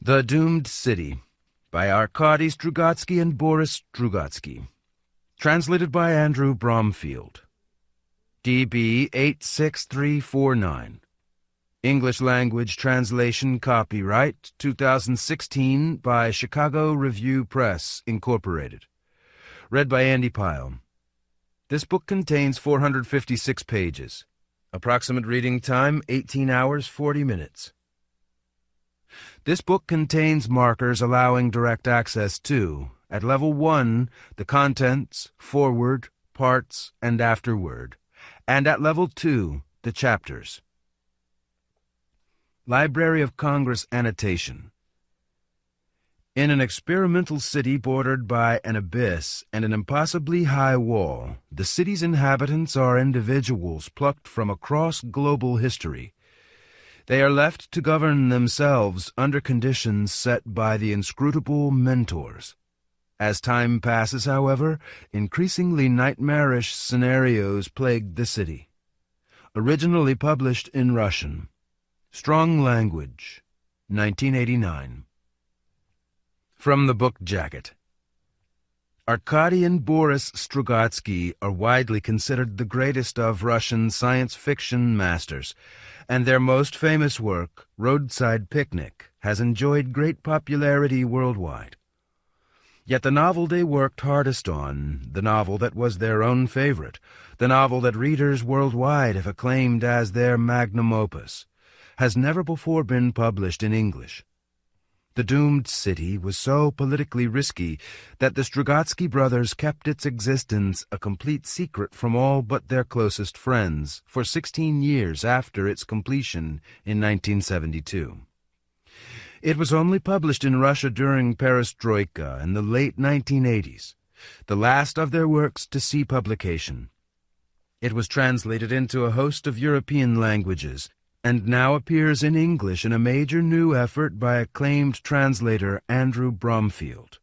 The Doomed City by Arkady Strugatsky and Boris Strugatsky. Translated by Andrew Bromfield. DB 86349. English language translation copyright 2016 by Chicago Review Press, Incorporated. Read by Andy Pyle. This book contains 456 pages. Approximate reading time 18 hours 40 minutes. This book contains markers allowing direct access to, at Level 1, the contents, foreword, parts, and afterword, and at Level 2, the chapters. Library of Congress annotation. In an experimental city bordered by an abyss and an impossibly high wall, the city's inhabitants are individuals plucked from across global history. They are left to govern themselves under conditions set by the inscrutable mentors. As time passes, however, increasingly nightmarish scenarios plague the city. Originally published in Russian. Strong Language, 1989. From the book jacket. Arkady and Boris Strugatsky are widely considered the greatest of Russian science fiction masters, and their most famous work, Roadside Picnic, has enjoyed great popularity worldwide. Yet the novel they worked hardest on, the novel that was their own favorite, the novel that readers worldwide have acclaimed as their magnum opus, has never before been published in English. The Doomed City was so politically risky that the Strugatsky brothers kept its existence a complete secret from all but their closest friends for 16 years after its completion in 1972. It was only published in Russia during Perestroika in the late 1980s, the last of their works to see publication. It was translated into a host of European languages, and now appears in English in a major new effort by acclaimed translator Andrew Bromfield.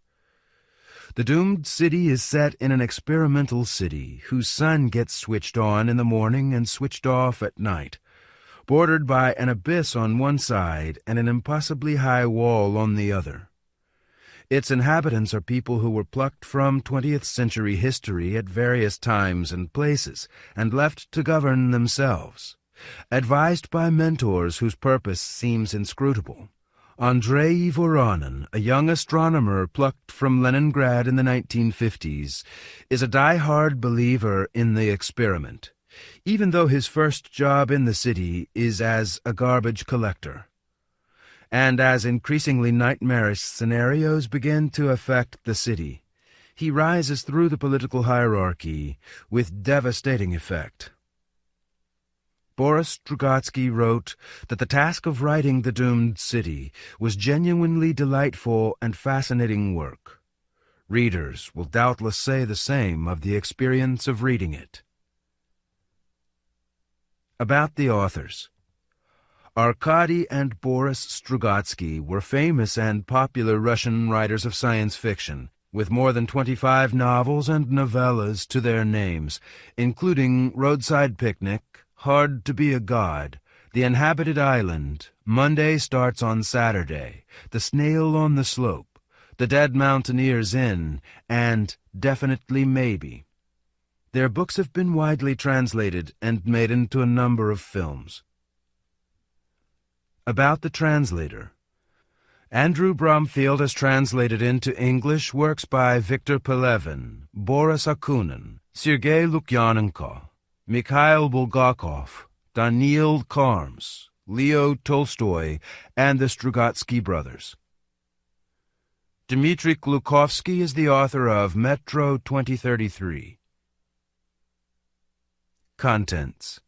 The Doomed City is set in an experimental city whose sun gets switched on in the morning and switched off at night, bordered by an abyss on one side and an impossibly high wall on the other. Its inhabitants are people who were plucked from 20th century history at various times and places and left to govern themselves. Advised by mentors whose purpose seems inscrutable. Andrei Voronin, a young astronomer plucked from Leningrad in the 1950s, is a die-hard believer in the experiment, even though his first job in the city is as a garbage collector. And as increasingly nightmarish scenarios begin to affect the city, he rises through the political hierarchy with devastating effect. Boris Strugatsky wrote that the task of writing The Doomed City was genuinely delightful and fascinating work. Readers will doubtless say the same of the experience of reading it. About the authors. Arkady and Boris Strugatsky were famous and popular Russian writers of science fiction, with more than 25 novels and novellas to their names, including Roadside Picnic, Hard to be a God, The Inhabited Island, Monday Starts on Saturday, The Snail on the Slope, The Dead Mountaineer's Inn, and Definitely Maybe. Their books have been widely translated and made into a number of films. About the translator. Andrew Bromfield has translated into English works by Viktor Pelevin, Boris Akunin, Sergei Lukyanenko, Mikhail Bulgakov, Daniil Karms, Leo Tolstoy, and the Strugatsky brothers. Dmitry Glukhovsky is the author of Metro 2033. Contents.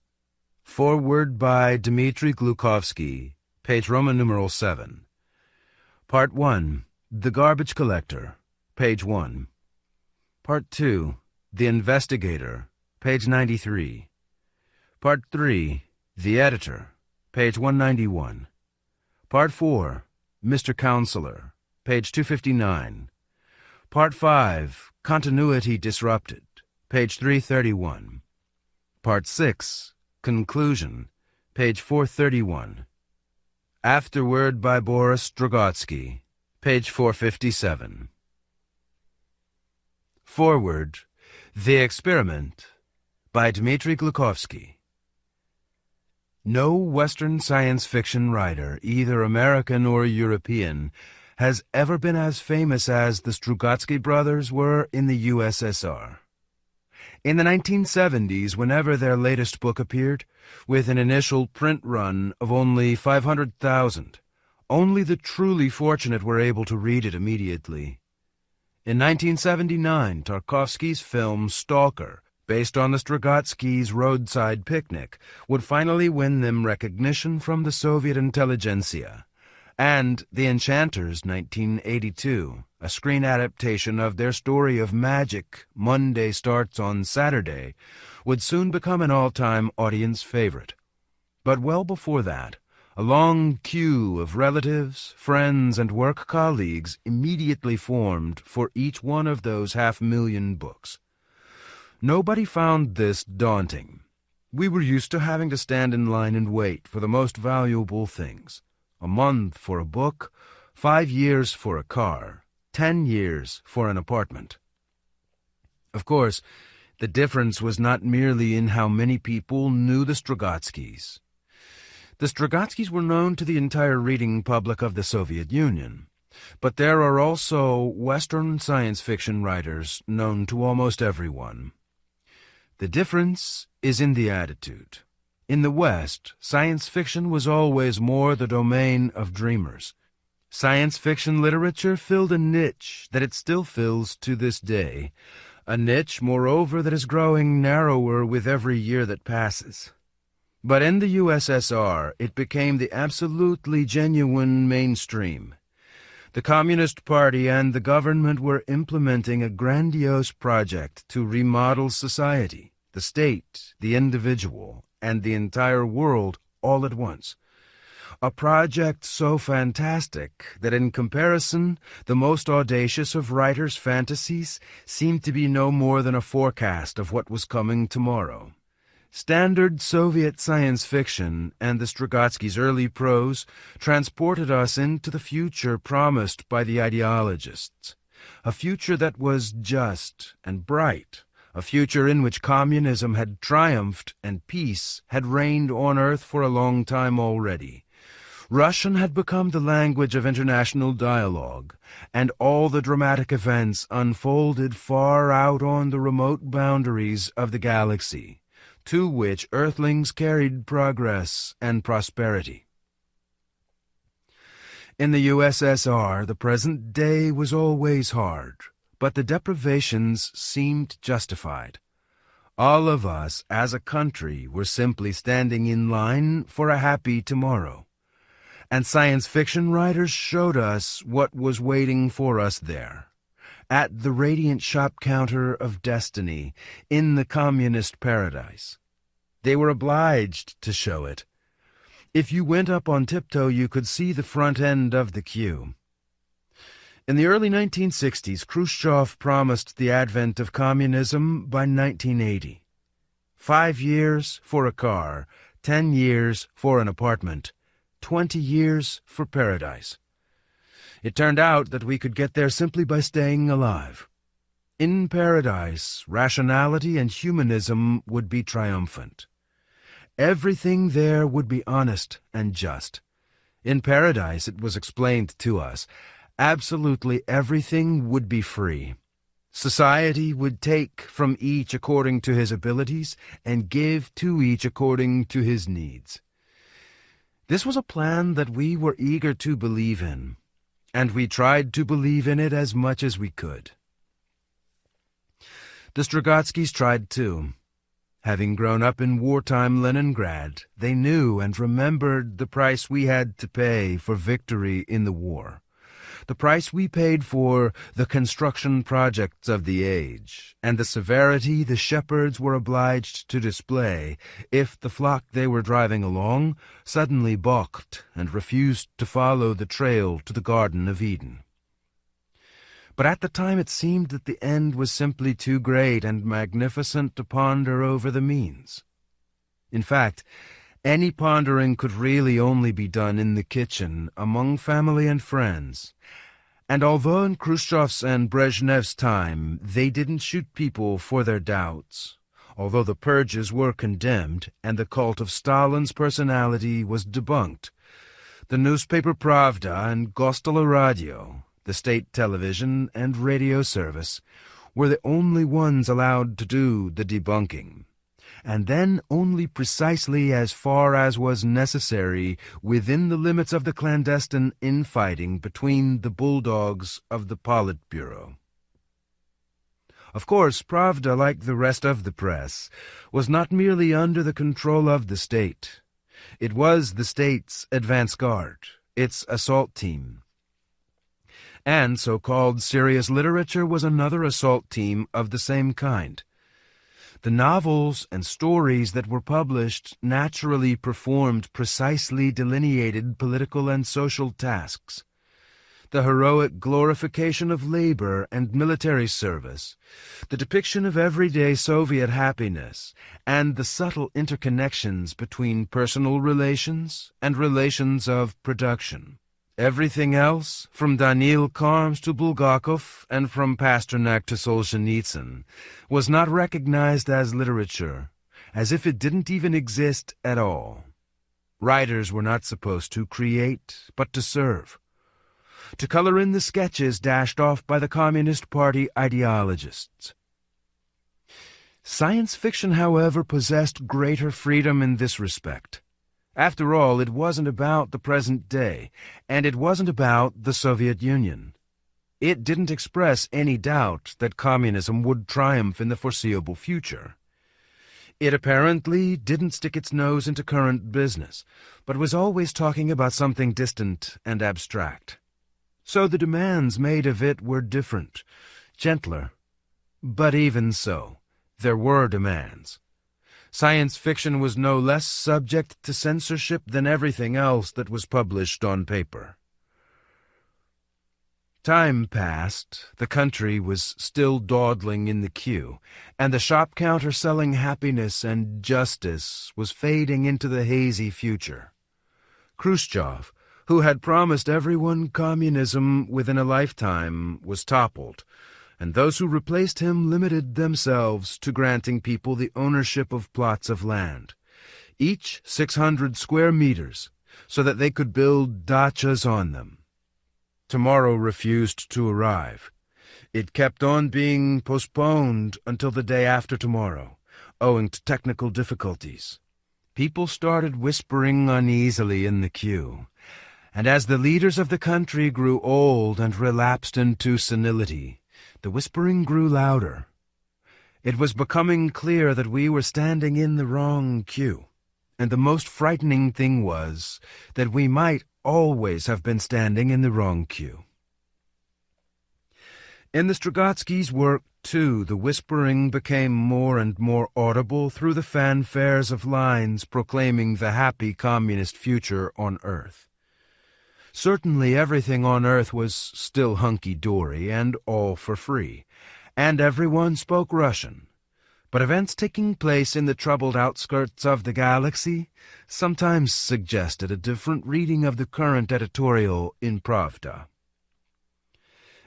Foreword by Dmitry Glukhovsky, page Roman numeral 7. Part 1, The Garbage Collector, page 1. Part 2, The Investigator, page 93. Part 3, The Editor, page 191. Part 4, Mr. Counselor, page 259. Part 5, Continuity Disrupted, page 331. Part 6, Conclusion, page 431. Afterword by Boris Strugatsky, page 457. Foreword, The Experiment, by Dmitry Glukhovsky. No Western science fiction writer, either American or European, has ever been as famous as the Strugatsky brothers were in the USSR. In the 1970s, whenever their latest book appeared, with an initial print run of only 500,000, only the truly fortunate were able to read it immediately. In 1979, Tarkovsky's film Stalker, based on the Strugatskys' roadside picnic, would finally win them recognition from the Soviet intelligentsia. And The Enchanters, 1982, a screen adaptation of their story of magic, Monday starts on Saturday, would soon become an all-time audience favorite. But well before that, a long queue of relatives, friends, and work colleagues immediately formed for each one of those 500,000 books. Nobody found this daunting. We were used to having to stand in line and wait for the most valuable things. A month for a book, 5 years for a car, 10 years for an apartment. Of course, the difference was not merely in how many people knew the Strugatskys. The Strugatskys were known to the entire reading public of the Soviet Union, but there are also Western science fiction writers known to almost everyone. The difference is in the attitude. In the West, science fiction was always more the domain of dreamers. Science fiction literature filled a niche that it still fills to this day, a niche, moreover, that is growing narrower with every year that passes. But in the USSR, it became the absolutely genuine mainstream. The Communist Party and the government were implementing a grandiose project to remodel society, the state, the individual, and the entire world all at once. A project so fantastic that in comparison, the most audacious of writers' fantasies seemed to be no more than a forecast of what was coming tomorrow. Standard Soviet science fiction and the Strugatskys' early prose transported us into the future promised by the ideologists, a future that was just and bright, a future in which communism had triumphed and peace had reigned on Earth for a long time already. Russian had become the language of international dialogue, and all the dramatic events unfolded far out on the remote boundaries of the galaxy, to which Earthlings carried progress and prosperity. In the USSR, the present day was always hard, but the deprivations seemed justified. All of us, as a country, were simply standing in line for a happy tomorrow. And science fiction writers showed us what was waiting for us there, at the radiant shop counter of destiny, in the communist paradise. They were obliged to show it. If you went up on tiptoe, you could see the front end of the queue. In the early 1960s, Khrushchev promised the advent of communism by 1980. 5 years for a car, 10 years for an apartment, 20 years for paradise. It turned out that we could get there simply by staying alive. In paradise, rationality and humanism would be triumphant. Everything there would be honest and just. In paradise, it was explained to us, absolutely everything would be free. Society would take from each according to his abilities and give to each according to his needs. This was a plan that we were eager to believe in, and we tried to believe in it as much as we could. The Strugatskys tried too. Having grown up in wartime Leningrad, they knew and remembered the price we had to pay for victory in the war. The price we paid for the construction projects of the age, and the severity the shepherds were obliged to display if the flock they were driving along suddenly balked and refused to follow the trail to the Garden of Eden. But at the time it seemed that the end was simply too great and magnificent to ponder over the means. In fact, Any pondering could really only be done in the kitchen, among family and friends. And although in Khrushchev's and Brezhnev's time they didn't shoot people for their doubts, although the purges were condemned and the cult of Stalin's personality was debunked, the newspaper Pravda and Gostala Radio, the state television and radio service, were the only ones allowed to do the debunking, and then only precisely as far as was necessary within the limits of the clandestine infighting between the bulldogs of the Politburo. Of course, Pravda, like the rest of the press, was not merely under the control of the state. It was the state's advance guard, its assault team. And so-called serious literature was another assault team of the same kind. The novels and stories that were published naturally performed precisely delineated political and social tasks. The heroic glorification of labor and military service, the depiction of everyday Soviet happiness, and the subtle interconnections between personal relations and relations of production. Everything else, from Daniil Karms to Bulgakov and from Pasternak to Solzhenitsyn, was not recognized as literature, as if it didn't even exist at all. Writers were not supposed to create, but to serve, to color in the sketches dashed off by the Communist Party ideologists. Science fiction, however, possessed greater freedom in this respect. After all, it wasn't about the present day, and it wasn't about the Soviet Union. It didn't express any doubt that communism would triumph in the foreseeable future. It apparently didn't stick its nose into current business, but was always talking about something distant and abstract. So the demands made of it were different, gentler. But even so, there were demands. Science fiction was no less subject to censorship than everything else that was published on paper. Time passed, the country was still dawdling in the queue, and the shop counter selling happiness and justice was fading into the hazy future. Khrushchev, who had promised everyone communism within a lifetime, was toppled, and those who replaced him limited themselves to granting people the ownership of plots of land, each 600 square meters, so that they could build dachas on them. Tomorrow refused to arrive. It kept on being postponed until the day after tomorrow, owing to technical difficulties. People started whispering uneasily in the queue, and as the leaders of the country grew old and relapsed into senility, the whispering grew louder. It was becoming clear that we were standing in the wrong queue, and the most frightening thing was that we might always have been standing in the wrong queue. In the Strugatskys' work, too, the whispering became more and more audible through the fanfares of lines proclaiming the happy communist future on Earth. Certainly everything on Earth was still hunky-dory and all for free, and everyone spoke Russian. But events taking place in the troubled outskirts of the galaxy sometimes suggested a different reading of the current editorial in Pravda.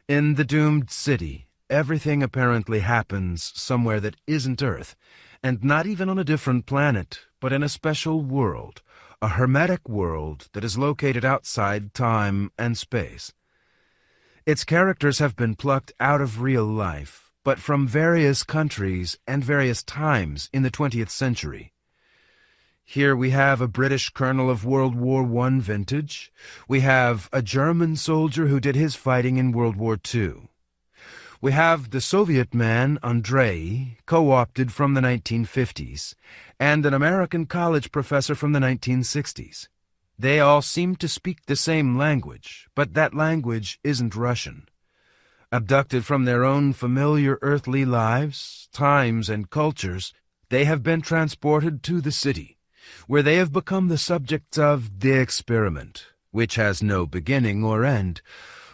In the doomed city, everything apparently happens somewhere that isn't Earth, and not even on a different planet, but in a special world, a hermetic world that is located outside time and space. Its characters have been plucked out of real life, but from various countries and various times in the 20th century. Here we have a British colonel of World War I vintage. We have a German soldier who did his fighting in World War II. We have the Soviet man, Andrei, co-opted from the 1950s, and an American college professor from the 1960s. They all seem to speak the same language, but that language isn't Russian. Abducted from their own familiar earthly lives, times, and cultures, they have been transported to the city, where they have become the subjects of the experiment, which has no beginning or end,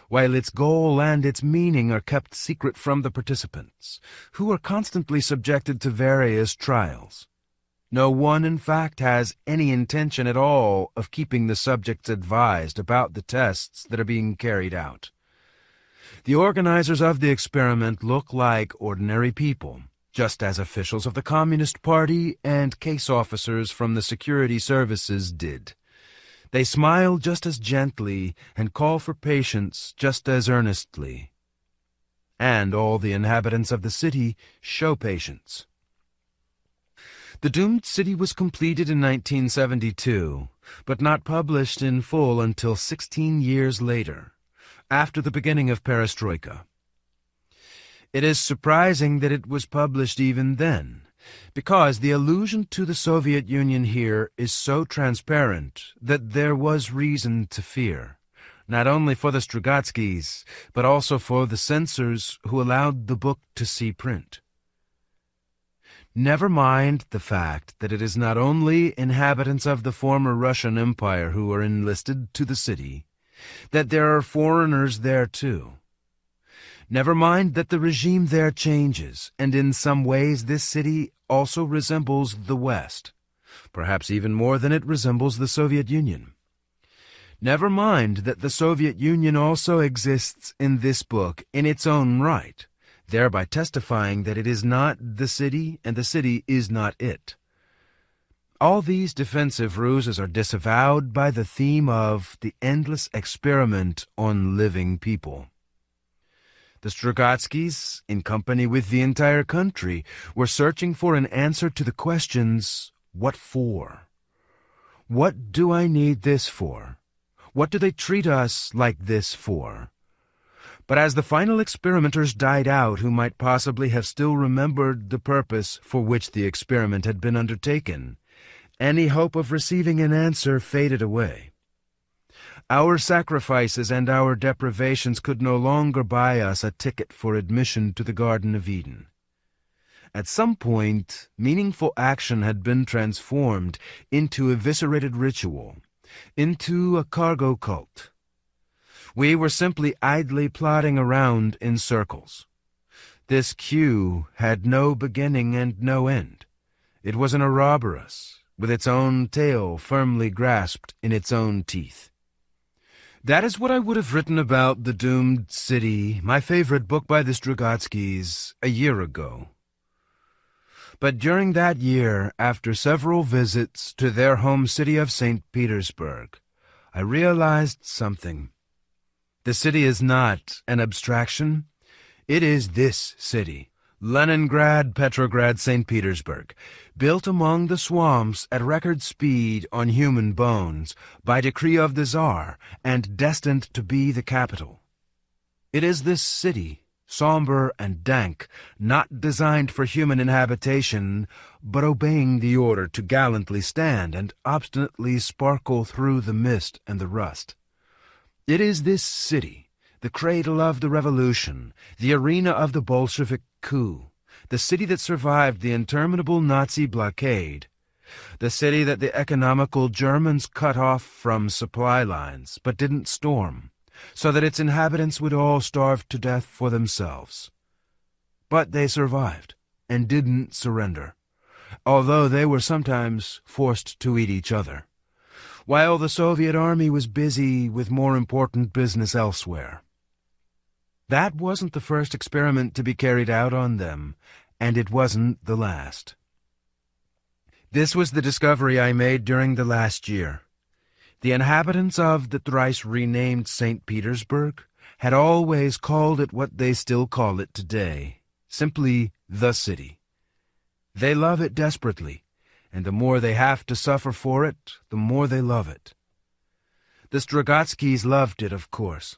while its goal and its meaning are kept secret from the participants, who are constantly subjected to various trials. No one, in fact, has any intention at all of keeping the subjects advised about the tests that are being carried out. The organizers of the experiment look like ordinary people, just as officials of the Communist Party and case officers from the security services did. They smile just as gently and call for patience just as earnestly. And all the inhabitants of the city show patience. The doomed city was completed in 1972, but not published in full until 16 years later, after the beginning of Perestroika. It is surprising that it was published even then, because the allusion to the Soviet Union here is so transparent that there was reason to fear, not only for the Strugatskys, but also for the censors who allowed the book to see print. Never mind the fact that it is not only inhabitants of the former Russian Empire who are enlisted to the city, that there are foreigners there too. Never mind that the regime there changes, and in some ways this city also resembles the West, perhaps even more than it resembles the Soviet Union. Never mind that the Soviet Union also exists in this book in its own right, thereby testifying that it is not the city and the city is not it. All these defensive ruses are disavowed by the theme of the endless experiment on living people. The Strugatskys, in company with the entire country, were searching for an answer to the questions, what for? What do I need this for? What do they treat us like this for? But as the final experimenters died out who might possibly have still remembered the purpose for which the experiment had been undertaken, any hope of receiving an answer faded away. Our sacrifices and our deprivations could no longer buy us a ticket for admission to the Garden of Eden. At some point, meaningful action had been transformed into eviscerated ritual, into a cargo cult. We were simply idly plodding around in circles. This queue had no beginning and no end. It was an Ouroboros, with its own tail firmly grasped in its own teeth. That is what I would have written about The Doomed City, my favorite book by the Strugatskys, a year ago. But during that year, after several visits to their home city of St. Petersburg, I realized something. The city is not an abstraction. It is this city, Leningrad, Petrograd, St. Petersburg, built among the swamps at record speed on human bones by decree of the Tsar and destined to be the capital. It is this city, somber and dank, not designed for human inhabitation, but obeying the order to gallantly stand and obstinately sparkle through the mist and the rust. It is this city, the cradle of the revolution, the arena of the Bolshevik coup, the city that survived the interminable Nazi blockade, the city that the economical Germans cut off from supply lines but didn't storm, so that its inhabitants would all starve to death for themselves. But they survived and didn't surrender, although they were sometimes forced to eat each other, while the Soviet army was busy with more important business elsewhere. That wasn't the first experiment to be carried out on them, and it wasn't the last. This was the discovery I made during the last year. The inhabitants of the thrice renamed St. Petersburg had always called it what they still call it today, simply the city. They love it desperately, and the more they have to suffer for it, the more they love it. The Strugatskys loved it, of course.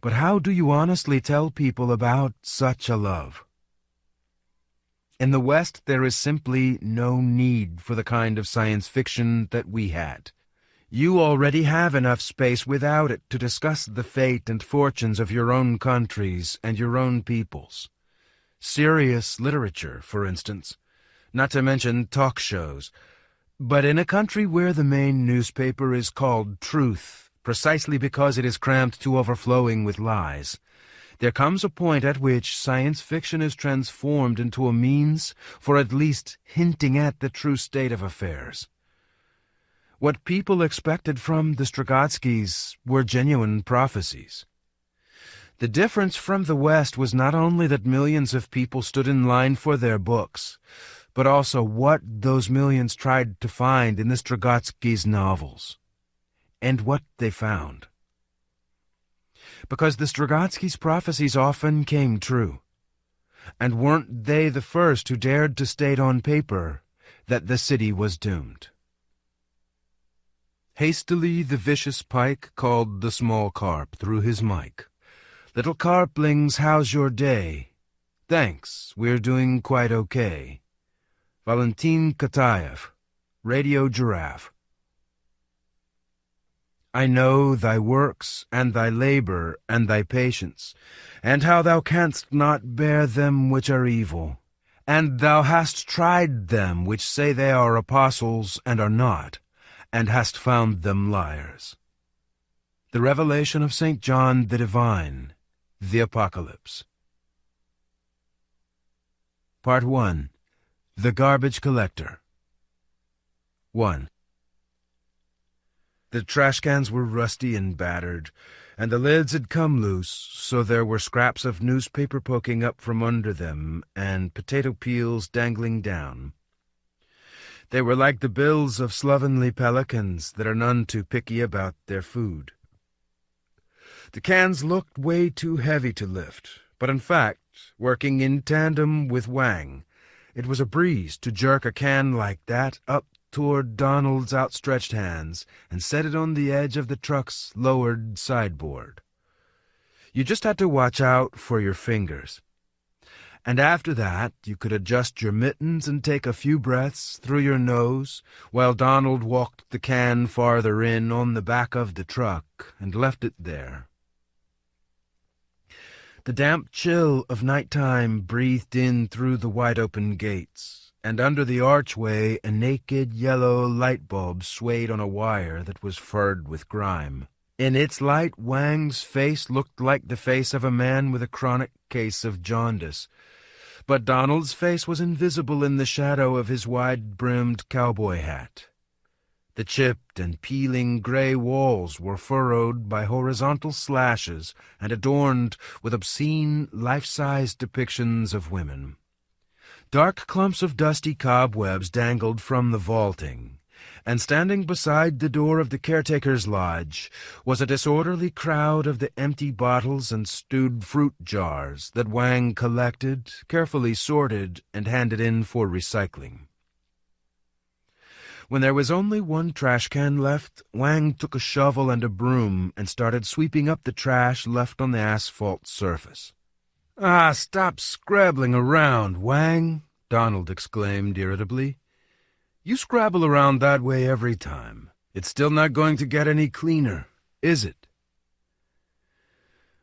But how do you honestly tell people about such a love? In the West, there is simply no need for the kind of science fiction that we had. You already have enough space without it to discuss the fate and fortunes of your own countries and your own peoples. Serious literature, for instance, not to mention talk shows. But in a country where the main newspaper is called Truth, precisely because it is crammed to overflowing with lies, There comes a point at which science fiction is transformed into a means for at least hinting at the true state of affairs. What people expected from the Strugatskys were genuine prophecies. The difference from the West was not only that millions of people stood in line for their books, but also what those millions tried to find in the Strugatskys' novels, and what they found. Because the Strugatskys' prophecies often came true, and weren't they the first who dared to state on paper that the city was doomed? Hastily the vicious pike called the small carp through his mic. "Little carplings, how's your day?" "Thanks, we're doing quite okay." Valentin Katayev, Radio Giraffe. "I know thy works, and thy labor, and thy patience, and how thou canst not bear them which are evil, and thou hast tried them which say they are apostles, and are not, and hast found them liars." The Revelation of St. John the Divine, the Apocalypse. Part 1. The Garbage Collector. 1. The trash cans were rusty and battered, and the lids had come loose, so there were scraps of newspaper poking up from under them, and potato peels dangling down. They were like the bills of slovenly pelicans that are none too picky about their food. The cans looked way too heavy to lift, but in fact, working in tandem with Wang, it was a breeze to jerk a can like that up toward Donald's outstretched hands and set it on the edge of the truck's lowered sideboard. You just had to watch out for your fingers. And after that, you could adjust your mittens and take a few breaths through your nose while Donald walked the can farther in on the back of the truck and left it there. The damp chill of nighttime breathed in through the wide-open gates, and under the archway a naked yellow light bulb swayed on a wire that was furred with grime. In its light, Wang's face looked like the face of a man with a chronic case of jaundice, but Donald's face was invisible in the shadow of his wide-brimmed cowboy hat. The chipped and peeling gray walls were furrowed by horizontal slashes and adorned with obscene, life-size depictions of women. Dark clumps of dusty cobwebs dangled from the vaulting, and standing beside the door of the caretaker's lodge was a disorderly crowd of the empty bottles and stewed fruit jars that Wang collected, carefully sorted, and handed in for recycling. When there was only one trash can left, Wang took a shovel and a broom and started sweeping up the trash left on the asphalt surface. "Ah, stop scrabbling around, Wang," Donald exclaimed irritably. "You scrabble around that way every time. It's still not going to get any cleaner, is it?"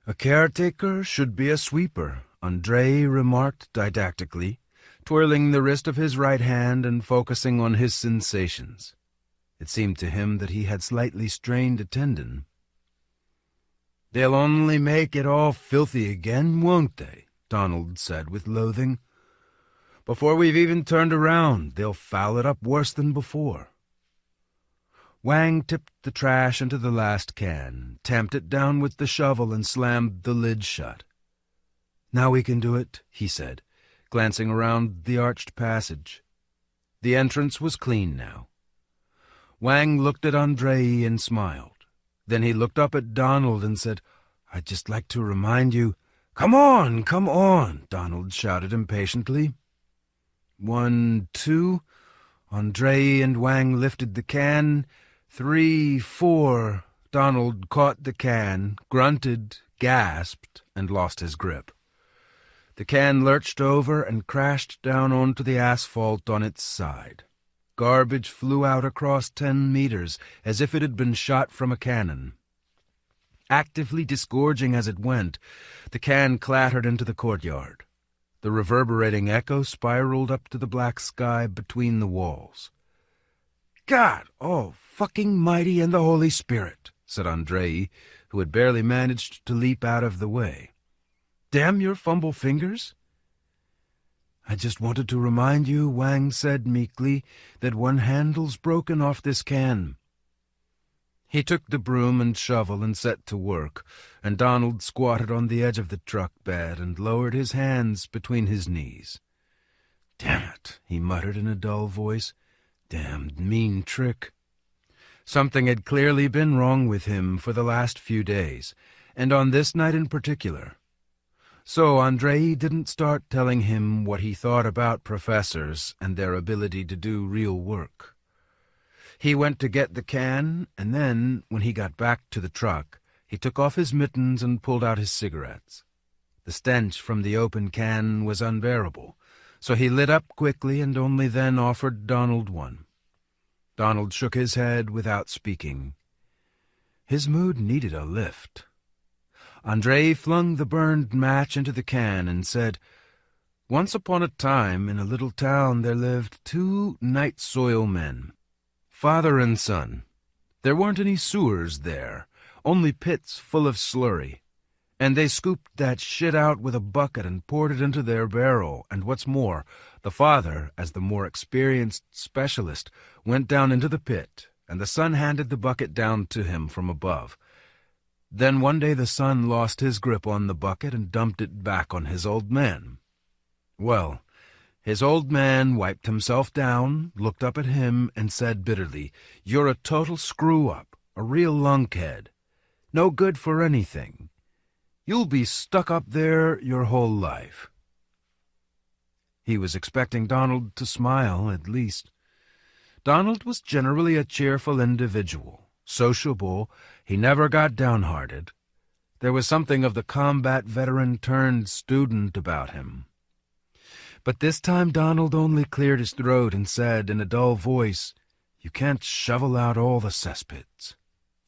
"A caretaker should be a sweeper," Andrei remarked didactically, twirling the wrist of his right hand and focusing on his sensations. It seemed to him that he had slightly strained a tendon. "They'll only make it all filthy again, won't they?" Donald said with loathing. "Before we've even turned around, they'll foul it up worse than before." Wang tipped the trash into the last can, tamped it down with the shovel, and slammed the lid shut. "Now we can do it," he said, glancing around the arched passage. The entrance was clean now. Wang looked at Andrei and smiled. Then he looked up at Donald and said, "I'd just like to remind you—" "Come on, come on," Donald shouted impatiently. 1, 2. Andrei and Wang lifted the can. 3, 4. Donald caught the can, grunted, gasped, and lost his grip. The can lurched over and crashed down onto the asphalt on its side. Garbage flew out across 10 meters as if it had been shot from a cannon. Actively disgorging as it went, the can clattered into the courtyard. The reverberating echo spiraled up to the black sky between the walls. "God, oh, fucking mighty and the Holy Spirit," said Andrei, who had barely managed to leap out of the way. Damn your fumble fingers! I just wanted to remind you, Wang said meekly, that one handle's broken off this can. He took the broom and shovel and set to work, and Donald squatted on the edge of the truck bed and lowered his hands between his knees. "Damn it," he muttered in a dull voice. "Damned mean trick." Something had clearly been wrong with him for the last few days, and on this night in particular. So Andrei didn't start telling him what he thought about professors and their ability to do real work. He went to get the can, and then, when he got back to the truck, he took off his mittens and pulled out his cigarettes. The stench from the open can was unbearable, so he lit up quickly and only then offered Donald one. Donald shook his head without speaking. His mood needed a lift. Andrei flung the burned match into the can and said, "Once upon a time, in a little town, there lived 2 night soil men, father and son. There weren't any sewers there, only pits full of slurry. And they scooped that shit out with a bucket and poured it into their barrel, and what's more, the father, as the more experienced specialist, went down into the pit, and the son handed the bucket down to him from above. Then one day the son lost his grip on the bucket and dumped it back on his old man. Well, his old man wiped himself down, looked up at him, and said bitterly, 'You're a total screw-up, a real lunkhead. No good for anything. You'll be stuck up there your whole life.'" He was expecting Donald to smile, at least. Donald was generally a cheerful individual, sociable. He never got downhearted. There was something of the combat veteran-turned-student about him. But this time Donald only cleared his throat and said in a dull voice, "You can't shovel out all the cesspits."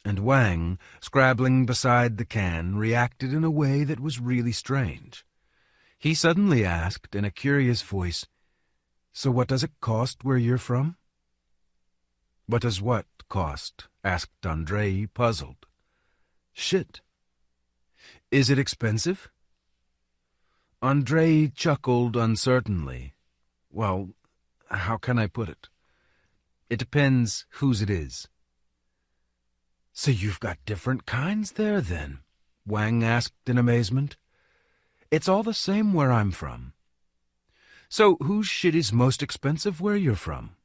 And Wang, scrabbling beside the can, reacted in a way that was really strange. He suddenly asked in a curious voice, "So what does it cost where you're from?" "What does what cost?" asked Andrei, puzzled. "Shit." "Is it expensive?" Andrei chuckled uncertainly. "Well, how can I put it? It depends whose it is." "So you've got different kinds there, then?" Wang asked in amazement. "It's all the same where I'm from." "So whose shit is most expensive where you're from?"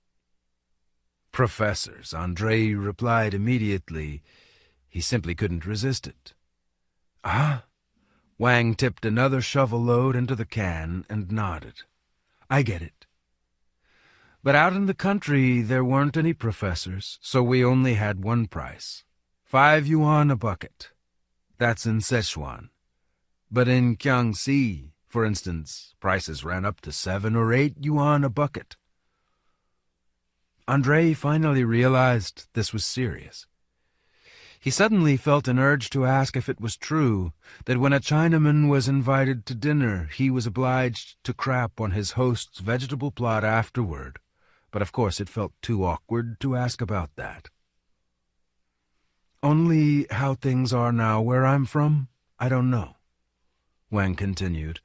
"Professors," Andrei replied immediately. He simply couldn't resist it. "Ah?" Wang tipped another shovel load into the can and nodded. "I get it. But out in the country there weren't any professors, so we only had one price. 5 yuan a bucket. That's in Sichuan. But in Jiangxi, for instance, prices ran up to 7 or 8 yuan a bucket." Andrei finally realized this was serious. He suddenly felt an urge to ask if it was true that when a Chinaman was invited to dinner, he was obliged to crap on his host's vegetable plot afterward, but of course it felt too awkward to ask about that. "Only how things are now where I'm from, I don't know," Wang continued.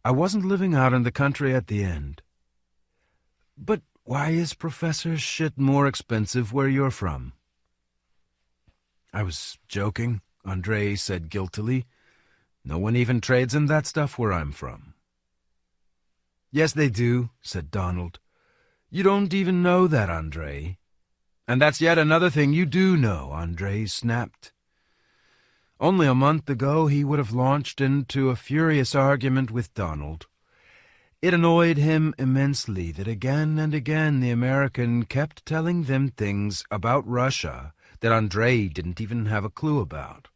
"I wasn't living out in the country at the end." "But why is professor's shit more expensive where you're from?" "I was joking," Andrei said guiltily. "No one even trades in that stuff where I'm from." "Yes, they do," said Donald. "You don't even know that, Andrei. And that's yet another thing you do know," Andrei snapped. Only a month ago he would have launched into a furious argument with Donald. It annoyed him immensely that again and again the American kept telling them things about Russia that Andrei didn't even have a clue about.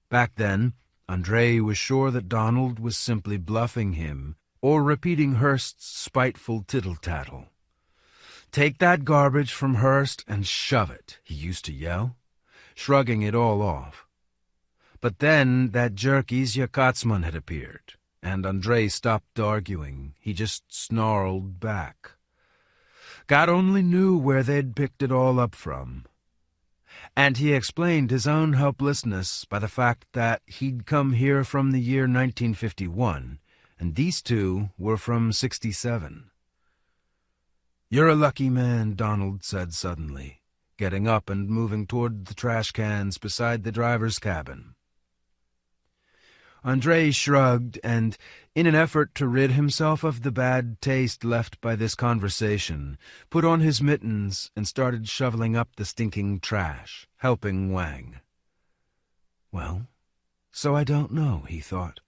Back then, Andrei was sure that Donald was simply bluffing him or repeating Hearst's spiteful tittle-tattle. "Take that garbage from Hearst and shove it," he used to yell, shrugging it all off. But then that jerk Izya Katzman had appeared, and Andrei stopped arguing. He just snarled back. God only knew where they'd picked it all up from. And he explained his own helplessness by the fact that he'd come here from the year 1951, and these two were from 67. "You're a lucky man," Donald said suddenly, getting up and moving toward the trash cans beside the driver's cabin. Andrei shrugged and, in an effort to rid himself of the bad taste left by this conversation, put on his mittens and started shoveling up the stinking trash, helping Wang. "Well, so I don't know," he thought.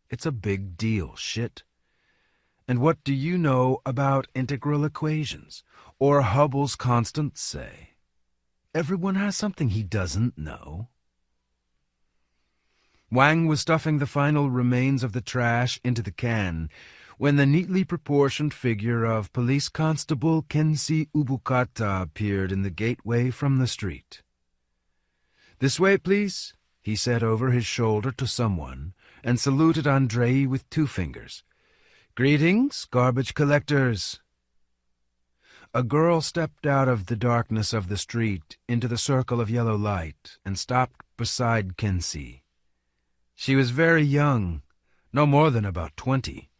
"It's a big deal, shit. And what do you know about integral equations, or Hubble's constant, say? Everyone has something he doesn't know." Wang was stuffing the final remains of the trash into the can when the neatly proportioned figure of Police Constable Kensi Ubukata appeared in the gateway from the street. "This way, please," he said over his shoulder to someone, and saluted Andrei with 2 fingers. "Greetings, garbage collectors." A girl stepped out of the darkness of the street into the circle of yellow light and stopped beside Kensi. She was very young, no more than about 20,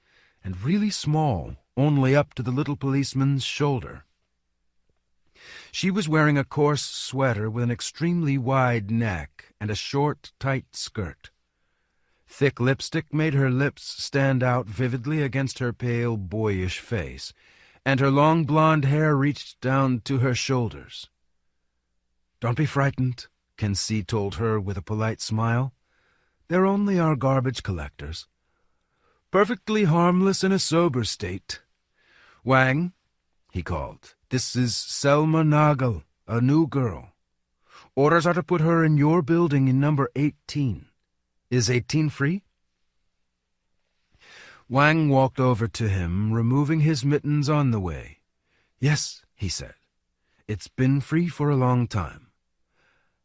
and really small, only up to the little policeman's shoulder. She was wearing a coarse sweater with an extremely wide neck and a short, tight skirt. Thick lipstick made her lips stand out vividly against her pale, boyish face, and her long blonde hair reached down to her shoulders. "Don't be frightened," Kensi told her with a polite smile. "They're only our garbage collectors. Perfectly harmless in a sober state. Wang," he called, "this is Selma Nagel, a new girl. Orders are to put her in your building in number 18. Is 18 free?" Wang walked over to him, removing his mittens on the way. "Yes," he said. "It's been free for a long time.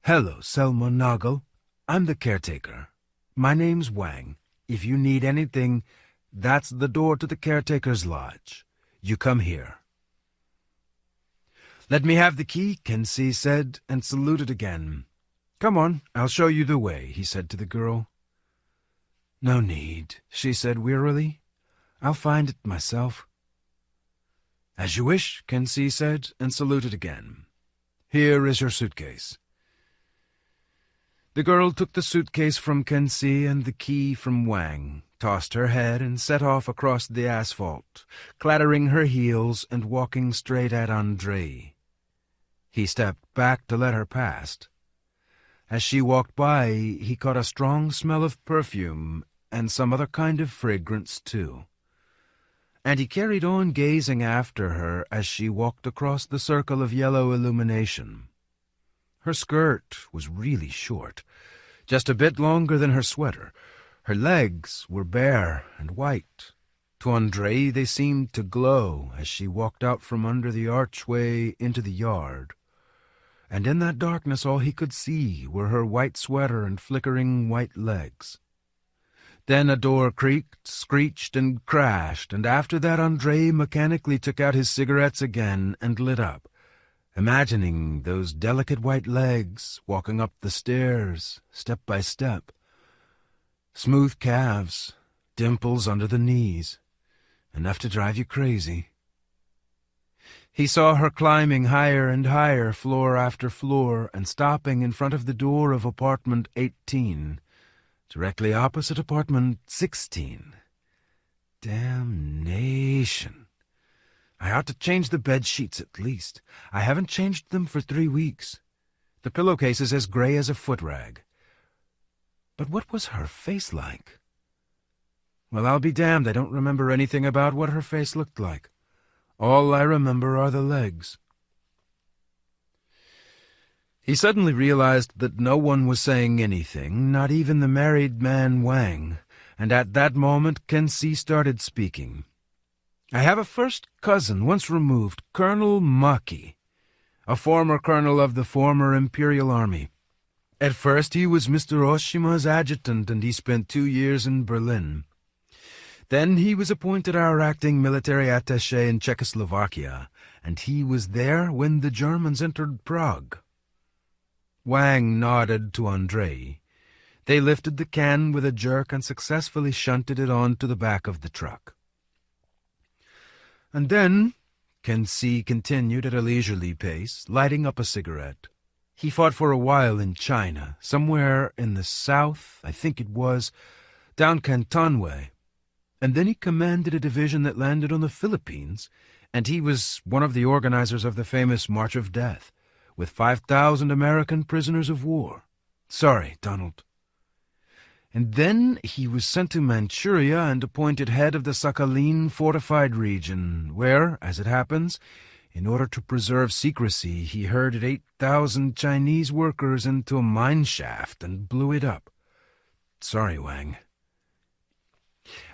Hello, Selma Nagel. I'm the caretaker. My name's Wang. If you need anything, that's the door to the caretaker's lodge. You come here." "Let me have the key," Kensi said, and saluted again. "Come on, I'll show you the way," he said to the girl. "No need," she said wearily. "I'll find it myself." "As you wish," Kensi said, and saluted again. "Here is your suitcase." The girl took the suitcase from Kensi and the key from Wang, tossed her head, and set off across the asphalt, clattering her heels and walking straight at Andrei. He stepped back to let her pass. As she walked by, he caught a strong smell of perfume and some other kind of fragrance, too. And he carried on gazing after her as she walked across the circle of yellow illumination. Her skirt was really short, just a bit longer than her sweater. Her legs were bare and white. To Andrei they seemed to glow as she walked out from under the archway into the yard. And in that darkness all he could see were her white sweater and flickering white legs. Then a door creaked, screeched, and crashed, and after that Andrei mechanically took out his cigarettes again and lit up, imagining those delicate white legs walking up the stairs, step by step. Smooth calves, dimples under the knees, enough to drive you crazy. He saw her climbing higher and higher, floor after floor, and stopping in front of the door of apartment 18, directly opposite apartment 16. Damnation. I ought to change the bed sheets at least. I haven't changed them for 3 weeks. The pillowcase is as gray as a foot rag. But what was her face like? Well, I'll be damned, I don't remember anything about what her face looked like. All I remember are the legs. He suddenly realized that no one was saying anything, not even the married man Wang, and at that moment Kensi started speaking. "I have a first cousin, once removed, Colonel Maki, a former colonel of the former Imperial Army. At first he was Mr. Oshima's adjutant, and he spent 2 years in Berlin. Then he was appointed our acting military attaché in Czechoslovakia, and he was there when the Germans entered Prague. Wang nodded to Andrei. They lifted the can with a jerk and successfully shunted it onto the back of the truck. And then, Ken-si continued at a leisurely pace, lighting up a cigarette. He fought for a while in China, somewhere in the south, I think it was, down Canton way. And then he commanded a division that landed on the Philippines, and he was one of the organizers of the famous March of Death, with 5,000 American prisoners of war. Sorry, Donald. And then he was sent to Manchuria and appointed head of the Sakhalin fortified region, where, as it happens, in order to preserve secrecy, he herded 8,000 Chinese workers into a mine shaft and blew it up. Sorry, Wang.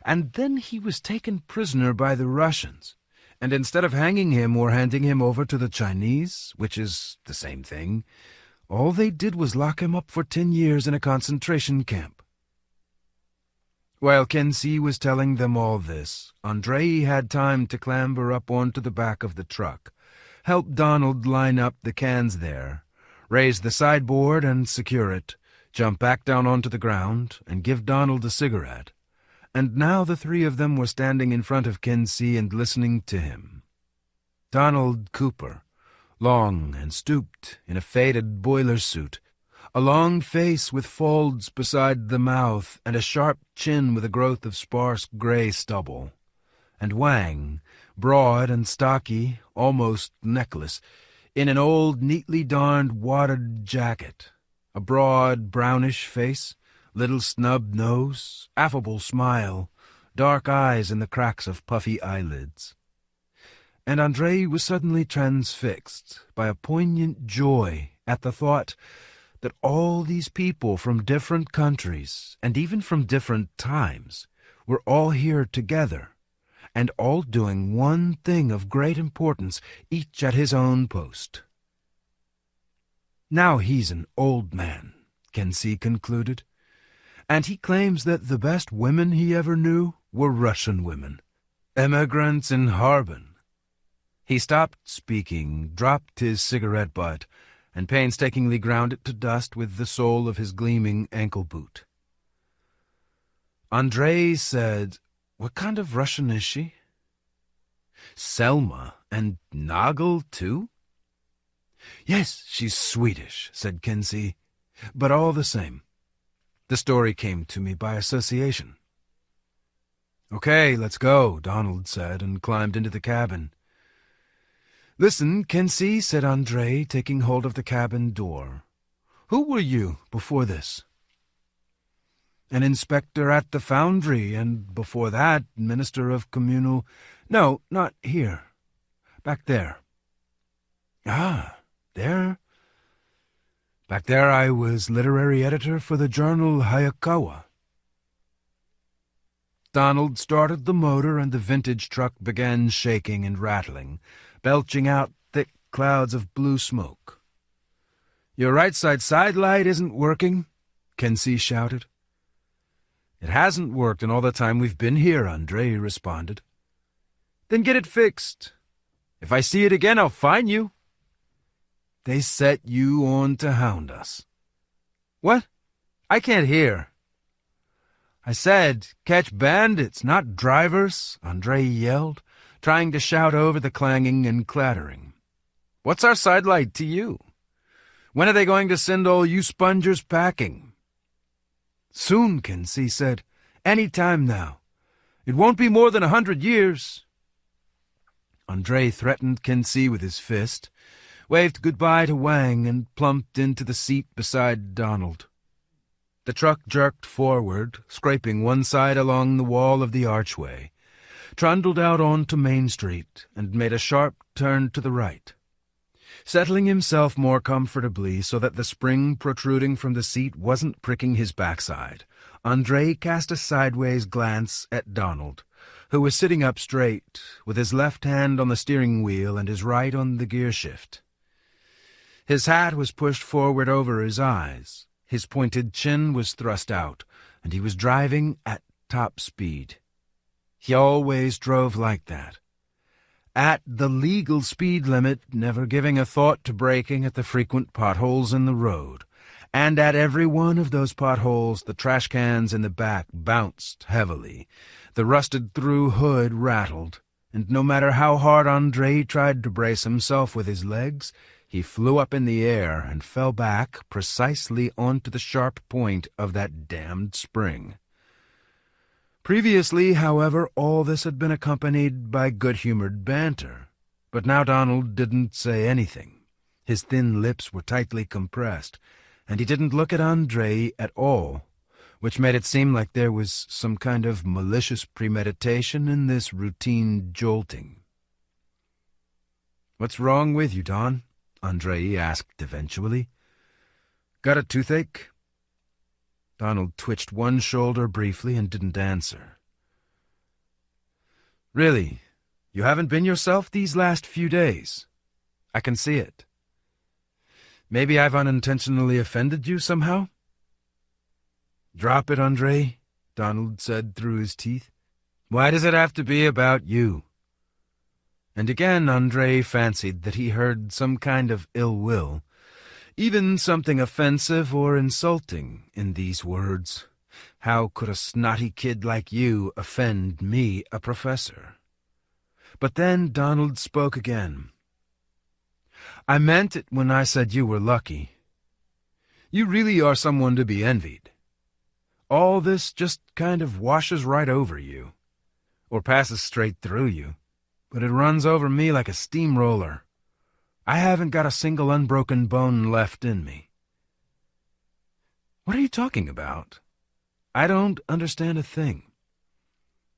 And then he was taken prisoner by the Russians, and instead of hanging him or handing him over to the Chinese, which is the same thing, all they did was lock him up for 10 years in a concentration camp. While Ken-si was telling them all this, Andrei had time to clamber up onto the back of the truck, help Donald line up the cans there, raise the sideboard and secure it, jump back down onto the ground, and give Donald a cigarette. And now the three of them were standing in front of Ken-si and listening to him. Donald Cooper, long and stooped in a faded boiler suit, a long face with folds beside the mouth and a sharp chin with a growth of sparse gray stubble. And Wang, broad and stocky, almost necklace, in an old, neatly darned wadded jacket, a broad, brownish face, little snub nose, affable smile, dark eyes in the cracks of puffy eyelids. And Andrei was suddenly transfixed by a poignant joy at the thought that all these people from different countries, and even from different times, were all here together, and all doing one thing of great importance, each at his own post. Now he's an old man, Ken-si concluded, and he claims that the best women he ever knew were Russian women, emigrants in Harbin. He stopped speaking, dropped his cigarette butt, and painstakingly ground it to dust with the sole of his gleaming ankle boot. Andrei said, "What kind of Russian is she?" "Selma, and Nagel, too?" "Yes, she's Swedish," said Ken-si, "but all the same. The story came to me by association." "Okay, let's go," Donald said, and climbed into the cabin. "Listen, Ken-si," said Andrei, taking hold of the cabin door. "Who were you before this?" "An inspector at the foundry, and before that, minister of communal—" "No, not here. Back there." "Ah, there?" "Back there I was literary editor for the journal Hayakawa." Donald started the motor, and the vintage truck began shaking and rattling, belching out thick clouds of blue smoke. "Your right-side side light isn't working?" Ken-si shouted. "It hasn't worked in all the time we've been here," Andrei responded. "Then get it fixed. If I see it again, I'll fine you." "They set you on to hound us." "What? I can't hear." "I said, catch bandits, not drivers," Andrei yelled, trying to shout over the clanging and clattering. "What's our sidelight to you? When are they going to send all you spongers packing?" "Soon," Ken-si said. "Any time now. It won't be more than 100 years." Andrei threatened Ken-si with his fist, waved goodbye to Wang, and plumped into the seat beside Donald. The truck jerked forward, scraping one side along the wall of the archway, trundled out onto Main Street, and made a sharp turn to the right. Settling himself more comfortably so that the spring protruding from the seat wasn't pricking his backside, Andrei cast a sideways glance at Donald, who was sitting up straight, with his left hand on the steering wheel and his right on the gear shift. His hat was pushed forward over his eyes, his pointed chin was thrust out, and he was driving at top speed. He always drove like that. at the legal speed limit, never giving a thought to braking at the frequent potholes in the road. And at every one of those potholes, the trash cans in the back bounced heavily. The rusted-through hood rattled, and no matter how hard Andrei tried to brace himself with his legs, he flew up in the air and fell back precisely onto the sharp point of that damned spring. Previously, however, all this had been accompanied by good-humored banter, but now Donald didn't say anything. His thin lips were tightly compressed, and he didn't look at Andrei at all, which made it seem like there was some kind of malicious premeditation in this routine jolting. "What's wrong with you, Don?" Andrei asked eventually. "Got a toothache?" Donald twitched one shoulder briefly and didn't answer. "Really, you haven't been yourself these last few days. I can see it. Maybe I've unintentionally offended you somehow?" "Drop it, Andrei," Donald said through his teeth. "Why does it have to be about you?" And again Andrei fancied that he heard some kind of ill will, even something offensive or insulting in these words. How could a snotty kid like you offend me, a professor? But then Donald spoke again. "I meant it when I said you were lucky. You really are someone to be envied. All this just kind of washes right over you, or passes straight through you, but it runs over me like a steamroller. I haven't got a single unbroken bone left in me." "What are you talking about? I don't understand a thing."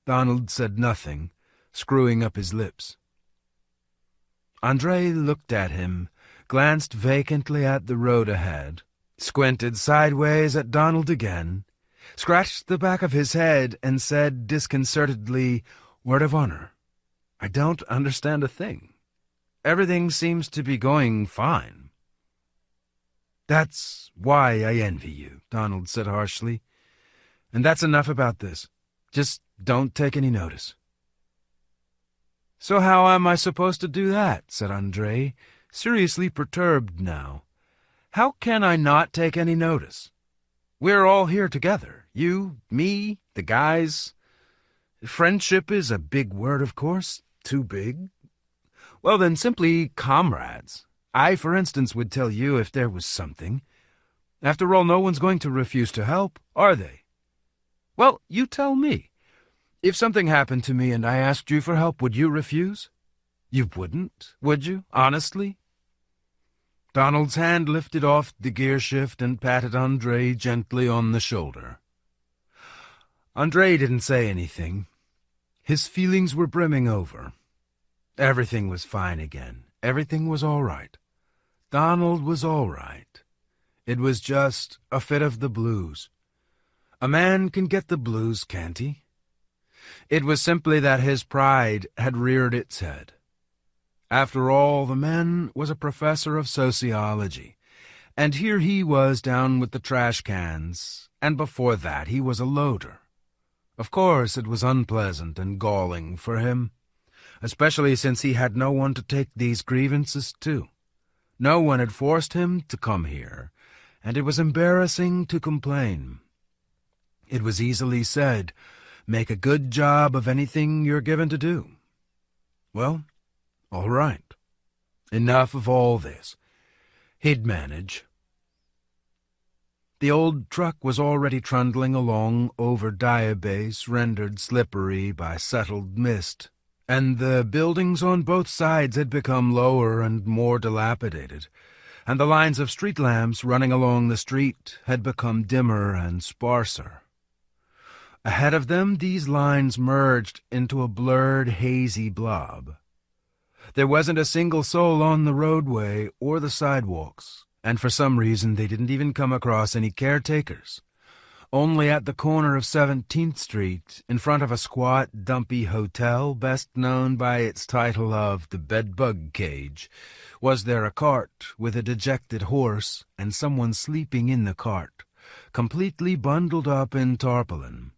Donald said nothing, screwing up his lips. Andrei looked at him, glanced vacantly at the road ahead, squinted sideways at Donald again, scratched the back of his head, and said disconcertedly, "Word of honor, I don't understand a thing. Everything seems to be going fine." "That's why I envy you," Donald said harshly. "And that's enough about this. Just don't take any notice." "So how am I supposed to do that?" said Andrei, seriously perturbed now. "How can I not take any notice? We're all here together. You, me, the guys. Friendship is a big word, of course. Too big. Well, then, simply comrades. I, for instance, would tell you if there was something. After all, no one's going to refuse to help, are they? Well, you tell me. If something happened to me and I asked you for help, would you refuse? You wouldn't, would you, honestly?" Donald's hand lifted off the gear shift and patted Andrei gently on the shoulder. Andrei didn't say anything. His feelings were brimming over. Everything was fine again. Everything was all right. Donald was all right. It was just a fit of the blues. A man can get the blues, can't he? It was simply that his pride had reared its head. After all, the man was a professor of sociology, and here he was down with the trash cans, and before that he was a loader. Of course it was unpleasant and galling for him, especially since he had no one to take these grievances to. No one had forced him to come here, and it was embarrassing to complain. It was easily said, "Make a good job of anything you're given to do." Well, all right. Enough of all this. He'd manage. The old truck was already trundling along over diabase rendered slippery by settled mist, and the buildings on both sides had become lower and more dilapidated, and the lines of street lamps running along the street had become dimmer and sparser. Ahead of them, these lines merged into a blurred, hazy blob. There wasn't a single soul on the roadway or the sidewalks, and for some reason they didn't even come across any caretakers. Only at the corner of 17th Street, in front of a squat, dumpy hotel best known by its title of the Bedbug Cage, was there a cart with a dejected horse and someone sleeping in the cart, completely bundled up in tarpaulin.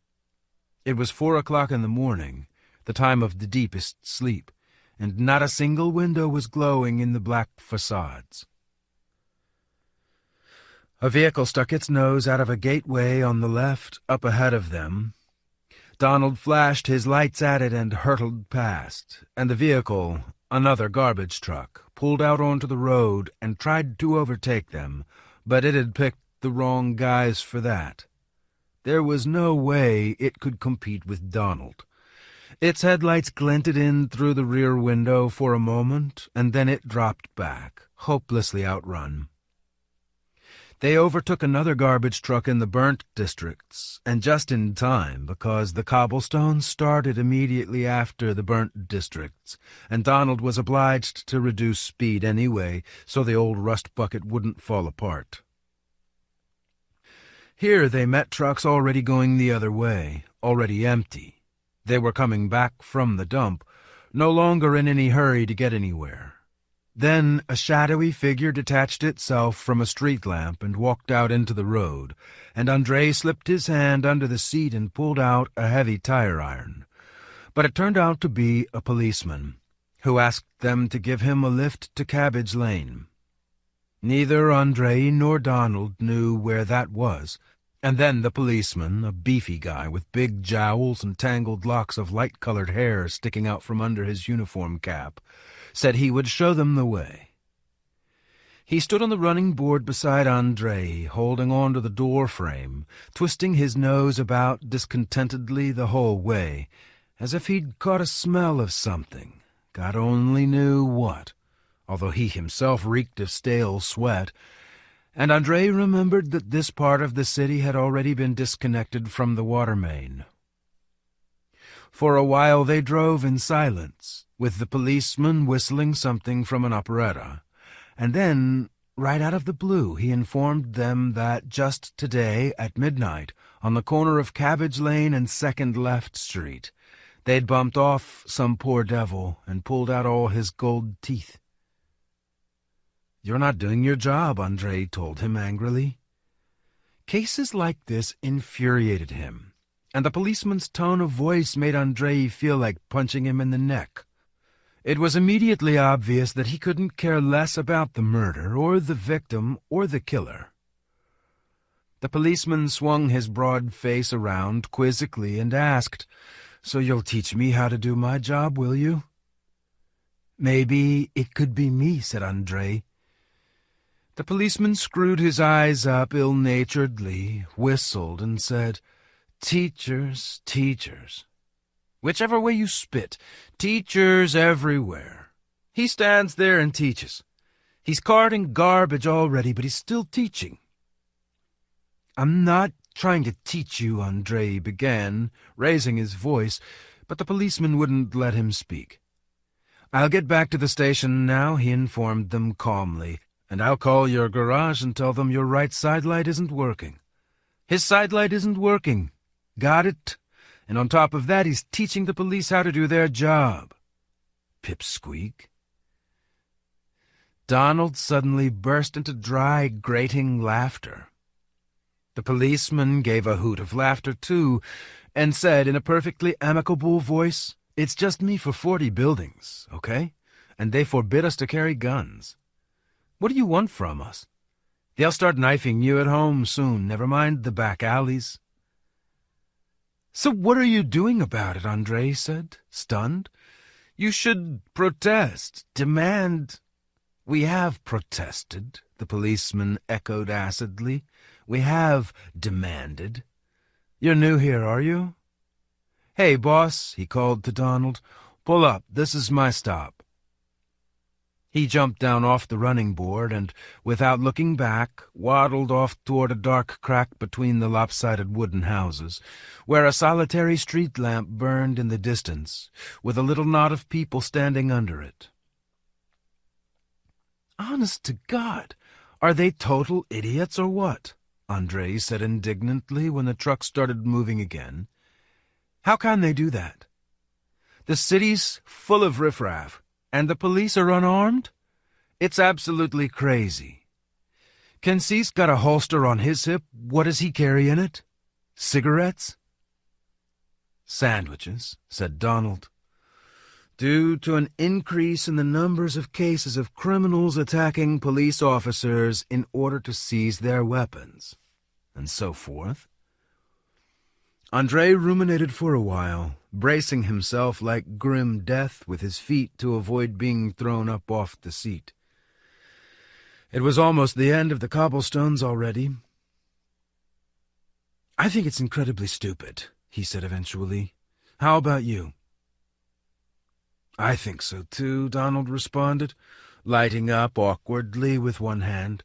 It was 4 o'clock in the morning, the time of the deepest sleep, and not a single window was glowing in the black facades. A vehicle stuck its nose out of a gateway on the left, up ahead of them. Donald flashed his lights at it and hurtled past, and the vehicle, another garbage truck, pulled out onto the road and tried to overtake them, but it had picked the wrong guys for that. There was no way it could compete with Donald. Its headlights glinted in through the rear window for a moment, and then it dropped back, hopelessly outrun. They overtook another garbage truck in the burnt districts, and just in time, because the cobblestones started immediately after the burnt districts, and Donald was obliged to reduce speed anyway, so the old rust bucket wouldn't fall apart. Here they met trucks already going the other way, already empty. They were coming back from the dump, no longer in any hurry to get anywhere. Then a shadowy figure detached itself from a street lamp and walked out into the road, and Andrei slipped his hand under the seat and pulled out a heavy tire iron. But it turned out to be a policeman, who asked them to give him a lift to Cabbage Lane. Neither Andrei nor Donald knew where that was, and then the policeman, a beefy guy with big jowls and tangled locks of light-colored hair sticking out from under his uniform cap, said he would show them the way. He stood on the running board beside Andrei, holding on to the door frame, twisting his nose about discontentedly the whole way, as if he'd caught a smell of something, God only knew what, although he himself reeked of stale sweat, and Andrei remembered that this part of the city had already been disconnected from the water main. For a while they drove in silence, with the policeman whistling something from an operetta, and then, right out of the blue, he informed them that just today, at midnight, on the corner of Cabbage Lane and 2nd Left Street, they'd bumped off some poor devil and pulled out all his gold teeth. "You're not doing your job," Andrei told him angrily. Cases like this infuriated him, and the policeman's tone of voice made Andrei feel like punching him in the neck. It was immediately obvious that he couldn't care less about the murder, or the victim, or the killer. The policeman swung his broad face around quizzically and asked, "So you'll teach me how to do my job, will you?" "Maybe it could be me," said Andrei. The policeman screwed his eyes up ill-naturedly, whistled, and said, "Teachers, teachers. Whichever way you spit, teachers everywhere. He stands there and teaches. He's carting garbage already, but he's still teaching." "I'm not trying to teach you," Andrei began, raising his voice, but the policeman wouldn't let him speak. "I'll get back to the station now," he informed them calmly, "and I'll call your garage and tell them your right side light isn't working. His side light isn't working. Got it? And on top of that, he's teaching the police how to do their job. Pipsqueak." Donald suddenly burst into dry, grating laughter. The policeman gave a hoot of laughter, too, and said in a perfectly amicable voice, "It's just me for 40 buildings, okay? And they forbid us to carry guns. What do you want from us? They'll start knifing you at home soon, never mind the back alleys." "So what are you doing about it?" Andrei said, stunned. "You should protest, demand—" "We have protested," the policeman echoed acidly. "We have demanded. You're new here, are you? Hey, boss," he called to Donald, "pull up. This is my stop." He jumped down off the running board and, without looking back, waddled off toward a dark crack between the lopsided wooden houses, where a solitary street lamp burned in the distance, with a little knot of people standing under it. "Honest to God, are they total idiots or what?" Andrei said indignantly when the truck started moving again. "How can they do that? The city's full of riffraff, and the police are unarmed? It's absolutely crazy. Kensi's got a holster on his hip. What does he carry in it? Cigarettes?" "Sandwiches," said Donald. due to an increase in the numbers of cases of criminals attacking police officers in order to seize their weapons, and so forth. Andrei ruminated for a while, bracing himself like grim death with his feet to avoid being thrown up off the seat. It was almost the end of the cobblestones already. "I think it's incredibly stupid," he said eventually. "How about you?" "I think so too," Donald responded, lighting up awkwardly with one hand.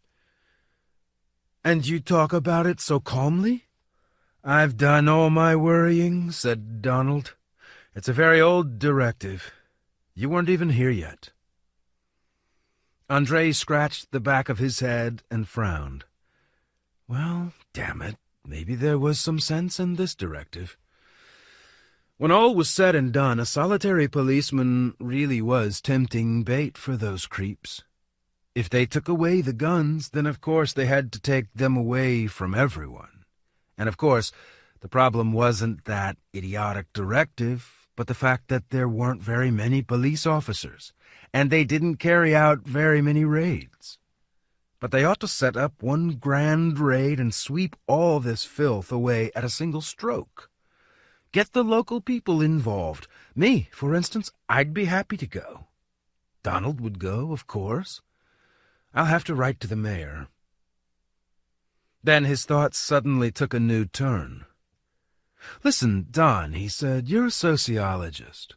"And you talk about it so calmly?" "I've done all my worrying," said Donald. "It's a very old directive. You weren't even here yet." Andrei scratched the back of his head and frowned. Well, damn it, maybe there was some sense in this directive. When all was said and done, a solitary policeman really was tempting bait for those creeps. If they took away the guns, then of course they had to take them away from everyone. And of course, the problem wasn't that idiotic directive, but the fact that there weren't very many police officers, and they didn't carry out very many raids. But they ought to set up one grand raid and sweep all this filth away at a single stroke. Get the local people involved. Me, for instance, I'd be happy to go. Donald would go, of course. I'll have to write to the mayor. Then his thoughts suddenly took a new turn. "Listen, Don," he said, "you're a sociologist.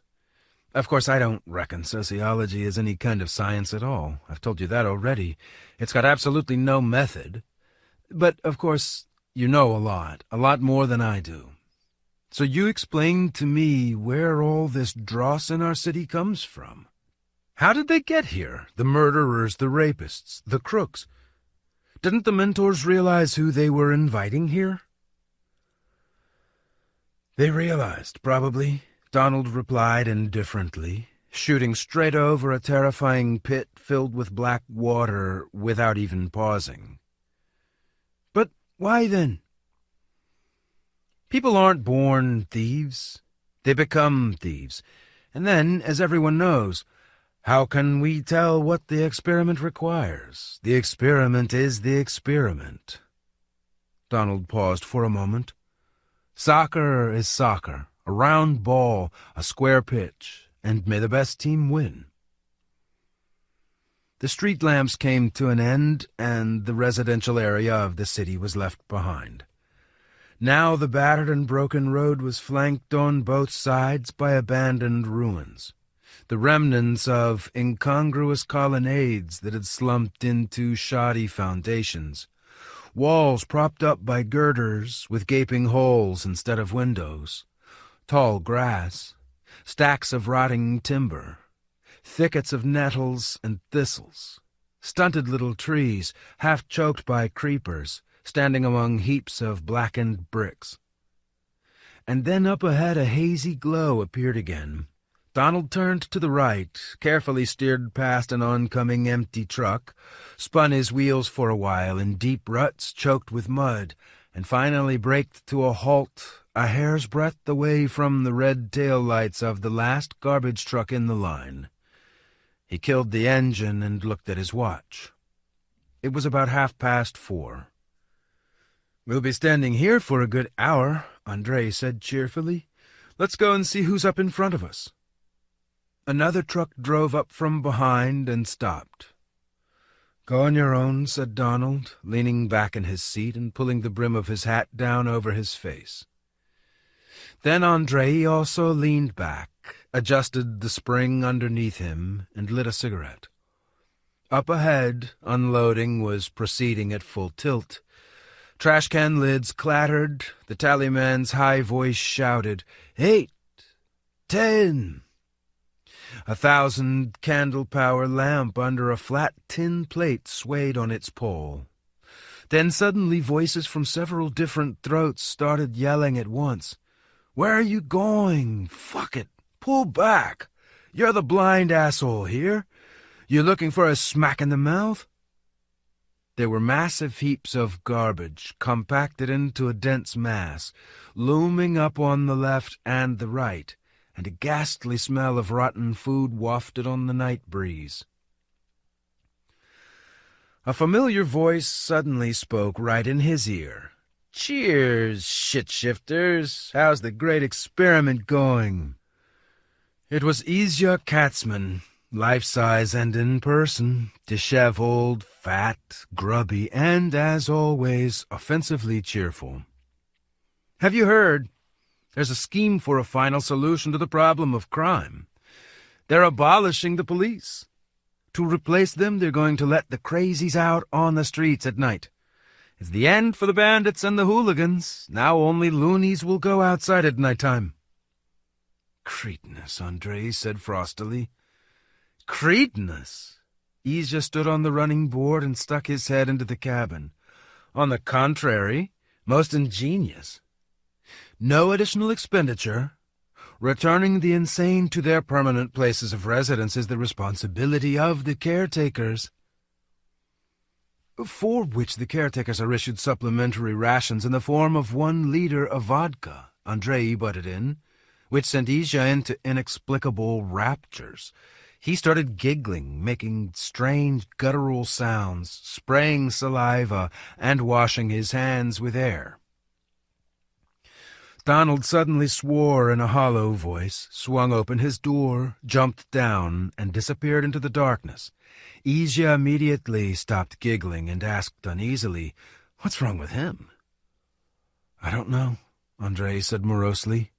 Of course, I don't reckon sociology is any kind of science at all. I've told you that already. It's got absolutely no method. But, of course, you know a lot more than I do. So you explain to me where all this dross in our city comes from. How did they get here? The murderers, the rapists, the crooks. Didn't the mentors realize who they were inviting here?" "They realized, probably," Donald replied indifferently, shooting straight over a terrifying pit filled with black water without even pausing. "But why then?" "People aren't born thieves. They become thieves. And then, as everyone knows, how can we tell what the experiment requires? The experiment is the experiment." Donald paused for a moment. Soccer is soccer, a round ball, a square pitch, and may the best team win. The street lamps came to an end, and the residential area of the city was left behind. Now the battered and broken road was flanked on both sides by abandoned ruins, the remnants of incongruous colonnades that had slumped into shoddy foundations, walls propped up by girders with gaping holes instead of windows, tall grass, stacks of rotting timber, thickets of nettles and thistles, stunted little trees, half choked by creepers, standing among heaps of blackened bricks. And then up ahead a hazy glow appeared again. Donald turned to the right, carefully steered past an oncoming empty truck, spun his wheels for a while in deep ruts choked with mud, and finally braked to a halt a hair's breadth away from the red tail lights of the last garbage truck in the line. He killed the engine and looked at his watch. It was about 4:30. "We'll be standing here for a good hour," Andrei said cheerfully. "Let's go and see who's up in front of us." Another truck drove up from behind and stopped. "Go on your own," said Donald, leaning back in his seat and pulling the brim of his hat down over his face. Then Andrei also leaned back, adjusted the spring underneath him, and lit a cigarette. Up ahead, unloading was proceeding at full tilt. Trash can lids clattered, the tallyman's high voice shouted, 8, 10. 1,000 candle-power lamp under a flat tin plate swayed on its pole. Then suddenly voices from several different throats started yelling at once. "Where are you going? Fuck it! Pull back! You're the blind asshole here. You looking for a smack in the mouth?" There were massive heaps of garbage, compacted into a dense mass, looming up on the left and the right, and a ghastly smell of rotten food wafted on the night breeze. A familiar voice suddenly spoke right in his ear. "Cheers, shit-shifters! How's the great experiment going?" It was Izya Katzman, life-size and in person, disheveled, fat, grubby, and, as always, offensively cheerful. "Have you heard? There's a scheme for a final solution to the problem of crime. They're abolishing the police. To replace them, they're going to let the crazies out on the streets at night. It's the end for the bandits and the hooligans. Now only loonies will go outside at nighttime." "Cretinous," Andrei said frostily. "Cretinous?" Izya stood on the running board and stuck his head into the cabin. "On the contrary, most ingenious. No additional expenditure. Returning the insane to their permanent places of residence is the responsibility of the caretakers." "For which the caretakers are issued supplementary rations in the form of 1 liter of vodka," Andrei butted in, which sent Izya into inexplicable raptures. He started giggling, making strange guttural sounds, spraying saliva, and washing his hands with air. Donald suddenly swore in a hollow voice, swung open his door, jumped down, and disappeared into the darkness. Izya immediately stopped giggling and asked uneasily, "What's wrong with him?" "I don't know," Andrei said morosely.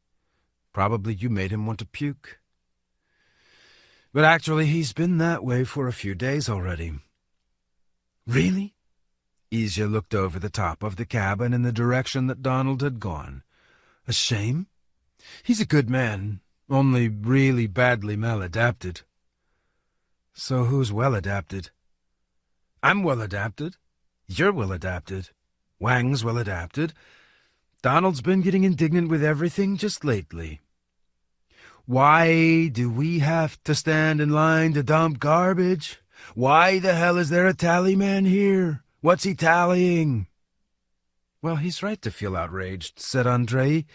"Probably you made him want to puke." "But actually he's been that way for a few days already." "Really?" Izya looked over the top of the cabin in the direction that Donald had gone. "A shame. He's a good man, only really badly maladapted." "So who's well-adapted?" "I'm well-adapted. You're well-adapted. Wang's well-adapted. Donald's been getting indignant with everything just lately. Why do we have to stand in line to dump garbage? Why the hell is there a tally man here? What's he tallying?" "Well, he's right to feel outraged," said Andrei.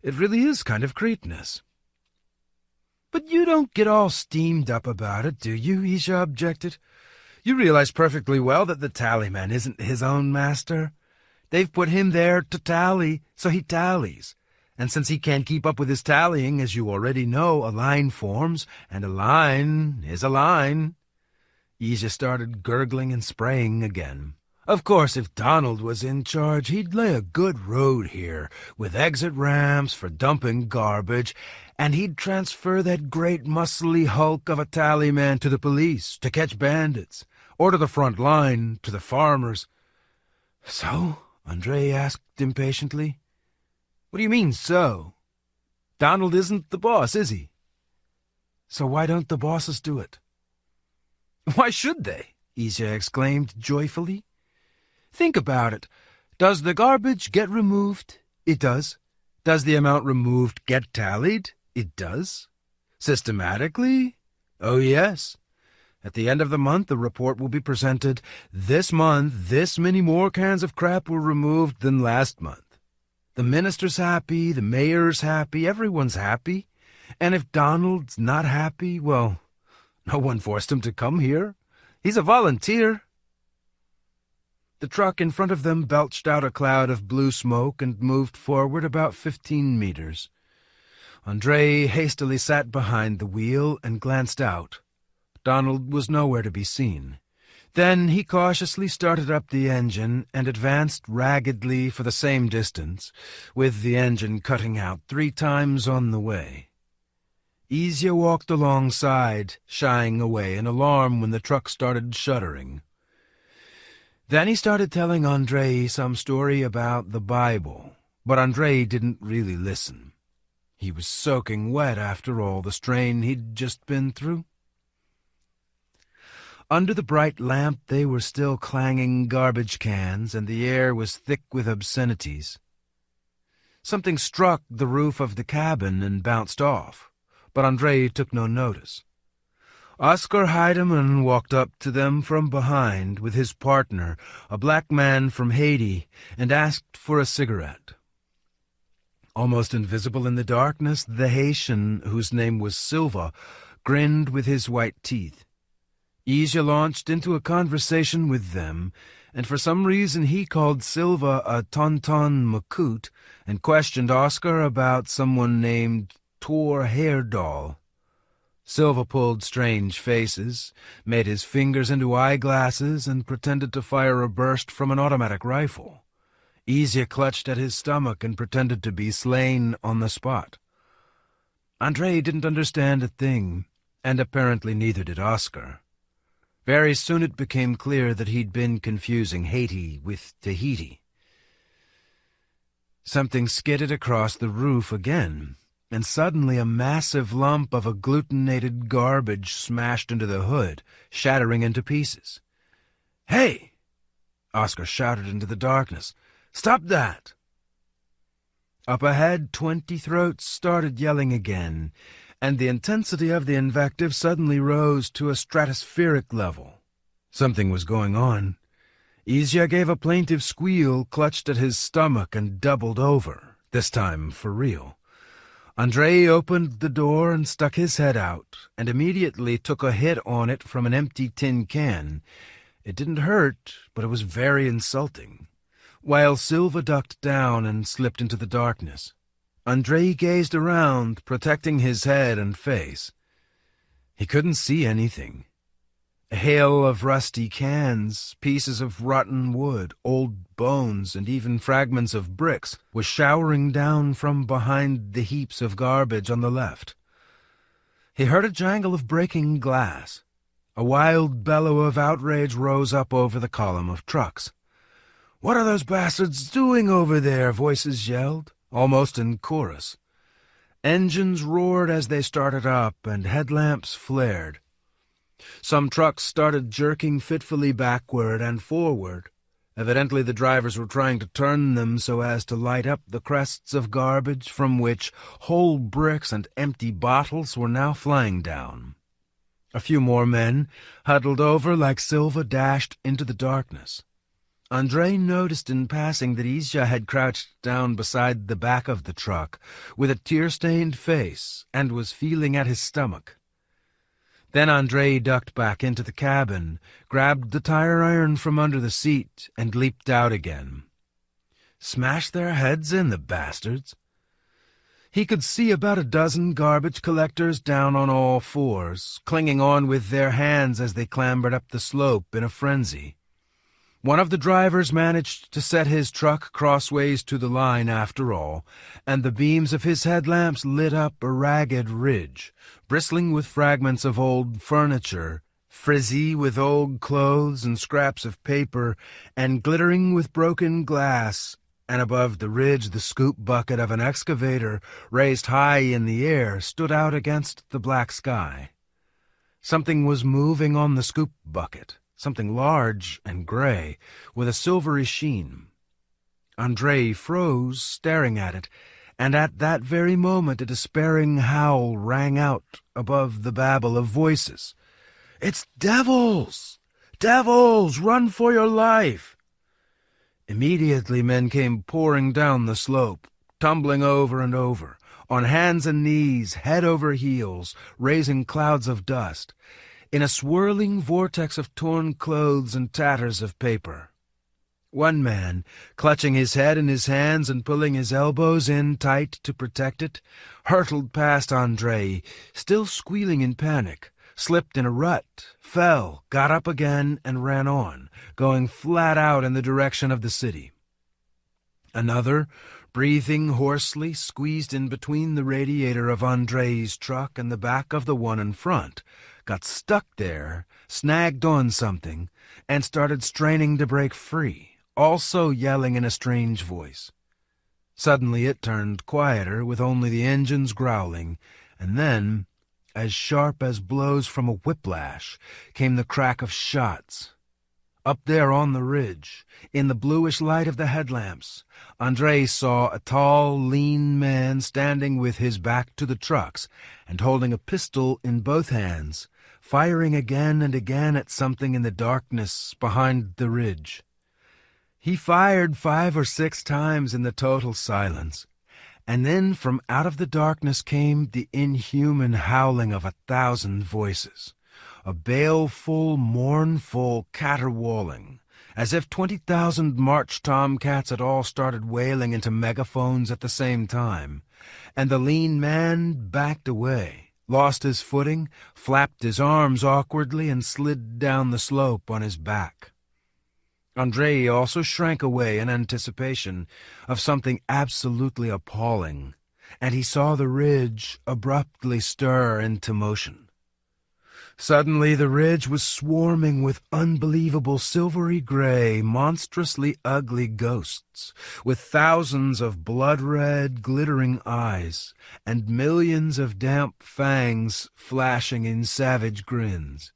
"It really is kind of cretinous." "But you don't get all steamed up about it, do you?" Izya objected. "You realize perfectly well that the tallyman isn't his own master. They've put him there to tally, so he tallies. And since he can't keep up with his tallying, as you already know, a line forms, and a line is a line." Izya started gurgling and spraying again. "Of course, if Donald was in charge, he'd lay a good road here, with exit ramps for dumping garbage, and he'd transfer that great muscly hulk of a tallyman to the police, to catch bandits, or to the front line, to the farmers." "So?" Andrei asked impatiently. "What do you mean, so? Donald isn't the boss, is he?" "So why don't the bosses do it?" "Why should they?" Izya exclaimed joyfully. "Think about it. Does the garbage get removed? It does. Does the amount removed get tallied? It does. Systematically? Oh, yes. At the end of the month, the report will be presented. This month, this many more cans of crap were removed than last month. The minister's happy, the mayor's happy, everyone's happy. And if Donald's not happy, well, no one forced him to come here. He's a volunteer." The truck in front of them belched out a cloud of blue smoke and moved forward about 15 meters. Andrei hastily sat behind the wheel and glanced out. Donald was nowhere to be seen. Then he cautiously started up the engine and advanced raggedly for the same distance, with the engine cutting out 3 times on the way. Izya walked alongside, shying away in alarm when the truck started shuddering. Then he started telling Andrei some story about the Bible, but Andrei didn't really listen. He was soaking wet after all the strain he'd just been through. Under the bright lamp they were still clanging garbage cans, and the air was thick with obscenities. Something struck the roof of the cabin and bounced off, but Andrei took no notice. Oscar Heidemann walked up to them from behind with his partner, a black man from Haiti, and asked for a cigarette. Almost invisible in the darkness, the Haitian, whose name was Silva, grinned with his white teeth. Izya launched into a conversation with them, and for some reason he called Silva a tonton Makut and questioned Oscar about someone named Tor Heyerdahl. Silva pulled strange faces, made his fingers into eyeglasses, and pretended to fire a burst from an automatic rifle. Izya clutched at his stomach and pretended to be slain on the spot. Andrei didn't understand a thing, and apparently neither did Oscar. Very soon it became clear that he'd been confusing Haiti with Tahiti. Something skidded across the roof again, and suddenly a massive lump of agglutinated garbage smashed into the hood, shattering into pieces. "Hey!" Oscar shouted into the darkness. "Stop that!" Up ahead, 20 throats started yelling again, and the intensity of the invective suddenly rose to a stratospheric level. Something was going on. Izya gave a plaintive squeal, clutched at his stomach, and doubled over, this time for real. Andrei opened the door and stuck his head out, and immediately took a hit on it from an empty tin can. It didn't hurt, but it was very insulting. While Silva ducked down and slipped into the darkness, Andrei gazed around, protecting his head and face. He couldn't see anything. A hail of rusty cans, pieces of rotten wood, old bones, and even fragments of bricks was showering down from behind the heaps of garbage on the left. He heard a jangle of breaking glass. A wild bellow of outrage rose up over the column of trucks. "What are those bastards doing over there?" voices yelled, almost in chorus. Engines roared as they started up, and headlamps flared. Some trucks started jerking fitfully backward and forward. Evidently the drivers were trying to turn them so as to light up the crests of garbage from which whole bricks and empty bottles were now flying down. A few more men, huddled over like Silva, dashed into the darkness. Andrei noticed in passing that Izya had crouched down beside the back of the truck with a tear-stained face and was feeling at his stomach. Then Andrei ducked back into the cabin, grabbed the tire iron from under the seat, and leaped out again. Smash their heads in, the bastards! He could see about a dozen garbage collectors down on all fours, clinging on with their hands as they clambered up the slope in a frenzy. One of the drivers managed to set his truck crossways to the line after all, and the beams of his headlamps lit up a ragged ridge, bristling with fragments of old furniture, frizzy with old clothes and scraps of paper, and glittering with broken glass, and above the ridge the scoop bucket of an excavator, raised high in the air, stood out against the black sky. Something was moving on the scoop bucket. Something large and gray, with a silvery sheen. Andrei froze, staring at it, and at that very moment a despairing howl rang out above the babble of voices. "It's devils! Devils! Run for your life!" Immediately men came pouring down the slope, tumbling over and over, on hands and knees, head over heels, raising clouds of dust, in a swirling vortex of torn clothes and tatters of paper. One man, clutching his head in his hands and pulling his elbows in tight to protect it, hurtled past Andrei, still squealing in panic, slipped in a rut, fell, got up again, and ran on, going flat out in the direction of the city. Another, breathing hoarsely, squeezed in between the radiator of Andrei's truck and the back of the one in front, got stuck there, snagged on something, and started straining to break free, also yelling in a strange voice. Suddenly it turned quieter, with only the engines growling, and then, as sharp as blows from a whiplash, came the crack of shots. Up there on the ridge, in the bluish light of the headlamps, Andrei saw a tall, lean man standing with his back to the trucks and holding a pistol in both hands, firing again and again at something in the darkness behind the ridge. He fired 5 or 6 times in the total silence, And then from out of the darkness came the inhuman howling of 1,000 voices, a baleful, mournful caterwauling, as if 20,000 March tomcats had all started wailing into megaphones at the same time, and the lean man backed away, lost his footing, flapped his arms awkwardly, and slid down the slope on his back. Andrei also shrank away in anticipation of something absolutely appalling, and he saw the ridge abruptly stir into motion. Suddenly the ridge was swarming with unbelievable silvery gray, monstrously ugly ghosts, with thousands of blood-red, glittering eyes, and millions of damp fangs flashing in savage grins,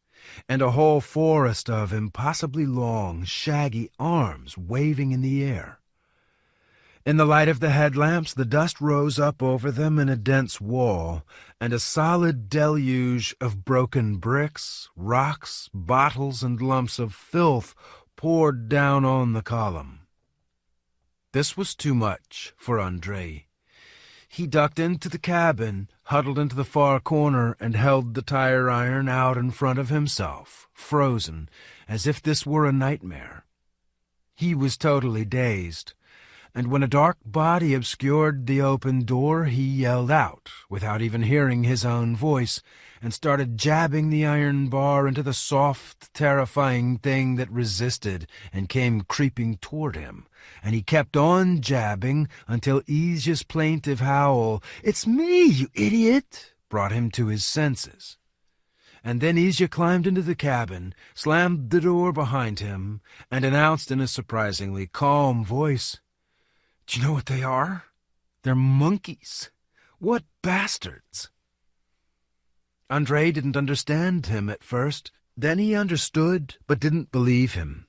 and a whole forest of impossibly long, shaggy arms waving in the air. In the light of the headlamps, the dust rose up over them in a dense wall, and a solid deluge of broken bricks, rocks, bottles, and lumps of filth poured down on the column. This was too much for Andrei. He ducked into the cabin, huddled into the far corner, and held the tire iron out in front of himself, frozen, as if this were a nightmare. He was totally dazed, and when a dark body obscured the open door, he yelled out, without even hearing his own voice, and started jabbing the iron bar into the soft, terrifying thing that resisted and came creeping toward him. And he kept on jabbing until Izya's plaintive howl, "It's me, you idiot!" brought him to his senses. And then Izya climbed into the cabin, slammed the door behind him, and announced in a surprisingly calm voice, "Do you know what they are? They're monkeys. What bastards!" Andrei didn't understand him at first. Then he understood, but didn't believe him.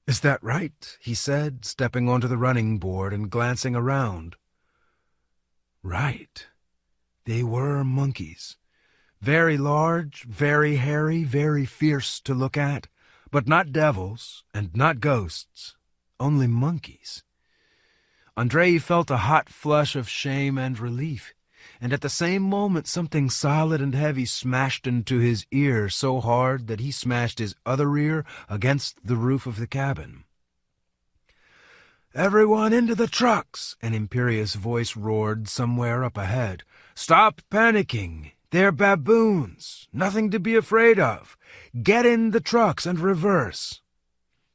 "Is that right?" he said, stepping onto the running board and glancing around. Right. They were monkeys. Very large, very hairy, very fierce to look at, but not devils and not ghosts, only monkeys. Andrei felt a hot flush of shame and relief, and at the same moment something solid and heavy smashed into his ear so hard that he smashed his other ear against the roof of the cabin. "Everyone into the trucks!" an imperious voice roared somewhere up ahead. "Stop panicking! They're baboons! Nothing to be afraid of! Get in the trucks and reverse!"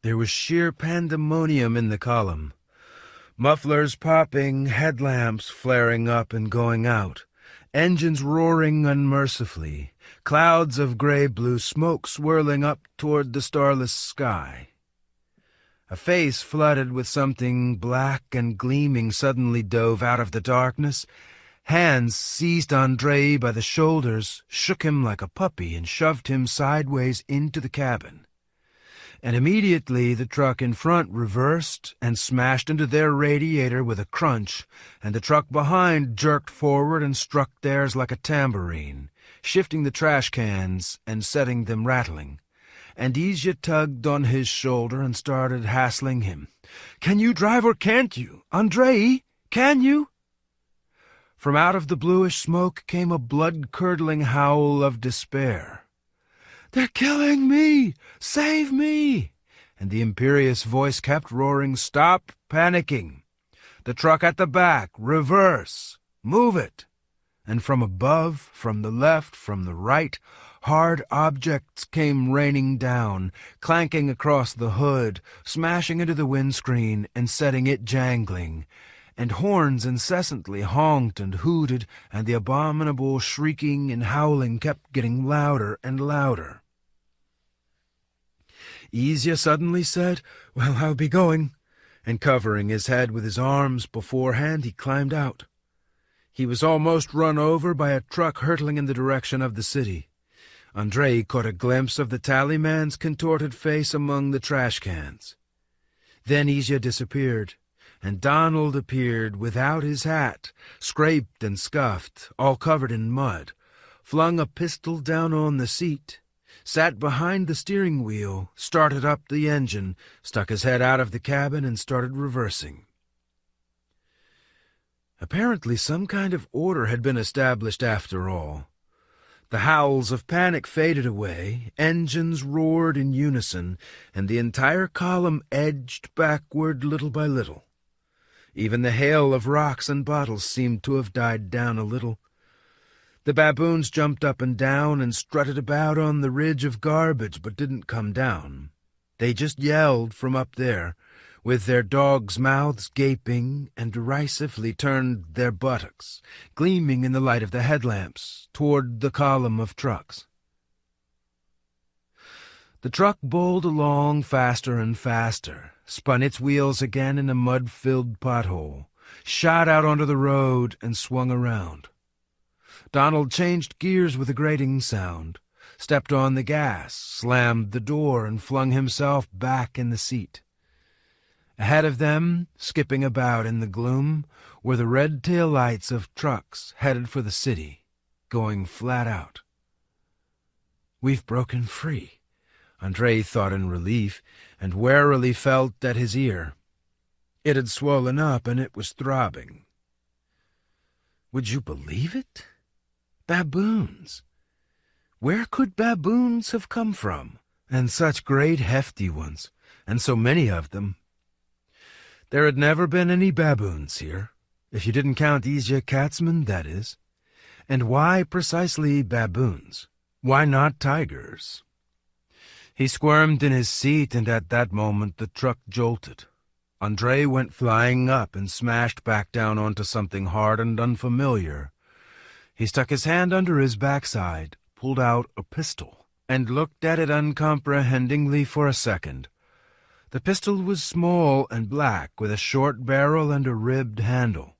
There was sheer pandemonium in the column. Mufflers popping, headlamps flaring up and going out, engines roaring unmercifully, clouds of gray-blue smoke swirling up toward the starless sky. A face flooded with something black and gleaming suddenly dove out of the darkness. Hands seized Andrei by the shoulders, shook him like a puppy, and shoved him sideways into the cabin. And immediately the truck in front reversed and smashed into their radiator with a crunch, and the truck behind jerked forward and struck theirs like a tambourine, shifting the trash cans and setting them rattling. And Izya tugged on his shoulder and started hassling him. "Can you drive or can't you? Andrei, can you?" From out of the bluish smoke came a blood-curdling howl of despair. "They're killing me! Save me!" And the imperious voice kept roaring, "Stop panicking! The truck at the back, reverse! Move it!" And from above, from the left, from the right, hard objects came raining down, clanking across the hood, smashing into the windscreen and setting it jangling. And horns incessantly honked and hooted, and the abominable shrieking and howling kept getting louder and louder. Izya suddenly said, "Well, I'll be going," and covering his head with his arms beforehand, he climbed out. He was almost run over by a truck hurtling in the direction of the city. Andrei caught a glimpse of the tallyman's contorted face among the trash cans. Then Izya disappeared, and Donald appeared without his hat, scraped and scuffed, all covered in mud, flung a pistol down on the seat, sat behind the steering wheel, started up the engine, stuck his head out of the cabin, and started reversing. Apparently some kind of order had been established after all. The howls of panic faded away, engines roared in unison, and the entire column edged backward little by little. Even the hail of rocks and bottles seemed to have died down a little. The baboons jumped up and down and strutted about on the ridge of garbage, but didn't come down. They just yelled from up there, with their dogs' mouths gaping, and derisively turned their buttocks, gleaming in the light of the headlamps, toward the column of trucks. The truck bowled along faster and faster, spun its wheels again in a mud-filled pothole, shot out onto the road, and swung around. Donald changed gears with a grating sound, stepped on the gas, slammed the door, and flung himself back in the seat. Ahead of them, skipping about in the gloom, were the red tail lights of trucks headed for the city, going flat out. "We've broken free," Andrei thought in relief, and warily felt at his ear. It had swollen up, and it was throbbing. Would you believe it? Baboons. Where could baboons have come from? And such great hefty ones, and so many of them. There had never been any baboons here, if you didn't count Izya Katzman, that is. And why precisely baboons? Why not tigers? He squirmed in his seat, and at that moment the truck jolted. Andrei went flying up and smashed back down onto something hard and unfamiliar. He stuck his hand under his backside, pulled out a pistol, and looked at it uncomprehendingly for a second. The pistol was small and black, with a short barrel and a ribbed handle.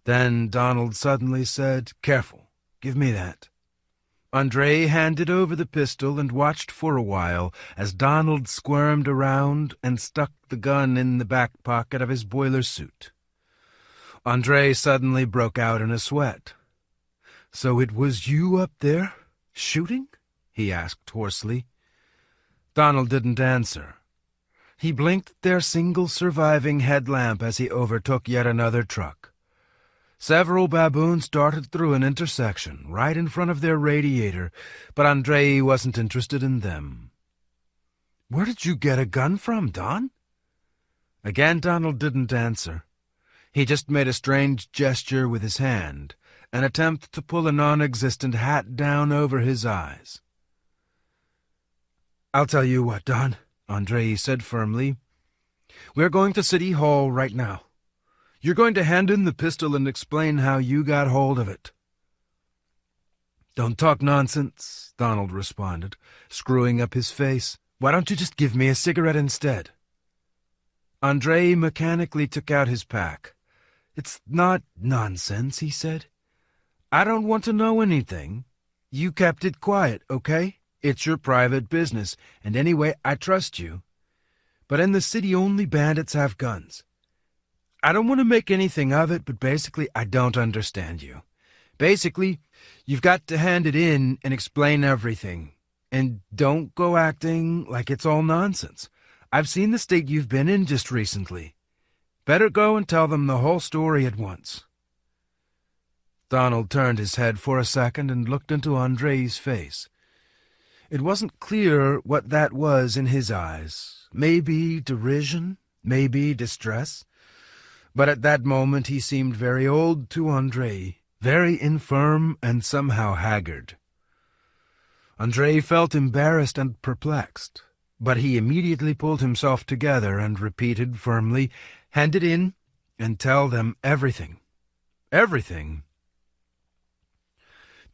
Then Donald suddenly said, "Careful, give me that." Andrei handed over the pistol and watched for a while as Donald squirmed around and stuck the gun in the back pocket of his boiler suit. Andrei suddenly broke out in a sweat. "So it was you up there, shooting?" he asked hoarsely. Donald didn't answer. He blinked their single surviving headlamp as he overtook yet another truck. Several baboons darted through an intersection right in front of their radiator, but Andrei wasn't interested in them. "Where did you get a gun from, Don?" Again Donald didn't answer. He just made a strange gesture with his hand, an attempt to pull a non-existent hat down over his eyes. "I'll tell you what, Don," Andrei said firmly. "We're going to City Hall right now. You're going to hand in the pistol and explain how you got hold of it." "Don't talk nonsense," Donald responded, screwing up his face. "Why don't you just give me a cigarette instead?" Andrei mechanically took out his pack. "It's not nonsense," he said. "I don't want to know anything. You kept it quiet, okay? It's your private business, and anyway, I trust you. But in the city, only bandits have guns. I don't want to make anything of it, but basically, I don't understand you. Basically, you've got to hand it in and explain everything. And don't go acting like it's all nonsense. I've seen the state you've been in just recently. Better go and tell them the whole story at once." Donald turned his head for a second and looked into Andrei's face. It wasn't clear what that was in his eyes. Maybe derision, maybe distress. But at that moment he seemed very old to Andrei, very infirm and somehow haggard. Andrei felt embarrassed and perplexed, but he immediately pulled himself together and repeated firmly, "Hand it in and tell them everything. Everything."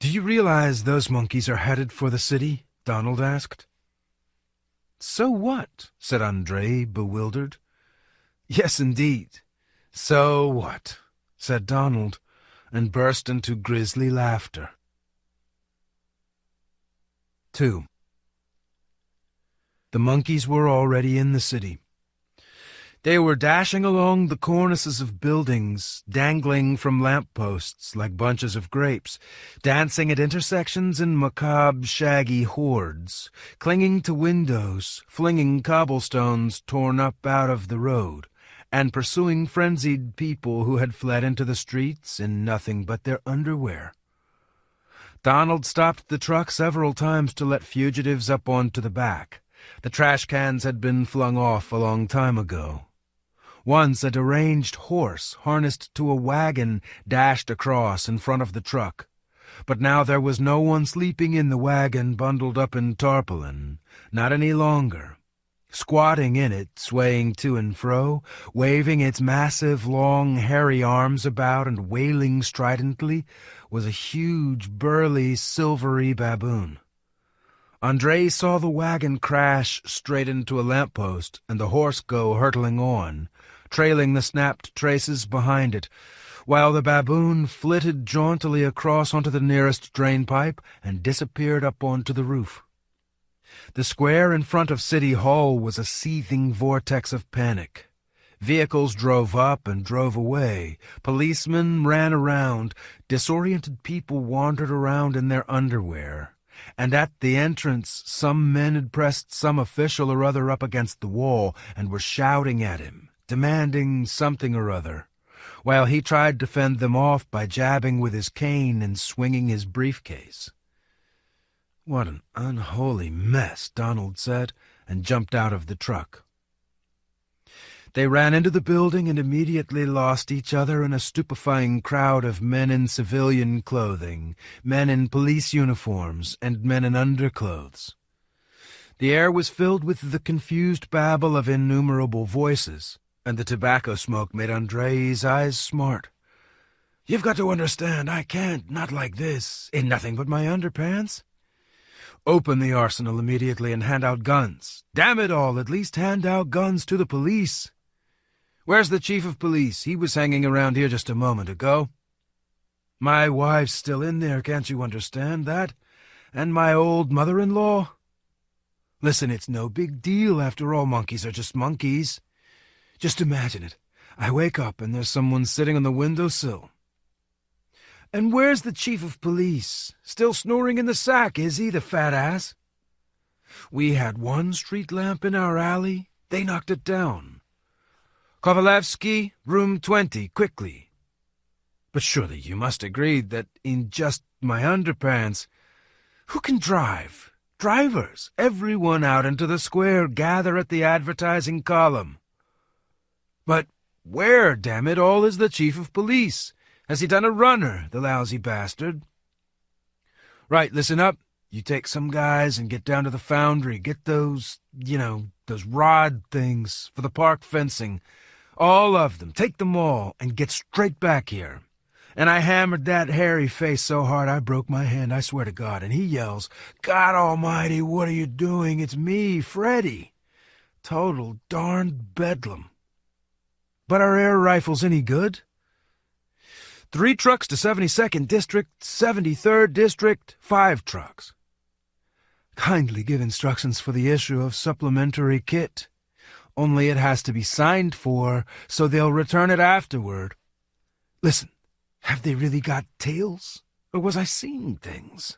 "Do you realize those monkeys are headed for the city?" Donald asked. "So what?" said Andrei, bewildered. "Yes, indeed. So what?" said Donald, and burst into grisly laughter. 2. The monkeys were already in the city. They were dashing along the cornices of buildings, dangling from lamp-posts like bunches of grapes, dancing at intersections in macabre, shaggy hordes, clinging to windows, flinging cobblestones torn up out of the road, and pursuing frenzied people who had fled into the streets in nothing but their underwear. Donald stopped the truck several times to let fugitives up onto the back. The trash cans had been flung off a long time ago. Once a deranged horse, harnessed to a wagon, dashed across in front of the truck. But now there was no one sleeping in the wagon bundled up in tarpaulin, not any longer. Squatting in it, swaying to and fro, waving its massive, long, hairy arms about and wailing stridently, was a huge, burly, silvery baboon. Andrei saw the wagon crash straight into a lamppost and the horse go hurtling on, trailing the snapped traces behind it, while the baboon flitted jauntily across onto the nearest drainpipe and disappeared up onto the roof. The square in front of City Hall was a seething vortex of panic. Vehicles drove up and drove away. Policemen ran around. Disoriented people wandered around in their underwear. And at the entrance, some men had pressed some official or other up against the wall and were shouting at him, demanding something or other, while he tried to fend them off by jabbing with his cane and swinging his briefcase. "What an unholy mess," Donald said, and jumped out of the truck. They ran into the building and immediately lost each other in a stupefying crowd of men in civilian clothing, men in police uniforms, and men in underclothes. The air was filled with the confused babble of innumerable voices, and the tobacco smoke made Andrei's eyes smart. "You've got to understand, I can't, not like this, in nothing but my underpants. Open the arsenal immediately and hand out guns. Damn it all, at least hand out guns to the police. Where's the chief of police? He was hanging around here just a moment ago. My wife's still in there, can't you understand that? And my old mother-in-law? Listen, it's no big deal, after all, monkeys are just monkeys. Just imagine it. I wake up and there's someone sitting on the windowsill. And where's the chief of police? Still snoring in the sack, is he, the fat ass? We had one street lamp in our alley. They knocked it down. Kovalevsky, room 20, quickly. But surely you must agree that in just my underpants... Who can drive? Drivers. Everyone out into the square. Gather at the advertising column. But where, damn it all, is the chief of police? Has he done a runner, the lousy bastard? Right, listen up. You take some guys and get down to the foundry. Get those, those rod things for the park fencing. All of them. Take them all and get straight back here. And I hammered that hairy face so hard I broke my hand, I swear to God. And he yells, God almighty, what are you doing? It's me, Freddy. Total darned bedlam. But are air rifles any good? 3 trucks to 72nd District, 73rd District, 5 trucks. Kindly give instructions for the issue of supplementary kit. Only it has to be signed for, so they'll return it afterward. Listen, have they really got tails? Or was I seeing things?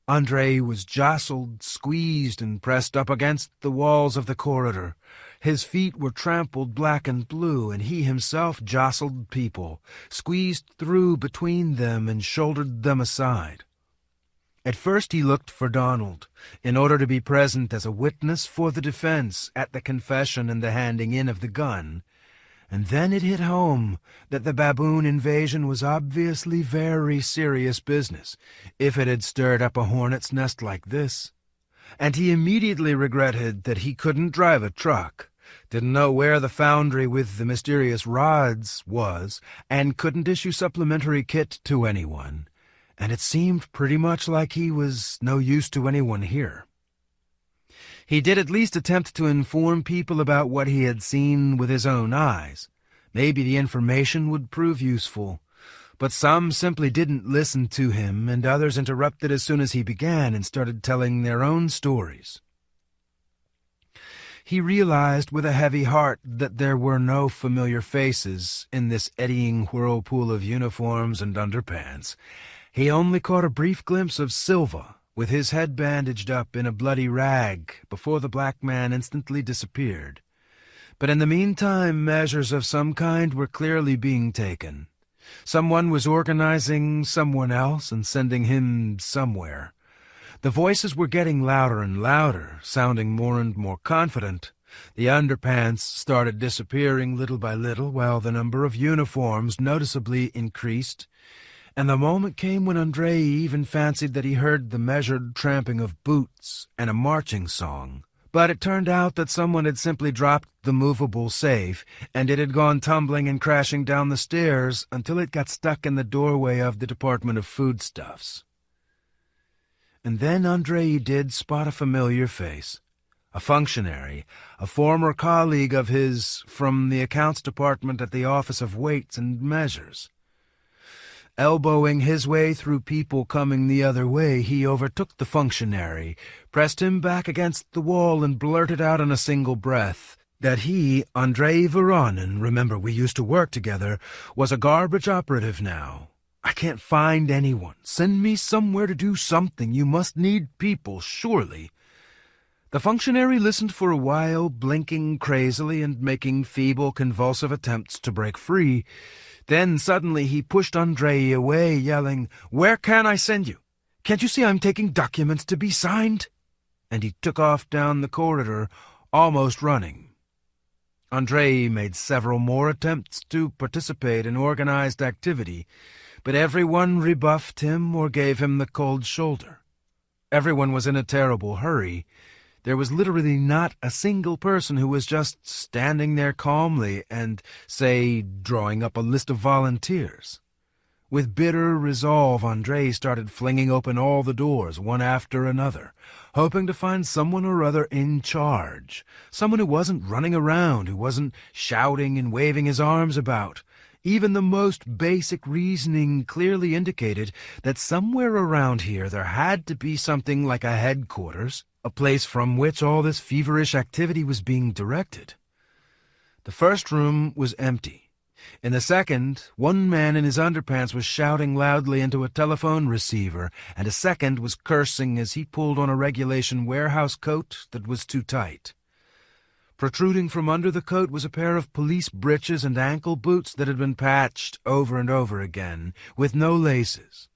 Andrei was jostled, squeezed, and pressed up against the walls of the corridor. His feet were trampled black and blue, and he himself jostled people, squeezed through between them and shouldered them aside. At first he looked for Donald, in order to be present as a witness for the defense at the confession and the handing in of the gun, and then it hit home that the baboon invasion was obviously very serious business, if it had stirred up a hornet's nest like this. And he immediately regretted that he couldn't drive a truck, didn't know where the foundry with the mysterious rods was, and couldn't issue supplementary kit to anyone, and it seemed pretty much like he was no use to anyone here. He did at least attempt to inform people about what he had seen with his own eyes. Maybe the information would prove useful, but some simply didn't listen to him, and others interrupted as soon as he began and started telling their own stories. He realized with a heavy heart that there were no familiar faces in this eddying whirlpool of uniforms and underpants. He only caught a brief glimpse of Silva, with his head bandaged up in a bloody rag, before the black man instantly disappeared. But in the meantime, measures of some kind were clearly being taken. Someone was organizing someone else and sending him somewhere. The voices were getting louder and louder, sounding more and more confident. The underpants started disappearing little by little, while the number of uniforms noticeably increased. And the moment came when Andrei even fancied that he heard the measured tramping of boots and a marching song. But it turned out that someone had simply dropped the movable safe, and it had gone tumbling and crashing down the stairs until it got stuck in the doorway of the Department of Foodstuffs. And then Andrei did spot a familiar face. A functionary, a former colleague of his from the accounts department at the Office of Weights and Measures. Elbowing his way through people coming the other way, he overtook the functionary, pressed him back against the wall, and blurted out in a single breath that he, Andrei Voronin, remember we used to work together, was a garbage operative now. I can't find anyone. Send me somewhere to do something. You must need people, surely. The functionary listened for a while, blinking crazily and making feeble, convulsive attempts to break free. Then suddenly he pushed Andrei away, yelling, "Where can I send you? Can't you see I'm taking documents to be signed?" And he took off down the corridor, almost running. Andrei made several more attempts to participate in organized activity, but everyone rebuffed him or gave him the cold shoulder. Everyone was in a terrible hurry. There was literally not a single person who was just standing there calmly and, say, drawing up a list of volunteers. With bitter resolve, Andrei started flinging open all the doors, one after another, hoping to find someone or other in charge, someone who wasn't running around, who wasn't shouting and waving his arms about. Even the most basic reasoning clearly indicated that somewhere around here there had to be something like a headquarters, a place from which all this feverish activity was being directed. The first room was empty. In the second, one man in his underpants was shouting loudly into a telephone receiver, and a second was cursing as he pulled on a regulation warehouse coat that was too tight. Protruding from under the coat was a pair of police breeches and ankle boots that had been patched over and over again, with no laces.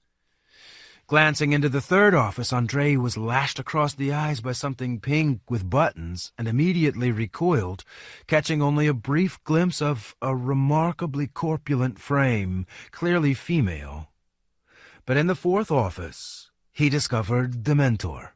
Glancing into the third office, Andrei was lashed across the eyes by something pink with buttons and immediately recoiled, catching only a brief glimpse of a remarkably corpulent frame, clearly female. But in the fourth office, he discovered the mentor.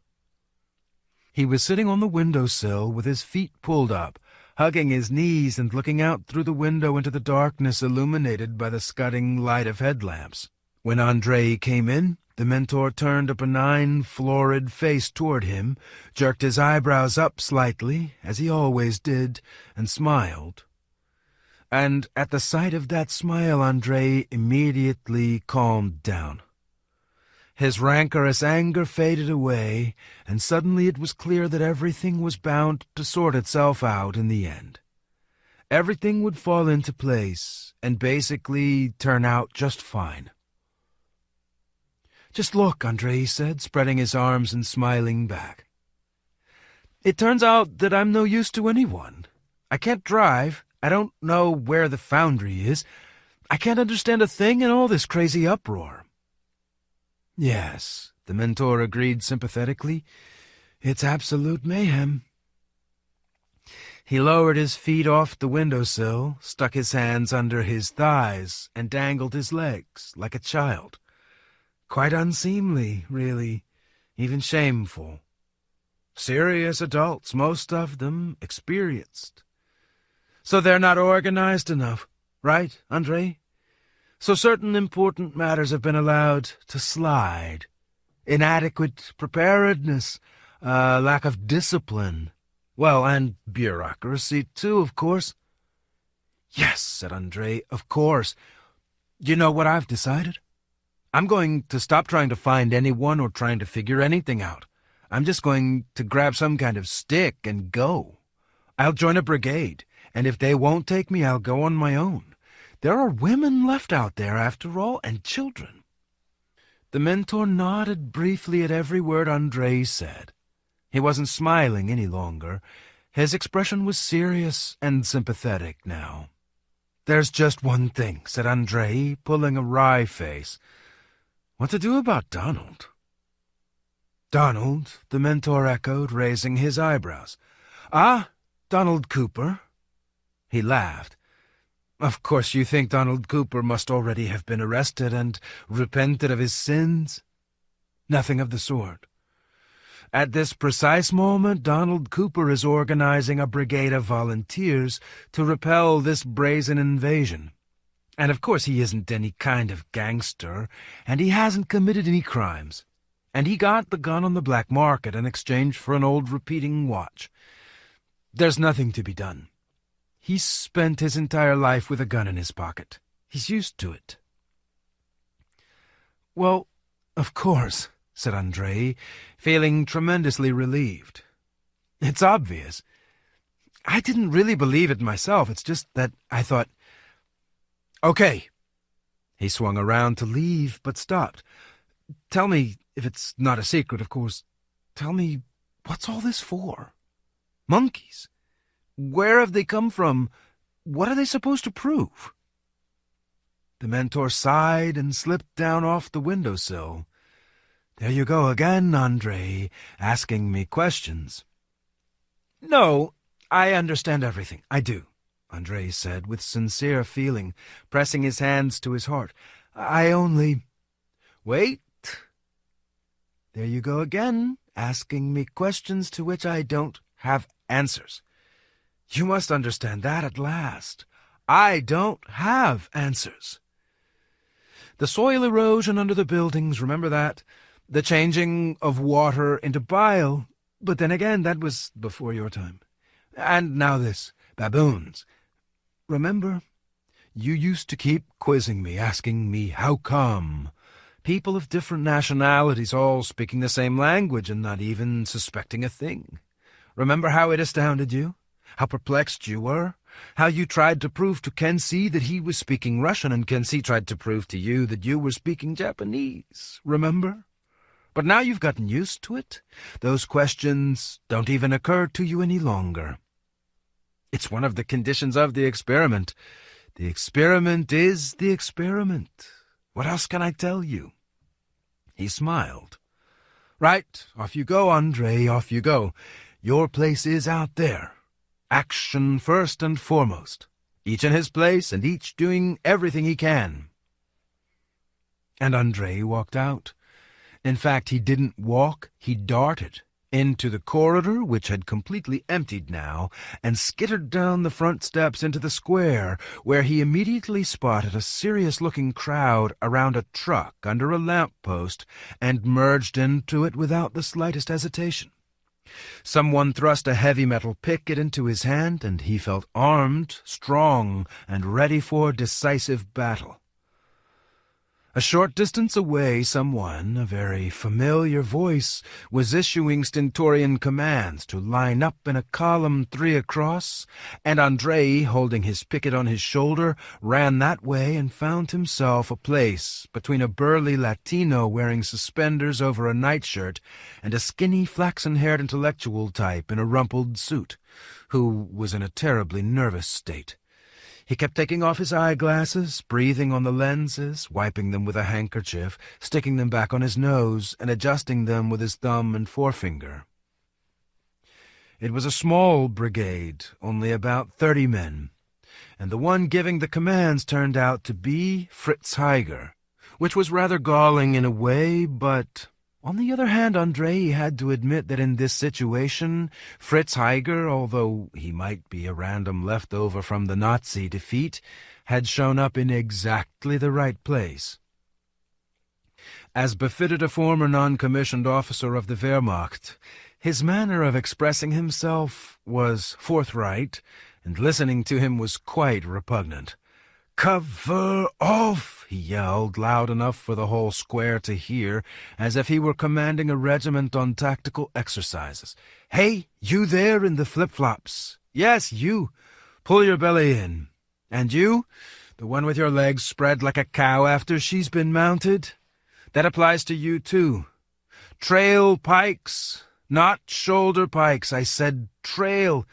He was sitting on the windowsill with his feet pulled up, hugging his knees and looking out through the window into the darkness illuminated by the scudding light of headlamps. When Andrei came in, the mentor turned a benign, florid face toward him, jerked his eyebrows up slightly, as he always did, and smiled. And at the sight of that smile, Andrei immediately calmed down. His rancorous anger faded away, and suddenly it was clear that everything was bound to sort itself out in the end. Everything would fall into place, and basically turn out just fine. "Just look," Andrei said, spreading his arms and smiling back. "It turns out that I'm no use to anyone. I can't drive. I don't know where the foundry is. I can't understand a thing in all this crazy uproar." "Yes," the mentor agreed sympathetically. "It's absolute mayhem." He lowered his feet off the windowsill, stuck his hands under his thighs, and dangled his legs like a child. Quite unseemly, really, even shameful. Serious adults, most of them experienced. So they're not organized enough, right, Andrei? So certain important matters have been allowed to slide. Inadequate preparedness, lack of discipline. Well, and bureaucracy, too, of course. "Yes," said Andrei, "of course. You know what I've decided? I'm going to stop trying to find anyone or trying to figure anything out. I'm just going to grab some kind of stick and go. I'll join a brigade, and if they won't take me, I'll go on my own. There are women left out there, after all, and children." The mentor nodded briefly at every word Andrei said. He wasn't smiling any longer. His expression was serious and sympathetic now. "There's just one thing," said Andrei, pulling a wry face. "What to do about Donald?" "Donald?" the mentor echoed, raising his eyebrows. "Ah, Donald Cooper?" He laughed. "Of course you think Donald Cooper must already have been arrested and repented of his sins?" "Nothing of the sort. At this precise moment, Donald Cooper is organizing a brigade of volunteers to repel this brazen invasion. And of course he isn't any kind of gangster, and he hasn't committed any crimes. And he got the gun on the black market in exchange for an old repeating watch. There's nothing to be done. He's spent his entire life with a gun in his pocket. He's used to it." "Well, of course," said Andrei, feeling tremendously relieved. "It's obvious. I didn't really believe it myself. It's just that I thought, okay." He swung around to leave, but stopped. "Tell me, if it's not a secret, of course, tell me, what's all this for? Monkeys? Where have they come from? What are they supposed to prove?" The mentor sighed and slipped down off the windowsill. "There you go again, Andrei, asking me questions." "No, I understand everything. I do," Andrei said with sincere feeling, pressing his hands to his heart. "I only—" "Wait. There you go again, asking me questions to which I don't have answers. You must understand that at last. I don't have answers. The soil erosion under the buildings, remember that? The changing of water into bile, but then again, that was before your time. And now this, baboons. Remember? You used to keep quizzing me, asking me, how come? People of different nationalities all speaking the same language and not even suspecting a thing. Remember how it astounded you? How perplexed you were? How you tried to prove to Kensi that he was speaking Russian, and Kensi tried to prove to you that you were speaking Japanese. Remember? But now you've gotten used to it. Those questions don't even occur to you any longer. It's one of the conditions of the experiment. The experiment is the experiment. What else can I tell you?" He smiled. "Right, off you go, Andrei, off you go. Your place is out there. Action first and foremost. Each in his place, and each doing everything he can." And Andrei walked out. In fact, he didn't walk, he darted into the corridor, which had completely emptied now, and skittered down the front steps into the square, where he immediately spotted a serious-looking crowd around a truck under a lamp-post, and merged into it without the slightest hesitation. Someone thrust a heavy metal picket into his hand, and he felt armed, strong, and ready for decisive battle. A short distance away, someone, a very familiar voice, was issuing stentorian commands to line up in a column 3 across, and Andrei, holding his picket on his shoulder, ran that way and found himself a place between a burly Latino wearing suspenders over a nightshirt and a skinny, flaxen-haired intellectual type in a rumpled suit, who was in a terribly nervous state. He kept taking off his eyeglasses, breathing on the lenses, wiping them with a handkerchief, sticking them back on his nose, and adjusting them with his thumb and forefinger. It was a small brigade, only about 30 men, and the one giving the commands turned out to be Fritz Heiger, which was rather galling in a way, but on the other hand, Andrei had to admit that in this situation, Fritz Heiger, although he might be a random leftover from the Nazi defeat, had shown up in exactly the right place. As befitted a former non-commissioned officer of the Wehrmacht, his manner of expressing himself was forthright, and listening to him was quite repugnant. "Cover off!" he yelled, loud enough for the whole square to hear, as if he were commanding a regiment on tactical exercises. "Hey, you there in the flip-flops! Yes, you! Pull your belly in. And you, the one with your legs spread like a cow after she's been mounted? That applies to you, too. Trail pikes, Not shoulder pikes, I said trail.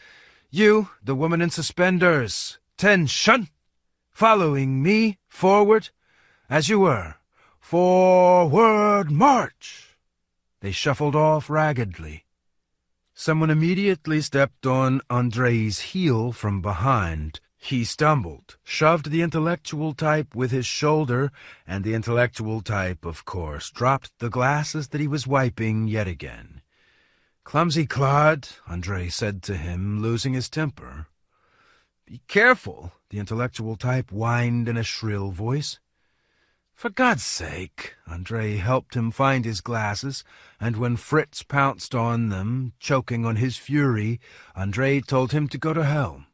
You, the woman in suspenders. 'Tention! Following me, forward, as you were. Forward, march! They shuffled off raggedly. Someone immediately stepped on Andrei's heel from behind. He stumbled, shoved the intellectual type with his shoulder, and the intellectual type, of course, dropped the glasses that he was wiping yet again. "Clumsy clod," Andrei said to him, losing his temper. "Be careful," the intellectual type whined in a shrill voice. "For God's sake," Andrei helped him find his glasses, and when Fritz pounced on them, choking on his fury, Andrei told him to go to hell.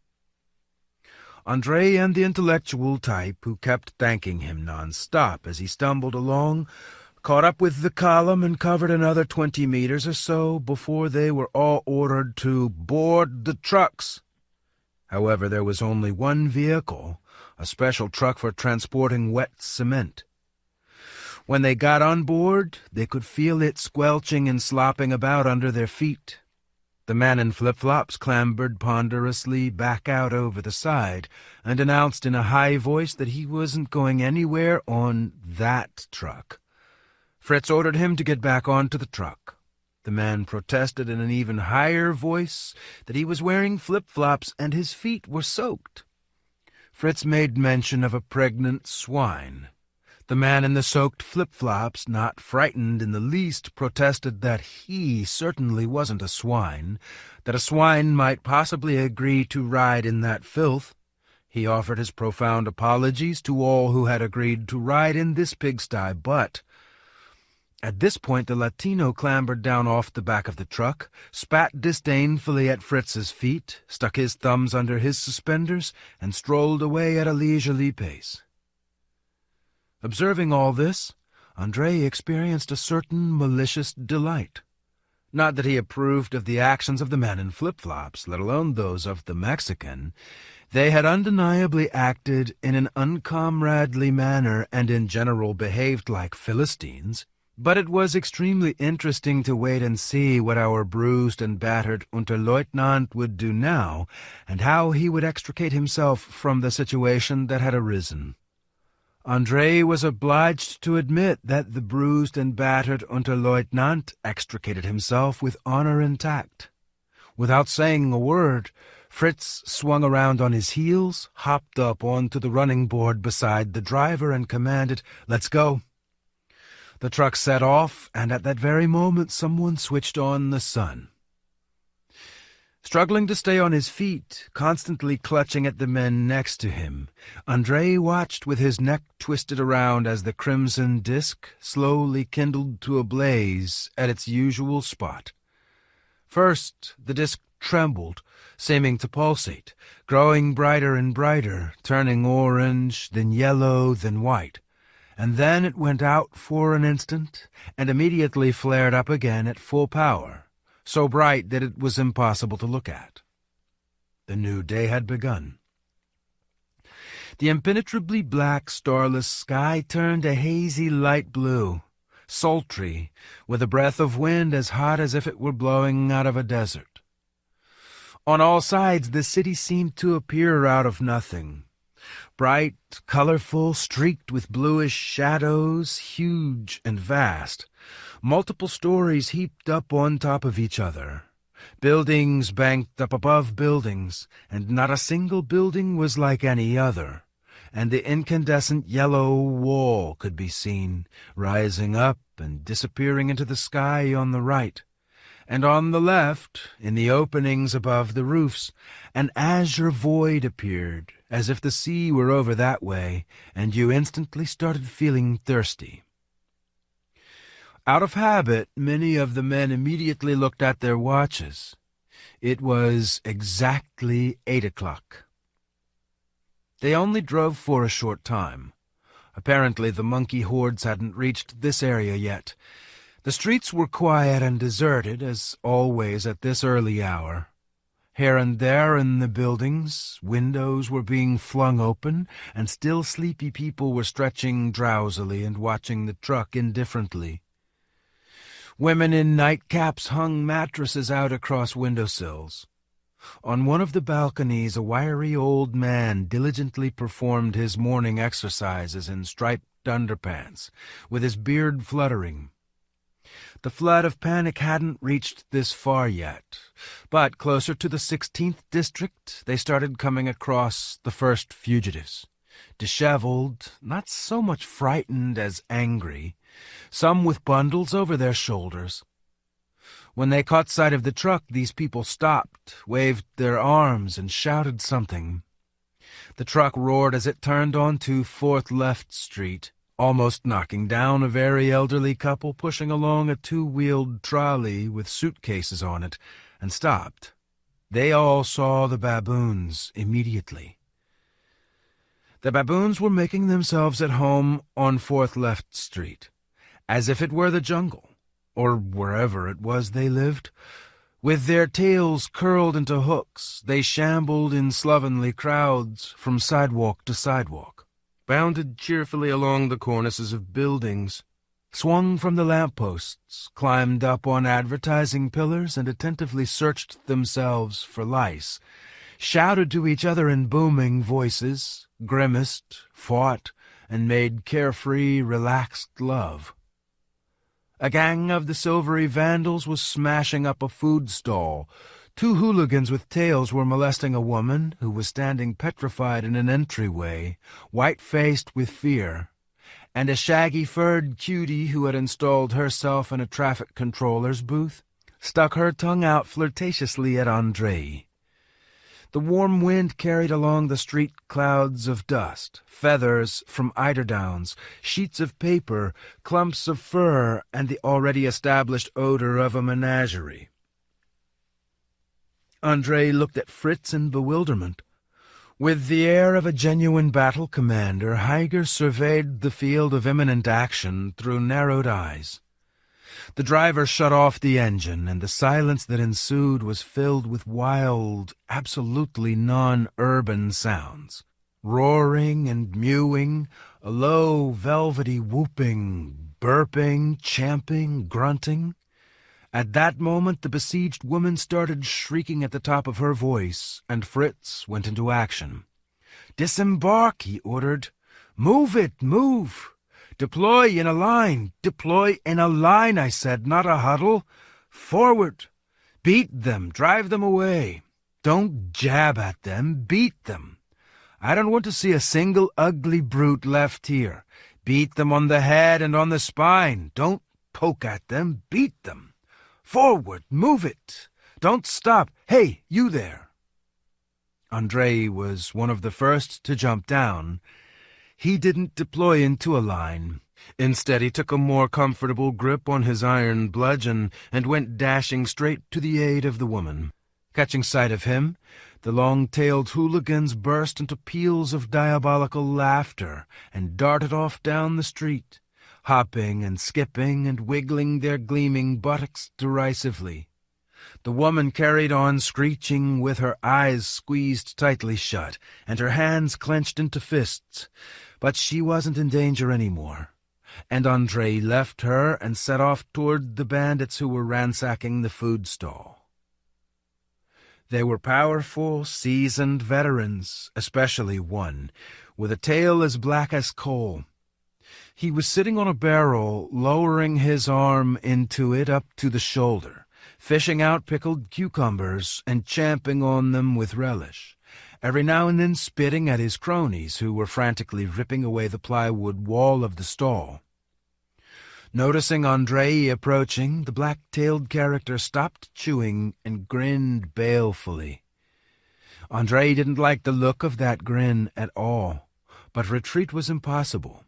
Andrei and the intellectual type, who kept thanking him non-stop as he stumbled along, caught up with the column and covered another 20 meters or so before they were all ordered to board the trucks. However, there was only one vehicle, a special truck for transporting wet cement. When they got on board, they could feel it squelching and slopping about under their feet. The man in flip-flops clambered ponderously back out over the side and announced in a high voice that he wasn't going anywhere on that truck. Fritz ordered him to get back onto the truck. The man protested in an even higher voice that he was wearing flip-flops and his feet were soaked. Fritz made mention of a pregnant swine. The man in the soaked flip-flops, not frightened in the least, protested that he certainly wasn't a swine, that a swine might possibly agree to ride in that filth. He offered his profound apologies to all who had agreed to ride in this pigsty, but at this point the Latino clambered down off the back of the truck, spat disdainfully at Fritz's feet, stuck his thumbs under his suspenders, and strolled away at a leisurely pace. Observing all this, Andrei experienced a certain malicious delight. Not that he approved of the actions of the man in flip-flops, let alone those of the Mexican. They had undeniably acted in an uncomradely manner and in general behaved like Philistines. But it was extremely interesting to wait and see what our bruised and battered Unterleutnant would do now, and how he would extricate himself from the situation that had arisen. Andrei was obliged to admit that the bruised and battered Unterleutnant extricated himself with honor intact. Without saying a word, Fritz swung around on his heels, hopped up onto the running board beside the driver, and commanded, "Let's go." The truck set off, and at that very moment someone switched on the sun. Struggling to stay on his feet, constantly clutching at the men next to him, Andrei watched with his neck twisted around as the crimson disk slowly kindled to a blaze at its usual spot. First, the disk trembled, seeming to pulsate, growing brighter and brighter, turning orange, then yellow, then white. And then it went out for an instant, and immediately flared up again at full power, so bright that it was impossible to look at. The new day had begun. The impenetrably black, starless sky turned a hazy light blue, sultry, with a breath of wind as hot as if it were blowing out of a desert. On all sides the city seemed to appear out of nothing. Bright, colorful, streaked with bluish shadows, huge and vast. Multiple stories heaped up on top of each other. Buildings banked up above buildings, and not a single building was like any other. And the incandescent yellow wall could be seen, rising up and disappearing into the sky on the right. And on the left, in the openings above the roofs, an azure void appeared, as if the sea were over that way, and you instantly started feeling thirsty. Out of habit, many of the men immediately looked at their watches. It was exactly 8 o'clock. They only drove for a short time. Apparently the monkey hordes hadn't reached this area yet. The streets were quiet and deserted, as always at this early hour. Here and there in the buildings, windows were being flung open, and still sleepy people were stretching drowsily and watching the truck indifferently. Women in nightcaps hung mattresses out across windowsills. On one of the balconies, a wiry old man diligently performed his morning exercises in striped underpants, with his beard fluttering. The flood of panic hadn't reached this far yet, but closer to the 16th district, they started coming across the first fugitives. Disheveled, not so much frightened as angry, some with bundles over their shoulders. When they caught sight of the truck, these people stopped, waved their arms, and shouted something. The truck roared as it turned onto 4th Left Street, almost knocking down a very elderly couple pushing along a 2-wheeled trolley with suitcases on it, and stopped. They all saw the baboons immediately. The baboons were making themselves at home on 4th Left Street, as if it were the jungle, or wherever it was they lived. With their tails curled into hooks, they shambled in slovenly crowds from sidewalk to sidewalk, bounded cheerfully along the cornices of buildings, swung from the lampposts, climbed up on advertising pillars, and attentively searched themselves for lice, shouted to each other in booming voices, grimaced, fought, and made carefree, relaxed love. A gang of the silvery vandals was smashing up a food stall. 2 hooligans with tails were molesting a woman who was standing petrified in an entryway, white-faced with fear, and a shaggy-furred cutie who had installed herself in a traffic controller's booth stuck her tongue out flirtatiously at Andrei. The warm wind carried along the street clouds of dust, feathers from eiderdowns, sheets of paper, clumps of fur, and the already established odor of a menagerie. Andrei looked at Fritz in bewilderment. With the air of a genuine battle commander, Heiger surveyed the field of imminent action through narrowed eyes. The driver shut off the engine, and the silence that ensued was filled with wild, absolutely non-urban sounds. Roaring and mewing, a low, velvety whooping, burping, champing, grunting. At that moment the besieged woman started shrieking at the top of her voice, and Fritz went into action. "Disembark," he ordered. "Move it, move! Deploy in a line! Deploy in a line, I said, not a huddle! Forward! Beat them, drive them away! Don't jab at them, beat them! I don't want to see a single ugly brute left here. Beat them on the head and on the spine. Don't poke at them, beat them! Forward, move it! Don't stop! Hey, you there!" Andrei was one of the first to jump down. He didn't deploy into a line. Instead, he took a more comfortable grip on his iron bludgeon and went dashing straight to the aid of the woman. Catching sight of him, the long-tailed hooligans burst into peals of diabolical laughter and darted off down the street, hopping and skipping and wiggling their gleaming buttocks derisively. The woman carried on screeching with her eyes squeezed tightly shut and her hands clenched into fists, but she wasn't in danger anymore, and Andrei left her and set off toward the bandits who were ransacking the food stall. They were powerful, seasoned veterans, especially one, with a tail as black as coal. He was sitting on a barrel, lowering his arm into it up to the shoulder, fishing out pickled cucumbers and champing on them with relish, every now and then spitting at his cronies who were frantically ripping away the plywood wall of the stall. Noticing Andrei approaching, the black-tailed character stopped chewing and grinned balefully. Andrei didn't like the look of that grin at all, but retreat was impossible.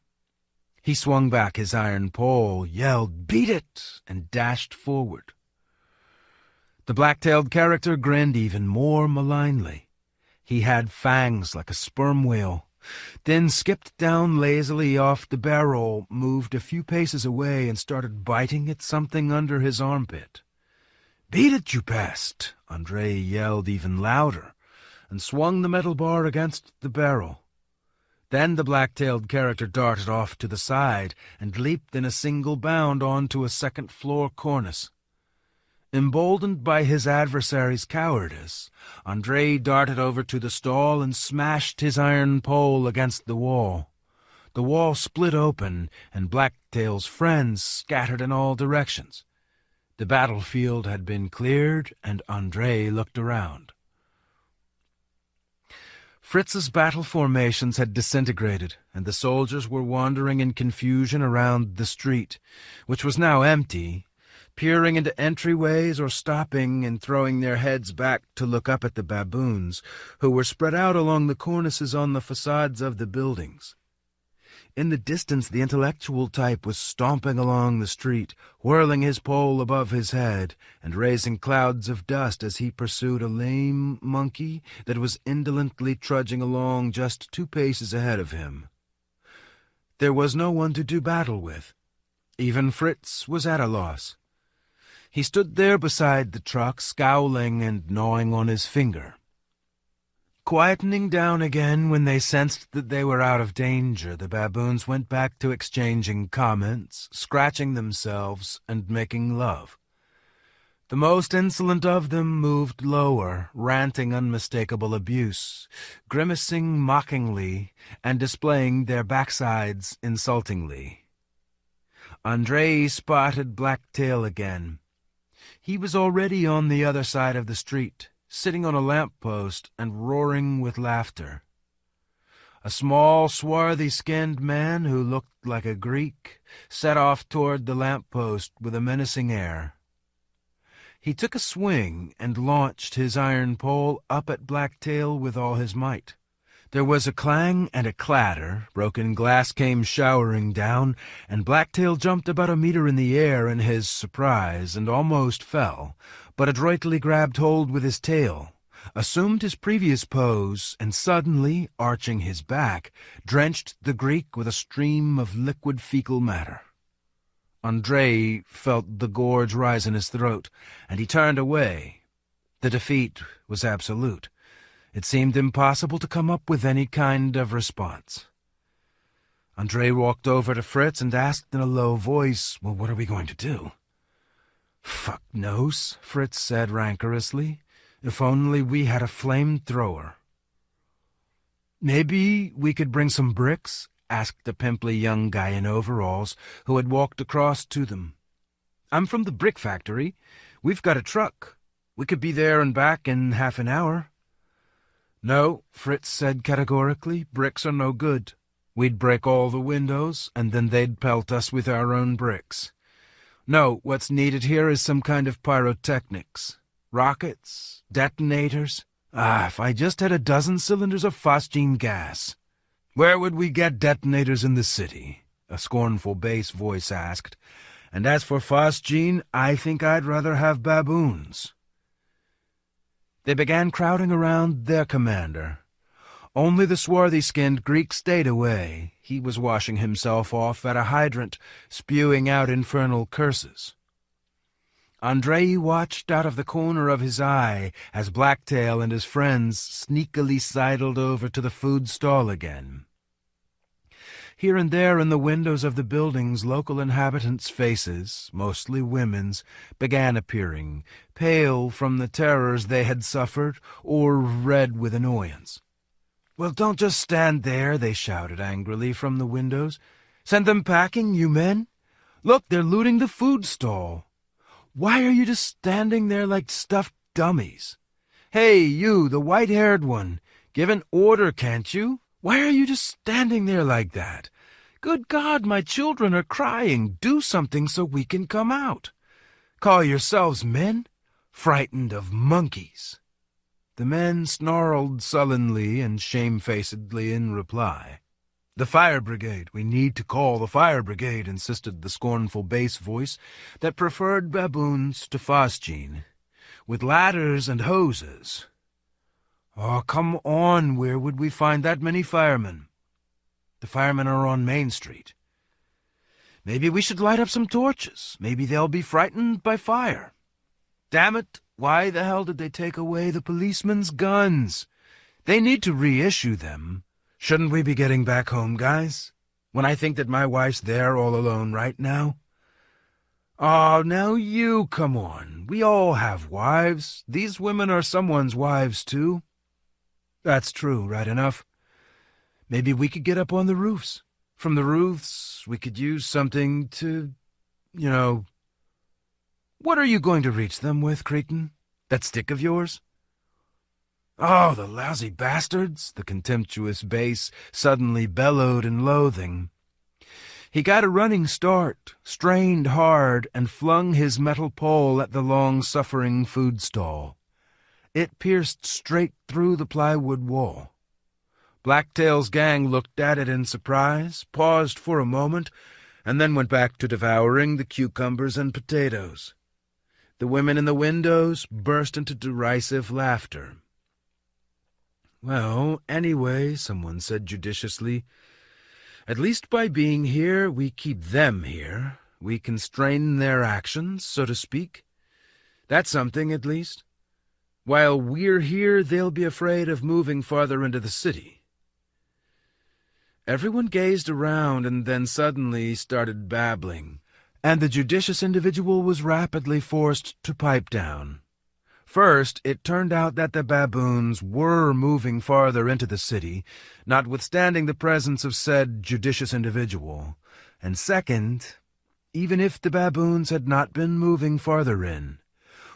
He swung back his iron pole, yelled, "Beat it!" and dashed forward. The black-tailed character grinned even more malignly. He had fangs like a sperm whale, then skipped down lazily off the barrel, moved a few paces away, and started biting at something under his armpit. "Beat it, you pest!" Andrei yelled even louder, and swung the metal bar against the barrel. Then the black-tailed character darted off to the side and leaped in a single bound onto a second-floor cornice. Emboldened by his adversary's cowardice, Andrei darted over to the stall and smashed his iron pole against the wall. The wall split open, and Blacktail's friends scattered in all directions. The battlefield had been cleared, and Andrei looked around. Fritz's battle formations had disintegrated, and the soldiers were wandering in confusion around the street, which was now empty, peering into entryways or stopping and throwing their heads back to look up at the baboons, who were spread out along the cornices on the facades of the buildings. In the distance, the intellectual type was stomping along the street, whirling his pole above his head and raising clouds of dust as he pursued a lame monkey that was indolently trudging along just 2 paces ahead of him. There was no one to do battle with. Even Fritz was at a loss. He stood there beside the truck, scowling and gnawing on his finger. Quietening down again when they sensed that they were out of danger, the baboons went back to exchanging comments, scratching themselves, and making love. The most insolent of them moved lower, ranting unmistakable abuse, grimacing mockingly, and displaying their backsides insultingly. Andrei spotted Blacktail again. He was already on the other side of the street, sitting on a lamp-post and roaring with laughter. A small, swarthy-skinned man who looked like a Greek set off toward the lamp-post with a menacing air. He took a swing and launched his iron pole up at Blacktail with all his might. There was a clang and a clatter, broken glass came showering down, and Blacktail jumped about 1 meter in the air in his surprise and almost fell, but adroitly grabbed hold with his tail, assumed his previous pose, and suddenly, arching his back, drenched the Greek with a stream of liquid fecal matter. Andrei felt the gorge rise in his throat, and he turned away. The defeat was absolute. It seemed impossible to come up with any kind of response. Andrei walked over to Fritz and asked in a low voice, "Well, what are we going to do?" "Fuck knows," Fritz said rancorously. "If only we had a flamethrower." "Maybe we could bring some bricks?" asked a pimply young guy in overalls who had walked across to them. "I'm from the brick factory. We've got a truck. We could be there and back in half an hour." "No," Fritz said categorically, "bricks are no good. We'd break all the windows, and then they'd pelt us with our own bricks. No, what's needed here is some kind of pyrotechnics. Rockets, detonators. If I just had a dozen cylinders of phosgene gas." "Where would we get detonators in the city?" a scornful bass voice asked. "And as for phosgene, I think I'd rather have baboons." They began crowding around their commander. Only the swarthy-skinned Greek stayed away. He was washing himself off at a hydrant, spewing out infernal curses. Andrei watched out of the corner of his eye as Blacktail and his friends sneakily sidled over to the food stall again. Here and there in the windows of the buildings, local inhabitants' faces, mostly women's, began appearing, pale from the terrors they had suffered, or red with annoyance. "Well, don't just stand there," they shouted angrily from the windows. "Send them packing, you men. Look, they're looting the food stall. Why are you just standing there like stuffed dummies? Hey, you, the white-haired one, give an order, can't you? Why are you just standing there like that? Good God, my children are crying. Do something so we can come out. Call yourselves men? Frightened of monkeys." The men snarled sullenly and shamefacedly in reply. "The fire brigade. We need to call the fire brigade," insisted the scornful bass voice that preferred baboons to phosgene. "With ladders and hoses." "Oh, come on. Where would we find that many firemen?" "The firemen are on Main Street." "Maybe we should light up some torches. Maybe they'll be frightened by fire." "Damn it, why the hell did they take away the policemen's guns? They need to reissue them. Shouldn't we be getting back home, guys? When I think that my wife's there all alone right now? Oh, now you come on. We all have wives. These women are someone's wives, too. That's true, right enough. Maybe we could get up on the roofs. From the roofs, we could use something to, you know... What are you going to reach them with, Cretan? That stick of yours? Oh, the lousy bastards, the contemptuous bass suddenly bellowed in loathing. He got a running start, strained hard, and flung his metal pole at the long-suffering food stall. It pierced straight through the plywood wall. Blacktail's gang looked at it in surprise, paused for a moment, and then went back to devouring the cucumbers and potatoes. The women in the windows burst into derisive laughter. Well, anyway, someone said judiciously, at least by being here, we keep them here. We constrain their actions, so to speak. That's something, at least. While we're here, they'll be afraid of moving farther into the city. Everyone gazed around and then suddenly started babbling, and the judicious individual was rapidly forced to pipe down. First, it turned out that the baboons were moving farther into the city, notwithstanding the presence of said judicious individual. And second, even if the baboons had not been moving farther in,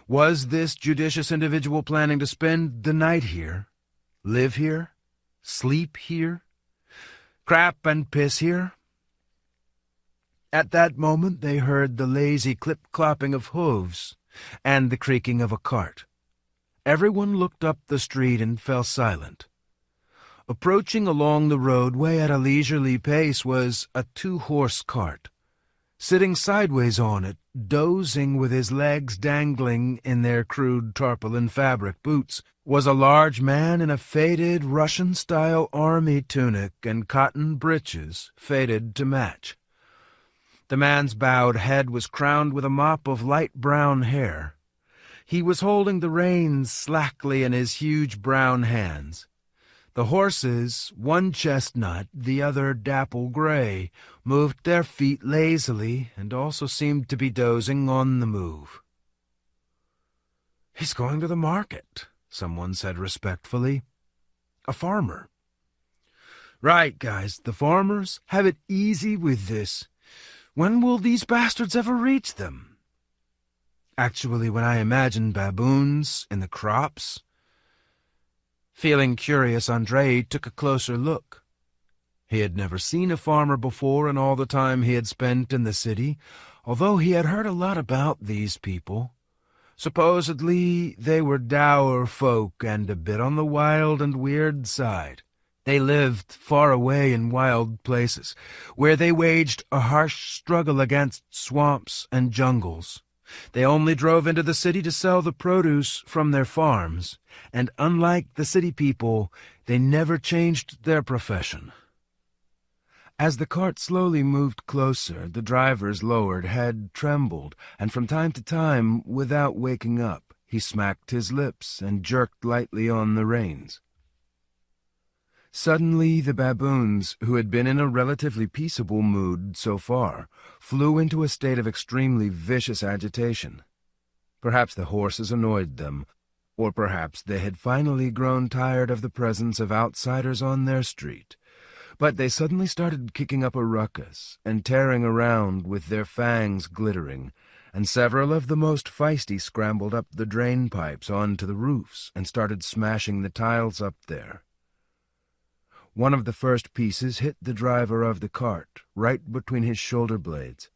was this judicious individual planning to spend the night here? Live here? Sleep here? Crap and piss here? At that moment they heard the lazy clip-clopping of hooves and the creaking of a cart. Everyone looked up the street and fell silent. Approaching along the roadway at a leisurely pace was a two-horse cart. Sitting sideways on it, dozing with his legs dangling in their crude tarpaulin fabric boots, was a large man in a faded Russian-style army tunic and cotton breeches faded to match. The man's bowed head was crowned with a mop of light brown hair. He was holding the reins slackly in his huge brown hands. The horses, one chestnut, the other dapple-gray, moved their feet lazily and also seemed to be dozing on the move. "He's going to the market," someone said respectfully. "A farmer." "Right, guys, the farmers have it easy with this. When will these bastards ever reach them?" Actually, when I imagine baboons in the crops... Feeling curious, Andrei took a closer look. He had never seen a farmer before in all the time he had spent in the city, although he had heard a lot about these people. Supposedly, they were dour folk and a bit on the wild and weird side. They lived far away in wild places, where they waged a harsh struggle against swamps and jungles. They only drove into the city to sell the produce from their farms, and unlike the city people, they never changed their profession. As the cart slowly moved closer, the driver's lowered head trembled, and from time to time, without waking up, he smacked his lips and jerked lightly on the reins. Suddenly the baboons, who had been in a relatively peaceable mood so far, flew into a state of extremely vicious agitation. Perhaps the horses annoyed them, or perhaps they had finally grown tired of the presence of outsiders on their street. But they suddenly started kicking up a ruckus and tearing around with their fangs glittering, and several of the most feisty scrambled up the drain pipes onto the roofs and started smashing the tiles up there. One of the first pieces hit the driver of the cart, right between his shoulder blades.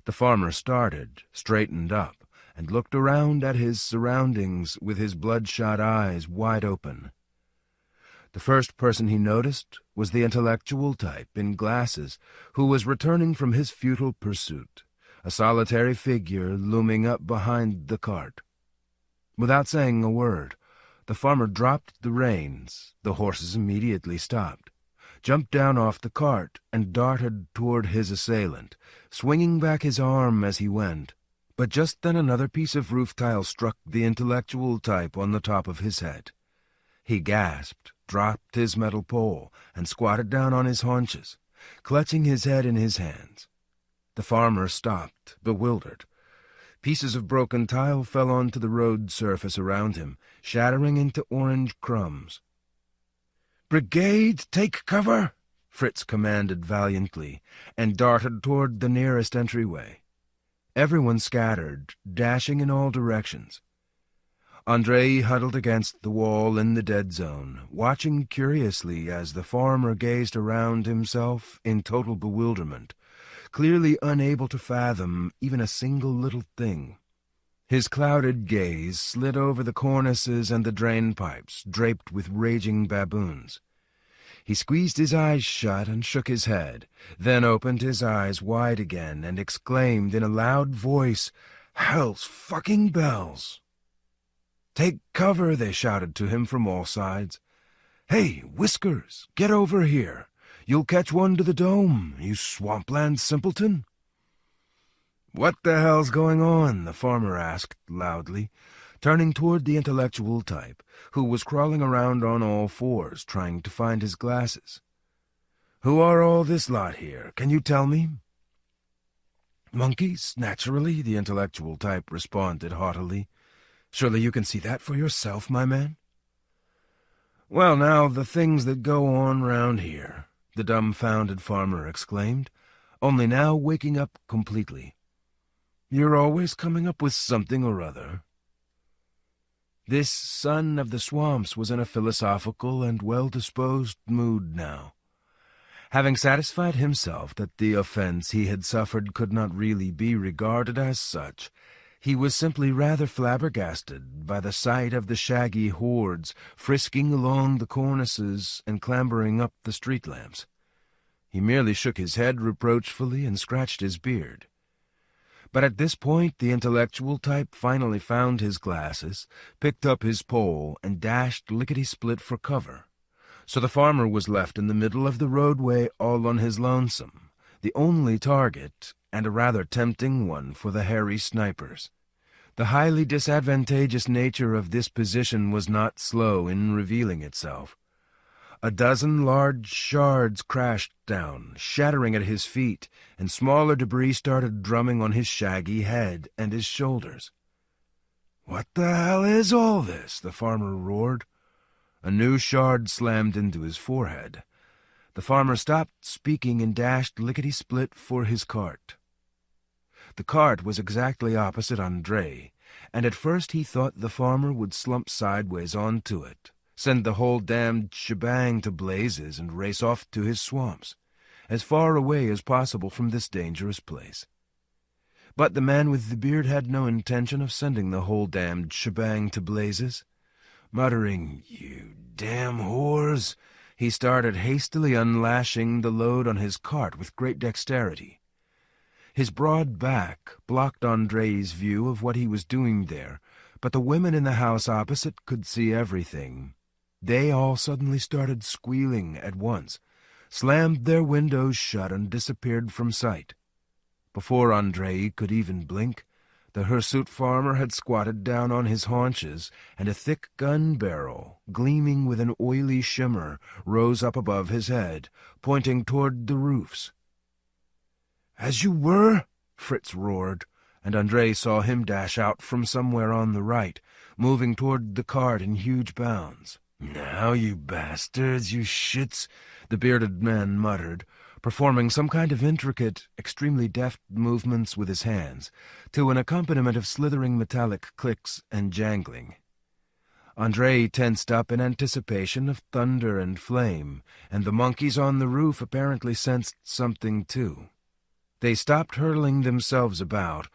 The farmer started, straightened up, and looked around at his surroundings with his bloodshot eyes wide open. The first person he noticed was the intellectual type in glasses who was returning from his futile pursuit, a solitary figure looming up behind the cart. Without saying a word, the farmer dropped the reins. The horses immediately stopped, jumped down off the cart, and darted toward his assailant, swinging back his arm as he went. But just then another piece of roof tile struck the intellectual type on the top of his head. He gasped, dropped his metal pole, and squatted down on his haunches, clutching his head in his hands. The farmer stopped, bewildered. Pieces of broken tile fell onto the road surface around him, shattering into orange crumbs. "Brigade, take cover!" Fritz commanded valiantly, and darted toward the nearest entryway. Everyone scattered, dashing in all directions. Andrei huddled against the wall in the dead zone, watching curiously as the farmer gazed around himself in total bewilderment, clearly unable to fathom even a single little thing. His clouded gaze slid over the cornices and the drain pipes, draped with raging baboons. He squeezed his eyes shut and shook his head, then opened his eyes wide again and exclaimed in a loud voice, "Hell's fucking bells!" "Take cover," they shouted to him from all sides. "Hey, Whiskers, get over here. You'll catch one to the dome, you swampland simpleton." "What the hell's going on?" the farmer asked loudly, turning toward the intellectual type, who was crawling around on all fours, trying to find his glasses. "Who are all this lot here? Can you tell me?" "Monkeys, naturally," the intellectual type responded haughtily. "Surely you can see that for yourself, my man." "Well, now, the things that go on round here," the dumbfounded farmer exclaimed, only now waking up completely. "You're always coming up with something or other." This son of the swamps was in a philosophical and well-disposed mood now. Having satisfied himself that the offense he had suffered could not really be regarded as such, he was simply rather flabbergasted by the sight of the shaggy hordes frisking along the cornices and clambering up the street lamps. He merely shook his head reproachfully and scratched his beard. But at this point the intellectual type finally found his glasses, picked up his pole, and dashed lickety-split for cover. So the farmer was left in the middle of the roadway all on his lonesome, the only target, and a rather tempting one for the hairy snipers. The highly disadvantageous nature of this position was not slow in revealing itself. A dozen large shards crashed down, shattering at his feet, and smaller debris started drumming on his shaggy head and his shoulders. "What the hell is all this?" the farmer roared. A new shard slammed into his forehead. The farmer stopped speaking and dashed lickety-split for his cart. The cart was exactly opposite Andrei, and at first he thought the farmer would slump sideways onto it, send the whole damned shebang to blazes, and race off to his swamps, as far away as possible from this dangerous place. But the man with the beard had no intention of sending the whole damned shebang to blazes. Muttering, "You damn whores," he started hastily unlashing the load on his cart with great dexterity. His broad back blocked Andrei's view of what he was doing there, but the women in the house opposite could see everything. They all suddenly started squealing at once, slammed their windows shut, and disappeared from sight. Before Andrei could even blink, the hirsute farmer had squatted down on his haunches, and a thick gun barrel, gleaming with an oily shimmer, rose up above his head, pointing toward the roofs. "As you were?" Fritz roared, and Andrei saw him dash out from somewhere on the right, moving toward the cart in huge bounds. "Now, you bastards, you shits," the bearded man muttered, performing some kind of intricate, extremely deft movements with his hands, to an accompaniment of slithering metallic clicks and jangling. Andrei tensed up in anticipation of thunder and flame, and the monkeys on the roof apparently sensed something too. They stopped hurling themselves about,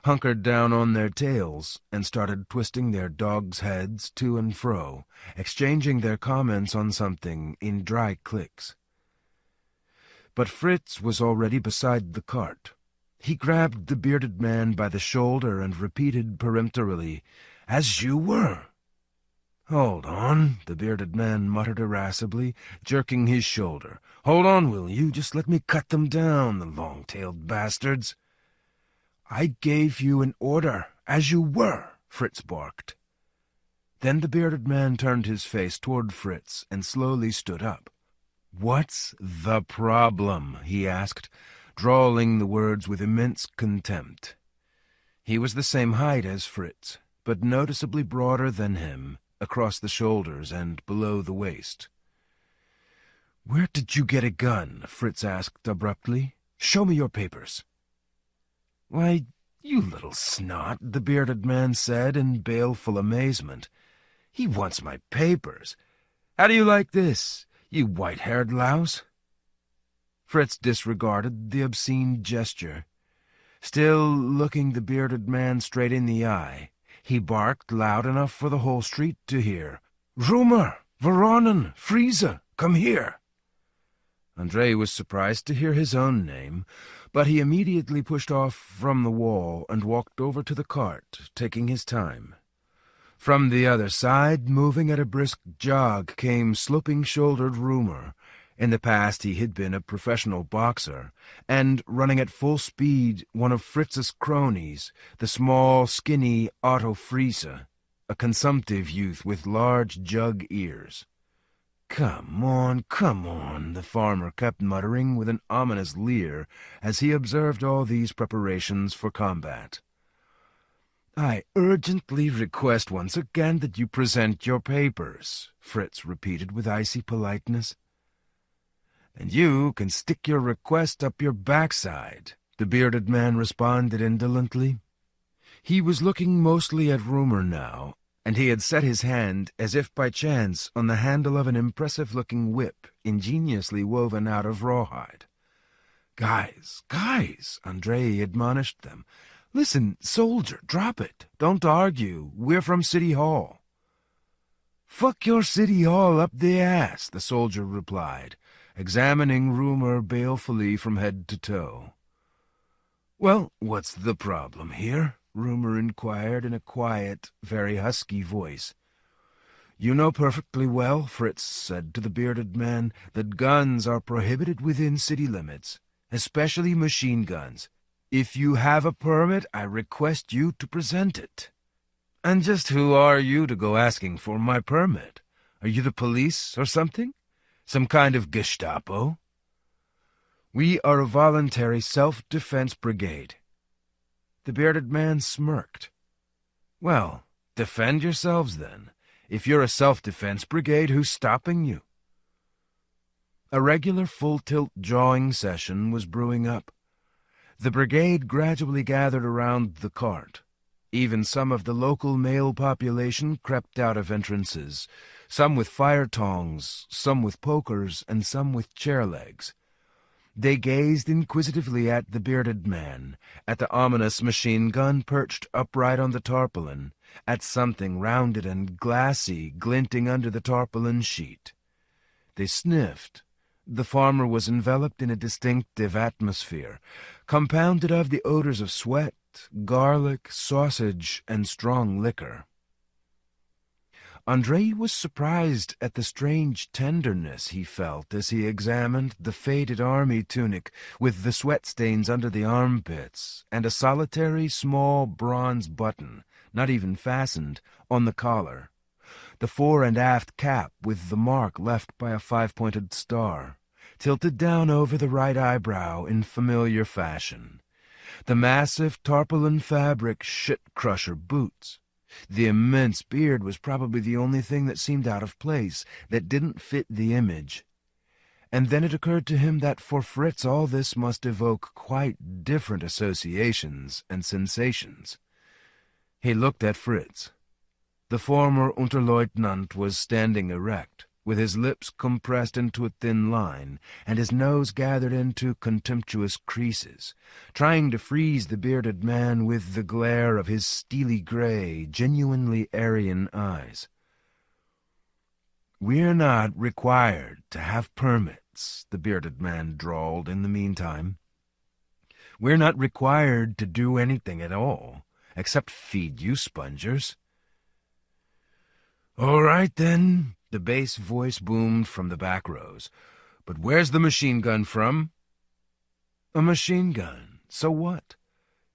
hunkered down on their tails, and started twisting their dogs' heads to and fro, exchanging their comments on something in dry clicks. But Fritz was already beside the cart. He grabbed the bearded man by the shoulder and repeated peremptorily, "As you were." "Hold on," the bearded man muttered irascibly, jerking his shoulder. "Hold on, will you? Just let me cut them down, the long-tailed bastards." "I gave you an order, as you were," Fritz barked. Then the bearded man turned his face toward Fritz and slowly stood up. "What's the problem?" he asked, drawling the words with immense contempt. He was the same height as Fritz, but noticeably broader than him, across the shoulders and below the waist. "Where did you get a gun?" Fritz asked abruptly. "Show me your papers." "Why, you little snot," the bearded man said in baleful amazement. "He wants my papers. How do you like this, you white-haired louse?" Fritz disregarded the obscene gesture. Still looking the bearded man straight in the eye, he barked loud enough for the whole street to hear. "Rumor! Voronin! Friese! Come here!" Andrei was surprised to hear his own name, but he immediately pushed off from the wall and walked over to the cart, taking his time. From the other side, moving at a brisk jog, came sloping-shouldered Rumor. In the past he had been a professional boxer, and, running at full speed, one of Fritz's cronies, the small, skinny Otto Friese, a consumptive youth with large jug ears. Come on," the farmer kept muttering with an ominous leer as he observed all these preparations for combat. "I urgently request once again that you present your papers," Fritz repeated with icy politeness. "And you can stick your request up your backside," the bearded man responded indolently. He was looking mostly at Rumor now, and he had set his hand, as if by chance, on the handle of an impressive-looking whip ingeniously woven out of rawhide. Guys, Andrei admonished them. "Listen, soldier, drop it. Don't argue. We're from City Hall." "Fuck your City Hall up the ass," the soldier replied, examining Rumor balefully from head to toe. "Well, what's the problem here?" Rumor inquired in a quiet, very husky voice. "You know perfectly well," Fritz said to the bearded man, "that guns are prohibited within city limits, especially machine guns. If you have a permit, I request you to present it." "And just who are you to go asking for my permit? Are you the police or something? Some kind of Gestapo?" "We are a voluntary self-defense brigade." The bearded man smirked. "Well, defend yourselves then. If you're a self-defense brigade, who's stopping you?" A regular full-tilt jawing session was brewing up. The brigade gradually gathered around the cart. Even some of the local male population crept out of entrances, some with fire tongs, some with pokers, and some with chair legs. They gazed inquisitively at the bearded man, at the ominous machine gun perched upright on the tarpaulin, at something rounded and glassy glinting under the tarpaulin sheet. They sniffed. The farmer was enveloped in a distinctive atmosphere, compounded of the odors of sweat, garlic, sausage, and strong liquor. Andrei was surprised at the strange tenderness he felt as he examined the faded army tunic with the sweat stains under the armpits and a solitary small bronze button, not even fastened, on the collar, the fore and aft cap with the mark left by a five-pointed star, tilted down over the right eyebrow in familiar fashion, the massive tarpaulin fabric shit-crusher boots. The immense beard was probably the only thing that seemed out of place, that didn't fit the image. And then it occurred to him that for Fritz all this must evoke quite different associations and sensations. He looked at Fritz. The former Unterleutnant was standing erect, with his lips compressed into a thin line, and his nose gathered into contemptuous creases, trying to freeze the bearded man with the glare of his steely gray, genuinely Aryan eyes. "We're not required to have permits," the bearded man drawled in the meantime. "We're not required to do anything at all, except feed you spongers." "All right, then," the bass voice boomed from the back rows. "But where's the machine gun from?" "A machine gun? So what?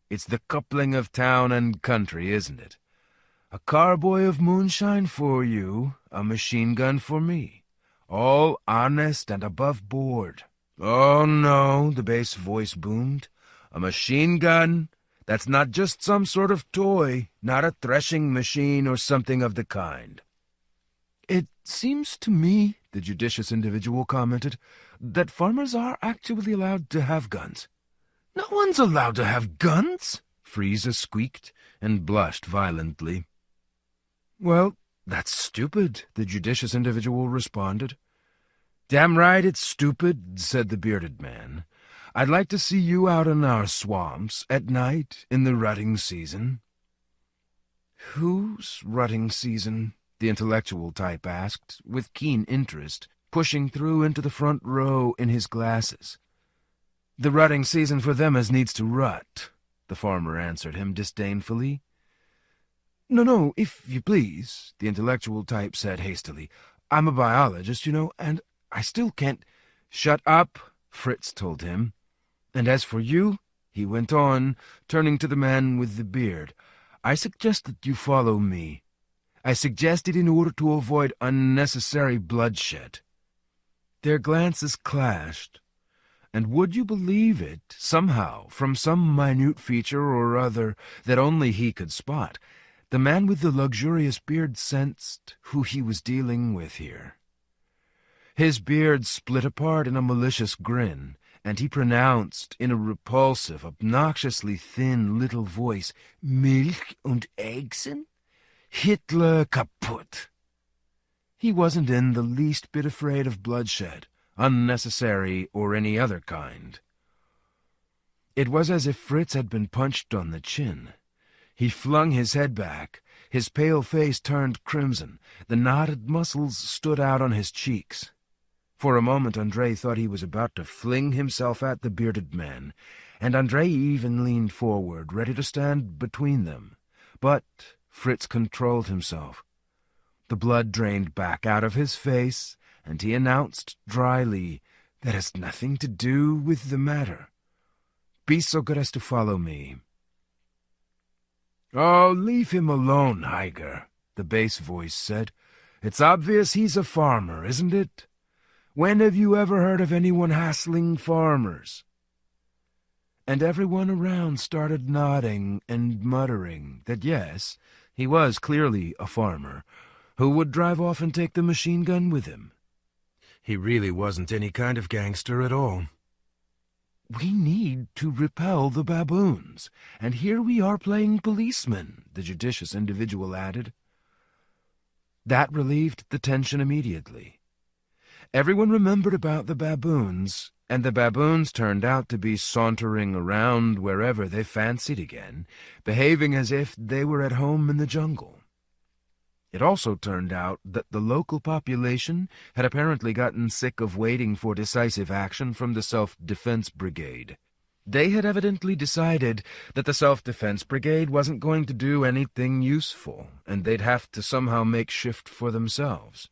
It's the coupling of town and country, isn't it? A carboy of moonshine for you, a machine gun for me. All honest and above board. Oh, no, the bass voice boomed. A machine gun? That's not just some sort of toy, not a threshing machine or something of the kind. It seems to me, the judicious individual commented, that farmers are actually allowed to have guns. No one's allowed to have guns, Frieza squeaked and blushed violently. Well, that's stupid, the judicious individual responded. Damn right it's stupid, said the bearded man. I'd like to see you out in our swamps at night in the rutting season. Whose rutting season? The intellectual type asked, with keen interest, pushing through into the front row in his glasses. The rutting season for them as needs to rut, the farmer answered him disdainfully. No, if you please, the intellectual type said hastily. I'm a biologist, you know, and I still can't— Shut up, Fritz told him. And as for you, he went on, turning to the man with the beard, I suggest that you follow me. I suggest it in order to avoid unnecessary bloodshed. Their glances clashed, and would you believe it, somehow, from some minute feature or other that only he could spot, the man with the luxurious beard sensed who he was dealing with here. His beard split apart in a malicious grin, and he pronounced in a repulsive, obnoxiously thin little voice, Milch und Eggsen? Hitler kaputt. He wasn't in the least bit afraid of bloodshed, unnecessary or any other kind. It was as if Fritz had been punched on the chin. He flung his head back, his pale face turned crimson, the knotted muscles stood out on his cheeks. For a moment Andrei thought he was about to fling himself at the bearded man, and Andrei even leaned forward, ready to stand between them. But Fritz controlled himself. The blood drained back out of his face, and he announced dryly, That has nothing to do with the matter. Be so good as to follow me. Oh, leave him alone, Heiger, the bass voice said. It's obvious he's a farmer, isn't it? When have you ever heard of anyone hassling farmers? And everyone around started nodding and muttering that yes, he was clearly a farmer, who would drive off and take the machine gun with him. He really wasn't any kind of gangster at all. We need to repel the baboons, and here we are playing policemen, the judicious individual added. That relieved the tension immediately. Everyone remembered about the baboons, and the baboons turned out to be sauntering around wherever they fancied again, behaving as if they were at home in the jungle. It also turned out that the local population had apparently gotten sick of waiting for decisive action from the Self-Defense Brigade. They had evidently decided that the Self-Defense Brigade wasn't going to do anything useful, and they'd have to somehow make shift for themselves.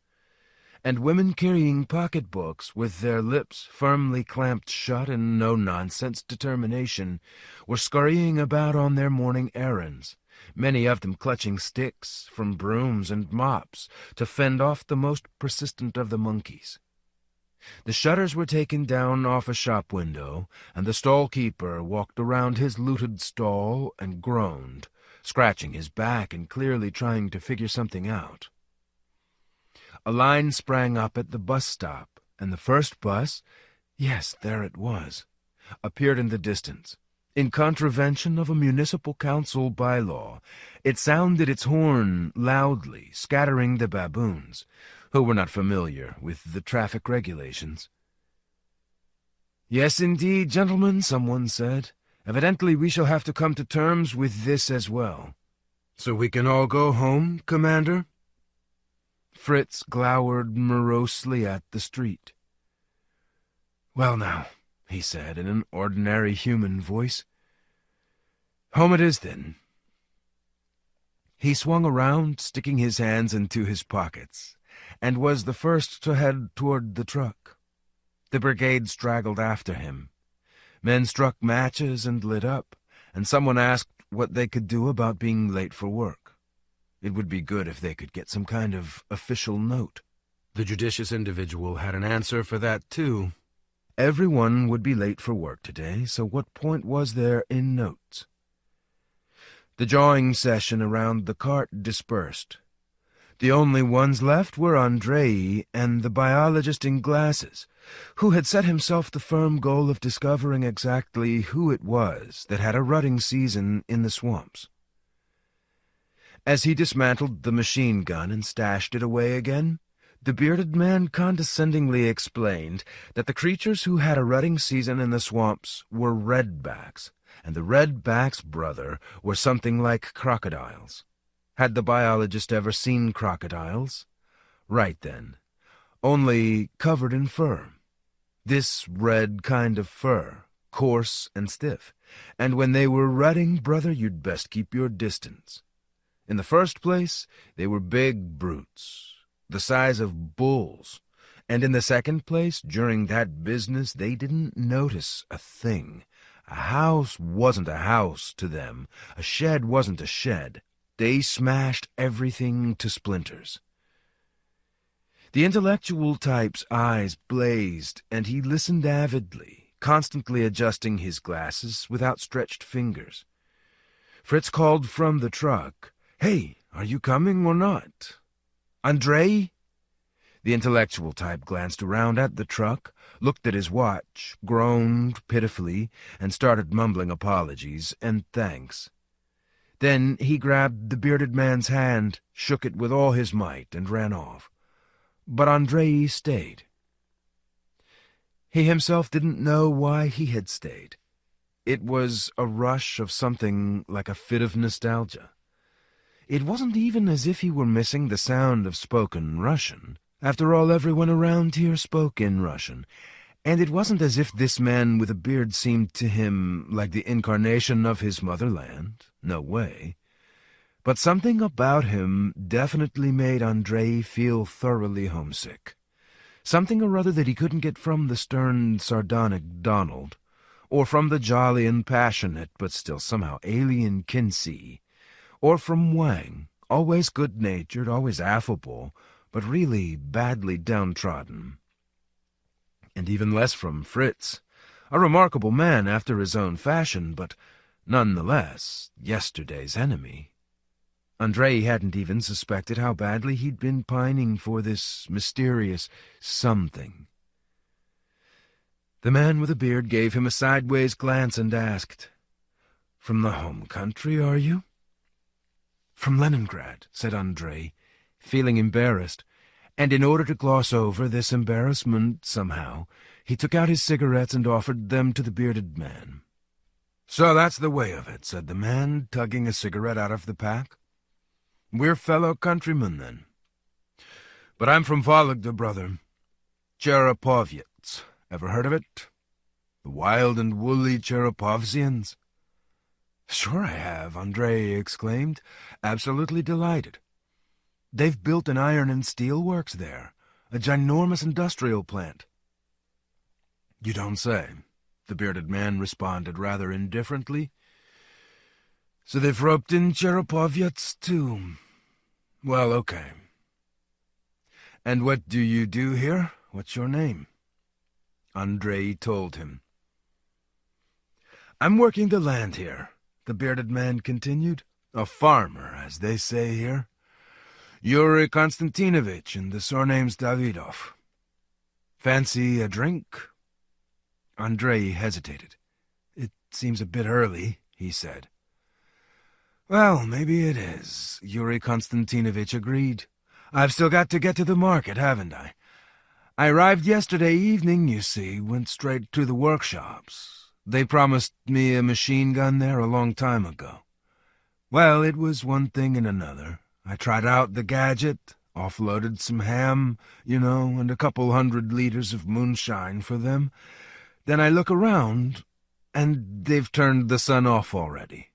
And women carrying pocketbooks with their lips firmly clamped shut in no-nonsense determination were scurrying about on their morning errands, many of them clutching sticks from brooms and mops to fend off the most persistent of the monkeys. The shutters were taken down off a shop window, and the stall-keeper walked around his looted stall and groaned, scratching his back and clearly trying to figure something out. A line sprang up at the bus stop, and the first bus, yes, there it was, appeared in the distance. In contravention of a municipal council bylaw, it sounded its horn loudly, scattering the baboons, who were not familiar with the traffic regulations. Yes, indeed, gentlemen, someone said. Evidently we shall have to come to terms with this as well. So we can all go home, Commander? Fritz glowered morosely at the street. Well now, he said in an ordinary human voice. Home it is, then. He swung around, sticking his hands into his pockets, and was the first to head toward the truck. The brigade straggled after him. Men struck matches and lit up, and someone asked what they could do about being late for work. It would be good if they could get some kind of official note. The judicious individual had an answer for that, too. Everyone would be late for work today, so what point was there in notes? The jawing session around the cart dispersed. The only ones left were Andrei and the biologist in glasses, who had set himself the firm goal of discovering exactly who it was that had a rutting season in the swamps. As he dismantled the machine gun and stashed it away again, the bearded man condescendingly explained that the creatures who had a rutting season in the swamps were redbacks, and the redback's brother were something like crocodiles. Had the biologist ever seen crocodiles? Right then. Only covered in fur. This red kind of fur, coarse and stiff, and when they were rutting, brother, you'd best keep your distance. In the first place, they were big brutes, the size of bulls, and in the second place, during that business, they didn't notice a thing. A house wasn't a house to them. A shed wasn't a shed. They smashed everything to splinters. The intellectual type's eyes blazed, and he listened avidly, constantly adjusting his glasses with outstretched fingers. Fritz called from the truck, "Hey, are you coming or not? Andrei?" The intellectual type glanced around at the truck, looked at his watch, groaned pitifully, and started mumbling apologies and thanks. Then he grabbed the bearded man's hand, shook it with all his might, and ran off. But Andrei stayed. He himself didn't know why he had stayed. It was a rush of something like a fit of nostalgia. It wasn't even as if he were missing the sound of spoken Russian. After all, everyone around here spoke in Russian, and it wasn't as if this man with a beard seemed to him like the incarnation of his motherland. No way. But something about him definitely made Andrei feel thoroughly homesick. Something or other that he couldn't get from the stern, sardonic Donald, or from the jolly and passionate but still somehow alien Kinsey, or from Wang, always good-natured, always affable, but really badly downtrodden. And even less from Fritz, a remarkable man after his own fashion, but nonetheless yesterday's enemy. Andrei hadn't even suspected how badly he'd been pining for this mysterious something. The man with the beard gave him a sideways glance and asked, "From the home country, are you?" "From Leningrad," said Andrei, feeling embarrassed, and in order to gloss over this embarrassment somehow, he took out his cigarettes and offered them to the bearded man. "So that's the way of it," said the man, tugging a cigarette out of the pack. "We're fellow countrymen, then. But I'm from Vologda, brother. Cherepovets. Ever heard of it? The wild and woolly Cherepovsians?" "Sure I have," Andrei exclaimed, absolutely delighted. "They've built an iron and steel works there, a ginormous industrial plant." "You don't say," the bearded man responded rather indifferently. "So they've roped in Cherepovets, too. Well, okay. And what do you do here? What's your name?" Andrei told him. "I'm working the land here," the bearded man continued. "A farmer, as they say here. Yuri Konstantinovich, and the surname's Davidov. Fancy a drink?" Andrei hesitated. "It seems a bit early," he said. "Well, maybe it is," Yuri Konstantinovich agreed. "I've still got to get to the market, haven't I? I arrived yesterday evening, you see, went straight to the workshops. They promised me a machine gun there a long time ago. Well, it was one thing and another. I tried out the gadget, offloaded some ham, and a couple 100 liters of moonshine for them. Then I look around, and they've turned the sun off already."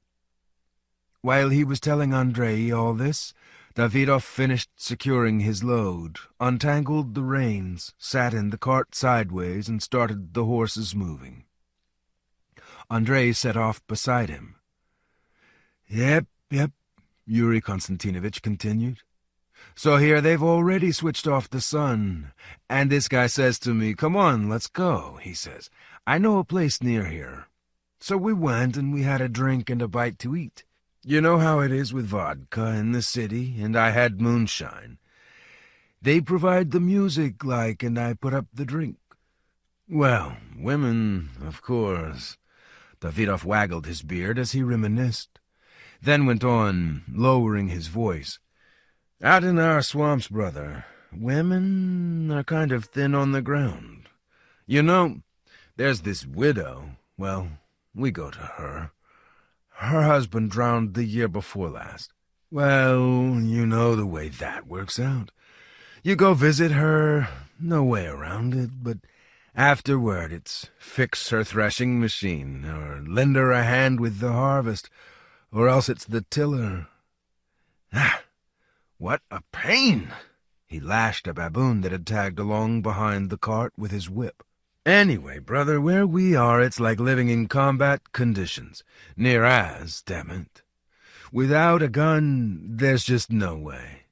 While he was telling Andrei all this, Davidov finished securing his load, untangled the reins, sat in the cart sideways, and started the horses moving. Andrei set off beside him. Yep, Yuri Konstantinovich continued. So here they've already switched off the sun, and this guy says to me, "Come on, let's go," he says. "I know a place near here." So we went, and we had a drink and a bite to eat. You know how it is with vodka in the city, and I had moonshine. They provide the music, and I put up the drink. Well, women, of course. Davidov waggled his beard as he reminisced, then went on, lowering his voice. Out in our swamps, brother, women are kind of thin on the ground. You know, there's this widow. Well, we go to her. Her husband drowned the year before last. Well, you know the way that works out. You go visit her, no way around it, but afterward it's fix her threshing machine, or lend her a hand with the harvest, or else it's the tiller. Ah, what a pain! He lashed a baboon that had tagged along behind the cart with his whip. Anyway, brother, where we are, it's like living in combat conditions. Near as, damn it. Without a gun, there's just no way.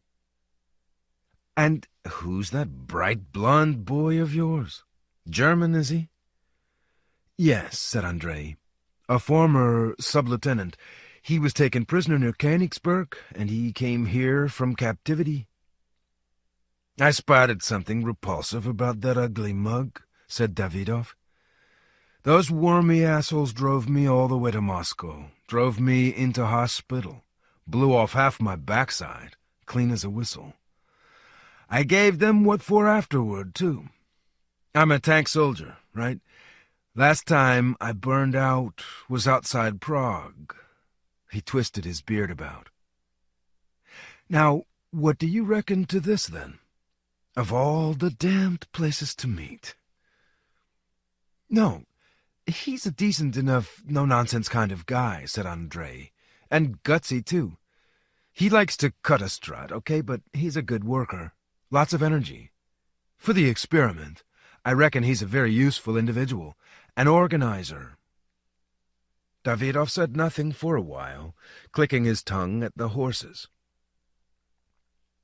And who's that bright blonde boy of yours? German, is he? Yes, said Andrei. A former sub-lieutenant. He was taken prisoner near Königsberg, and he came here from captivity. I spotted something repulsive about that ugly mug, said Davidov. Those wormy assholes drove me all the way to Moscow, drove me into hospital, blew off half my backside, clean as a whistle. I gave them what for afterward, too. I'm a tank soldier, right? Last time I burned out was outside Prague. He twisted his beard about. Now, what do you reckon to this, then? Of all the damned places to meet. No, he's a decent enough, no-nonsense kind of guy, said Andrei. And gutsy, too. He likes to cut a strut, okay, but he's a good worker. Lots of energy. For the experiment, I reckon he's a very useful individual. An organizer. Davidov said nothing for a while, clicking his tongue at the horses.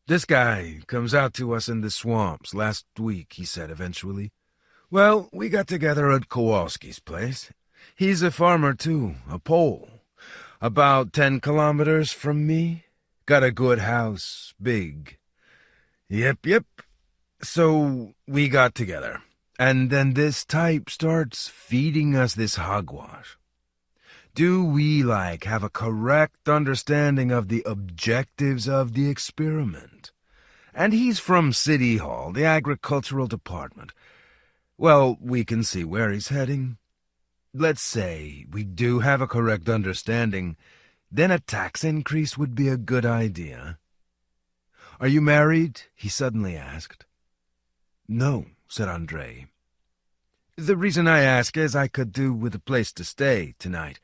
This guy comes out to us in the swamps last week, he said eventually. Well, we got together at Kowalski's place. He's a farmer, too, a Pole. About 10 kilometers from me. Got a good house, big. Yep. So we got together. And then this type starts feeding us this hogwash. Do we, have a correct understanding of the objectives of the experiment? And he's from City Hall, the agricultural department. Well, we can see where he's heading. Let's say we do have a correct understanding, then a tax increase would be a good idea. Are you married? He suddenly asked. No, said Andrei. The reason I ask is I could do with a place to stay tonight.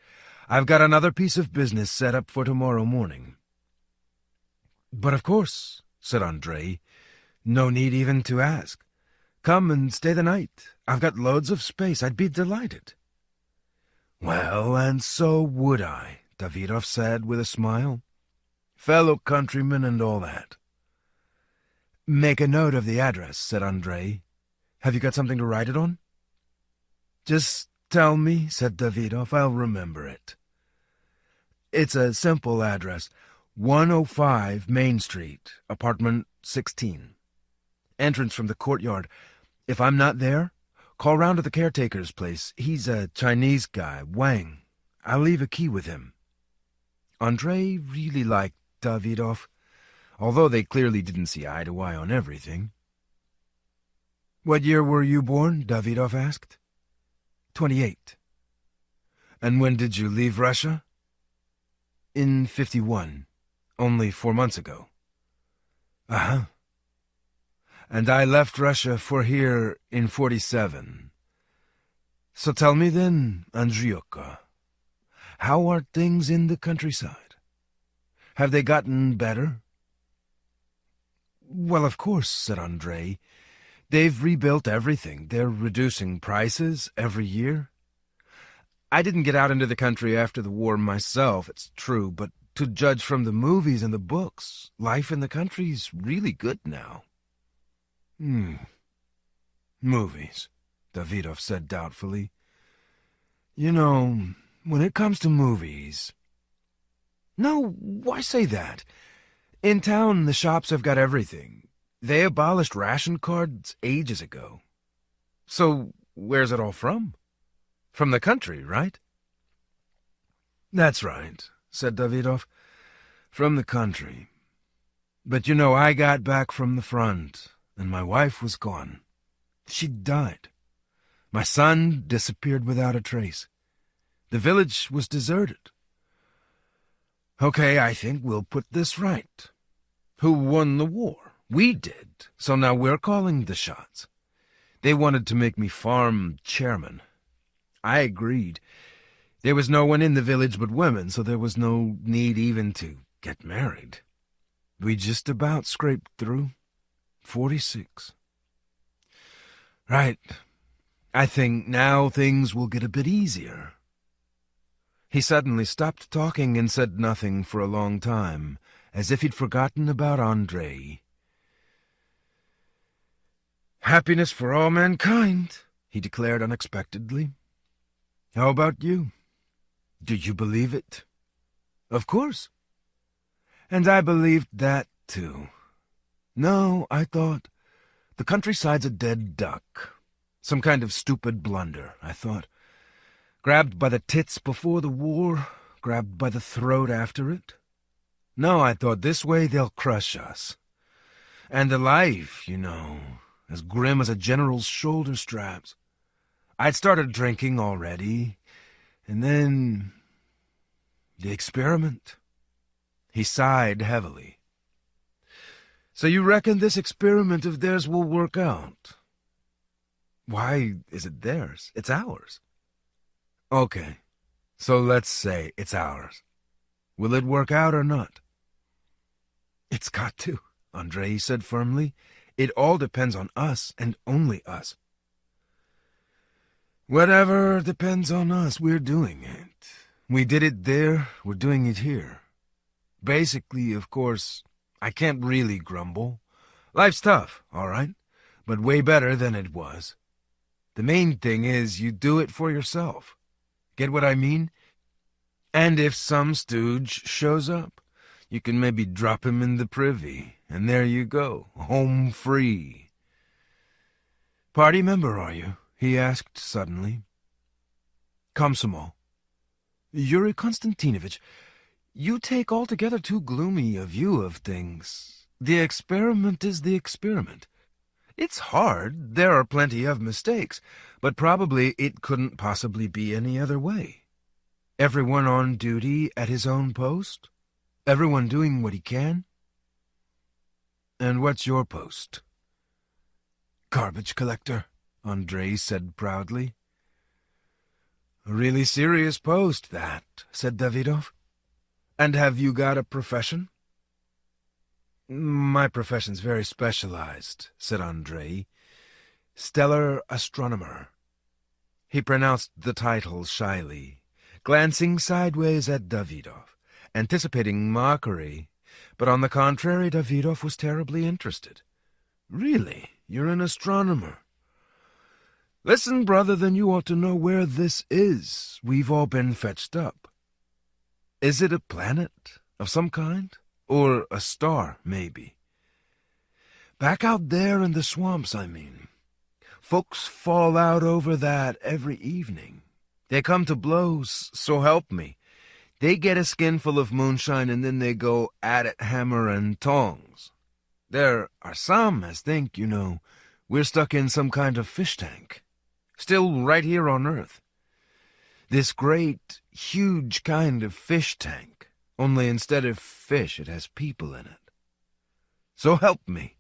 I've got another piece of business set up for tomorrow morning. But of course, said Andrei. No need even to ask. Come and stay the night. I've got loads of space. I'd be delighted. Well, and so would I, Davidov said with a smile. Fellow countrymen and all that. Make a note of the address, said Andrei. Have you got something to write it on? Just tell me, said Davidov. I'll remember it. It's a simple address. 105 Main Street, apartment 16. Entrance from the courtyard. If I'm not there, call round to the caretaker's place. He's a Chinese guy, Wang. I'll leave a key with him. Andrei really liked Davidov, although they clearly didn't see eye to eye on everything. What year were you born? Davidov asked. 28. And when did you leave Russia? In 51. Only 4 months ago. Uh-huh. And I left Russia for here in 47. So tell me then, Andriuka, how are things in the countryside? Have they gotten better? Well, of course, said Andrei. They've rebuilt everything. They're reducing prices every year. I didn't get out into the country after the war myself, it's true, but To judge from the movies and the books, life in the country's really good now. Movies, Davidov said doubtfully. You know, when it comes to movies... No, why say that? In town, the shops have got everything. They abolished ration cards ages ago. So, where's it all from? From the country, right? That's right, said Davidov. From the country. But you know, I got back from the front, and my wife was gone. She died. My son disappeared without a trace. The village was deserted. Okay, I think we'll put this right. Who won the war? We did, so now we're calling the shots. They wanted to make me farm chairman. I agreed. There was no one in the village but women, so there was no need even to get married. We just about scraped through. 46. Right. I think now things will get a bit easier. He suddenly stopped talking and said nothing for a long time, as if he'd forgotten about Andrei. Happiness for all mankind, he declared unexpectedly. How about you? Do you believe it? Of course. And I believed that, too. No, I thought, the countryside's a dead duck. Some kind of stupid blunder, I thought. Grabbed by the tits before the war, grabbed by the throat after it. No, I thought, this way they'll crush us. And the life, you know, as grim as a general's shoulder straps. I'd started drinking already, and then... the experiment. He sighed heavily. So you reckon this experiment of theirs will work out? Why is it theirs? It's ours. Okay, so let's say it's ours. Will it work out or not? It's got to, Andrei said firmly. It all depends on us, and only us. Whatever depends on us, we're doing it. We did it there, we're doing it here. Basically, of course, I can't really grumble. Life's tough, all right, but way better than it was. The main thing is you do it for yourself. Get what I mean? And if some stooge shows up, you can maybe drop him in the privy, and there you go, home free. Party member, are you? He asked suddenly. Komsomol. Yuri Konstantinovich, you take altogether too gloomy a view of things. The experiment is the experiment. It's hard, there are plenty of mistakes, but probably it couldn't possibly be any other way. Everyone on duty at his own post? Everyone doing what he can? And what's your post? Garbage collector, Andrei said proudly. A really serious post, that, said Davidov. And have you got a profession? My profession's very specialized, said Andrei. Stellar astronomer. He pronounced the title shyly, glancing sideways at Davidov, anticipating mockery, but on the contrary, Davidov was terribly interested. Really, you're an astronomer? Listen, brother, then you ought to know where this is. We've all been fetched up. Is it a planet of some kind? Or a star, maybe? Back out there in the swamps, I mean. Folks fall out over that every evening. They come to blows, so help me. They get a skinful of moonshine and then they go at it hammer and tongs. There are some as think, you know, we're stuck in some kind of fish tank. Still right here on Earth. This great, huge kind of fish tank. Only instead of fish, it has people in it. So help me.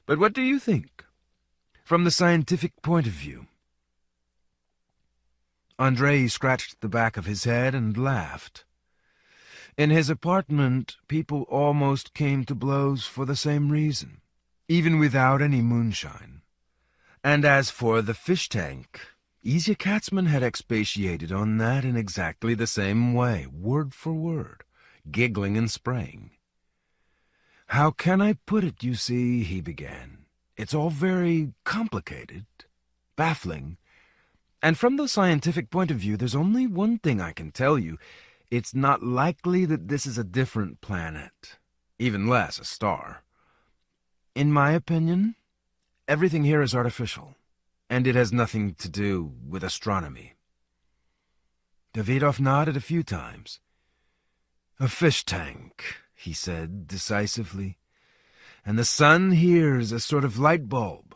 But what do you think? From the scientific point of view. Andrei scratched the back of his head and laughed. In his apartment, people almost came to blows for the same reason, even without any moonshine. And as for the fish tank, Izya Katzman had expatiated on that in exactly the same way, word for word. giggling and spraying. "How can I put it, you see," he began. "It's all very complicated, baffling. And from the scientific point of view, there's only one thing I can tell you. It's not likely that this is a different planet, even less a star. In my opinion, everything here is artificial, and it has nothing to do with astronomy." Davidov nodded a few times. "A fish tank," he said decisively. "And the sun here is a sort of light bulb,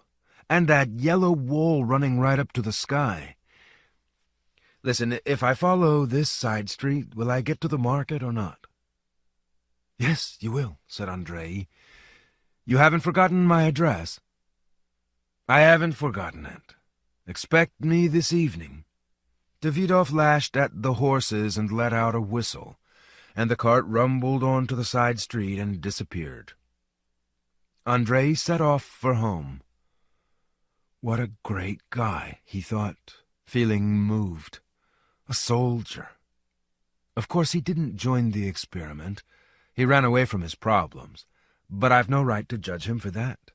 and that yellow wall running right up to the sky. Listen, if I follow this side street, will I get to the market or not?" "Yes, you will," said Andrei. "You haven't forgotten my address?" "I haven't forgotten it. Expect me this evening." Davidov lashed at the horses and let out a whistle, and the cart rumbled on to the side street and disappeared. Andrei set off for home. What a great guy, he thought, feeling moved. A soldier. Of course, he didn't join the experiment. He ran away from his problems, but I've no right to judge him for that.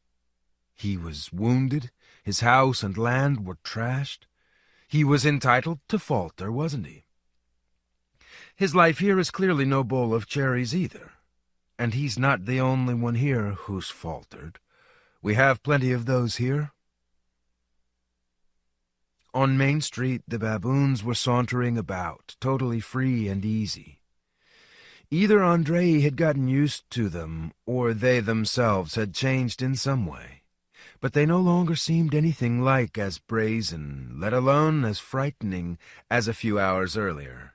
He was wounded, his house and land were trashed. He was entitled to falter, wasn't he? His life here is clearly no bowl of cherries either, and he's not the only one here who's faltered. We have plenty of those here. On Main Street, the baboons were sauntering about, totally free and easy. Either Andrei had gotten used to them, or they themselves had changed in some way. But they no longer seemed anything like as brazen, let alone as frightening, as a few hours earlier.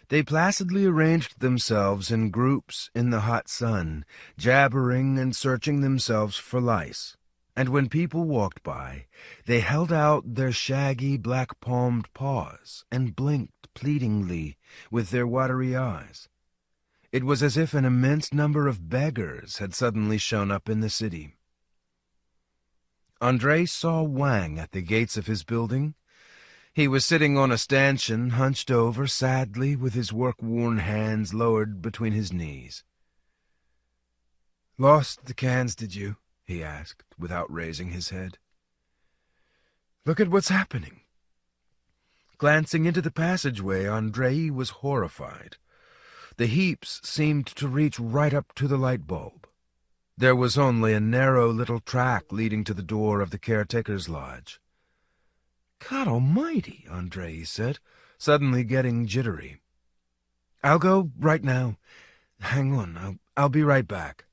They placidly arranged themselves in groups in the hot sun, jabbering and searching themselves for lice. And when people walked by, they held out their shaggy, black-palmed paws and blinked pleadingly with their watery eyes. It was as if an immense number of beggars had suddenly shown up in the city. Andrei saw Wang at the gates of his building. He was sitting on a stanchion, hunched over sadly, with his work-worn hands lowered between his knees. "Lost the cans, did you?" he asked, without raising his head. "Look at what's happening." Glancing into the passageway, Andrei was horrified. The heaps seemed to reach right up to the light bulb. There was only a narrow little track leading to the door of the caretaker's lodge. "God almighty," Andrei said, suddenly getting jittery. "I'll go right now. Hang on, I'll be right back."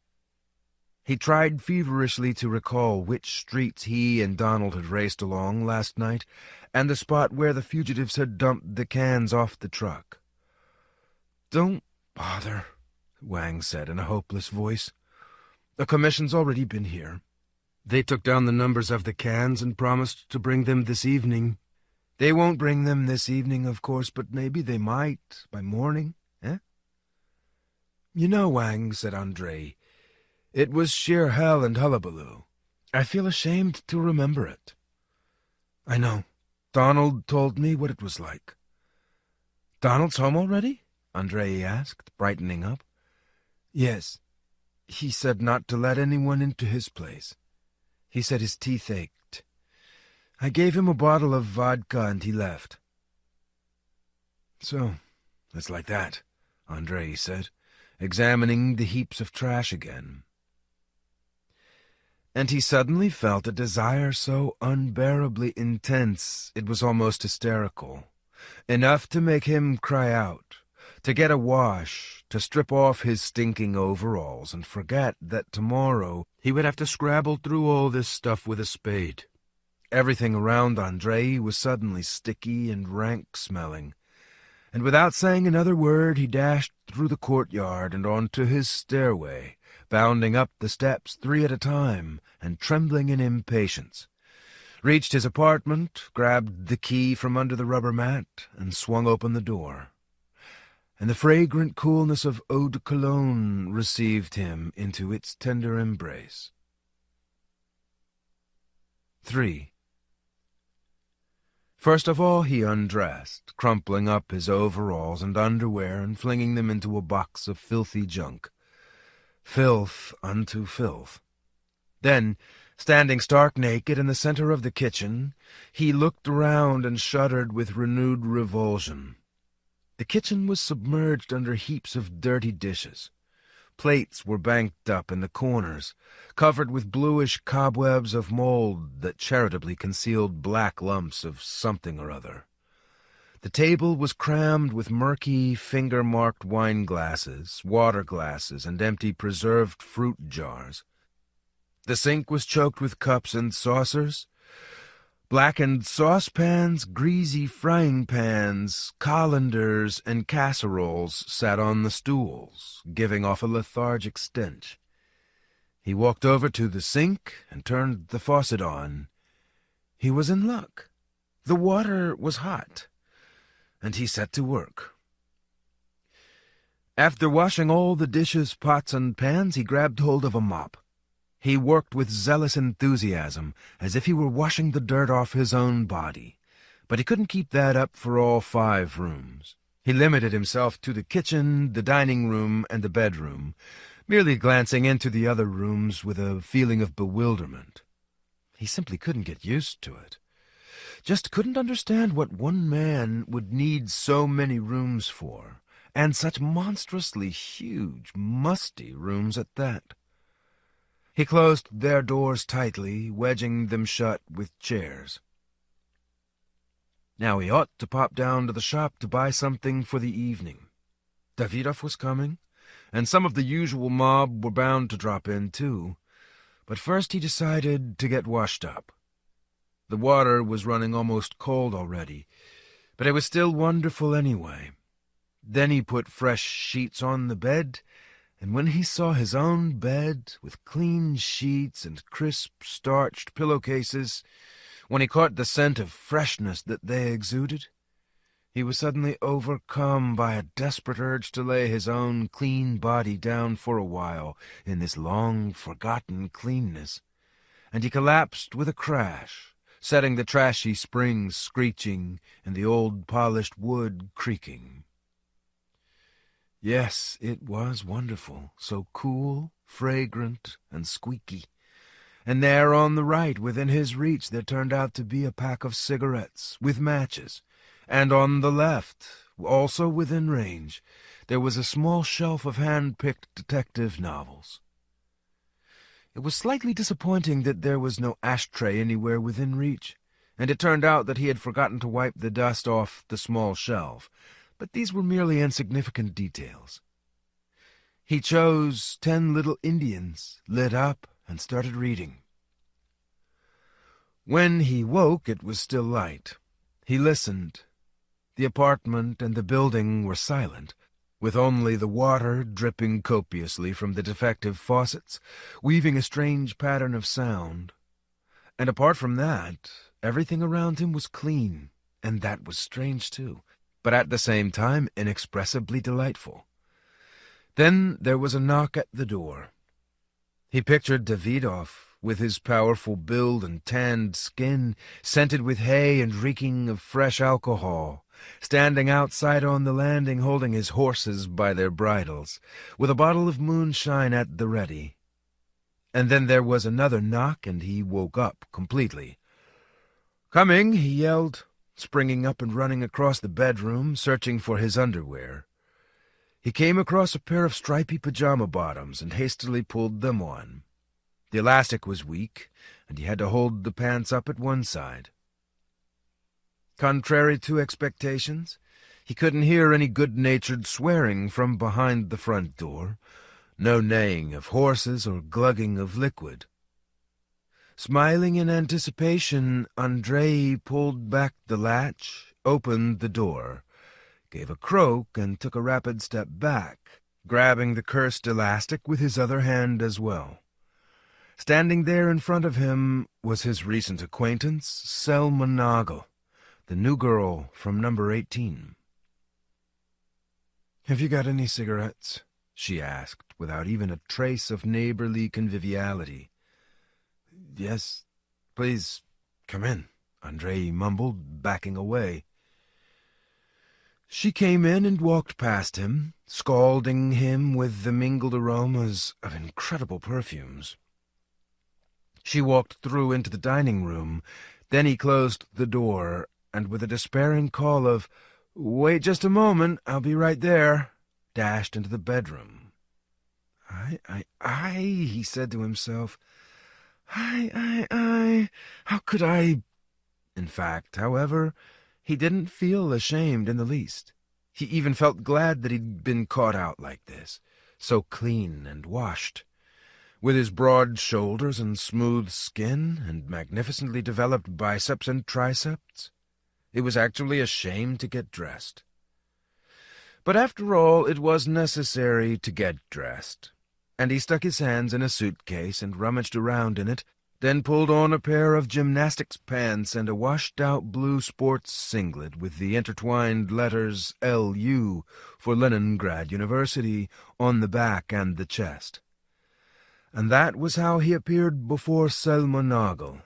He tried feverishly to recall which streets he and Donald had raced along last night, and the spot where the fugitives had dumped the cans off the truck. "Don't bother," Wang said in a hopeless voice. "The commission's already been here. They took down the numbers of the cans and promised to bring them this evening. They won't bring them this evening, of course, but maybe they might by morning, eh?" "You know, Wang," said Andrei, "it was sheer hell and hullabaloo. I feel ashamed to remember it." "I know. Donald told me what it was like." "Donald's home already?" Andrei asked, brightening up. "Yes. He said not to let anyone into his place. He said his teeth ached. I gave him a bottle of vodka and he left." "So, it's like that," Andrei said, examining the heaps of trash again. And he suddenly felt a desire so unbearably intense it was almost hysterical, enough to make him cry out, to get a wash, to strip off his stinking overalls and forget that tomorrow he would have to scrabble through all this stuff with a spade. Everything around Andrei was suddenly sticky and rank-smelling, and without saying another word he dashed through the courtyard and onto his stairway, bounding up the steps 3 at a time and trembling in impatience. Reached his apartment, grabbed the key from under the rubber mat, and swung open the door. And the fragrant coolness of eau de cologne received him into its tender embrace. 3. First of all, he undressed, crumpling up his overalls and underwear and flinging them into a box of filthy junk. Filth unto filth. Then, standing stark naked in the center of the kitchen, he looked around and shuddered with renewed revulsion. The kitchen was submerged under heaps of dirty dishes. Plates were banked up in the corners, covered with bluish cobwebs of mold that charitably concealed black lumps of something or other. The table was crammed with murky, finger-marked wine glasses, water glasses, and empty preserved fruit jars. The sink was choked with cups and saucers. Blackened saucepans, greasy frying pans, colanders, and casseroles sat on the stools, giving off a lethargic stench. He walked over to the sink and turned the faucet on. He was in luck. The water was hot, and he set to work. After washing all the dishes, pots, and pans, he grabbed hold of a mop. He worked with zealous enthusiasm, as if he were washing the dirt off his own body. But he couldn't keep that up for all 5 rooms. He limited himself to the kitchen, the dining room, and the bedroom, merely glancing into the other rooms with a feeling of bewilderment. He simply couldn't get used to it. Just couldn't understand what one man would need so many rooms for, and such monstrously huge, musty rooms at that. He closed their doors tightly, wedging them shut with chairs. Now he ought to pop down to the shop to buy something for the evening. Davidov was coming, and some of the usual mob were bound to drop in too. But first he decided to get washed up. The water was running almost cold already, but it was still wonderful anyway. Then he put fresh sheets on the bed, and when he saw his own bed, with clean sheets and crisp, starched pillowcases, when he caught the scent of freshness that they exuded, he was suddenly overcome by a desperate urge to lay his own clean body down for a while in this long-forgotten cleanness, and he collapsed with a crash, setting the trashy springs screeching and the old polished wood creaking. Yes, it was wonderful, so cool, fragrant, and squeaky. And there on the right, within his reach, there turned out to be a pack of cigarettes, with matches. And on the left, also within range, there was a small shelf of hand-picked detective novels. It was slightly disappointing that there was no ashtray anywhere within reach, and it turned out that he had forgotten to wipe the dust off the small shelf. But these were merely insignificant details. He chose 10 little Indians, lit up, and started reading. When he woke, it was still light. He listened. The apartment and the building were silent, with only the water dripping copiously from the defective faucets, weaving a strange pattern of sound. And apart from that, everything around him was clean, and that was strange too, but at the same time inexpressibly delightful. Then there was a knock at the door. He pictured Davidov, with his powerful build and tanned skin, scented with hay and reeking of fresh alcohol, standing outside on the landing holding his horses by their bridles, with a bottle of moonshine at the ready. And then there was another knock, and he woke up completely. "Coming," he yelled, springing up and running across the bedroom, searching for his underwear. He came across a pair of stripy pajama bottoms and hastily pulled them on. The elastic was weak, and he had to hold the pants up at one side. Contrary to expectations, he couldn't hear any good-natured swearing from behind the front door, no neighing of horses or glugging of liquid. Smiling in anticipation, Andrei pulled back the latch, opened the door, gave a croak, and took a rapid step back, grabbing the cursed elastic with his other hand as well. Standing there in front of him was his recent acquaintance, Selma Nagel, the new girl from number 18. "Have you got any cigarettes?" she asked, without even a trace of neighborly conviviality. "Yes, please, come in," Andrei mumbled, backing away. She came in and walked past him, scalding him with the mingled aromas of incredible perfumes. She walked through into the dining room. Then he closed the door, and with a despairing call of, "Wait just a moment, I'll be right there," dashed into the bedroom. He said to himself. How could I? In fact, however, he didn't feel ashamed in the least. He even felt glad that he'd been caught out like this, so clean and washed, with his broad shoulders and smooth skin and magnificently developed biceps and triceps. It was actually a shame to get dressed. But after all, it was necessary to get dressed, and he stuck his hands in a suitcase and rummaged around in it, then pulled on a pair of gymnastics pants and a washed-out blue sports singlet with the intertwined letters L.U. for Leningrad University on the back and the chest. And that was how he appeared before Selma Nagel,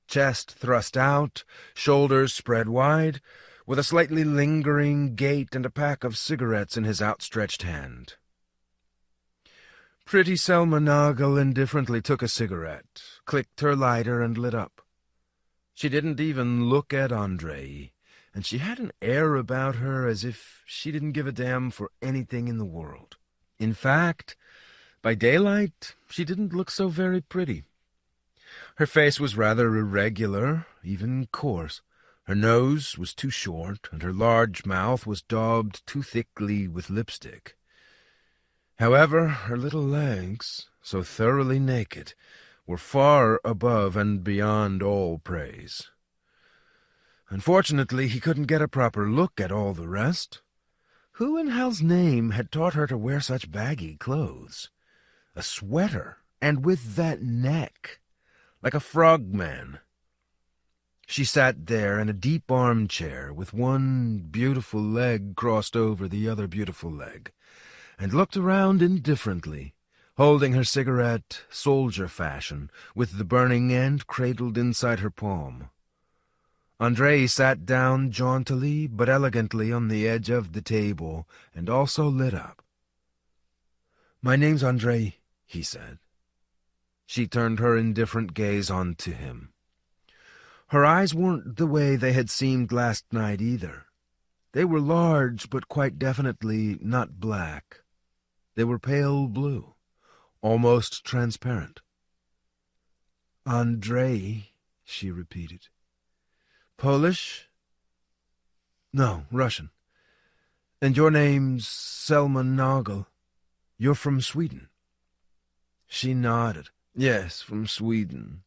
chest thrust out, shoulders spread wide, with a slightly lingering gait and a pack of cigarettes in his outstretched hand. Pretty Selma Nagel indifferently took a cigarette, clicked her lighter, and lit up. She didn't even look at Andrei, and she had an air about her as if she didn't give a damn for anything in the world. In fact, by daylight, she didn't look so very pretty. Her face was rather irregular, even coarse. Her nose was too short, and her large mouth was daubed too thickly with lipstick. However, her little legs, so thoroughly naked, were far above and beyond all praise. Unfortunately, he couldn't get a proper look at all the rest. Who in hell's name had taught her to wear such baggy clothes? A sweater, and with that neck, like a frogman. She sat there in a deep armchair with one beautiful leg crossed over the other beautiful leg, and looked around indifferently, holding her cigarette soldier fashion, with the burning end cradled inside her palm. Andrei sat down jauntily but elegantly on the edge of the table, and also lit up. "My name's Andrei," he said. She turned her indifferent gaze on to him. Her eyes weren't the way they had seemed last night either. They were large, but quite definitely not black. They were pale blue, almost transparent. "Andrei," she repeated. "Polish?" "No, Russian. And your name's Selma Nagel. You're from Sweden?" She nodded. "Yes, from Sweden."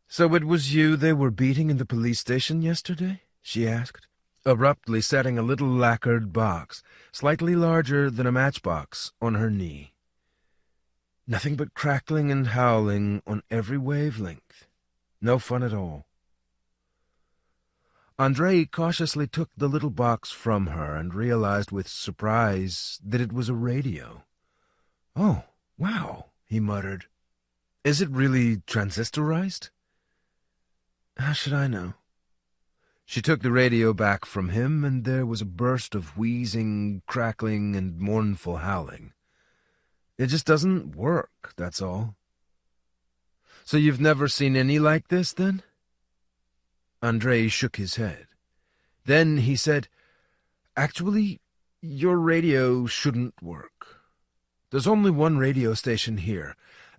"So it was you they were beating in the police station yesterday?" she asked, abruptly setting a little lacquered box, slightly larger than a matchbox, on her knee. Nothing but crackling and howling on every wavelength. No fun at all. Andrei cautiously took the little box from her and realized with surprise that it was a radio. "Oh, wow," he muttered. "Is it really transistorized?" "How should I know?" She took the radio back from him, and there was a burst of wheezing, crackling, and mournful howling. "It just doesn't work, that's all." "So you've never seen any like this, then?" Andrei shook his head. Then he said, "Actually, your radio shouldn't work. There's only one radio station here,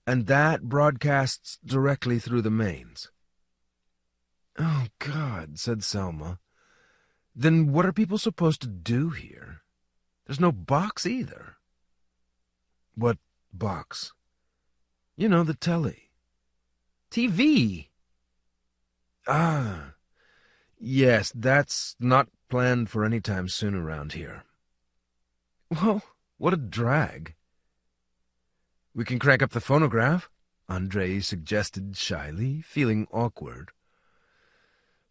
and that broadcasts directly through the mains." "Oh, God," said Selma. "Then what are people supposed to do here? There's no box either." "What box?" "You know, the telly." "TV!" "Ah, yes, that's not planned for any time soon around here." "Well, what a drag." "We can crank up the phonograph," Andrei suggested shyly, feeling awkward.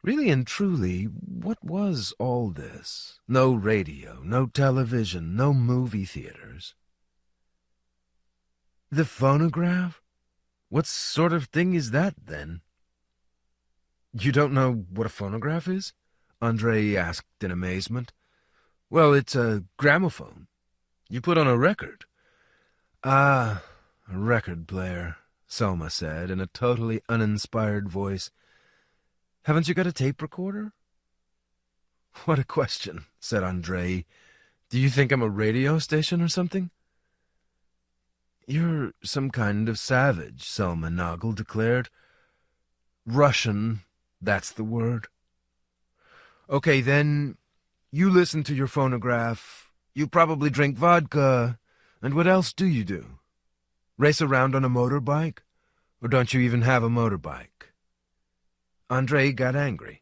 Really and truly, what was all this? No radio, no television, no movie theaters. "The phonograph? What sort of thing is that, then?" You don't know what a phonograph is? Andrei asked in amazement. Well, it's a gramophone. You put on a record. Ah, a record player, Selma said in a totally uninspired voice. Haven't you got a tape recorder? What a question, said Andrei. Do you think I'm a radio station or something? You're some kind of savage, Selma Noggle declared. Russian, that's the word. Okay, then, you listen to your phonograph, you probably drink vodka, and what else do you do? Race around on a motorbike? Or don't you even have a motorbike? Andrei got angry.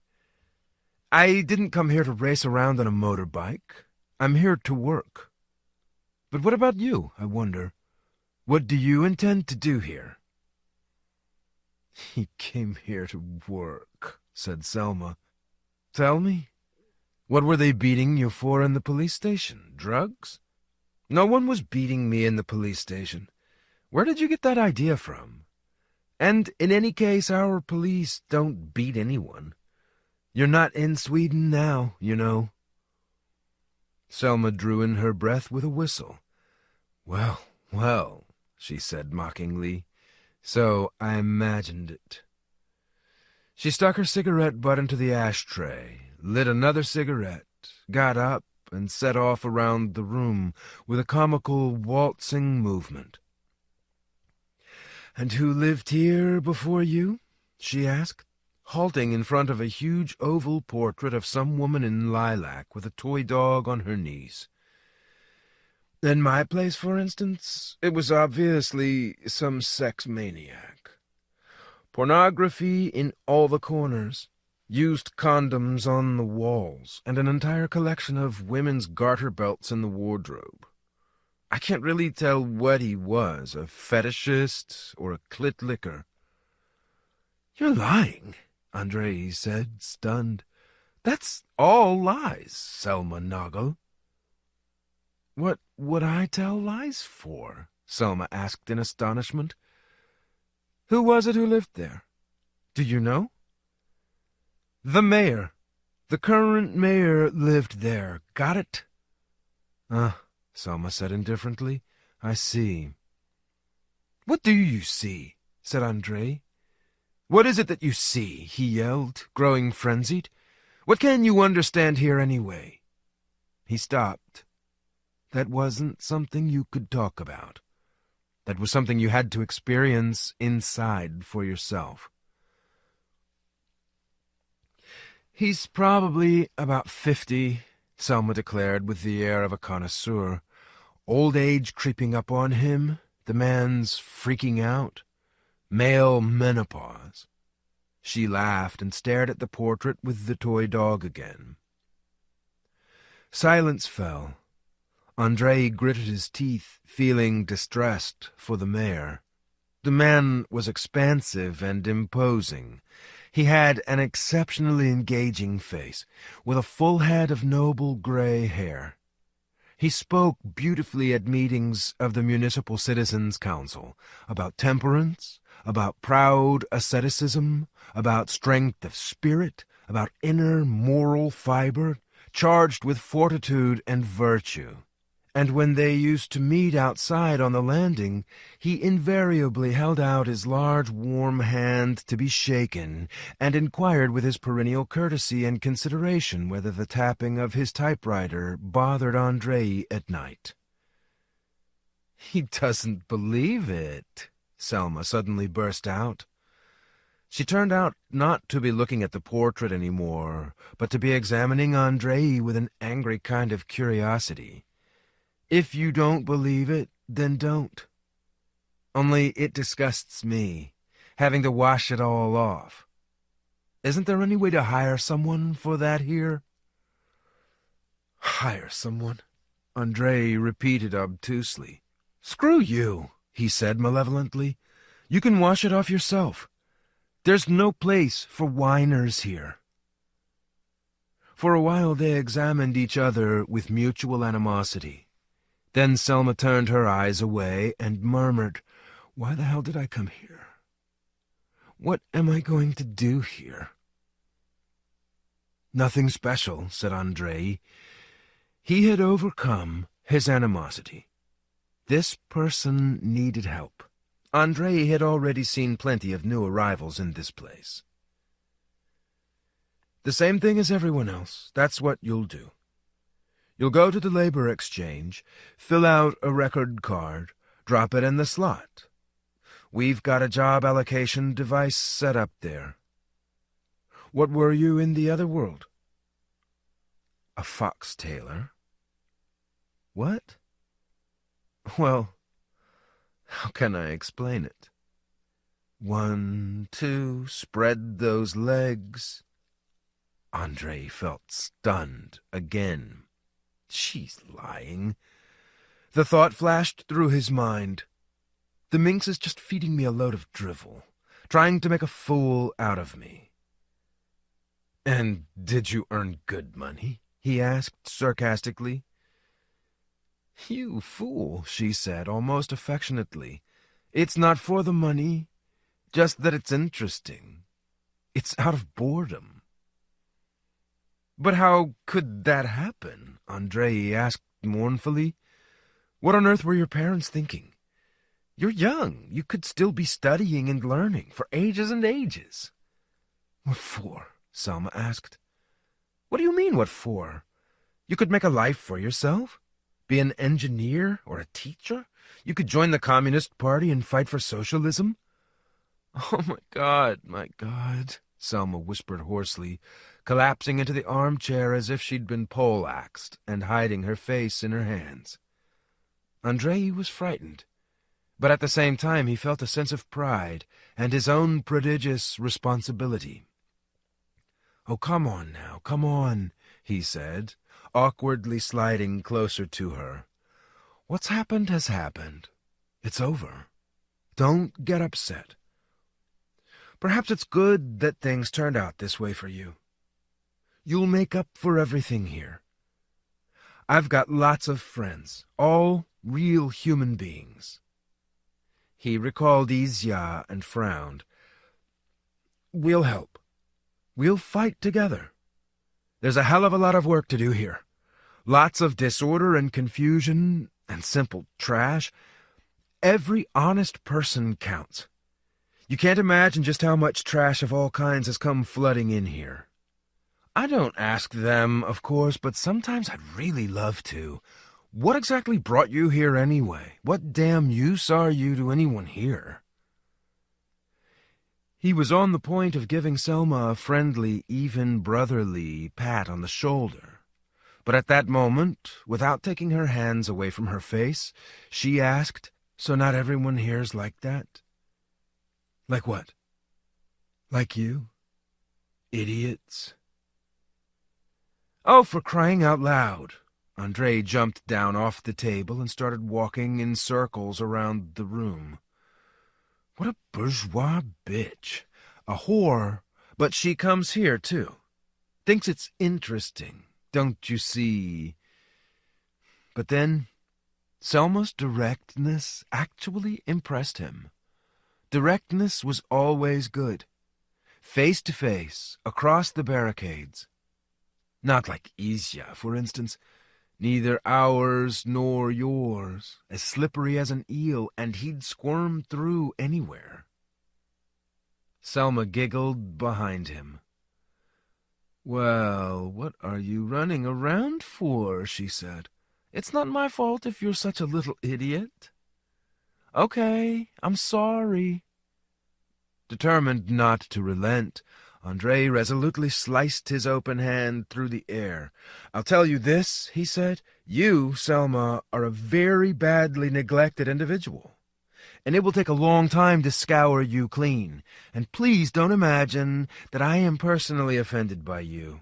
I didn't come here to race around on a motorbike. I'm here to work. But what about you, I wonder? What do you intend to do here? He came here to work, said Selma. Tell me, what were they beating you for in the police station? Drugs? No one was beating me in the police station. Where did you get that idea from? And in any case, our police don't beat anyone. You're not in Sweden now, you know. Selma drew in her breath with a whistle. Well, well, she said mockingly. So I imagined it. She stuck her cigarette butt into the ashtray, lit another cigarette, got up, and set off around the room with a comical waltzing movement. And who lived here before you? She asked, halting in front of a huge oval portrait of some woman in lilac with a toy dog on her knees. In my place, for instance, it was obviously some sex maniac. Pornography in all the corners, used condoms on the walls, and an entire collection of women's garter belts in the wardrobe. I can't really tell what he was, a fetishist or a clit licker. You're lying, Andrei said, stunned. That's all lies, Selma Noggle. What would I tell lies for? Selma asked in astonishment. Who was it who lived there? Do you know? The mayor. The current mayor lived there. Got it? Selma said indifferently. I see. What do you see? Said Andrei. What is it that you see? He yelled, growing frenzied. What can you understand here anyway? He stopped. That wasn't something you could talk about. That was something you had to experience inside for yourself. He's probably about 50, Selma declared with the air of a connoisseur. Old age creeping up on him, the man's freaking out. Male menopause. She laughed and stared at the portrait with the toy dog again. Silence fell. Andrei gritted his teeth, feeling distressed for the mayor. The man was expansive and imposing. He had an exceptionally engaging face, with a full head of noble gray hair. He spoke beautifully at meetings of the Municipal Citizens' Council, about temperance, about proud asceticism, about strength of spirit, about inner moral fiber, charged with fortitude and virtue. And when they used to meet outside on the landing, he invariably held out his large, warm hand to be shaken, and inquired with his perennial courtesy and consideration whether the tapping of his typewriter bothered Andrei at night. He doesn't believe it, Selma suddenly burst out. She turned out not to be looking at the portrait any more, but to be examining Andrei with an angry kind of curiosity. If you don't believe it, then don't. Only it disgusts me, having to wash it all off. Isn't there any way to hire someone for that here? Hire someone? Andrei repeated obtusely. Screw you, he said malevolently. You can wash it off yourself. There's no place for whiners here. For a while they examined each other with mutual animosity. Then Selma turned her eyes away and murmured, Why the hell did I come here? What am I going to do here? Nothing special, said Andrei. He had overcome his animosity. This person needed help. Andrei had already seen plenty of new arrivals in this place. The same thing as everyone else. That's what you'll do. You'll go to the labor exchange, fill out a record card, drop it in the slot. We've got a job allocation device set up there. What were you in the other world? A fox tailor? What? Well, how can I explain it? 1, 2, spread those legs. Andrei felt stunned again. She's lying. The thought flashed through his mind. The minx is just feeding me a load of drivel, trying to make a fool out of me. And did you earn good money? He asked sarcastically. You fool, she said, almost affectionately. It's not for the money, just that it's interesting. It's out of boredom. But how could that happen? Andrei asked mournfully. What on earth were your parents thinking? You're young. You could still be studying and learning for ages and ages. What for? Selma asked. What do you mean, what for? You could make a life for yourself? Be an engineer or a teacher? You could join the Communist Party and fight for socialism? Oh, my God, Selma whispered hoarsely, collapsing into the armchair as if she'd been poleaxed and hiding her face in her hands. Andrei was frightened, but at the same time he felt a sense of pride and his own prodigious responsibility. Oh, come on now, come on, he said, awkwardly sliding closer to her. What's happened has happened. It's over. Don't get upset. Perhaps it's good that things turned out this way for you. You'll make up for everything here. I've got lots of friends, all real human beings. He recalled Izya and frowned. We'll help. We'll fight together. There's a hell of a lot of work to do here. Lots of disorder and confusion and simple trash. Every honest person counts. You can't imagine just how much trash of all kinds has come flooding in here. I don't ask them, of course, but sometimes I'd really love to. What exactly brought you here anyway? What damn use are you to anyone here? He was on the point of giving Selma a friendly, even brotherly pat on the shoulder. But at that moment, without taking her hands away from her face, she asked, So not everyone here's like that? Like what? Like you? Idiots? Oh, for crying out loud! Andrei jumped down off the table and started walking in circles around the room. What a bourgeois bitch. A whore, but she comes here, too. Thinks it's interesting, don't you see? But then, Selma's directness actually impressed him. Directness was always good. Face to face, across the barricades. Not like Izya, for instance. Neither ours nor yours, as slippery as an eel, and he'd squirm through anywhere. Selma giggled behind him. Well, what are you running around for? She said. It's not my fault if you're such a little idiot. Okay, I'm sorry. Determined not to relent, Andrei resolutely sliced his open hand through the air. I'll tell you this, he said. You, Selma, are a very badly neglected individual, and it will take a long time to scour you clean. And please don't imagine that I am personally offended by you.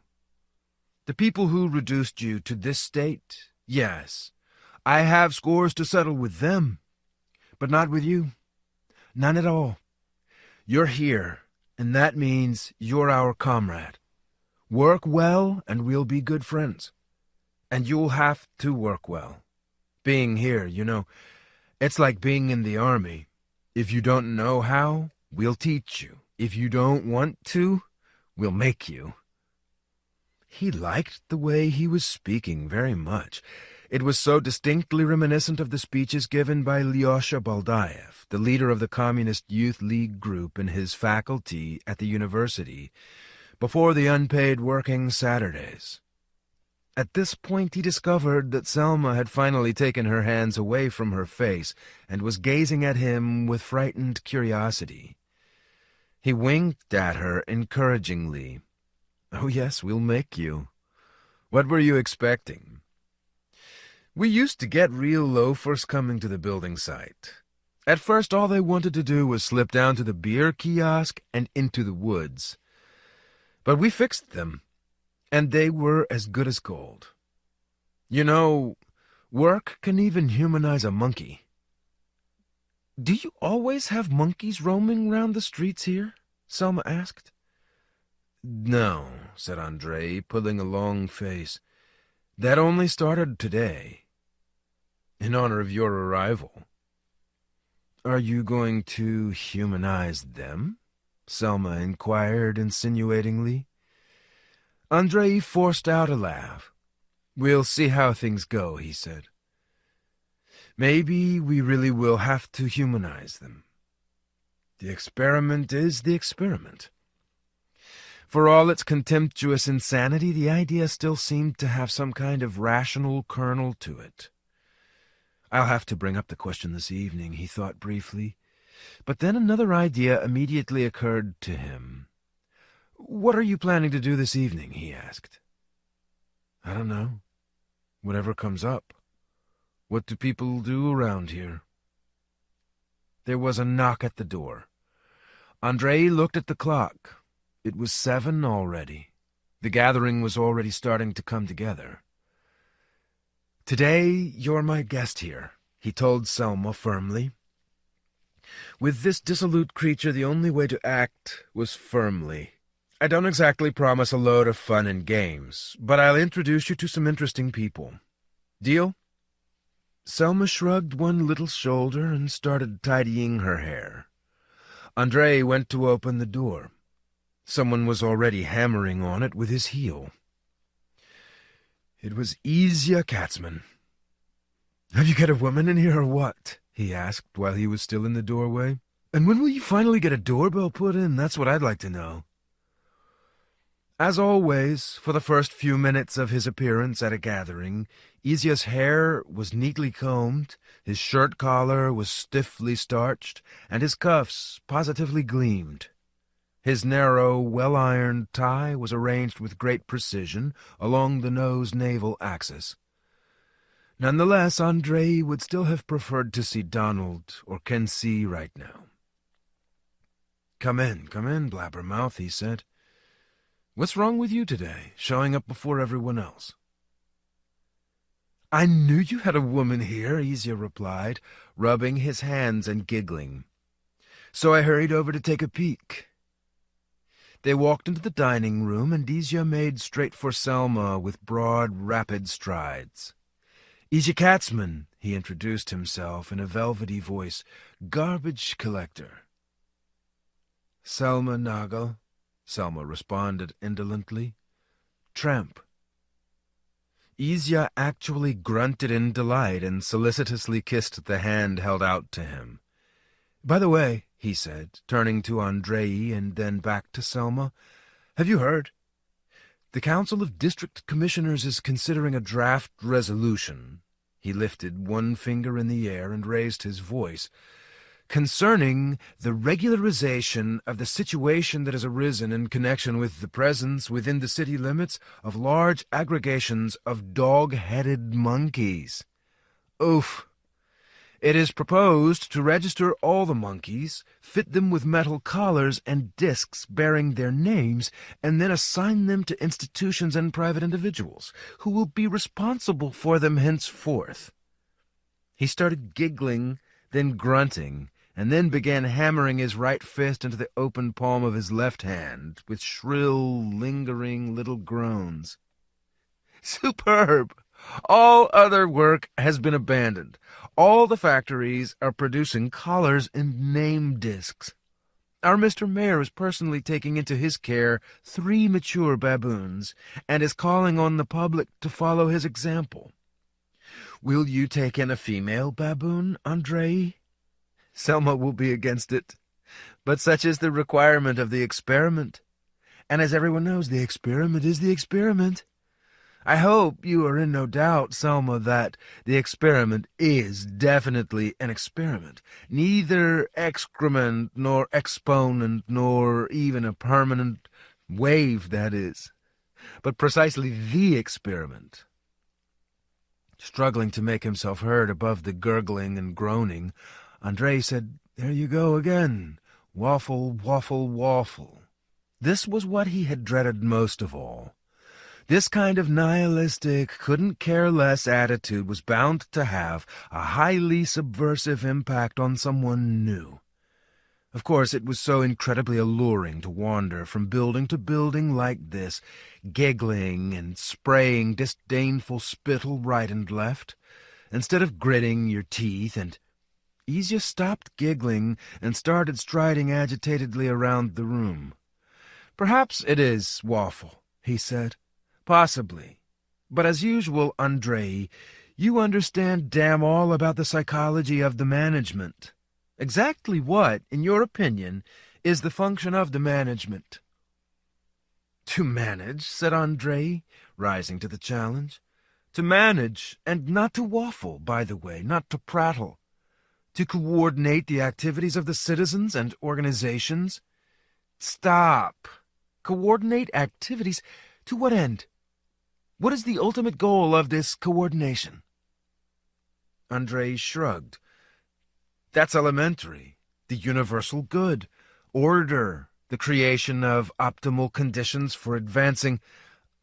The people who reduced you to this state, yes, I have scores to settle with them, but not with you. None at all. You're here, and that means you're our comrade. Work well, and we'll be good friends. And you'll have to work well. Being here, you know, it's like being in the army. If you don't know how, we'll teach you. If you don't want to, we'll make you. He liked the way he was speaking very much. It was so distinctly reminiscent of the speeches given by Lyosha Baldaev, the leader of the Communist Youth League group in his faculty at the university, before the unpaid working Saturdays. At this point he discovered that Selma had finally taken her hands away from her face and was gazing at him with frightened curiosity. He winked at her encouragingly. "Oh yes, we'll make you. What were you expecting?" "We used to get real loafers coming to the building site. At first all they wanted to do was slip down to the beer kiosk and into the woods. But we fixed them, and they were as good as gold. You know, work can even humanize a monkey." "Do you always have monkeys roaming round the streets here?" Selma asked. "No," said Andrei, pulling a long face. "That only started today, in honor of your arrival." "Are you going to humanize them?" Selma inquired insinuatingly. Andrei forced out a laugh. "We'll see how things go," he said. "Maybe we really will have to humanize them. The experiment is the experiment." For all its contemptuous insanity, the idea still seemed to have some kind of rational kernel to it. "I'll have to bring up the question this evening," he thought briefly. But then another idea immediately occurred to him. "What are you planning to do this evening?" he asked. "I don't know. Whatever comes up. What do people do around here?" There was a knock at the door. Andrei looked at the clock. It was 7 already. The gathering was already starting to come together. "Today you're my guest here," he told Selma firmly. With this dissolute creature, the only way to act was firmly. "I don't exactly promise a load of fun and games, but I'll introduce you to some interesting people. Deal?" Selma shrugged one little shoulder and started tidying her hair. Andrei went to open the door. Someone was already hammering on it with his heel. It was Izya Katzman. "Have you got a woman in here or what?" he asked while he was still in the doorway. "And when will you finally get a doorbell put in? That's what I'd like to know." As always, for the first few minutes of his appearance at a gathering, Izya's hair was neatly combed, his shirt collar was stiffly starched, and his cuffs positively gleamed. His narrow, well-ironed tie was arranged with great precision along the nose-navel axis. Nonetheless, Andrei would still have preferred to see Donald or Ken C. right now. Come in, blabbermouth," he said. "What's wrong with you today, showing up before everyone else?" "I knew you had a woman here," Izya replied, rubbing his hands and giggling. "So I hurried over to take a peek." They walked into the dining room, and Izya made straight for Selma with broad, rapid strides. "Izya Katzman," he introduced himself in a velvety voice, "garbage collector." "Selma Nagel," Selma responded indolently. "Tramp." Izya actually grunted in delight and solicitously kissed the hand held out to him. "By the way," he said, turning to Andrei and then back to Selma, "have you heard? The Council of District Commissioners is considering a draft resolution." He lifted one finger in the air and raised his voice. "Concerning the regularization of the situation that has arisen in connection with the presence within the city limits of large aggregations of dog-headed monkeys. Oof! It is proposed to register all the monkeys, fit them with metal collars and discs bearing their names, and then assign them to institutions and private individuals, who will be responsible for them henceforth." He started giggling, then grunting, and then began hammering his right fist into the open palm of his left hand, with shrill, lingering little groans. "Superb! All other work has been abandoned. All the factories are producing collars and name discs. Our Mr. Mayor is personally taking into his care 3 mature baboons and is calling on the public to follow his example. Will you take in a female baboon, Andrei? Selma will be against it, but such is the requirement of the experiment. And as everyone knows, the experiment is the experiment. I hope you are in no doubt, Selma, that the experiment is definitely an experiment. Neither excrement, nor exponent, nor even a permanent wave, that is, but precisely the experiment. Struggling to make himself heard above the gurgling and groaning, Andrei said, "There you go again. Waffle, waffle, waffle." This was what he had dreaded most of all. This kind of nihilistic, couldn't-care-less attitude was bound to have a highly subversive impact on someone new. Of course, it was so incredibly alluring to wander from building to building like this, giggling and spraying disdainful spittle right and left, instead of gritting your teeth, and Izya stopped giggling and started striding agitatedly around the room. "Perhaps it is waffle," he said. "Possibly. But as usual, Andrei, you understand damn all about the psychology of the management. Exactly what, in your opinion, is the function of the management?" "To manage," said Andrei, rising to the challenge. "To manage, and not to waffle, by the way, not to prattle. To coordinate the activities of the citizens and organizations." "Stop. Coordinate activities? To what end? What is the ultimate goal of this coordination?" Andrei shrugged. "That's elementary. The universal good. Order. The creation of optimal conditions for advancing—"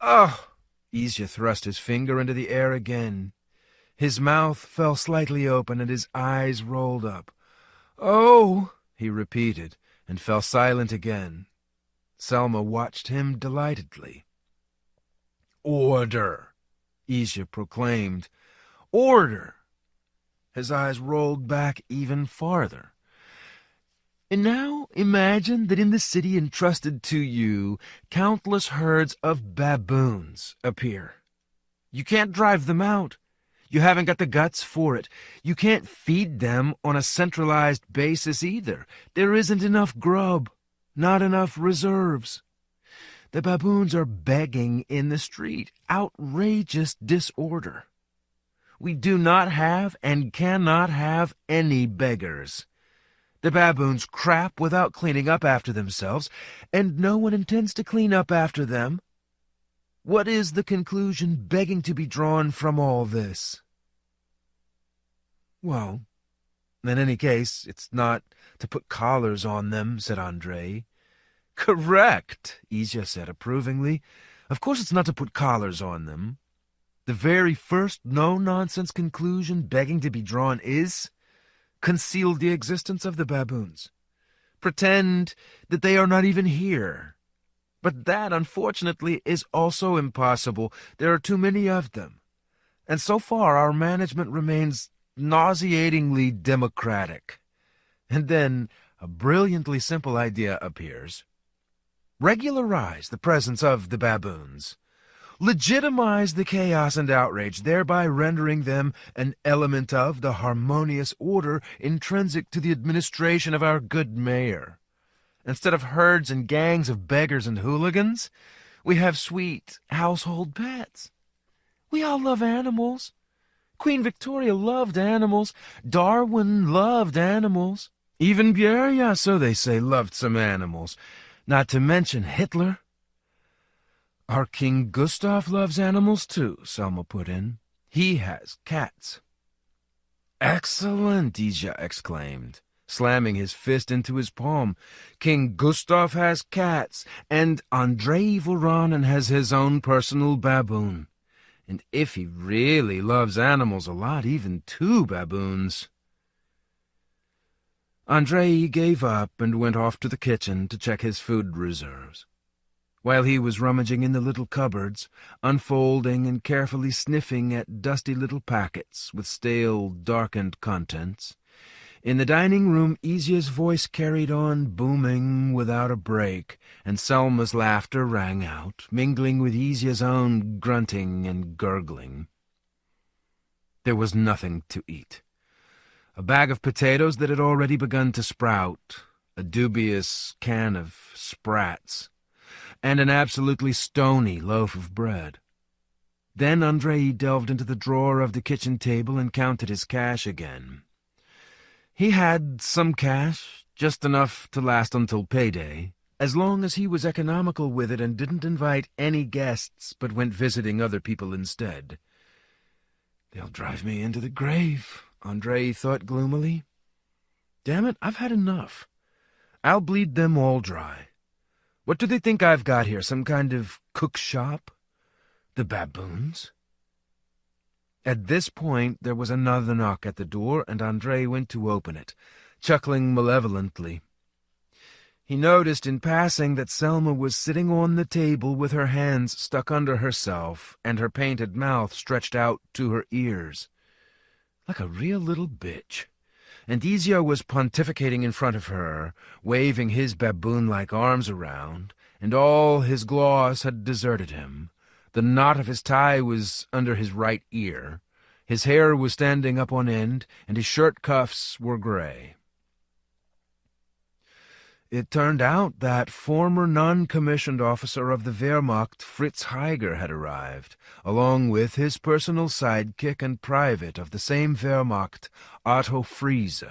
"Oh!" Izya thrust his finger into the air again. His mouth fell slightly open and his eyes rolled up. "Oh!" he repeated, and fell silent again. Selma watched him delightedly. "Order!" Izya proclaimed. "Order!" His eyes rolled back even farther. "And now imagine that in the city entrusted to you, countless herds of baboons appear. You can't drive them out. You haven't got the guts for it. You can't feed them on a centralized basis either. There isn't enough grub, not enough reserves. The baboons are begging in the street. Outrageous disorder. We do not have and cannot have any beggars. The baboons crap without cleaning up after themselves, and no one intends to clean up after them. What is the conclusion begging to be drawn from all this?" "Well, in any case, it's not to put collars on them," said Andrei. "Correct," Izya said approvingly. "Of course it's not to put collars on them. The very first no-nonsense conclusion begging to be drawn is conceal the existence of the baboons. Pretend that they are not even here. But that, unfortunately, is also impossible. There are too many of them. And so far our management remains nauseatingly democratic. And then a brilliantly simple idea appears. Regularize the presence of the baboons. Legitimize the chaos and outrage, thereby rendering them an element of the harmonious order intrinsic to the administration of our good mayor. Instead of herds and gangs of beggars and hooligans, we have sweet household pets. We all love animals. Queen Victoria loved animals. Darwin loved animals. Even Beria, so they say, loved some animals. Not to mention Hitler. Our King Gustav loves animals too, Selma put in. He has cats. Excellent, Izya exclaimed, slamming his fist into his palm. King Gustav has cats, and Andrei Voronin has his own personal baboon. And if he really loves animals a lot, even 2 baboons. Andrei gave up and went off to the kitchen to check his food reserves. While he was rummaging in the little cupboards, unfolding and carefully sniffing at dusty little packets with stale, darkened contents, In the dining room, Isia's voice carried on, booming without a break, and Selma's laughter rang out, mingling with Isia's own grunting and gurgling. There was nothing to eat. A bag of potatoes that had already begun to sprout, a dubious can of sprats, and an absolutely stony loaf of bread. Then Andrei delved into the drawer of the kitchen table and counted his cash again. He had some cash, just enough to last until payday, as long as he was economical with it and didn't invite any guests but went visiting other people instead. "They'll drive me into the grave," Andrei thought gloomily. "Damn it, I've had enough. I'll bleed them all dry. What do they think I've got here, some kind of cook shop? The baboons?" At this point there was another knock at the door, and Andrei went to open it, chuckling malevolently. He noticed in passing that Selma was sitting on the table with her hands stuck under herself and her painted mouth stretched out to her ears. Like a real little bitch. And Isia was pontificating in front of her, waving his baboon-like arms around, and all his gloss had deserted him. The knot of his tie was under his right ear. His hair was standing up on end, and his shirt cuffs were gray. It turned out that former non-commissioned officer of the Wehrmacht Fritz Heiger had arrived, along with his personal sidekick and private of the same Wehrmacht, Otto Friese.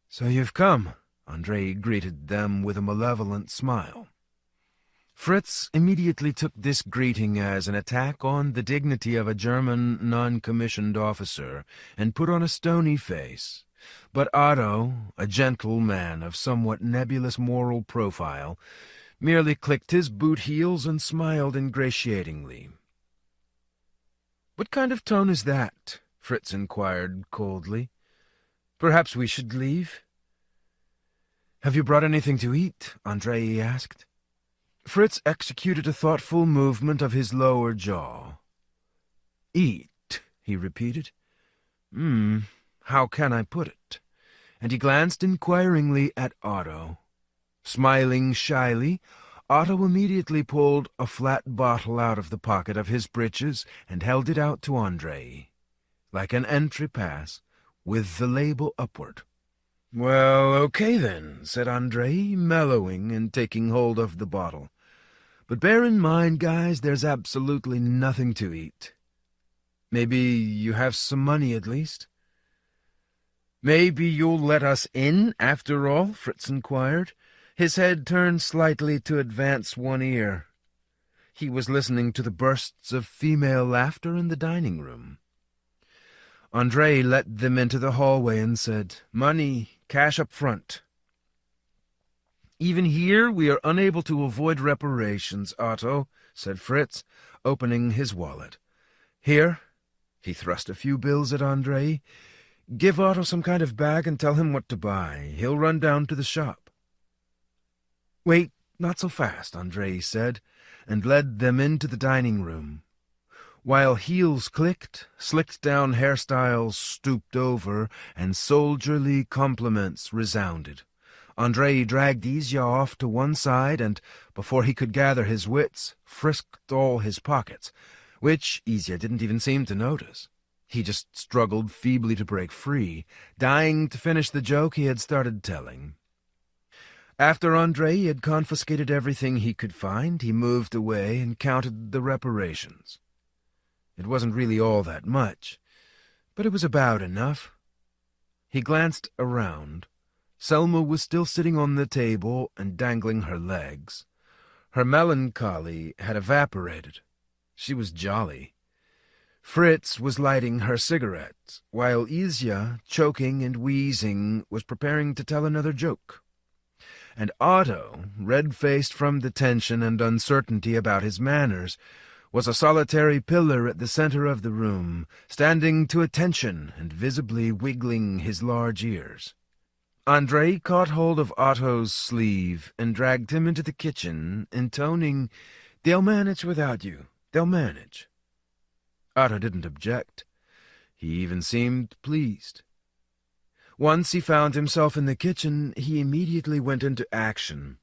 "So you've come," Andrei greeted them with a malevolent smile. Fritz immediately took this greeting as an attack on the dignity of a German non-commissioned officer and put on a stony face. But Otto, a gentle man of somewhat nebulous moral profile, merely clicked his boot heels and smiled ingratiatingly. "What kind of tone is that?" Fritz inquired coldly. "Perhaps we should leave?" "Have you brought anything to eat?" Andrei asked. Fritz executed a thoughtful movement of his lower jaw. "Eat," he repeated. How can I put it?" And he glanced inquiringly at Otto. Smiling shyly, Otto immediately pulled a flat bottle out of the pocket of his breeches and held it out to Andrei, like an entry pass, with the label upward. "Well, okay then," said Andrei, mellowing and taking hold of the bottle. "But bear in mind, guys, there's absolutely nothing to eat. Maybe you have some money at least?" "Maybe you'll let us in, after all?" Fritz inquired, his head turned slightly to advance one ear. He was listening to the bursts of female laughter in the dining room. Andrei let them into the hallway and said, "Money, cash up front." "Even here we are unable to avoid reparations, Otto," said Fritz, opening his wallet. "Here." He thrust a few bills at Andrei. "Give Otto some kind of bag and tell him what to buy. He'll run down to the shop." "Wait, not so fast," Andrei said, and led them into the dining room. While heels clicked, slicked-down hairstyles stooped over, and soldierly compliments resounded, Andrei dragged Isia off to one side and, before he could gather his wits, frisked all his pockets, which Isia didn't even seem to notice. He just struggled feebly to break free, dying to finish the joke he had started telling. After Andrei had confiscated everything he could find, he moved away and counted the reparations. It wasn't really all that much, but it was about enough. He glanced around. Selma was still sitting on the table and dangling her legs. Her melancholy had evaporated. She was jolly. Fritz was lighting her cigarette, while Isia, choking and wheezing, was preparing to tell another joke. And Otto, red-faced from the tension and uncertainty about his manners, was a solitary pillar at the center of the room, standing to attention and visibly wiggling his large ears. Andrei caught hold of Otto's sleeve and dragged him into the kitchen, intoning, "They'll manage without you. They'll manage." Otto didn't object. He even seemed pleased. Once he found himself in the kitchen, he immediately went into action.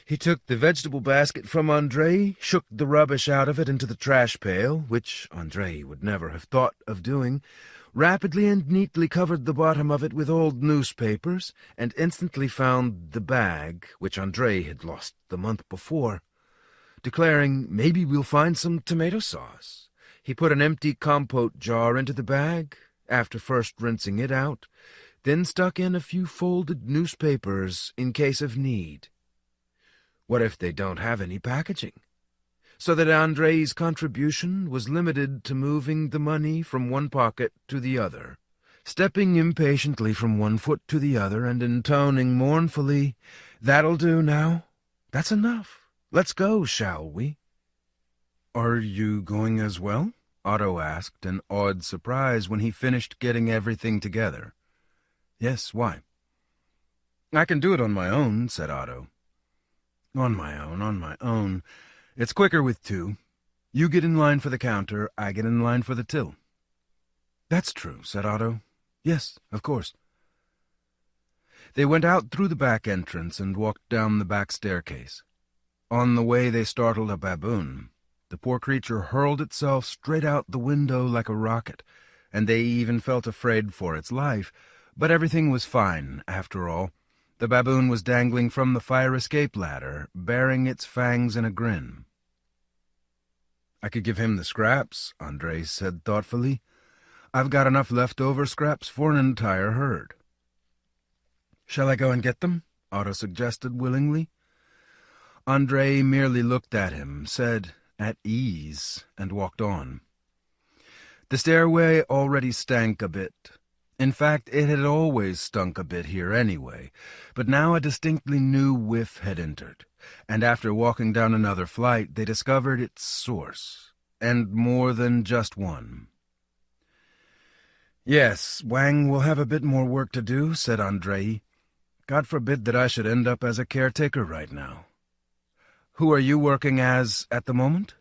He took the vegetable basket from Andrei, shook the rubbish out of it into the trash pail, which Andrei would never have thought of doing, rapidly and neatly covered the bottom of it with old newspapers, and instantly found the bag, which Andrei had lost the month before. Declaring, "Maybe we'll find some tomato sauce," he put an empty compote jar into the bag, after first rinsing it out, then stuck in a few folded newspapers in case of need. What if they don't have any packaging? So that Andrei's contribution was limited to moving the money from one pocket to the other, stepping impatiently from one foot to the other and intoning mournfully, "That'll do now. That's enough. Let's go, shall we?" "Are you going as well?" Otto asked in awed surprise when he finished getting everything together. "Yes, why?" "I can do it on my own," said Otto. On my own. It's quicker with two. You get in line for the counter, I get in line for the till." "That's true," said Otto. "Yes, of course." They went out through the back entrance and walked down the back staircase. On the way they startled a baboon. The poor creature hurled itself straight out the window like a rocket, and they even felt afraid for its life, but everything was fine, after all. The baboon was dangling from the fire escape ladder, baring its fangs in a grin. "I could give him the scraps," Andrei said thoughtfully. "I've got enough leftover scraps for an entire herd." "Shall I go and get them?" Otto suggested willingly. Andrei merely looked at him, said, "At ease," and walked on. The stairway already stank a bit. In fact, it had always stunk a bit here anyway, but now a distinctly new whiff had entered, and after walking down another flight they discovered its source, and more than just one. "Yes, Wang will have a bit more work to do," said Andrei. "God forbid that I should end up as a caretaker right now." "Who are you working as at the moment?"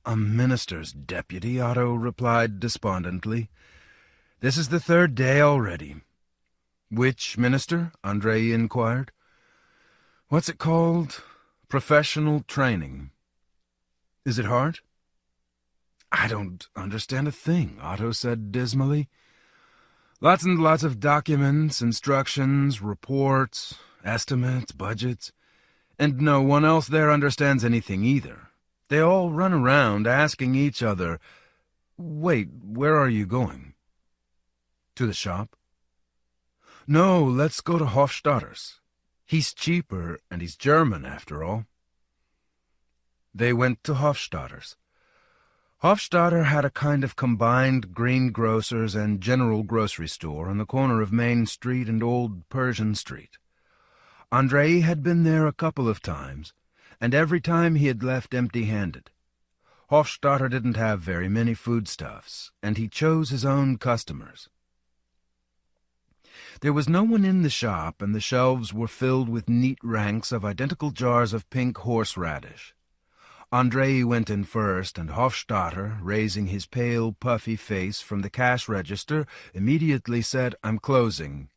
"A minister's deputy," Otto replied despondently. "This is the third day already." "Which minister?" Andrei inquired. "What's it called? Professional training." "Is it hard?" "I don't understand a thing," Otto said dismally. "Lots and lots of documents, instructions, reports, estimates, budgets, and no one else there understands anything either. They all run around asking each other, 'Wait, where are you going?' To the shop?" "No, let's go to Hofstadter's. He's cheaper, and he's German, after all." They went to Hofstadter's. Hofstadter had a kind of combined greengrocer's and general grocery store on the corner of Main Street and Old Persian Street. Andrei had been there a couple of times, and every time he had left empty-handed. Hofstadter didn't have very many foodstuffs, and he chose his own customers. There was no one in the shop, and the shelves were filled with neat ranks of identical jars of pink horseradish. Andrei went in first, and Hofstadter, raising his pale, puffy face from the cash register, immediately said, "I'm closing."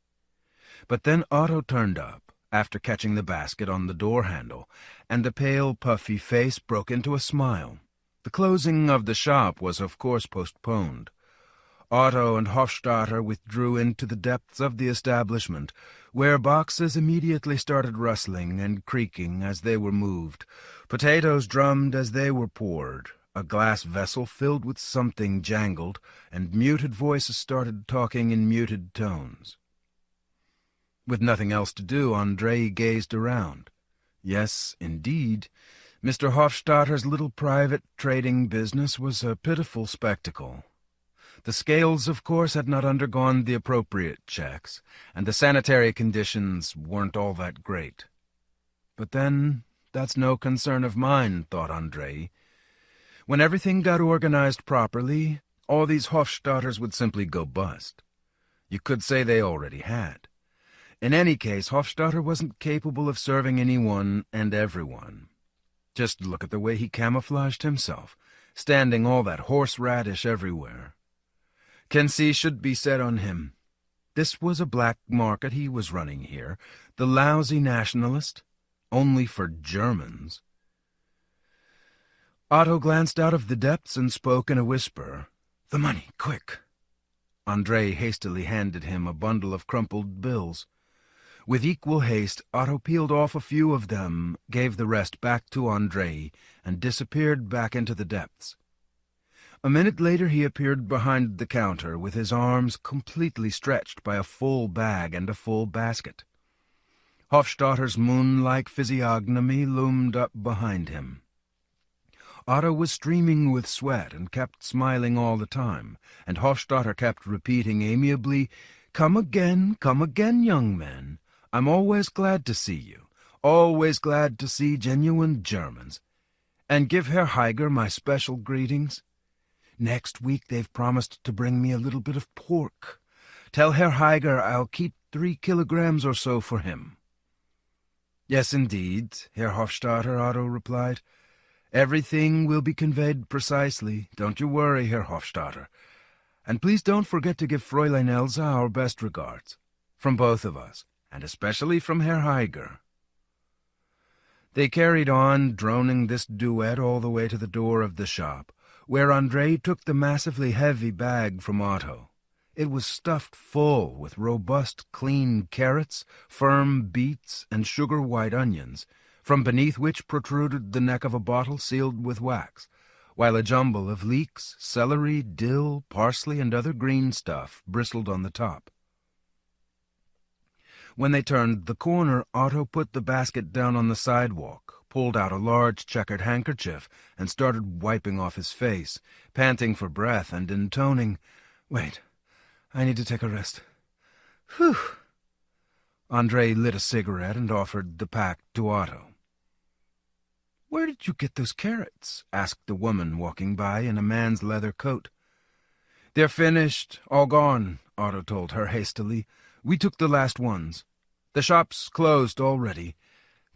But then Otto turned up, after catching the basket on the door-handle, and the pale, puffy face broke into a smile. The closing of the shop was, of course, postponed. Otto and Hofstadter withdrew into the depths of the establishment, where boxes immediately started rustling and creaking as they were moved, potatoes drummed as they were poured, a glass vessel filled with something jangled, and muted voices started talking in muted tones. With nothing else to do, Andrei gazed around. Yes, indeed, Mr. Hofstadter's little private trading business was a pitiful spectacle. The scales, of course, had not undergone the appropriate checks, and the sanitary conditions weren't all that great. But then, that's no concern of mine, thought Andrei. When everything got organized properly, all these Hofstadters would simply go bust. You could say they already had. In any case, Hofstadter wasn't capable of serving anyone and everyone. Just look at the way he camouflaged himself, standing all that horseradish everywhere. Kensi should be set on him. This was a black market he was running here, the lousy nationalist, only for Germans. Otto glanced out of the depths and spoke in a whisper. "The money, quick!" Andrei hastily handed him a bundle of crumpled bills. With equal haste, Otto peeled off a few of them, gave the rest back to Andrei, and disappeared back into the depths. A minute later he appeared behind the counter, with his arms completely stretched by a full bag and a full basket. Hofstadter's moon-like physiognomy loomed up behind him. Otto was streaming with sweat and kept smiling all the time, and Hofstadter kept repeating amiably, come again, young man. I'm always glad to see you, always glad to see genuine Germans. And give Herr Heiger my special greetings. Next week they've promised to bring me a little bit of pork. Tell Herr Heiger I'll keep 3 kilograms or so for him." "Yes, indeed, Herr Hofstadter," Otto replied. "Everything will be conveyed precisely. Don't you worry, Herr Hofstadter. And please don't forget to give Fräulein Elsa our best regards. From both of us, and especially from Herr Heiger." They carried on, droning this duet all the way to the door of the shop, where Andrei took the massively heavy bag from Otto. It was stuffed full with robust, clean carrots, firm beets, and sugar-white onions, from beneath which protruded the neck of a bottle sealed with wax, while a jumble of leeks, celery, dill, parsley, and other green stuff bristled on the top. When they turned the corner, Otto put the basket down on the sidewalk, pulled out a large checkered handkerchief, and started wiping off his face, panting for breath and intoning, "Wait, I need to take a rest. Whew!" Andrei lit a cigarette and offered the pack to Otto. "Where did you get those carrots?" asked a woman walking by in a man's leather coat. "They're finished, all gone," Otto told her hastily. "We took the last ones. The shop's closed already.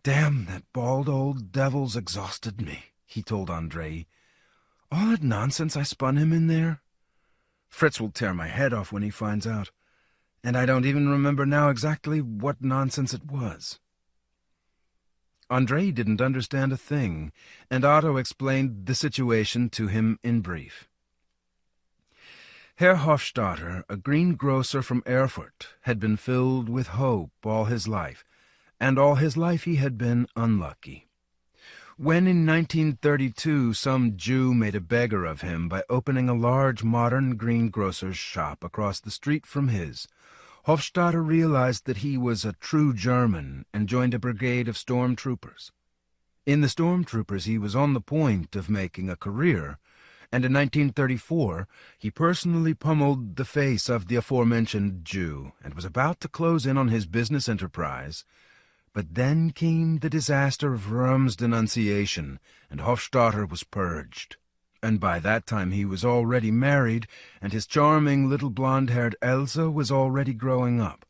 Damn, that bald old devil's exhausted me," he told Andrei. "All that nonsense I spun him in there. Fritz will tear my head off when he finds out, and I don't even remember now exactly what nonsense it was." Andrei didn't understand a thing, and Otto explained the situation to him in brief. Herr Hofstadter, a greengrocer from Erfurt, had been filled with hope all his life, and all his life he had been unlucky. When in 1932 some Jew made a beggar of him by opening a large modern greengrocer's shop across the street from his, Hofstadter realized that he was a true German and joined a brigade of stormtroopers. In the stormtroopers he was on the point of making a career, and in 1934 he personally pummeled the face of the aforementioned Jew and was about to close in on his business enterprise. But then came the disaster of Worms' denunciation, and Hofstadter was purged. And by that time he was already married, and his charming little blonde-haired Elsa was already growing up.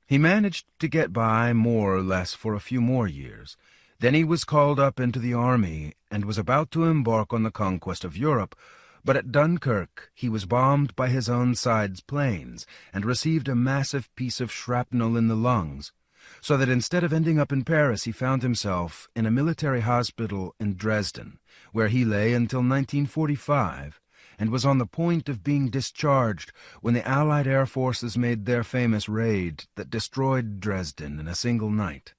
He managed to get by more or less for a few more years. Then he was called up into the army and was about to embark on the conquest of Europe, but at Dunkirk he was bombed by his own side's planes and received a massive piece of shrapnel in the lungs, so that instead of ending up in Paris he found himself in a military hospital in Dresden, where he lay until 1945, and was on the point of being discharged when the Allied air forces made their famous raid that destroyed Dresden in a single night.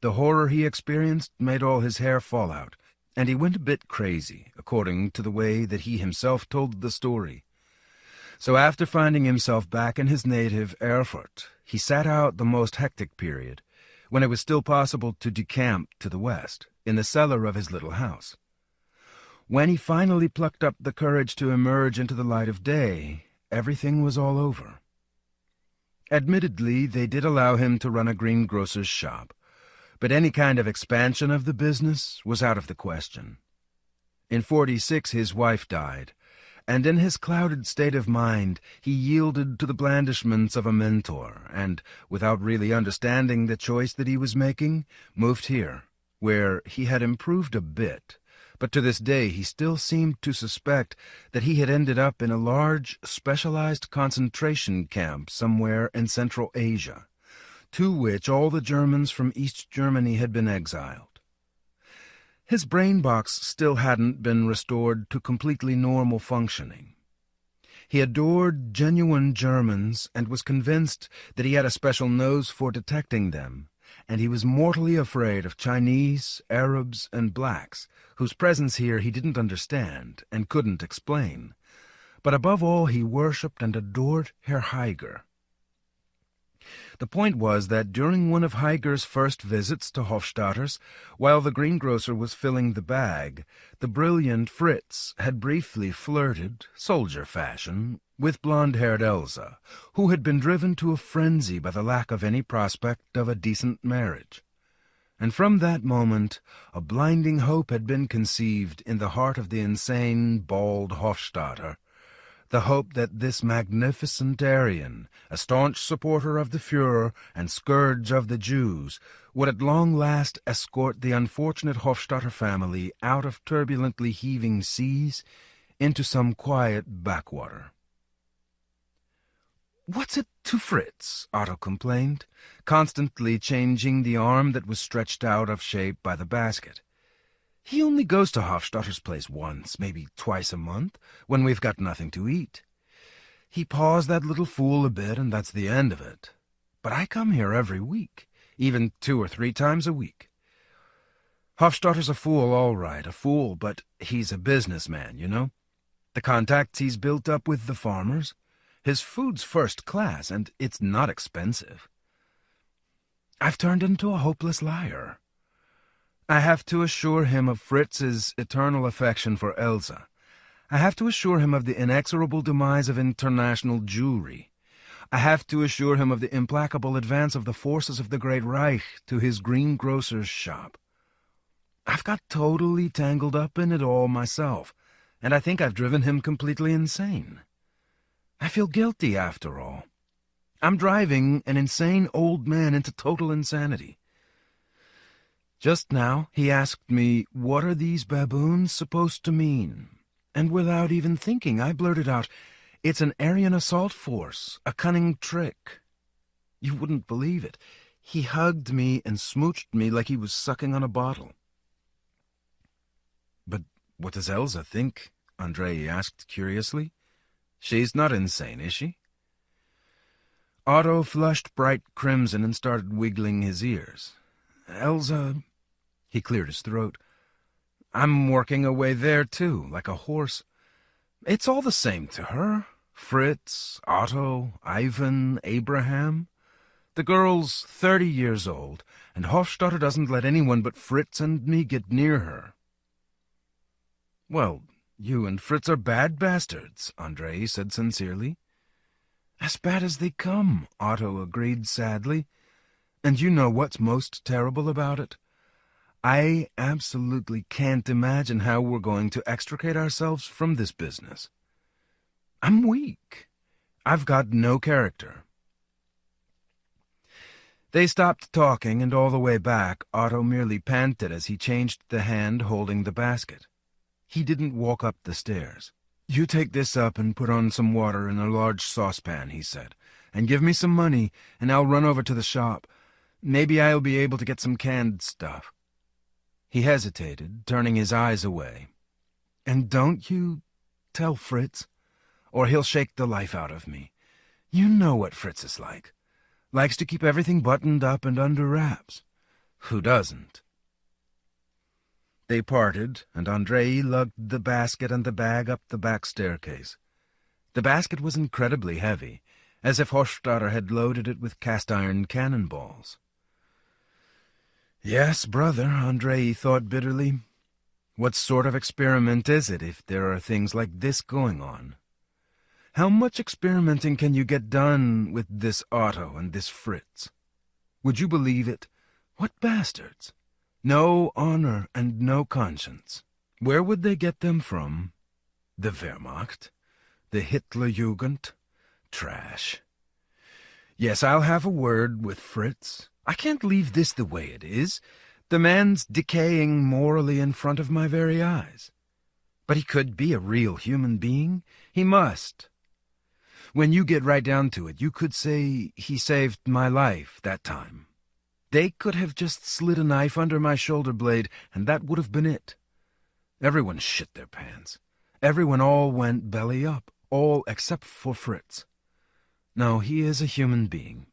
The horror he experienced made all his hair fall out, and he went a bit crazy, according to the way that he himself told the story. So after finding himself back in his native Erfurt, he sat out the most hectic period, when it was still possible to decamp to the west, in the cellar of his little house. When he finally plucked up the courage to emerge into the light of day, everything was all over. Admittedly, they did allow him to run a greengrocer's shop, but any kind of expansion of the business was out of the question. In 46 his wife died, and in his clouded state of mind he yielded to the blandishments of a mentor and, without really understanding the choice that he was making, moved here, where he had improved a bit, but to this day he still seemed to suspect that he had ended up in a large, specialized concentration camp somewhere in Central Asia, to which all the Germans from East Germany had been exiled. His brain box still hadn't been restored to completely normal functioning. He adored genuine Germans and was convinced that he had a special nose for detecting them, and he was mortally afraid of Chinese, Arabs, and blacks, whose presence here he didn't understand and couldn't explain. But above all, he worshipped and adored Herr Heiger. The point was that during one of Heiger's first visits to Hofstadter's, while the greengrocer was filling the bag, the brilliant Fritz had briefly flirted, soldier fashion, with blonde-haired Elsa, who had been driven to a frenzy by the lack of any prospect of a decent marriage. And from that moment, a blinding hope had been conceived in the heart of the insane, bald Hofstadter, the hope that this magnificent Aryan, a staunch supporter of the Führer and scourge of the Jews, would at long last escort the unfortunate Hofstadter family out of turbulently heaving seas into some quiet backwater. "What's it to Fritz?" Otto complained, constantly changing the arm that was stretched out of shape by the basket. "He only goes to Hofstadter's place once, maybe twice a month, when we've got nothing to eat. He paws that little fool a bit, and that's the end of it. But I come here every week, even 2 or 3 times a week. Hofstadter's a fool, all right, a fool, but he's a businessman, you know? The contacts he's built up with the farmers. His food's first class, and it's not expensive. I've turned into a hopeless liar. I have to assure him of Fritz's eternal affection for Elsa. I have to assure him of the inexorable demise of international Jewry. I have to assure him of the implacable advance of the forces of the Great Reich to his greengrocer's shop. I've got totally tangled up in it all myself, and I think I've driven him completely insane. I feel guilty, after all. I'm driving an insane old man into total insanity. Just now he asked me, what are these baboons supposed to mean? And without even thinking, I blurted out, it's an Aryan assault force, a cunning trick. You wouldn't believe it. He hugged me and smooched me like he was sucking on a bottle. But what does Elsa think? Andrei asked curiously. She's not insane, is she? Otto flushed bright crimson and started wiggling his ears. Elsa... He cleared his throat. I'm working away there, too, like a horse. It's all the same to her. Fritz, Otto, Ivan, Abraham. The girl's 30 years old, and Hofstadter doesn't let anyone but Fritz and me get near her. Well, you and Fritz are bad bastards, Andrei said sincerely. As bad as they come, Otto agreed sadly. And you know what's most terrible about it? I absolutely can't imagine how we're going to extricate ourselves from this business. I'm weak. I've got no character. They stopped talking, and all the way back, Otto merely panted as he changed the hand holding the basket. He didn't walk up the stairs. You take this up and put on some water in a large saucepan, he said, and give me some money, and I'll run over to the shop. Maybe I'll be able to get some canned stuff. He hesitated, turning his eyes away. And don't you tell Fritz, or he'll shake the life out of me. You know what Fritz is like. Likes to keep everything buttoned up and under wraps. Who doesn't? They parted, and Andrei lugged the basket and the bag up the back staircase. The basket was incredibly heavy, as if Hofstadter had loaded it with cast-iron cannonballs. Yes, brother, Andrei thought bitterly. What sort of experiment is it if there are things like this going on? How much experimenting can you get done with this Otto and this Fritz? Would you believe it? What bastards! No honor and no conscience. Where would they get them from? The Wehrmacht? The Hitlerjugend? Trash. Yes, I'll have a word with Fritz. I can't leave this the way it is. The man's decaying morally in front of my very eyes. But he could be a real human being. He must. When you get right down to it, you could say he saved my life that time. They could have just slid a knife under my shoulder blade, and that would have been it. Everyone shit their pants. Everyone all went belly up, all except for Fritz. No, he is a human being.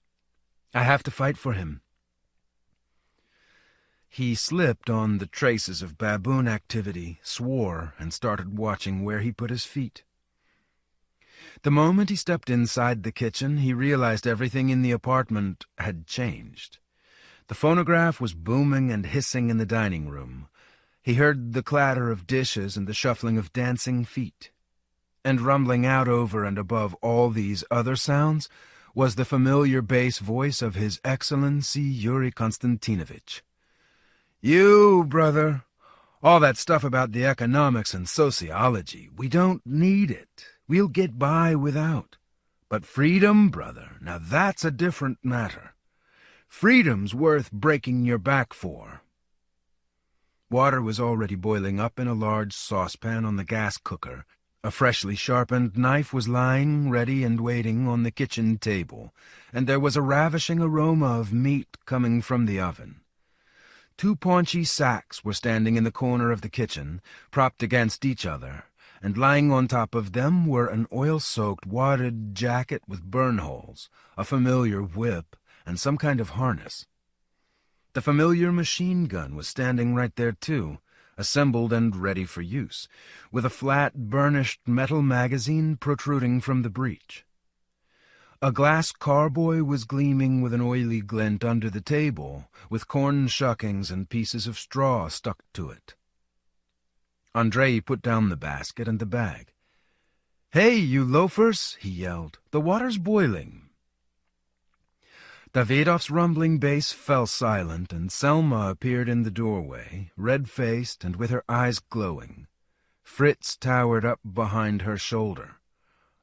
I have to fight for him. He slipped on the traces of baboon activity, swore, and started watching where he put his feet. The moment he stepped inside the kitchen, he realized everything in the apartment had changed. The phonograph was booming and hissing in the dining room. He heard the clatter of dishes and the shuffling of dancing feet. And rumbling out over and above all these other sounds was the familiar bass voice of His Excellency Yuri Konstantinovich. "You, brother, all that stuff about the economics and sociology, we don't need it. We'll get by without. But freedom, brother, now that's a different matter. Freedom's worth breaking your back for." Water was already boiling up in a large saucepan on the gas cooker. A freshly sharpened knife was lying ready and waiting on the kitchen table, and there was a ravishing aroma of meat coming from the oven. 2 paunchy sacks were standing in the corner of the kitchen, propped against each other, and lying on top of them were an oil-soaked wadded jacket with burn holes, a familiar whip, and some kind of harness. The familiar machine gun was standing right there, too, assembled and ready for use, with a flat, burnished metal magazine protruding from the breech. A glass carboy was gleaming with an oily glint under the table, with corn shuckings and pieces of straw stuck to it. Andrei put down the basket and the bag. "Hey, you loafers!" he yelled. "The water's boiling." Davidov's rumbling bass fell silent, and Selma appeared in the doorway, red-faced and with her eyes glowing. Fritz towered up behind her shoulder.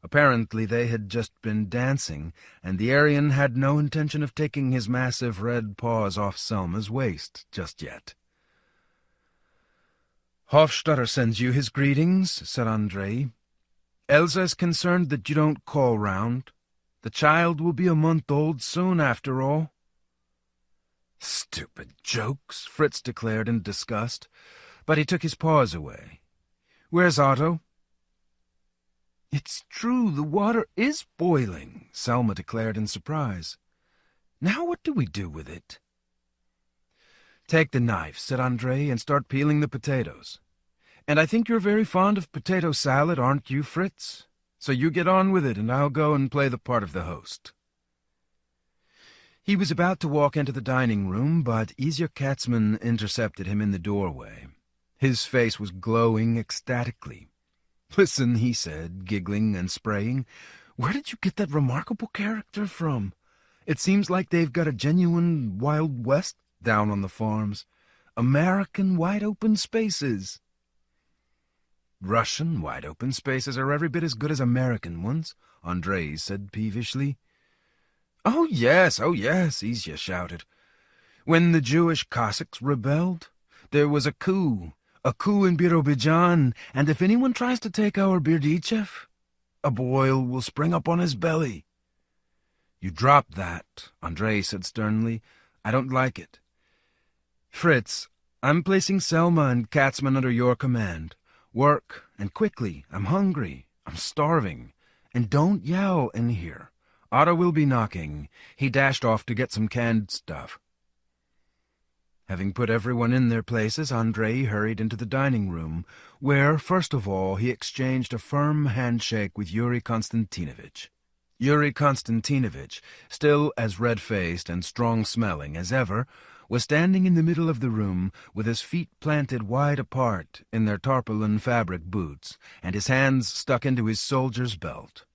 Apparently they had just been dancing, and the Aryan had no intention of taking his massive red paws off Selma's waist just yet. "Hofstadter sends you his greetings," said Andrei. "Elsa is concerned that you don't call round. The child will be a month old soon, after all." "Stupid jokes," Fritz declared in disgust, but he took his paws away. "Where's Otto?" "It's true, the water is boiling," Selma declared in surprise. "Now what do we do with it?" "Take the knife," said Andrei, "and start peeling the potatoes. And I think you're very fond of potato salad, aren't you, Fritz? So you get on with it, and I'll go and play the part of the host." He was about to walk into the dining room, but Izya Katzman intercepted him in the doorway. His face was glowing ecstatically. "Listen," he said, giggling and spraying, "where did you get that remarkable character from? It seems like they've got a genuine Wild West down on the farms. American wide-open spaces." "Russian wide-open spaces are every bit as good as American ones," Andrei said peevishly. Oh yes, Izya shouted. "When the Jewish Cossacks rebelled, there was a coup in Birobidzhan, and if anyone tries to take our Berdichev, a boil will spring up on his belly." "You drop that," Andrei said sternly. "I don't like it." "Fritz, I'm placing Selma and Katzman under your command. Work, and quickly. I'm hungry. I'm starving. And don't yell in here. Otto will be knocking. He dashed off to get some canned stuff." Having put everyone in their places, Andrei hurried into the dining room, where, first of all, he exchanged a firm handshake with Yuri Konstantinovich. Yuri Konstantinovich, still as red-faced and strong-smelling as ever, was standing in the middle of the room with his feet planted wide apart in their tarpaulin fabric boots, and his hands stuck into his soldier's belt.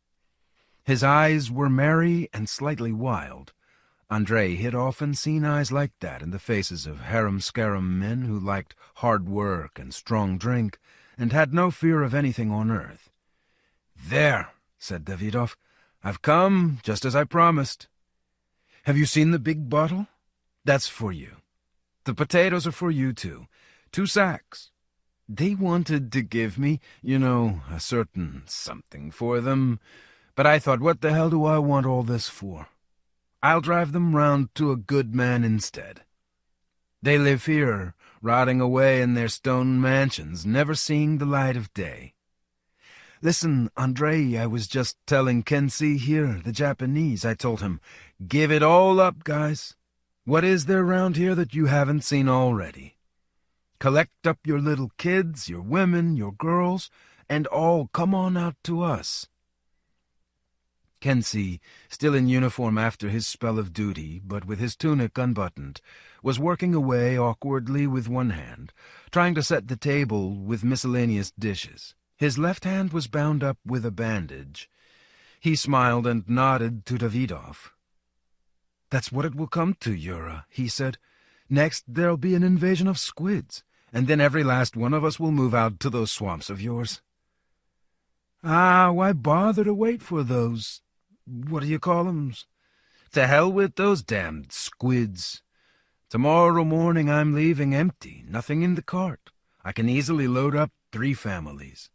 His eyes were merry and slightly wild. Andrei had often seen eyes like that in the faces of harum-scarum men who liked hard work and strong drink, and had no fear of anything on earth. "There," said Davidov, "I've come, just as I promised. Have you seen the big bottle? That's for you. The potatoes are for you two. 2 sacks. They wanted to give me, a certain something for them, but I thought, what the hell do I want all this for? I'll drive them round to a good man instead. They live here, rotting away in their stone mansions, never seeing the light of day. Listen, Andrei, I was just telling Kensi here, the Japanese, I told him, give it all up, guys. What is there round here that you haven't seen already? Collect up your little kids, your women, your girls, and all come on out to us. Kensi, still in uniform after his spell of duty, but with his tunic unbuttoned, was working away awkwardly with one hand, trying to set the table with miscellaneous dishes. His left hand was bound up with a bandage. He smiled and nodded to Davidov. "That's what it will come to, Yura," he said. "Next there'll be an invasion of squids, and then every last one of us will move out to those swamps of yours." Why bother to wait for those... what do you call them? To hell with those damned squids. Tomorrow morning I'm leaving empty, nothing in the cart. I can easily load up 3 families.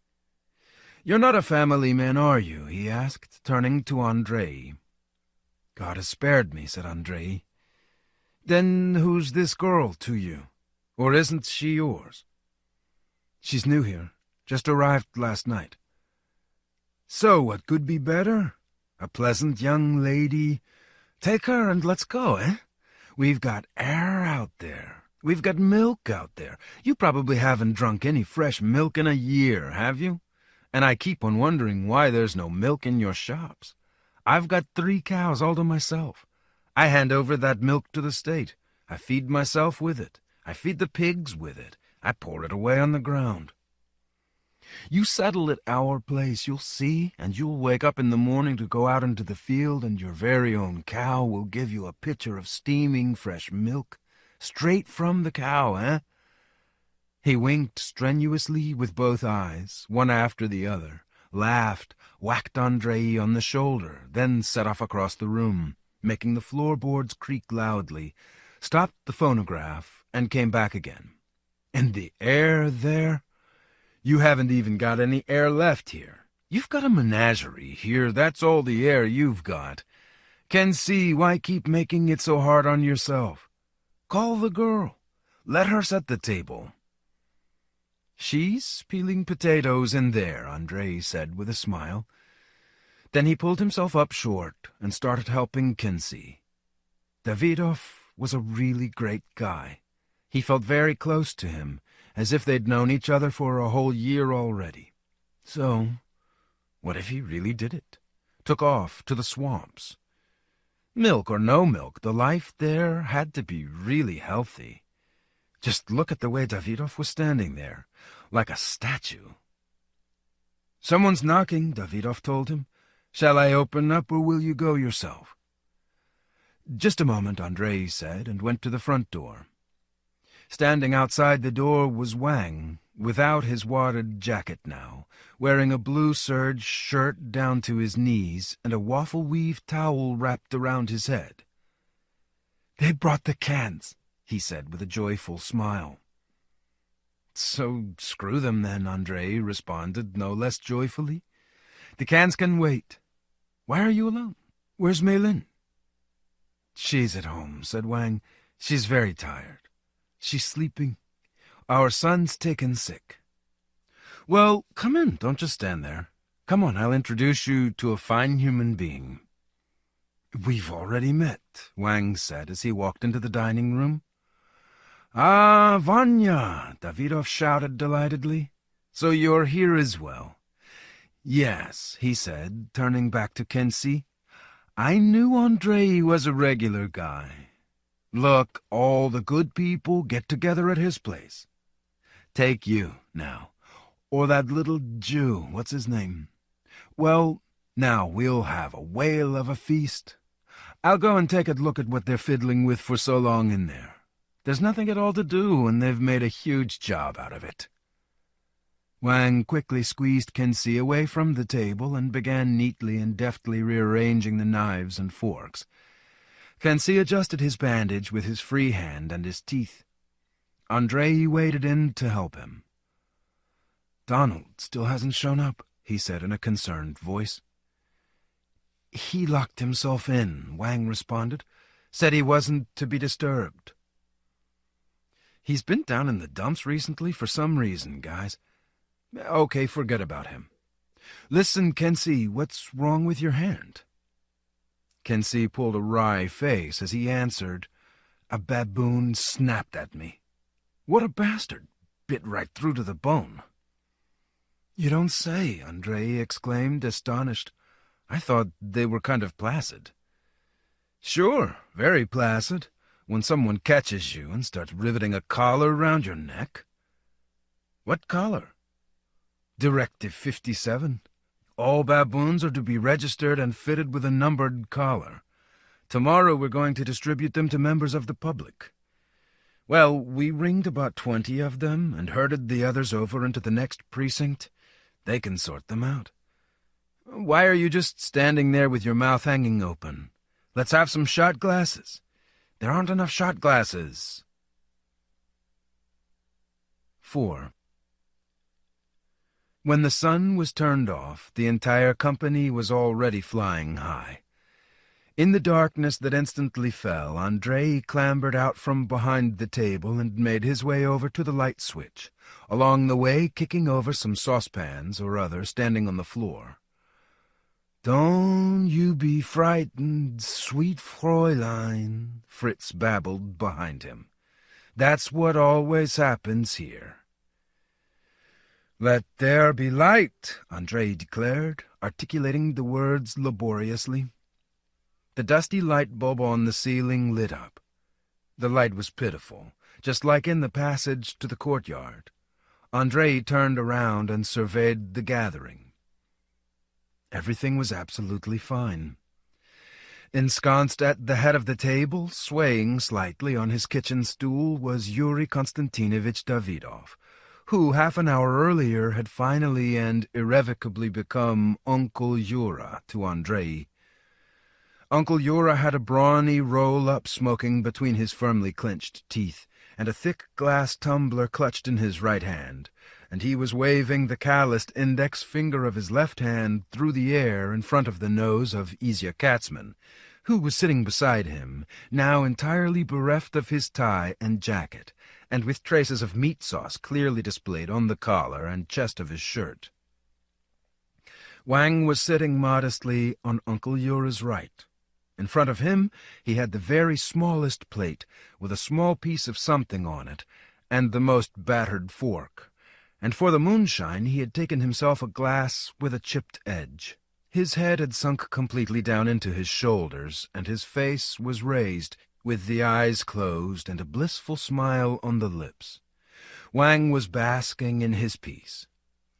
"You're not a family man, are you?" he asked, turning to Andrei. "God has spared me," said Andrei. "Then who's this girl to you? Or isn't she yours?" "She's new here, just arrived last night." "So what could be better? A pleasant young lady. Take her and let's go, eh? We've got air out there. We've got milk out there. You probably haven't drunk any fresh milk in a year, have you? And I keep on wondering why there's no milk in your shops. I've got 3 cows all to myself. I hand over that milk to the state. I feed myself with it. I feed the pigs with it. I pour it away on the ground. You settle at our place, you'll see, and you'll wake up in the morning to go out into the field, and your very own cow will give you a pitcher of steaming fresh milk, straight from the cow, eh?" He winked strenuously with both eyes, one after the other, laughed, whacked Andrei on the shoulder, then set off across the room, making the floorboards creak loudly, stopped the phonograph, and came back again. "And the air there? You haven't even got any air left here. You've got a menagerie here, that's all the air you've got. Can see, why keep making it so hard on yourself? Call the girl. Let her set the table." "She's peeling potatoes in there," Andrei said with a smile. Then he pulled himself up short and started helping Kensi. Davidov was a really great guy. He felt very close to him, as if they'd known each other for a whole year already. So, what if he really did it? Took off to the swamps. Milk or no milk, the life there had to be really healthy. Just look at the way Davidov was standing there, like a statue. "Someone's knocking," Davidov told him. "Shall I open up, or will you go yourself?" "Just a moment," Andrei said, and went to the front door. Standing outside the door was Wang, without his wadded jacket now, wearing a blue serge shirt down to his knees and a waffle-weave towel wrapped around his head. "They brought the cans," he said with a joyful smile. "So screw them then," Andrei responded no less joyfully. "The cans can wait. Why are you alone? Where's Meilin?" "She's at home," said Wang. "She's very tired. She's sleeping. Our son's taken sick." "Well, come in, don't just stand there. Come on, I'll introduce you to a fine human being." "We've already met," Wang said as he walked into the dining room. "Ah, Vanya!" Davidov shouted delightedly. "So you're here as well." "Yes," he said, turning back to Kensi. "I knew Andrei was a regular guy. Look, all the good people get together at his place. Take you, now. Or that little Jew, what's his name? Well, now we'll have a whale of a feast. I'll go and take a look at what they're fiddling with for so long in there. There's nothing at all to do, and they've made a huge job out of it." Wang quickly squeezed Kensi away from the table and began neatly and deftly rearranging the knives and forks. Kensi adjusted his bandage with his free hand and his teeth. Andrei waded in to help him. "Donald still hasn't shown up," he said in a concerned voice. "He locked himself in," Wang responded. "Said he wasn't to be disturbed." "He's been down in the dumps recently for some reason, guys. Okay, forget about him. Listen, Kensi, what's wrong with your hand?" Kensi pulled a wry face as he answered, "A baboon snapped at me. What a bastard! Bit right through to the bone." "You don't say," Andrei exclaimed, astonished. "I thought they were kind of placid." "Sure, very placid, when someone catches you and starts riveting a collar around your neck." "What collar?" "Directive 57. All baboons are to be registered and fitted with a numbered collar. Tomorrow we're going to distribute them to members of the public." "Well, we ringed about 20 of them and herded the others over into the next precinct. They can sort them out." "Why are you just standing there with your mouth hanging open? Let's have some shot glasses." "There aren't enough shot glasses." 4. When the sun was turned off, the entire company was already flying high. In the darkness that instantly fell, Andrei clambered out from behind the table and made his way over to the light switch, along the way kicking over some saucepans or other standing on the floor. "Don't you be frightened, sweet Fräulein," Fritz babbled behind him. "That's what always happens here." "Let there be light," Andrei declared, articulating the words laboriously. The dusty light bulb on the ceiling lit up. The light was pitiful, just like in the passage to the courtyard. Andrei turned around and surveyed the gathering. Everything was absolutely fine. Ensconced at the head of the table, swaying slightly on his kitchen stool, was Yuri Konstantinovich Davidov, who half an hour earlier had finally and irrevocably become Uncle Yura to Andrei. Uncle Yura had a brawny roll-up smoking between his firmly clenched teeth, and a thick glass tumbler clutched in his right hand, and he was waving the calloused index finger of his left hand through the air in front of the nose of Izya Katzman, who was sitting beside him, now entirely bereft of his tie and jacket, and with traces of meat sauce clearly displayed on the collar and chest of his shirt. Wang was sitting modestly on Uncle Yura's right. In front of him he had the very smallest plate, with a small piece of something on it, and the most battered fork, and for the moonshine he had taken himself a glass with a chipped edge. His head had sunk completely down into his shoulders, and his face was raised, with the eyes closed and a blissful smile on the lips. Wang was basking in his peace.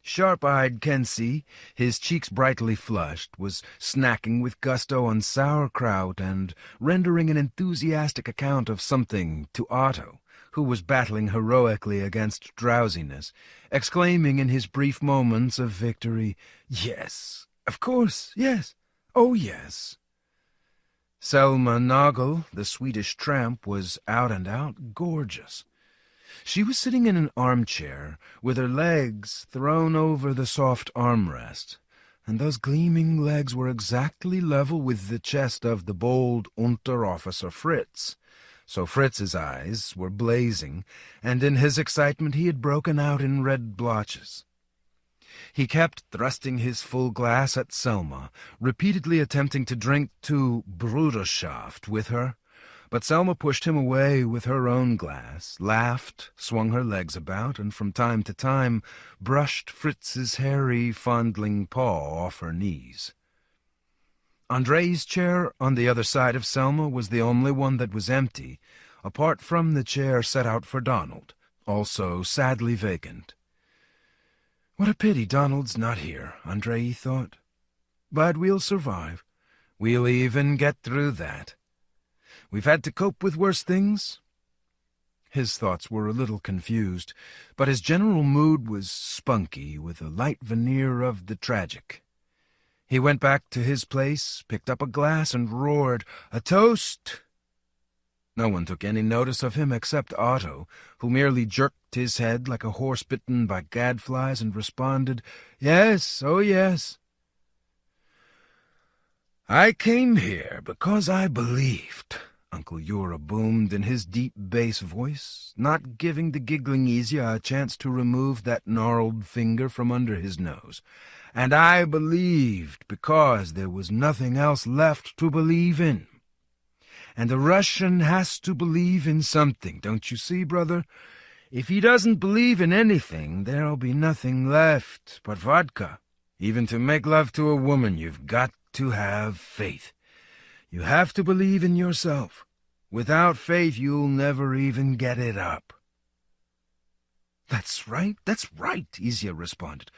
Sharp-eyed Kensi, his cheeks brightly flushed, was snacking with gusto on sauerkraut and rendering an enthusiastic account of something to Otto, who was battling heroically against drowsiness, exclaiming in his brief moments of victory, "Yes, of course, yes, oh yes." Selma Nagel, the Swedish tramp, was out and out gorgeous. She was sitting in an armchair, with her legs thrown over the soft armrest, and those gleaming legs were exactly level with the chest of the bold Unterofficer Fritz. So Fritz's eyes were blazing, and in his excitement he had broken out in red blotches. He kept thrusting his full glass at Selma, repeatedly attempting to drink to Bruderschaft with her, but Selma pushed him away with her own glass, laughed, swung her legs about, and from time to time brushed Fritz's hairy, fondling paw off her knees. Andrei's chair on the other side of Selma was the only one that was empty, apart from the chair set out for Donald, also sadly vacant. What a pity Donald's not here, Andrei thought. But we'll survive. We'll even get through that. We've had to cope with worse things. His thoughts were a little confused, but his general mood was spunky, with a light veneer of the tragic. He went back to his place, picked up a glass, and roared, "A toast!" No one took any notice of him except Otto, who merely jerked his head like a horse bitten by gadflies and responded, "Yes, oh yes." "I came here because I believed," Uncle Yura boomed in his deep bass voice, not giving the giggling Izya a chance to remove that gnarled finger from under his nose. "And I believed because there was nothing else left to believe in. And a Russian has to believe in something, don't you see, brother? If he doesn't believe in anything, there'll be nothing left but vodka. Even to make love to a woman, you've got to have faith. You have to believe in yourself. Without faith, you'll never even get it up." That's right, Izya responded.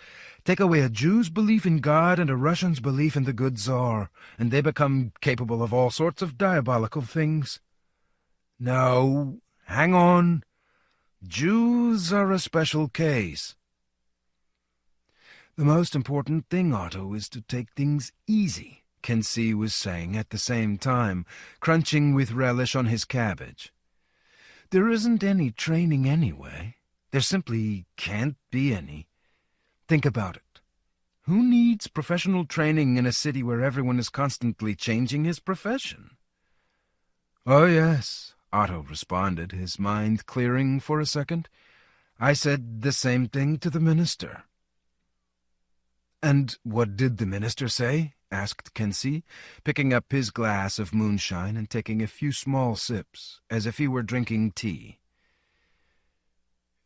"Take away a Jew's belief in God and a Russian's belief in the good Tsar, and they become capable of all sorts of diabolical things." "No, hang on. Jews are a special case." "The most important thing, Otto, is to take things easy," Kensi was saying at the same time, crunching with relish on his cabbage. "There isn't any training anyway. There simply can't be any. Think about it. Who needs professional training in a city where everyone is constantly changing his profession?" "Oh, yes," Otto responded, his mind clearing for a second. "I said the same thing to the minister." "And what did the minister say?" asked Kensi, picking up his glass of moonshine and taking a few small sips, as if he were drinking tea.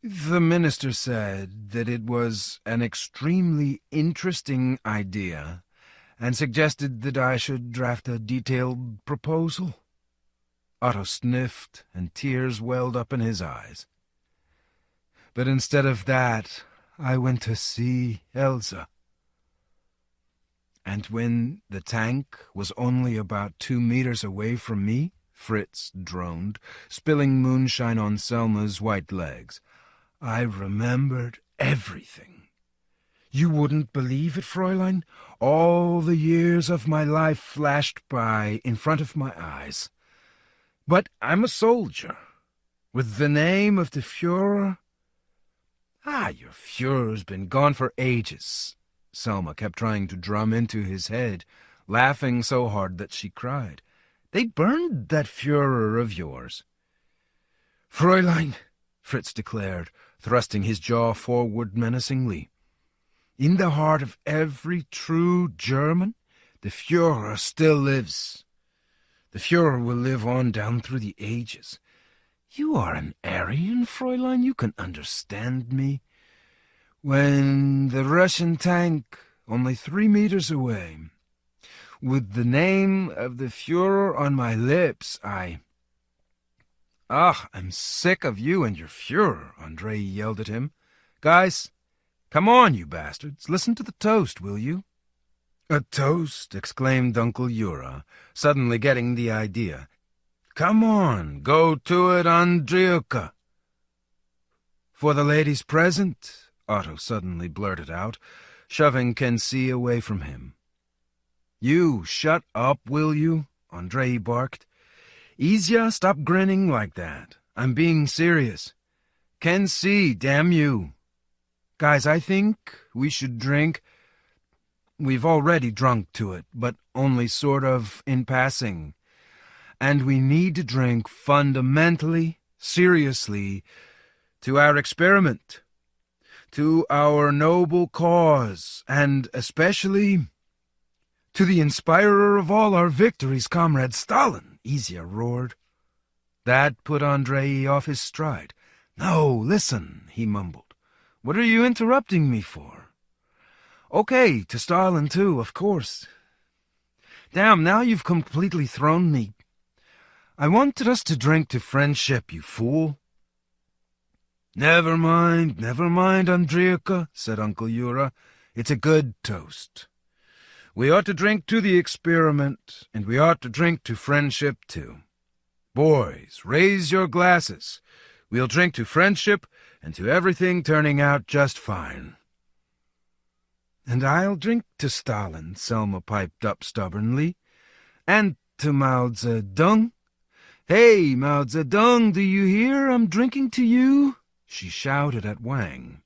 "The minister said that it was an extremely interesting idea and suggested that I should draft a detailed proposal." Otto sniffed, and tears welled up in his eyes. "But instead of that, I went to see Elsa. And when the tank was only about 2 meters away from me," Fritz droned, spilling moonshine on Selma's white legs, "I remembered everything. You wouldn't believe it, Fräulein. All the years of my life flashed by in front of my eyes. But I'm a soldier, with the name of the Führer." Your Führer's been gone for ages," Selma kept trying to drum into his head, laughing so hard that she cried. "They burned that Führer of yours." "Fräulein," Fritz declared, thrusting his jaw forward menacingly, "in the heart of every true German, the Führer still lives. The Führer will live on down through the ages. You are an Aryan, Fräulein, you can understand me. When the Russian tank, only 3 meters away, with the name of the Führer on my lips, I'm sick of you and your Führer," Andrei yelled at him. "Guys, come on, you bastards, listen to the toast, will you?" "A toast?" exclaimed Uncle Yura, suddenly getting the idea. "Come on, go to it, Andriuka." "For the ladies present," Otto suddenly blurted out, shoving Kensi away from him. "You shut up, will you?" Andrei barked. "Izya, stop grinning like that. I'm being serious. Kensi, damn you. Guys, I think we should drink. We've already drunk to it, but only sort of in passing. And we need to drink fundamentally, seriously, to our experiment, to our noble cause, and especially to the inspirer of all our victories, Comrade Stalin," Izya roared. That put Andrei off his stride. "No, listen," he mumbled. "What are you interrupting me for? Okay, to Stalin too, of course. Damn, now you've completely thrown me. I wanted us to drink to friendship, you fool." Never mind, Andriuka," said Uncle Yura. "It's a good toast. We ought to drink to the experiment, and we ought to drink to friendship, too. Boys, raise your glasses. We'll drink to friendship and to everything turning out just fine." "And I'll drink to Stalin," Selma piped up stubbornly. "And to Mao Zedong. "Hey, Mao Zedong, do you hear? I'm drinking to you," she shouted at Wang.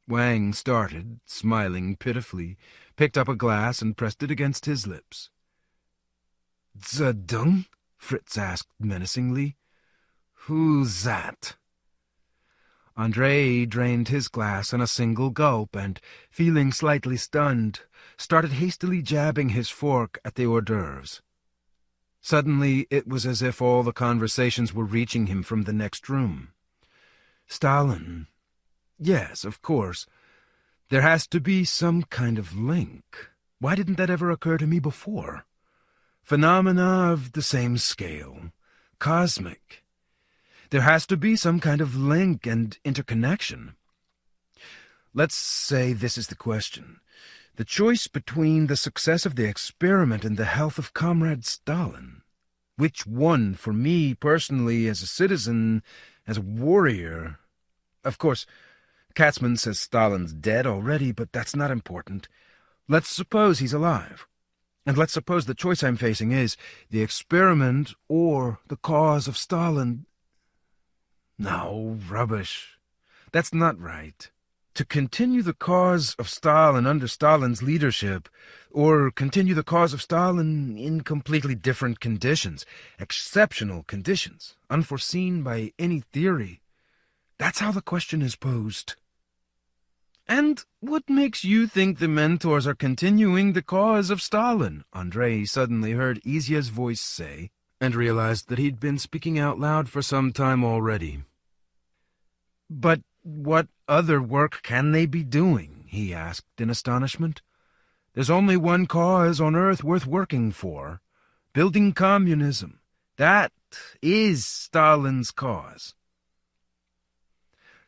Wang started, smiling pitifully, picked up a glass and pressed it against his lips. "Zedong?" Fritz asked menacingly. "Who's that?" Andrei drained his glass in a single gulp and, feeling slightly stunned, started hastily jabbing his fork at the hors d'oeuvres. Suddenly, it was as if all the conversations were reaching him from the next room. Stalin. Yes, of course. There has to be some kind of link. Why didn't that ever occur to me before? Phenomena of the same scale. Cosmic. There has to be some kind of link and interconnection. Let's say this is the question. The choice between the success of the experiment and the health of Comrade Stalin. Which one, for me personally, as a citizen, as a warrior? Of course, Katzman says Stalin's dead already, but that's not important. Let's suppose he's alive. And let's suppose the choice I'm facing is the experiment or the cause of Stalin. No, rubbish. That's not right. To continue the cause of Stalin under Stalin's leadership, or continue the cause of Stalin in completely different conditions, exceptional conditions, unforeseen by any theory. That's how the question is posed. And what makes you think the mentors are continuing the cause of Stalin? Andrei suddenly heard Izya's voice say, and realized that he'd been speaking out loud for some time already. But what other work can they be doing? He asked in astonishment. There's only one cause on earth worth working for. Building communism. That is Stalin's cause.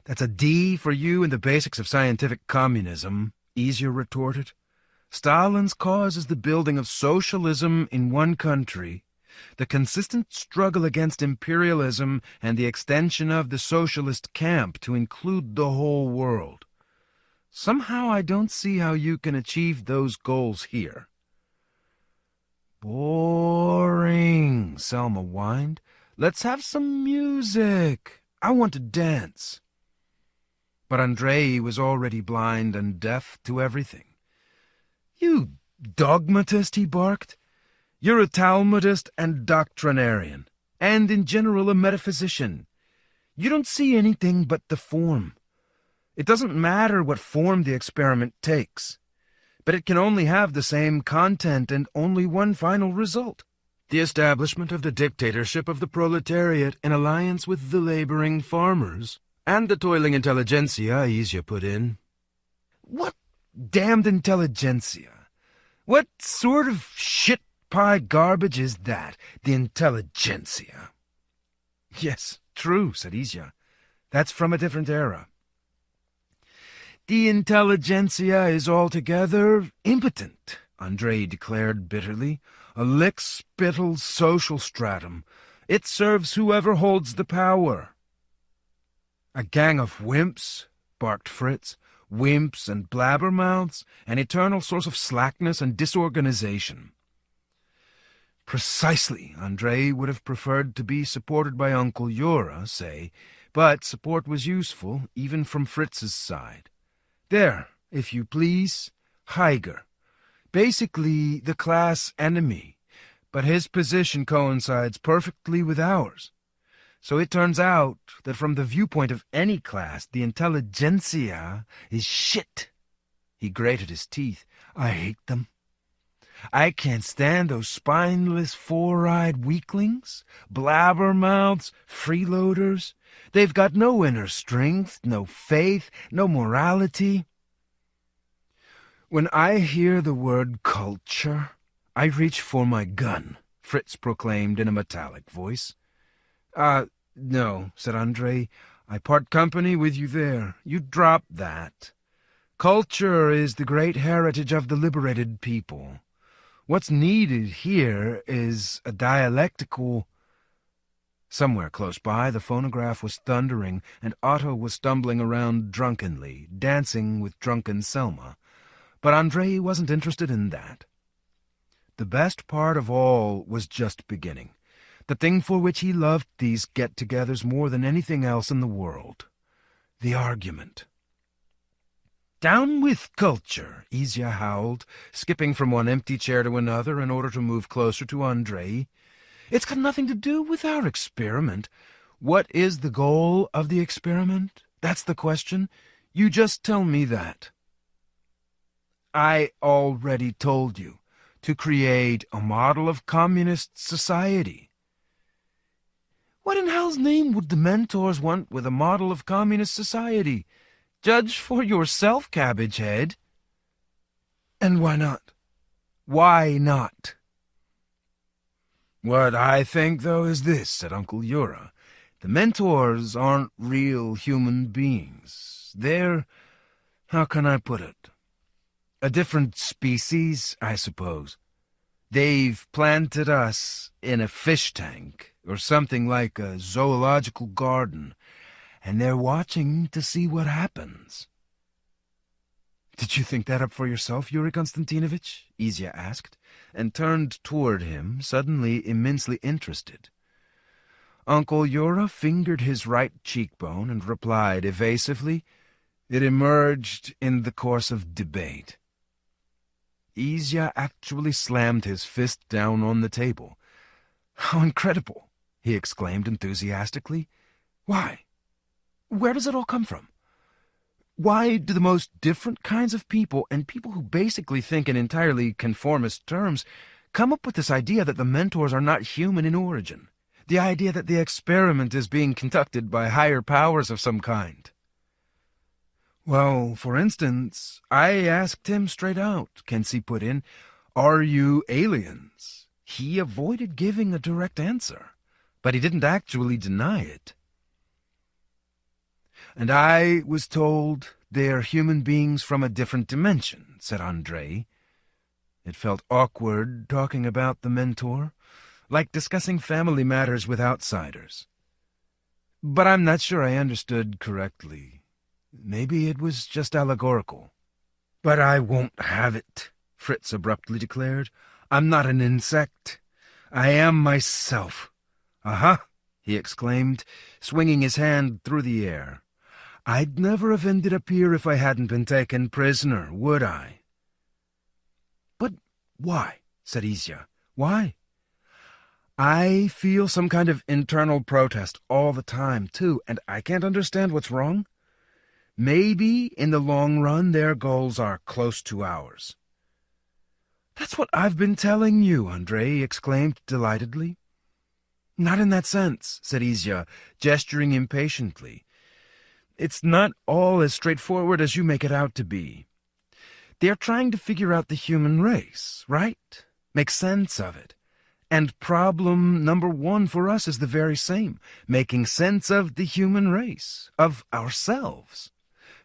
That's a D for you in the basics of scientific communism, Izya retorted. Stalin's cause is the building of socialism in one country, the consistent struggle against imperialism and the extension of the socialist camp to include the whole world. Somehow I don't see how you can achieve those goals here. Boring, Selma whined. Let's have some music. I want to dance. But Andrei was already blind and deaf to everything. You dogmatist, he barked. You're a Talmudist and doctrinarian, and in general a metaphysician. You don't see anything but the form. It doesn't matter what form the experiment takes, but it can only have the same content and only one final result. The establishment of the dictatorship of the proletariat in alliance with the laboring farmers. And the toiling intelligentsia, Izya put in. What damned intelligentsia? What sort of shit-pie garbage is that, the intelligentsia? Yes, true, said Izya. That's from a different era. The intelligentsia is altogether impotent, Andrei declared bitterly. A lick-spittle social stratum. It serves whoever holds the power. A gang of wimps, barked Fritz. Wimps and blabbermouths, an eternal source of slackness and disorganization. Precisely, Andrei would have preferred to be supported by Uncle Yura, say, but support was useful, even from Fritz's side. There, if you please, Heiger. Basically the class enemy, but his position coincides perfectly with ours. So it turns out that from the viewpoint of any class, the intelligentsia is shit. He grated his teeth. I hate them. I can't stand those spineless four-eyed weaklings, blabbermouths, freeloaders. They've got no inner strength, no faith, no morality. When I hear the word culture, I reach for my gun, Fritz proclaimed in a metallic voice. No, said Andrei. I part company with you there. You drop that. Culture is the great heritage of the liberated people. What's needed here is a dialectical... Somewhere close by, the phonograph was thundering, and Otto was stumbling around drunkenly, dancing with drunken Selma. But Andrei wasn't interested in that. The best part of all was just beginning. the thing for which he loved these get-togethers more than anything else in the world. The argument. "Down with culture," Izya howled, skipping from one empty chair to another in order to move closer to Andrei. "It's got nothing to do with our experiment. What is the goal of the experiment? That's the question. You just tell me that." "I already told you. To create a model of communist society." "What in hell's name would the mentors want with a model of communist society? Judge for yourself, cabbage head." "And why not?" "Why not?" "What I think, though, is this," said Uncle Yura. "The mentors aren't real human beings. They're, how can I put it? A different species, I suppose. They've planted us in a fish tank, or something like a zoological garden, and they're watching to see what happens." "Did you think that up for yourself, Yuri Konstantinovich?" Izya asked, and turned toward him, suddenly immensely interested. Uncle Yura fingered his right cheekbone and replied evasively, "It emerged in the course of debate." Izya actually slammed his fist down on the table. "How incredible!" he exclaimed enthusiastically. "Why? Where does it all come from? Why do the most different kinds of people, and people who basically think in entirely conformist terms, come up with this idea that the mentors are not human in origin? The idea that the experiment is being conducted by higher powers of some kind?" "Well, for instance, I asked him straight out," Kensi put in, "Are you aliens?" He avoided giving a direct answer, but he didn't actually deny it. "And I was told they're human beings from a different dimension," said Andrei. It felt awkward talking about the mentor, like discussing family matters with outsiders. "But I'm not sure I understood correctly. Maybe it was just allegorical." "But I won't have it," Fritz abruptly declared. "I'm not an insect. I am myself." "Aha!" he exclaimed, swinging his hand through the air. "I'd never have ended up here if I hadn't been taken prisoner, would I?" "But why?" said Izya. "Why?" "I feel some kind of internal protest all the time, too, and I can't understand what's wrong. Maybe, in the long run, their goals are close to ours." "That's what I've been telling you," Andrei exclaimed delightedly. "Not in that sense," said Izya, gesturing impatiently. "It's not all as straightforward as you make it out to be. They're trying to figure out the human race, right? Make sense of it. And problem number one for us is the very same, making sense of the human race, of ourselves.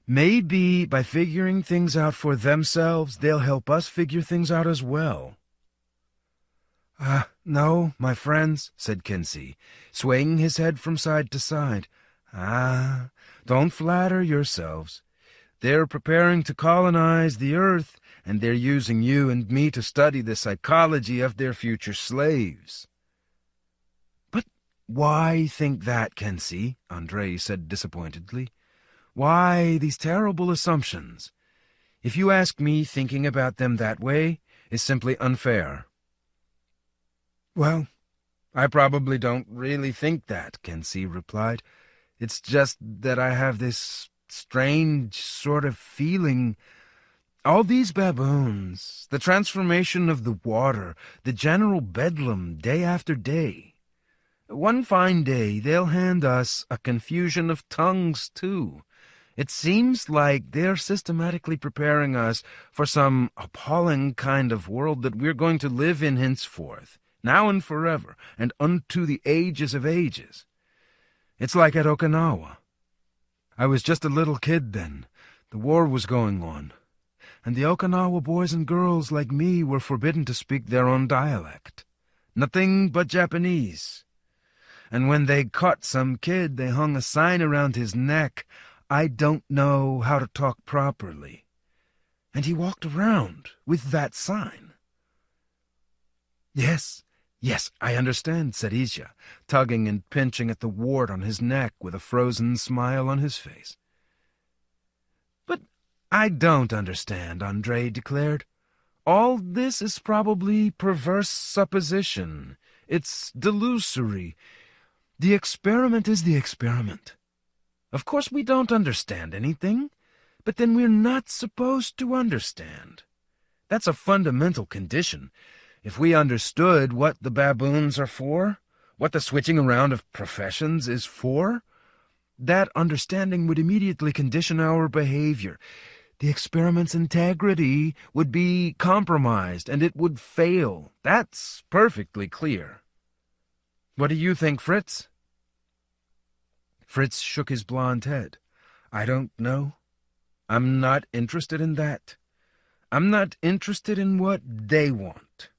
Maybe by figuring things out for themselves, they'll help us figure things out as well." "No, my friends," said Kensi, swaying his head from side to side. Don't flatter yourselves. They're preparing to colonize the earth, and they're using you and me to study the psychology of their future slaves." "But why think that, Kensi?" Andrei said disappointedly. "Why these terrible assumptions? If you ask me, thinking about them that way is simply unfair." "Well, I probably don't really think that," Kensi replied. "It's just that I have this strange sort of feeling. All these baboons, the transformation of the water, the general bedlam day after day. One fine day they'll hand us a confusion of tongues, too. It seems like they're systematically preparing us for some appalling kind of world that we're going to live in henceforth, now and forever, and unto the ages of ages. It's like at Okinawa. I was just a little kid then. The war was going on, and the Okinawa boys and girls like me were forbidden to speak their own dialect. Nothing but Japanese. And when they caught some kid, they hung a sign around his neck, 'I don't know how to talk properly.' And he walked around with that sign. Yes, "Yes, I understand," said Isya, tugging and pinching at the wart on his neck with a frozen smile on his face. "But I don't understand," Andrei declared. "All this is probably perverse supposition. It's delusory. The experiment is the experiment. Of course we don't understand anything, but then we're not supposed to understand. That's a fundamental condition. If we understood what the baboons are for, what the switching around of professions is for, that understanding would immediately condition our behavior. The experiment's integrity would be compromised, and it would fail. That's perfectly clear. What do you think, Fritz?" Fritz shook his blond head. "I don't know. I'm not interested in that. I'm not interested in what they want.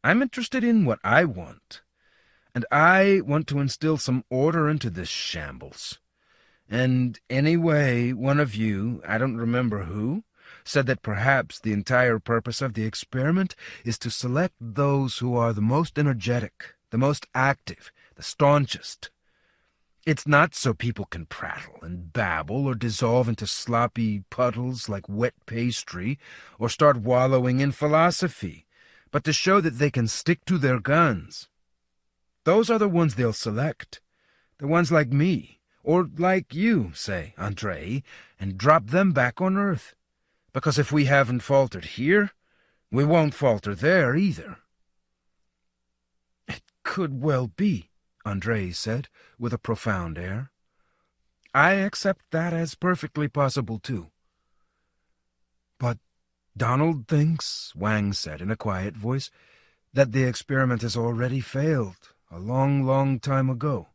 I'm interested in what I want. And I want to instill some order into this shambles. And anyway, one of you, I don't remember who, said that perhaps the entire purpose of the experiment is to select those who are the most energetic, the most active, the staunchest. It's not so people can prattle and babble or dissolve into sloppy puddles like wet pastry or start wallowing in philosophy, but to show that they can stick to their guns. Those are the ones they'll select, the ones like me, or like you, say, Andrei, and drop them back on Earth. Because if we haven't faltered here, we won't falter there either." "It could well be," Andrei said, with a profound air. "I accept that as perfectly possible, too." "But Donald thinks," Wang said in a quiet voice, "that the experiment has already failed a long, long time ago."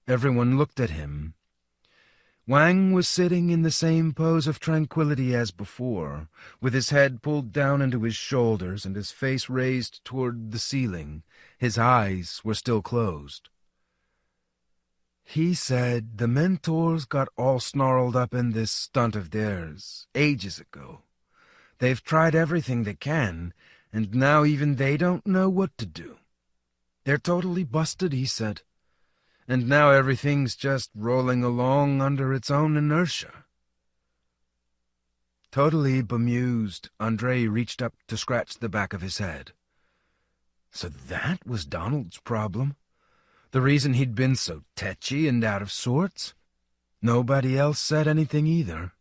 Everyone looked at him. Wang was sitting in the same pose of tranquility as before, with his head pulled down into his shoulders and his face raised toward the ceiling. His eyes were still closed. "He said the mentors got all snarled up in this stunt of theirs ages ago. They've tried everything they can, and now even they don't know what to do. They're totally busted," he said. "And now everything's just rolling along under its own inertia." Totally bemused, Andrei reached up to scratch the back of his head. So that was Donald's problem? The reason he'd been so tetchy and out of sorts? Nobody else said anything either.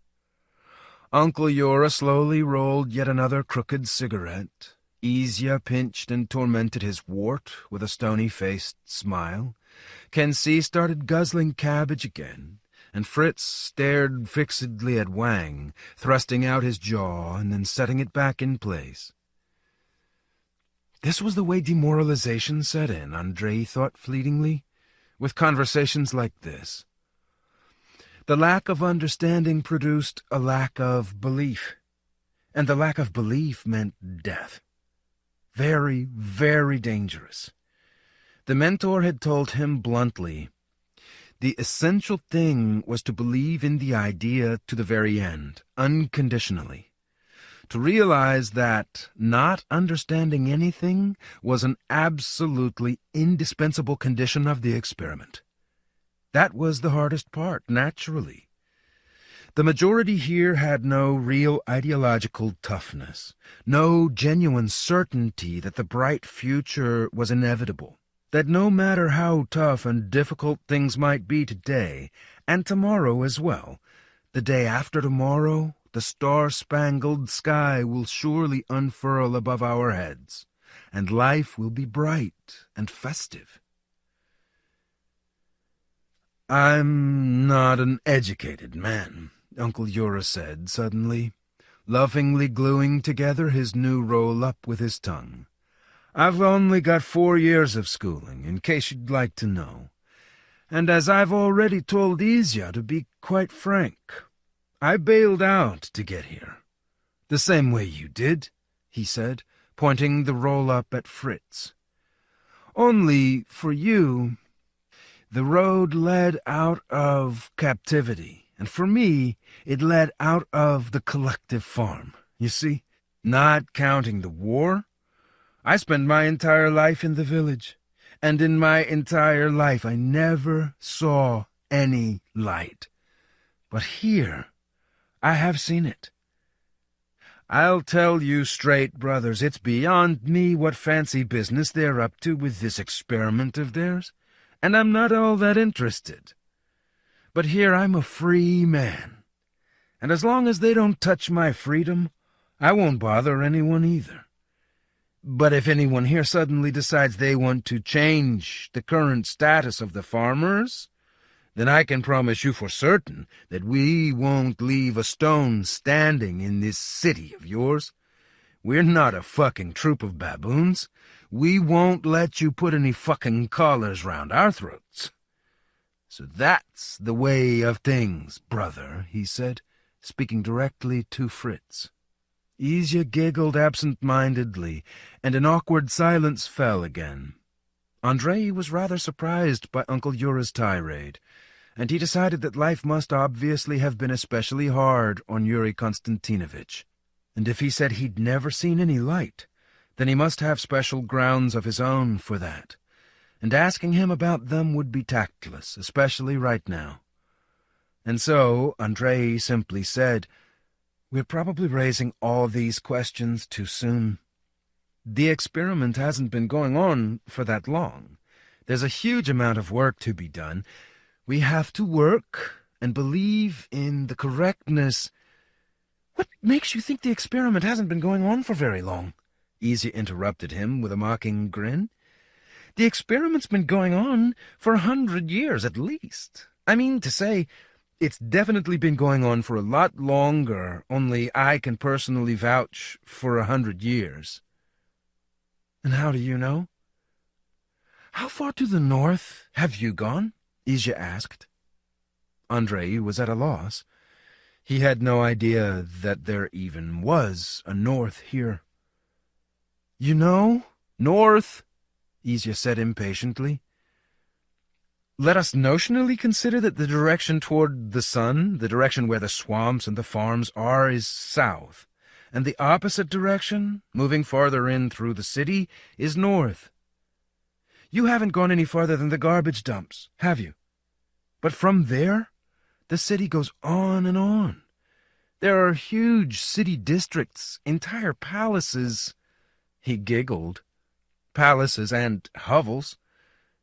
Uncle Yura slowly rolled yet another crooked cigarette. Isya pinched and tormented his wart with a stony-faced smile. Kensi started guzzling cabbage again, and Fritz stared fixedly at Wang, thrusting out his jaw and then setting it back in place. This was the way demoralization set in, Andrei thought fleetingly, with conversations like this. The lack of understanding produced a lack of belief, and the lack of belief meant death. Very, very dangerous. The mentor had told him bluntly, the essential thing was to believe in the idea to the very end, unconditionally. To realize that not understanding anything was an absolutely indispensable condition of the experiment. That was the hardest part, naturally. The majority here had no real ideological toughness, no genuine certainty that the bright future was inevitable, that no matter how tough and difficult things might be today, and tomorrow as well, the day after tomorrow, the star-spangled sky will surely unfurl above our heads, and life will be bright and festive. "I'm not an educated man," Uncle Yura said suddenly, lovingly gluing together his new roll-up with his tongue. "I've only got 4 years of schooling, in case you'd like to know. And as I've already told Isya, to be quite frank, I bailed out to get here. The same way you did," he said, pointing the roll-up at Fritz. "Only, for you, the road led out of captivity, and for me, it led out of the collective farm. You see, not counting the war, I spent my entire life in the village, and in my entire life I never saw any light. But here I have seen it. I'll tell you straight, brothers, it's beyond me what fancy business they're up to with this experiment of theirs, and I'm not all that interested. But here I'm a free man, and as long as they don't touch my freedom, I won't bother anyone either. But if anyone here suddenly decides they want to change the current status of the farmers, then I can promise you for certain that we won't leave a stone standing in this city of yours. We're not a fucking troop of baboons. We won't let you put any fucking collars round our throats. So that's the way of things, brother, he said, speaking directly to Fritz. Izya giggled absent-mindedly, and an awkward silence fell again. Andrei was rather surprised by Uncle Yura's tirade, and he decided that life must obviously have been especially hard on Yuri Konstantinovich. And if he said he'd never seen any light, then he must have special grounds of his own for that, and asking him about them would be tactless, especially right now. And so Andrei simply said, "We're probably raising all these questions too soon. The experiment hasn't been going on for that long. There's a huge amount of work to be done. We have to work and believe in the correctness—" "What makes you think the experiment hasn't been going on for very long?" Izya interrupted him with a mocking grin. "The experiment's been going on for 100 years at least. I mean to say, it's definitely been going on for a lot longer, only I can personally vouch for 100 years. "And how do you know?" "How far to the north have you gone?" Izya asked. Andrei was at a loss. He had no idea that there even was a north here. "You know, north," Izya said impatiently. "Let us notionally consider that the direction toward the sun, the direction where the swamps and the farms are, is south, and the opposite direction, moving farther in through the city, is north. You haven't gone any farther than the garbage dumps, have you? But from there, the city goes on and on. There are huge city districts, entire palaces." He giggled. "Palaces and hovels.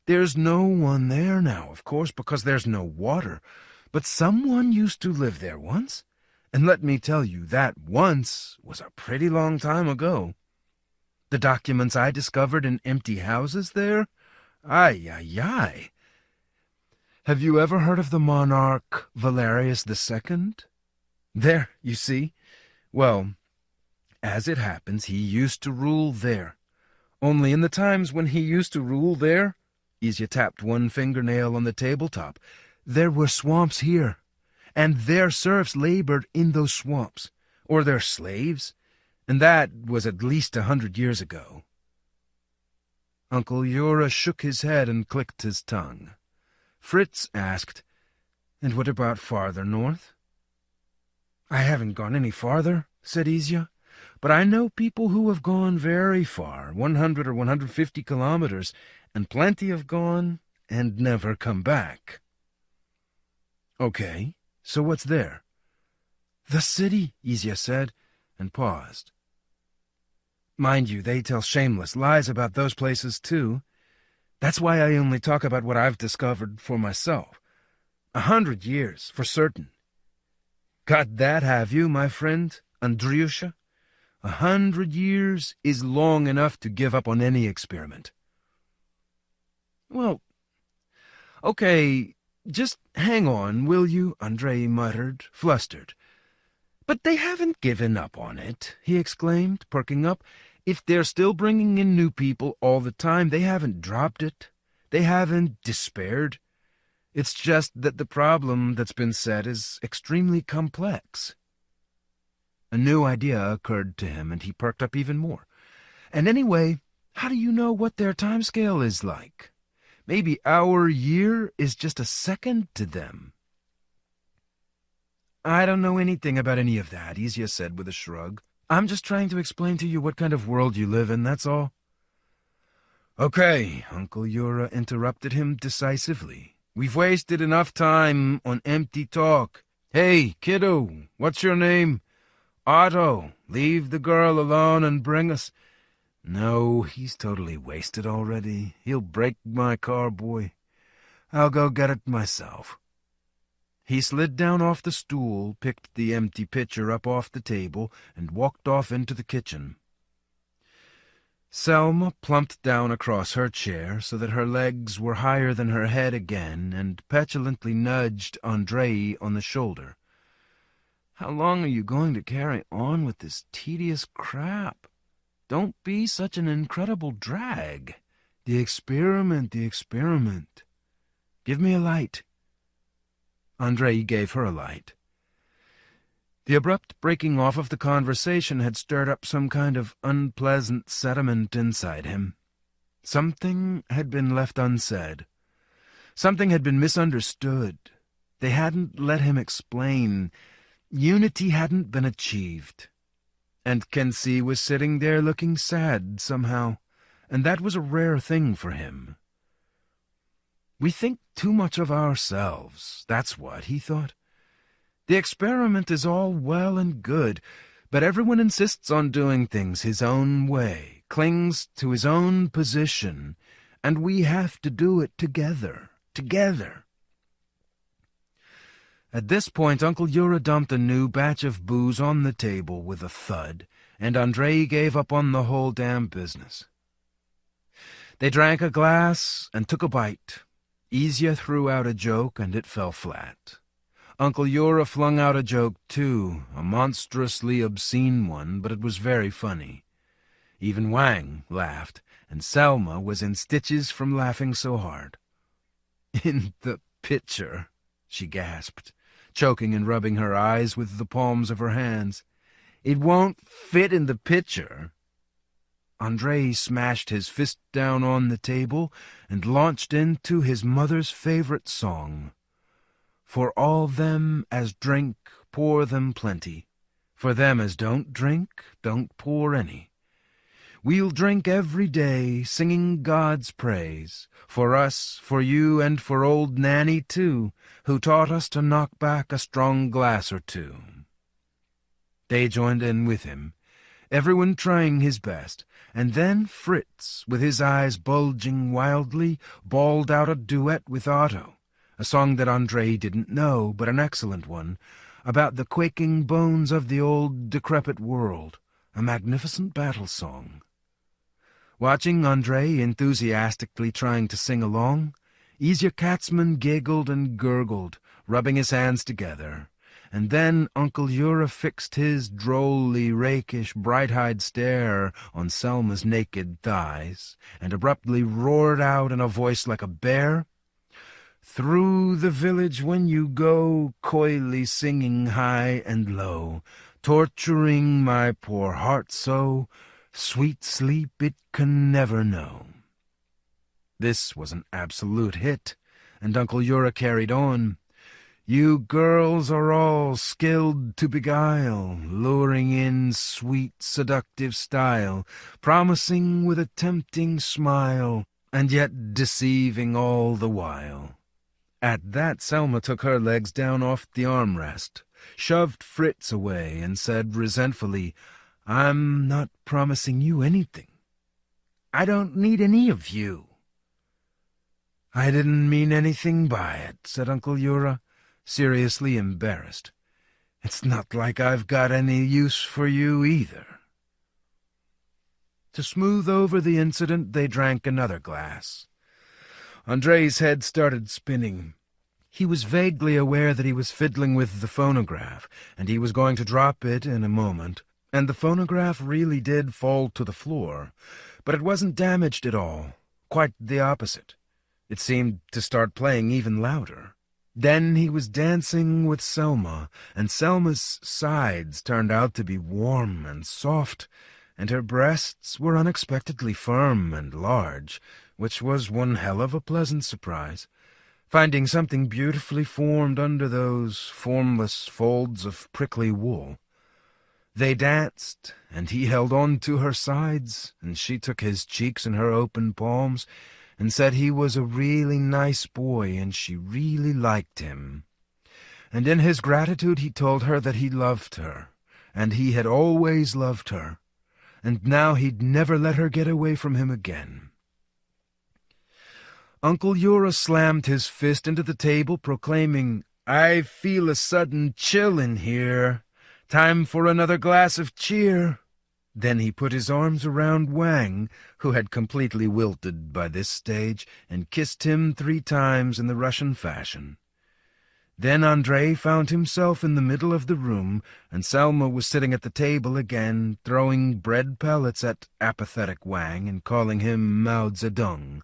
There's no one there now, of course, because there's no water. But someone used to live there once, and let me tell you, that once was a pretty long time ago. The documents I discovered in empty houses there? Ay, ay, ay. Have you ever heard of the monarch Valerius II? There, you see. Well, as it happens, he used to rule there. Only in the times when he used to rule there," Izya tapped one fingernail on the tabletop, "there were swamps here, and their serfs labored in those swamps, or their slaves, and that was at least 100 years ago." Uncle Yura shook his head and clicked his tongue. Fritz asked, "And what about farther north?" "I haven't gone any farther," said Izya, "but I know people who have gone very far, 100 or 150 kilometers, and plenty have gone and never come back." "Okay, so what's there?" "The city," Izya said, and paused. "Mind you, they tell shameless lies about those places, too. That's why I only talk about what I've discovered for myself. 100 years, for certain. Got that, have you, my friend, Andryusha? 100 years is long enough to give up on any experiment." "Well, okay, just hang on, will you?" Andrei muttered, flustered. "But they haven't given up on it," he exclaimed, perking up. "If they're still bringing in new people all the time, they haven't dropped it. They haven't despaired. It's just that the problem that's been set is extremely complex." A new idea occurred to him, and he perked up even more. "And anyway, how do you know what their timescale is like? Maybe our year is just a second to them." "I don't know anything about any of that," Izya said with a shrug. "I'm just trying to explain to you what kind of world you live in, that's all. "Okay," Uncle Yura interrupted him decisively. "We've wasted enough time on empty talk. Hey, kiddo, what's your name? Otto, leave the girl alone and bring us—" "No, he's totally wasted already. He'll break my car, boy. I'll go get it myself." He slid down off the stool, picked the empty pitcher up off the table, and walked off into the kitchen. Selma plumped down across her chair so that her legs were higher than her head again and petulantly nudged Andrei on the shoulder. "How long are you going to carry on with this tedious crap? Don't be such an incredible drag. The experiment. Give me a light." Andrei gave her a light. The abrupt breaking off of the conversation had stirred up some kind of unpleasant sediment inside him. Something had been left unsaid. Something had been misunderstood. They hadn't let him explain. Unity hadn't been achieved. And Kensi was sitting there looking sad somehow, and that was a rare thing for him. We think too much of ourselves, that's what, he thought. The experiment is all well and good, but everyone insists on doing things his own way, clings to his own position, and we have to do it together. At this point, Uncle Yura dumped a new batch of booze on the table with a thud, and Andrei gave up on the whole damn business. They drank a glass and took a bite. Izya threw out a joke, and it fell flat. Uncle Yura flung out a joke, too, a monstrously obscene one, but it was very funny. Even Wang laughed, and Selma was in stitches from laughing so hard. "In the pitcher," she gasped, choking and rubbing her eyes with the palms of her hands. "It won't fit in the pitcher." Andrei smashed his fist down on the table and launched into his mother's favorite song. "For all them as drink, pour them plenty. For them as don't drink, don't pour any. We'll drink every day, singing God's praise, for us, for you, and for old Nanny, too, who taught us to knock back a strong glass or two." They joined in with him, everyone trying his best, and then Fritz, with his eyes bulging wildly, bawled out a duet with Otto, a song that Andrei didn't know, but an excellent one, about the quaking bones of the old decrepit world, a magnificent battle song. Watching Andrei enthusiastically trying to sing along, Izya Katzman giggled and gurgled, rubbing his hands together, and then Uncle Yura fixed his drolly, rakish, bright-eyed stare on Selma's naked thighs, and abruptly roared out in a voice like a bear, "Through the village when you go, coyly singing high and low, torturing my poor heart so, sweet sleep it can never know." This was an absolute hit, and Uncle Yura carried on. "You girls are all skilled to beguile, luring in sweet, seductive style, promising with a tempting smile, and yet deceiving all the while." At that, Selma took her legs down off the armrest, shoved Fritz away, and said resentfully, "I'm not promising you anything. I don't need any of you." "I didn't mean anything by it," said Uncle Yura, seriously embarrassed. "It's not like I've got any use for you either." To smooth over the incident, they drank another glass. Andrei's head started spinning. He was vaguely aware that he was fiddling with the phonograph, and he was going to drop it in a moment, and the phonograph really did fall to the floor, but it wasn't damaged at all. Quite the opposite. It seemed to start playing even louder. Then he was dancing with Selma, and Selma's sides turned out to be warm and soft, and her breasts were unexpectedly firm and large, which was one hell of a pleasant surprise, finding something beautifully formed under those formless folds of prickly wool. They danced, and he held on to her sides, and she took his cheeks in her open palms, and said he was a really nice boy, and she really liked him. And in his gratitude he told her that he loved her, and he had always loved her, and now he'd never let her get away from him again. Uncle Yura slammed his fist into the table, proclaiming, "I feel a sudden chill in here. Time for another glass of cheer." Then he put his arms around Wang, who had completely wilted by this stage, and kissed him 3 times in the Russian fashion. Then Andrei found himself in the middle of the room, and Selma was sitting at the table again, throwing bread pellets at apathetic Wang and calling him Mao Zedong.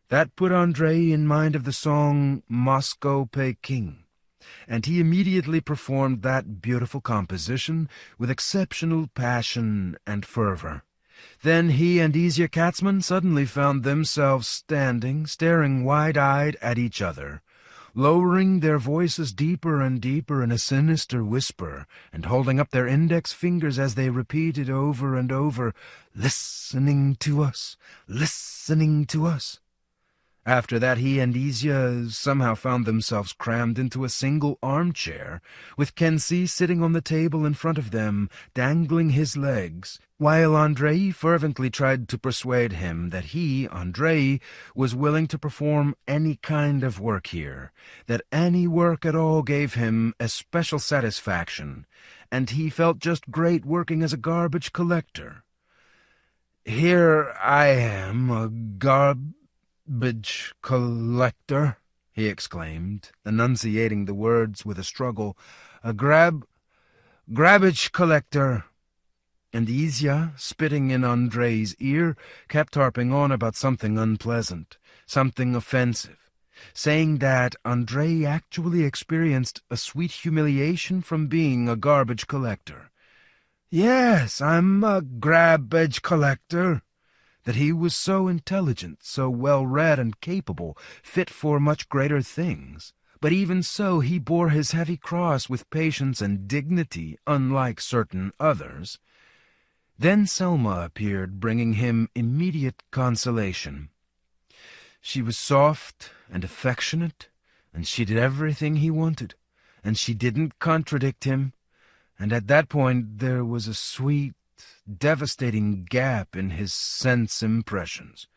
That put Andrei in mind of the song Moscow-Peking, and he immediately performed that beautiful composition with exceptional passion and fervor. Then he and Izya Katzman suddenly found themselves standing, staring wide-eyed at each other, lowering their voices deeper and deeper in a sinister whisper, and holding up their index fingers as they repeated over and over, "Listening to us, listening to us." After that he and Izya somehow found themselves crammed into a single armchair, with Kensi sitting on the table in front of them, dangling his legs, while Andrei fervently tried to persuade him that he, Andrei, was willing to perform any kind of work here, that any work at all gave him especial satisfaction, and he felt just great working as a garbage collector. "Here I am, a garbage collector," he exclaimed, enunciating the words with a struggle. "A grabbage collector." And Izya, spitting in Andrei's ear, kept harping on about something unpleasant, something offensive, saying that Andrei actually experienced a sweet humiliation from being a garbage collector. "Yes, I'm a grabbage collector." That he was so intelligent, so well-read and capable, fit for much greater things. But even so he bore his heavy cross with patience and dignity, unlike certain others. Then Selma appeared, bringing him immediate consolation. She was soft and affectionate, and she did everything he wanted, and she didn't contradict him, and at that point there was a sweet, devastating gap in his sense impressions.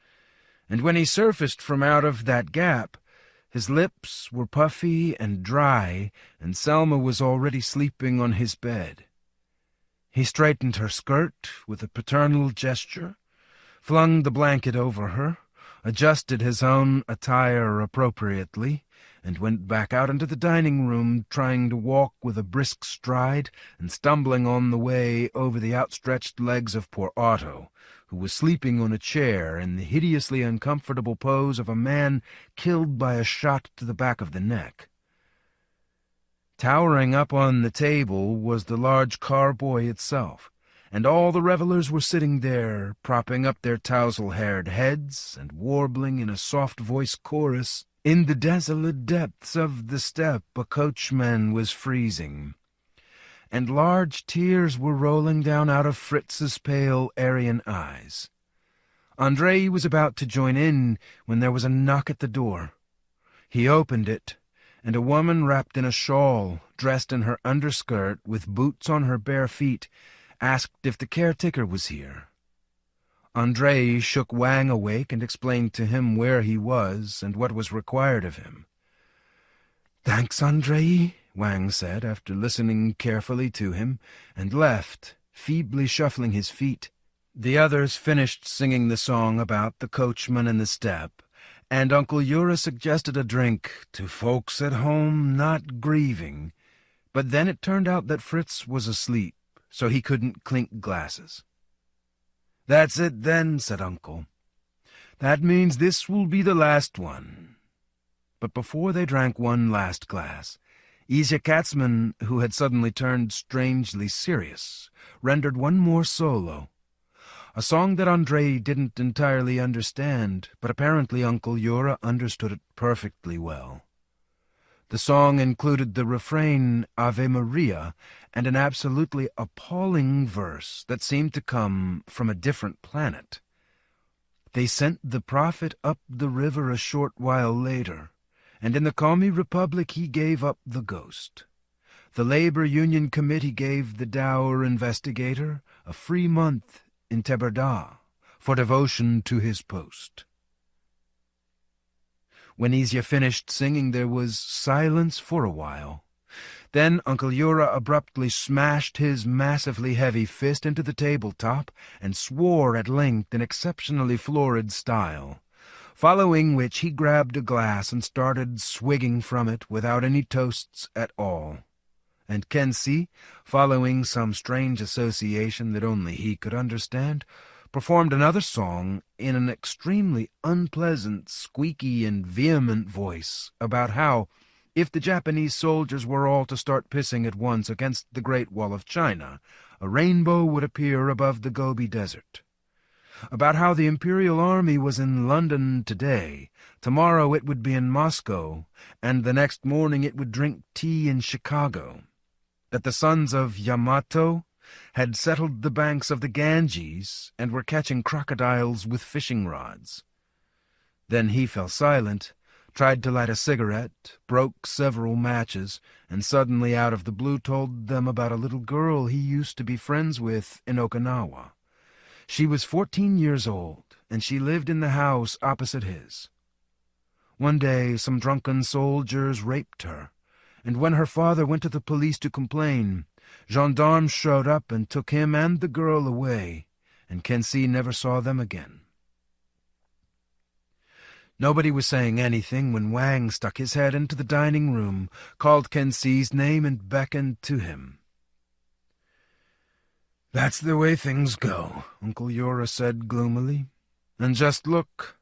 And when he surfaced from out of that gap, his lips were puffy and dry, and Selma was already sleeping on his bed. He straightened her skirt with a paternal gesture, flung the blanket over her, adjusted his own attire appropriately, and went back out into the dining room, trying to walk with a brisk stride and stumbling on the way over the outstretched legs of poor Otto, who was sleeping on a chair in the hideously uncomfortable pose of a man killed by a shot to the back of the neck. Towering up on the table was the large carboy itself, and all the revelers were sitting there, propping up their tousle-haired heads and warbling in a soft-voiced chorus. In the desolate depths of the steppe a coachman was freezing, and large tears were rolling down out of Fritz's pale Aryan eyes. Andrei was about to join in when there was a knock at the door. He opened it, and a woman wrapped in a shawl, dressed in her underskirt with boots on her bare feet, asked if the caretaker was here. Andrei shook Wang awake and explained to him where he was and what was required of him. "Thanks, Andrei," Wang said after listening carefully to him, and left, feebly shuffling his feet. The others finished singing the song about the coachman and the steppe, and Uncle Yura suggested a drink to folks at home not grieving, but then it turned out that Fritz was asleep, so he couldn't clink glasses. "That's it then," said Uncle. "That means this will be the last one." But before they drank one last glass, Izya Katzman, who had suddenly turned strangely serious, rendered one more solo, a song that Andrei didn't entirely understand, but apparently Uncle Yura understood it perfectly well. The song included the refrain Ave Maria and an absolutely appalling verse that seemed to come from a different planet. They sent the prophet up the river a short while later, and in the Commie Republic he gave up the ghost. The Labor Union Committee gave the dour investigator a free month in Teberdah for devotion to his post. When Izya finished singing, there was silence for a while. Then Uncle Yura abruptly smashed his massively heavy fist into the tabletop and swore at length in exceptionally florid style, following which he grabbed a glass and started swigging from it without any toasts at all. And Kensi, following some strange association that only he could understand, performed another song in an extremely unpleasant, squeaky, and vehement voice about how, if the Japanese soldiers were all to start pissing at once against the Great Wall of China, a rainbow would appear above the Gobi Desert. About how the Imperial Army was in London today, tomorrow it would be in Moscow, and the next morning it would drink tea in Chicago. That the sons of Yamato had settled the banks of the Ganges and were catching crocodiles with fishing rods. Then he fell silent, tried to light a cigarette, broke several matches, and suddenly out of the blue told them about a little girl he used to be friends with in Okinawa. She was 14 years old, and she lived in the house opposite his. One day some drunken soldiers raped her, and when her father went to the police to complain, gendarmes showed up and took him and the girl away, and Kensi never saw them again. Nobody was saying anything when Wang stuck his head into the dining room, called Kensi's name, and beckoned to him. "That's the way things go," Uncle Yura said gloomily. "And just look.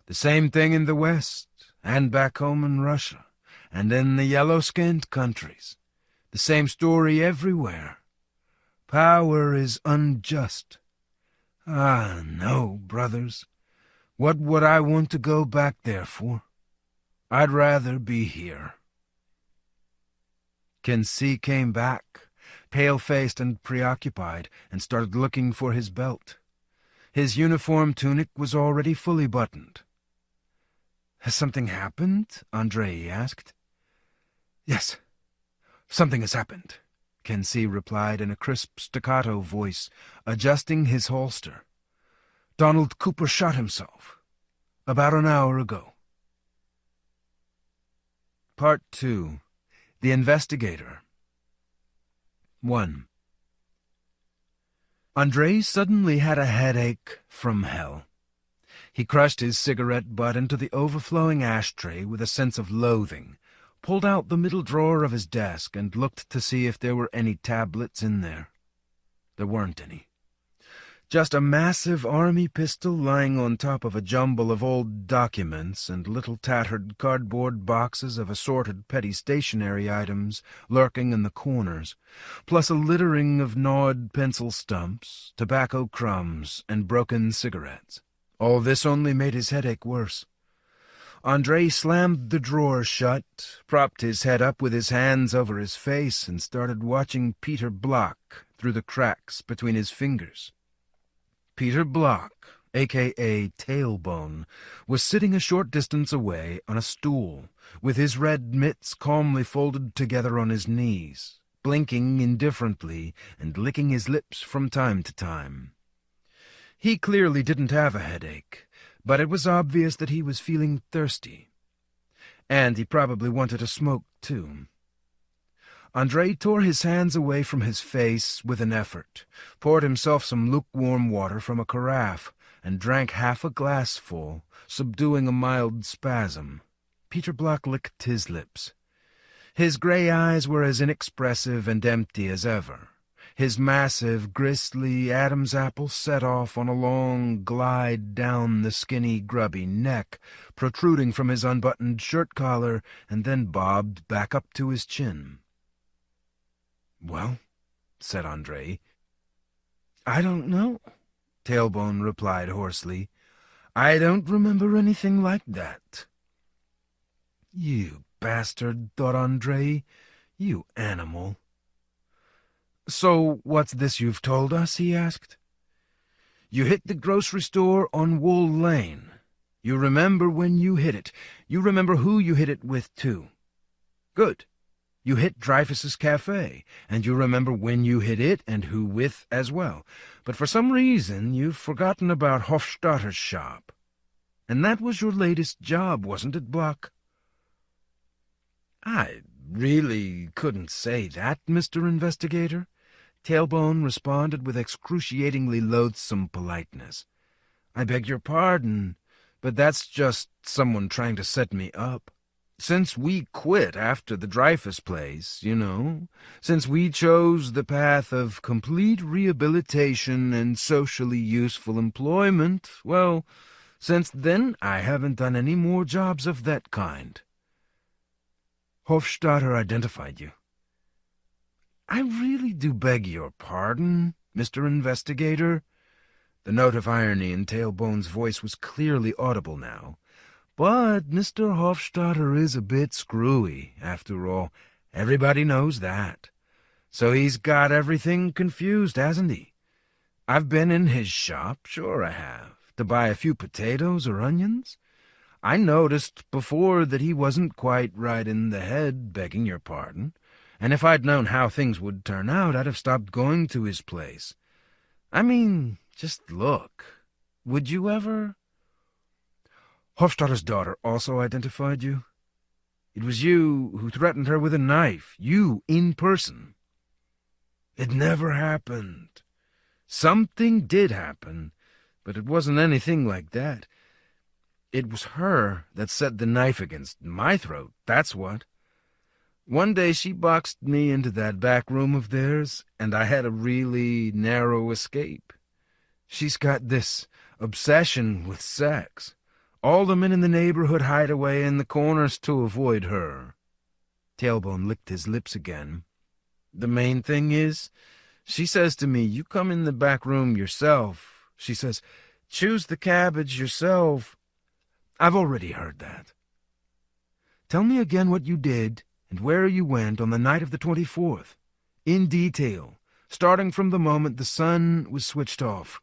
The same thing in the West, and back home in Russia, and in the yellow-skinned countries. The same story everywhere. Power is unjust. Ah, no, brothers. What would I want to go back there for? I'd rather be here." Kensi came back, pale-faced and preoccupied, and started looking for his belt. His uniform tunic was already fully buttoned. "Has something happened?" Andrei asked. "Yes, something has happened," Kensi replied in a crisp staccato voice, adjusting his holster. "Donald Cooper shot himself about an hour ago." Part 2. The Investigator. 1. Andrei suddenly had a headache from hell. He crushed his cigarette butt into the overflowing ashtray with a sense of loathing, pulled out the middle drawer of his desk, and looked to see if there were any tablets in there. There weren't any. Just a massive army pistol lying on top of a jumble of old documents and little tattered cardboard boxes of assorted petty stationery items lurking in the corners, plus a littering of gnawed pencil stumps, tobacco crumbs, and broken cigarettes. All this only made his headache worse. Andrei slammed the drawer shut, propped his head up with his hands over his face, and started watching Peter Block through the cracks between his fingers. Peter Block, a.k.a. Tailbone, was sitting a short distance away on a stool, with his red mitts calmly folded together on his knees, blinking indifferently and licking his lips from time to time. He clearly didn't have a headache, but it was obvious that he was feeling thirsty. And he probably wanted a smoke, too. Andrei tore his hands away from his face with an effort, poured himself some lukewarm water from a carafe, and drank half a glassful, subduing a mild spasm. Peter Block licked his lips. His gray eyes were as inexpressive and empty as ever. His massive, gristly Adam's apple set off on a long glide down the skinny, grubby neck, protruding from his unbuttoned shirt collar, and then bobbed back up to his chin. "Well," said Andrei. "I don't know," Tailbone replied hoarsely. "I don't remember anything like that." "You bastard, thought Andrei. You animal. "So what's this you've told us?" he asked. "You hit the grocery store on Wool Lane. You remember when you hit it. You remember who you hit it with, too. Good. You hit Dreyfus's Cafe, and you remember when you hit it and who with as well. But for some reason you've forgotten about Hofstadter's shop. And that was your latest job, wasn't it, Block?" "I really couldn't say that, Mr. Investigator," Tailbone responded with excruciatingly loathsome politeness. "I beg your pardon, but that's just someone trying to set me up. Since we quit after the Dreyfus place, you know, since we chose the path of complete rehabilitation and socially useful employment, well, since then I haven't done any more jobs of that kind." "Hofstadter identified you." "I really do beg your pardon, Mr. Investigator." The note of irony in Tailbone's voice was clearly audible now. "But Mr. Hofstadter is a bit screwy, after all. Everybody knows that. So he's got everything confused, hasn't he? I've been in his shop, sure I have, to buy a few potatoes or onions. I noticed before that he wasn't quite right in the head, begging your pardon, and if I'd known how things would turn out, I'd have stopped going to his place. I mean, just look. Would you ever?" "Hofstadter's daughter also identified you? It was you who threatened her with a knife, you in person." "It never happened. Something did happen, but it wasn't anything like that. It was her that set the knife against my throat, that's what. One day she boxed me into that back room of theirs, and I had a really narrow escape. She's got this obsession with sex. All the men in the neighborhood hide away in the corners to avoid her." Tailbone licked his lips again. "The main thing is, she says to me, 'You come in the back room yourself.' She says, 'Choose the cabbage yourself.' I've already heard that. Tell me again what you did and where you went on the night of the 24th, in detail, starting from the moment the sun was switched off."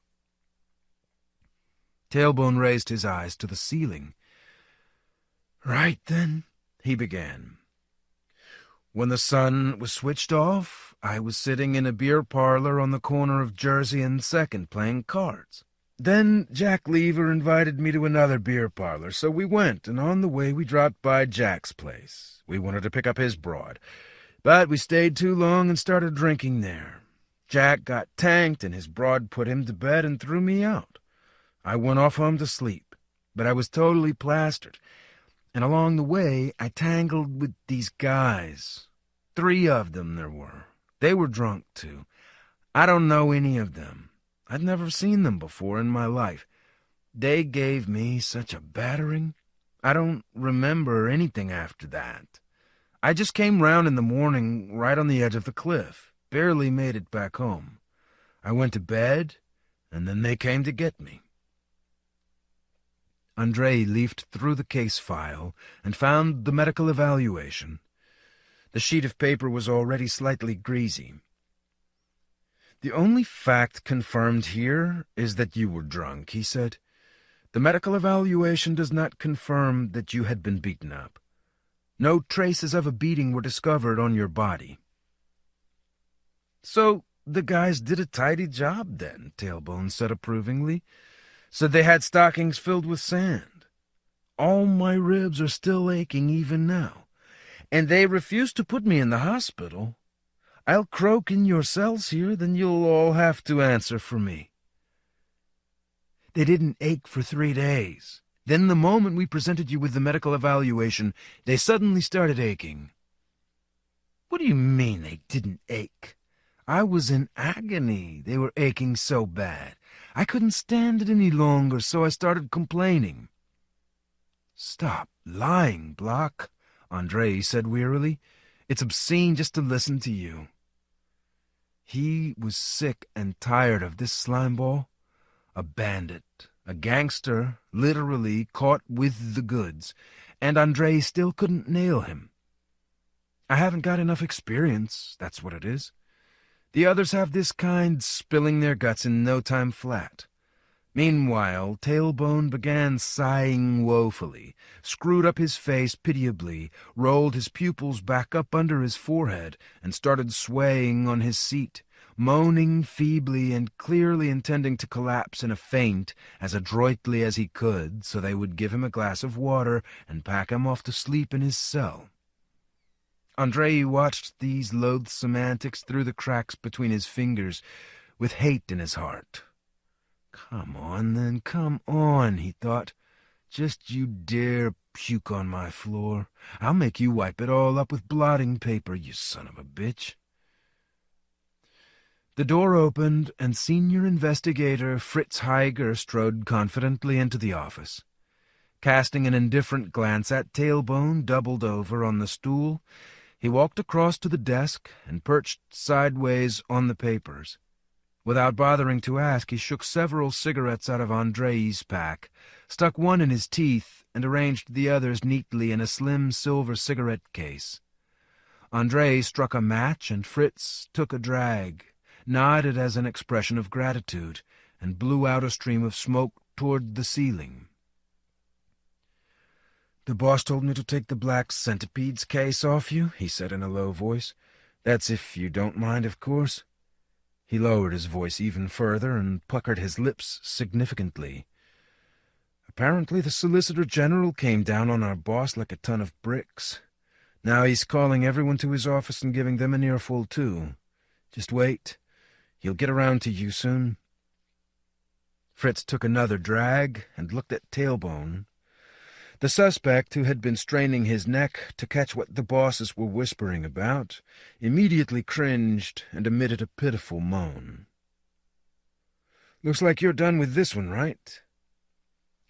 Tailbone raised his eyes to the ceiling. "Right then," he began. "When the sun was switched off, I was sitting in a beer parlor on the corner of Jersey and 2nd playing cards. Then Jack Lever invited me to another beer parlor, so we went, and on the way we dropped by Jack's place. We wanted to pick up his broad, but we stayed too long and started drinking there. Jack got tanked, and his broad put him to bed and threw me out. I went off home to sleep, but I was totally plastered, and along the way I tangled with these guys. 3 of them there were. They were drunk, too. I don't know any of them. I'd never seen them before in my life. They gave me such a battering. I don't remember anything after that. I just came round in the morning right on the edge of the cliff, barely made it back home. I went to bed, and then they came to get me." Andrei leafed through the case file and found the medical evaluation. The sheet of paper was already slightly greasy. "The only fact confirmed here is that you were drunk," he said. "The medical evaluation does not confirm that you had been beaten up. No traces of a beating were discovered on your body." "So the guys did a tidy job then," Tailbone said approvingly. "So they had stockings filled with sand. All my ribs are still aching even now. And they refused to put me in the hospital. I'll croak in your cells here, then you'll all have to answer for me." "They didn't ache for 3 days. Then the moment we presented you with the medical evaluation, they suddenly started aching." "What do you mean they didn't ache? I was in agony. They were aching so bad. I couldn't stand it any longer, so I started complaining." "Stop lying, Block," Andrei said wearily. "It's obscene just to listen to you." He was sick and tired of this slimeball. A bandit, a gangster, literally caught with the goods, and Andrei still couldn't nail him. "I haven't got enough experience, that's what it is. The others have this kind spilling their guts in no time flat." Meanwhile, Tailbone began sighing woefully, screwed up his face pitiably, rolled his pupils back up under his forehead, and started swaying on his seat, moaning feebly and clearly intending to collapse in a faint as adroitly as he could, so they would give him a glass of water and pack him off to sleep in his cell. Andrei watched these loathsome antics through the cracks between his fingers, with hate in his heart. "Come on, then, come on," he thought. "Just you dare puke on my floor. I'll make you wipe it all up with blotting paper, you son of a bitch." The door opened, and Senior Investigator Fritz Heiger strode confidently into the office. Casting an indifferent glance at Tailbone doubled over on the stool, he walked across to the desk and perched sideways on the papers. Without bothering to ask, he shook several cigarettes out of Andrei's pack, stuck one in his teeth, and arranged the others neatly in a slim silver cigarette case. Andrei struck a match, and Fritz took a drag, nodded as an expression of gratitude, and blew out a stream of smoke toward the ceiling. "The boss told me to take the black centipedes case off you," he said in a low voice. "That's if you don't mind, of course." He lowered his voice even further and puckered his lips significantly. "Apparently the Solicitor General came down on our boss like a ton of bricks. Now he's calling everyone to his office and giving them an earful, too. Just wait. He'll get around to you soon." Fritz took another drag and looked at Tailbone. The suspect, who had been straining his neck to catch what the bosses were whispering about, immediately cringed and emitted a pitiful moan. "Looks like you're done with this one, right?"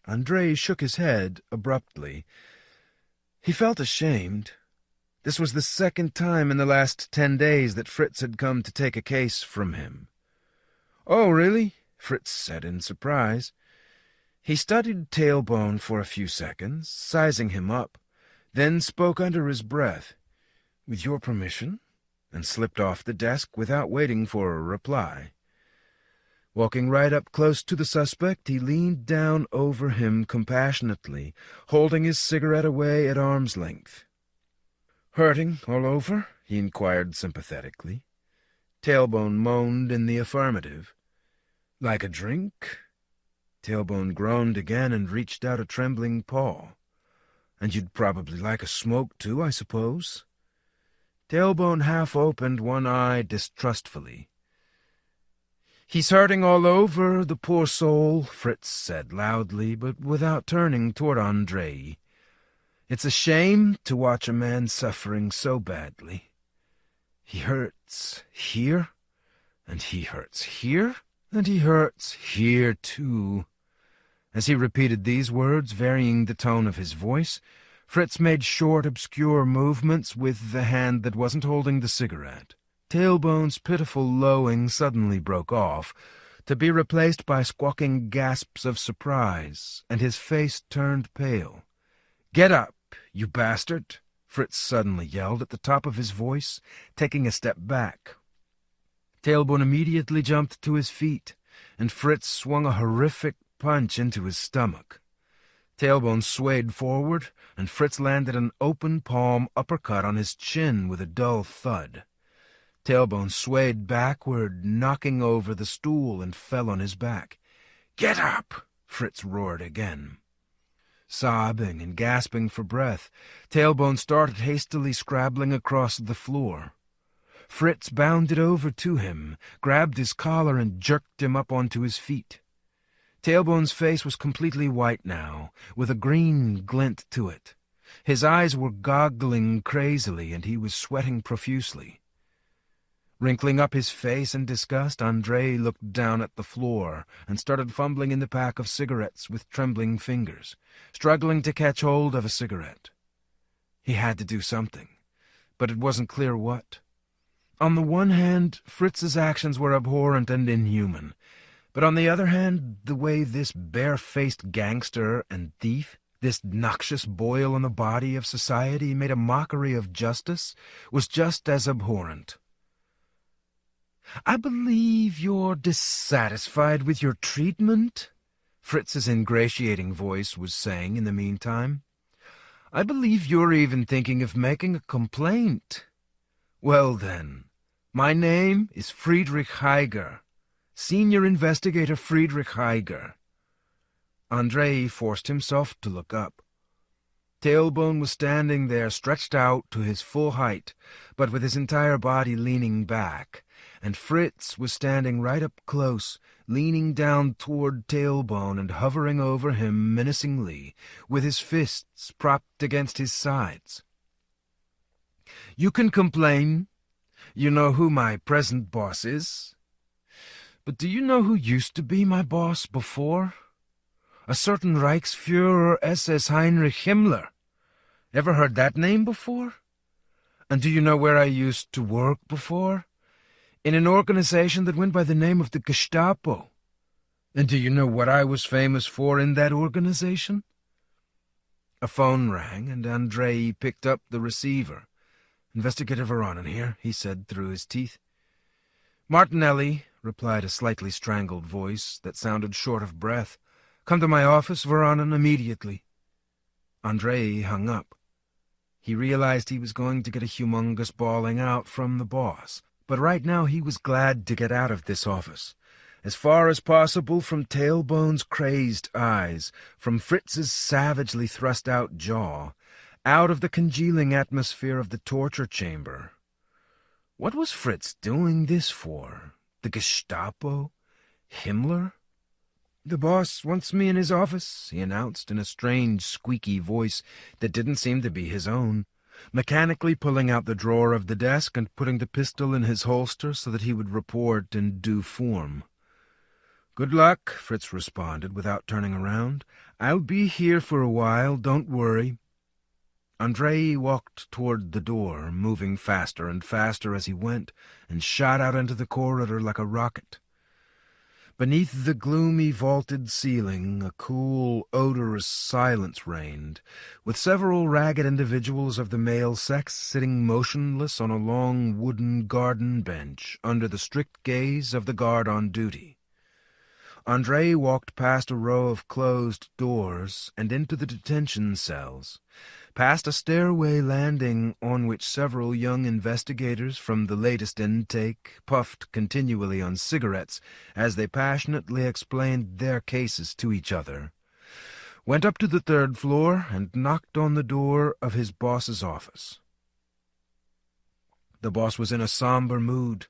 Andrei shook his head abruptly. He felt ashamed. This was the second time in the last 10 days that Fritz had come to take a case from him. "Oh, really?" Fritz said in surprise. He studied Tailbone for a few seconds, sizing him up, then spoke under his breath, "With your permission," and slipped off the desk without waiting for a reply. Walking right up close to the suspect, he leaned down over him compassionately, holding his cigarette away at arm's length. "Hurting all over?" he inquired sympathetically. Tailbone moaned in the affirmative. "Like a drink?" Tailbone groaned again and reached out a trembling paw. "And you'd probably like a smoke, too, I suppose?" Tailbone half opened one eye distrustfully. "He's hurting all over, the poor soul," Fritz said loudly, but without turning toward Andrei. "It's a shame to watch a man suffering so badly. He hurts here, and he hurts here, and he hurts here, too." As he repeated these words, varying the tone of his voice, Fritz made short, obscure movements with the hand that wasn't holding the cigarette. Tailbone's pitiful lowing suddenly broke off, to be replaced by squawking gasps of surprise, and his face turned pale. "Get up, you bastard!" Fritz suddenly yelled at the top of his voice, taking a step back. Tailbone immediately jumped to his feet, and Fritz swung a horrific punch into his stomach. Tailbone swayed forward, and Fritz landed an open-palm uppercut on his chin with a dull thud. Tailbone swayed backward, knocking over the stool, and fell on his back. "Get up!" Fritz roared again. Sobbing and gasping for breath, Tailbone started hastily scrabbling across the floor. Fritz bounded over to him, grabbed his collar, and jerked him up onto his feet. Tailbone's face was completely white now, with a green glint to it. His eyes were goggling crazily, and he was sweating profusely. Wrinkling up his face in disgust, Andrei looked down at the floor and started fumbling in the pack of cigarettes with trembling fingers, struggling to catch hold of a cigarette. He had to do something, but it wasn't clear what. On the one hand, Fritz's actions were abhorrent and inhuman, but on the other hand, the way this bare-faced gangster and thief This noxious boil on the body of society made a mockery of justice, was just as abhorrent. "I believe you're dissatisfied with your treatment," Fritz's ingratiating voice was saying in the meantime. "I believe you're even thinking of making a complaint. Well then, my name is Friedrich Heiger, Senior Investigator Friedrich Heiger." Andrei forced himself to look up. Tailbone was standing there, stretched out to his full height, but with his entire body leaning back, and Fritz was standing right up close, leaning down toward Tailbone and hovering over him menacingly, with his fists propped against his sides. "You can complain. You know who my present boss is. But do you know who used to be my boss before? A certain Reichsfuhrer SS Heinrich Himmler. Ever heard that name before? And do you know where I used to work before? In an organization that went by the name of the Gestapo. And do you know what I was famous for in that organization?" A phone rang, and Andrei picked up the receiver. "Investigator Voronin here," he said through his teeth. "Martinelli," replied a slightly strangled voice that sounded short of breath. "Come to my office, Voronin, immediately." Andrei hung up. He realized he was going to get a humongous bawling out from the boss, but right now he was glad to get out of this office, as far as possible from Tailbone's crazed eyes, from Fritz's savagely thrust-out jaw, out of the congealing atmosphere of the torture chamber. What was Fritz doing this for? The Gestapo? Himmler? "The boss wants me in his office," he announced in a strange, squeaky voice that didn't seem to be his own, mechanically pulling out the drawer of the desk and putting the pistol in his holster so that he would report in due form. "Good luck," Fritz responded without turning around. "I'll be here for a while, don't worry." Andrei walked toward the door, moving faster and faster as he went, and shot out into the corridor like a rocket. Beneath the gloomy vaulted ceiling, a cool, odorous silence reigned, with several ragged individuals of the male sex sitting motionless on a long wooden garden bench under the strict gaze of the guard on duty. Andrei walked past a row of closed doors and into the detention cells, past a stairway landing on which several young investigators from the latest intake puffed continually on cigarettes as they passionately explained their cases to each other, went up to the third floor and knocked on the door of his boss's office. The boss was in a somber mood.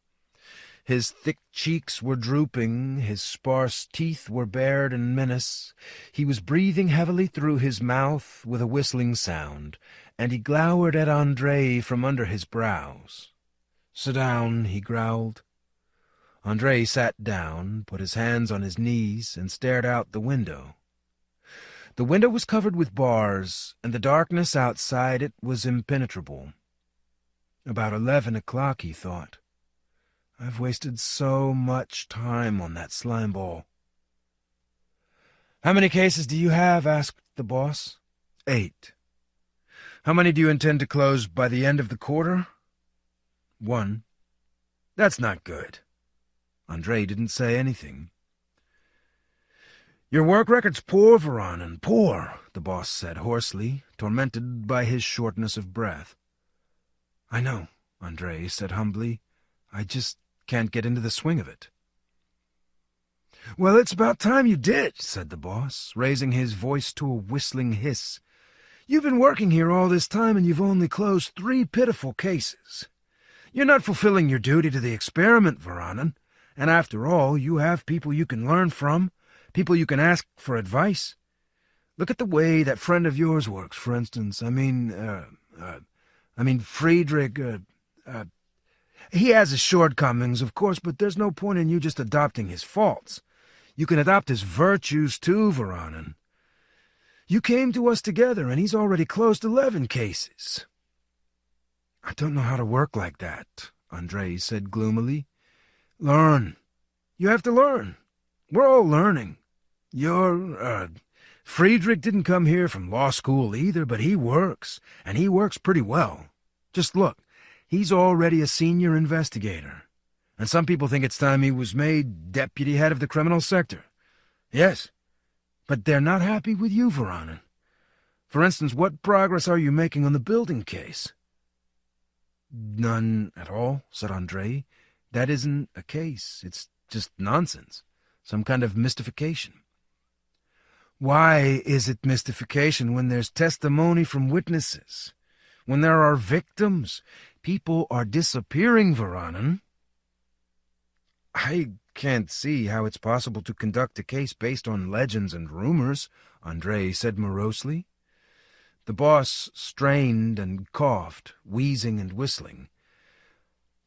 His thick cheeks were drooping, his sparse teeth were bared in menace, he was breathing heavily through his mouth with a whistling sound, and he glowered at Andrei from under his brows. "Sit down," he growled. Andrei sat down, put his hands on his knees, and stared out the window. The window was covered with bars, and the darkness outside it was impenetrable. About 11 o'clock, he thought. I've wasted so much time on that slimeball. "How many cases do you have?" asked the boss. 8. "How many do you intend to close by the end of the quarter?" 1. "That's not good." Andrei didn't say anything. "Your work record's poor, Voronin, poor," the boss said hoarsely, tormented by his shortness of breath. "I know," Andrei said humbly. "I just can't get into the swing of it." "Well, it's about time you did," said the boss, raising his voice to a whistling hiss. "You've been working here all this time, and you've only closed 3 pitiful cases. You're not fulfilling your duty to the experiment, Voronin, and after all, you have people you can learn from, people you can ask for advice. Look at the way that friend of yours works, for instance. I mean Friedrich, he has his shortcomings, of course, but there's no point in you just adopting his faults. You can adopt his virtues, too, Voronin. You came to us together, and he's already closed 11 cases. "I don't know how to work like that," Andrei said gloomily. "Learn. You have to learn. We're all learning. You're Friedrich didn't come here from law school either, but he works, and he works pretty well. Just look, he's already a senior investigator. And some people think it's time he was made deputy head of the criminal sector. Yes, but they're not happy with you, Voronin. For instance, what progress are you making on the building case? None at all, said Andrei. That isn't a case. It's just nonsense. Some kind of mystification. Why is it mystification when there's testimony from witnesses? When there are victims? People are disappearing, Voronin. I can't see how it's possible to conduct a case based on legends and rumors, Andrei said morosely. The boss strained and coughed, wheezing and whistling.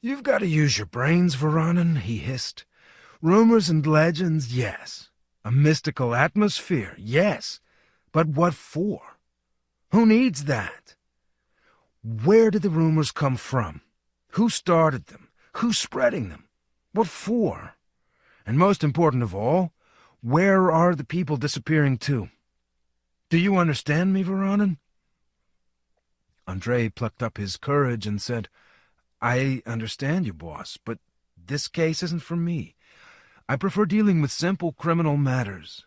You've got to use your brains, Voronin, he hissed. Rumors and legends, yes. A mystical atmosphere, yes. But what for? Who needs that? Where did the rumors come from? Who started them? Who's spreading them? What for? And most important of all, where are the people disappearing to? Do you understand me, Voronin? Andrei plucked up his courage and said, I understand you, boss, but this case isn't for me. I prefer dealing with simple criminal matters.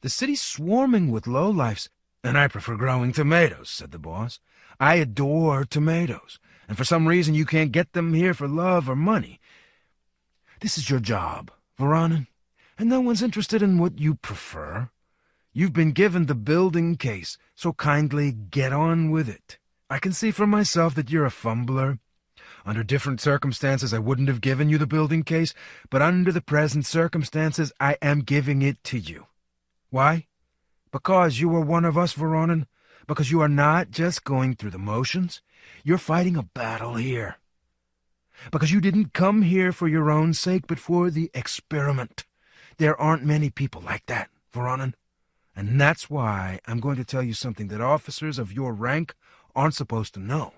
The city's swarming with lowlifes, and I prefer growing tomatoes, said the boss. I adore tomatoes, and for some reason you can't get them here for love or money. This is your job, Voronin, and no one's interested in what you prefer. You've been given the building case, so kindly get on with it. I can see for myself that you're a fumbler. Under different circumstances, I wouldn't have given you the building case, but under the present circumstances, I am giving it to you. Why? Because you are one of us, Voronin. Because you are not just going through the motions. You're fighting a battle here. Because you didn't come here for your own sake, but for the experiment. There aren't many people like that, Voronin. And that's why I'm going to tell you something that officers of your rank aren't supposed to know.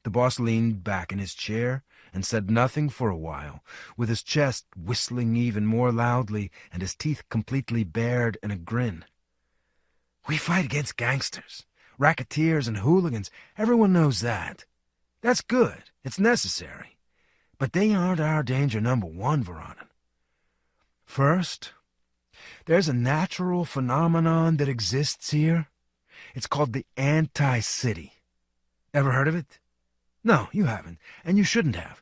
The boss leaned back in his chair and said nothing for a while, with his chest whistling even more loudly and his teeth completely bared in a grin. We fight against gangsters, racketeers, and hooligans. Everyone knows that. That's good. It's necessary. But they aren't our danger number one, Voronin. First, there's a natural phenomenon that exists here. It's called the anti-city. Ever heard of it? No, you haven't, and you shouldn't have.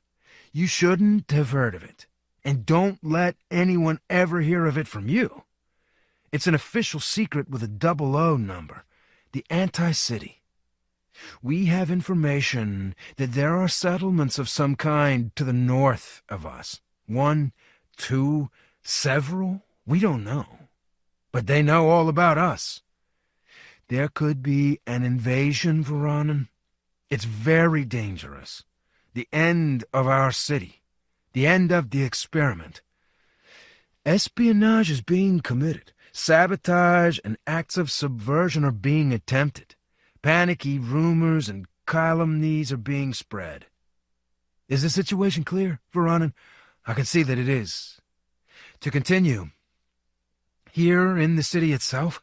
You shouldn't have heard of it. And don't let anyone ever hear of it from you. It's an official secret with a 00 number. The anti-city. We have information that there are settlements of some kind to the north of us. 1, 2, several? We don't know. But they know all about us. There could be an invasion, Voronin. It's very dangerous. The end of our city. The end of the experiment. Espionage is being committed. Sabotage and acts of subversion are being attempted. Panicky rumors and calumnies are being spread. Is the situation clear, Voronin? I can see that it is. To continue, here in the city itself,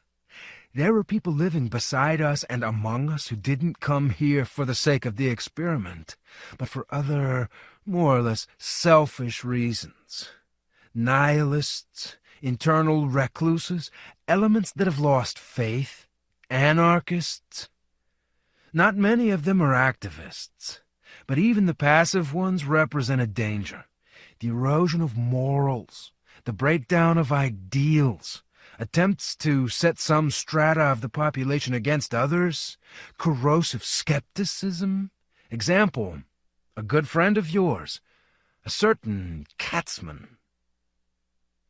there are people living beside us and among us who didn't come here for the sake of the experiment, but for other, more or less selfish reasons. Nihilists, internal recluses, elements that have lost faith, anarchists. Not many of them are activists, but even the passive ones represent a danger. The erosion of morals, the breakdown of ideals, attempts to set some strata of the population against others, corrosive skepticism. Example, a good friend of yours, a certain Katzman.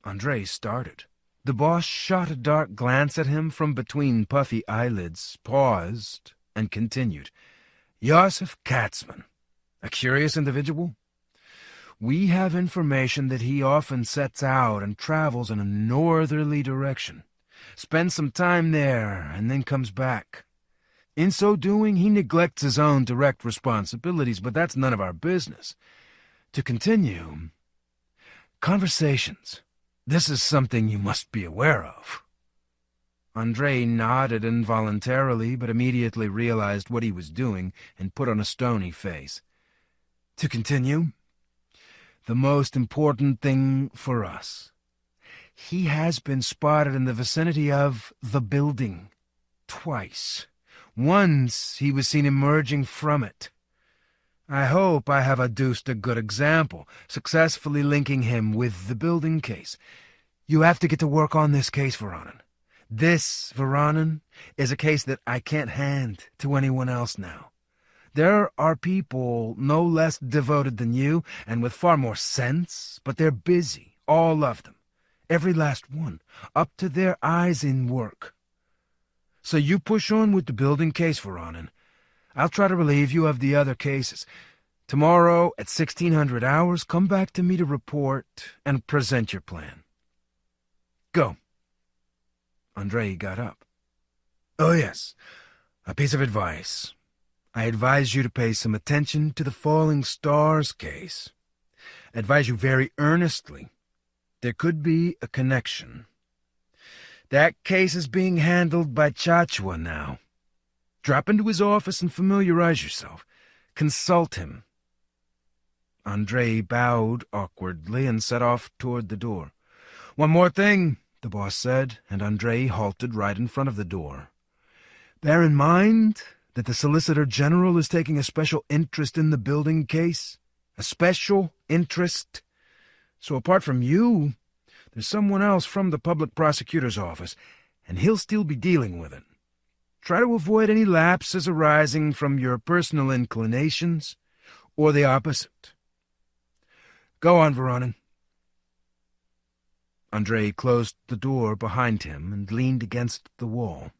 Andrei started. The boss shot a dark glance at him from between puffy eyelids, paused, and continued. Josef Katzman, a curious individual. We have information that he often sets out and travels in a northerly direction, spends some time there, and then comes back. In so doing, he neglects his own direct responsibilities, but that's none of our business. To continue, conversations. This is something you must be aware of. Andrei nodded involuntarily, but immediately realized what he was doing and put on a stony face. To continue, the most important thing for us. He has been spotted in the vicinity of the building. Twice. Once he was seen emerging from it. I hope I have adduced a good example, successfully linking him with the building case. You have to get to work on this case, Voronin. This, Voronin, is a case that I can't hand to anyone else now. There are people no less devoted than you, and with far more sense, but they're busy, all of them. Every last one, up to their eyes in work. So you push on with the building case, Voronin. I'll try to relieve you of the other cases. Tomorrow, at 1600 hours, come back to me to report and present your plan. Go. Andrei got up. Oh, yes. A piece of advice. I advise you to pay some attention to the Falling Stars case. Advise you very earnestly. There could be a connection. That case is being handled by Chachua now. Drop into his office and familiarize yourself. Consult him. Andrei bowed awkwardly and set off toward the door. One more thing, the boss said, and Andrei halted right in front of the door. Bear in mind that the Solicitor General is taking a special interest in the building case. A special interest. So apart from you, there's someone else from the public prosecutor's office, and he'll still be dealing with it. Try to avoid any lapses arising from your personal inclinations, or the opposite. Go on, Voronin. Andrei closed the door behind him and leaned against the wall.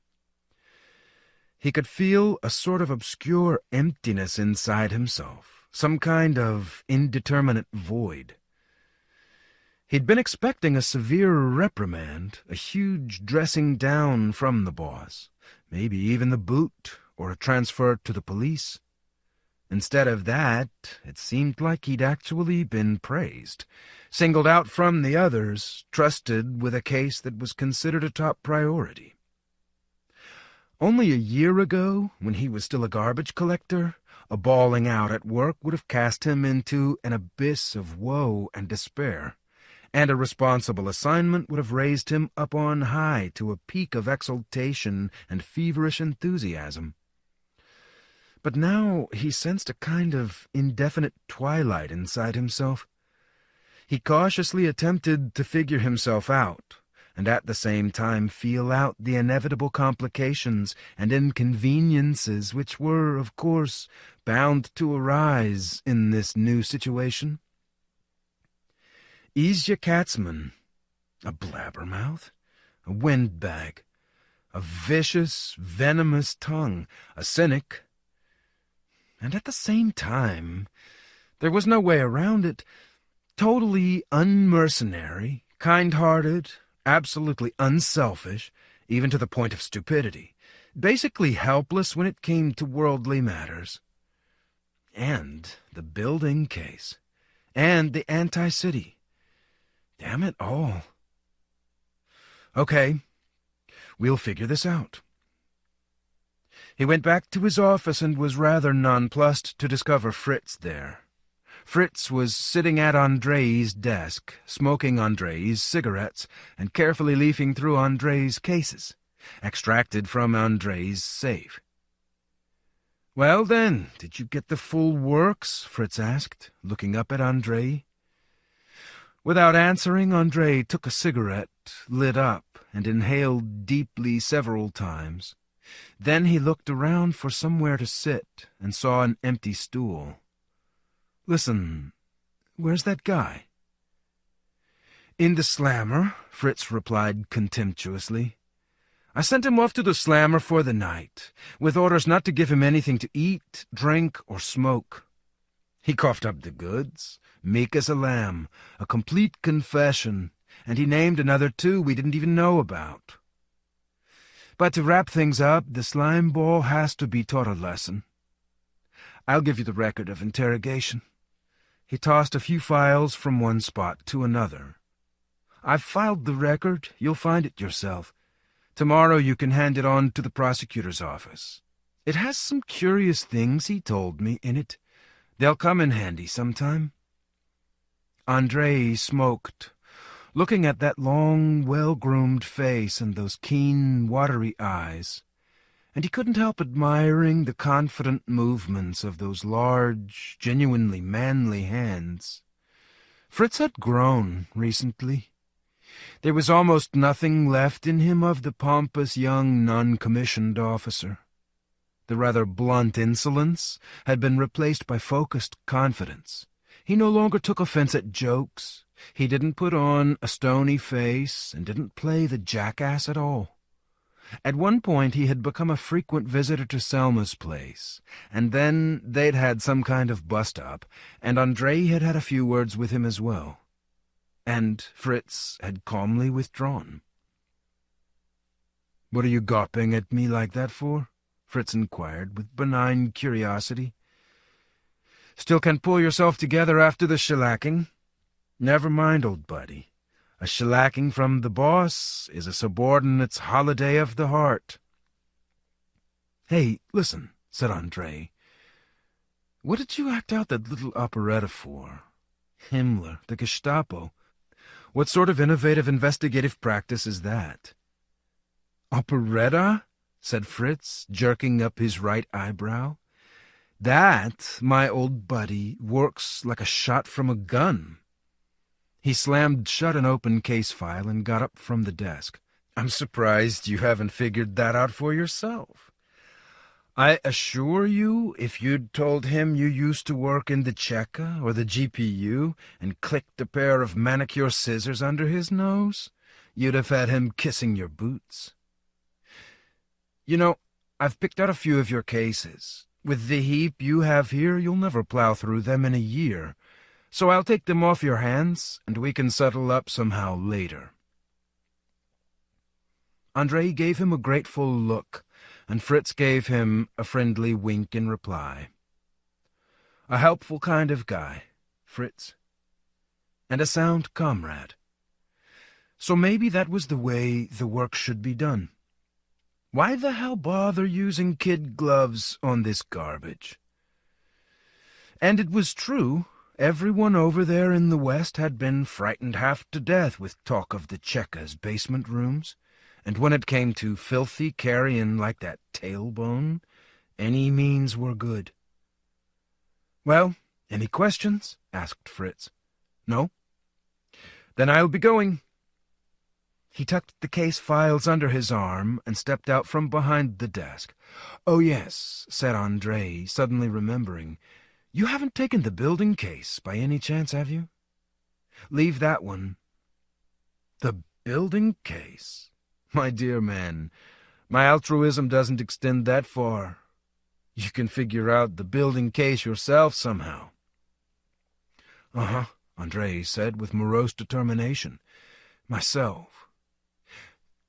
He could feel a sort of obscure emptiness inside himself, some kind of indeterminate void. He'd been expecting a severe reprimand, a huge dressing down from the boss, maybe even the boot or a transfer to the police. Instead of that, it seemed like he'd actually been praised, singled out from the others, trusted with a case that was considered a top priority. Only a year ago, when he was still a garbage collector, a bawling out at work would have cast him into an abyss of woe and despair, and a responsible assignment would have raised him up on high to a peak of exultation and feverish enthusiasm. But now he sensed a kind of indefinite twilight inside himself. He cautiously attempted to figure himself out, and at the same time feel out the inevitable complications and inconveniences which were, of course, bound to arise in this new situation. Izya Katzman, a blabbermouth, a windbag, a vicious, venomous tongue, a cynic, and at the same time, there was no way around it, totally unmercenary, kind-hearted, absolutely unselfish, even to the point of stupidity, basically helpless when it came to worldly matters. And the building case, and the anti-city. Damn it all. Okay, we'll figure this out. He went back to his office and was rather nonplussed to discover Fritz there. Fritz was sitting at Andrei's desk, smoking Andrei's cigarettes and carefully leafing through Andrei's cases, extracted from Andrei's safe. "Well, then, did you get the full works?" Fritz asked, looking up at Andrei. Without answering, Andrei took a cigarette, lit up, and inhaled deeply several times. Then he looked around for somewhere to sit and saw an empty stool. "Listen, where's that guy?" "In the slammer," Fritz replied contemptuously. "I sent him off to the slammer for the night, with orders not to give him anything to eat, drink, or smoke. He coughed up the goods, meek as a lamb, a complete confession, and he named another two we didn't even know about. But to wrap things up, the slime ball has to be taught a lesson. I'll give you the record of interrogation." He tossed a few files from one spot to another. "I've filed the record. You'll find it yourself. Tomorrow you can hand it on to the prosecutor's office. It has some curious things he told me in it. They'll come in handy sometime." Andrei smoked, looking at that long, well-groomed face and those keen, watery eyes, and he couldn't help admiring the confident movements of those large, genuinely manly hands. Fritz had grown recently. There was almost nothing left in him of the pompous young non-commissioned officer. The rather blunt insolence had been replaced by focused confidence. He no longer took offense at jokes. He didn't put on a stony face and didn't play the jackass at all. At one point he had become a frequent visitor to Selma's place, and then they'd had some kind of bust-up, and Andrei had had a few words with him as well. And Fritz had calmly withdrawn. "What are you gawping at me like that for?" Fritz inquired with benign curiosity. "Still can't pull yourself together after the shellacking? Never mind, old buddy. A shellacking from the boss is a subordinate's holiday of the heart." "Hey, listen," said Andrei. "What did you act out that little operetta for? Himmler, the Gestapo. What sort of innovative investigative practice is that?" "Operetta?" said Fritz, jerking up his right eyebrow. "That, my old buddy, works like a shot from a gun." He slammed shut an open case file and got up from the desk. "I'm surprised you haven't figured that out for yourself. I assure you, if you'd told him you used to work in the Cheka or the GPU and clicked a pair of manicure scissors under his nose, you'd have had him kissing your boots. You know, I've picked out a few of your cases. With the heap you have here, you'll never plow through them in a year. So I'll take them off your hands, and we can settle up somehow later." Andrei gave him a grateful look, and Fritz gave him a friendly wink in reply. A helpful kind of guy, Fritz. And a sound comrade. So maybe that was the way the work should be done. Why the hell bother using kid gloves on this garbage? And it was true. Everyone over there in the West had been frightened half to death with talk of the Cheka's basement rooms, and when it came to filthy carrion like that tailbone, any means were good. "Well, any questions?" asked Fritz. "No? Then I'll be going." He tucked the case files under his arm and stepped out from behind the desk. "Oh, yes," said Andrei, suddenly remembering. "You haven't taken the building case, by any chance, have you? Leave that one." "The building case? My dear man, my altruism doesn't extend that far. You can figure out the building case yourself somehow." "Uh-huh," Andrei said with morose determination. "Myself.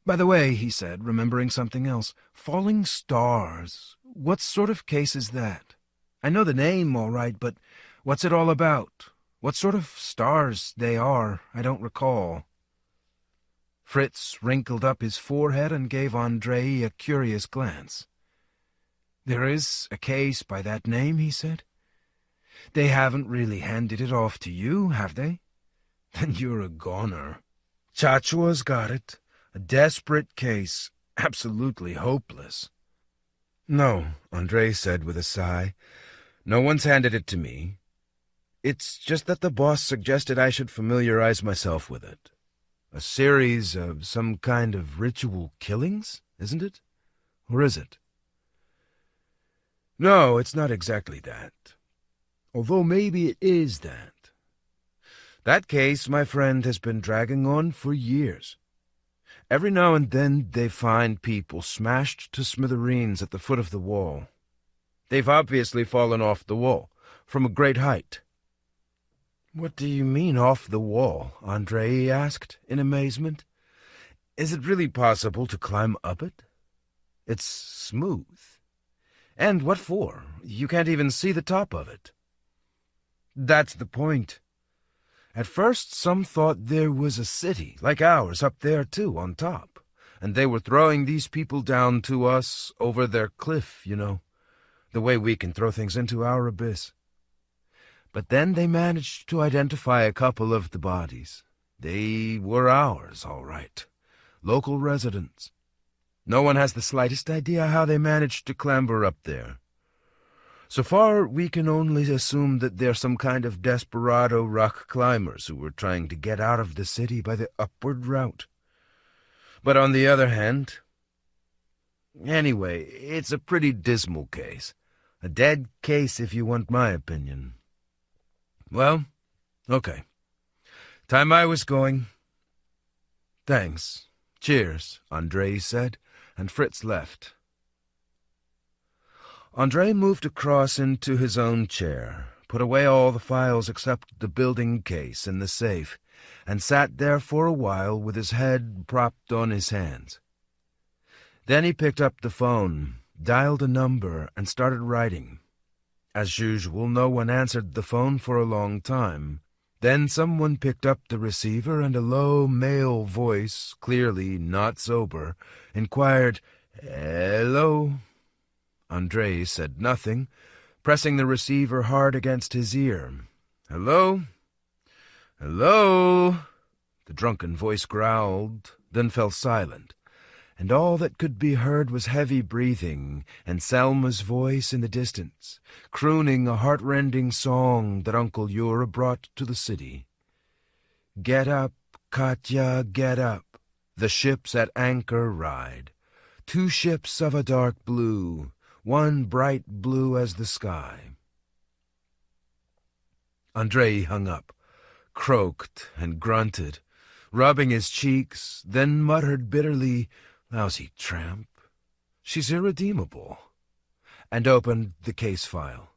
By the way," he said, remembering something else, "falling stars. What sort of case is that? I know the name all right, but what's it all about? What sort of stars they are, I don't recall." Fritz wrinkled up his forehead and gave Andrei a curious glance. "There is a case by that name," he said. "They haven't really handed it off to you, have they? Then you're a goner. Chachua's got it. A desperate case, absolutely hopeless." "No," Andrei said with a sigh. "No one's handed it to me. It's just that the boss suggested I should familiarize myself with it. A series of some kind of ritual killings, isn't it? Or is it?" "No, it's not exactly that. Although maybe it is that. That case, my friend, has been dragging on for years. Every now and then they find people smashed to smithereens at the foot of the wall. They've obviously fallen off the wall, from a great height." "What do you mean, off the wall?" Andrei asked, in amazement. "Is it really possible to climb up it? It's smooth. And what for? You can't even see the top of it." "That's the point. At first some thought there was a city, like ours, up there too, on top. and they were throwing these people down to us over their cliff, you know, the way we can throw things into our abyss. But then they managed to identify a couple of the bodies. They were ours, all right. Local residents. No one has the slightest idea how they managed to clamber up there. So far, we can only assume that they're some kind of desperado rock climbers who were trying to get out of the city by the upward route. But on the other hand... Anyway, it's a pretty dismal case. A dead case, if you want my opinion. Well, okay. Time I was going. Thanks. Cheers, Andrei said, and Fritz left. Andrei moved across into his own chair, put away all the files except the building case in the safe, and sat there for a while with his head propped on his hands. Then he picked up the phone, dialed a number, and started writing. As usual, no one answered the phone for a long time. Then someone picked up the receiver, and a low male voice, clearly not sober, inquired, "Hello?" Andrei said nothing, pressing the receiver hard against his ear. "Hello? Hello?" The drunken voice growled, then fell silent, and all that could be heard was heavy breathing and Selma's voice in the distance, crooning a heart-rending song that Uncle Yura brought to the city. "Get up, Katya, get up. The ships at anchor ride. 2 ships of a dark blue, one bright blue as the sky." Andrei hung up, croaked and grunted, rubbing his cheeks, then muttered bitterly, "Lousy tramp. She's irredeemable," and opened the case file.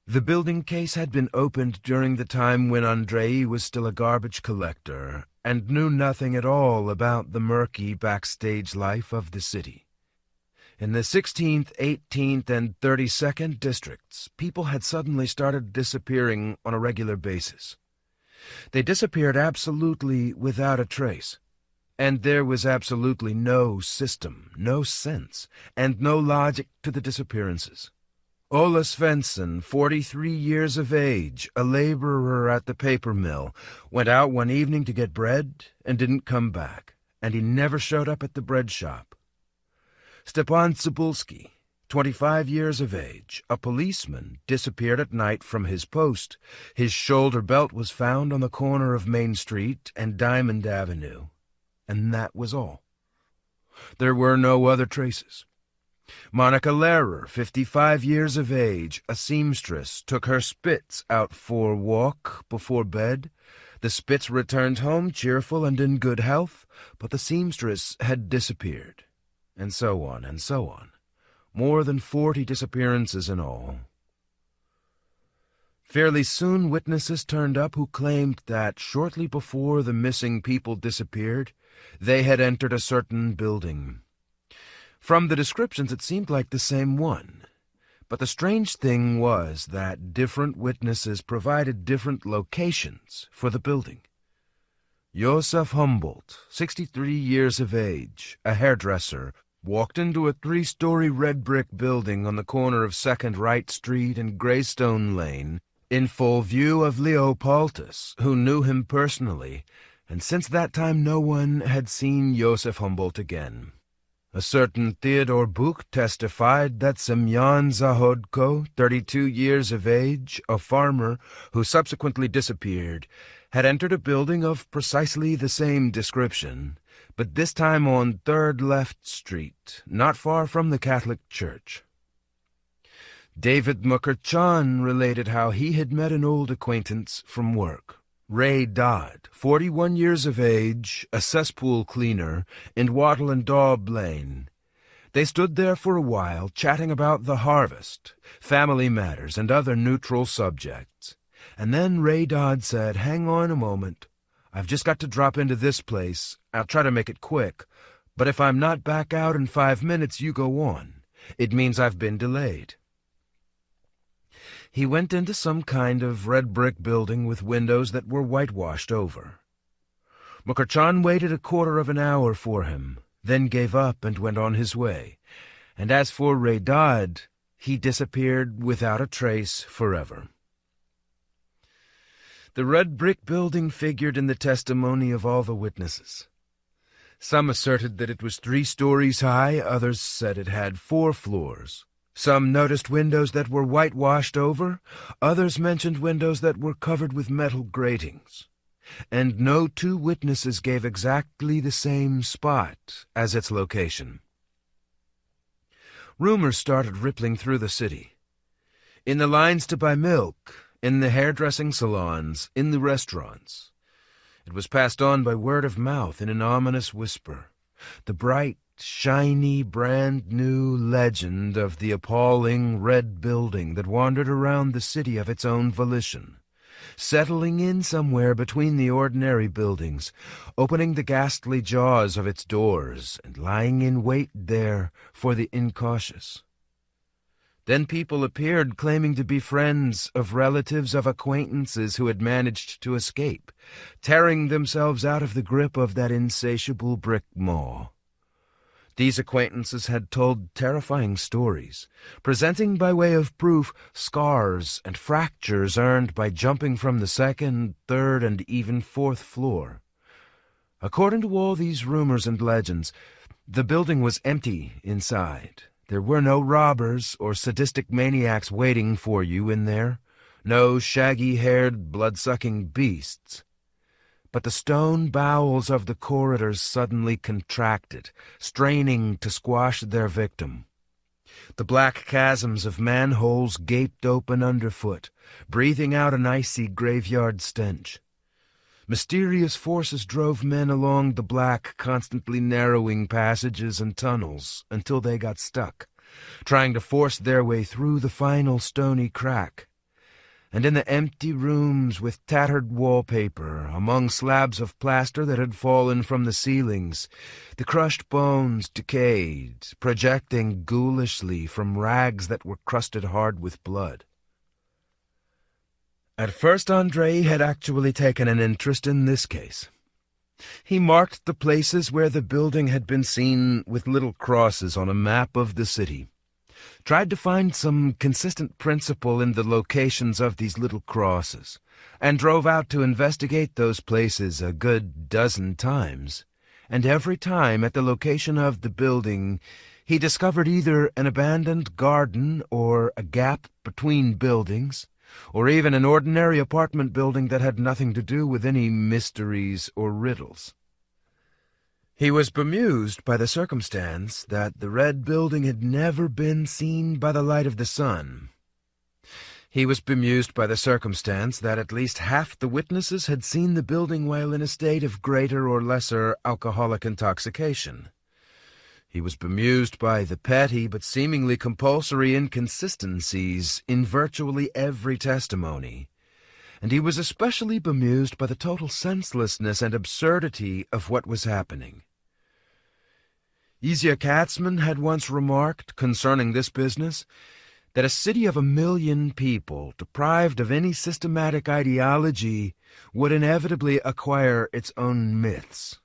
The building case had been opened during the time when Andrei was still a garbage collector and knew nothing at all about the murky backstage life of the city. In the 16th, 18th, and 32nd districts, people had suddenly started disappearing on a regular basis. They disappeared absolutely without a trace, and there was absolutely no system, no sense, and no logic to the disappearances. Ola Svensson, 43 years of age, a laborer at the paper mill, went out one evening to get bread and didn't come back, and he never showed up at the bread shop. Stepan Cybulski, 25 years of age, a policeman, disappeared at night from his post. His shoulder belt was found on the corner of Main Street and Diamond Avenue, and that was all. There were no other traces. Monica Lehrer, 55 years of age, a seamstress, took her Spitz out for a walk before bed. The Spitz returned home cheerful and in good health, but the seamstress had disappeared. And so on, and so on. More than 40 disappearances in all. Fairly soon witnesses turned up who claimed that shortly before the missing people disappeared, they had entered a certain building. From the descriptions it seemed like the same one, but the strange thing was that different witnesses provided different locations for the building. Josef Humboldt, 63 years of age, a hairdresser, walked into a 3-story red brick building on the corner of 2nd Wright Street and Greystone Lane, in full view of Leo Paltus, who knew him personally, and since that time no one had seen Josef Humboldt again. A certain Theodor Buch testified that Semyon Zahodko, 32 years of age, a farmer, who subsequently disappeared, had entered a building of precisely the same description, but this time on 3rd Left Street, not far from the Catholic Church. David Mukherjee related how he had met an old acquaintance from work, Ray Dodd, 41 years of age, a cesspool cleaner, in Wattle and Daub Lane. They stood there for a while, chatting about the harvest, family matters, and other neutral subjects. And then Ray Dodd said, "Hang on a moment. I've just got to drop into this place. I'll try to make it quick. But if I'm not back out in 5 minutes, you go on. It means I've been delayed." He went into some kind of red brick building with windows that were whitewashed over. Mukherjee waited a quarter of an hour for him, then gave up and went on his way. And as for Redad, he disappeared without a trace forever. The red brick building figured in the testimony of all the witnesses. Some asserted that it was 3 stories high, others said it had 4 floors. Some noticed windows that were whitewashed over, others mentioned windows that were covered with metal gratings. And no 2 witnesses gave exactly the same spot as its location. Rumors started rippling through the city. In the lines to buy milk, in the hairdressing salons, in the restaurants. It was passed on by word of mouth in an ominous whisper. The bright, shiny, brand-new legend of the appalling red building that wandered around the city of its own volition, settling in somewhere between the ordinary buildings, opening the ghastly jaws of its doors and lying in wait there for the incautious. Then people appeared claiming to be friends of relatives of acquaintances who had managed to escape, tearing themselves out of the grip of that insatiable brick maw. These acquaintances had told terrifying stories, presenting by way of proof scars and fractures earned by jumping from the 2nd, 3rd, and even 4th floor. According to all these rumors and legends, the building was empty inside. There were no robbers or sadistic maniacs waiting for you in there, no shaggy-haired, blood-sucking beasts. But the stone bowels of the corridors suddenly contracted, straining to squash their victim. The black chasms of manholes gaped open underfoot, breathing out an icy graveyard stench. Mysterious forces drove men along the black, constantly narrowing passages and tunnels until they got stuck, trying to force their way through the final stony crack. And in the empty rooms with tattered wallpaper, among slabs of plaster that had fallen from the ceilings, the crushed bones decayed, projecting ghoulishly from rags that were crusted hard with blood. At first Andrei had actually taken an interest in this case. He marked the places where the building had been seen with little crosses on a map of the city, tried to find some consistent principle in the locations of these little crosses, and drove out to investigate those places a good dozen times. And every time at the location of the building he discovered either an abandoned garden or a gap between buildings, or even an ordinary apartment building that had nothing to do with any mysteries or riddles. He was bemused by the circumstance that the red building had never been seen by the light of the sun. He was bemused by the circumstance that at least half the witnesses had seen the building while in a state of greater or lesser alcoholic intoxication. He was bemused by the petty but seemingly compulsory inconsistencies in virtually every testimony, and he was especially bemused by the total senselessness and absurdity of what was happening. Izya Katzman had once remarked concerning this business that a city of 1 million people, deprived of any systematic ideology, would inevitably acquire its own myths.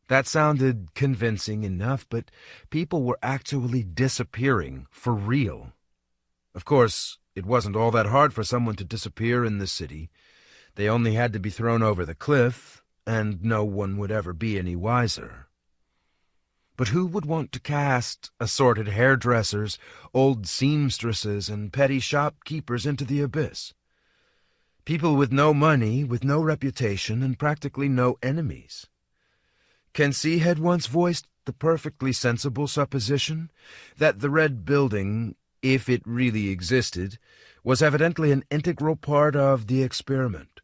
That sounded convincing enough, but people were actually disappearing for real. Of course, it wasn't all that hard for someone to disappear in the city. They only had to be thrown over the cliff, and no one would ever be any wiser. But who would want to cast assorted hairdressers, old seamstresses, and petty shopkeepers into the abyss? People with no money, with no reputation, and practically no enemies. Kensi had once voiced the perfectly sensible supposition that the red building, if it really existed, was evidently an integral part of the experiment,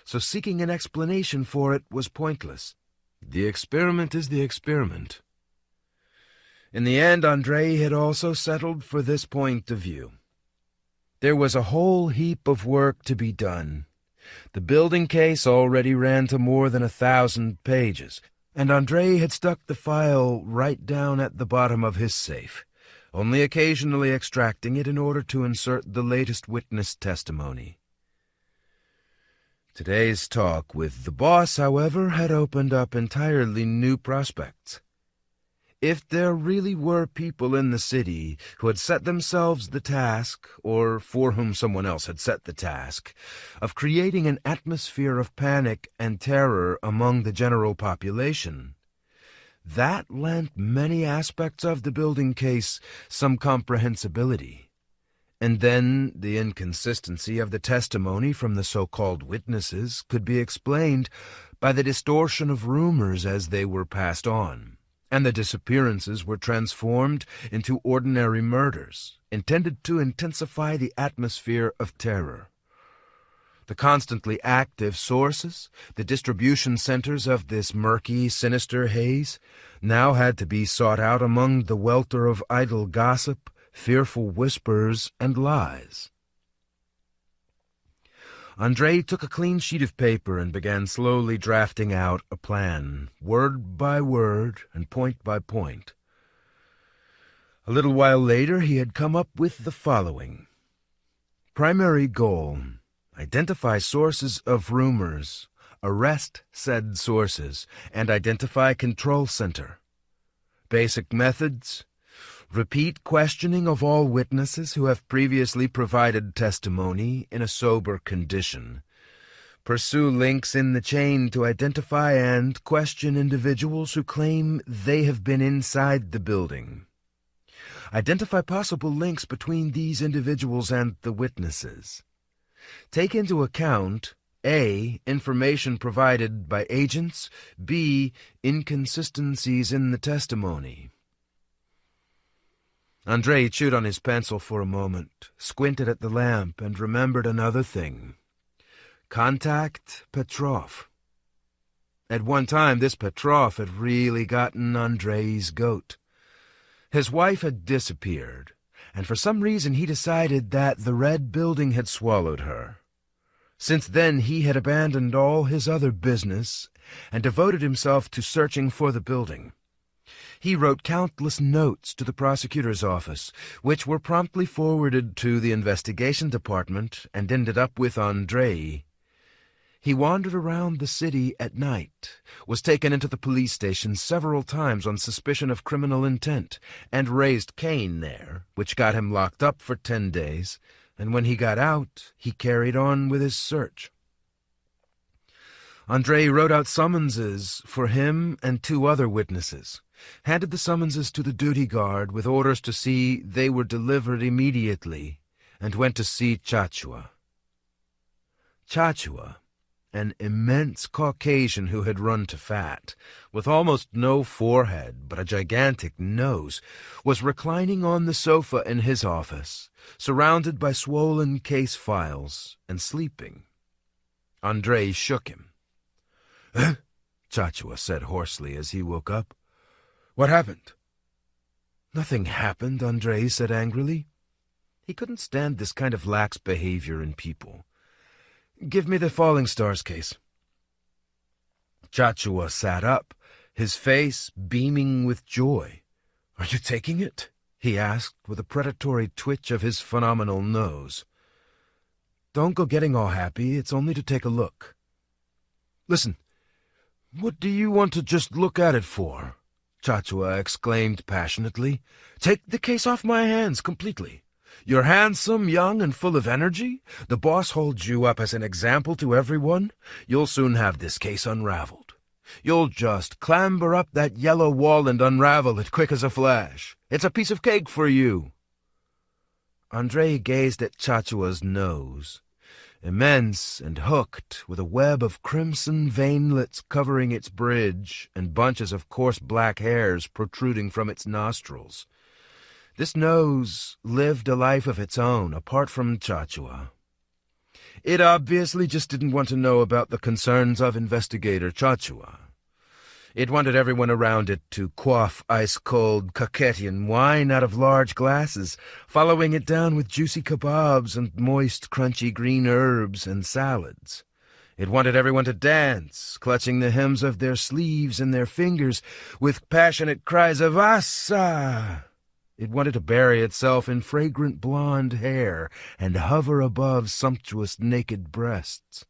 so seeking an explanation for it was pointless. The experiment is the experiment. In the end, Andrei had also settled for this point of view. There was a whole heap of work to be done. The building case already ran to more than 1,000 pages, and Andrei had stuck the file right down at the bottom of his safe, only occasionally extracting it in order to insert the latest witness testimony. Today's talk with the boss, however, had opened up entirely new prospects. If there really were people in the city who had set themselves the task, or for whom someone else had set the task, of creating an atmosphere of panic and terror among the general population, that lent many aspects of the building case some comprehensibility. And then the inconsistency of the testimony from the so-called witnesses could be explained by the distortion of rumors as they were passed on, and the disappearances were transformed into ordinary murders, intended to intensify the atmosphere of terror. The constantly active sources, the distribution centers of this murky, sinister haze, now had to be sought out among the welter of idle gossip, fearful whispers, and lies. Andrei took a clean sheet of paper and began slowly drafting out a plan, word by word and point by point. A little while later he had come up with the following. Primary goal: identify sources of rumors, arrest said sources, and identify control center. Basic methods: repeat questioning of all witnesses who have previously provided testimony in a sober condition. Pursue links in the chain to identify and question individuals who claim they have been inside the building. Identify possible links between these individuals and the witnesses. Take into account A. Information provided by agents, B. Inconsistencies in the testimony. Andrei chewed on his pencil for a moment, squinted at the lamp, and remembered another thing. Contact Petrov. At one time, this Petrov had really gotten Andrei's goat. His wife had disappeared, and for some reason he decided that the Red Building had swallowed her. Since then he had abandoned all his other business and devoted himself to searching for the building. He wrote countless notes to the prosecutor's office, which were promptly forwarded to the investigation department and ended up with Andrei. He wandered around the city at night, was taken into the police station several times on suspicion of criminal intent, and raised Cain there, which got him locked up for 10 days, and when he got out, he carried on with his search. Andrei wrote out summonses for him and 2 other witnesses, handed the summonses to the duty guard with orders to see they were delivered immediately, and went to see Chachua. Chachua, an immense Caucasian who had run to fat, with almost no forehead but a gigantic nose, was reclining on the sofa in his office, surrounded by swollen case files, and sleeping. Andrei shook him. "Eh?" Chachua said hoarsely as he woke up. "What happened?" "Nothing happened," Andrei said angrily. He couldn't stand this kind of lax behavior in people. "Give me the Falling Stars case." Chachua sat up, his face beaming with joy. "Are you taking it?" he asked with a predatory twitch of his phenomenal nose. "Don't go getting all happy. It's only to take a look." "Listen, what do you want to just look at it for?" Chachua exclaimed passionately. "Take the case off my hands completely. You're handsome, young, and full of energy. The boss holds you up as an example to everyone. You'll soon have this case unraveled. You'll just clamber up that yellow wall and unravel it quick as a flash. It's a piece of cake for you." Andrei gazed at Chachua's nose, immense and hooked, with a web of crimson veinlets covering its bridge and bunches of coarse black hairs protruding from its nostrils. This nose lived a life of its own, apart from Chachua. It obviously just didn't want to know about the concerns of Investigator Chachua. It wanted everyone around it to quaff ice-cold Kakhetian wine out of large glasses, following it down with juicy kebabs and moist, crunchy green herbs and salads. It wanted everyone to dance, clutching the hems of their sleeves in their fingers, with passionate cries of "Assa!" It wanted to bury itself in fragrant blonde hair and hover above sumptuous naked breasts.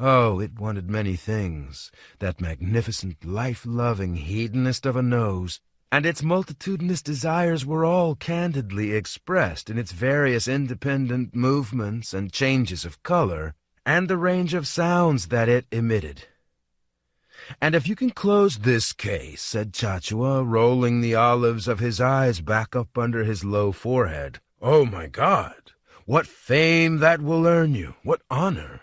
Oh, it wanted many things, that magnificent, life-loving hedonist of a nose, and its multitudinous desires were all candidly expressed in its various independent movements and changes of color, and the range of sounds that it emitted. "And if you can close this case," said Chachua, rolling the olives of his eyes back up under his low forehead, "oh, my God, what fame that will earn you, what honor!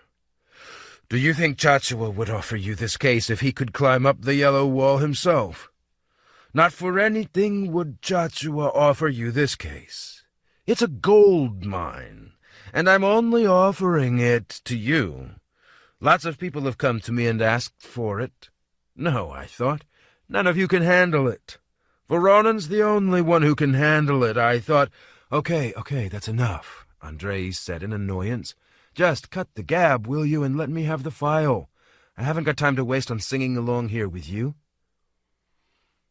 Do you think Chachua would offer you this case if he could climb up the yellow wall himself? Not for anything would Chachua offer you this case. It's a gold mine, and I'm only offering it to you. Lots of people have come to me and asked for it. No, I thought, none of you can handle it. Voronen's the only one who can handle it. I thought, okay, that's enough," Andrei said in annoyance. "Just cut the gab, will you, and let me have the file. I haven't got time to waste on singing along here with you."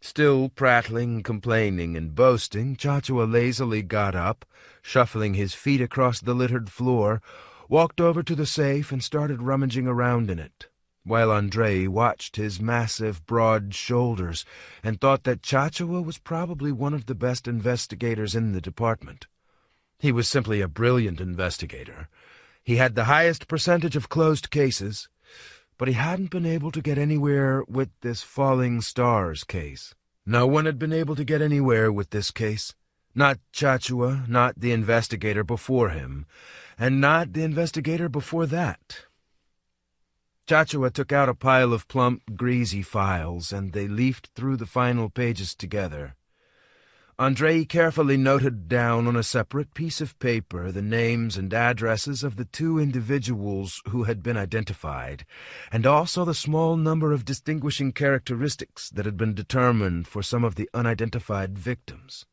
Still prattling, complaining, and boasting, Chachua lazily got up, shuffling his feet across the littered floor, walked over to the safe and started rummaging around in it, while Andrei watched his massive, broad shoulders and thought that Chachua was probably one of the best investigators in the department. He was simply a brilliant investigator. He had the highest percentage of closed cases, but he hadn't been able to get anywhere with this falling stars case. No one had been able to get anywhere with this case. Not Chachua, not the investigator before him, and not the investigator before that. Chachua took out a pile of plump, greasy files, and they leafed through the final pages together. Andrei carefully noted down on a separate piece of paper the names and addresses of the 2 individuals who had been identified, and also the small number of distinguishing characteristics that had been determined for some of the unidentified victims.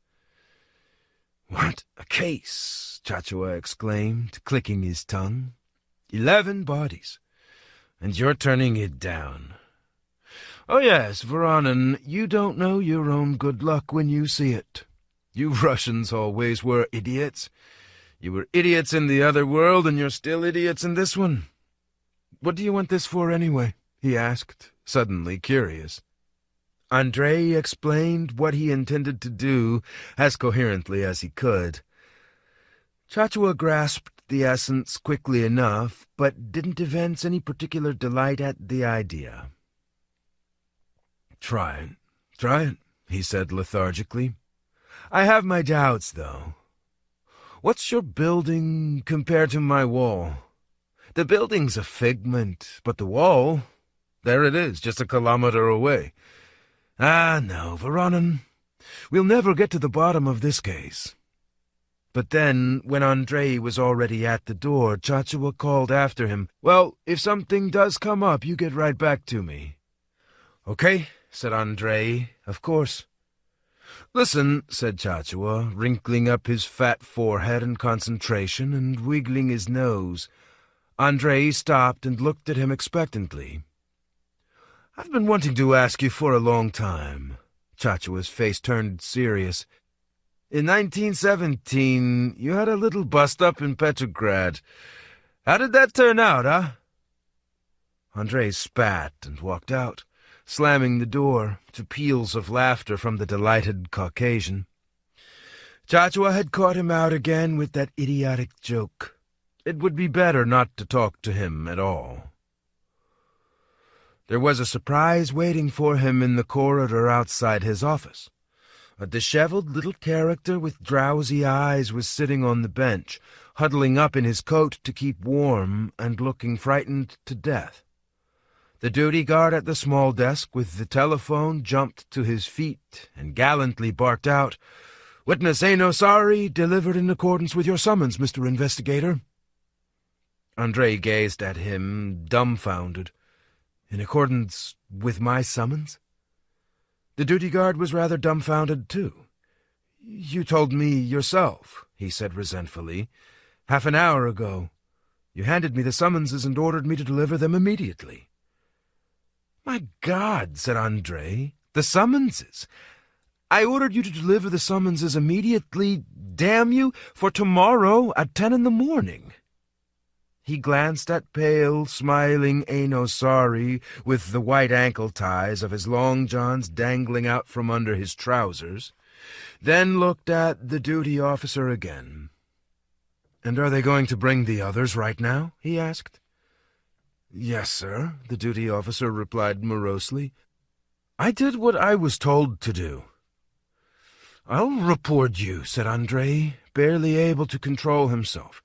"What a case!" Chachua exclaimed, clicking his tongue. 11 bodies, and you're turning it down. Oh yes, Voronen, you don't know your own good luck when you see it. You Russians always were idiots. You were idiots in the other world, and you're still idiots in this one. What do you want this for, anyway?" he asked, suddenly curious. Andrei explained what he intended to do as coherently as he could. Chachua grasped the essence quickly enough, but didn't evince any particular delight at the idea. Try it, he said lethargically. "I have my doubts, though. What's your building compared to my wall? The building's a figment, but the wall, there it is, just a kilometer away. Ah, no, Voronen, we'll never get to the bottom of this case." But then, when Andrei was already at the door, Chachua called after him, "Well, if something does come up, you get right back to me." "Okay," said Andrei, "of course." "Listen," said Chachua, wrinkling up his fat forehead in concentration and wiggling his nose. Andrei stopped and looked at him expectantly. "I've been wanting to ask you for a long time." Chachua's face turned serious. "In 1917, you had a little bust-up in Petrograd. How did that turn out, huh?" Andrei spat and walked out, slamming the door, to peals of laughter from the delighted Caucasian. Chachua had caught him out again with that idiotic joke. It would be better not to talk to him at all. There was a surprise waiting for him in the corridor outside his office. A disheveled little character with drowsy eyes was sitting on the bench, huddling up in his coat to keep warm and looking frightened to death. The duty guard at the small desk with the telephone jumped to his feet and gallantly barked out, "Witness Ano Sari, delivered in accordance with your summons, Mr. Investigator." Andrei gazed at him, dumbfounded. "In accordance with my summons?" The duty guard was rather dumbfounded, too. "You told me yourself," he said resentfully. "Half an hour ago. You handed me the summonses and ordered me to deliver them immediately." "My God," said Andrei, "the summonses! I ordered you to deliver the summonses immediately, damn you, for tomorrow at 10 in the morning. He glanced at pale, smiling Sorry with the white ankle ties of his long johns dangling out from under his trousers, then looked at the duty officer again. "And are they going to bring the others right now?" he asked. "Yes, sir," the duty officer replied morosely. "I did what I was told to do." "I'll report you," said Andrei, barely able to control himself.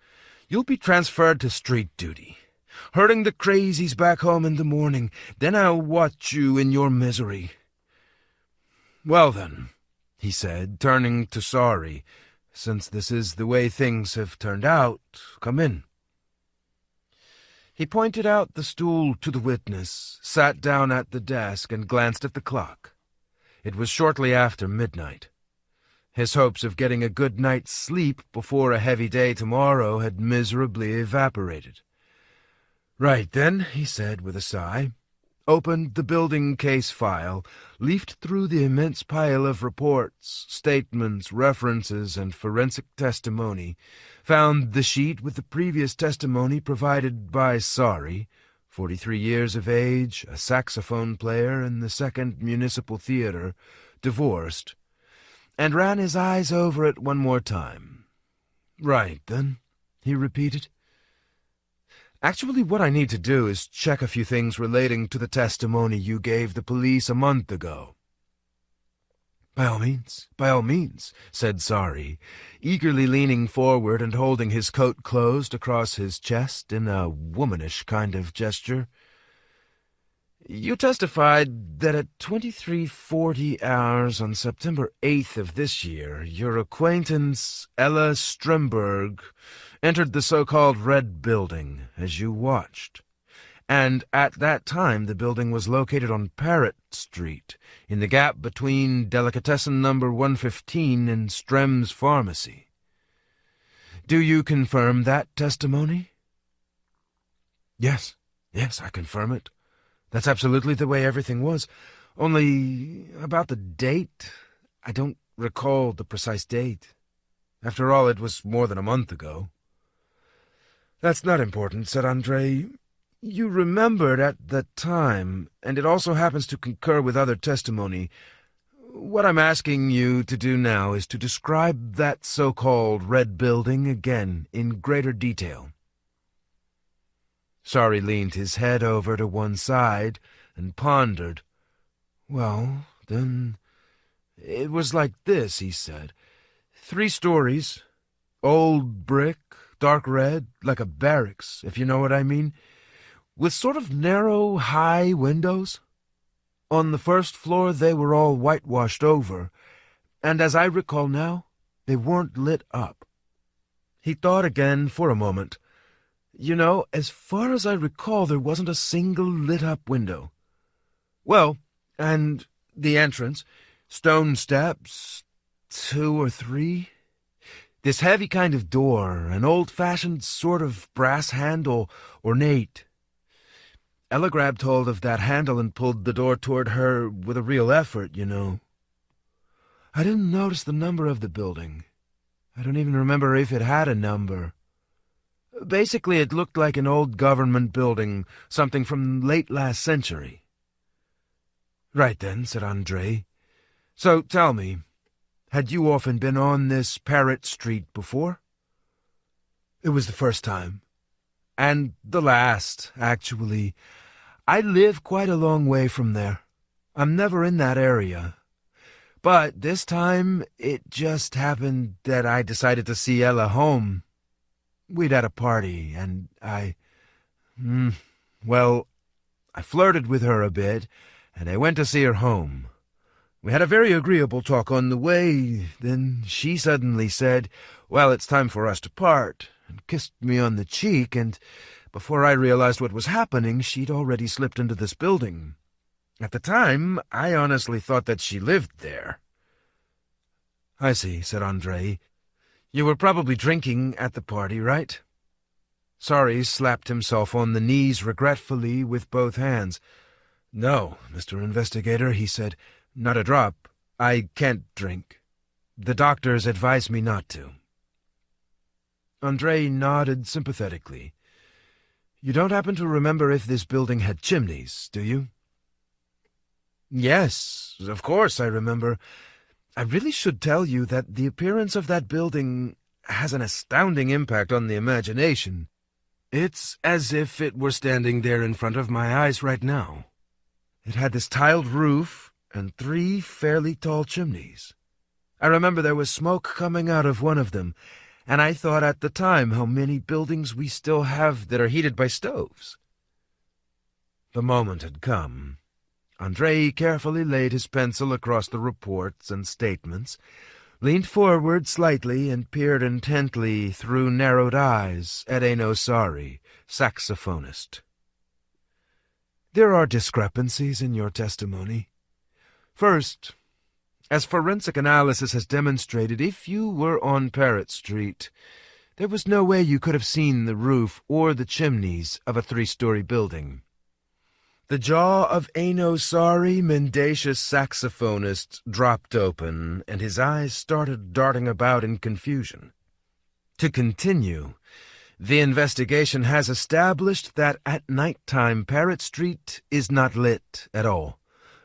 "You'll be transferred to street duty, herding the crazies back home in the morning. Then I'll watch you in your misery." "Well, then," he said, turning to Sorry, "since this is the way things have turned out, come in." He pointed out the stool to the witness, sat down at the desk, and glanced at the clock. It was shortly after midnight. His hopes of getting a good night's sleep before a heavy day tomorrow had miserably evaporated. "Right, then," he said with a sigh, opened the building case file, leafed through the immense pile of reports, statements, references, and forensic testimony, found the sheet with the previous testimony provided by Sorry, 43 years of age, a saxophone player in the 2nd Municipal Theater, divorced, and ran his eyes over it one more time. "Right, then," he repeated. "Actually, what I need to do is check a few things relating to the testimony you gave the police a month ago." By all means," said Sorry, eagerly leaning forward and holding his coat closed across his chest in a womanish kind of gesture. "You testified that at 23:40 hours on September 8th of this year, your acquaintance Ella Stremberg entered the so-called Red Building as you watched, and at that time the building was located on Parrott Street, in the gap between Delicatessen number 115 and Strem's Pharmacy. Do you confirm that testimony?" Yes, I confirm it. That's absolutely the way everything was. Only about the date, I don't recall the precise date. After all, it was more than a month ago." "That's not important," said Andrei. "You remembered at the time, and it also happens to concur with other testimony. What I'm asking you to do now is to describe that so-called Red Building again in greater detail." Sorry leaned his head over to one side and pondered. "Well, then, it was like this," he said. 3 stories, old brick, dark red, like a barracks, if you know what I mean, with sort of narrow, high windows. On the first floor they were all whitewashed over, and as I recall now, they weren't lit up." He thought again for a moment. "You know, as far as I recall, there wasn't a single lit-up window." "Well, and the entrance, stone steps, 2 or 3. This heavy kind of door, an old-fashioned sort of brass handle, ornate. Ella grabbed hold of that handle and pulled the door toward her with a real effort, you know. I didn't notice the number of the building. I don't even remember if it had a number. Basically, it looked like an old government building, something from late last century." "Right then," said Andrei. "So tell me, had you often been on this Parrott Street before?" "It was the first time. And the last, actually. I live quite a long way from there. I'm never in that area. But this time, it just happened that I decided to see Ella home. We'd had a party, and I flirted with her a bit, and I went to see her home. We had a very agreeable talk on the way. Then she suddenly said, 'Well, it's time for us to part,' and kissed me on the cheek, and before I realized what was happening, she'd already slipped into this building. At the time, I honestly thought that she lived there." "I see," said Andrei. "You were probably drinking at the party, right?" Sorry slapped himself on the knees regretfully with both hands. "No, Mr. Investigator," he said. "Not a drop. I can't drink. The doctors advise me not to." Andrei nodded sympathetically. You don't happen to remember if this building had chimneys, do you? Yes, of course I remember. I really should tell you that the appearance of that building has an astounding impact on the imagination. It's as if it were standing there in front of my eyes right now. It had this tiled roof and 3 fairly tall chimneys. I remember there was smoke coming out of one of them, and I thought at the time how many buildings we still have that are heated by stoves. The moment had come. Andrei carefully laid his pencil across the reports and statements, leaned forward slightly, and peered intently through narrowed eyes at Enosari, saxophonist. There are discrepancies in your testimony. First, as forensic analysis has demonstrated, if you were on Parrott Street, there was no way you could have seen the roof or the chimneys of a 3-story building. The jaw of Enosari, mendacious saxophonist, dropped open, and his eyes started darting about in confusion. To continue, the investigation has established that at night-time Parrott Street is not lit at all,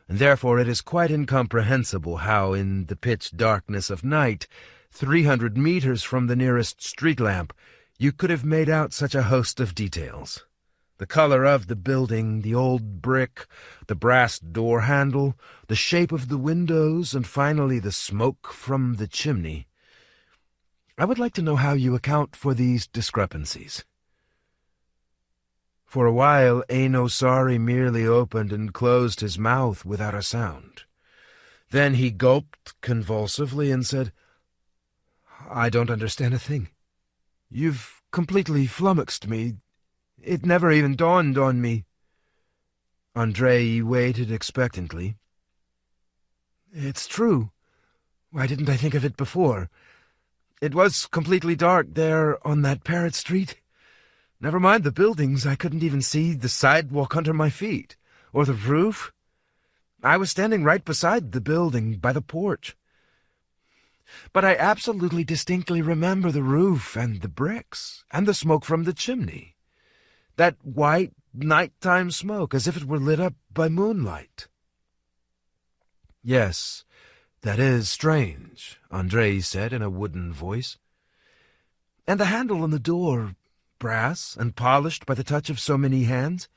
and therefore it is quite incomprehensible how, in the pitch darkness of night, 300 meters from the nearest street lamp, you could have made out such a host of details. The color of the building, the old brick, the brass door handle, the shape of the windows, and finally the smoke from the chimney. I would like to know how you account for these discrepancies. For a while, Enosari merely opened and closed his mouth without a sound. Then he gulped convulsively and said, "I don't understand a thing. You've completely flummoxed me. It never even dawned on me." Andrei waited expectantly. "It's true. Why didn't I think of it before? It was completely dark there on that Parrott Street. Never mind the buildings, I couldn't even see the sidewalk under my feet, or the roof. I was standing right beside the building, by the porch. But I absolutely distinctly remember the roof and the bricks, and the smoke from the chimney. That white, nighttime smoke, as if it were lit up by moonlight." "Yes, that is strange," Andrei said in a wooden voice. "And the handle on the door, brass and polished by the touch of so many hands.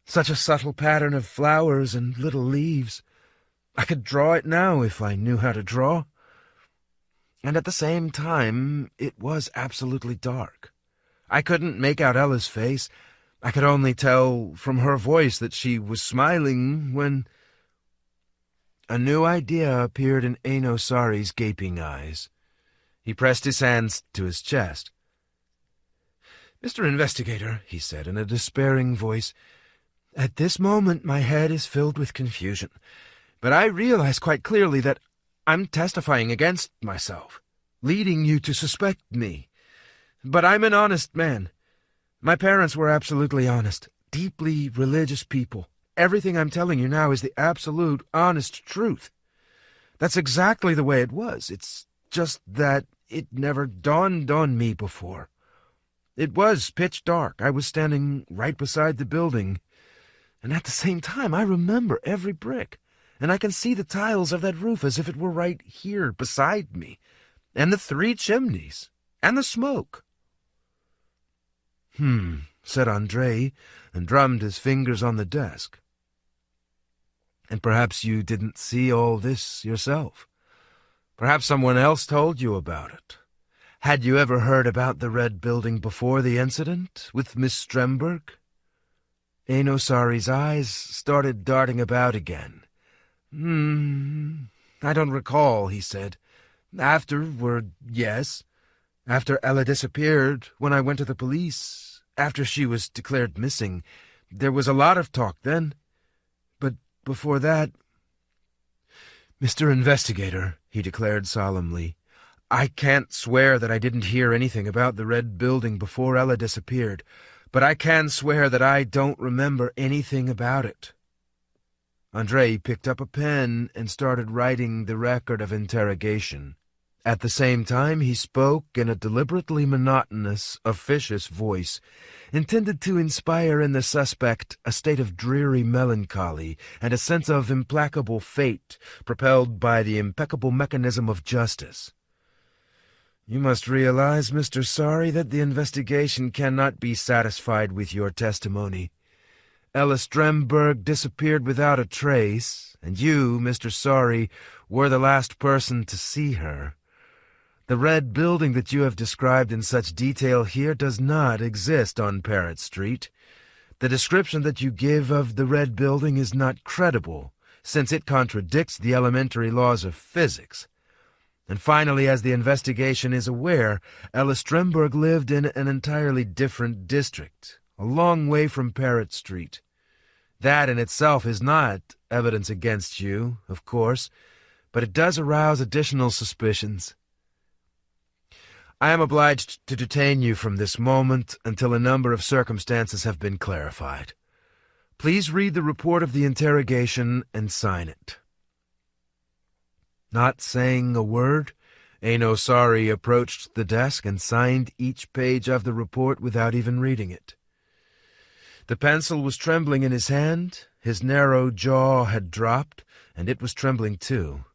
Such a subtle pattern of flowers and little leaves. I could draw it now if I knew how to draw. And at the same time, it was absolutely dark. I couldn't make out Ella's face. I could only tell from her voice that she was smiling when—" A new idea appeared in Enosari's gaping eyes. He pressed his hands to his chest. "Mr. Investigator," he said in a despairing voice, "at this moment my head is filled with confusion, but I realize quite clearly that I'm testifying against myself, leading you to suspect me. But I'm an honest man. My parents were absolutely honest, deeply religious people. Everything I'm telling you now is the absolute, honest truth. That's exactly the way it was. It's just that it never dawned on me before. It was pitch dark. I was standing right beside the building, and at the same time I remember every brick, and I can see the tiles of that roof as if it were right here beside me, and the 3 chimneys, and the smoke." Said Andrei, and drummed his fingers on the desk. "And perhaps you didn't see all this yourself. Perhaps someone else told you about it. Had you ever heard about the Red Building before the incident with Miss Stremberg?" Enosari's eyes started darting about again. "I don't recall," he said. "Afterward, yes. After Ella disappeared, when I went to the police, after she was declared missing, there was a lot of talk then. But before that—" "Mr. Investigator," he declared solemnly, "I can't swear that I didn't hear anything about the Red Building before Ella disappeared, but I can swear that I don't remember anything about it." Andrei picked up a pen and started writing the record of interrogation. At the same time, he spoke in a deliberately monotonous, officious voice, intended to inspire in the suspect a state of dreary melancholy and a sense of implacable fate propelled by the impeccable mechanism of justice. "You must realize, Mr. Sorry, that the investigation cannot be satisfied with your testimony. Ella Stremberg disappeared without a trace, and you, Mr. Sorry, were the last person to see her. The red building that you have described in such detail here does not exist on Parrott Street. The description that you give of the red building is not credible, since it contradicts the elementary laws of physics. And finally, as the investigation is aware, Ella Stremberg lived in an entirely different district, a long way from Parrott Street. That in itself is not evidence against you, of course, but it does arouse additional suspicions. I am obliged to detain you from this moment until a number of circumstances have been clarified. Please read the report of the interrogation and sign it." Not saying a word, Aino Sari approached the desk and signed each page of the report without even reading it. The pencil was trembling in his hand, his narrow jaw had dropped, and it was trembling too.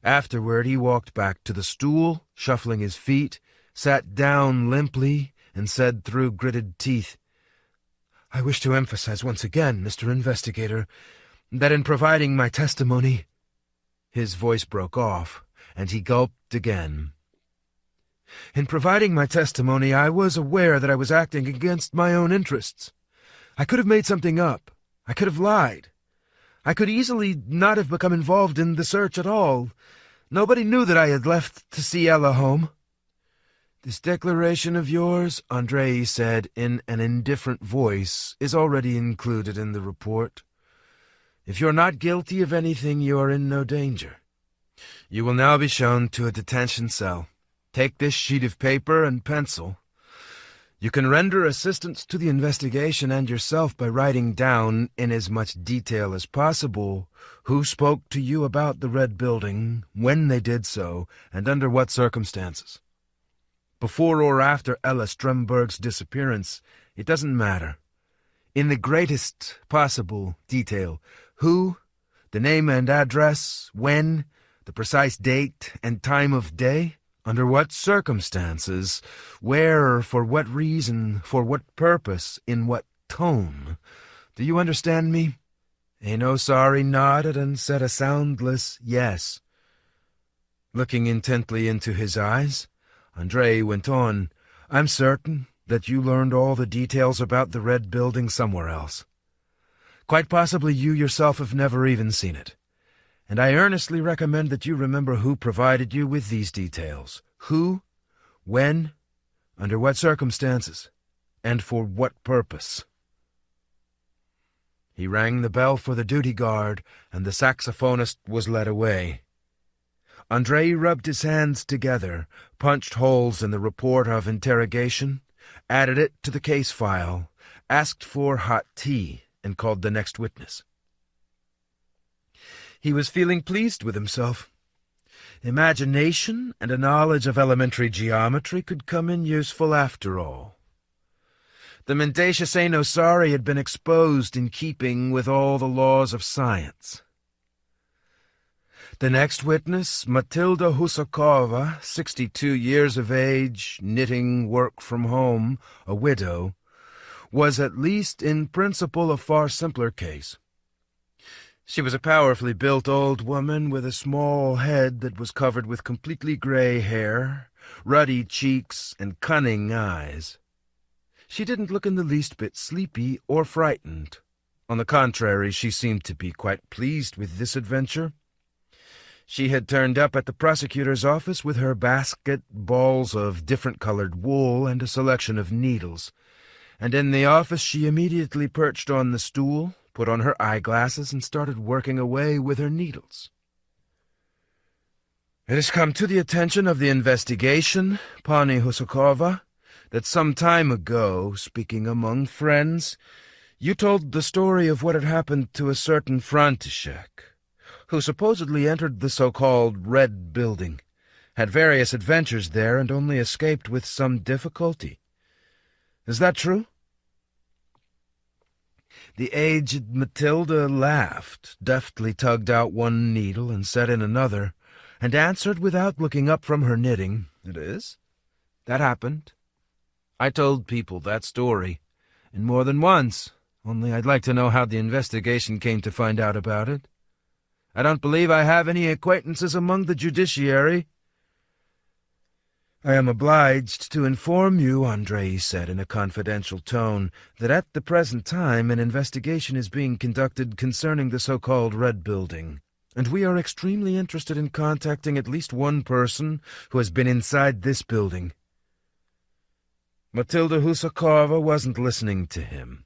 Afterward he walked back to the stool, shuffling his feet, sat down limply, and said through gritted teeth, "I wish to emphasize once again, Mr. Investigator, that in providing my testimony—" His voice broke off, and he gulped again. "In providing my testimony, I was aware that I was acting against my own interests. I could have made something up. I could have lied. I could easily not have become involved in the search at all. Nobody knew that I had left to see Ella home." "This declaration of yours," Andrei said in an indifferent voice, "is already included in the report. If you're not guilty of anything, you are in no danger. You will now be shown to a detention cell. Take this sheet of paper and pencil. You can render assistance to the investigation and yourself by writing down, in as much detail as possible, who spoke to you about the red building, when they did so, and under what circumstances. Before or after Ella Stremberg's disappearance, it doesn't matter. In the greatest possible detail, who, the name and address, when, the precise date and time of day, under what circumstances, where, for what reason, for what purpose, in what tone. Do you understand me?" Aino Sari nodded and said a soundless yes. Looking intently into his eyes, Andrei went on, "I'm certain that you learned all the details about the red building somewhere else. Quite possibly you yourself have never even seen it. And I earnestly recommend that you remember who provided you with these details. Who, when, under what circumstances, and for what purpose." He rang the bell for the duty guard, and the saxophonist was led away. Andrei rubbed his hands together, punched holes in the report of interrogation, added it to the case file, asked for hot tea, and called the next witness. He was feeling pleased with himself. Imagination and a knowledge of elementary geometry could come in useful after all. The mendacious Aino Sari had been exposed in keeping with all the laws of science. The next witness, Matilda Husakova, 62 years of age, knitting, work from home, a widow, was at least in principle a far simpler case. She was a powerfully built old woman with a small head that was covered with completely gray hair, ruddy cheeks, and cunning eyes. She didn't look in the least bit sleepy or frightened. On the contrary, she seemed to be quite pleased with this adventure. She had turned up at the prosecutor's office with her basket, balls of different-colored wool, and a selection of needles, and in the office she immediately perched on the stool, put on her eyeglasses, and started working away with her needles. "It has come to the attention of the investigation, Pani Husakova, that some time ago, speaking among friends, you told the story of what had happened to a certain František, who supposedly entered the so-called Red Building, Had various adventures there and only escaped with some difficulty. Is that true?" The aged Matilda laughed, deftly tugged out one needle and set in another, and answered without looking up from her knitting, "It is. That happened. I told people that story, and more than once, only I'd like to know how the investigation came to find out about it. I don't believe I have any acquaintances among the judiciary." "I am obliged to inform you," Andrei said in a confidential tone, "that at the present time an investigation is being conducted concerning the so-called Red Building, and we are extremely interested in contacting at least one person who has been inside this building." Matilda Husakova wasn't listening to him.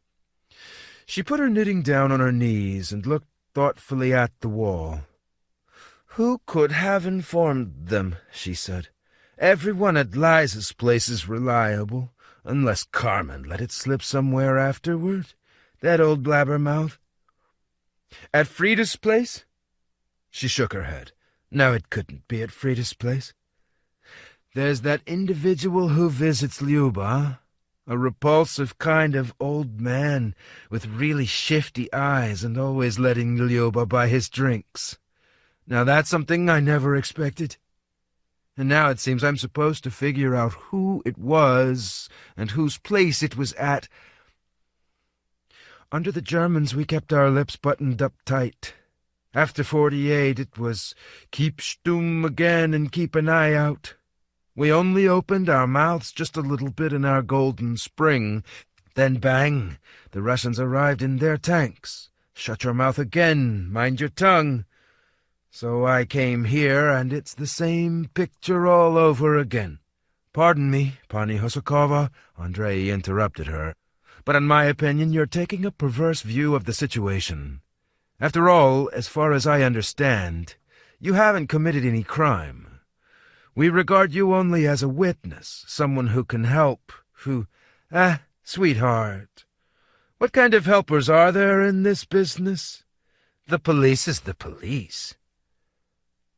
She put her knitting down on her knees and looked thoughtfully at the wall. "Who could have informed them?" she said. "Everyone at Liza's place is reliable, unless Carmen let it slip somewhere afterward. That old blabbermouth." "At Frida's place?" She shook her head. "No, it couldn't be at Frida's place. There's that individual who visits Lyuba, a repulsive kind of old man with really shifty eyes and always letting Lyuba buy his drinks. Now that's something I never expected. And now it seems I'm supposed to figure out who it was and whose place it was at. Under the Germans we kept our lips buttoned up tight. After 48 it was keep stum again and keep an eye out. We only opened our mouths just a little bit in our golden spring. Then bang, the Russians arrived in their tanks. Shut your mouth again, mind your tongue. So I came here, and it's the same picture all over again. Pardon me, Pani Husakova," Andrei interrupted her, "but in my opinion you're taking a perverse view of the situation. After all, as far as I understand, you haven't committed any crime. We regard you only as a witness, someone who can help, who— sweetheart, what kind of helpers are there in this business? The police is the police."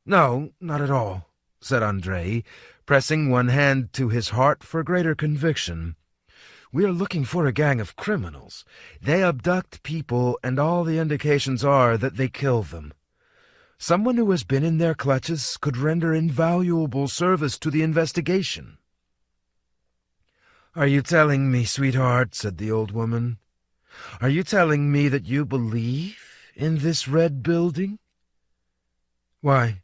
"No, not at all," said Andrei, pressing one hand to his heart for greater conviction. "We are looking for a gang of criminals. They abduct people, and all the indications are that they kill them. Someone who has been in their clutches could render invaluable service to the investigation." "Are you telling me, sweetheart," said the old woman, "are you telling me that you believe in this Red Building?" "Why,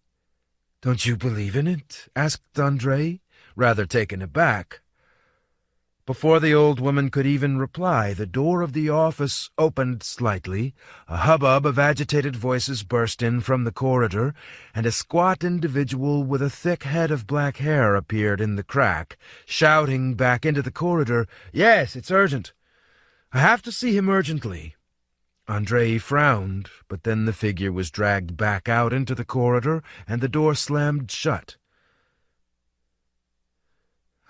don't you believe in it?" asked Andrei, rather taken aback. Before the old woman could even reply, the door of the office opened slightly, a hubbub of agitated voices burst in from the corridor, and a squat individual with a thick head of black hair appeared in the crack, shouting back into the corridor, "Yes, it's urgent. I have to see him urgently." Andrei frowned, but then the figure was dragged back out into the corridor, and the door slammed shut.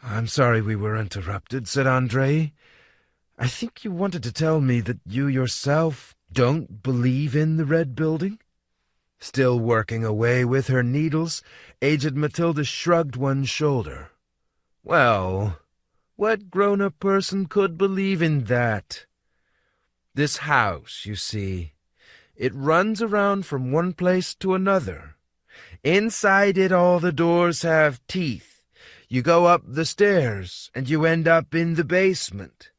"I'm sorry we were interrupted," said Andrei. "I think you wanted to tell me that you yourself don't believe in the Red Building?" Still working away with her needles, aged Matilda shrugged one shoulder. "Well, what grown-up person could believe in that? This house, you see, it runs around from one place to another. Inside it all the doors have teeth. You go up the stairs, and you end up in the basement.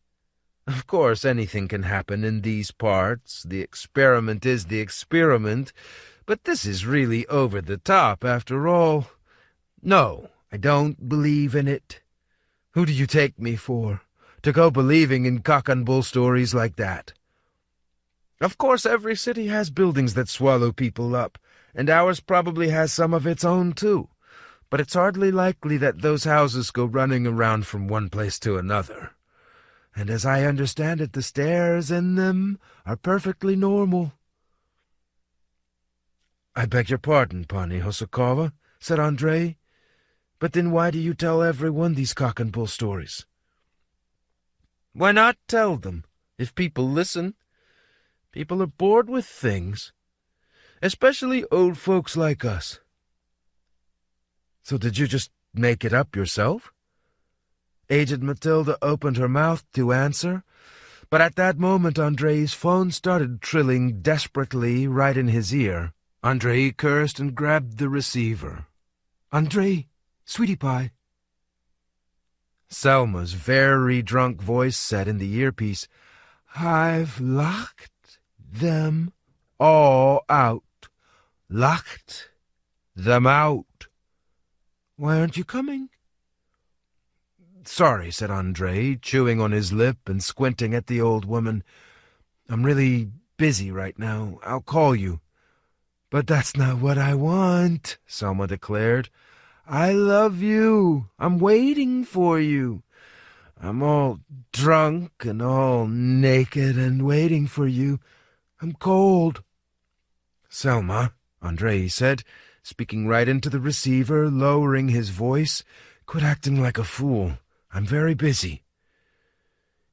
Of course, anything can happen in these parts. The experiment is the experiment, but this is really over the top, after all. No, I don't believe in it. Who do you take me for, to go believing in cock-and-bull stories like that? Of course, every city has buildings that swallow people up, and ours probably has some of its own, too. But it's hardly likely that those houses go running around from one place to another. And as I understand it, the stairs in them are perfectly normal." "I beg your pardon, Pani Husakova," said Andrei. "But then why do you tell everyone these cock-and-bull stories?" "Why not tell them, if people listen? People are bored with things, especially old folks like us." So did you just make it up yourself? Aged Matilda opened her mouth to answer, but at that moment Andrei's phone started trilling desperately right in his ear. Andrei cursed and grabbed the receiver. "Andrei, sweetie pie." Selma's very drunk voice said in the earpiece, "I've locked them all out. Locked them out. Why aren't you coming?" "Sorry," said Andrei, chewing on his lip and squinting at the old woman. "I'm really busy right now. I'll call you." "But that's not what I want," Selma declared. "I love you. I'm waiting for you. I'm all drunk and all naked and waiting for you. I'm cold." "Selma," Andrei said, speaking right into the receiver, lowering his voice, "quit acting like a fool. I'm very busy."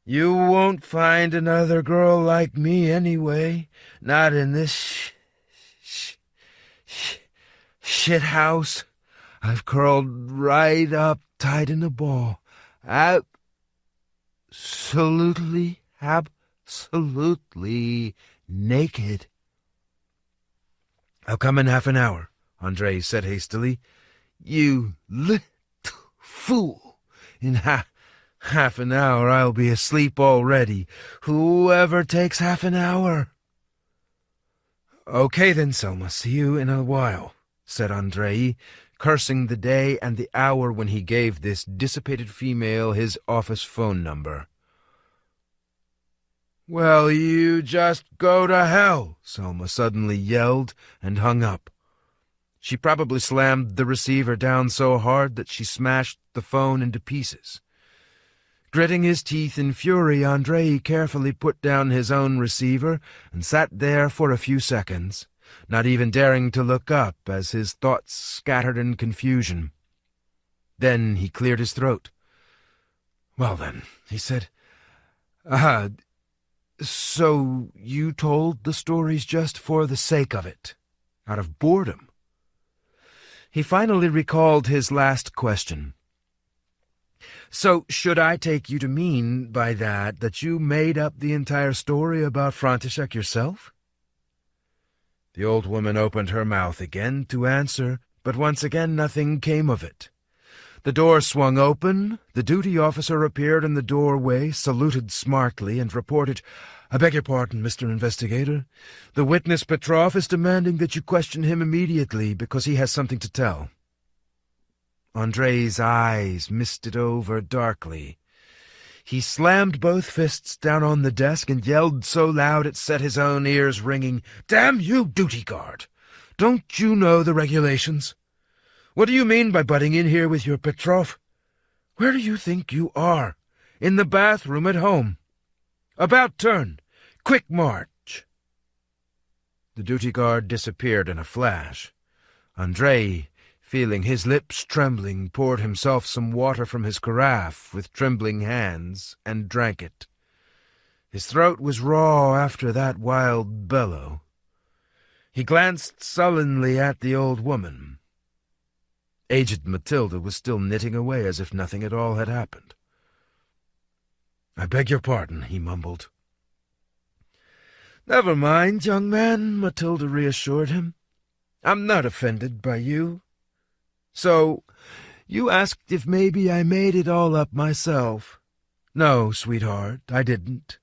"You won't find another girl like me anyway. Not in this shit house. I've curled right up tight in a ball. Absolutely naked." "I'll come in half an hour," Andrei said hastily. "You little fool. In half an hour I'll be asleep already. Whoever takes half an hour?" "Okay then, Selma, see you in a while," said Andrei, cursing the day and the hour when he gave this dissipated female his office phone number. "Well, you just go to hell," Selma suddenly yelled and hung up. She probably slammed the receiver down so hard that she smashed the phone into pieces. Gritting his teeth in fury, Andrei carefully put down his own receiver and sat there for a few seconds, not even daring to look up as his thoughts scattered in confusion. Then he cleared his throat. "Well then," he said, so you told the stories just for the sake of it, out of boredom?" He finally recalled his last question. "So should I take you to mean by that you made up the entire story about František yourself?" The old woman opened her mouth again to answer, but once again nothing came of it. The door swung open, the duty officer appeared in the doorway, saluted smartly, and reported, "I beg your pardon, Mr. Investigator. The witness Petrov is demanding that you question him immediately because he has something to tell." Andrei's eyes misted over darkly. He slammed both fists down on the desk and yelled so loud it set his own ears ringing, "Damn you, duty guard! Don't you know the regulations? What do you mean by butting in here with your Petrov? Where do you think you are? In the bathroom at home. About turn. Quick march." The duty guard disappeared in a flash. Andrei, feeling his lips trembling, poured himself some water from his carafe with trembling hands and drank it. His throat was raw after that wild bellow. He glanced sullenly at the old woman. Aged Matilda was still knitting away as if nothing at all had happened. "I beg your pardon," he mumbled. "Never mind, young man," Matilda reassured him. "I'm not offended by you. So, you asked if maybe I made it all up myself. No, sweetheart, I didn't.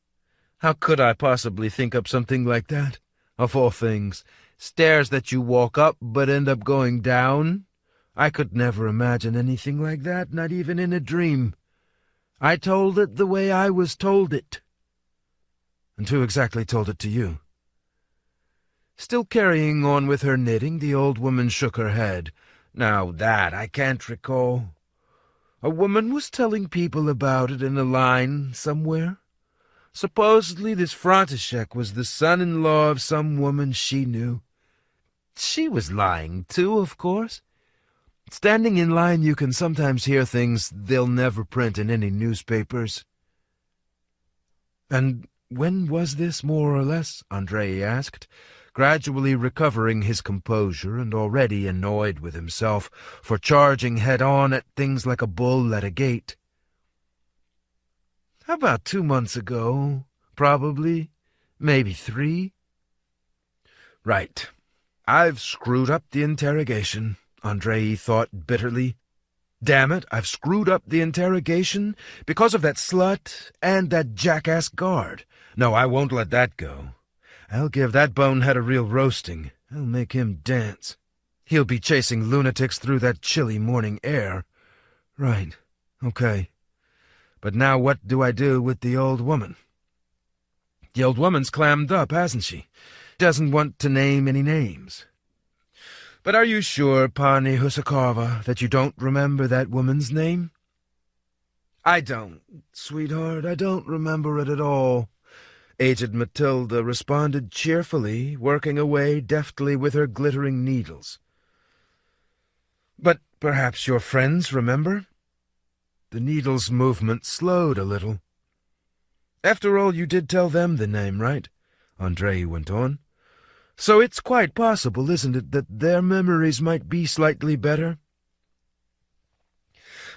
How could I possibly think up something like that? Of all things, stairs that you walk up but end up going down? I could never imagine anything like that, not even in a dream. I told it the way I was told it." "And who exactly told it to you?" Still carrying on with her knitting, the old woman shook her head. "Now that I can't recall. A woman was telling people about it in a line somewhere. Supposedly this František was the son-in-law of some woman she knew. She was lying, too, of course. Standing in line, you can sometimes hear things they'll never print in any newspapers." "And when was this, more or less?" Andrei asked, gradually recovering his composure and already annoyed with himself for charging head-on at things like a bull at a gate. "About 2 months ago, probably. Maybe 3. "Right. I've screwed up the interrogation," Andrei thought bitterly. "Damn it, I've screwed up the interrogation because of that slut and that jackass guard. No, I won't let that go. I'll give that bonehead a real roasting. I'll make him dance. He'll be chasing lunatics through that chilly morning air. Right, okay. But now what do I do with the old woman? The old woman's clammed up, hasn't she? Doesn't want to name any names. But are you sure, Pani Husakova, that you don't remember that woman's name?" "I don't, sweetheart, I don't remember it at all," aged Matilda responded cheerfully, working away deftly with her glittering needles. "But perhaps your friends remember?" The needle's movement slowed a little. "After all, you did tell them the name, right?" Andrei went on. "So it's quite possible, isn't it, that their memories might be slightly better?"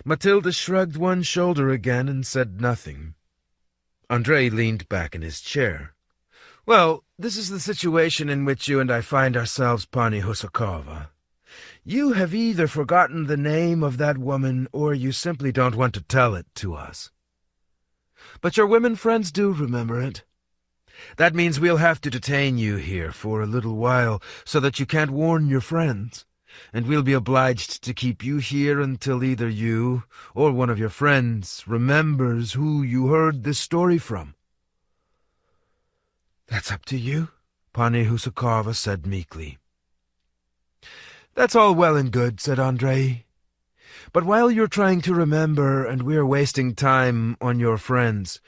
Matilda shrugged one shoulder again and said nothing. Andrei leaned back in his chair. "Well, this is the situation in which you and I find ourselves, Pani Husakova. You have either forgotten the name of that woman, or you simply don't want to tell it to us. But your women friends do remember it. That means we'll have to detain you here for a little while, so that you can't warn your friends, and we'll be obliged to keep you here until either you or one of your friends remembers who you heard this story from." "That's up to you," Pani Husakova said meekly. "That's all well and good," said Andrei. "But while you're trying to remember and we're wasting time on your friends,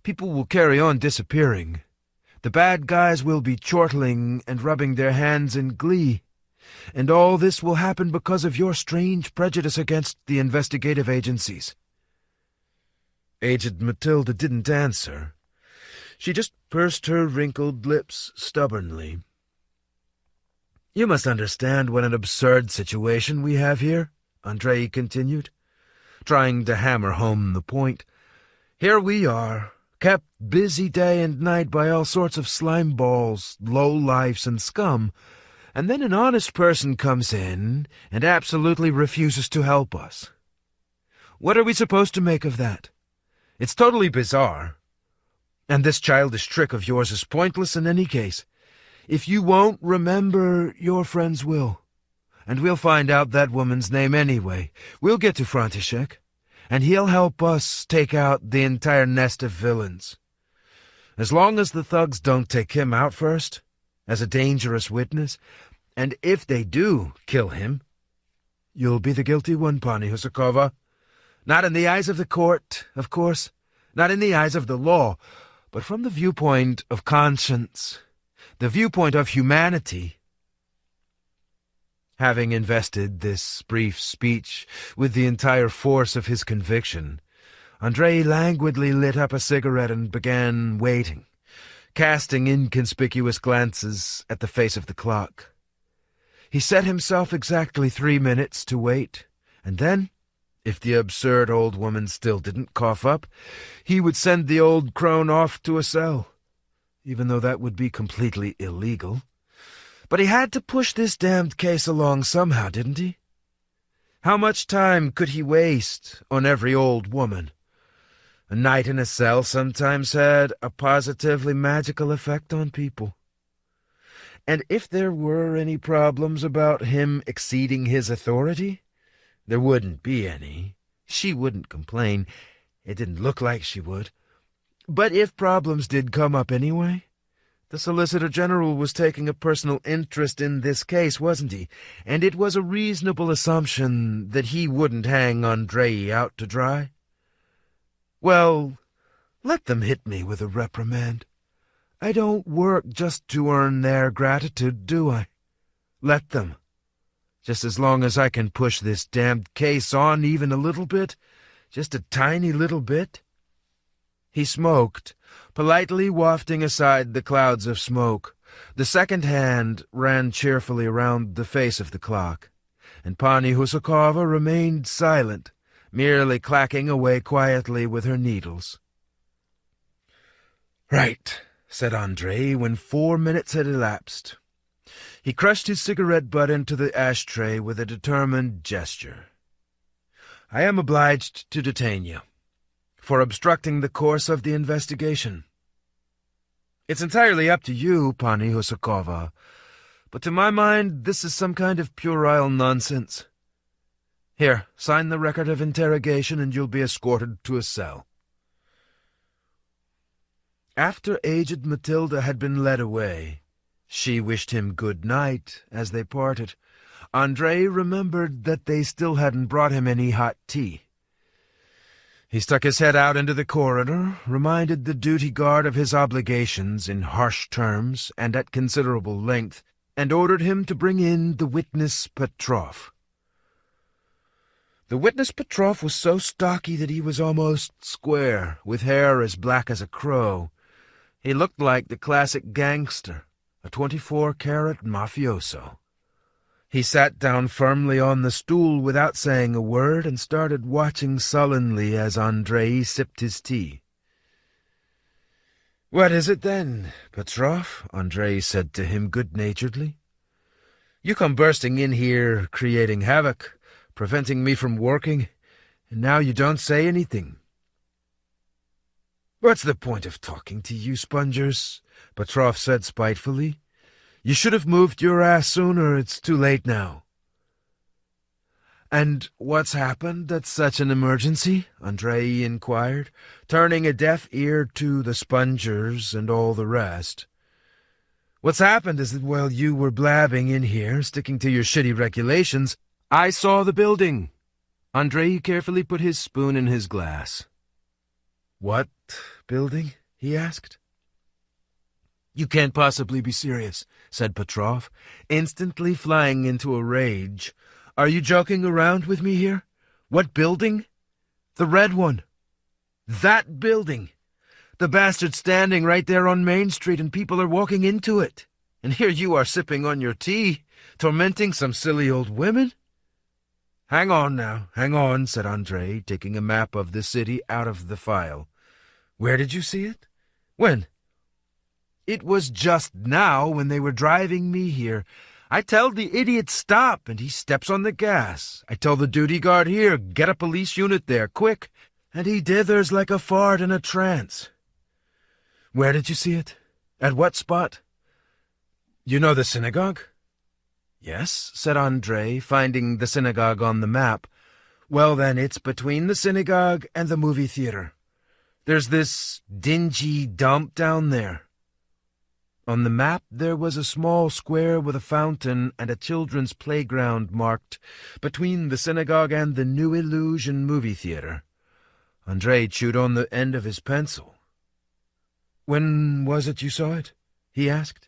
people will carry on disappearing. The bad guys will be chortling and rubbing their hands in glee. And all this will happen because of your strange prejudice against the investigative agencies." Aged Matilda didn't answer. She just pursed her wrinkled lips stubbornly. "You must understand what an absurd situation we have here," Andrei continued, trying to hammer home the point. "Here we are, kept busy day and night by all sorts of slimeballs, lowlifes, and scum, and then an honest person comes in and absolutely refuses to help us. What are we supposed to make of that? It's totally bizarre. And this childish trick of yours is pointless in any case. If you won't remember, your friends will. And we'll find out that woman's name anyway. We'll get to František, and he'll help us take out the entire nest of villains. As long as the thugs don't take him out first, as a dangerous witness, and if they do kill him, you'll be the guilty one, Pani Husakova. Not in the eyes of the court, of course, not in the eyes of the law, but from the viewpoint of conscience, the viewpoint of humanity." Having invested this brief speech with the entire force of his conviction, Andrei languidly lit up a cigarette and began waiting, casting inconspicuous glances at the face of the clock. He set himself exactly 3 minutes to wait, and then, if the absurd old woman still didn't cough up, he would send the old crone off to a cell, even though that would be completely illegal. But he had to push this damned case along somehow, didn't he? How much time could he waste on every old woman? A night in a cell sometimes had a positively magical effect on people. And if there were any problems about him exceeding his authority, there wouldn't be any. She wouldn't complain. It didn't look like she would. But if problems did come up anyway, the Solicitor General was taking a personal interest in this case, wasn't he? And it was a reasonable assumption that he wouldn't hang Andrei out to dry. Well, let them hit me with a reprimand. I don't work just to earn their gratitude, do I? Let them. Just as long as I can push this damned case on even a little bit, just a tiny little bit. He smoked, politely wafting aside the clouds of smoke, The second hand ran cheerfully round the face of the clock, and Pani Husakova remained silent, merely clacking away quietly with her needles. "Right," said Andrei, when 4 minutes had elapsed. He crushed his cigarette butt into the ashtray with a determined gesture. "I am obliged to detain you for obstructing the course of the investigation. It's entirely up to you, Pani Husakova, but to my mind this is some kind of puerile nonsense. Here, sign the record of interrogation and you'll be escorted to a cell." After aged Matilda had been led away, she wished him good night as they parted. Andrei remembered that they still hadn't brought him any hot tea. He stuck his head out into the corridor, reminded the duty guard of his obligations in harsh terms and at considerable length, and ordered him to bring in the witness Petrov. The witness Petrov was so stocky that he was almost square, with hair as black as a crow. He looked like the classic gangster, a 24-carat mafioso. He sat down firmly on the stool without saying a word and started watching sullenly as Andrei sipped his tea. "What is it then, Petrov?" Andrei said to him good-naturedly. "You come bursting in here, creating havoc, preventing me from working, and now you don't say anything." "What's the point of talking to you spongers?" Petrov said spitefully. "You should have moved your ass sooner. It's too late now." "And what's happened that's such an emergency?" Andrei inquired, turning a deaf ear to the spongers and all the rest. "What's happened is that while you were blabbing in here, sticking to your shitty regulations, I saw the building." Andrei carefully put his spoon in his glass. "What building?" he asked. "You can't possibly be serious," said Petrov, instantly flying into a rage. "Are you joking around with me here? What building?" "The red one." "That building! The bastard's standing right there on Main Street and people are walking into it. And here you are sipping on your tea, tormenting some silly old women." "Hang on now, hang on," said Andrei, taking a map of the city out of the file. "Where did you see it? When?" "It was just now when they were driving me here. I tell the idiot stop, and he steps on the gas. I tell the duty guard here, get a police unit there, quick, and he dithers like a fart in a trance." "Where did you see it? At what spot?" "You know the synagogue?" "Yes," said Andrei, finding the synagogue on the map. "Well, then, it's between the synagogue and the movie theater. There's this dingy dump down there." On the map there was a small square with a fountain and a children's playground marked between the synagogue and the New Illusion movie theater. Andrei chewed on the end of his pencil. "When was it you saw it?" he asked.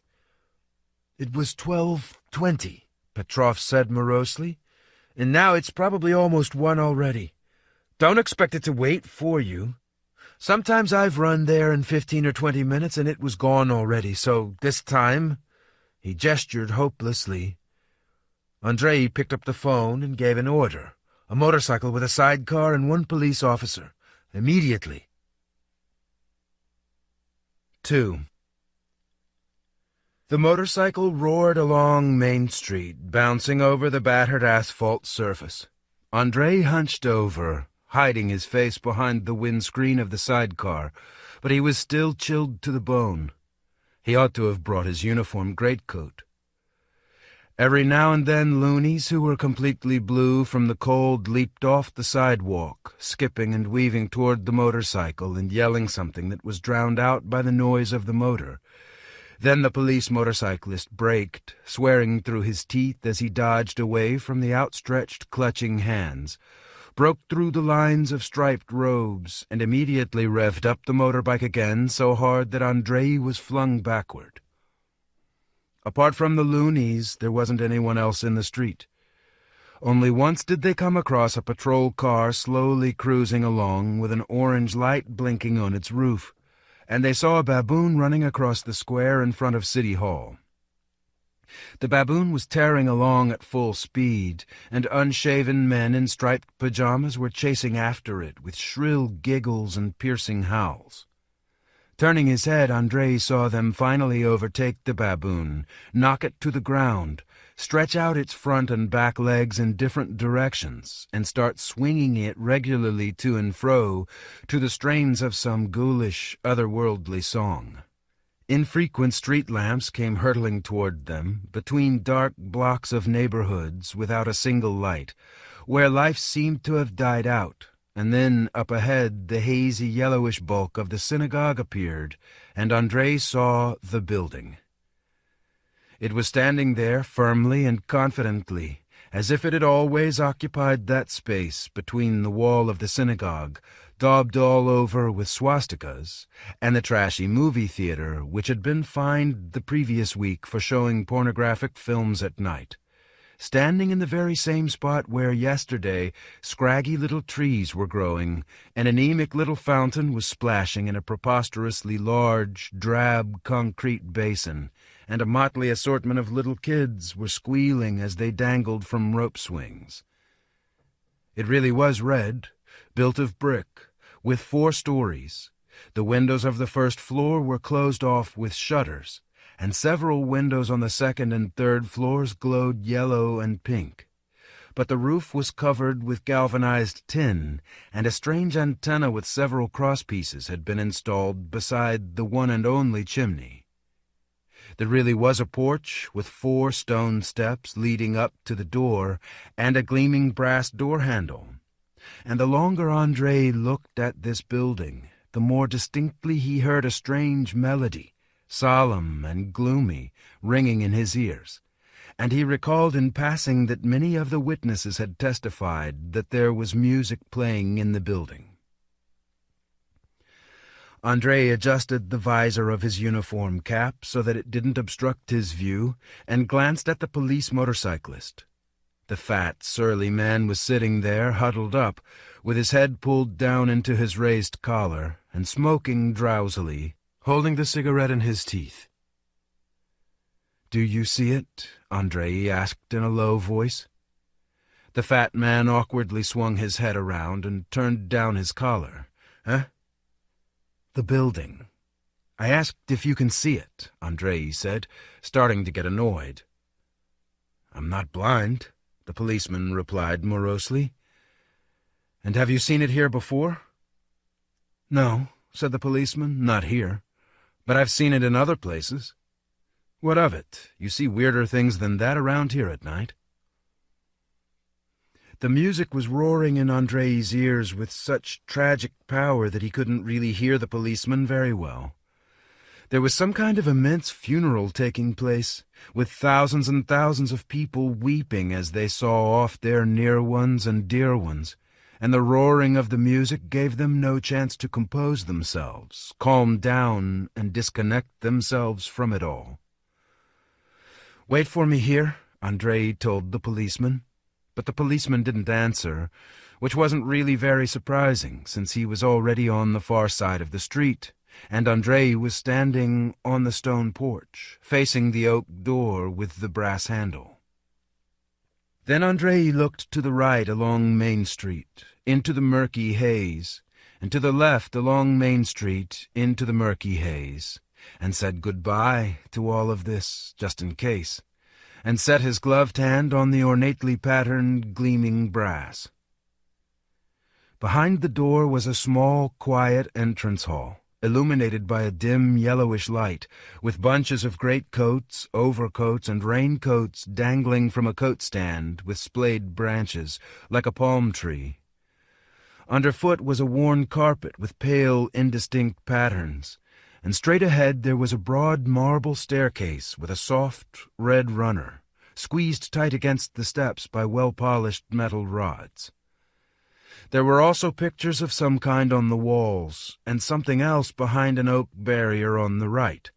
"It was 12:20, Petrov said morosely. "And now it's probably almost 1 already. Don't expect it to wait for you. Sometimes I've run there in 15 or 20 minutes and it was gone already, so this time—" He gestured hopelessly. Andrei picked up the phone and gave an order. "A motorcycle with a sidecar and 1 police officer. Immediately." 2. The motorcycle roared along Main Street, bouncing over the battered asphalt surface. Andrei hunched over, hiding his face behind the windscreen of the sidecar, but he was still chilled to the bone. He ought to have brought his uniform greatcoat. Every now and then loonies who were completely blue from the cold leaped off the sidewalk, skipping and weaving toward the motorcycle and yelling something that was drowned out by the noise of the motor. Then the police motorcyclist braked, swearing through his teeth as he dodged away from the outstretched, clutching hands, broke through the lines of striped robes, and immediately revved up the motorbike again so hard that Andrei was flung backward. Apart from the loonies, there wasn't anyone else in the street. Only once did they come across a patrol car slowly cruising along with an orange light blinking on its roof, and they saw a baboon running across the square in front of City Hall. The baboon was tearing along at full speed, and unshaven men in striped pajamas were chasing after it with shrill giggles and piercing howls. Turning his head, Andrei saw them finally overtake the baboon, knock it to the ground, stretch out its front and back legs in different directions, and start swinging it regularly to and fro to the strains of some ghoulish, otherworldly song. Infrequent street lamps came hurtling toward them, between dark blocks of neighborhoods without a single light, where life seemed to have died out, and then up ahead the hazy yellowish bulk of the synagogue appeared, and Andrei saw the building. It was standing there firmly and confidently, as if it had always occupied that space between the wall of the synagogue, daubed all over with swastikas, and the trashy movie theater which had been fined the previous week for showing pornographic films at night, standing in the very same spot where yesterday scraggy little trees were growing, an anemic little fountain was splashing in a preposterously large, drab concrete basin, and a motley assortment of little kids were squealing as they dangled from rope swings. It really was red, built of brick, with 4 stories. The windows of the first floor were closed off with shutters, and several windows on the second and third floors glowed yellow and pink. But the roof was covered with galvanized tin, and a strange antenna with several crosspieces had been installed beside the one and only chimney. There really was a porch with 4 stone steps leading up to the door and a gleaming brass door handle. And the longer Andrei looked at this building, the more distinctly he heard a strange melody, solemn and gloomy, ringing in his ears, and he recalled in passing that many of the witnesses had testified that there was music playing in the building. Andrei adjusted the visor of his uniform cap so that it didn't obstruct his view, and glanced at the police motorcyclist. The fat, surly man was sitting there, huddled up, with his head pulled down into his raised collar, and smoking drowsily, holding the cigarette in his teeth. "Do you see it?" Andrei asked in a low voice. The fat man awkwardly swung his head around and turned down his collar. "Huh?" "The building. I asked if you can see it," Andrei said, starting to get annoyed. "I'm not blind," the policeman replied morosely. "And have you seen it here before?" "No," said the policeman, "not here. But I've seen it in other places." "What of it? You see weirder things than that around here at night." The music was roaring in Andrei's ears with such tragic power that he couldn't really hear the policeman very well. There was some kind of immense funeral taking place, with thousands and thousands of people weeping as they saw off their near ones and dear ones, and the roaring of the music gave them no chance to compose themselves, calm down, and disconnect themselves from it all. "Wait for me here," Andrei told the policeman. But the policeman didn't answer, which wasn't really very surprising, since he was already on the far side of the street, and Andrei was standing on the stone porch, facing the oak door with the brass handle. Then Andrei looked to the right along Main Street, into the murky haze, and to the left along Main Street, into the murky haze, and said goodbye to all of this, just in case, and set his gloved hand on the ornately patterned, gleaming brass. Behind the door was a small, quiet entrance hall, illuminated by a dim, yellowish light, with bunches of greatcoats, overcoats, and raincoats dangling from a coat stand with splayed branches, like a palm tree. Underfoot was a worn carpet with pale, indistinct patterns, and straight ahead there was a broad marble staircase with a soft, red runner, squeezed tight against the steps by well-polished metal rods. There were also pictures of some kind on the walls, and something else behind an oak barrier on the right,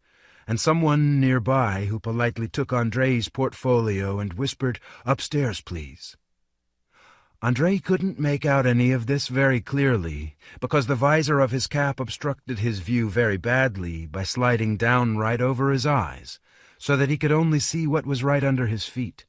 and someone nearby who politely took Andrei's portfolio and whispered, "Upstairs, please." Andrei couldn't make out any of this very clearly, because the visor of his cap obstructed his view very badly by sliding down right over his eyes, so that he could only see what was right under his feet.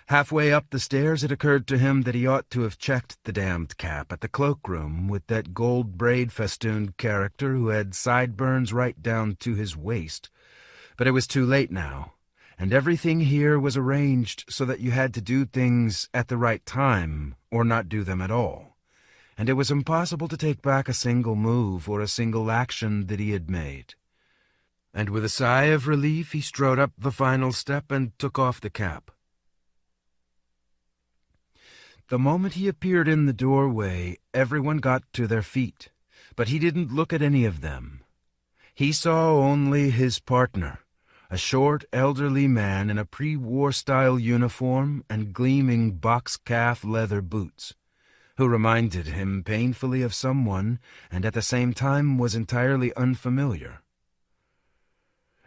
Halfway up the stairs it occurred to him that he ought to have checked the damned cap at the cloakroom with that gold braid-festooned character who had sideburns right down to his waist. But it was too late now, and everything here was arranged so that you had to do things at the right time or not do them at all, and it was impossible to take back a single move or a single action that he had made. And with a sigh of relief he strode up the final step and took off the cap. The moment he appeared in the doorway, everyone got to their feet, but he didn't look at any of them. He saw only his partner, a short, elderly man in a pre-war-style uniform and gleaming box-calf leather boots, who reminded him painfully of someone and at the same time was entirely unfamiliar.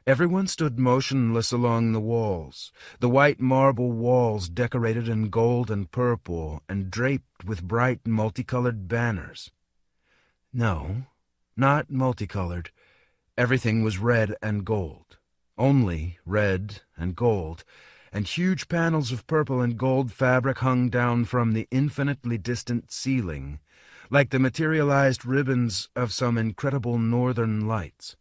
Everyone stood motionless along the walls, the white marble walls decorated in gold and purple and draped with bright multicolored banners. No, not multicolored. Everything was red and gold. Only red and gold, and huge panels of purple and gold fabric hung down from the infinitely distant ceiling, like the materialized ribbons of some incredible northern lights.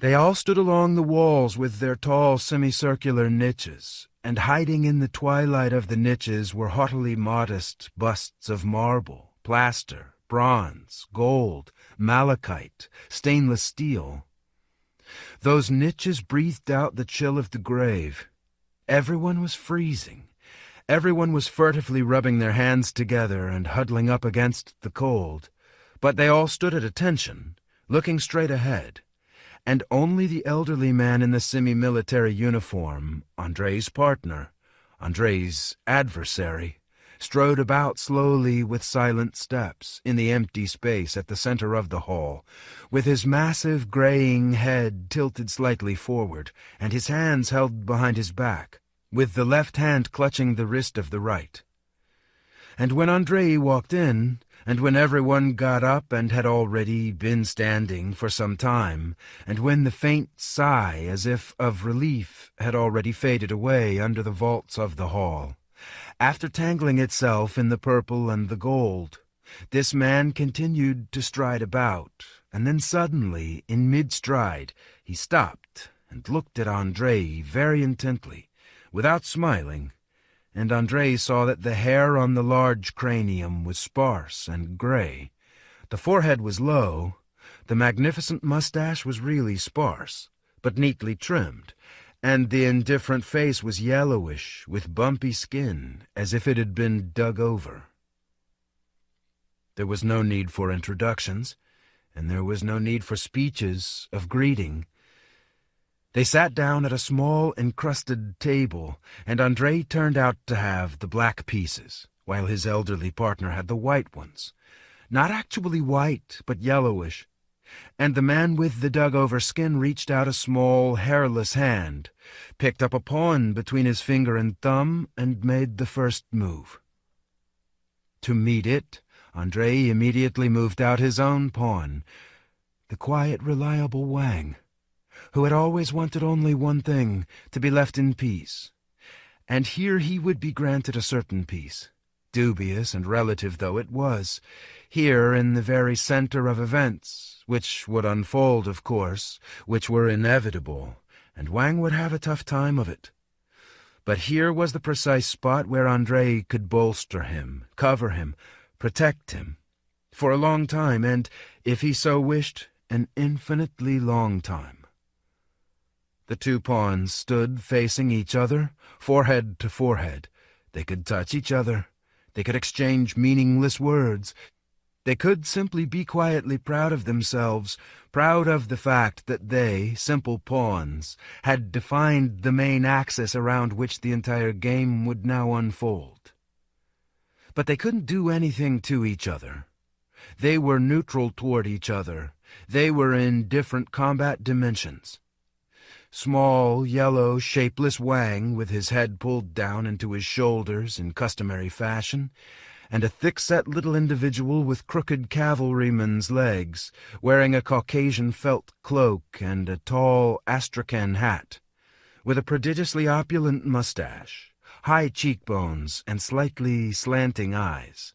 They all stood along the walls with their tall semicircular niches, and hiding in the twilight of the niches were haughtily modest busts of marble, plaster, bronze, gold, malachite, stainless steel. Those niches breathed out the chill of the grave. Everyone was freezing. Everyone was furtively rubbing their hands together and huddling up against the cold, but they all stood at attention, looking straight ahead. And only the elderly man in the semi-military uniform, Andrei's partner, Andrei's adversary, strode about slowly with silent steps in the empty space at the center of the hall, with his massive graying head tilted slightly forward, and his hands held behind his back, with the left hand clutching the wrist of the right. And when Andrei walked in, and when everyone got up and had already been standing for some time, and when the faint sigh, as if of relief, had already faded away under the vaults of the hall, after tangling itself in the purple and the gold, this man continued to stride about, and then suddenly, in mid-stride, he stopped and looked at Andrei very intently, without smiling, and Andrei saw that the hair on the large cranium was sparse and gray. The forehead was low, the magnificent mustache was really sparse, but neatly trimmed, and the indifferent face was yellowish, with bumpy skin, as if it had been dug over. There was no need for introductions, and there was no need for speeches of greeting. They sat down at a small encrusted table, and Andrei turned out to have the black pieces, while his elderly partner had the white ones. Not actually white, but yellowish. And the man with the dug-over skin reached out a small, hairless hand, picked up a pawn between his finger and thumb, and made the first move. To meet it, Andrei immediately moved out his own pawn, the quiet, reliable Wang, who had always wanted only one thing, to be left in peace. And here he would be granted a certain peace, dubious and relative though it was, here in the very center of events, which would unfold, of course, which were inevitable, and Wang would have a tough time of it. But here was the precise spot where Andrei could bolster him, cover him, protect him, for a long time, and, if he so wished, an infinitely long time. The two pawns stood facing each other, forehead to forehead. They could touch each other. They could exchange meaningless words. They could simply be quietly proud of themselves, proud of the fact that they, simple pawns, had defined the main axis around which the entire game would now unfold. But they couldn't do anything to each other. They were neutral toward each other. They were in different combat dimensions. Small, yellow, shapeless Wang, with his head pulled down into his shoulders in customary fashion, and a thick-set little individual with crooked cavalryman's legs, wearing a Caucasian felt cloak and a tall astrakhan hat, with a prodigiously opulent mustache, high cheekbones, and slightly slanting eyes.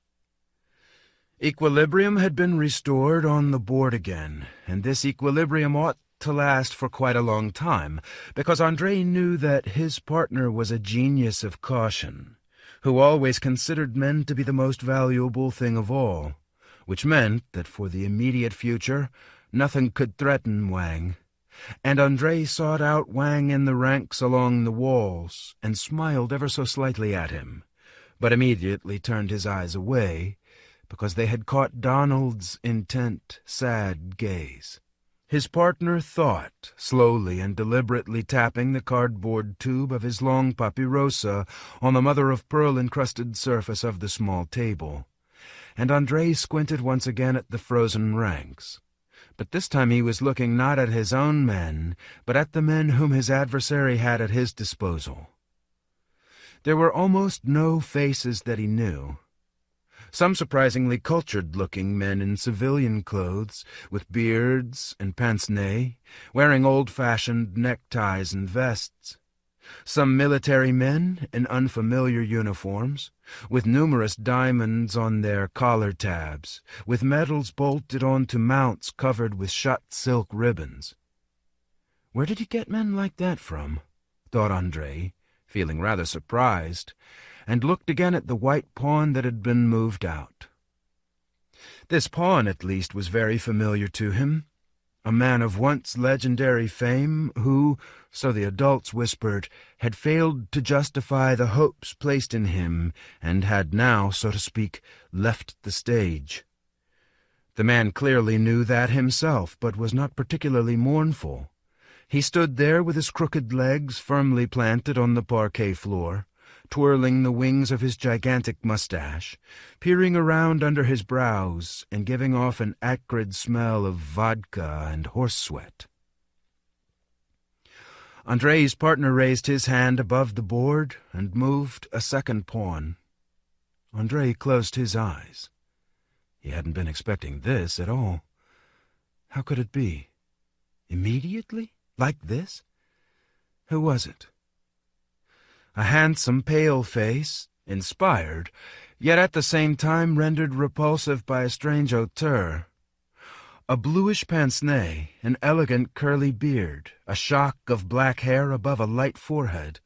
Equilibrium had been restored on the board again, and this equilibrium ought to last for quite a long time, because Andrei knew that his partner was a genius of caution, who always considered men to be the most valuable thing of all, which meant that for the immediate future nothing could threaten Wang. And Andrei sought out Wang in the ranks along the walls, and smiled ever so slightly at him, but immediately turned his eyes away, because they had caught Donald's intent, sad gaze. His partner thought, slowly and deliberately tapping the cardboard tube of his long papirosa on the mother-of-pearl-encrusted surface of the small table, and Andrei squinted once again at the frozen ranks. But this time he was looking not at his own men, but at the men whom his adversary had at his disposal. There were almost no faces that he knew. Some surprisingly cultured-looking men in civilian clothes, with beards and pince-nez, wearing old-fashioned neckties and vests. Some military men in unfamiliar uniforms, with numerous diamonds on their collar tabs, with medals bolted onto mounts covered with shut silk ribbons. Where did he get men like that from? Thought Andrei, feeling rather surprised, and looked again at the white pawn that had been moved out. This pawn, at least, was very familiar to him, a man of once legendary fame who, so the adults whispered, had failed to justify the hopes placed in him, and had now, so to speak, left the stage. The man clearly knew that himself, but was not particularly mournful. He stood there with his crooked legs firmly planted on the parquet floor, twirling the wings of his gigantic mustache, peering around under his brows, and giving off an acrid smell of vodka and horse sweat. Andrei's partner raised his hand above the board and moved a second pawn. Andrei closed his eyes. He hadn't been expecting this at all. How could it be? Immediately? Like this? Who was it? A handsome, pale face, inspired, yet at the same time rendered repulsive by a strange hauteur. A bluish pince-nez, an elegant curly beard, a shock of black hair above a light forehead.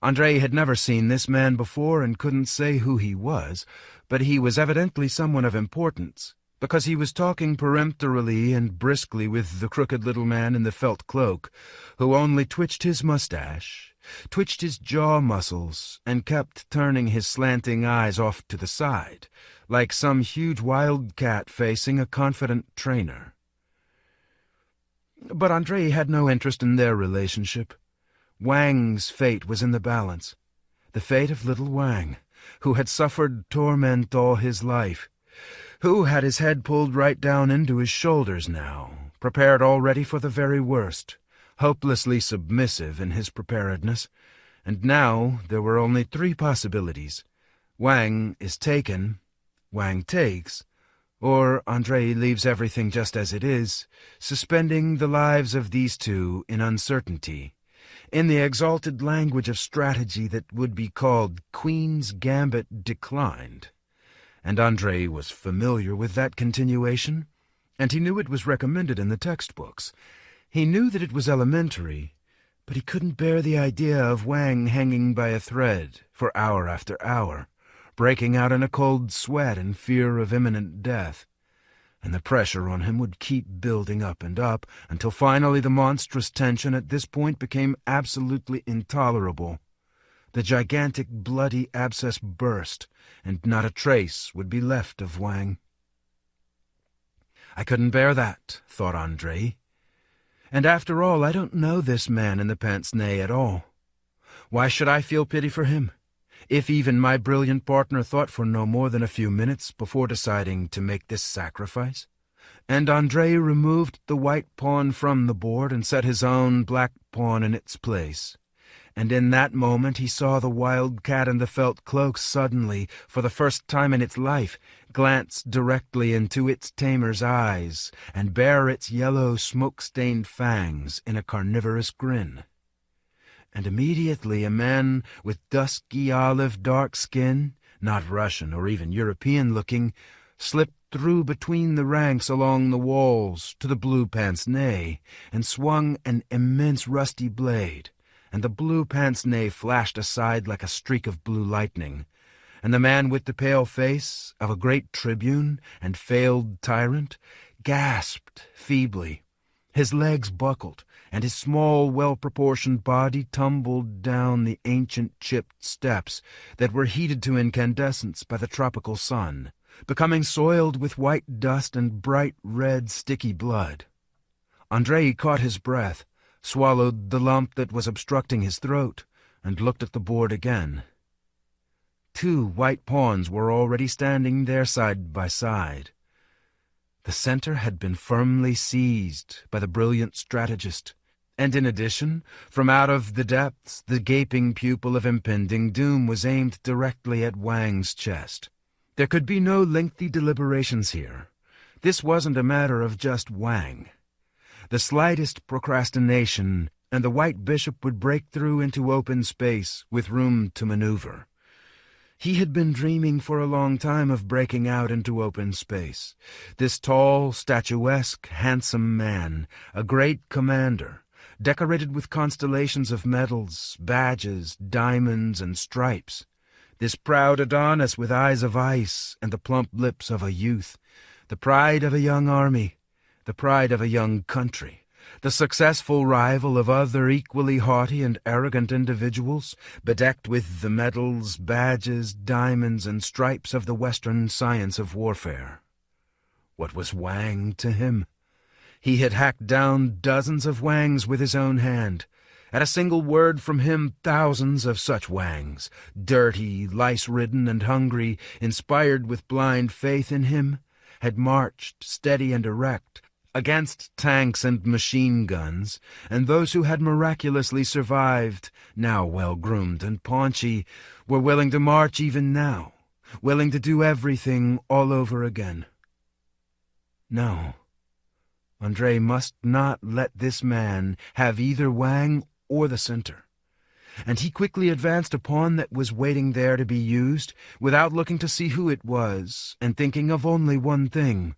Andrei had never seen this man before and couldn't say who he was, but he was evidently someone of importance, because he was talking peremptorily and briskly with the crooked little man in the felt cloak, who only twitched his mustache, twitched his jaw muscles, and kept turning his slanting eyes off to the side, like some huge wildcat facing a confident trainer. But Andrei had no interest in their relationship. Wang's fate was in the balance, the fate of little Wang, who had suffered torment all his life, who had his head pulled right down into his shoulders now, prepared already for the very worst, hopelessly submissive in his preparedness, and now there were only three possibilities. Wang is taken, Wang takes, or Andrei leaves everything just as it is, suspending the lives of these two in uncertainty, in the exalted language of strategy that would be called Queen's Gambit Declined. And Andrei was familiar with that continuation, and he knew it was recommended in the textbooks. He knew that it was elementary, but he couldn't bear the idea of Wang hanging by a thread for hour after hour, breaking out in a cold sweat in fear of imminent death. And the pressure on him would keep building up and up, until finally the monstrous tension at this point became absolutely intolerable. The gigantic bloody abscess burst, and not a trace would be left of Wang. I couldn't bear that, thought Andrei. And after all, I don't know this man in the pince-nez at all. Why should I feel pity for him, if even my brilliant partner thought for no more than a few minutes before deciding to make this sacrifice? and Andrei removed the white pawn from the board and set his own black pawn in its place. And in that moment he saw the wild cat in the felt cloak suddenly, for the first time in its life, glance directly into its tamer's eyes and bare its yellow smoke-stained fangs in a carnivorous grin. And immediately a man with dusky olive dark skin, not Russian or even European-looking, slipped through between the ranks along the walls to the blue pince-nez and swung an immense rusty blade, and the blue pince-nez flashed aside like a streak of blue lightning, and the man with the pale face of a great tribune and failed tyrant gasped feebly. His legs buckled, and his small, well-proportioned body tumbled down the ancient chipped steps that were heated to incandescence by the tropical sun, becoming soiled with white dust and bright red sticky blood. Andrei caught his breath, swallowed the lump that was obstructing his throat, and looked at the board again. 2 white pawns were already standing there side by side. The center had been firmly seized by the brilliant strategist, and in addition, from out of the depths, the gaping pupil of impending doom was aimed directly at Wang's chest. There could be no lengthy deliberations here. This wasn't a matter of just Wang. The slightest procrastination, and the white bishop would break through into open space with room to maneuver. He had been dreaming for a long time of breaking out into open space. This tall, statuesque, handsome man, a great commander, decorated with constellations of medals, badges, diamonds, and stripes. This proud Adonis with eyes of ice and the plump lips of a youth, the pride of a young army, the pride of a young country, the successful rival of other equally haughty and arrogant individuals, bedecked with the medals, badges, diamonds, and stripes of the Western science of warfare. What was Wang to him? He had hacked down dozens of Wangs with his own hand. At a single word from him, thousands of such Wangs, dirty, lice-ridden, and hungry, inspired with blind faith in him, had marched, steady and erect, against tanks and machine guns, and those who had miraculously survived, now well-groomed and paunchy, were willing to march even now, willing to do everything all over again. No, Andrei must not let this man have either Wang or the center, and he quickly advanced a pawn that was waiting there to be used, without looking to see who it was, and thinking of only one thing: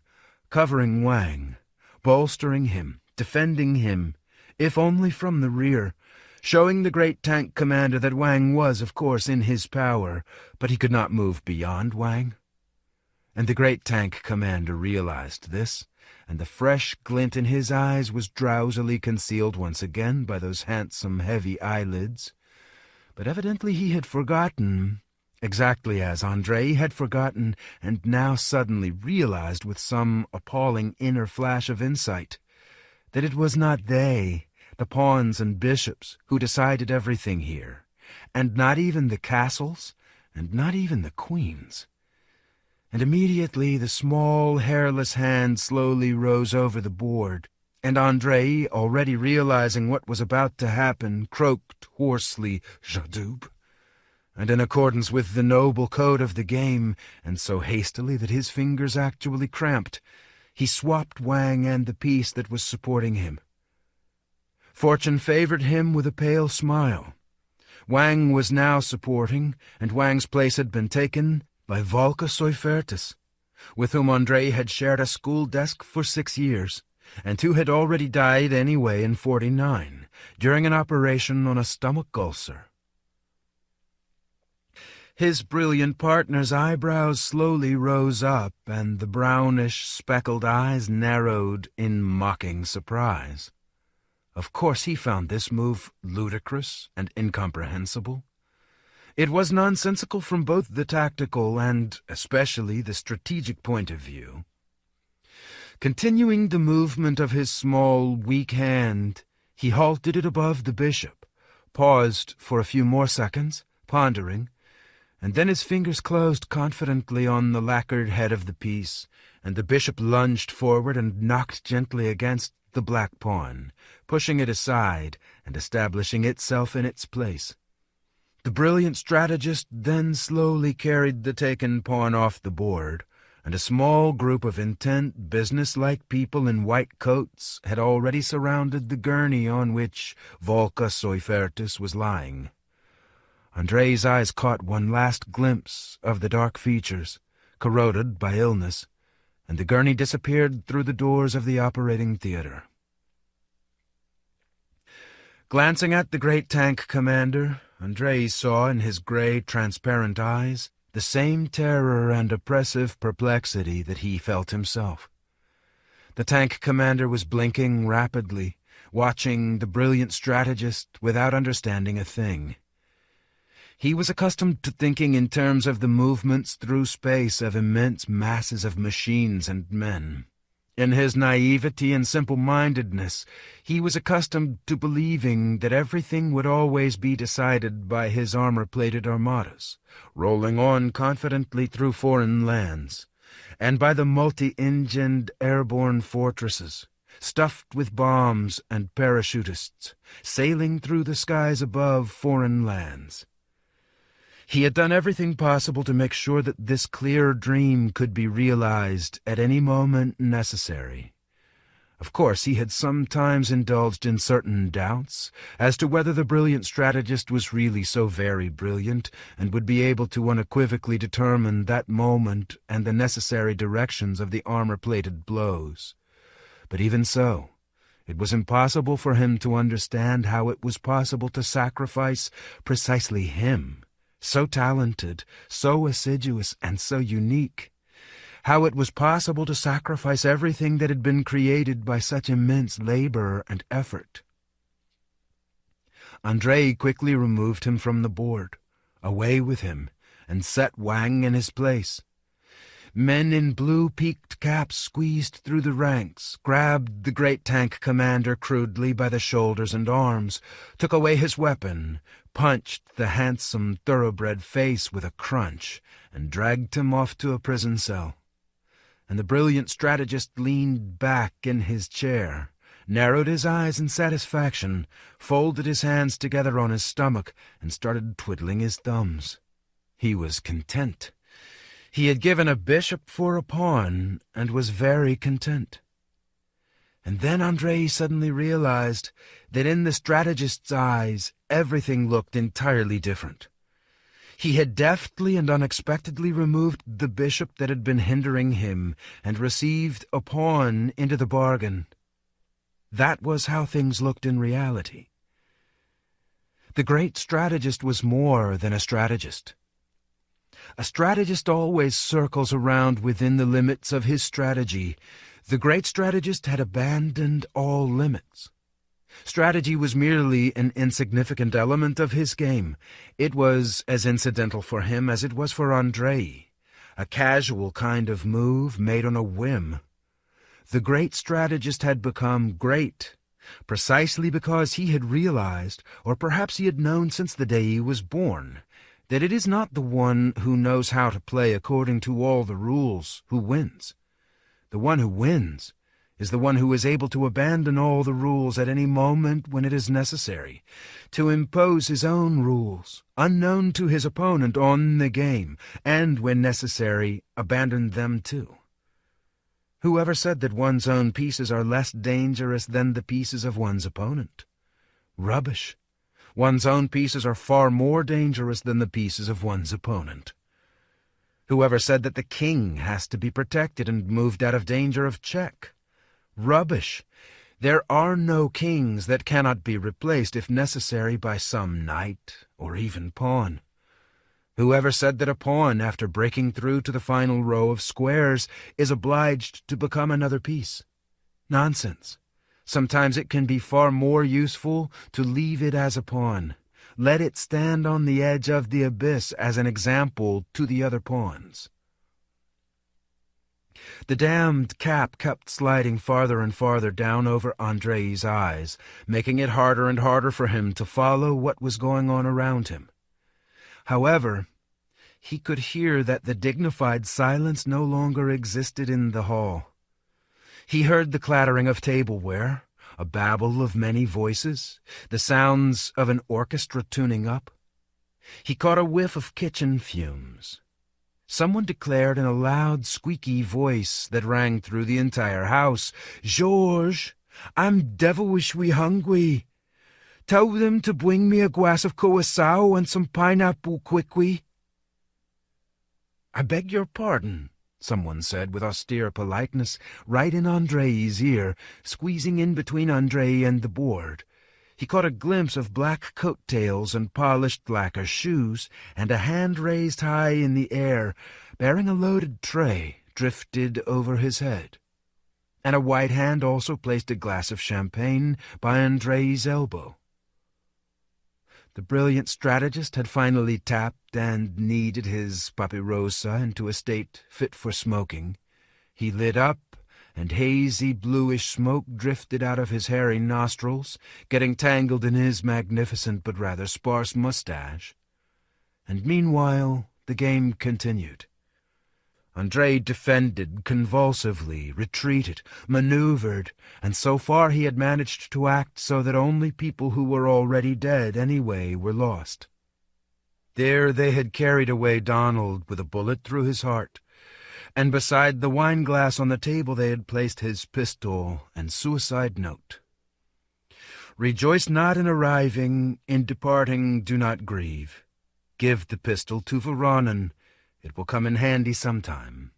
covering Wang, bolstering him, defending him, if only from the rear, showing the great tank commander that Wang was, of course, in his power, but he could not move beyond Wang. And the great tank commander realized this, and the fresh glint in his eyes was drowsily concealed once again by those handsome, heavy eyelids. But evidently he had forgotten, exactly as Andrei had forgotten, and now suddenly realized with some appalling inner flash of insight, that it was not they, the pawns and bishops, who decided everything here, and not even the castles, and not even the queens. And immediately the small, hairless hand slowly rose over the board, and Andrei, already realizing what was about to happen, croaked hoarsely, "Jadoub," and in accordance with the noble code of the game, and so hastily that his fingers actually cramped, he swapped Wang and the piece that was supporting him. Fortune favored him with a pale smile. Wang was now supporting, and Wang's place had been taken by Volka Seufertis, with whom Andrei had shared a school desk for 6 years, and who had already died anyway in 49, during an operation on a stomach ulcer. His brilliant partner's eyebrows slowly rose up, and the brownish, speckled eyes narrowed in mocking surprise. Of course he found this move ludicrous and incomprehensible. It was nonsensical from both the tactical and, especially, the strategic point of view. Continuing the movement of his small, weak hand, he halted it above the bishop, paused for a few more seconds, pondering, and then his fingers closed confidently on the lacquered head of the piece, and the bishop lunged forward and knocked gently against the black pawn, pushing it aside and establishing itself in its place. The brilliant strategist then slowly carried the taken pawn off the board, and a small group of intent, business-like people in white coats had already surrounded the gurney on which Volka Soifertis was lying. Andrei's eyes caught one last glimpse of the dark features, corroded by illness, and the gurney disappeared through the doors of the operating theater. Glancing at the great tank commander, Andrei saw in his gray, transparent eyes the same terror and oppressive perplexity that he felt himself. The tank commander was blinking rapidly, watching the brilliant strategist without understanding a thing. He was accustomed to thinking in terms of the movements through space of immense masses of machines and men. In his naivety and simple-mindedness, he was accustomed to believing that everything would always be decided by his armor-plated armadas, rolling on confidently through foreign lands, and by the multi-engined airborne fortresses, stuffed with bombs and parachutists, sailing through the skies above foreign lands. He had done everything possible to make sure that this clear dream could be realized at any moment necessary. Of course, he had sometimes indulged in certain doubts as to whether the brilliant strategist was really so very brilliant and would be able to unequivocally determine that moment and the necessary directions of the armor-plated blows. But even so, it was impossible for him to understand how it was possible to sacrifice precisely him, so talented, so assiduous, and so unique, how it was possible to sacrifice everything that had been created by such immense labor and effort. Andrei quickly removed him from the board, away with him, and set Wang in his place. Men in blue peaked caps squeezed through the ranks, grabbed the great tank commander crudely by the shoulders and arms, took away his weapon, punched the handsome thoroughbred face with a crunch, and dragged him off to a prison cell. And the brilliant strategist leaned back in his chair, narrowed his eyes in satisfaction, folded his hands together on his stomach, and started twiddling his thumbs. He was content. He had given a bishop for a pawn, and was very content. And then Andrei suddenly realized that in the strategist's eyes everything looked entirely different. He had deftly and unexpectedly removed the bishop that had been hindering him, and received a pawn into the bargain. That was how things looked in reality. The great strategist was more than a strategist. A strategist always circles around within the limits of his strategy. The great strategist had abandoned all limits. Strategy was merely an insignificant element of his game. It was as incidental for him as it was for Andrei, a casual kind of move made on a whim. The great strategist had become great precisely because he had realized, or perhaps he had known since the day he was born, that it is not the one who knows how to play according to all the rules who wins. The one who wins is the one who is able to abandon all the rules at any moment when it is necessary, to impose his own rules, unknown to his opponent, on the game, and, when necessary, abandon them too. Whoever said that one's own pieces are less dangerous than the pieces of one's opponent? Rubbish. One's own pieces are far more dangerous than the pieces of one's opponent. Whoever said that the king has to be protected and moved out of danger of check? Rubbish. There are no kings that cannot be replaced, if necessary, by some knight or even pawn. Whoever said that a pawn, after breaking through to the final row of squares, is obliged to become another piece? Nonsense. Sometimes it can be far more useful to leave it as a pawn. Let it stand on the edge of the abyss as an example to the other pawns. The damned cap kept sliding farther and farther down over Andrei's eyes, making it harder and harder for him to follow what was going on around him. However, He could hear that the dignified silence no longer existed in the hall. He heard the clattering of tableware, a babble of many voices, the sounds of an orchestra tuning up. He caught a whiff of kitchen fumes. Someone declared in a loud, squeaky voice that rang through the entire house, "George, I'm devilishly hungry. Tell them to bring me a glass of curaçao and some pineapple quickly." "I beg your pardon," someone said with austere politeness, right in Andrei's ear, squeezing in between Andrei and the board. He caught a glimpse of black coat-tails and polished lacquer shoes, and a hand raised high in the air, bearing a loaded tray, drifted over his head. And a white hand also placed a glass of champagne by Andrei's elbow. The brilliant strategist had finally tapped and kneaded his papirosa into a state fit for smoking. He lit up, and hazy bluish smoke drifted out of his hairy nostrils, getting tangled in his magnificent but rather sparse mustache. And meanwhile the game continued. Andrei defended convulsively, retreated, maneuvered, and so far he had managed to act so that only people who were already dead anyway were lost. There they had carried away Donald with a bullet through his heart, and beside the wine-glass on the table they had placed his pistol and suicide note. "Rejoice not in arriving, in departing do not grieve. Give the pistol to Voronin. It will come in handy sometime."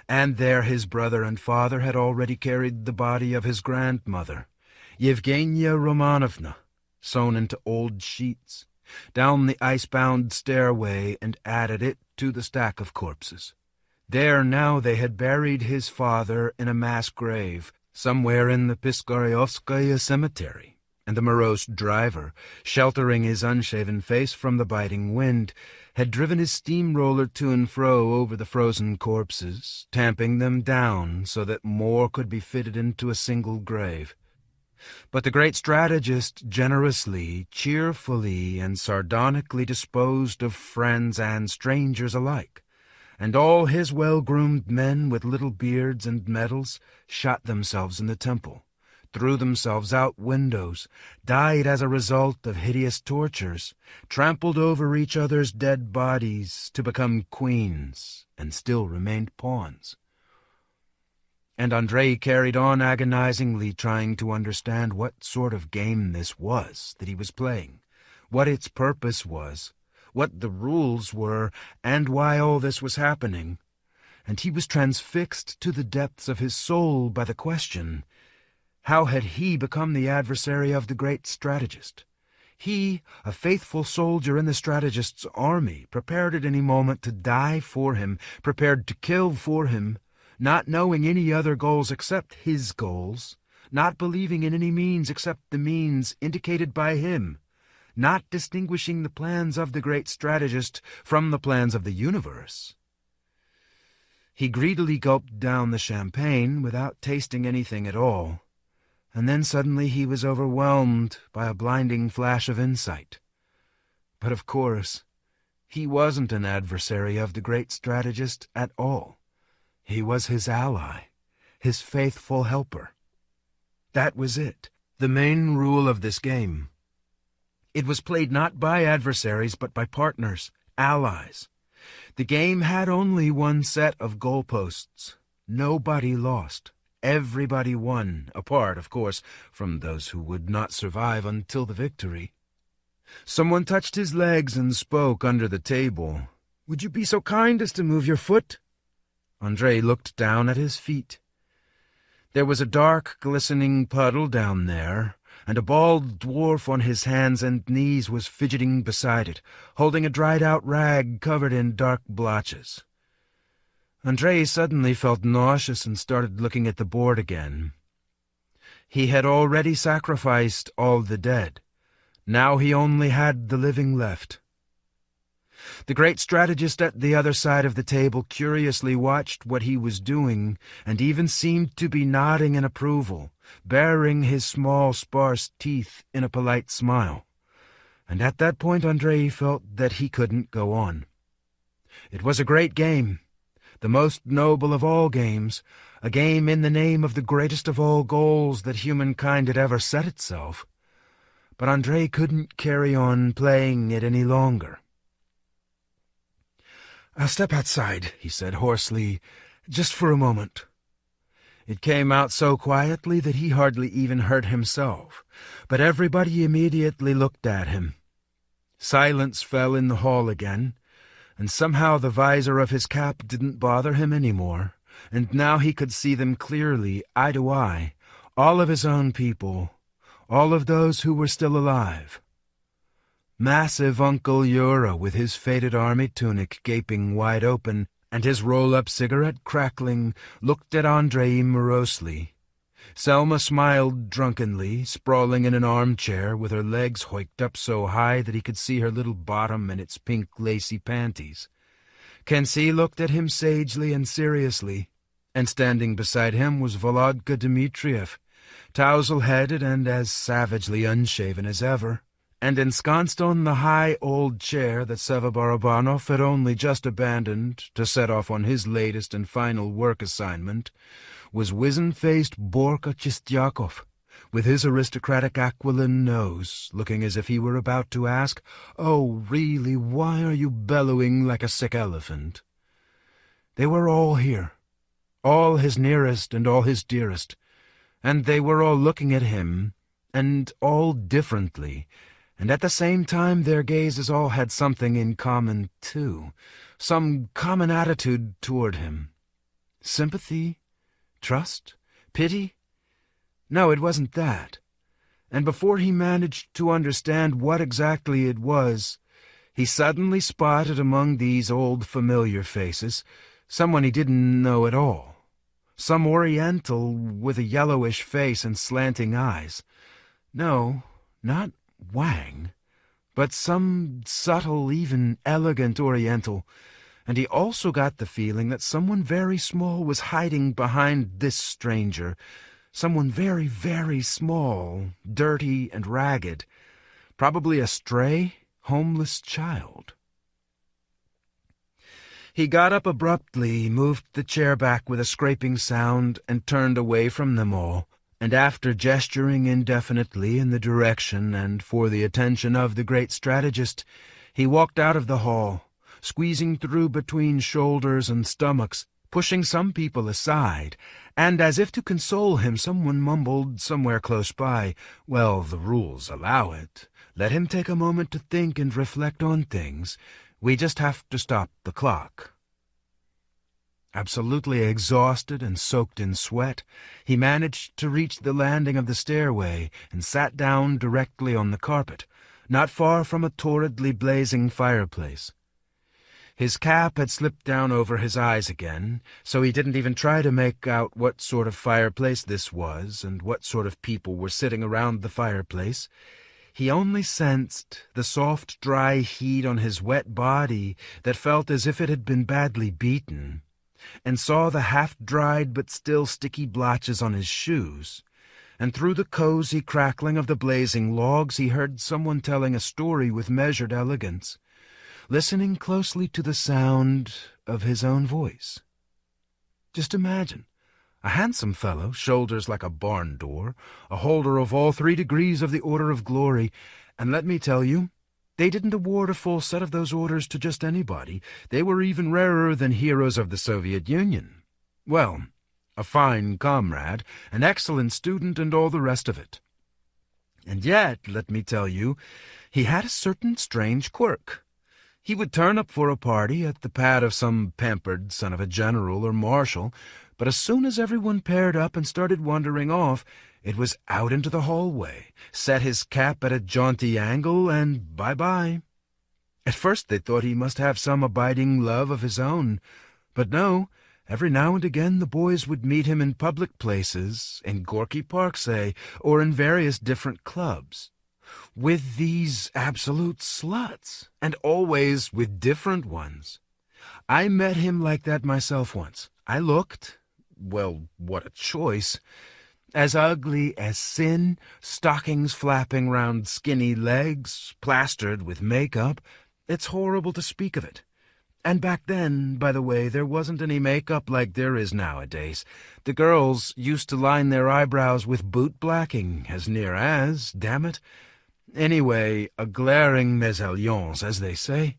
And there his brother and father had already carried the body of his grandmother, Yevgenia Romanovna, sewn into old sheets, down the ice-bound stairway and added it to the stack of corpses. There now they had buried his father in a mass grave, somewhere in the Piskaryovskaya cemetery, and the morose driver, sheltering his unshaven face from the biting wind, had driven his steamroller to and fro over the frozen corpses, tamping them down so that more could be fitted into a single grave. But the great strategist generously, cheerfully, and sardonically disposed of friends and strangers alike, and all his well-groomed men with little beards and medals shot themselves in the temple, threw themselves out windows, died as a result of hideous tortures, trampled over each other's dead bodies to become queens, and still remained pawns. And Andrei carried on agonizingly trying to understand what sort of game this was that he was playing, what its purpose was, what the rules were, and why all this was happening. And he was transfixed to the depths of his soul by the question, how had he become the adversary of the great strategist? He, a faithful soldier in the strategist's army, prepared at any moment to die for him, prepared to kill for him, not knowing any other goals except his goals, not believing in any means except the means indicated by him, not distinguishing the plans of the great strategist from the plans of the universe. He greedily gulped down the champagne without tasting anything at all, and then suddenly he was overwhelmed by a blinding flash of insight. But of course, he wasn't an adversary of the great strategist at all. He was his ally, his faithful helper. That was it, the main rule of this game. It was played not by adversaries, but by partners, allies. The game had only one set of goalposts. Nobody lost. Everybody won, apart, of course, from those who would not survive until the victory. Someone touched his legs and spoke under the table. "Would you be so kind as to move your foot?" Andrei looked down at his feet. There was a dark, glistening puddle down there, and a bald dwarf on his hands and knees was fidgeting beside it, holding a dried-out rag covered in dark blotches. Andrei suddenly felt nauseous and started looking at the board again. He had already sacrificed all the dead. Now he only had the living left. The great strategist at the other side of the table curiously watched what he was doing, and even seemed to be nodding in approval, baring his small, sparse teeth in a polite smile. and at that point Andrei felt that he couldn't go on. It was a great game, the most noble of all games, a game in the name of the greatest of all goals that humankind had ever set itself. But Andrei couldn't carry on playing it any longer. "I'll step outside," he said hoarsely, "just for a moment." It came out so quietly that he hardly even heard himself, but everybody immediately looked at him. Silence fell in the hall again, and somehow the visor of his cap didn't bother him any more, and now he could see them clearly, eye to eye, all of his own people, all of those who were still alive. Massive Uncle Yura, with his faded army tunic gaping wide open and his roll-up cigarette crackling, looked at Andrei morosely. Selma smiled drunkenly, sprawling in an armchair with her legs hoiked up so high that he could see her little bottom and its pink lacy panties. Kensi looked at him sagely and seriously, and standing beside him was Volodka Dmitriev, tousle-headed and as savagely unshaven as ever, and ensconced on the high old chair that Seva Barabanov had only just abandoned to set off on his latest and final work assignment, was wizen-faced Borka Chistyakov, with his aristocratic aquiline nose, looking as if he were about to ask, "Oh, really, why are you bellowing like a sick elephant?" They were all here, all his nearest and all his dearest, and they were all looking at him, and all differently, and at the same time their gazes all had something in common, too, some common attitude toward him. Sympathy? Trust? Pity? No, it wasn't that. And before he managed to understand what exactly it was, he suddenly spotted among these old familiar faces someone he didn't know at all. Some Oriental with a yellowish face and slanting eyes. No, not Wang, but some subtle, even elegant Oriental, and he also got the feeling that someone very small was hiding behind this stranger, someone very, very small, dirty and ragged, probably a stray, homeless child. He got up abruptly, moved the chair back with a scraping sound, and turned away from them all, and after gesturing indefinitely in the direction and for the attention of the great strategist, he walked out of the hall, squeezing through between shoulders and stomachs, pushing some people aside, and as if to console him someone mumbled somewhere close by, "Well, the rules allow it. Let him take a moment to think and reflect on things. We just have to stop the clock." Absolutely exhausted and soaked in sweat, he managed to reach the landing of the stairway and sat down directly on the carpet, not far from a torridly blazing fireplace. His cap had slipped down over his eyes again, so he didn't even try to make out what sort of fireplace this was and what sort of people were sitting around the fireplace. He only sensed the soft, dry heat on his wet body that felt as if it had been badly beaten, and saw the half-dried but still sticky blotches on his shoes, and through the cozy crackling of the blazing logs he heard someone telling a story with measured elegance, listening closely to the sound of his own voice. Just imagine, a handsome fellow, shoulders like a barn door, a holder of all 3 degrees of the Order of Glory, and let me tell you, they didn't award a full set of those orders to just anybody. They were even rarer than heroes of the Soviet Union. Well, a fine comrade, an excellent student, and all the rest of it. And yet, let me tell you, he had a certain strange quirk. He would turn up for a party at the pad of some pampered son of a general or marshal, but as soon as everyone paired up and started wandering off, it was out into the hallway, set his cap at a jaunty angle, and bye-bye. At first they thought he must have some abiding love of his own, but no, every now and again the boys would meet him in public places, in Gorky Park, say, or in various different clubs, with these absolute sluts, and always with different ones. I met him like that myself once. I looked, well, what a choice! As ugly as sin, stockings flapping round skinny legs, plastered with makeup. It's horrible to speak of it. And back then, by the way, there wasn't any makeup like there is nowadays. The girls used to line their eyebrows with boot blacking, as near as, damn it. Anyway, a glaring mésalliance, as they say.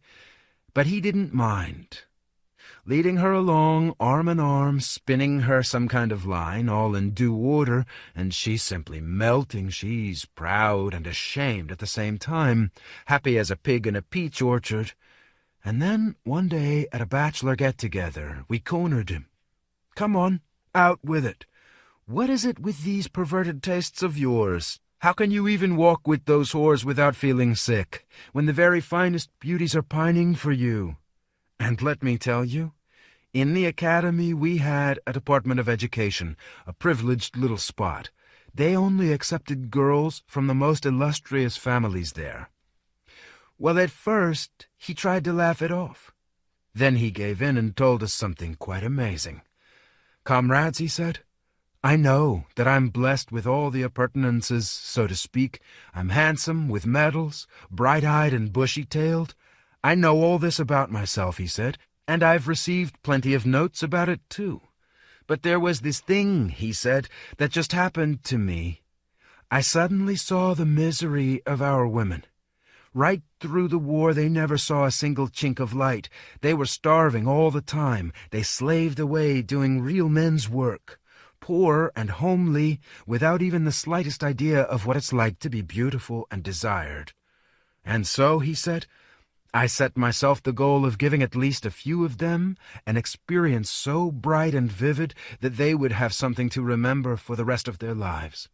But he didn't mind. Leading her along, arm in arm, spinning her some kind of line, all in due order, and she simply melting. She's proud and ashamed at the same time, happy as a pig in a peach orchard. And then, one day, at a bachelor get-together, we cornered him. "Come on, out with it. What is it with these perverted tastes of yours? How can you even walk with those whores without feeling sick, when the very finest beauties are pining for you?" And let me tell you, in the academy we had a Department of Education, a privileged little spot. They only accepted girls from the most illustrious families there. Well, at first he tried to laugh it off. Then he gave in and told us something quite amazing. "Comrades," he said, "I know that I'm blessed with all the appurtenances, so to speak. I'm handsome, with medals, bright-eyed and bushy-tailed. I know all this about myself," he said, "and I've received plenty of notes about it, too. But there was this thing," he said, "that just happened to me. I suddenly saw the misery of our women. Right through the war they never saw a single chink of light. They were starving all the time. They slaved away doing real men's work. Poor and homely, without even the slightest idea of what it's like to be beautiful and desired. And so," he said, "I set myself the goal of giving at least a few of them an experience so bright and vivid that they would have something to remember for the rest of their lives.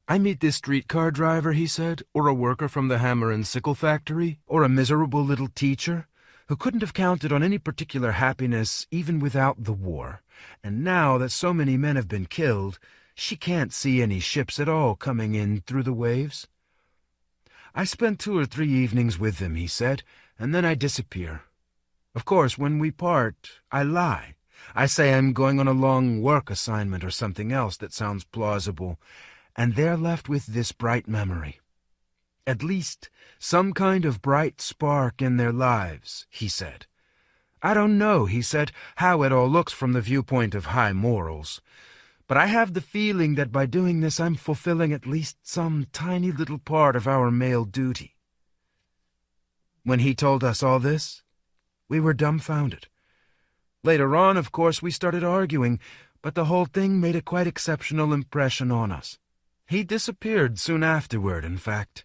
I meet this streetcar driver," he said, "or a worker from the hammer and sickle factory, or a miserable little teacher, who couldn't have counted on any particular happiness even without the war. And now that so many men have been killed, she can't see any ships at all coming in through the waves. I spent 2 or 3 evenings with them," he said, "and then I disappear. Of course, when we part, I lie. I say I'm going on a long work assignment or something else that sounds plausible, and they're left with this bright memory. At least some kind of bright spark in their lives," he said. "I don't know," he said, "how it all looks from the viewpoint of high morals, but I have the feeling that by doing this I'm fulfilling at least some tiny little part of our male duty." When he told us all this, we were dumbfounded. Later on, of course, we started arguing, but the whole thing made a quite exceptional impression on us. He disappeared soon afterward, in fact.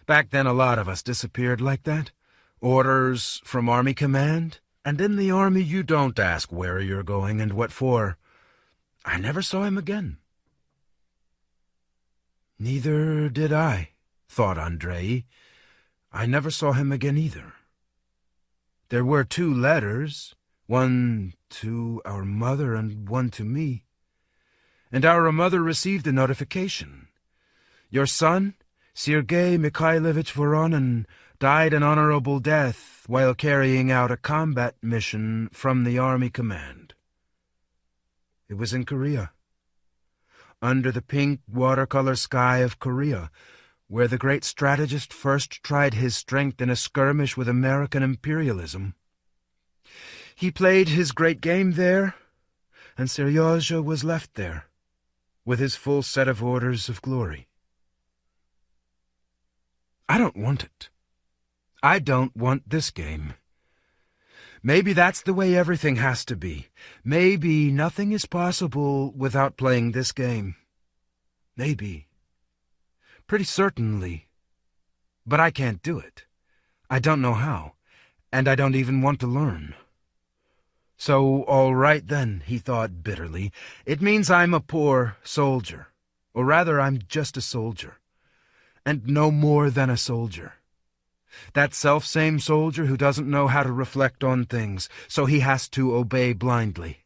Back then a lot of us disappeared like that. Orders from Army Command, and in the Army you don't ask where you're going and what for. I never saw him again. Neither did I, thought Andrei. I never saw him again either. There were 2 letters, one to our mother and one to me. And our mother received a notification. "Your son, Sergei Mikhailovich Voronin, died an honorable death while carrying out a combat mission from the Army Command." It was in Korea. Under the pink watercolor sky of Korea, where the great strategist first tried his strength in a skirmish with American imperialism. He played his great game there, and Seryozha was left there, with his full set of orders of glory. I don't want it. I don't want this game. Maybe that's the way everything has to be. Maybe nothing is possible without playing this game. Maybe. Pretty certainly. But I can't do it. I don't know how, and I don't even want to learn. So, all right then, he thought bitterly, it means I'm a poor soldier. Or rather, I'm just a soldier. And no more than a soldier. That self-same soldier who doesn't know how to reflect on things, so he has to obey blindly.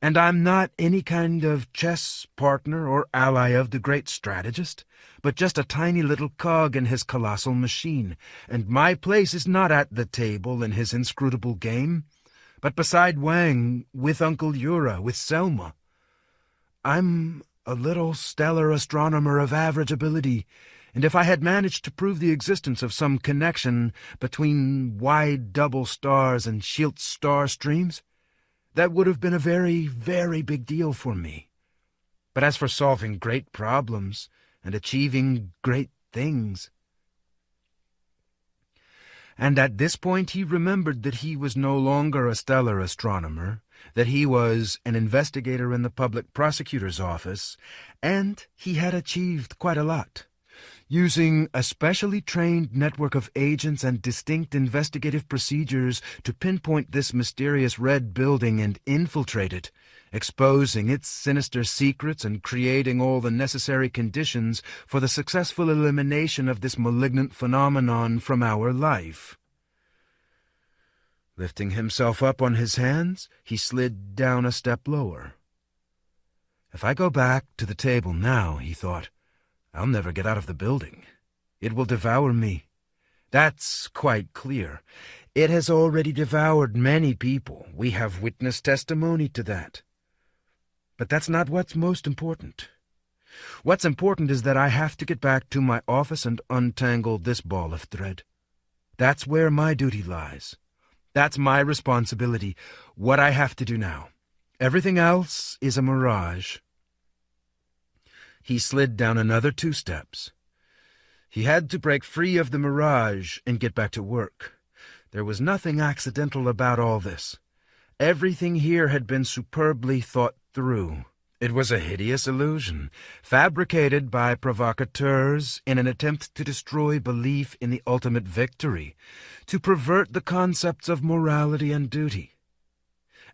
And I'm not any kind of chess partner or ally of the great strategist, but just a tiny little cog in his colossal machine, and my place is not at the table in his inscrutable game, but beside Wang, with Uncle Yura, with Selma. I'm a little stellar astronomer of average ability, and if I had managed to prove the existence of some connection between wide double stars and Schiltz star streams, that would have been a very, very big deal for me. But as for solving great problems and achieving great things... And at this point he remembered that he was no longer a stellar astronomer, that he was an investigator in the public prosecutor's office, and he had achieved quite a lot. Using a specially trained network of agents and distinct investigative procedures to pinpoint this mysterious red building and infiltrate it, exposing its sinister secrets and creating all the necessary conditions for the successful elimination of this malignant phenomenon from our life. Lifting himself up on his hands, he slid down a step lower. If I go back to the table now, he thought, I'll never get out of the building. It will devour me. That's quite clear. It has already devoured many people. We have witness testimony to that. But that's not what's most important. What's important is that I have to get back to my office and untangle this ball of thread. That's where my duty lies. That's my responsibility, what I have to do now. Everything else is a mirage. He slid down another 2 steps. He had to break free of the mirage and get back to work. There was nothing accidental about all this. Everything here had been superbly thought through. It was a hideous illusion, fabricated by provocateurs in an attempt to destroy belief in the ultimate victory, to pervert the concepts of morality and duty.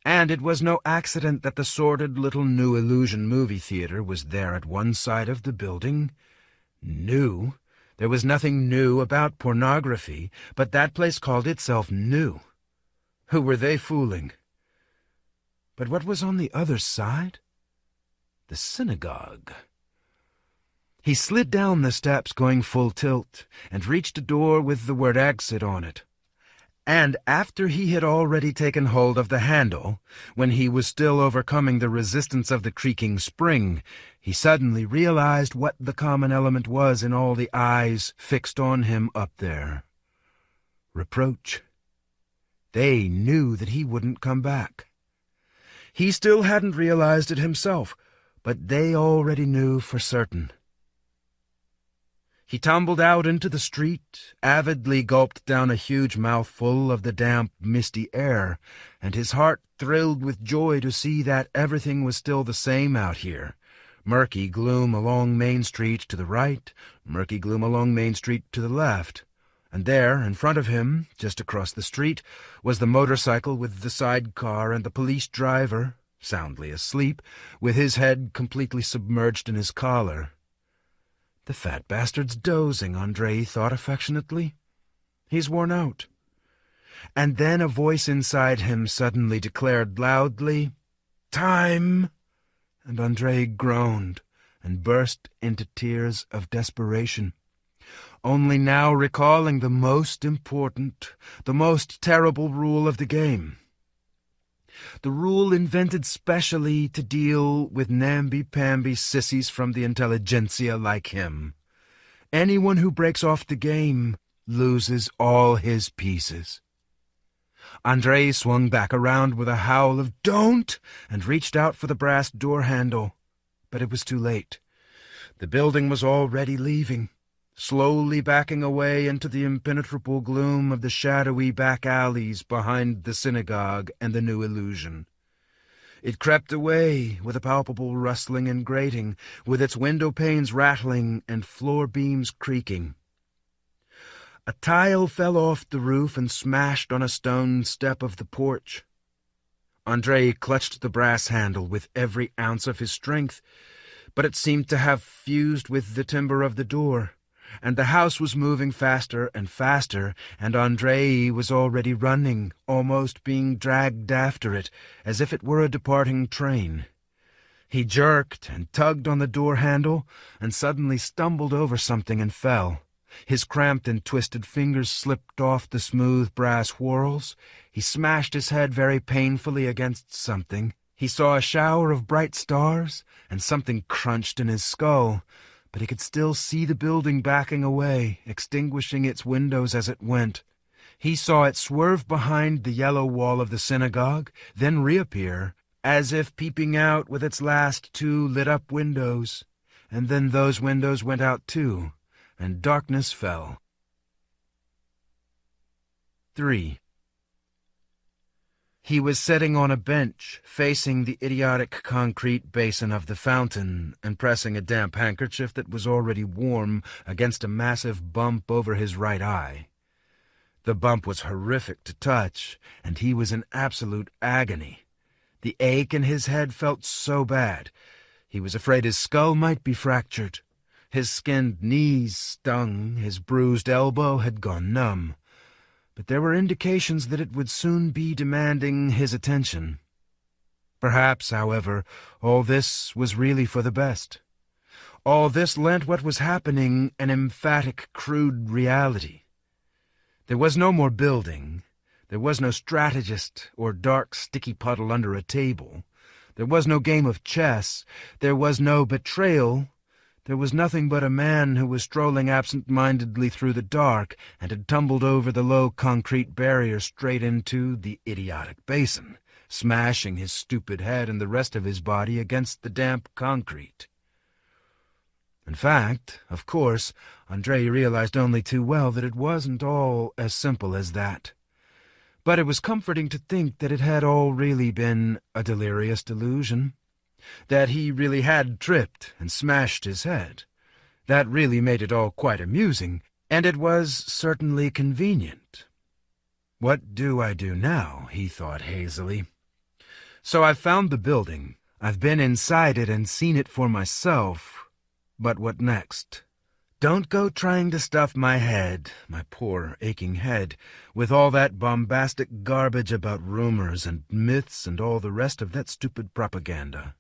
And it was no accident that the sordid little New Illusion movie theater was there at one side of the building. New? There was nothing new about pornography, but that place called itself new. Who were they fooling? But what was on the other side? The synagogue. He slid down the steps going full tilt, and reached a door with the word exit on it. And after he had already taken hold of the handle, when he was still overcoming the resistance of the creaking spring, he suddenly realized what the common element was in all the eyes fixed on him up there. Reproach. They knew that he wouldn't come back. He still hadn't realized it himself, but they already knew for certain. He tumbled out into the street, avidly gulped down a huge mouthful of the damp, misty air, and his heart thrilled with joy to see that everything was still the same out here. Murky gloom along Main Street to the right, murky gloom along Main Street to the left. And there, in front of him, just across the street, was the motorcycle with the sidecar and the police driver, soundly asleep, with his head completely submerged in his collar. The fat bastard's dozing, Andrei thought affectionately. He's worn out. And then a voice inside him suddenly declared loudly, "Time!" And Andrei groaned and burst into tears of desperation, only now recalling the most important, the most terrible rule of the game. The rule invented specially to deal with namby-pamby sissies from the intelligentsia like him. Anyone who breaks off the game loses all his pieces. Andrei swung back around with a howl of "Don't!" and reached out for the brass door handle. But it was too late. The building was already leaving, slowly backing away into the impenetrable gloom of the shadowy back alleys behind the synagogue and the New Illusion. It crept away with a palpable rustling and grating, with its window panes rattling and floor beams creaking. A tile fell off the roof and smashed on a stone step of the porch. Andrei clutched the brass handle with every ounce of his strength, but it seemed to have fused with the timber of the door, and the house was moving faster and faster, and Andrei was already running, almost being dragged after it, as if it were a departing train. He jerked and tugged on the door handle, and suddenly stumbled over something and fell. His cramped and twisted fingers slipped off the smooth brass whorls. He smashed his head very painfully against something. He saw a shower of bright stars, and something crunched in his skull, but he could still see the building backing away, extinguishing its windows as it went. He saw it swerve behind the yellow wall of the synagogue, then reappear, as if peeping out with its last 2 lit-up windows. And then those windows went out too, and darkness fell. 3. He was sitting on a bench, facing the idiotic concrete basin of the fountain, and pressing a damp handkerchief that was already warm against a massive bump over his right eye. The bump was horrific to touch, and he was in absolute agony. The ache in his head felt so bad. He was afraid his skull might be fractured. His skinned knees stung, his bruised elbow had gone numb. But there were indications that it would soon be demanding his attention. Perhaps, however, all this was really for the best. All this lent what was happening an emphatic, crude reality. There was no more building. There was no strategist or dark, sticky puddle under a table. There was no game of chess. There was no betrayal. There was nothing but a man who was strolling absent-mindedly through the dark and had tumbled over the low concrete barrier straight into the idiotic basin, smashing his stupid head and the rest of his body against the damp concrete. In fact, of course, Andrei realized only too well that it wasn't all as simple as that. But it was comforting to think that it had all really been a delirious delusion. That he really had tripped and smashed his head. That really made it all quite amusing, and it was certainly convenient. What do I do now? He thought hazily. So I've found the building. I've been inside it and seen it for myself. But what next? Don't go trying to stuff my head, my poor aching head, with all that bombastic garbage about rumors and myths and all the rest of that stupid propaganda.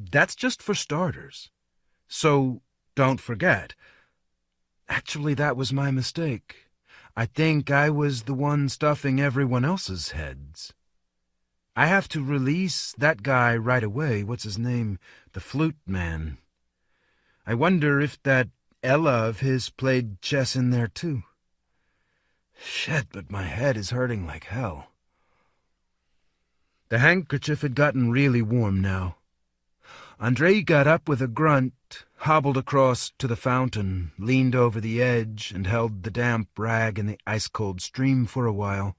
That's just for starters. So, don't forget. Actually, that was my mistake. I think I was the one stuffing everyone else's heads. I have to release that guy right away. What's his name? The flute man. I wonder if that Ella of his played chess in there too. Shit, but my head is hurting like hell. The handkerchief had gotten really warm now. Andrei got up with a grunt, hobbled across to the fountain, leaned over the edge, and held the damp rag in the ice-cold stream for a while.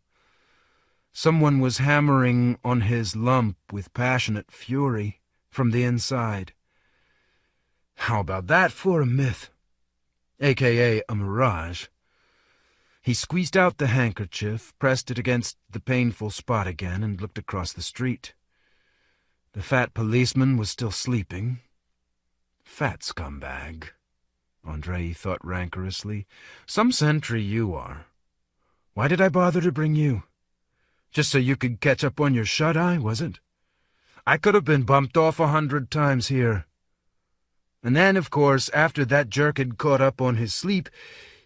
Someone was hammering on his lump with passionate fury from the inside. How about that for a myth? A.k.a. a mirage. He squeezed out the handkerchief, pressed it against the painful spot again, and looked across the street. The fat policeman was still sleeping. Fat scumbag, Andrei thought rancorously. Some sentry you are. Why did I bother to bring you? Just so you could catch up on your shut-eye, was it? I could have been bumped off 100 times here. And then, of course, after that jerk had caught up on his sleep,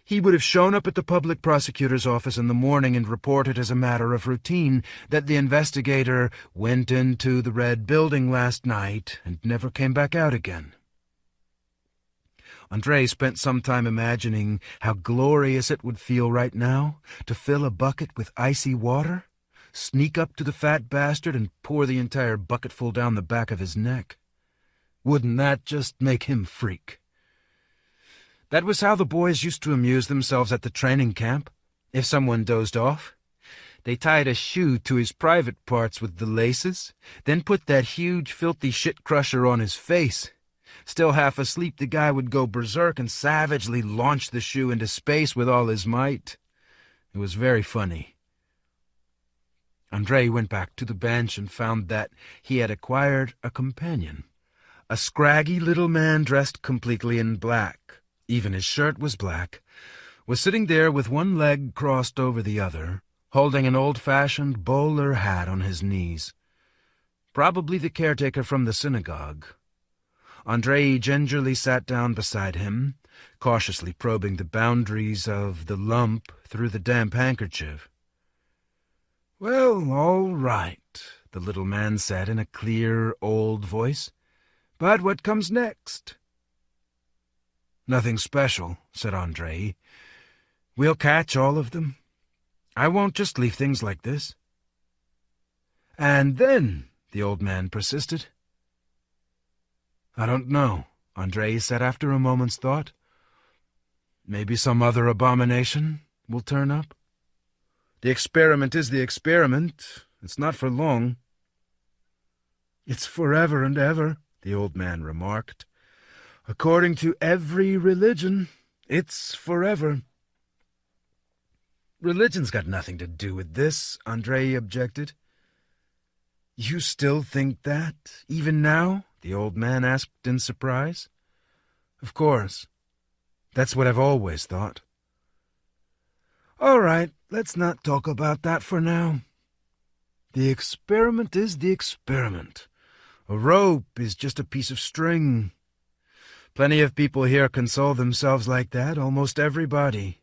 he would have shown up at the public prosecutor's office in the morning and reported as a matter of routine that the investigator went into the Red Building last night and never came back out again. Andrei spent some time imagining how glorious it would feel right now to fill a bucket with icy water, sneak up to the fat bastard and pour the entire bucketful down the back of his neck. Wouldn't that just make him freak? That was how the boys used to amuse themselves at the training camp. If someone dozed off, they tied a shoe to his private parts with the laces, then put that huge, filthy shit-crusher on his face. Still half asleep, the guy would go berserk and savagely launch the shoe into space with all his might. It was very funny. Andrei went back to the bench and found that he had acquired a companion. A scraggy little man dressed completely in black. Even his shirt was black, was sitting there with one leg crossed over the other, holding an old-fashioned bowler hat on his knees. Probably the caretaker from the synagogue. Andrei gingerly sat down beside him, cautiously probing the boundaries of the lump through the damp handkerchief. "Well, all right," the little man said in a clear, old voice. "But what comes next?" "Nothing special," said Andrei. "We'll catch all of them. I won't just leave things like this." "And then?" the old man persisted. "I don't know," Andrei said after a moment's thought. "Maybe some other abomination will turn up. The experiment is the experiment. It's not for long." "It's forever and ever," the old man remarked. "According to every religion, it's forever." "Religion's got nothing to do with this," Andrei objected. "You still think that, even now?" the old man asked in surprise. "Of course. That's what I've always thought." "All right, let's not talk about that for now. The experiment is the experiment. A rope is just a piece of string. Plenty of people here console themselves like that, almost everybody.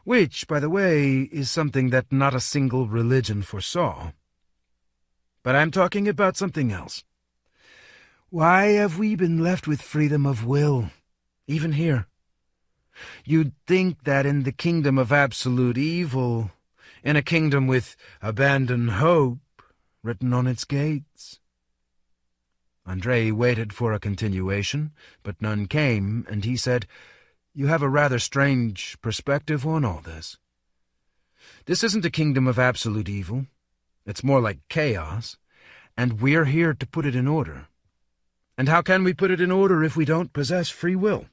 Which, by the way, is something that not a single religion foresaw. But I'm talking about something else. Why have we been left with freedom of will, even here? You'd think that in the kingdom of absolute evil, in a kingdom with abandoned hope written on its gates." Andrei waited for a continuation, but none came, and he said, "You have a rather strange perspective on all this. This isn't a kingdom of absolute evil. It's more like chaos, and we're here to put it in order. And how can we put it in order if we don't possess free will?"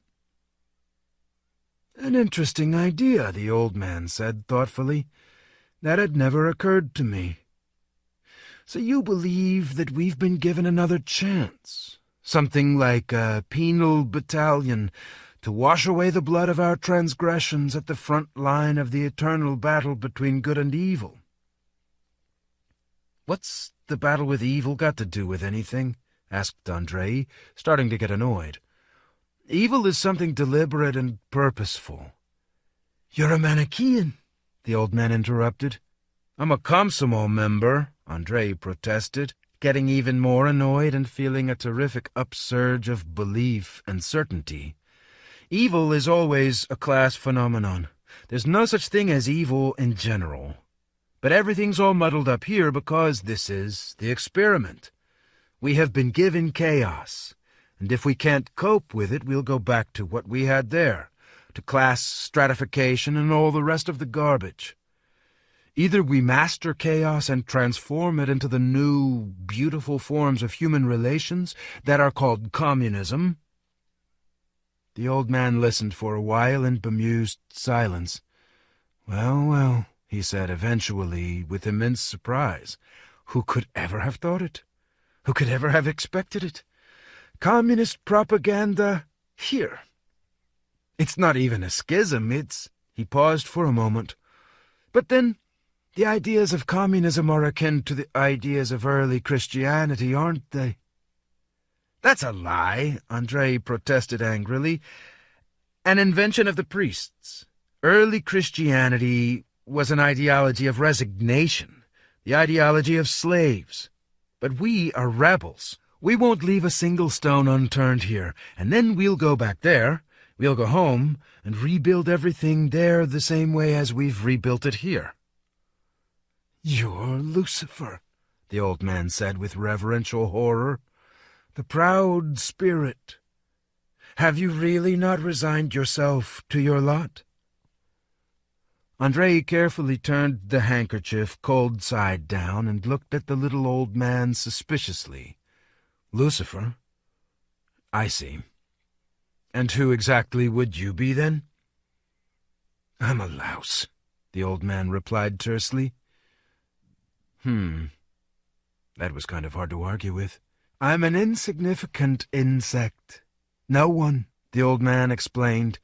"An interesting idea," the old man said thoughtfully. "That had never occurred to me. So you believe that we've been given another chance, something like a penal battalion, to wash away the blood of our transgressions at the front line of the eternal battle between good and evil." "What's the battle with evil got to do with anything?" asked Andrei, starting to get annoyed. "Evil is something deliberate and purposeful." "You're a Manichaean," the old man interrupted. "I'm a Komsomol member," Andrei protested, getting even more annoyed and feeling a terrific upsurge of belief and certainty. "Evil is always a class phenomenon. There's no such thing as evil in general. But everything's all muddled up here because this is the experiment. We have been given chaos, and if we can't cope with it, we'll go back to what we had there, to class stratification and all the rest of the garbage. Either we master chaos and transform it into the new, beautiful forms of human relations that are called communism." The old man listened for a while in bemused silence. "Well, well," he said eventually, with immense surprise. "Who could ever have thought it? Who could ever have expected it? Communist propaganda here. It's not even a schism, it's—" He paused for a moment. "But then, the ideas of communism are akin to the ideas of early Christianity, aren't they?" "That's a lie," Andrei protested angrily. "An invention of the priests. Early Christianity was an ideology of resignation, the ideology of slaves. But we are rebels. We won't leave a single stone unturned here, and then we'll go back there, we'll go home, and rebuild everything there the same way as we've rebuilt it here." "You're Lucifer," the old man said with reverential horror. "The proud spirit. Have you really not resigned yourself to your lot?" Andrei carefully turned the handkerchief cold side down and looked at the little old man suspiciously. "Lucifer? I see. And who exactly would you be, then?" "I'm a louse," the old man replied tersely. That was kind of hard to argue with. "I'm an insignificant insect. No one," the old man explained.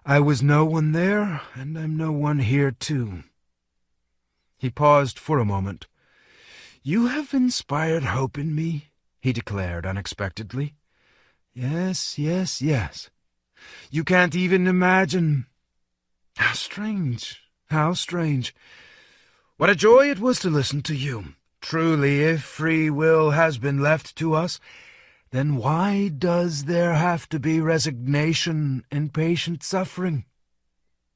"I was no one there, and I'm no one here, too." He paused for a moment. "You have inspired hope in me," he declared unexpectedly. "Yes, yes, yes. You can't even imagine. How strange, how strange. What a joy it was to listen to you. Truly, if free will has been left to us, then why does there have to be resignation and patient suffering?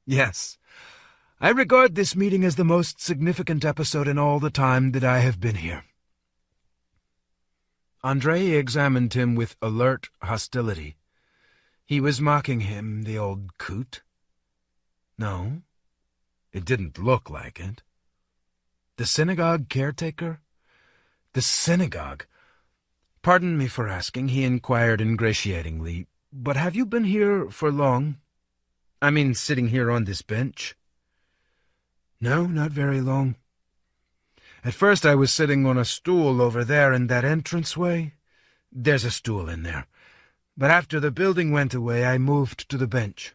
Yes, I regard this meeting as the most significant episode in all the time that I have been here. Andrei examined him with alert hostility. He was mocking him, the old coot. No, it didn't look like it. The synagogue caretaker? The synagogue? Pardon me for asking, he inquired ingratiatingly, but have you been here for long? I mean, sitting here on this bench? No, not very long. At first I was sitting on a stool over there in that entranceway. There's a stool in there. But after the building went away, I moved to the bench.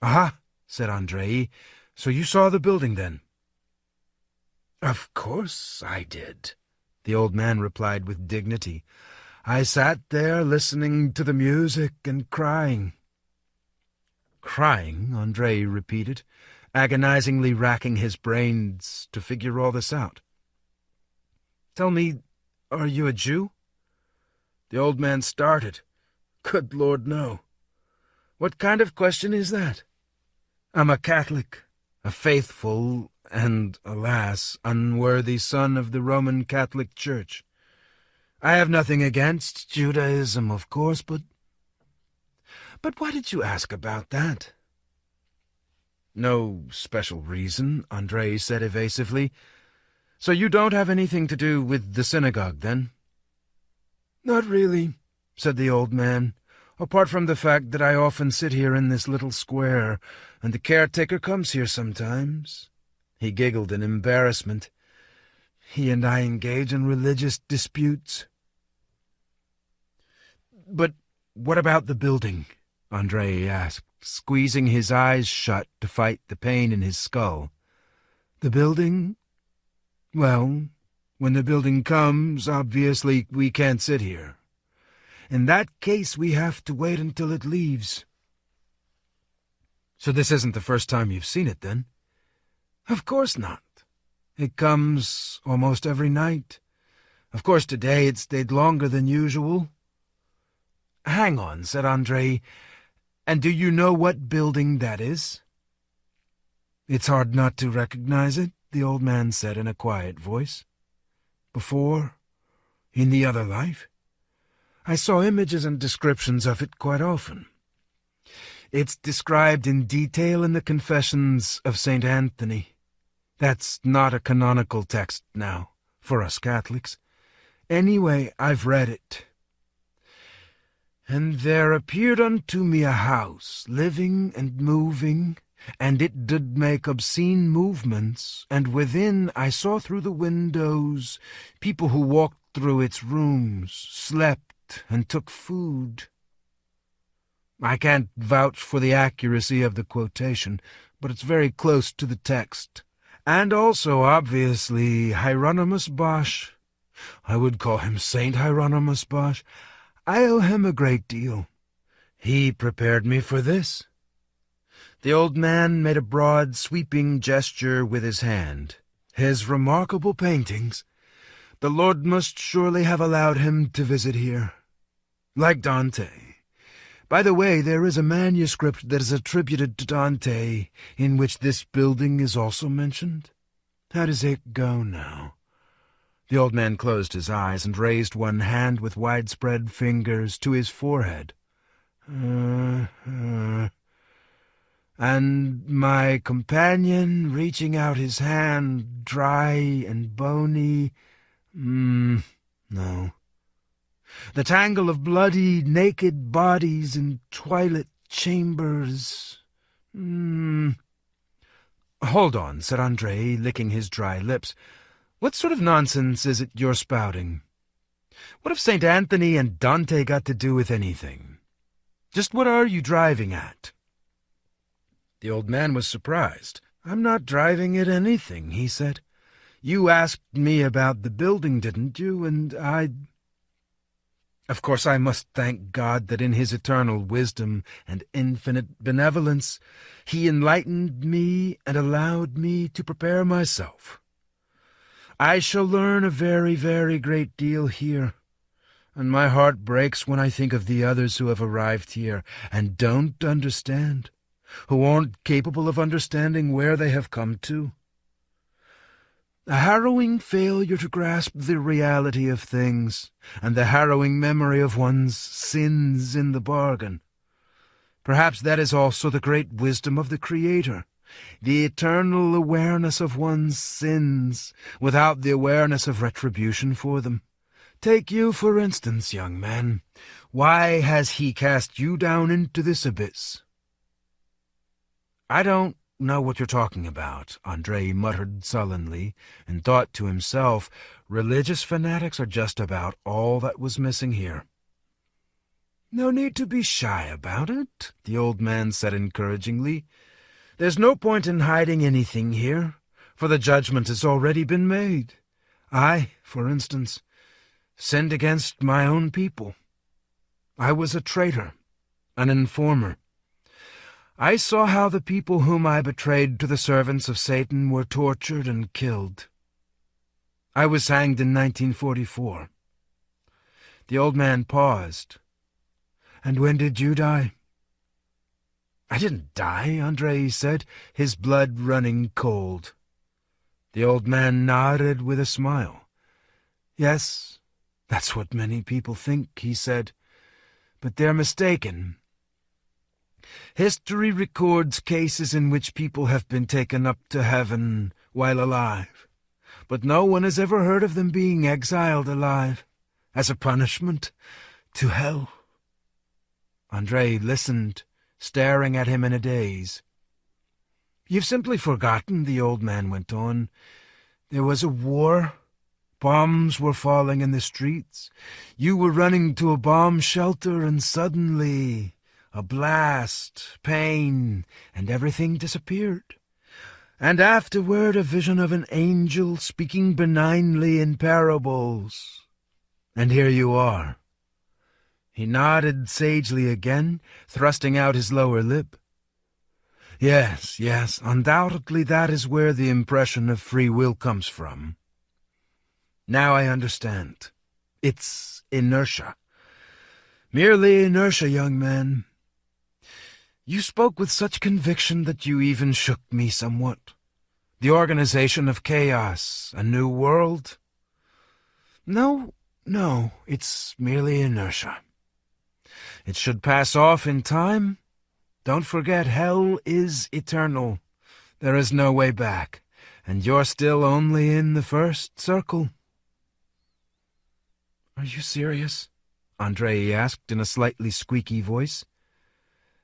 Aha, said Andrei. So you saw the building then? Of course I did, the old man replied with dignity. I sat there listening to the music and crying. Crying, Andrei repeated, agonizingly racking his brains to figure all this out. Tell me, are you a Jew? The old man started. Good Lord, no. What kind of question is that? I'm a Catholic, a faithful and, alas, unworthy son of the Roman Catholic Church. I have nothing against Judaism, of course, but why did you ask about that? No special reason, Andrei said evasively. So you don't have anything to do with the synagogue, then? Not really, said the old man, apart from the fact that I often sit here in this little square, and the caretaker comes here sometimes. He giggled in embarrassment. He and I engage in religious disputes. But what about the building? Andrei asked, squeezing his eyes shut to fight the pain in his skull. The building? Well, when the building comes, obviously we can't sit here. In that case, we have to wait until it leaves. So this isn't the first time you've seen it, then? Of course not. It comes almost every night. Of course, today it stayed longer than usual. Hang on, said Andrei. And do you know what building that is? It's hard not to recognize it, the old man said in a quiet voice. Before, in the other life, I saw images and descriptions of it quite often. It's described in detail in the Confessions of St. Anthony. That's not a canonical text now, for us Catholics. Anyway, I've read it. And there appeared unto me a house, living and moving, and it did make obscene movements, and within I saw through the windows people who walked through its rooms, slept, and took food. I can't vouch for the accuracy of the quotation, but it's very close to the text. And also, obviously, Hieronymus Bosch. I would call him Saint Hieronymus Bosch. I owe him a great deal. He prepared me for this. The old man made a broad, sweeping gesture with his hand. His remarkable paintings. The Lord must surely have allowed him to visit here. Like Dante. By the way, there is a manuscript that is attributed to Dante, in which this building is also mentioned. How does it go now? The old man closed his eyes and raised one hand with widespread fingers to his forehead. And my companion, reaching out his hand, dry and bony. No. The tangle of bloody, naked bodies in twilight chambers. Hold on, said Andrei, licking his dry lips. What sort of nonsense is it you're spouting? What have St. Anthony and Dante got to do with anything? Just what are you driving at? The old man was surprised. I'm not driving at anything, he said. You asked me about the building, didn't you? And Of course, I must thank God that in his eternal wisdom and infinite benevolence he enlightened me and allowed me to prepare myself. I shall learn a very, very great deal here, and my heart breaks when I think of the others who have arrived here and don't understand, who aren't capable of understanding where they have come to. A harrowing failure to grasp the reality of things, and the harrowing memory of one's sins in the bargain. Perhaps that is also the great wisdom of the Creator, the eternal awareness of one's sins, without the awareness of retribution for them. Take you, for instance, young man. Why has he cast you down into this abyss? I don't know what you're talking about, Andrei muttered sullenly, and thought to himself, religious fanatics are just about all that was missing here. No need to be shy about it, the old man said encouragingly. There's no point in hiding anything here, for the judgment has already been made. I, for instance, sinned against my own people. I was a traitor, an informer. I saw how the people whom I betrayed to the servants of Satan were tortured and killed. I was hanged in 1944. The old man paused. And when did you die? I didn't die, Andrei said, his blood running cold. The old man nodded with a smile. Yes, that's what many people think, he said, but they're mistaken. History records cases in which people have been taken up to heaven while alive, but no one has ever heard of them being exiled alive, as a punishment, to hell. Andrei listened, staring at him in a daze. You've simply forgotten, the old man went on. There was a war. Bombs were falling in the streets. You were running to a bomb shelter, and suddenly a blast, pain, and everything disappeared. And afterward a vision of an angel speaking benignly in parables. And here you are. He nodded sagely again, thrusting out his lower lip. Yes, undoubtedly that is where the impression of free will comes from. Now I understand. It's inertia. Merely inertia, young man. You spoke with such conviction that you even shook me somewhat. The organization of chaos, a new world? No, it's merely inertia. It should pass off in time. Don't forget, hell is eternal. There is no way back, and you're still only in the first circle. Are you serious? Andrei asked in a slightly squeaky voice.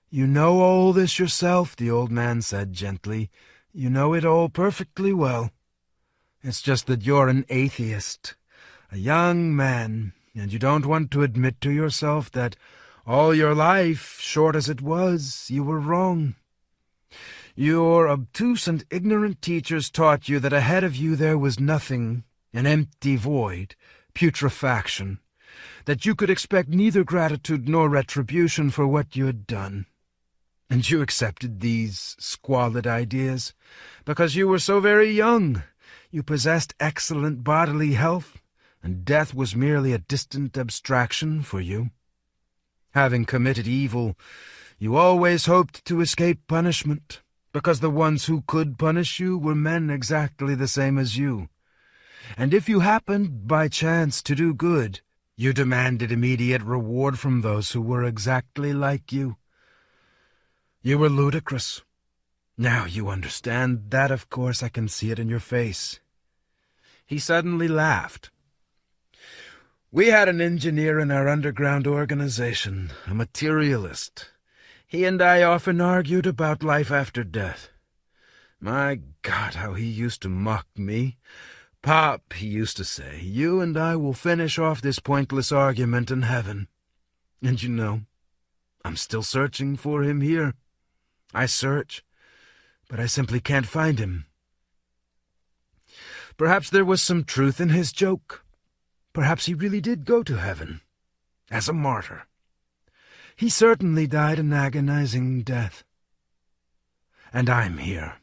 You know all this yourself, the old man said gently. You know it all perfectly well. It's just that you're an atheist, a young man, and you don't want to admit to yourself that all your life, short as it was, you were wrong. Your obtuse and ignorant teachers taught you that ahead of you there was nothing, an empty void, putrefaction, that you could expect neither gratitude nor retribution for what you had done. And you accepted these squalid ideas because you were so very young. You possessed excellent bodily health, and death was merely a distant abstraction for you. Having committed evil, you always hoped to escape punishment, because the ones who could punish you were men exactly the same as you. And if you happened by chance to do good, you demanded immediate reward from those who were exactly like you. You were ludicrous. Now you understand that, of course. I can see it in your face. He suddenly laughed. We had an engineer in our underground organization, a materialist. He and I often argued about life after death. My God, how he used to mock me. Pop, he used to say, you and I will finish off this pointless argument in heaven. And you know, I'm still searching for him here. I search, but I simply can't find him. Perhaps there was some truth in his joke. Perhaps he really did go to heaven, as a martyr. He certainly died an agonizing death. And I'm here.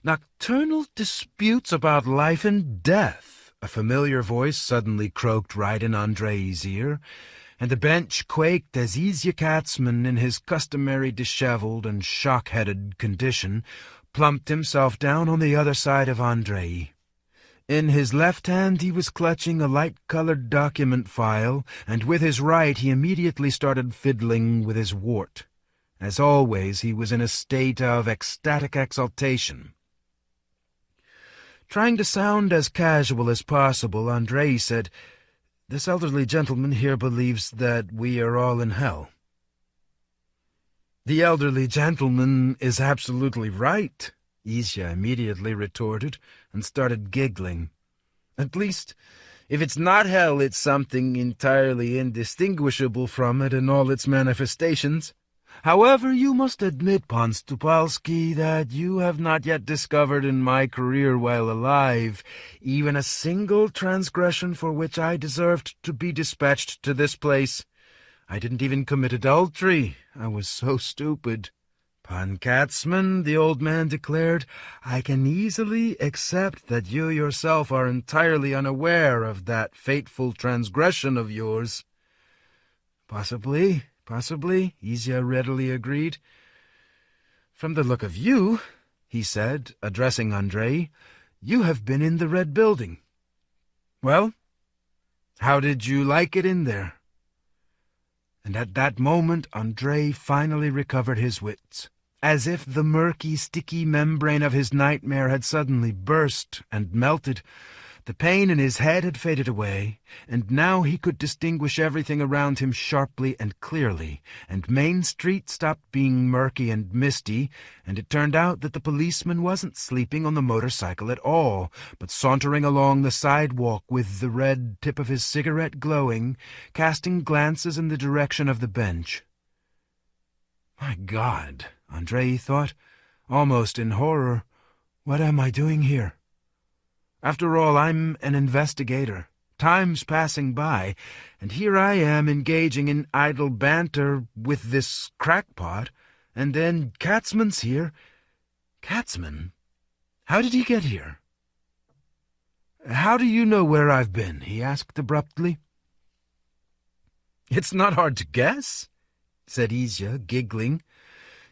Nocturnal disputes about life and death, a familiar voice suddenly croaked right in Andrei's ear, and the bench quaked as Izya Katzman, in his customary disheveled and shock-headed condition, plumped himself down on the other side of Andrei. In his left hand he was clutching a light-colored document file, and with his right he immediately started fiddling with his wart. As always, he was in a state of ecstatic exultation. Trying to sound as casual as possible, Andrei said, "This elderly gentleman here believes that we are all in hell." "The elderly gentleman is absolutely right," Izya immediately retorted, and started giggling. "At least, if it's not hell, it's something entirely indistinguishable from it in all its manifestations. However, you must admit, Pan Stupalski, that you have not yet discovered in my career while alive even a single transgression for which I deserved to be dispatched to this place. I didn't even commit adultery. I was so stupid." "Pan Katzman," the old man declared, "I can easily accept that you yourself are entirely unaware of that fateful transgression of yours." Possibly, Izya readily agreed. "From the look of you," he said, addressing Andrei, "you have been in the Red Building. Well, how did you like it in there?" And at that moment Andrei finally recovered his wits, as if the murky, sticky membrane of his nightmare had suddenly burst and melted. The pain in his head had faded away, and now he could distinguish everything around him sharply and clearly, and Main Street stopped being murky and misty, and it turned out that the policeman wasn't sleeping on the motorcycle at all, but sauntering along the sidewalk with the red tip of his cigarette glowing, casting glances in the direction of the bench. "My God," Andrei thought, almost in horror, "what am I doing here? After all, I'm an investigator. Time's passing by, and here I am engaging in idle banter with this crackpot, and then Katzman's here. Katzman? How did he get here?" "How do you know where I've been?" he asked abruptly. "It's not hard to guess," said Izya, giggling.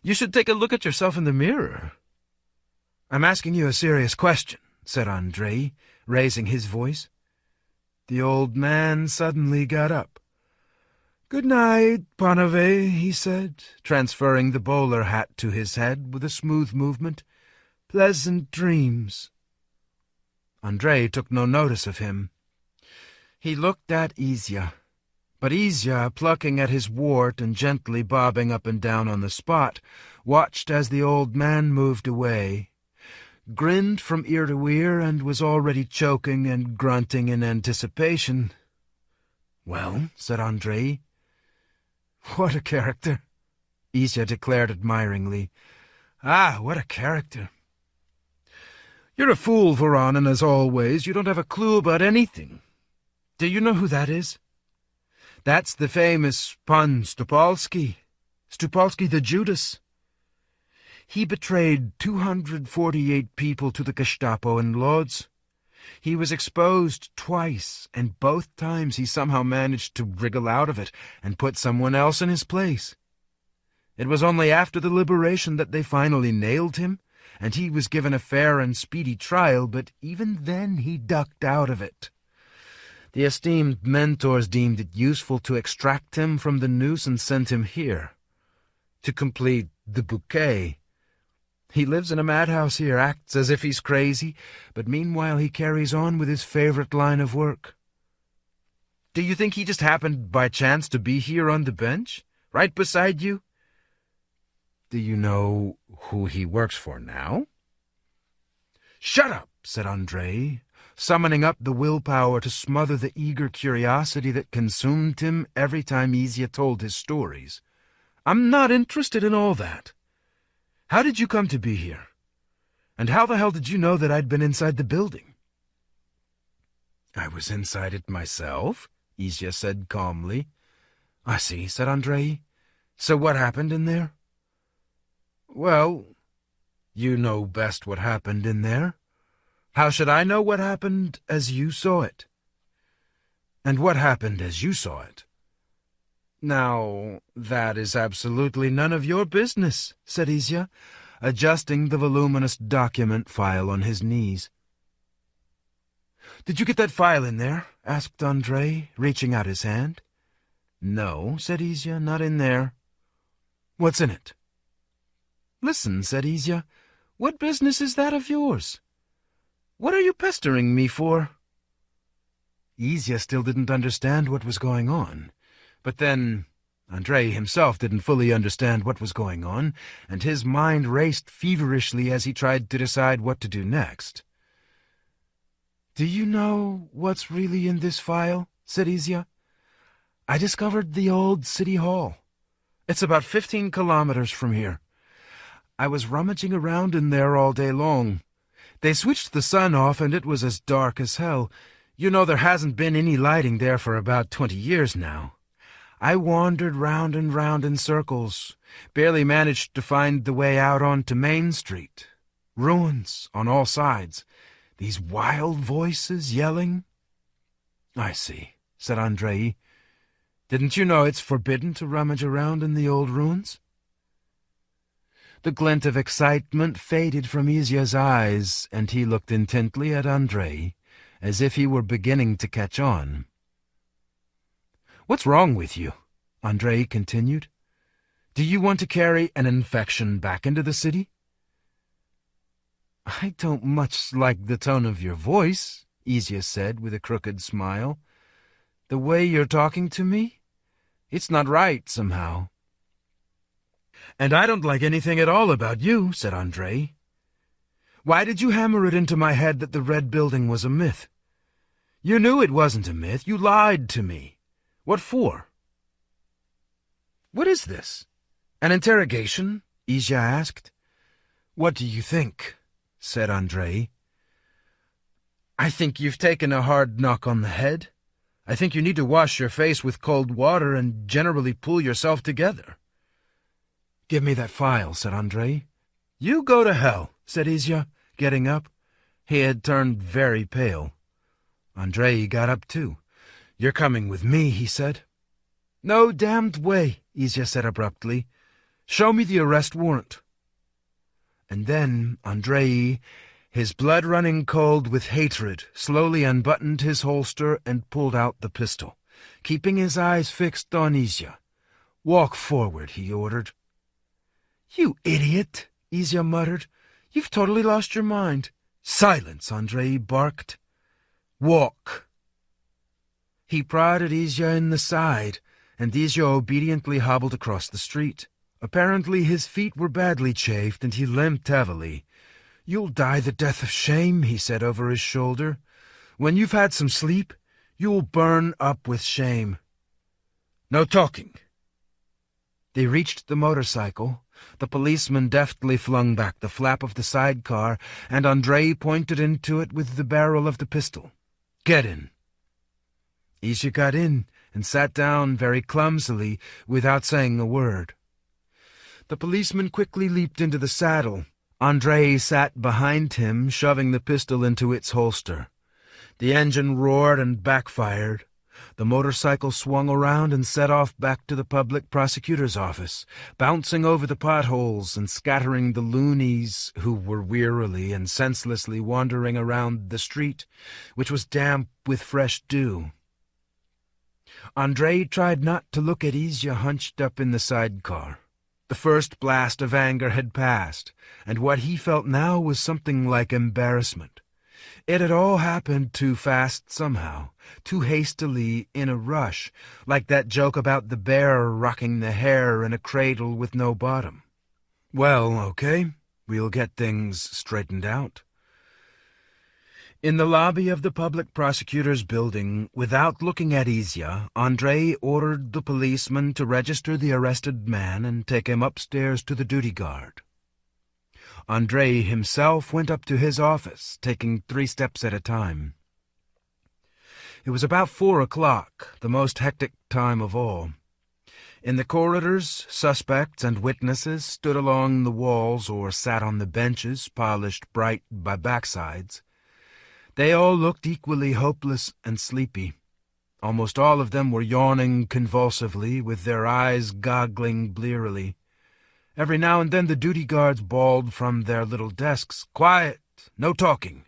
"You should take a look at yourself in the mirror." "I'm asking you a serious question," said Andrei, raising his voice. The old man suddenly got up. "Good night, Panove," he said, transferring the bowler hat to his head with a smooth movement. "Pleasant dreams." Andrei took no notice of him. He looked at Izya, but Izya, plucking at his wart and gently bobbing up and down on the spot, watched as the old man moved away, grinned from ear to ear, and was already choking and grunting in anticipation. "Well," said Andrei. "What a character," Izya declared admiringly. "Ah, what a character." "You're a fool, Voronin, as always. You don't have a clue about anything. Do you know who that is? That's the famous Pan Stupalski the Judas. He betrayed 248 people to the Gestapo in Lodz. He was exposed twice, and both times he somehow managed to wriggle out of it and put someone else in his place. It was only after the liberation that they finally nailed him, and he was given a fair and speedy trial, but even then he ducked out of it. The esteemed mentors deemed it useful to extract him from the noose and send him here, to complete the bouquet. He lives in a madhouse here, acts as if he's crazy, but meanwhile he carries on with his favorite line of work. Do you think he just happened by chance to be here on the bench, right beside you? Do you know who he works for now?" "Shut up," said Andrei, summoning up the willpower to smother the eager curiosity that consumed him every time Izya told his stories. "I'm not interested in all that. How did you come to be here? And how the hell did you know that I'd been inside the building?" "I was inside it myself," Izya said calmly. "I see," said Andrei. "So what happened in there?" "Well, You know best what happened in there. How should I know what happened as you saw it? And what happened as you saw it? Now, that is absolutely none of your business, said Izya, adjusting the voluminous document file on his knees. Did you get that file in there? Asked Andrei, reaching out his hand. No, said Izya, not in there. What's in it? Listen, said Izya, what business is that of yours? What are you pestering me for? Izya still didn't understand what was going on. But then Andrei himself didn't fully understand what was going on, and his mind raced feverishly as he tried to decide what to do next. Do you know what's really in this file? Said Izya. I discovered the old city hall. It's about 15 kilometers from here. I was rummaging around in there all day long. They switched the sun off and it was as dark as hell. You know there hasn't been any lighting there for about 20 years now. I wandered round and round in circles, barely managed to find the way out onto Main Street. Ruins on all sides. These wild voices yelling. I see, said Andrei. Didn't you know it's forbidden to rummage around in the old ruins? The glint of excitement faded from Izya's eyes, and he looked intently at Andrei, as if he were beginning to catch on. What's wrong with you? Andrei continued. Do you want to carry an infection back into the city? I don't much like the tone of your voice, Izya said with a crooked smile. The way you're talking to me? It's not right, somehow. And I don't like anything at all about you, said Andrei. Why did you hammer it into my head that the Red Building was a myth? You knew it wasn't a myth. You lied to me. What for? What is this? An interrogation? Izya asked. What do you think? Said Andrei. I think you've taken a hard knock on the head. I think you need to wash your face with cold water and generally pull yourself together. Give me that file, said Andrei. You go to hell, said Izya, getting up. He had turned very pale. Andrei got up too. You're coming with me, he said. No damned way, Izya said abruptly. Show me the arrest warrant. And then Andrei, his blood running cold with hatred, slowly unbuttoned his holster and pulled out the pistol, keeping his eyes fixed on Izya. Walk forward, he ordered. You idiot, Izya muttered. You've totally lost your mind. Silence, Andrei barked. Walk. He prodded Izya in the side, and Izya obediently hobbled across the street. Apparently his feet were badly chafed, and he limped heavily. You'll die the death of shame, he said over his shoulder. When you've had some sleep, you'll burn up with shame. No talking. They reached the motorcycle. The policeman deftly flung back the flap of the sidecar, and Andrei pointed into it with the barrel of the pistol. Get in. Izya got in and sat down very clumsily without saying a word. The policeman quickly leaped into the saddle. Andrei sat behind him, shoving the pistol into its holster. The engine roared and backfired. The motorcycle swung around and set off back to the public prosecutor's office, bouncing over the potholes and scattering the loonies who were wearily and senselessly wandering around the street, which was damp with fresh dew. Andrei tried not to look at Izya hunched up in the sidecar. The first blast of anger had passed, and what he felt now was something like embarrassment. It had all happened too fast somehow, too hastily, in a rush, like that joke about the bear rocking the hare in a cradle with no bottom. Well, okay, we'll get things straightened out. In the lobby of the public prosecutor's building, without looking at Izya, Andrei ordered the policeman to register the arrested man and take him upstairs to the duty guard. Andrei himself went up to his office, taking 3 steps at a time. It was about 4 o'clock, the most hectic time of all. In the corridors, suspects and witnesses stood along the walls or sat on the benches polished bright by backsides. They all looked equally hopeless and sleepy. Almost all of them were yawning convulsively, with their eyes goggling blearily. Every now and then the duty guards bawled from their little desks, "Quiet! No talking!"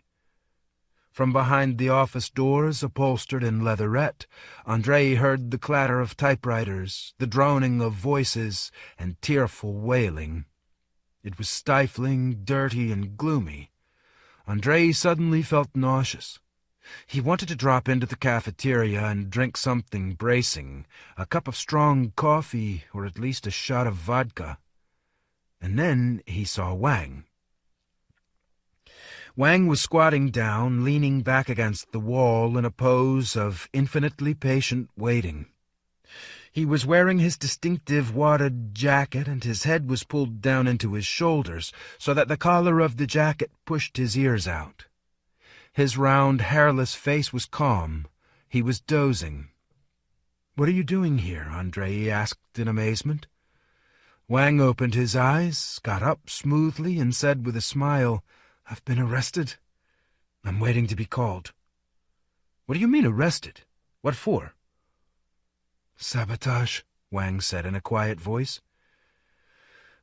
From behind the office doors, upholstered in leatherette, Andrei heard the clatter of typewriters, the droning of voices, and tearful wailing. It was stifling, dirty, and gloomy. Andrei suddenly felt nauseous. He wanted to drop into the cafeteria and drink something bracing, a cup of strong coffee or at least a shot of vodka. And then he saw Wang. Wang was squatting down, leaning back against the wall in a pose of infinitely patient waiting. He was wearing his distinctive wadded jacket, and his head was pulled down into his shoulders, so that the collar of the jacket pushed his ears out. His round, hairless face was calm. He was dozing. "What are you doing here?" Andrei asked in amazement. Wang opened his eyes, got up smoothly, and said with a smile, "I've been arrested. I'm waiting to be called." "What do you mean arrested? What for?" "Sabotage," Wang said in a quiet voice.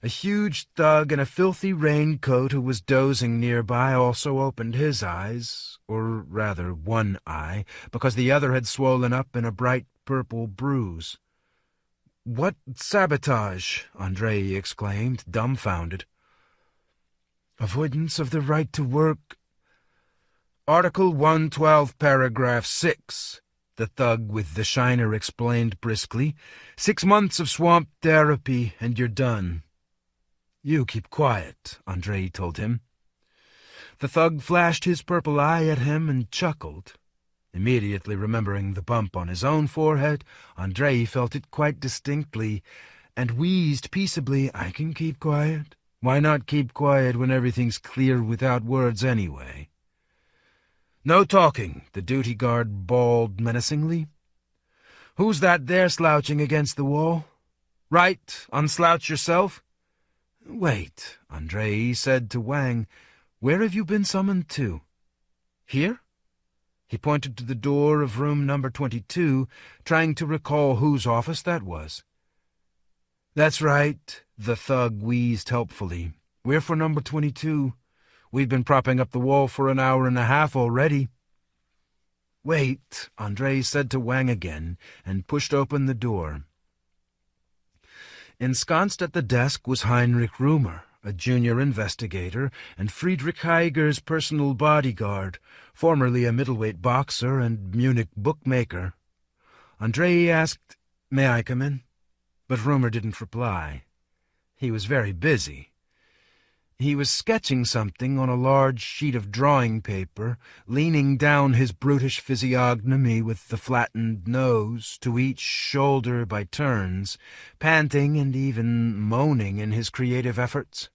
A huge thug in a filthy raincoat who was dozing nearby also opened his eyes, or rather one eye, because the other had swollen up in a bright purple bruise. "What sabotage?" Andrei exclaimed, dumbfounded. "Avoidance of the right to work. Article 112, paragraph 6, the thug with the shiner explained briskly. 6 months of swamp therapy, and you're done." "You keep quiet," Andrei told him. The thug flashed his purple eye at him and chuckled. Immediately remembering the bump on his own forehead, Andrei felt it quite distinctly, and wheezed peaceably, "I can keep quiet. Why not keep quiet when everything's clear without words anyway?" "No talking," the duty guard bawled menacingly. "Who's that there slouching against the wall? Right, unslouch yourself." "Wait," Andrei said to Wang, "where have you been summoned to?" "Here?" He pointed to the door of room number 22, trying to recall whose office that was. "That's right," the thug wheezed helpfully. "We're for number 22. We've been propping up the wall for an hour and a half already." "Wait," Andrei said to Wang again, and pushed open the door. Ensconced at the desk was Heinrich Römer, a junior investigator, and Friedrich Heiger's personal bodyguard, formerly a middleweight boxer and Munich bookmaker. Andrei asked, "May I come in?" But Römer didn't reply. He was very busy. He was sketching something on a large sheet of drawing paper, leaning down his brutish physiognomy with the flattened nose to each shoulder by turns, panting and even moaning in his creative efforts.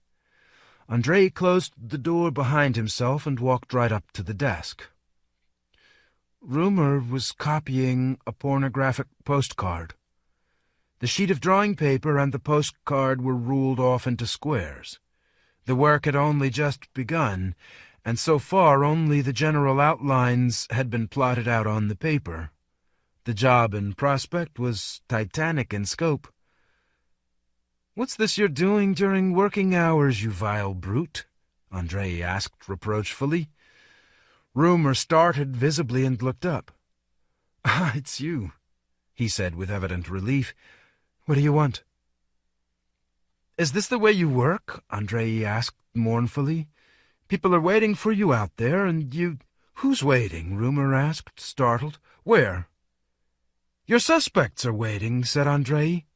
Andrei closed the door behind himself and walked right up to the desk. Römer was copying a pornographic postcard. The sheet of drawing paper and the postcard were ruled off into squares. The work had only just begun, and so far only the general outlines had been plotted out on the paper. The job in prospect was titanic in scope. "What's this you're doing during working hours, you vile brute?" Andrei asked reproachfully. Römer started visibly and looked up. "Ah, it's you," he said with evident relief. "What do you want?" "Is this the way you work?" Andrei asked mournfully. "People are waiting for you out there, and you—" "Who's waiting?" Römer asked, startled. "Where?" "Your suspects are waiting," said Andrei.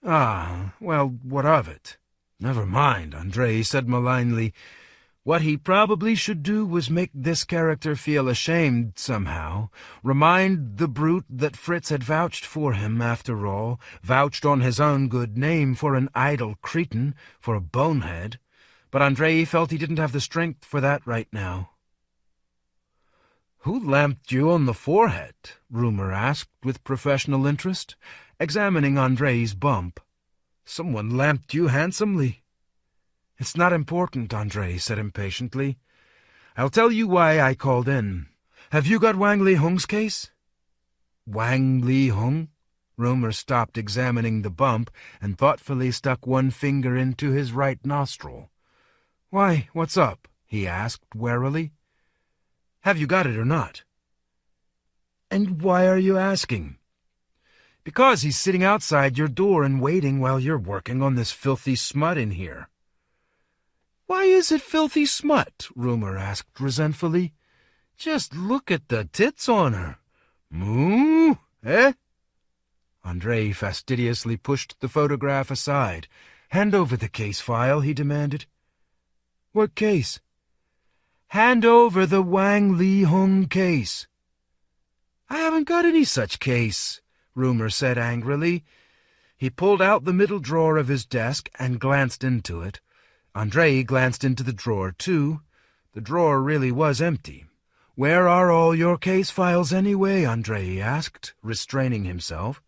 "Ah, well, what of it?" "Never mind," Andrei said malignly. What he probably should do was make this character feel ashamed somehow, remind the brute that Fritz had vouched for him, after all, vouched on his own good name for an idle cretin, for a bonehead. But Andrei felt he didn't have the strength for that right now. "Who lamped you on the forehead?" Rumor asked with professional interest, examining Andrei's bump. "Someone lamped you handsomely." "It's not important," Andrei said impatiently. "I'll tell you why I called in. Have you got Wang Li Hong's case?" "Wang Li Hong?" Rumor stopped examining the bump and thoughtfully stuck one finger into his right nostril. "Why, what's up?" he asked warily. "Have you got it or not?" "And why are you asking?" "Because he's sitting outside your door and waiting while you're working on this filthy smut in here." "Why is it filthy smut?" Rumor asked resentfully. "Just look at the tits on her. Moo, eh?" Andrei fastidiously pushed the photograph aside. "Hand over the case file," he demanded. "What case?" "Hand over the Wang Li Hong case." "I haven't got any such case," Rumor said angrily. He pulled out the middle drawer of his desk and glanced into it. Andrei glanced into the drawer, too. The drawer really was empty. "Where are all your case files anyway?" Andrei asked, restraining himself.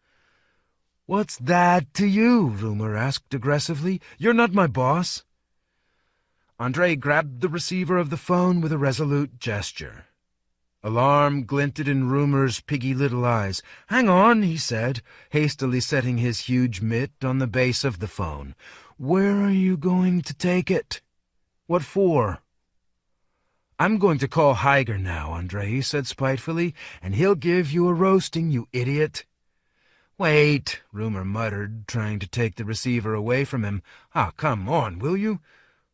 "What's that to you?" Rumor asked aggressively. "You're not my boss." Andrei grabbed the receiver of the phone with a resolute gesture. Alarm glinted in Rumor's piggy little eyes. "Hang on," he said, hastily setting his huge mitt on the base of the phone. "Where are you going to take it?" "What for?" "I'm going to call Heiger now," Andrei said spitefully, "and he'll give you a roasting, you idiot." "Wait," Rumor muttered, trying to take the receiver away from him. "Ah, come on, will you?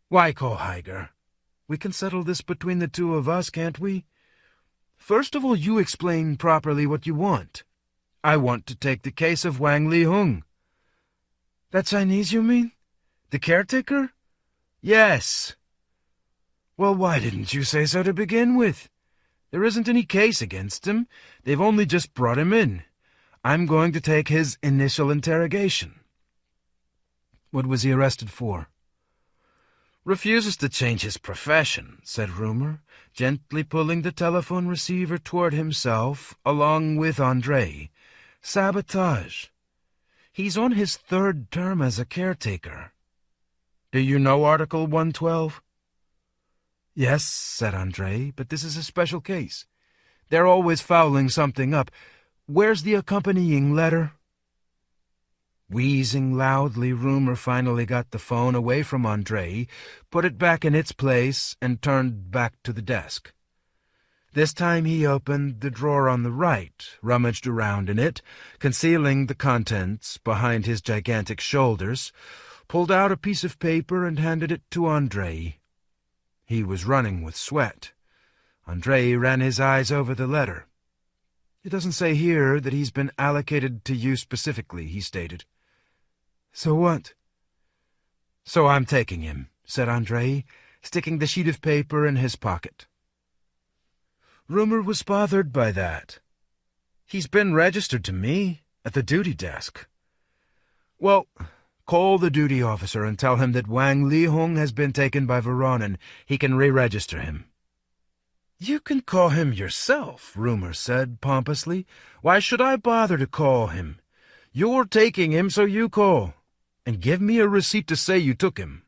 Why call Heiger? We can settle this between the two of us, can't we? First of all, you explain properly what you want." "I want to take the case of Wang Li Hong." "That Chinese, you mean? The caretaker?" "Yes." "Well, why didn't you say so to begin with? There isn't any case against him. They've only just brought him in. I'm going to take his initial interrogation." "What was he arrested for?" "Refuses to change his profession," said Rumor, gently pulling the telephone receiver toward himself, along with Andrei. "Sabotage. He's on his third term as a caretaker." "Do you know Article 112? "Yes," said Andrei, "but this is a special case. They're always fouling something up. Where's the accompanying letter?" Wheezing loudly, Rumor finally got the phone away from Andrei, put it back in its place, and turned back to the desk. This time he opened the drawer on the right, rummaged around in it, concealing the contents behind his gigantic shoulders, pulled out a piece of paper and handed it to Andrei. He was running with sweat. Andrei ran his eyes over the letter. "It doesn't say here that he's been allocated to you specifically," he stated. "So what?" "So I'm taking him," said Andrei, sticking the sheet of paper in his pocket. Rumor was bothered by that. "He's been registered to me, at the duty desk." "Well, call the duty officer and tell him that Wang Li Hong has been taken by Voronin. He can re-register him." "You can call him yourself," Rumor said pompously. "Why should I bother to call him? You're taking him, so you call. And give me a receipt to say you took him."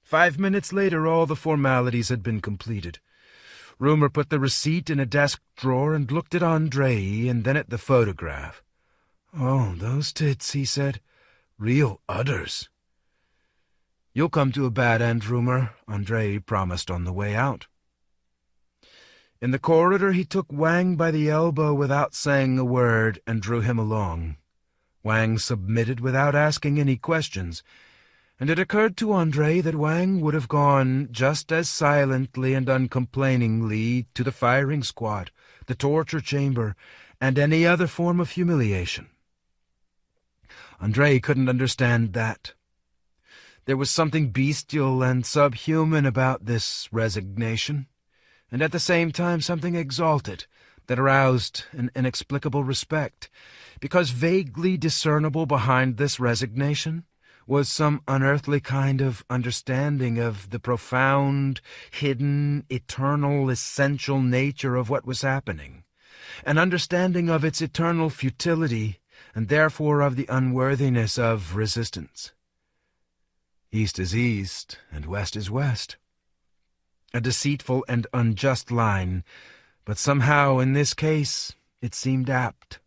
5 minutes later, all the formalities had been completed. Rumor put the receipt in a desk drawer and looked at Andrei and then at the photograph. "Oh, those tits," he said. "Real udders." "You'll come to a bad end, Rumor," Andrei promised on the way out. In the corridor, he took Wang by the elbow without saying a word and drew him along. Wang submitted without asking any questions, and it occurred to Andrei that Wang would have gone just as silently and uncomplainingly to the firing squad, the torture chamber, and any other form of humiliation. Andrei couldn't understand that. There was something bestial and subhuman about this resignation, and at the same time something exalted that aroused an inexplicable respect, because vaguely discernible behind this resignation was some unearthly kind of understanding of the profound, hidden, eternal, essential nature of what was happening, an understanding of its eternal futility, and therefore of the unworthiness of resistance. East is east, and west is west. A deceitful and unjust line, but somehow in this case it seemed apt.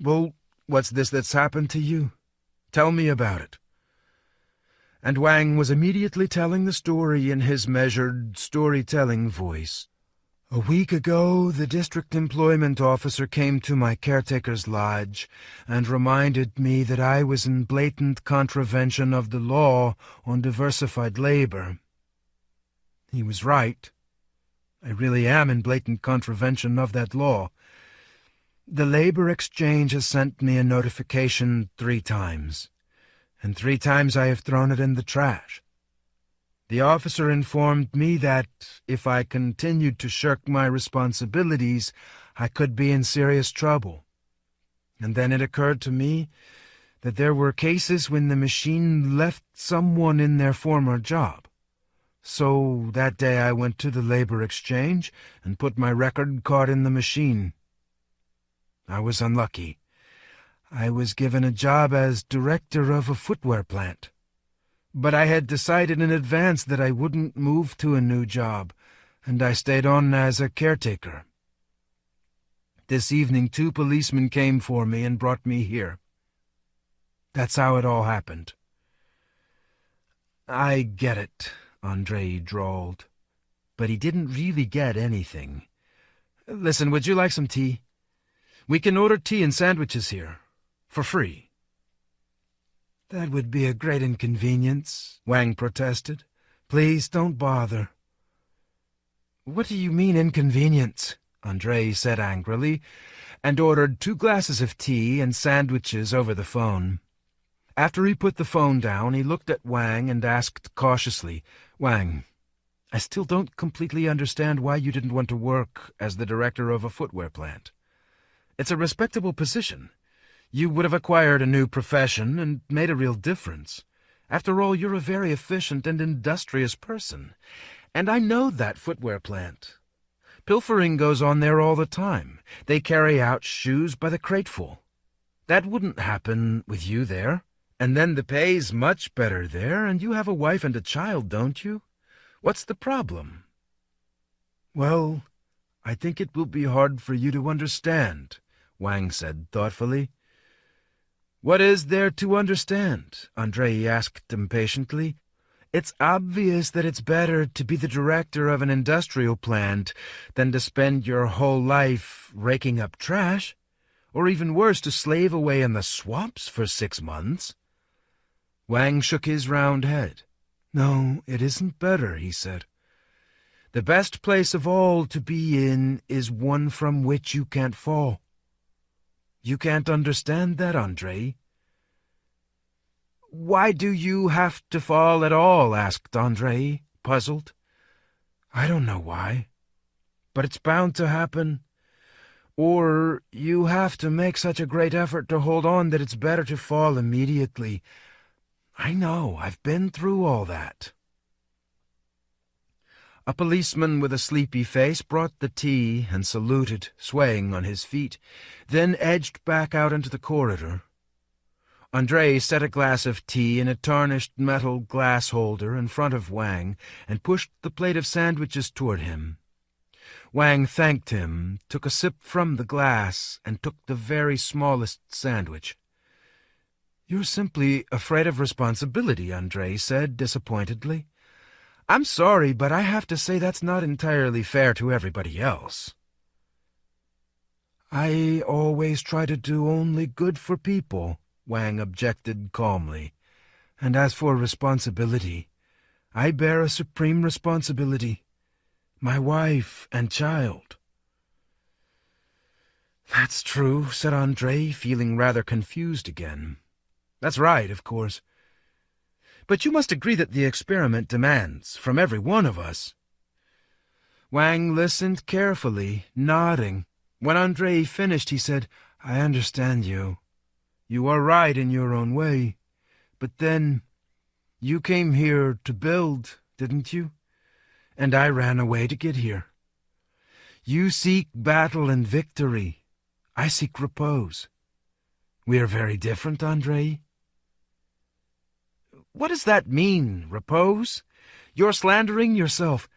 "Well, what's this that's happened to you? Tell me about it." And Wang was immediately telling the story in his measured, storytelling voice. "A week ago, the district employment officer came to my caretaker's lodge and reminded me that I was in blatant contravention of the law on diversified labor. He was right. I really am in blatant contravention of that law. The labor exchange has sent me a notification 3 times, and 3 times I have thrown it in the trash. The officer informed me that if I continued to shirk my responsibilities, I could be in serious trouble. And then it occurred to me that there were cases when the machine left someone in their former job. So that day I went to the labor exchange and put my record card in the machine. I was unlucky. I was given a job as director of a footwear plant. But I had decided in advance that I wouldn't move to a new job, and I stayed on as a caretaker. This evening 2 policemen came for me and brought me here. That's how it all happened." "I get it," Andrei drawled. But he didn't really get anything. "Listen, would you like some tea? We can order tea and sandwiches here, for free." "That would be a great inconvenience," Wang protested. "Please don't bother." "What do you mean, inconvenience?" Andrei said angrily, and ordered 2 glasses of tea and sandwiches over the phone. After he put the phone down, he looked at Wang and asked cautiously, "Wang, I still don't completely understand why you didn't want to work as the director of a footwear plant. It's a respectable position. You would have acquired a new profession and made a real difference. After all, you're a very efficient and industrious person. And I know that footwear plant. Pilfering goes on there all the time. They carry out shoes by the crateful. That wouldn't happen with you there. And then the pay's much better there, and you have a wife and a child, don't you? What's the problem?" "Well, I think it will be hard for you to understand," Wang said thoughtfully. "What is there to understand?" Andrei asked impatiently. "It's obvious that it's better to be the director of an industrial plant than to spend your whole life raking up trash, or even worse, to slave away in the swamps for 6 months. Wang shook his round head. "No, it isn't better," he said. "The best place of all to be in is one from which you can't fall. You can't understand that, Andrei." "Why do you have to fall at all?" asked Andrei, puzzled. "I don't know why, but it's bound to happen. Or you have to make such a great effort to hold on that it's better to fall immediately. I know, I've been through all that." A policeman with a sleepy face brought the tea and saluted, swaying on his feet, then edged back out into the corridor. Andrei set a glass of tea in a tarnished metal glass holder in front of Wang and pushed the plate of sandwiches toward him. Wang thanked him, took a sip from the glass, and took the very smallest sandwich. "You're simply afraid of responsibility," Andrei said disappointedly. "I'm sorry, but I have to say that's not entirely fair to everybody else." "I always try to do only good for people," Wang objected calmly. "And as for responsibility, I bear a supreme responsibility. My wife and child." "That's true," said Andrei, feeling rather confused again. "That's right, of course. But you must agree that the experiment demands from every one of us." Wang listened carefully, nodding. When Andrei finished, he said, "I understand you. You are right in your own way. But then, you came here to build, didn't you? And I ran away to get here. You seek battle and victory. I seek repose. We are very different, Andrei. What does that mean, repose? You're slandering yourself.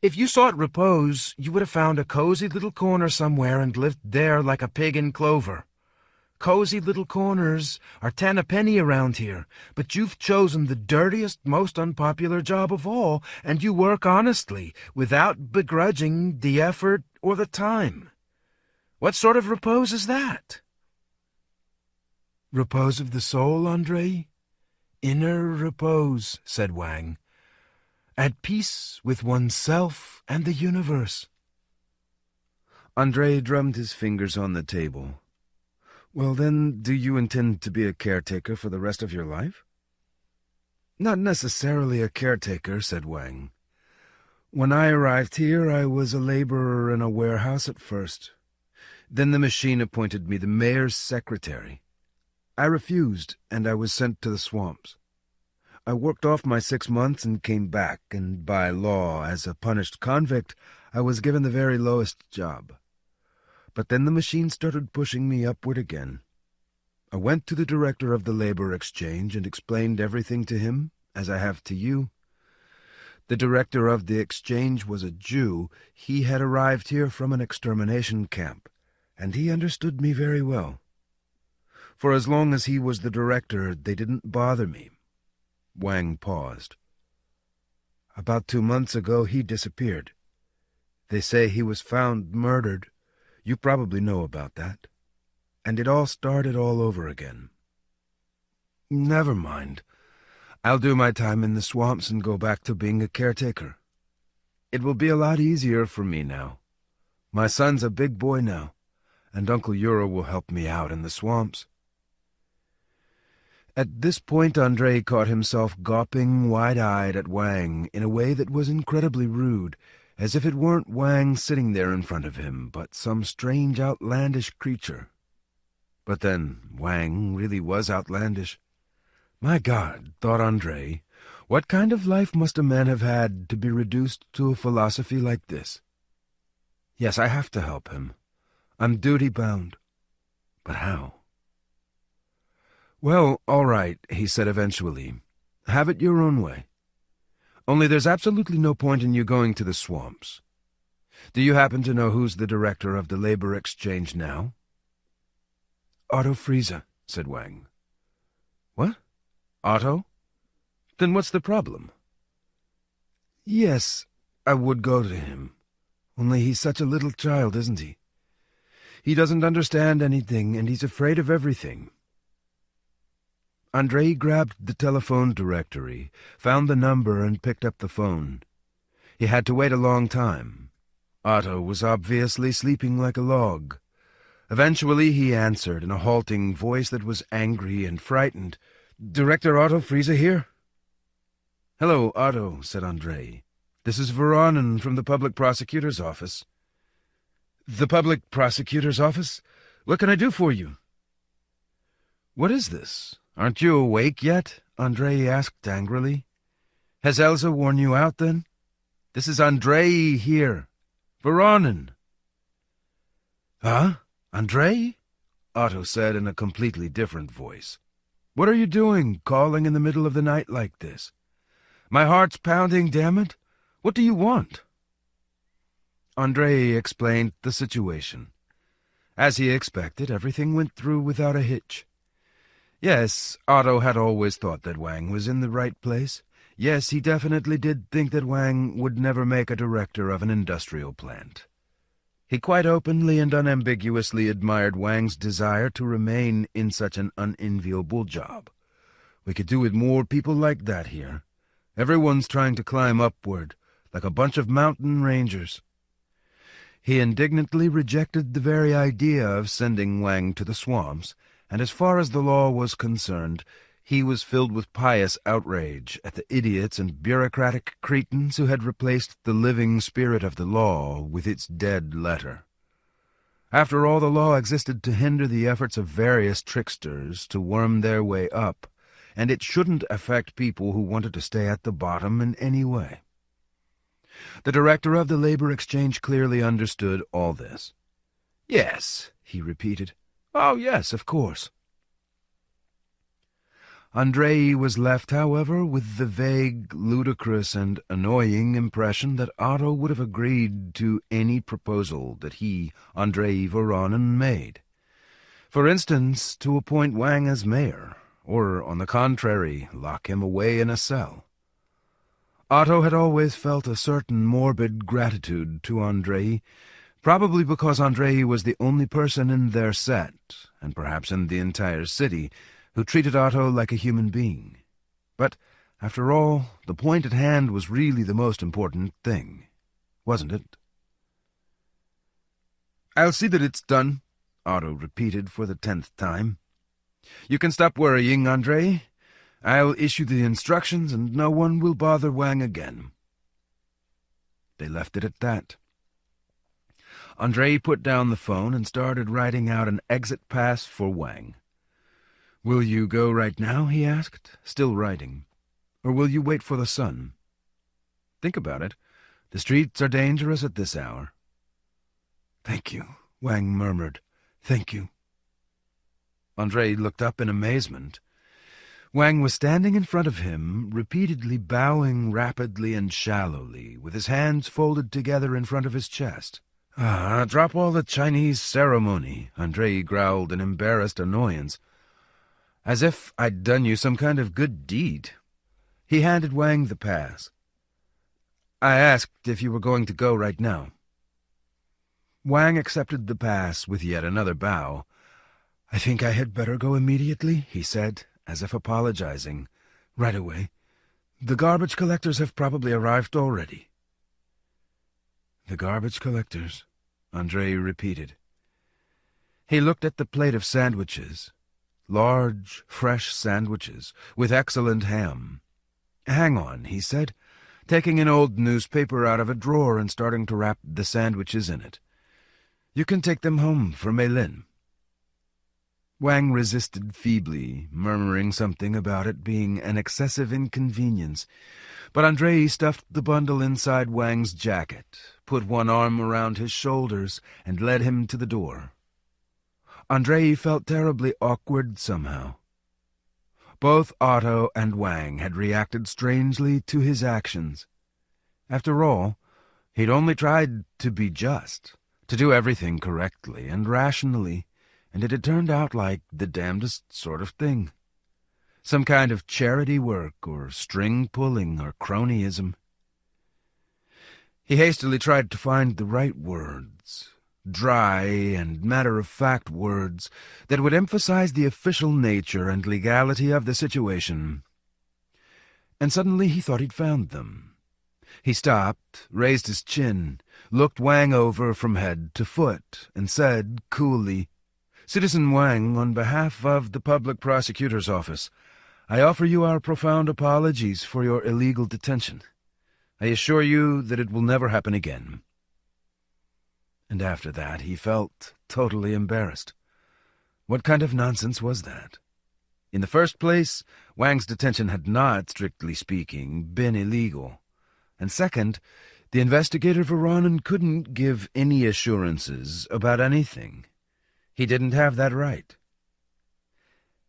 If you sought repose, you would have found a cozy little corner somewhere and lived there like a pig in clover. Cozy little corners are 10 a penny around here, but you've chosen the dirtiest, most unpopular job of all, and you work honestly, without begrudging the effort or the time. What sort of repose is that? Repose of the soul, Andrei? Inner repose, said Wang. At peace with oneself and the universe. Andrei drummed his fingers on the table. Well, then, do you intend to be a caretaker for the rest of your life? Not necessarily a caretaker, said Wang. When I arrived here, I was a laborer in a warehouse at first. Then the machine appointed me the mayor's secretary. I refused, and I was sent to the swamps. I worked off my 6 months and came back, and by law, as a punished convict, I was given the very lowest job. But then the machine started pushing me upward again. I went to the director of the labor exchange and explained everything to him, as I have to you. The director of the exchange was a Jew. He had arrived here from an extermination camp, and he understood me very well. For as long as he was the director, they didn't bother me. Wang paused. About 2 months ago, he disappeared. They say he was found murdered. You probably know about that. And it all started all over again. Never mind. I'll do my time in the swamps and go back to being a caretaker. It will be a lot easier for me now. My son's a big boy now, and Uncle Yura will help me out in the swamps. At this point, Andrei caught himself gawping wide-eyed at Wang in a way that was incredibly rude, as if it weren't Wang sitting there in front of him, but some strange outlandish creature. But then, Wang really was outlandish. My God, thought Andrei, what kind of life must a man have had to be reduced to a philosophy like this? Yes, I have to help him. I'm duty-bound. But how? Well, all right, he said eventually. Have it your own way. Only there's absolutely no point in you going to the swamps. Do you happen to know who's the director of the labor exchange now? Otto Friese, said Wang. What? Otto? Then what's the problem? Yes, I would go to him. Only he's such a little child, isn't he? He doesn't understand anything, and he's afraid of everything. Andrei grabbed the telephone directory, found the number, and picked up the phone. He had to wait a long time. Otto was obviously sleeping like a log. Eventually he answered in a halting voice that was angry and frightened. Director Otto Friese here? Hello, Otto, said Andrei. This is Voronin from the public prosecutor's office. The public prosecutor's office? What can I do for you? What is this? Aren't you awake yet? Andrei asked angrily. Has Elsa worn you out, then? This is Andrei here. Voronin. Huh? Andrei? Otto said in a completely different voice. What are you doing, calling in the middle of the night like this? My heart's pounding, damn it. What do you want? Andrei explained the situation. As he expected, everything went through without a hitch. Yes, Otto had always thought that Wang was in the right place. Yes, he definitely did think that Wang would never make a director of an industrial plant. He quite openly and unambiguously admired Wang's desire to remain in such an unenviable job. We could do with more people like that here. Everyone's trying to climb upward, like a bunch of mountain rangers. He indignantly rejected the very idea of sending Wang to the swamps, and as far as the law was concerned, he was filled with pious outrage at the idiots and bureaucratic cretins who had replaced the living spirit of the law with its dead letter. After all, the law existed to hinder the efforts of various tricksters to worm their way up, and it shouldn't affect people who wanted to stay at the bottom in any way. The director of the labor exchange clearly understood all this. "Yes," he repeated. "Oh, yes, of course." Andrei was left, however, with the vague, ludicrous, and annoying impression that Otto would have agreed to any proposal that he, Andrei Voronin, made. For instance, to appoint Wang as mayor, or, on the contrary, lock him away in a cell. Otto had always felt a certain morbid gratitude to Andrei, probably because Andrei was the only person in their set, and perhaps in the entire city, who treated Otto like a human being. But, after all, the point at hand was really the most important thing, wasn't it? "I'll see that it's done," Otto repeated for the 10th time. "You can stop worrying, Andrei. I'll issue the instructions, and no one will bother Wang again." They left it at that. Andrei put down the phone and started writing out an exit pass for Wang. "Will you go right now?" he asked, still writing. "Or will you wait for the sun? Think about it. The streets are dangerous at this hour." "Thank you," Wang murmured. "Thank you." Andrei looked up in amazement. Wang was standing in front of him, repeatedly bowing rapidly and shallowly, with his hands folded together in front of his chest. Drop all the Chinese ceremony," Andrei growled in embarrassed annoyance. "As if I'd done you some kind of good deed." He handed Wang the pass. "I asked if you were going to go right now." Wang accepted the pass with yet another bow. "I think I had better go immediately," he said, as if apologizing. "Right away. The garbage collectors have probably arrived already." "The garbage collectors," Andrei repeated. He looked at the plate of sandwiches. Large, fresh sandwiches, with excellent ham. "Hang on," he said, taking an old newspaper out of a drawer and starting to wrap the sandwiches in it. "You can take them home for Meilin." Wang resisted feebly, murmuring something about it being an excessive inconvenience, but Andrei stuffed the bundle inside Wang's jacket, put one arm around his shoulders, and led him to the door. Andrei felt terribly awkward somehow. Both Otto and Wang had reacted strangely to his actions. After all, he'd only tried to be just, to do everything correctly and rationally, and it had turned out like the damnedest sort of thing. Some kind of charity work, or string-pulling, or cronyism. He hastily tried to find the right words, dry and matter-of-fact words that would emphasize the official nature and legality of the situation. And suddenly he thought he'd found them. He stopped, raised his chin, looked Wang over from head to foot, and said coolly, "Citizen Wang, on behalf of the Public Prosecutor's Office, I offer you our profound apologies for your illegal detention. I assure you that it will never happen again." And after that he felt totally embarrassed. What kind of nonsense was that? In the first place, Wang's detention had not, strictly speaking, been illegal. And second, the investigator Voronin couldn't give any assurances about anything. He didn't have that right.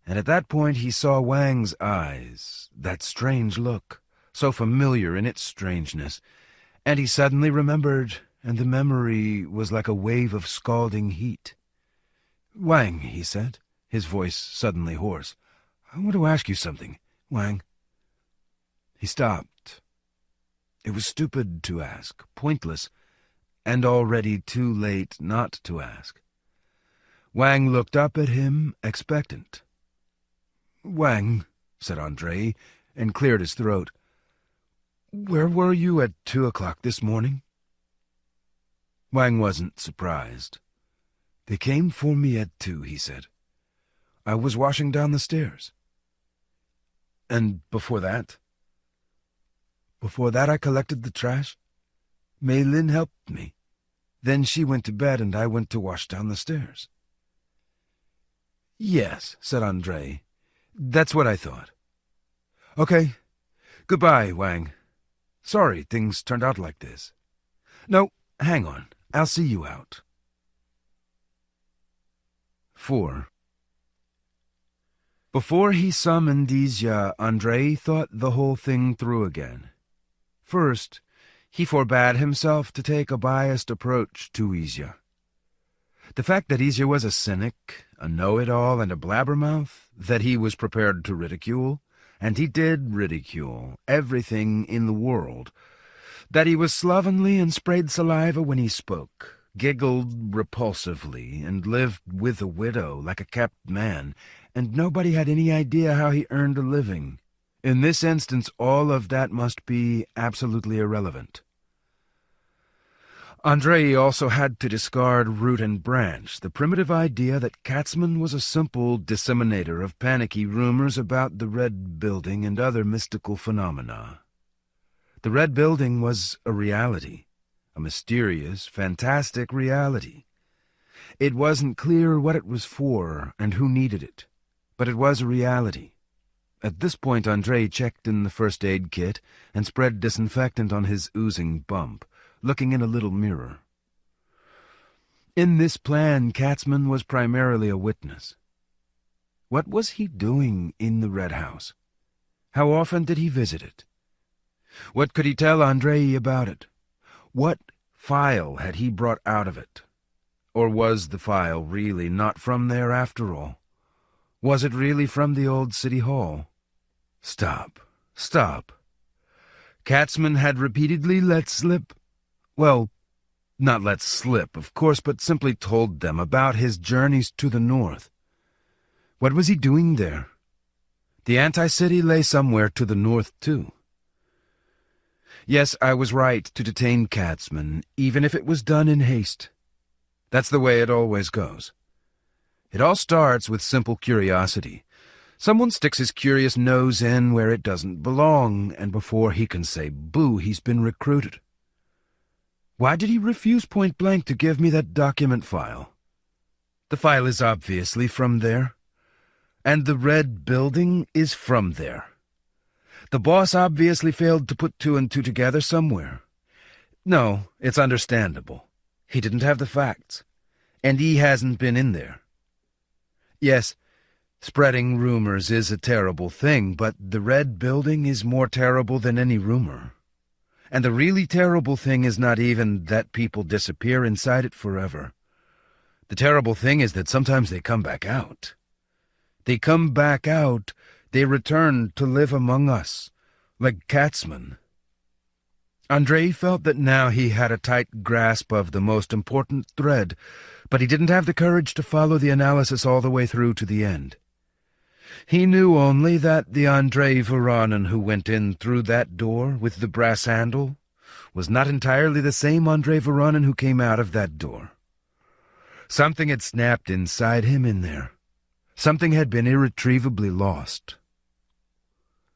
And at that point he saw Wang's eyes, that strange look, so familiar in its strangeness, and he suddenly remembered, and the memory was like a wave of scalding heat. "Wang," he said, his voice suddenly hoarse, "I want to ask you something, Wang." He stopped. It was stupid to ask, pointless, and already too late not to ask. Wang looked up at him, expectant. "Wang," said Andrei, and cleared his throat, "where were you at 2:00 this morning?" Wang wasn't surprised. "They came for me at 2:00, he said. "I was washing down the stairs." "And before that?" "Before that I collected the trash. Meilin helped me. Then she went to bed and I went to wash down the stairs." "Yes," said Andrei. "That's what I thought. Okay. Goodbye, Wang. Sorry things turned out like this. No, hang on. I'll see you out. 4. Before he summoned Izya, Andrei thought the whole thing through again. First, he forbade himself to take a biased approach to Izya. The fact that Izya was a cynic, a know-it-all, and a blabbermouth, that he was prepared to ridicule, and he did ridicule everything in the world, that he was slovenly and sprayed saliva when he spoke, giggled repulsively, and lived with a widow like a kept man, and nobody had any idea how he earned a living. In this instance, all of that must be absolutely irrelevant. Andrei also had to discard root and branch, the primitive idea that Katzman was a simple disseminator of panicky rumors about the Red Building and other mystical phenomena. The Red Building was a reality, a mysterious, fantastic reality. It wasn't clear what it was for and who needed it, but it was a reality. At this point, Andrei checked in the first aid kit and spread disinfectant on his oozing bump, looking in a little mirror. In this plan, Katzman was primarily a witness. What was he doing in the Red House? How often did he visit it? What could he tell Andrei about it? What file had he brought out of it? Or was the file really not from there after all? Was it really from the old city hall? Stop. Katzman had repeatedly let slip. Well, not let slip, of course, but simply told them about his journeys to the north. What was he doing there? The anti-city lay somewhere to the north, too. Yes, I was right to detain Katzman, even if it was done in haste. That's the way it always goes. It all starts with simple curiosity. Someone sticks his curious nose in where it doesn't belong, and before he can say boo, he's been recruited. Why did he refuse point-blank to give me that document file? The file is obviously from there. And the Red Building is from there. The boss obviously failed to put 2 and 2 together somewhere. No, it's understandable. He didn't have the facts. And he hasn't been in there. Yes, spreading rumors is a terrible thing, but the Red Building is more terrible than any rumor. And the really terrible thing is not even that people disappear inside it forever. The terrible thing is that sometimes they come back out. They come back out, they return to live among us, like Katzman. Andrei felt that now he had a tight grasp of the most important thread, but he didn't have the courage to follow the analysis all the way through to the end. He knew only that the Andrei Voronin who went in through that door with the brass handle was not entirely the same Andrei Voronin who came out of that door. Something had snapped inside him in there. Something had been irretrievably lost.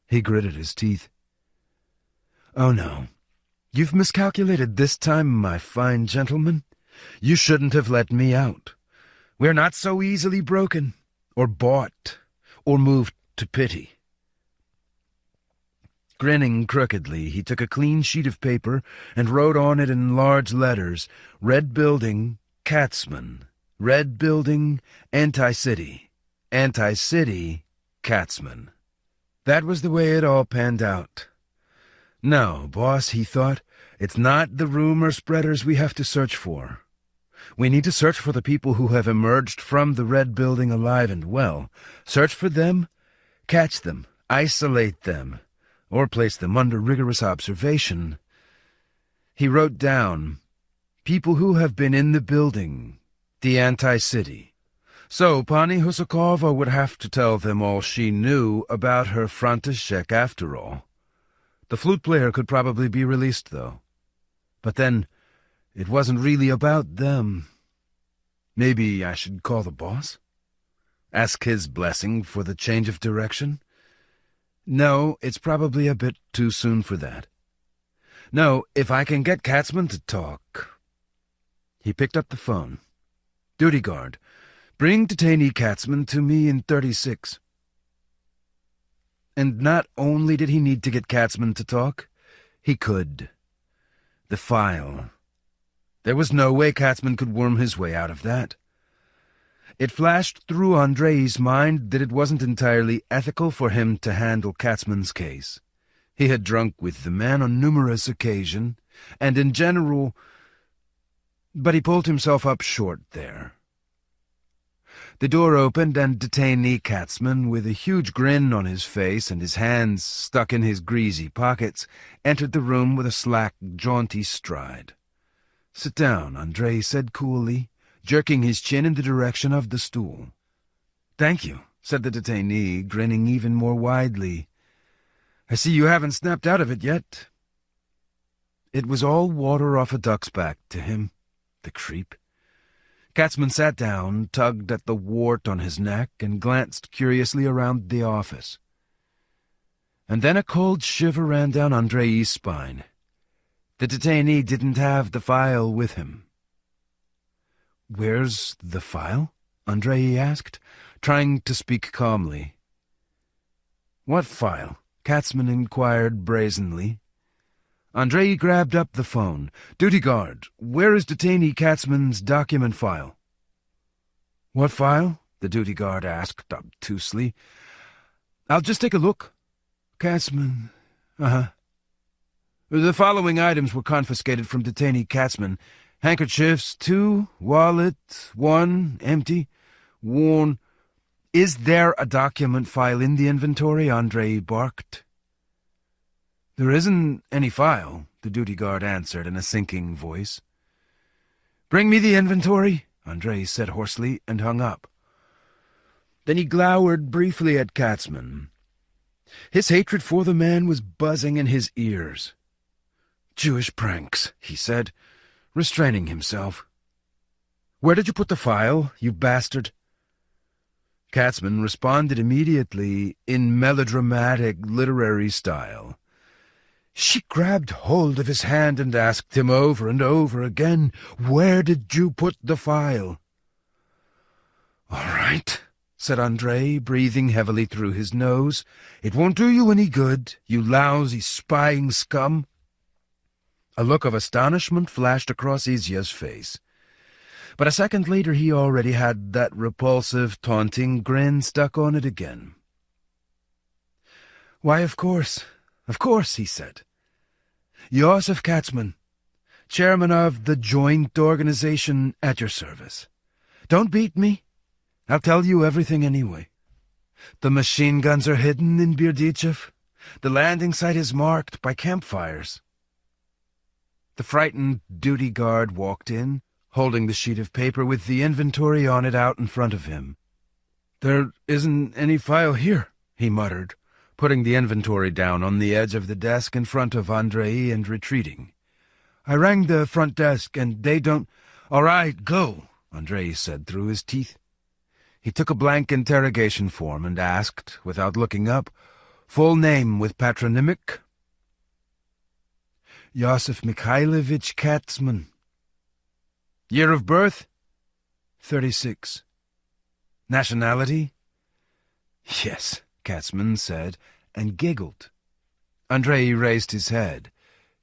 He gritted his teeth. Oh no, you've miscalculated this time, my fine gentleman. You shouldn't have let me out. We're not so easily broken, or bought, or moved to pity. Grinning crookedly, he took a clean sheet of paper and wrote on it in large letters, Red Building, Katzman. Red Building, Anti-City. Anti-City, Katzman. That was the way it all panned out. No, boss, he thought, it's not the rumor spreaders we have to search for. We need to search for the people who have emerged from the Red Building alive and well. Search for them, catch them, isolate them, or place them under rigorous observation. He wrote down, people who have been in the building, the anti-city. So Pani Husakova would have to tell them all she knew about her František after all. The flute player could probably be released, though. But then, it wasn't really about them. Maybe I should call the boss? Ask his blessing for the change of direction? No, it's probably a bit too soon for that. No, if I can get Katzman to talk. He picked up the phone. Duty guard, bring detainee Katzman to me in 36. And not only did he need to get Katzman to talk, he could. The file. There was no way Katzman could worm his way out of that. It flashed through Andrei's mind that it wasn't entirely ethical for him to handle Katzman's case. He had drunk with the man on numerous occasions, and in general... But he pulled himself up short there. The door opened, and detainee Katzman, with a huge grin on his face and his hands stuck in his greasy pockets, entered the room with a slack, jaunty stride. "Sit down," Andrei said coolly, jerking his chin in the direction of the stool. "Thank you," said the detainee, grinning even more widely. "I see you haven't snapped out of it yet." It was all water off a duck's back to him, the creep. Katzman sat down, tugged at the wart on his neck, and glanced curiously around the office. And then a cold shiver ran down Andrei's spine. The detainee didn't have the file with him. "Where's the file?" Andrei asked, trying to speak calmly. "What file?" Katzman inquired brazenly. Andrei grabbed up the phone. "Duty guard, where is detainee Katzman's document file?" "What file?" the duty guard asked obtusely. "I'll just take a look." "Katzman, The following items were confiscated from detainee Katzman. Handkerchiefs, 2, wallet, 1, empty, worn. "Is there a document file in the inventory?" Andrei barked. "There isn't any file," the duty guard answered in a sinking voice. "Bring me the inventory," Andrei said hoarsely, and hung up. Then he glowered briefly at Katzman. His hatred for the man was buzzing in his ears. "Jewish pranks," he said, restraining himself. "Where did you put the file, you bastard?" Katzman responded immediately in melodramatic literary style. She grabbed hold of his hand and asked him over and over again, "Where did you put the file?" "All right," said Andrei, breathing heavily through his nose. "It won't do you any good, you lousy spying scum." A look of astonishment flashed across Izya's face. But a second later he already had that repulsive, taunting grin stuck on it again. "Why, of course, he said. "Josef Katzman, chairman of the joint organization, at your service. Don't beat me. I'll tell you everything anyway. The machine guns are hidden in Berdichev. The landing site is marked by campfires." The frightened duty guard walked in, holding the sheet of paper with the inventory on it out in front of him. "There isn't any file here," he muttered, putting the inventory down on the edge of the desk in front of Andrei and retreating. "I rang the front desk, and they don't—" "All right, go," Andrei said through his teeth. He took a blank interrogation form and asked, without looking up, "Full name with patronymic?" "Josef Mikhailovich Katzman." "Year of birth?" 36. "Nationality?" "Yes," Katzman said, and giggled. Andrei raised his head.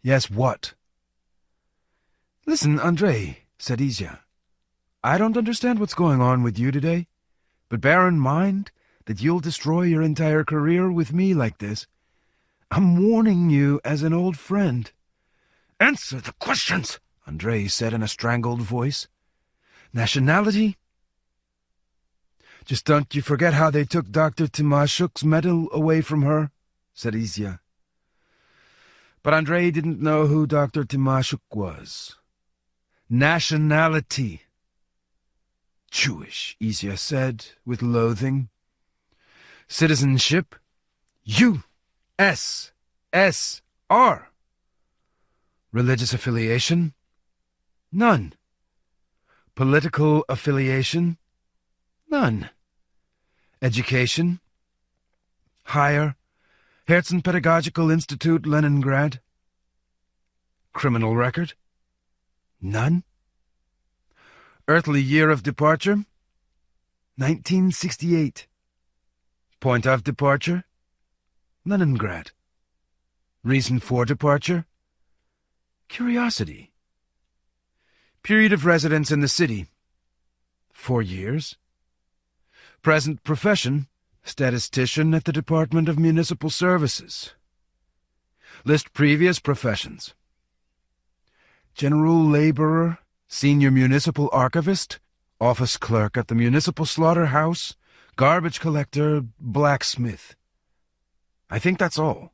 "Yes, what?" "Listen, Andrei," said Izya. "I don't understand what's going on with you today, but bear in mind that you'll destroy your entire career with me like this. I'm warning you as an old friend." "Answer the questions," Andrei said in a strangled voice. "Nationality?" "Just don't you forget how they took Dr. Timashuk's medal away from her," said Izya. But Andrei didn't know who Dr. Timashuk was. "Nationality." "Jewish," Izya said, with loathing. "Citizenship?" "USSR." "Religious affiliation?" "None." "Political affiliation?" "None." "Education?" "Higher. Herzen Pedagogical Institute, Leningrad." "Criminal record?" "None." "Earthly year of departure?" 1968. "Point of departure?" Leningrad. Reason for departure? Curiosity. Period of residence in the city? 4 years. Present profession? Statistician at the Department of Municipal Services. List previous professions. General laborer, senior municipal archivist, office clerk at the municipal slaughterhouse, garbage collector, blacksmith. I think that's all.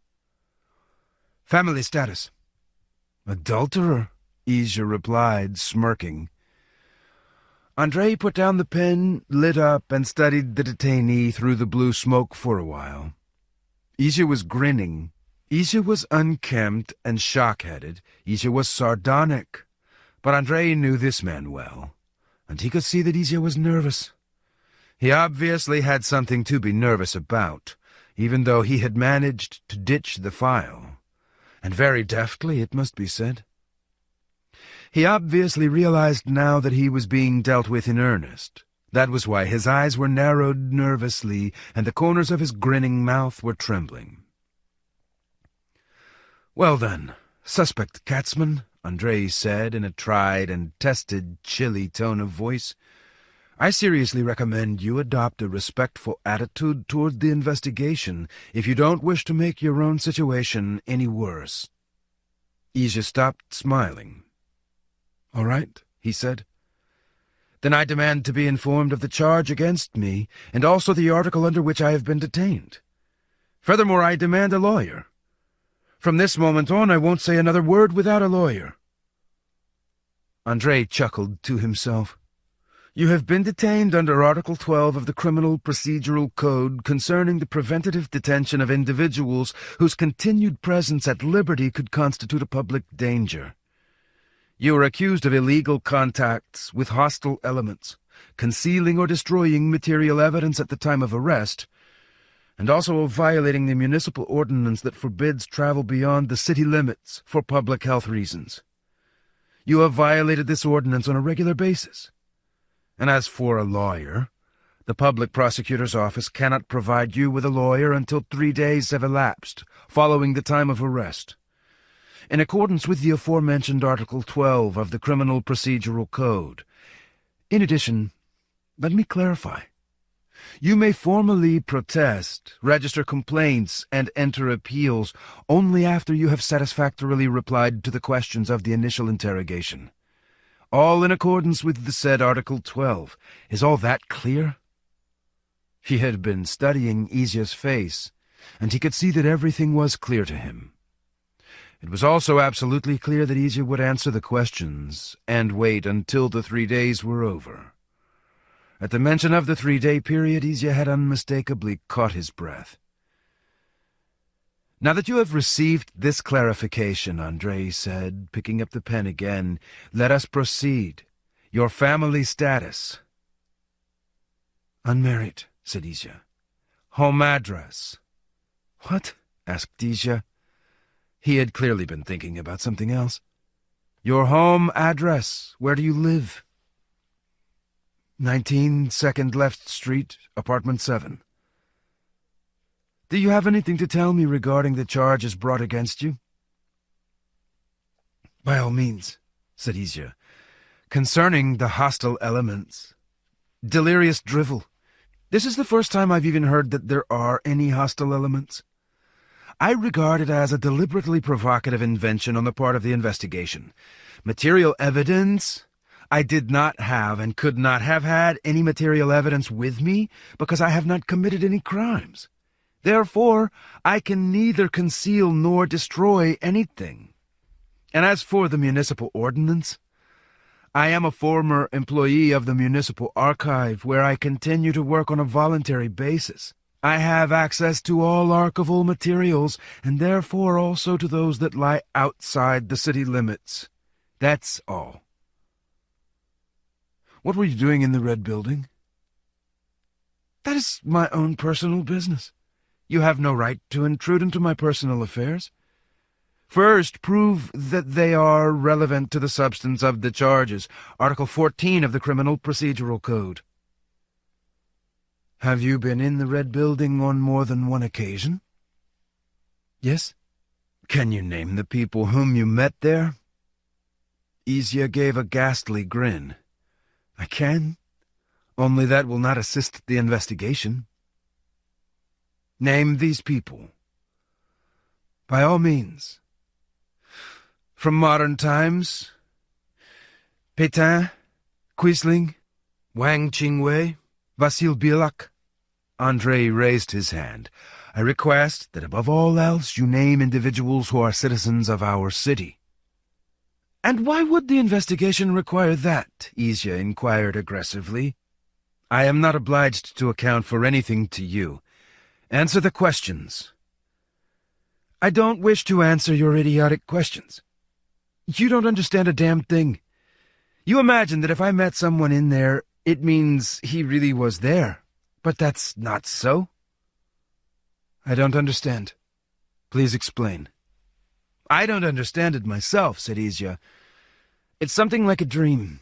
Family status. Adulterer, Izya replied, smirking. Andrei put down the pen, lit up, and studied the detainee through the blue smoke for a while. Izya was grinning. Izya was unkempt and shock-headed. Izya was sardonic. But Andrei knew this man well, and he could see that Izya was nervous. He obviously had something to be nervous about, even though he had managed to ditch the file. And very deftly, it must be said. He obviously realized now that he was being dealt with in earnest. That was why his eyes were narrowed nervously, and the corners of his grinning mouth were trembling. "Well then, suspect Katzman," Andrei said in a tried and tested, chilly tone of voice, "I seriously recommend you adopt a respectful attitude toward the investigation if you don't wish to make your own situation any worse." Izya stopped smiling. "All right," he said. "Then I demand to be informed of the charge against me, and also the article under which I have been detained. Furthermore, I demand a lawyer. From this moment on, I won't say another word without a lawyer." Andrei chuckled to himself. "You have been detained under Article 12 of the Criminal Procedural Code concerning the preventative detention of individuals whose continued presence at liberty could constitute a public danger. You are accused of illegal contacts with hostile elements, concealing or destroying material evidence at the time of arrest, and also of violating the municipal ordinance that forbids travel beyond the city limits for public health reasons. You have violated this ordinance on a regular basis. And as for a lawyer, the public prosecutor's office cannot provide you with a lawyer until 3 days have elapsed following the time of arrest. In accordance with the aforementioned Article 12 of the Criminal Procedural Code. In addition, let me clarify. You may formally protest, register complaints, and enter appeals only after you have satisfactorily replied to the questions of the initial interrogation. All in accordance with the said Article 12. Is all that clear?" He had been studying Izya's face, and he could see that everything was clear to him. It was also absolutely clear that Izya would answer the questions and wait until the 3 days were over. At the mention of the 3-day period, Izya had unmistakably caught his breath. "Now that you have received this clarification," Andrei said, picking up the pen again, "let us proceed. Your family status." "Unmarried," said Izya. "Home address." "What?" asked Izya. He had clearly been thinking about something else. "Your home address. Where do you live?" 19 2nd Left Street, Apartment 7. "Do you have anything to tell me regarding the charges brought against you?" "By all means," said Izya. "Concerning the hostile elements. Delirious drivel. This is the first time I've even heard that there are any hostile elements. I regard it as a deliberately provocative invention on the part of the investigation. Material evidence? I did not have and could not have had any material evidence with me because I have not committed any crimes. Therefore, I can neither conceal nor destroy anything. And as for the municipal ordinance, I am a former employee of the municipal archive where I continue to work on a voluntary basis. I have access to all archival materials, and therefore also to those that lie outside the city limits. That's all." "What were you doing in the Red Building?" "That is my own personal business. You have no right to intrude into my personal affairs. First, prove that they are relevant to the substance of the charges, Article 14 of the Criminal Procedural Code." "Have you been in the Red Building on more than one occasion?" Yes? Can you name the people whom you met there? Izya gave a ghastly grin. I can. Only that will not assist the investigation. Name these people. By all means. From modern times, Pétain, Quisling, Wang Qingwei, Vasil Bilak. Andrei raised his hand. I request that above all else you name individuals who are citizens of our city. And why would the investigation require that? Izya inquired aggressively. I am not obliged to account for anything to you. Answer the questions. I don't wish to answer your idiotic questions. You don't understand a damn thing. You imagine that if I met someone in there, it means he really was there. But that's not so. I don't understand. Please explain. I don't understand it myself, said Izya. It's something like a dream.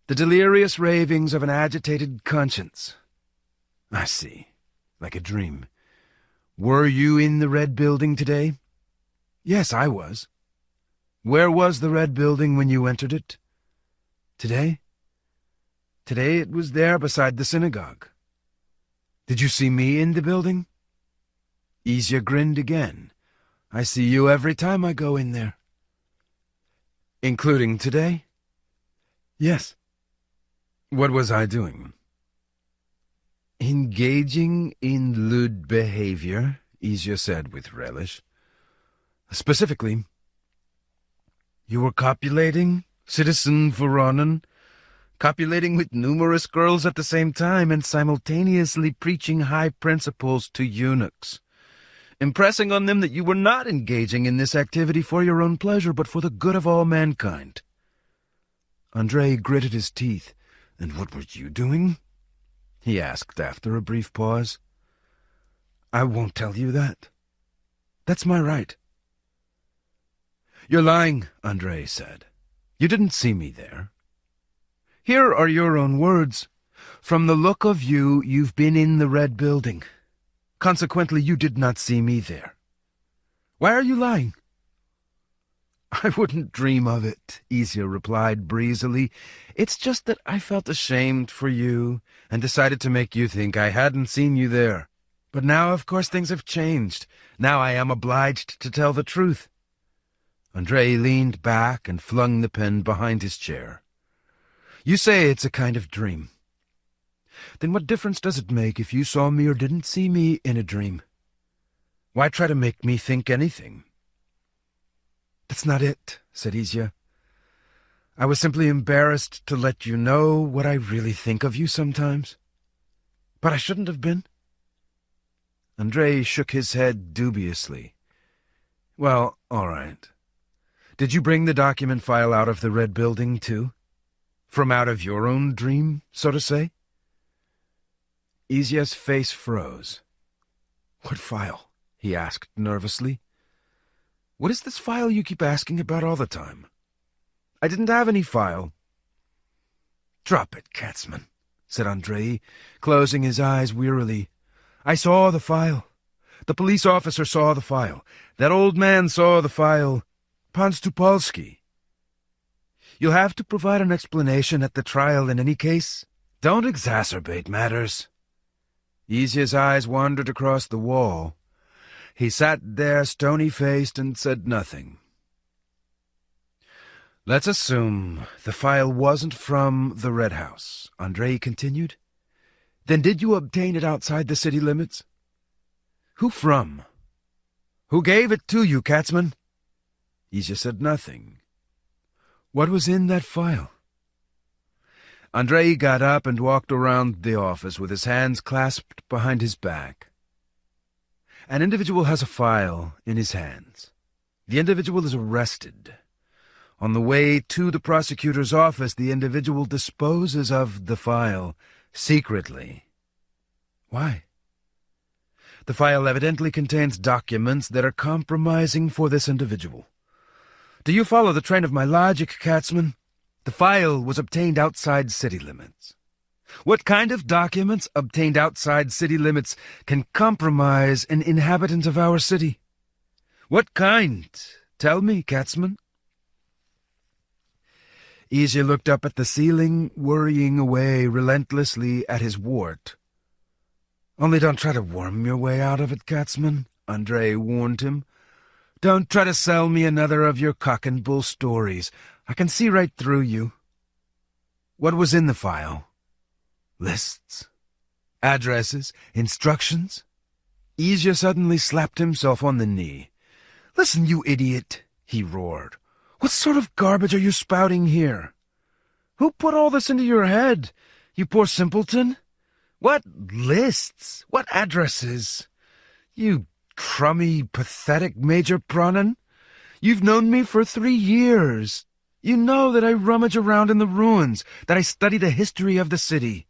The delirious ravings of an agitated conscience. I see. Like a dream. Were you in the Red Building today? Yes, I was. Where was the Red Building when you entered it? Today? Today it was there beside the synagogue. Did you see me in the building? Izya grinned again. I see you every time I go in there. Including today? Yes. What was I doing? Engaging in lewd behavior, Izya said with relish. Specifically, you were copulating, Citizen Voronin, copulating with numerous girls at the same time and simultaneously preaching high principles to eunuchs, impressing on them that you were not engaging in this activity for your own pleasure, but for the good of all mankind. Andrei gritted his teeth. And what were you doing? He asked after a brief pause. I won't tell you that. That's my right. You're lying, Andrei said. You didn't see me there. Here are your own words. From the look of you, you've been in the Red Building. Consequently, you did not see me there. Why are you lying? I wouldn't dream of it, Izya replied breezily. It's just that I felt ashamed for you and decided to make you think I hadn't seen you there. But now, of course, things have changed. Now I am obliged to tell the truth. Andrei leaned back and flung the pen behind his chair. You say it's a kind of dream. Then what difference does it make if you saw me or didn't see me in a dream? Why try to make me think anything? That's not it, said Izya. I was simply embarrassed to let you know what I really think of you sometimes. But I shouldn't have been. Andrei shook his head dubiously. Well, all right. Did you bring the document file out of the Red Building, too? From out of your own dream, so to say? Izya's face froze. What file? He asked nervously. What is this file you keep asking about all the time? I didn't have any file. Drop it, Katzman, said Andrei, closing his eyes wearily. I saw the file. The police officer saw the file. That old man saw the file. Pan Stupolsky. You'll have to provide an explanation at the trial in any case. Don't exacerbate matters. Izya's eyes wandered across the wall. He sat there stony-faced and said nothing. Let's assume the file wasn't from the Red House, Andrei continued. Then did you obtain it outside the city limits? Who from? Who gave it to you, Katzman? Izya said nothing. What was in that file? Andrei got up and walked around the office with his hands clasped behind his back. An individual has a file in his hands. The individual is arrested. On the way to the prosecutor's office, the individual disposes of the file secretly. Why? The file evidently contains documents that are compromising for this individual. Do you follow the train of my logic, Katzman? The file was obtained outside city limits. What kind of documents obtained outside city limits can compromise an inhabitant of our city? What kind? Tell me, Katzman. Izya looked up at the ceiling, worrying away relentlessly at his wart. Only don't try to worm your way out of it, Katzman, Andrei warned him. Don't try to sell me another of your cock-and-bull stories. I can see right through you. What was in the file? Lists? Addresses? Instructions? Izya suddenly slapped himself on the knee. Listen, you idiot, he roared. What sort of garbage are you spouting here? Who put all this into your head, you poor simpleton? What lists? What addresses? You crummy, pathetic Major Pronin? You've known me for 3 years. You know that I rummage around in the ruins, that I study the history of the city.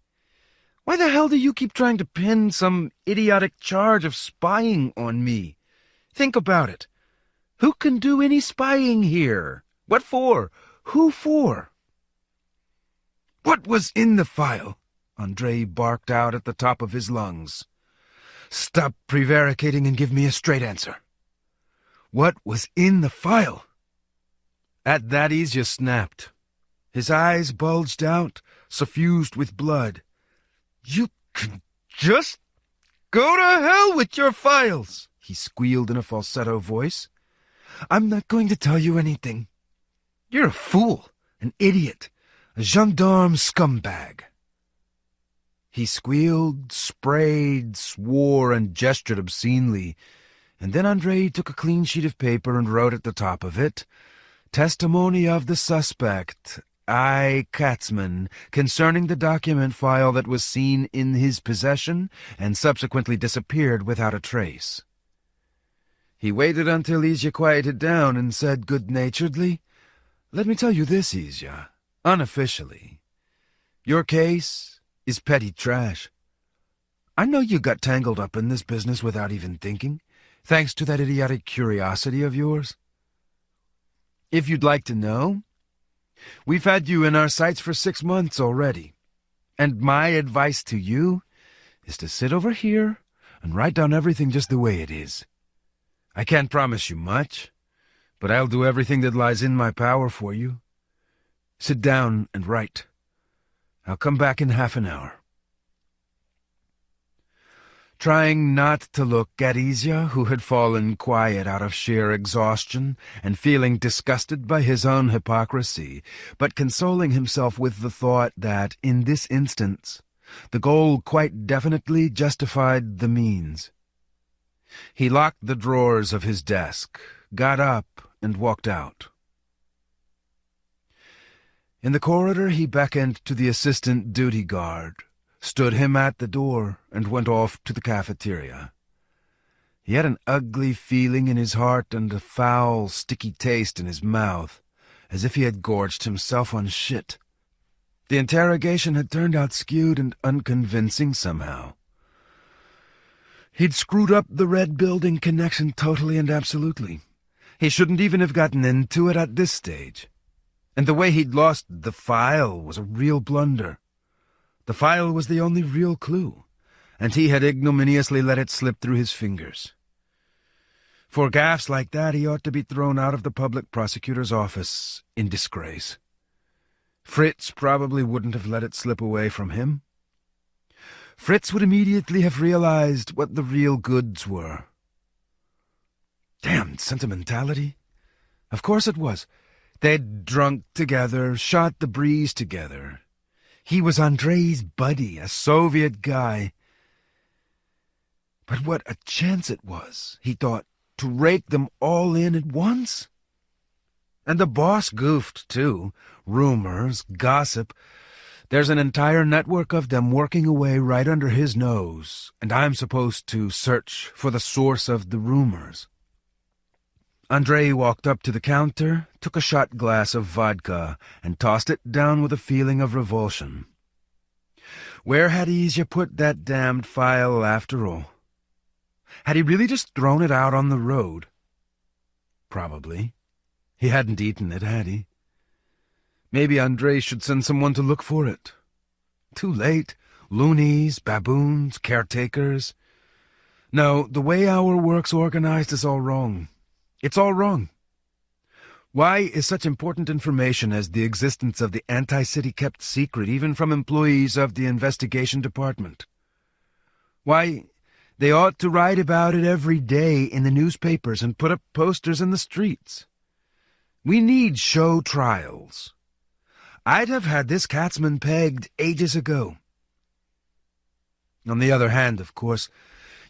Why the hell do you keep trying to pin some idiotic charge of spying on me? Think about it. Who can do any spying here? What for? Who for? What was in the file? Andrei barked out at the top of his lungs. Stop prevaricating and give me a straight answer. What was in the file? At that Izya snapped. His eyes bulged out, suffused with blood. You can just go to hell with your files, he squealed in a falsetto voice. I'm not going to tell you anything. You're a fool, an idiot, a gendarme scumbag. He squealed, sprayed, swore, and gestured obscenely, and then Andrei took a clean sheet of paper and wrote at the top of it, Testimony of the suspect, I, Katzman, concerning the document file that was seen in his possession and subsequently disappeared without a trace. He waited until Izya quieted down and said good-naturedly, Let me tell you this, Izya, unofficially. Your case is petty trash. I know you got tangled up in this business without even thinking, thanks to that idiotic curiosity of yours. If you'd like to know, we've had you in our sights for 6 months already, and my advice to you is to sit over here and write down everything just the way it is. I can't promise you much, but I'll do everything that lies in my power for you. Sit down and write. I'll come back in half an hour. Trying not to look at Izya, who had fallen quiet out of sheer exhaustion, and feeling disgusted by his own hypocrisy, but consoling himself with the thought that, in this instance, the goal quite definitely justified the means. He locked the drawers of his desk, got up, and walked out. In the corridor he beckoned to the assistant duty guard, stood him at the door, and went off to the cafeteria. He had an ugly feeling in his heart and a foul, sticky taste in his mouth, as if he had gorged himself on shit. The interrogation had turned out skewed and unconvincing somehow. He'd screwed up the Red Building connection totally and absolutely. He shouldn't even have gotten into it at this stage. And the way he'd lost the file was a real blunder. The file was the only real clue, and he had ignominiously let it slip through his fingers. For gaffes like that, he ought to be thrown out of the public prosecutor's office in disgrace. Fritz probably wouldn't have let it slip away from him. Fritz would immediately have realized what the real goods were. Damned sentimentality. Of course it was. They'd drunk together, shot the breeze together. He was Andrei's buddy, a Soviet guy. But what a chance it was, he thought, to rake them all in at once. And the boss goofed, too. Rumors, gossip. There's an entire network of them working away right under his nose, and I'm supposed to search for the source of the rumors. Andrei walked up to the counter, took a shot glass of vodka, and tossed it down with a feeling of revulsion. Where had Izya put that damned file, after all? Had he really just thrown it out on the road? Probably. He hadn't eaten it, had he? Maybe Andrei should send someone to look for it. Too late. Loonies, baboons, caretakers. No, the way our work's organized is all wrong. It's all wrong. Why is such important information as the existence of the anti-city kept secret even from employees of the investigation department? Why, they ought to write about it every day in the newspapers and put up posters in the streets. We need show trials. I'd have had this Katzman pegged ages ago. On the other hand, of course,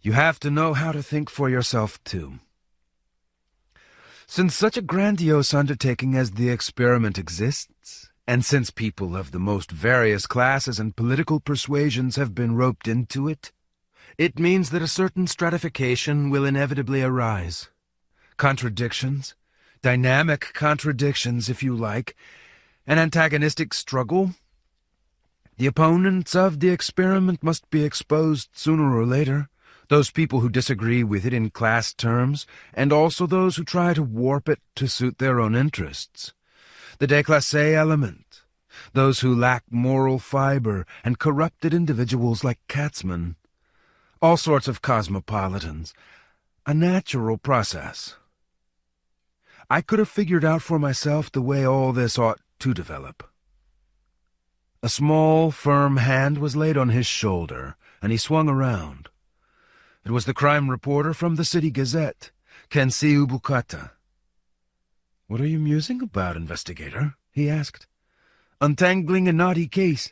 you have to know how to think for yourself, too. Since such a grandiose undertaking as the experiment exists, and since people of the most various classes and political persuasions have been roped into it, it means that a certain stratification will inevitably arise. Contradictions, dynamic contradictions, if you like, an antagonistic struggle. The opponents of the experiment must be exposed sooner or later, those people who disagree with it in class terms, and also those who try to warp it to suit their own interests. The déclassé element, those who lack moral fiber, and corrupted individuals like Katzman. All sorts of cosmopolitans. A natural process. I could have figured out for myself the way all this ought to develop. A small, firm hand was laid on his shoulder, and he swung around. It was the crime reporter from the City Gazette, Kensi Ubukata. "What are you musing about, investigator?" he asked. "Untangling a knotty case.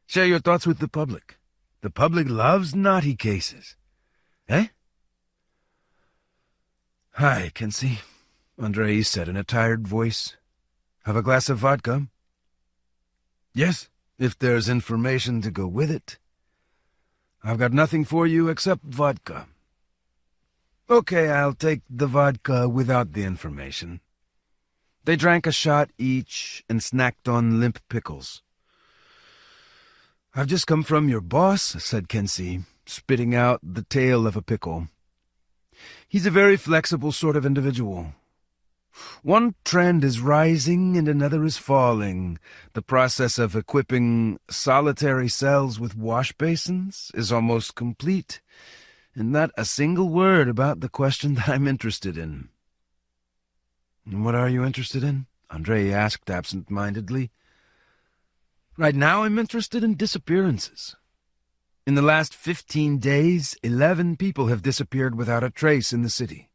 Share your thoughts with the public. The public loves knotty cases. Eh?" "Hi, Kensi," Andrei said in a tired voice. "Have a glass of vodka?" "Yes, if there's information to go with it." "I've got nothing for you except vodka." "Okay, I'll take the vodka without the information." They drank a shot each and snacked on limp pickles. "I've just come from your boss," said Kensi, spitting out the tail of a pickle. "He's a very flexible sort of individual. One trend is rising and another is falling. The process of equipping solitary cells with wash basins is almost complete, and not a single word about the question that I'm interested in." "And what are you interested in?" Andrei asked absent-mindedly. "Right now I'm interested in disappearances. In the last 15 days, 11 people have disappeared without a trace in the city.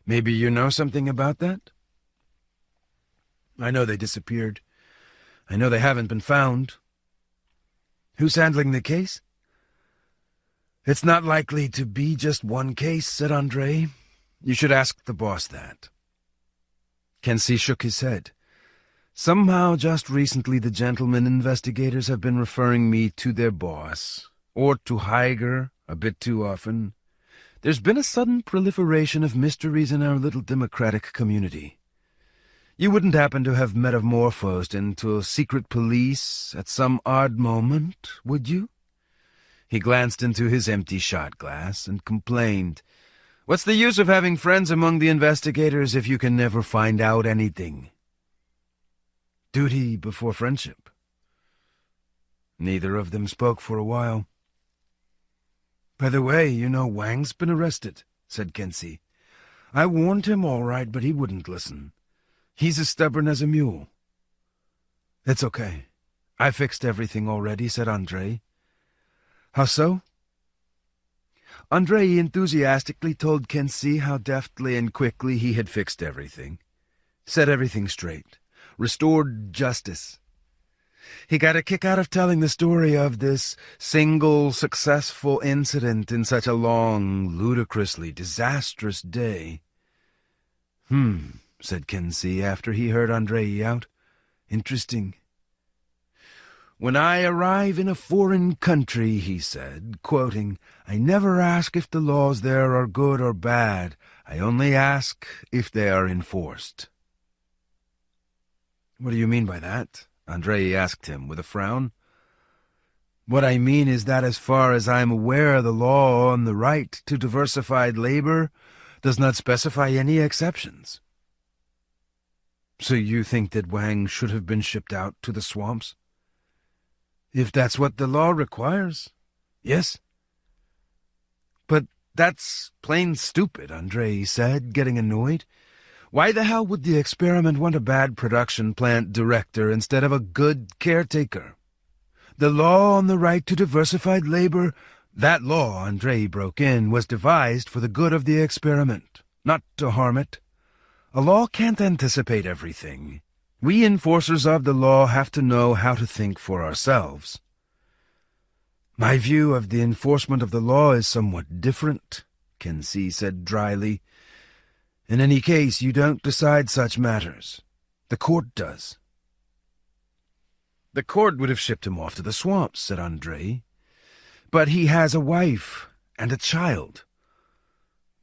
Maybe you know something about that?" "I know they disappeared. I know they haven't been found." "Who's handling the case?" "It's not likely to be just one case," said Andrei. "You should ask the boss that." Kensi shook his head. "Somehow just recently the gentlemen investigators have been referring me to their boss, or to Heiger a bit too often. There's been a sudden proliferation of mysteries in our little democratic community. You wouldn't happen to have metamorphosed into secret police at some odd moment, would you?" He glanced into his empty shot glass and complained, "What's the use of having friends among the investigators if you can never find out anything? Duty before friendship." Neither of them spoke for a while. "By the way, you know Wang's been arrested," said Kensi. "I warned him all right, but he wouldn't listen. He's as stubborn as a mule." "It's okay. I fixed everything already," said Andrei. "How so?" Andrei enthusiastically told Kensi how deftly and quickly he had fixed everything, set everything straight, restored justice. He got a kick out of telling the story of this single successful incident in such a long, ludicrously disastrous day. Said Kensi after he heard Andrei out. "Interesting." "When I arrive in a foreign country," he said, quoting, "I never ask if the laws there are good or bad. I only ask if they are enforced." "What do you mean by that?" Andrei asked him with a frown. "What I mean is that as far as I am aware, the law on the right to diversified labor does not specify any exceptions." "So you think that Wang should have been shipped out to the swamps?" "If that's what the law requires, yes." "But That's plain stupid, Andrei said, getting annoyed. Why the hell would the experiment want a bad production plant director instead of a good caretaker? The law on the right to diversified labor, that law, Andrei broke in, was devised for the good of the experiment, not to harm it. A law can't anticipate everything. We enforcers of the law have to know how to think for ourselves. My view of the enforcement of the law is somewhat different, Kensi said dryly. In any case, you don't decide such matters. The court does. The court would have shipped him off to the swamps, said Andrei. But he has a wife and a child.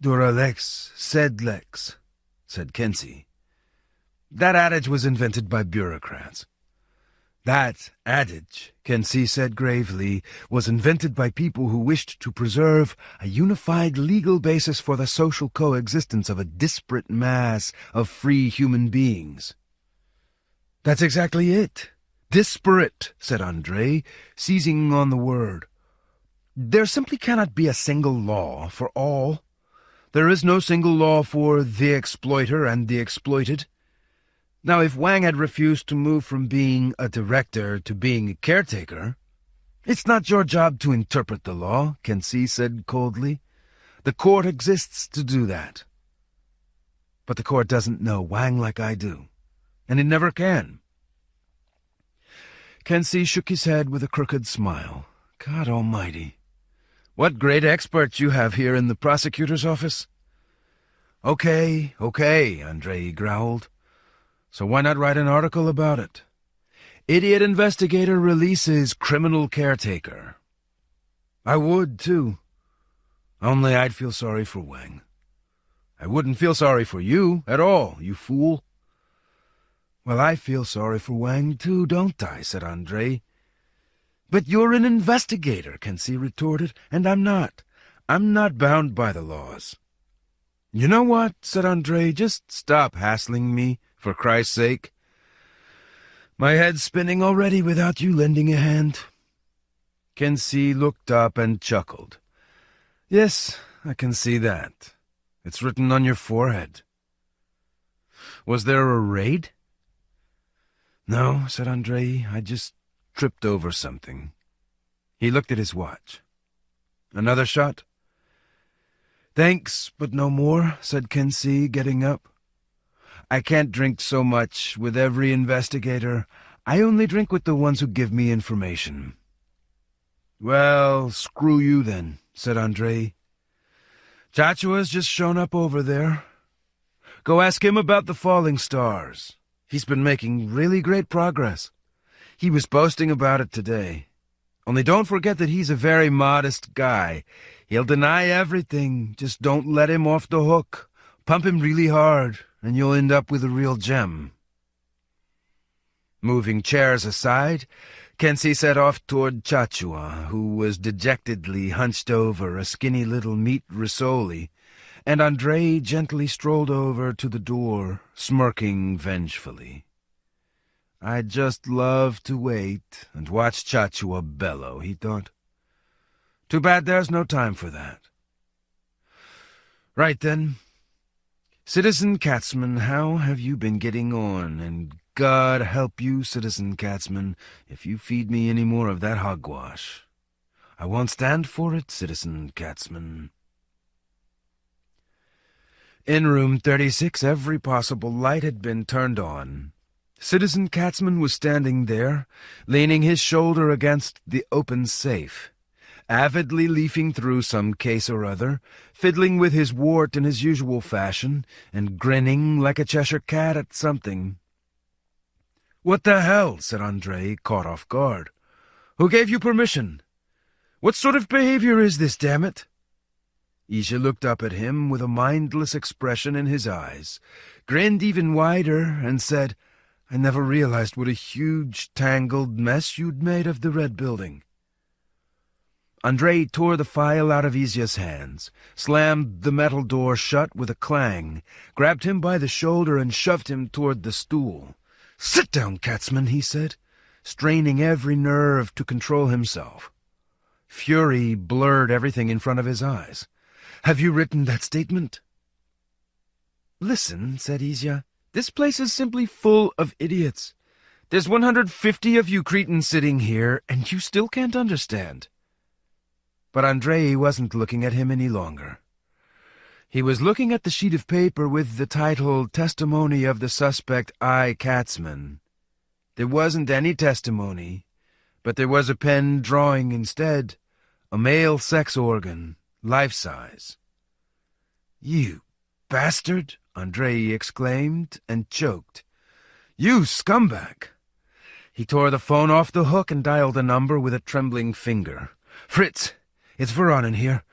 Dura lex, sed lex, said Kensi. That adage was invented by bureaucrats. That adage, Kensi said gravely, was invented by people who wished to preserve a unified legal basis for the social coexistence of a disparate mass of free human beings. That's exactly it. Disparate, said Andrei, seizing on the word. There simply cannot be a single law for all. There is no single law for the exploiter and the exploited. Now, if Wang had refused to move from being a director to being a caretaker, it's not your job to interpret the law, Kensi said coldly. The court exists to do that. But the court doesn't know Wang like I do, and it never can. Kensi shook his head with a crooked smile. God almighty. What great experts you have here in the prosecutor's office. Okay, Andrei growled. So why not write an article about it? Idiot investigator releases criminal caretaker. I would, too. Only I'd feel sorry for Wang. I wouldn't feel sorry for you at all, you fool. Well, I feel sorry for Wang, too, don't I? Said Andrei. But you're an investigator, Kensi retorted, and I'm not. I'm not bound by the laws. You know what? Said Andrei. Just stop hassling me, for Christ's sake. My head's spinning already without you lending a hand. Kensi looked up and chuckled. Yes, I can see that. It's written on your forehead. Was there a raid? No, said Andrei. I just tripped over something. He looked at his watch. Another shot? Thanks, but no more, said Kensi, getting up. I can't drink so much with every investigator. I only drink with the ones who give me information. Well, screw you then, said Andrei. Chachua's just shown up over there. Go ask him about the falling stars. He's been making really great progress. He was boasting about it today. Only don't forget that he's a very modest guy. He'll deny everything. Just don't let him off the hook. Pump him really hard, and you'll end up with a real gem. Moving chairs aside, Kensi set off toward Chachua, who was dejectedly hunched over a skinny little meat risoli, and Andrei gently strolled over to the door, smirking vengefully. I'd just love to wait and watch Chachua bellow, he thought. Too bad there's no time for that. Right then. Citizen Katzman, how have you been getting on? And God help you, Citizen Katzman, if you feed me any more of that hogwash. I won't stand for it, Citizen Katzman. In room 36, every possible light had been turned on. Citizen Katzman was standing there, leaning his shoulder against the open safe, avidly leafing through some case or other, fiddling with his wart in his usual fashion, and grinning like a Cheshire cat at something. "What the hell?" said Andrei, caught off guard. "Who gave you permission? What sort of behavior is this, damn it?" Isha looked up at him with a mindless expression in his eyes, grinned even wider, and said, "I never realized what a huge, tangled mess you'd made of the Red Building." Andrei tore the file out of Isha's hands, slammed the metal door shut with a clang, grabbed him by the shoulder and shoved him toward the stool. "Sit down, Katzman," he said, straining every nerve to control himself. Fury blurred everything in front of his eyes. Have you written that statement? Listen, said Izya, this place is simply full of idiots. There's 150 of you cretins sitting here, and you still can't understand. But Andrei wasn't looking at him any longer. He was looking at the sheet of paper with the title Testimony of the Suspect I. Katzman. There wasn't any testimony, but there was a pen drawing instead, a male sex organ, life-size. You bastard, Andrei exclaimed and choked. You scumbag! He tore the phone off the hook and dialed a number with a trembling finger. Fritz, it's Voronin here.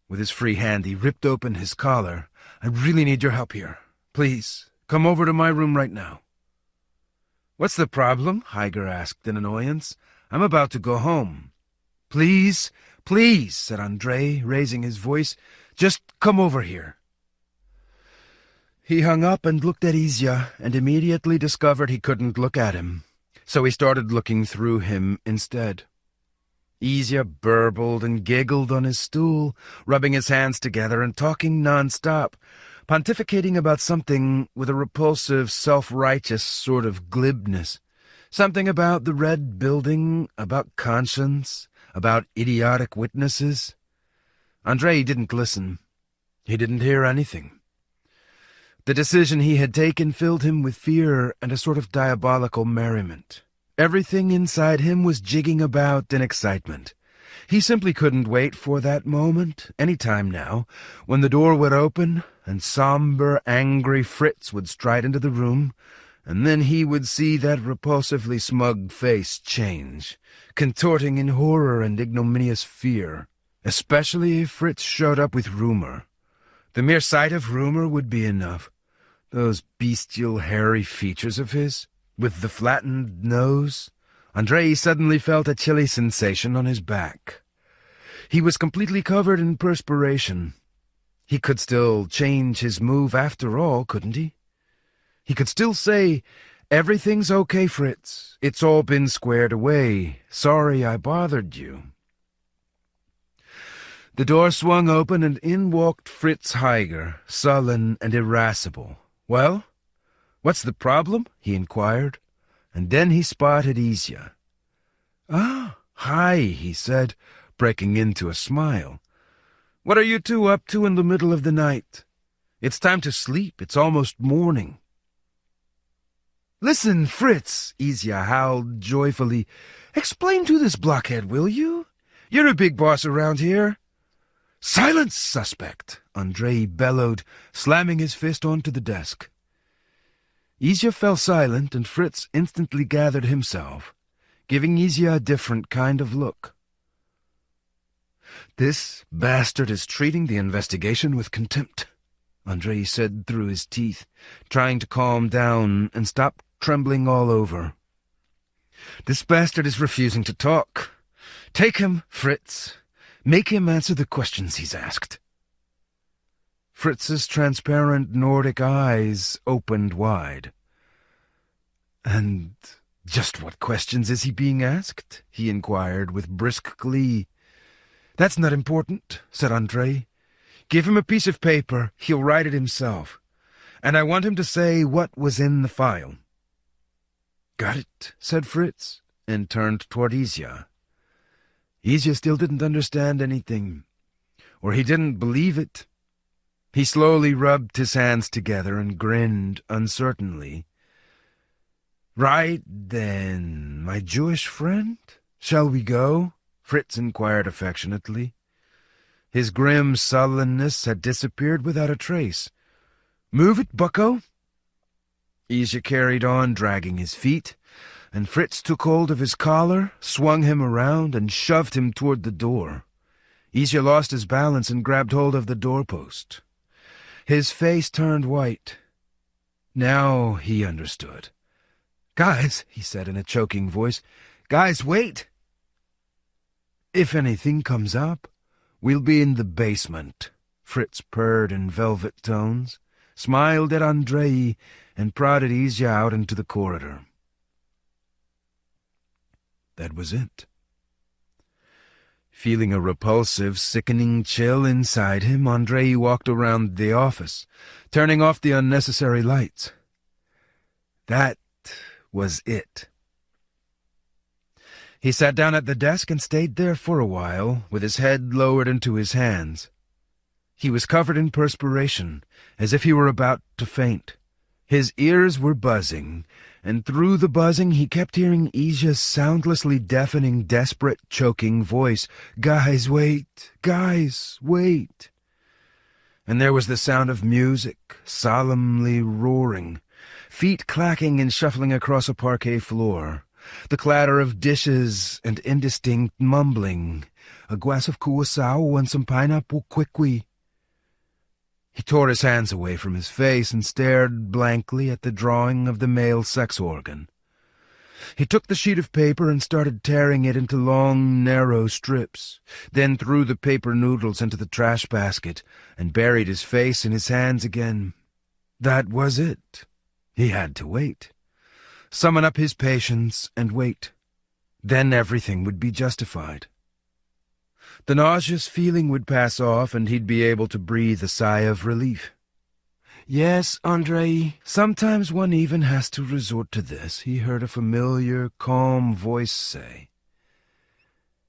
With his free hand, he ripped open his collar. I really need your help here. Please, come over to my room right now. What's the problem? Heiger asked in annoyance. I'm about to go home. Please, please, said Andrei, raising his voice. Just come over here. He hung up and looked at Izya, and immediately discovered he couldn't look at him. So he started looking through him instead. Izya burbled and giggled on his stool, rubbing his hands together and talking non-stop, pontificating about something with a repulsive, self-righteous sort of glibness. Something about the Red Building, about conscience, about idiotic witnesses. Andrei didn't listen. He didn't hear anything. The decision he had taken filled him with fear and a sort of diabolical merriment. Everything inside him was jigging about in excitement. He simply couldn't wait for that moment, any time now, when the door would open and somber, angry Fritz would stride into the room, and then he would see that repulsively smug face change, contorting in horror and ignominious fear, especially if Fritz showed up with rumor. The mere sight of rumor would be enough. Those bestial, hairy features of his, with the flattened nose. Andrei suddenly felt a chilly sensation on his back. He was completely covered in perspiration. He could still change his move after all, couldn't he? He could still say, "Everything's okay, Fritz. It's all been squared away. Sorry I bothered you." The door swung open, and in walked Fritz Heiger, sullen and irascible. "Well, what's the problem?" he inquired, and then he spotted Izya. "Ah, hi," he said, breaking into a smile. "What are you two up to in the middle of the night? It's time to sleep. It's almost morning." "Listen, Fritz," Izya howled joyfully. "Explain to this blockhead, will you? You're a big boss around here." "Silence, suspect!" Andrei bellowed, slamming his fist onto the desk. Izya fell silent, and Fritz instantly gathered himself, giving Izya a different kind of look. "This bastard is treating the investigation with contempt," Andrei said through his teeth, trying to calm down and stop trembling all over. "This bastard is refusing to talk. Take him, Fritz. Make him answer the questions he's asked." Fritz's transparent Nordic eyes opened wide. "And just what questions is he being asked?" he inquired with brisk glee. "That's not important," said Andrei. "Give him a piece of paper. He'll write it himself. And I want him to say what was in the file." "Got it," said Fritz, and turned toward Izya. Izya still didn't understand anything, or he didn't believe it. He slowly rubbed his hands together and grinned uncertainly. "Right then, my Jewish friend, shall we go?" Fritz inquired affectionately. His grim sullenness had disappeared without a trace. "Move it, bucko!" Izya carried on, dragging his feet, and Fritz took hold of his collar, swung him around, and shoved him toward the door. Izya lost his balance and grabbed hold of the doorpost. His face turned white. Now he understood. "Guys," he said in a choking voice, "guys, wait! If anything comes up, we'll be in the basement," Fritz purred in velvet tones, smiled at Andrei, and prodded Izya out into the corridor. That was it. Feeling a repulsive, sickening chill inside him, Andrei walked around the office, turning off the unnecessary lights. That was it. He sat down at the desk and stayed there for a while, with his head lowered into his hands. He was covered in perspiration, as if he were about to faint. His ears were buzzing, and through the buzzing he kept hearing Isha's soundlessly deafening, desperate, choking voice. "Guys, wait! Guys, wait!" And there was the sound of music, solemnly roaring, feet clacking and shuffling across a parquet floor, the clatter of dishes and indistinct mumbling. "A glass of curacao and some pineapple quickly." He tore his hands away from his face and stared blankly at the drawing of the male sex organ. He took the sheet of paper and started tearing it into long, narrow strips, then threw the paper noodles into the trash basket and buried his face in his hands again. That was it. He had to wait. Summon up his patience and wait. Then everything would be justified. The nauseous feeling would pass off, and he'd be able to breathe a sigh of relief. "Yes, Andrei, sometimes one even has to resort to this," he heard a familiar, calm voice say.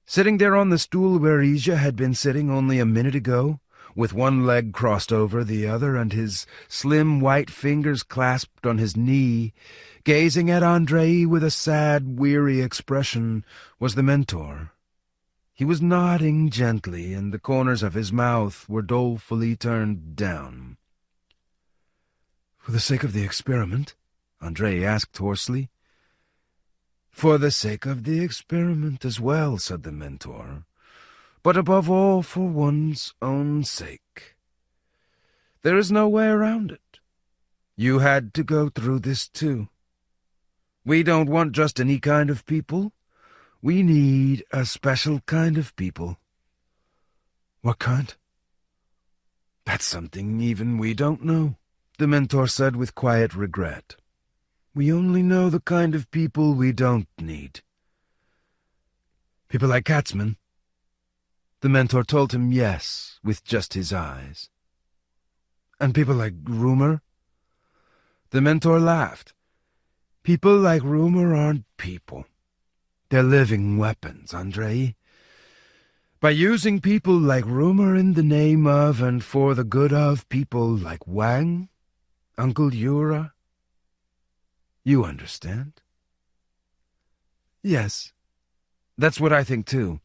Sitting there on the stool where Isha had been sitting only a minute ago, with one leg crossed over the other and his slim white fingers clasped on his knee, gazing at Andrei with a sad, weary expression, was the mentor. He was nodding gently, and the corners of his mouth were dolefully turned down. "For the sake of the experiment?" Andrei asked hoarsely. "For the sake of the experiment as well," said the mentor, "but above all for one's own sake. There is no way around it. You had to go through this too. We don't want just any kind of people. We need a special kind of people." "What kind?" "That's something even we don't know," the mentor said with quiet regret. "We only know the kind of people we don't need." "People like Katzman?" The mentor told him yes, with just his eyes. "And people like Rumor?" The mentor laughed. "People like Rumor aren't people. They're living weapons, Andrei. By using people like Rumor in the name of and for the good of people like Wang, Uncle Yura. You understand?" "Yes, that's what I think too.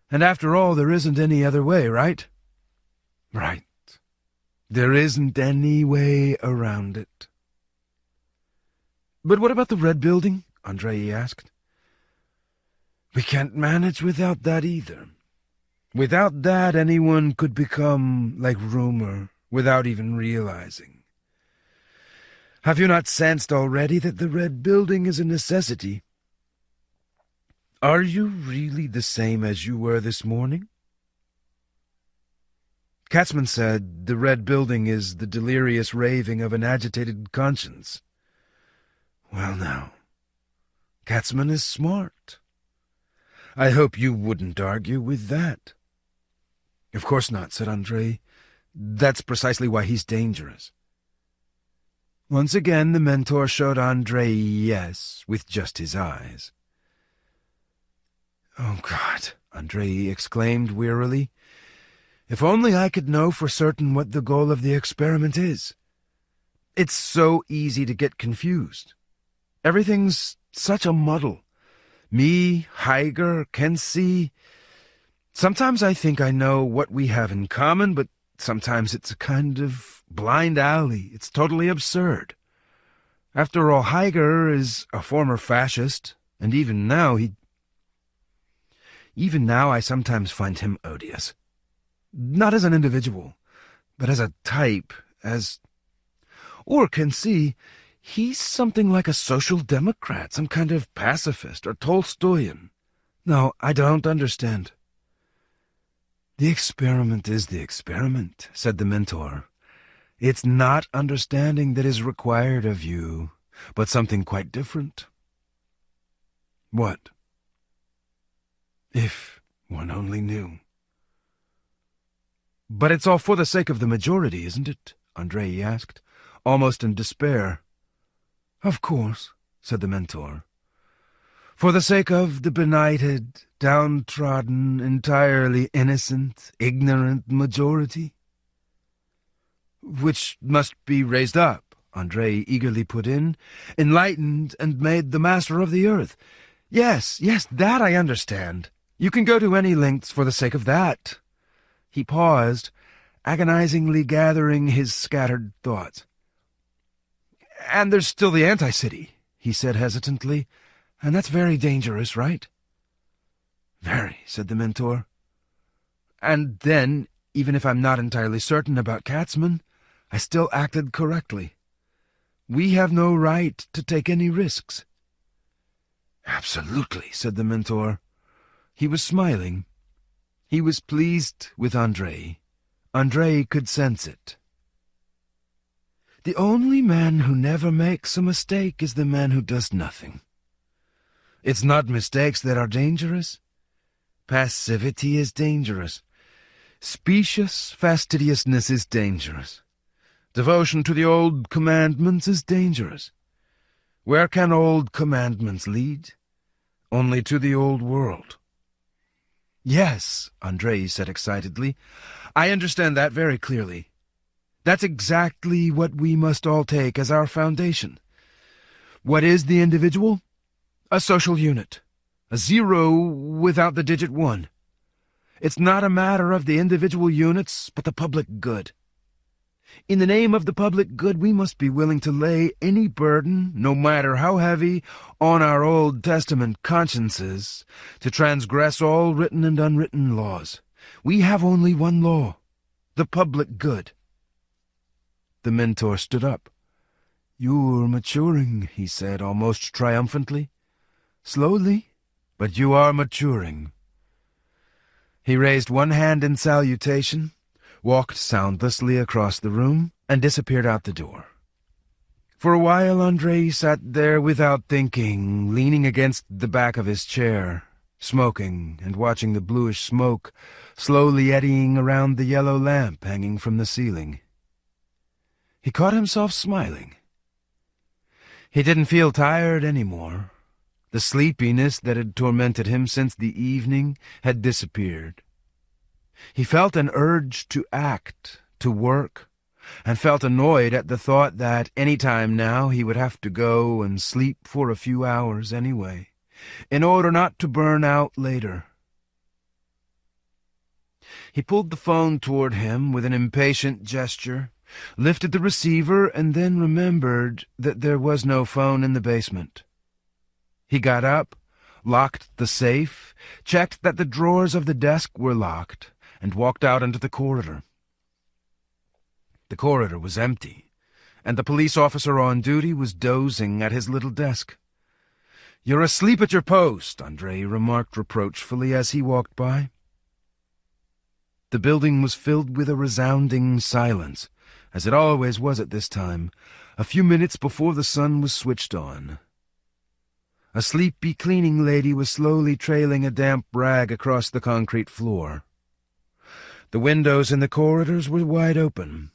And after all, there isn't any other way, right?" "Right. There isn't any way around it." "But what about the Red Building?" Andrei asked. "We can't manage without that either. Without that, anyone could become like Rumor without even realizing. Have you not sensed already that the Red Building is a necessity? Are you really the same as you were this morning?" Katzman said the Red Building is the delirious raving of an agitated conscience. Well now, Katzman is smart. I hope you wouldn't argue with that. "Of course not," said Andrei. "That's precisely why he's dangerous." Once again the mentor showed Andrei yes, with just his eyes. "Oh, God," Andrei exclaimed wearily. "If only I could know for certain what the goal of the experiment is. It's so easy to get confused. Everything's such a muddle. Me, Heiger, Kensi. Sometimes I think I know what we have in common, but sometimes it's a kind of blind alley. It's totally absurd. After all, Heiger is a former fascist, and even now I sometimes find him odious. Not as an individual, but as a type, Or Kensi, he's something like a social democrat, some kind of pacifist or Tolstoyan. No, I don't understand." "The experiment is the experiment," said the mentor. "It's not understanding that is required of you, but something quite different." "What?" "If One only knew. "But it's all for the sake of the majority, isn't it?" Andrei asked, almost in despair. "Of course," said the mentor. "For the sake of the benighted, downtrodden, entirely innocent, ignorant majority." "Which must be raised up," Andrei eagerly put in, "enlightened and made the master of the earth. Yes, that I understand. You can go to any lengths for the sake of that." He paused, agonizingly gathering his scattered thoughts. "And there's still the anti-city," he said hesitantly, "and that's very dangerous, right?" "Very," said the mentor. "And then, even if I'm not entirely certain about Katzman, I still acted correctly. We have no right to take any risks." "Absolutely," said the mentor. He was smiling. He was pleased with Andrei. Andrei could sense it. The only man who never makes a mistake is the man who does nothing. It's not mistakes that are dangerous. Passivity is dangerous. Specious fastidiousness is dangerous. Devotion to the old commandments is dangerous. Where can old commandments lead? Only to the old world. "Yes," Andrei said excitedly, "I understand that very clearly. That's exactly what we must all take as our foundation. What is the individual? A social unit. A zero without the digit 1. It's not a matter of the individual units, but the public good. In the name of the public good, we must be willing to lay any burden, no matter how heavy, on our Old Testament consciences, to transgress all written and unwritten laws. We have only one law, the public good." The mentor stood up. "You're maturing," he said, almost triumphantly. "Slowly, but you are maturing." He raised one hand in salutation, walked soundlessly across the room, and disappeared out the door. For a while Andrei sat there without thinking, leaning against the back of his chair, smoking and watching the bluish smoke slowly eddying around the yellow lamp hanging from the ceiling. He caught himself smiling. He didn't feel tired any more. The sleepiness that had tormented him since the evening had disappeared. He felt an urge to act, to work, and felt annoyed at the thought that any time now he would have to go and sleep for a few hours anyway, in order not to burn out later. He pulled the phone toward him with an impatient gesture, lifted the receiver, and then remembered that there was no phone in the basement. He got up, locked the safe, checked that the drawers of the desk were locked, and walked out into the corridor. The corridor was empty, and the police officer on duty was dozing at his little desk. "You're asleep at your post," Andrei remarked reproachfully as he walked by. The building was filled with a resounding silence, as it always was at this time, a few minutes before the sun was switched on. A sleepy cleaning lady was slowly trailing a damp rag across the concrete floor. The windows in the corridors were wide open.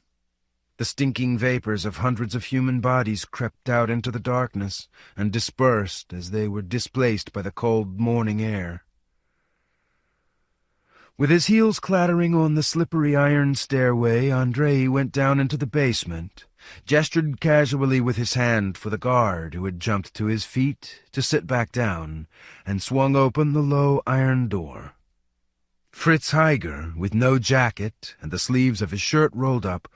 The stinking vapors of hundreds of human bodies crept out into the darkness and dispersed as they were displaced by the cold morning air. With his heels clattering on the slippery iron stairway, Andrei went down into the basement, gestured casually with his hand for the guard who had jumped to his feet to sit back down, and swung open the low iron door. Fritz Heiger, with no jacket and the sleeves of his shirt rolled up,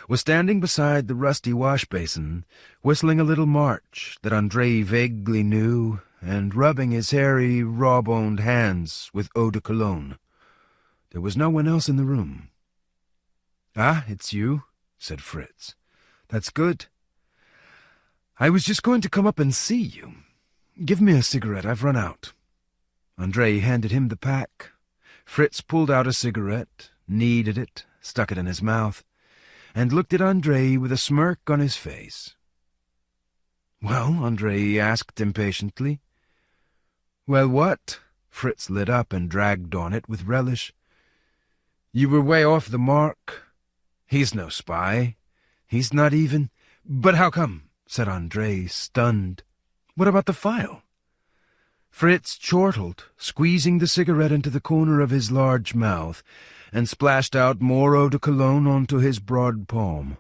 was standing beside the rusty wash-basin, whistling a little march that Andrei vaguely knew, and rubbing his hairy, raw-boned hands with eau de cologne. There was no one else in the room. "Ah, it's you," said Fritz. "That's good. I was just going to come up and see you. Give me a cigarette, I've run out." Andrei handed him the pack. Fritz pulled out a cigarette, kneaded it, stuck it in his mouth, and looked at Andrei with a smirk on his face. "Well?" Andrei asked impatiently. "Well, what?" Fritz lit up and dragged on it with relish. "You were way off the mark. He's no spy. He's not even—" "But how come?" said Andrei, stunned. "What about the file?" Fritz chortled, squeezing the cigarette into the corner of his large mouth, and splashed out more eau de cologne onto his broad palm.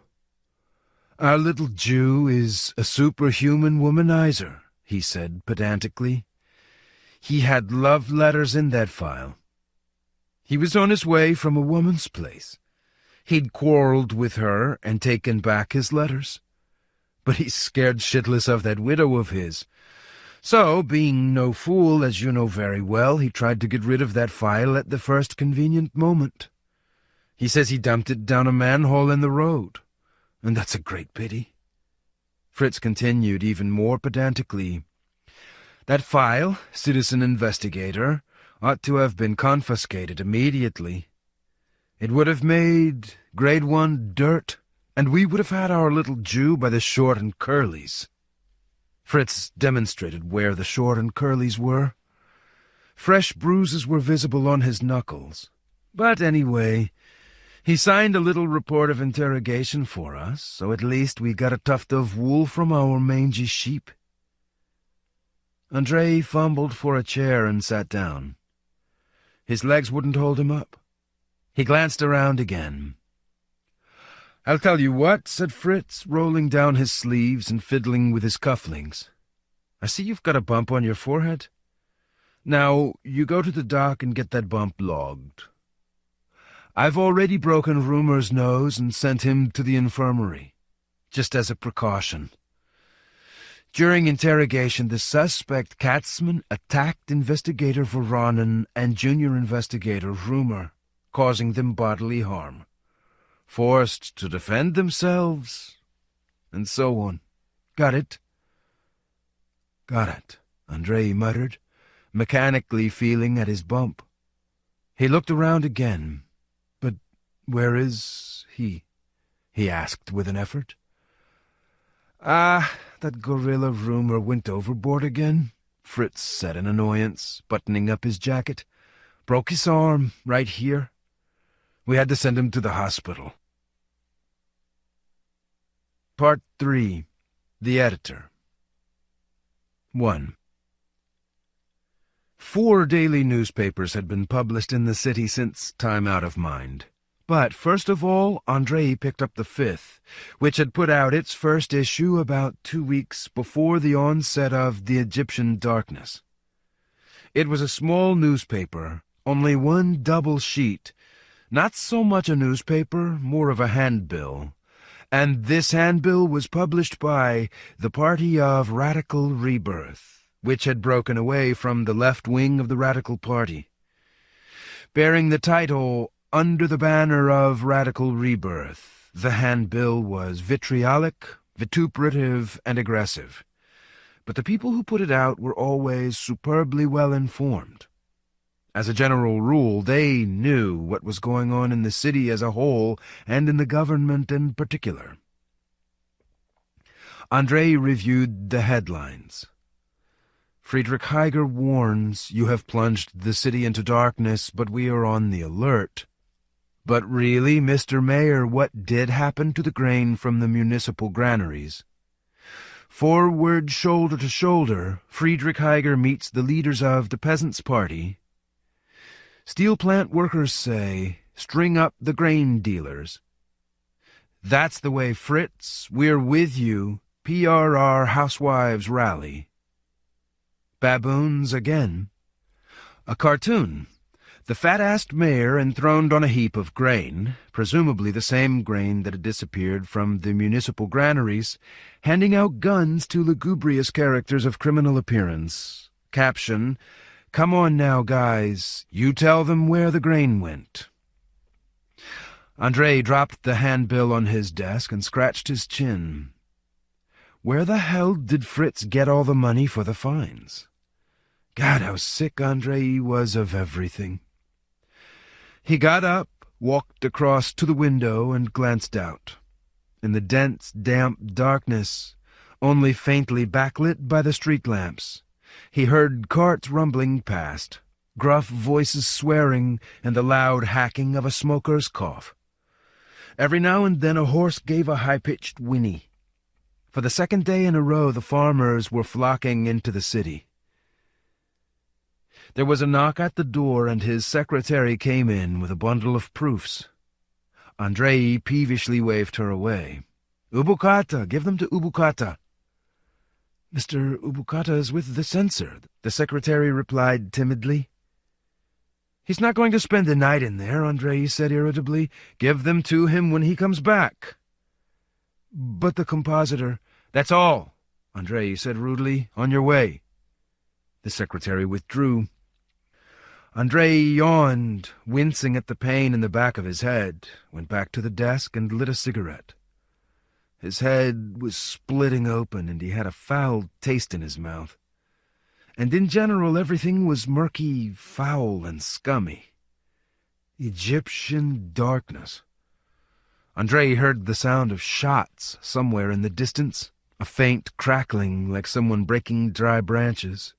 "Our little Jew is a superhuman womanizer," he said pedantically. "He had love letters in that file. He was on his way from a woman's place. He'd quarreled with her and taken back his letters. But he's scared shitless of that widow of his. So, being no fool, as you know very well, he tried to get rid of that file at the first convenient moment. He says he dumped it down a manhole in the road, and that's a great pity." Fritz continued even more pedantically. "That file, Citizen Investigator, ought to have been confiscated immediately. It would have made grade 1 dirt, and we would have had our little Jew by the short and curlies." Fritz demonstrated where the short and curlies were. Fresh bruises were visible on his knuckles. But anyway, he signed a little report of interrogation for us, so at least we got a tuft of wool from our mangy sheep. Andrei fumbled for a chair and sat down. His legs wouldn't hold him up. He glanced around again. "I'll tell you what," said Fritz, rolling down his sleeves and fiddling with his cufflinks. "I see you've got a bump on your forehead. Now, you go to the dock and get that bump logged. I've already broken Rumor's nose and sent him to the infirmary, just as a precaution. During interrogation, the suspect Katzman attacked Investigator Voronin and Junior Investigator Rumor, causing them bodily harm. Forced to defend themselves, and so on. Got it?" "Got it," Andrei muttered, mechanically feeling at his bump. He looked around again. "But where is he?" he asked with an effort. That gorilla Rumor went overboard again," Fritz said in annoyance, buttoning up his jacket. "Broke his arm, right here. We had to send him to the hospital." Part 3. The Editor. 1. 4 daily newspapers had been published in the city since time out of mind. But first of all, Andrei picked up the 5th, which had put out its first issue about 2 weeks before the onset of the Egyptian darkness. It was a small newspaper, only 1 double sheet, not so much a newspaper, more of a handbill. And this handbill was published by the Party of Radical Rebirth, which had broken away from the left wing of the Radical Party. Bearing the title, "Under the Banner of Radical Rebirth," the handbill was vitriolic, vituperative, and aggressive. But the people who put it out were always superbly well informed. As a general rule, they knew what was going on in the city as a whole and in the government in particular. Andrei reviewed the headlines. "Friedrich Heiger warns, you have plunged the city into darkness, but we are on the alert. But really, Mr. Mayor, what did happen to the grain from the municipal granaries? Foreword, shoulder to shoulder, Friedrich Heiger meets the leaders of the Peasants' Party. Steel plant workers say, string up the grain dealers. That's the way, Fritz. We're with you. PRR Housewives Rally. Baboons again. A cartoon. The fat-assed mayor enthroned on a heap of grain, presumably the same grain that had disappeared from the municipal granaries, handing out guns to lugubrious characters of criminal appearance. Caption, "Come on now, guys. You tell them where the grain went." Andrei dropped the handbill on his desk and scratched his chin. Where the hell did Fritz get all the money for the fines? God, how sick Andrei was of everything. He got up, walked across to the window, and glanced out. In the dense, damp darkness, only faintly backlit by the street lamps, he heard carts rumbling past. gruff voices swearing, and the loud hacking of a smoker's cough. Every now and then a horse gave a high-pitched whinny. For the second day in a row, the farmers were flocking into the city. There was a knock at the door, and his secretary came in with a bundle of proofs. Andrei peevishly waved her away. "Ubukata! Give them to Ubukata!" "Mr. Ubukata is with the censor," the secretary replied timidly. "He's not going to spend the night in there," Andrei said irritably. "Give them to him when he comes back." "But the compositor—" "That's all," Andrei said rudely. "On your way." The secretary withdrew. Andrei yawned, wincing at the pain in the back of his head, went back to the desk and lit a cigarette. His head was splitting open, and he had a foul taste in his mouth. And in general everything was murky, foul, and scummy. Egyptian darkness. Andrei heard the sound of shots somewhere in the distance, a faint crackling like someone breaking dry branches.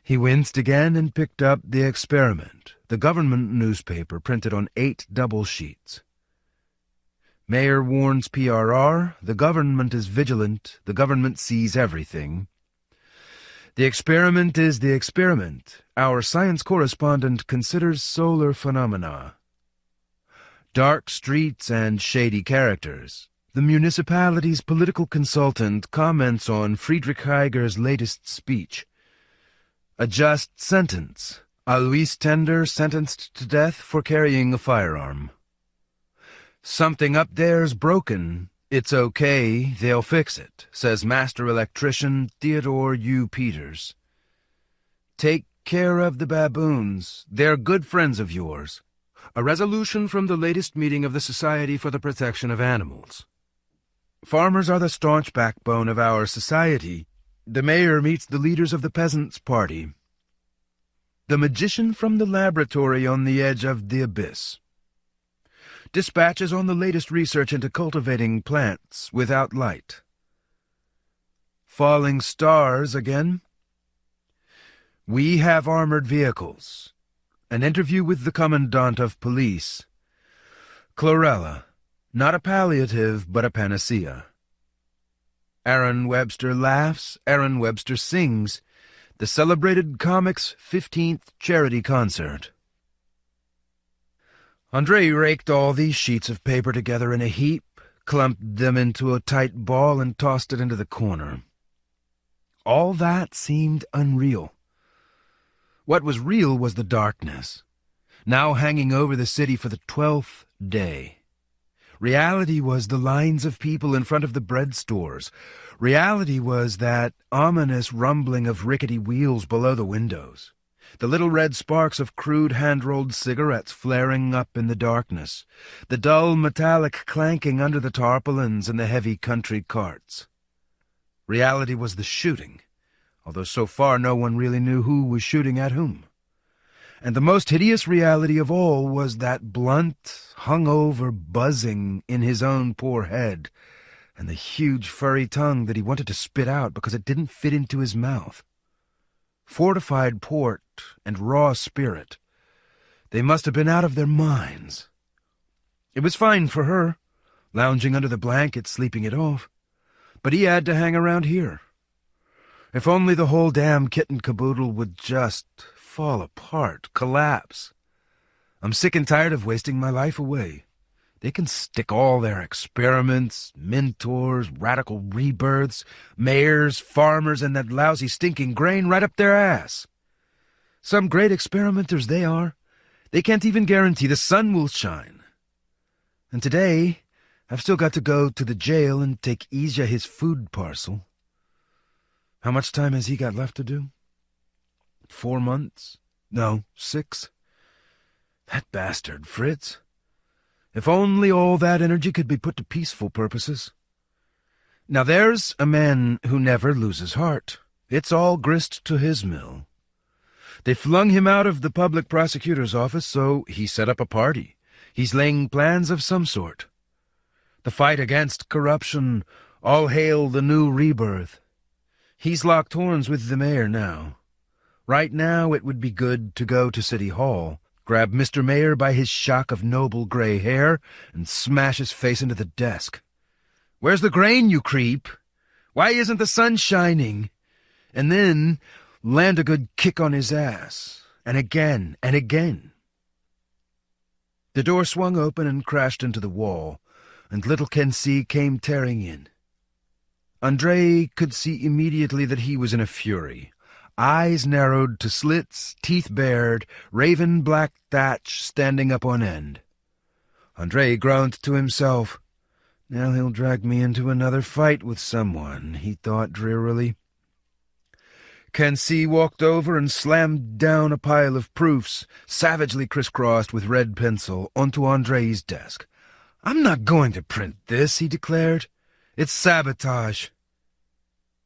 He winced again and picked up The Experiment, the government newspaper printed on 8 double sheets. Mayor warns PRR, the government is vigilant, the government sees everything. The experiment is the experiment. Our science correspondent considers solar phenomena. Dark streets and shady characters. The municipality's political consultant comments on Friedrich Heiger's latest speech. A just sentence. A Luis Tender sentenced to death for carrying a firearm. Something up there's broken. It's okay, they'll fix it, says master electrician Theodore U. Peters. Take care of the baboons. They're good friends of yours. A resolution from the latest meeting of the Society for the Protection of Animals. Farmers are the staunch backbone of our society. The mayor meets the leaders of the Peasants' Party. The magician from the laboratory on the edge of the abyss. Dispatches on the latest research into cultivating plants without light. Falling stars again. We have armored vehicles. An interview with the commandant of police. Chlorella. Not a palliative, but a panacea. Aaron Webster laughs, Aaron Webster sings. The celebrated comic's 15th charity concert. Andrei raked all these sheets of paper together in a heap, clumped them into a tight ball, and tossed it into the corner. All that seemed unreal. What was real was the darkness, now hanging over the city for the 12th day. Reality was the lines of people in front of the bread stores. Reality was that ominous rumbling of rickety wheels below the windows. The little red sparks of crude hand-rolled cigarettes flaring up in the darkness. The dull metallic clanking under the tarpaulins and the heavy country carts. Reality was the shooting, although so far no one really knew who was shooting at whom. And the most hideous reality of all was that blunt, hung-over buzzing in his own poor head, and the huge furry tongue that he wanted to spit out because it didn't fit into his mouth. Fortified port and raw spirit. They must have been out of their minds. It was fine for her, lounging under the blanket, sleeping it off. But he had to hang around here. If only the whole damn kit and caboodle would just fall apart, collapse. I'm sick and tired of wasting my life away. They can stick all their experiments, mentors, radical rebirths, mayors, farmers, and that lousy stinking grain right up their ass. Some great experimenters they are. They can't even guarantee the sun will shine. And today, I've still got to go to the jail and take Izya his food parcel. How much time has he got left to do? 4 months? No, 6. That bastard, Fritz. If only all that energy could be put to peaceful purposes. Now there's a man who never loses heart. It's all grist to his mill. They flung him out of the public prosecutor's office, so he set up a party. He's laying plans of some sort. The fight against corruption, all hail the new rebirth. He's locked horns with the mayor now. Right now it would be good to go to City Hall, grab Mr. Mayor by his shock of noble gray hair, and smash his face into the desk. "Where's the grain, you creep? Why isn't the sun shining?" And then land a good kick on his ass, and again and again. The door swung open and crashed into the wall, and little Kensi came tearing in. Andrei could see immediately that he was in a fury. Eyes narrowed to slits, teeth bared, raven-black thatch standing up on end. Andrei groaned to himself. "Now he'll drag me into another fight with someone," he thought drearily. Kensi walked over and slammed down a pile of proofs, savagely crisscrossed with red pencil, onto Andrei's desk. "I'm not going to print this," he declared. "It's sabotage."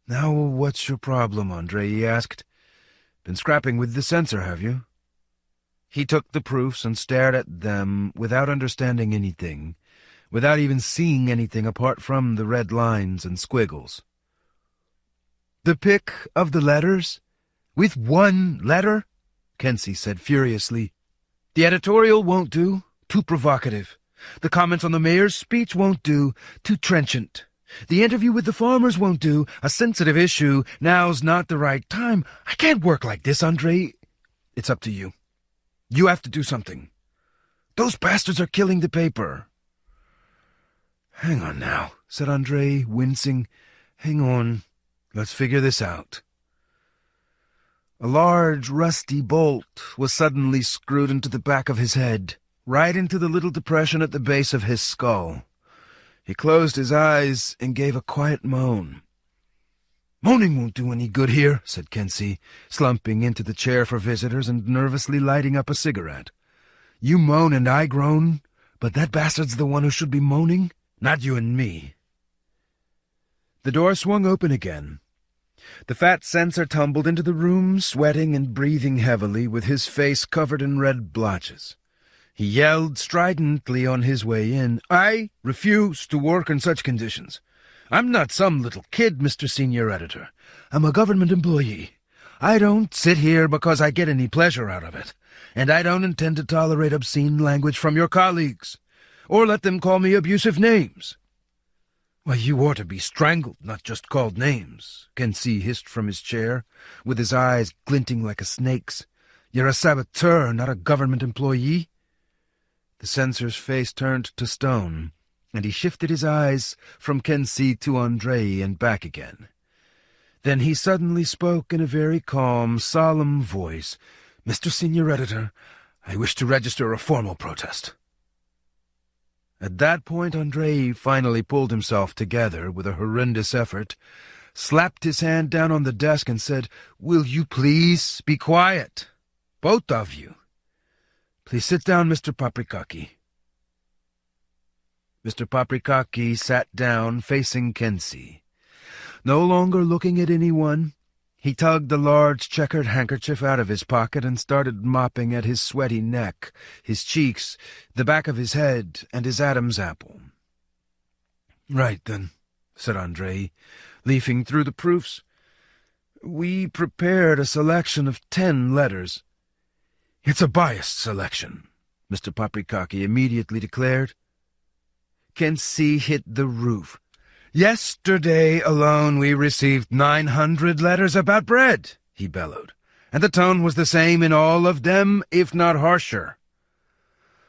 "Now what's your problem, Andrei?" he asked. "Been scrapping with the censor, have you?" He took the proofs and stared at them without understanding anything, without even seeing anything apart from the red lines and squiggles. "The pick of the letters? With one letter?" Kensi said furiously. "The editorial won't do. Too provocative. The comments on the mayor's speech won't do. Too trenchant. The interview with the farmers won't do. A sensitive issue. Now's not the right time. I can't work like this, Andrei. It's up to you. You have to do something. Those bastards are killing the paper." "Hang on now," said Andrei, wincing. "Hang on. Let's figure this out." A large, rusty bolt was suddenly screwed into the back of his head, right into the little depression at the base of his skull. He closed his eyes and gave a quiet moan. "Moaning won't do any good here," said Kensi, slumping into the chair for visitors and nervously lighting up a cigarette. "You moan and I groan, but that bastard's the one who should be moaning, not you and me." The door swung open again. The fat censor tumbled into the room, sweating and breathing heavily, with his face covered in red blotches. He yelled stridently on his way in, "I refuse to work in such conditions. I'm not some little kid, Mr. Senior Editor. I'm a government employee. I don't sit here because I get any pleasure out of it, and I don't intend to tolerate obscene language from your colleagues, or let them call me abusive names." "Why, you ought to be strangled, not just called names," Kensi hissed from his chair, with his eyes glinting like a snake's. "You're a saboteur, not a government employee." The censor's face turned to stone, and he shifted his eyes from Kensi to Andrei and back again. Then he suddenly spoke in a very calm, solemn voice. "Mr. Senior Editor, I wish to register a formal protest." At that point Andrei finally pulled himself together with a horrendous effort, slapped his hand down on the desk and said, "Will you please be quiet? Both of you. Please sit down, Mr. Paprikaki." Mr. Paprikaki sat down, facing Kensi. No longer looking at anyone, he tugged a large checkered handkerchief out of his pocket and started mopping at his sweaty neck, his cheeks, the back of his head, and his Adam's apple. "Right, then," said Andrei, leafing through the proofs. "We prepared a selection of 10 letters. "It's a biased selection," Mr. Paprikaki immediately declared. Kensi hit the roof. "Yesterday alone we received 900 letters about bread," he bellowed, "and the tone was the same in all of them, if not harsher."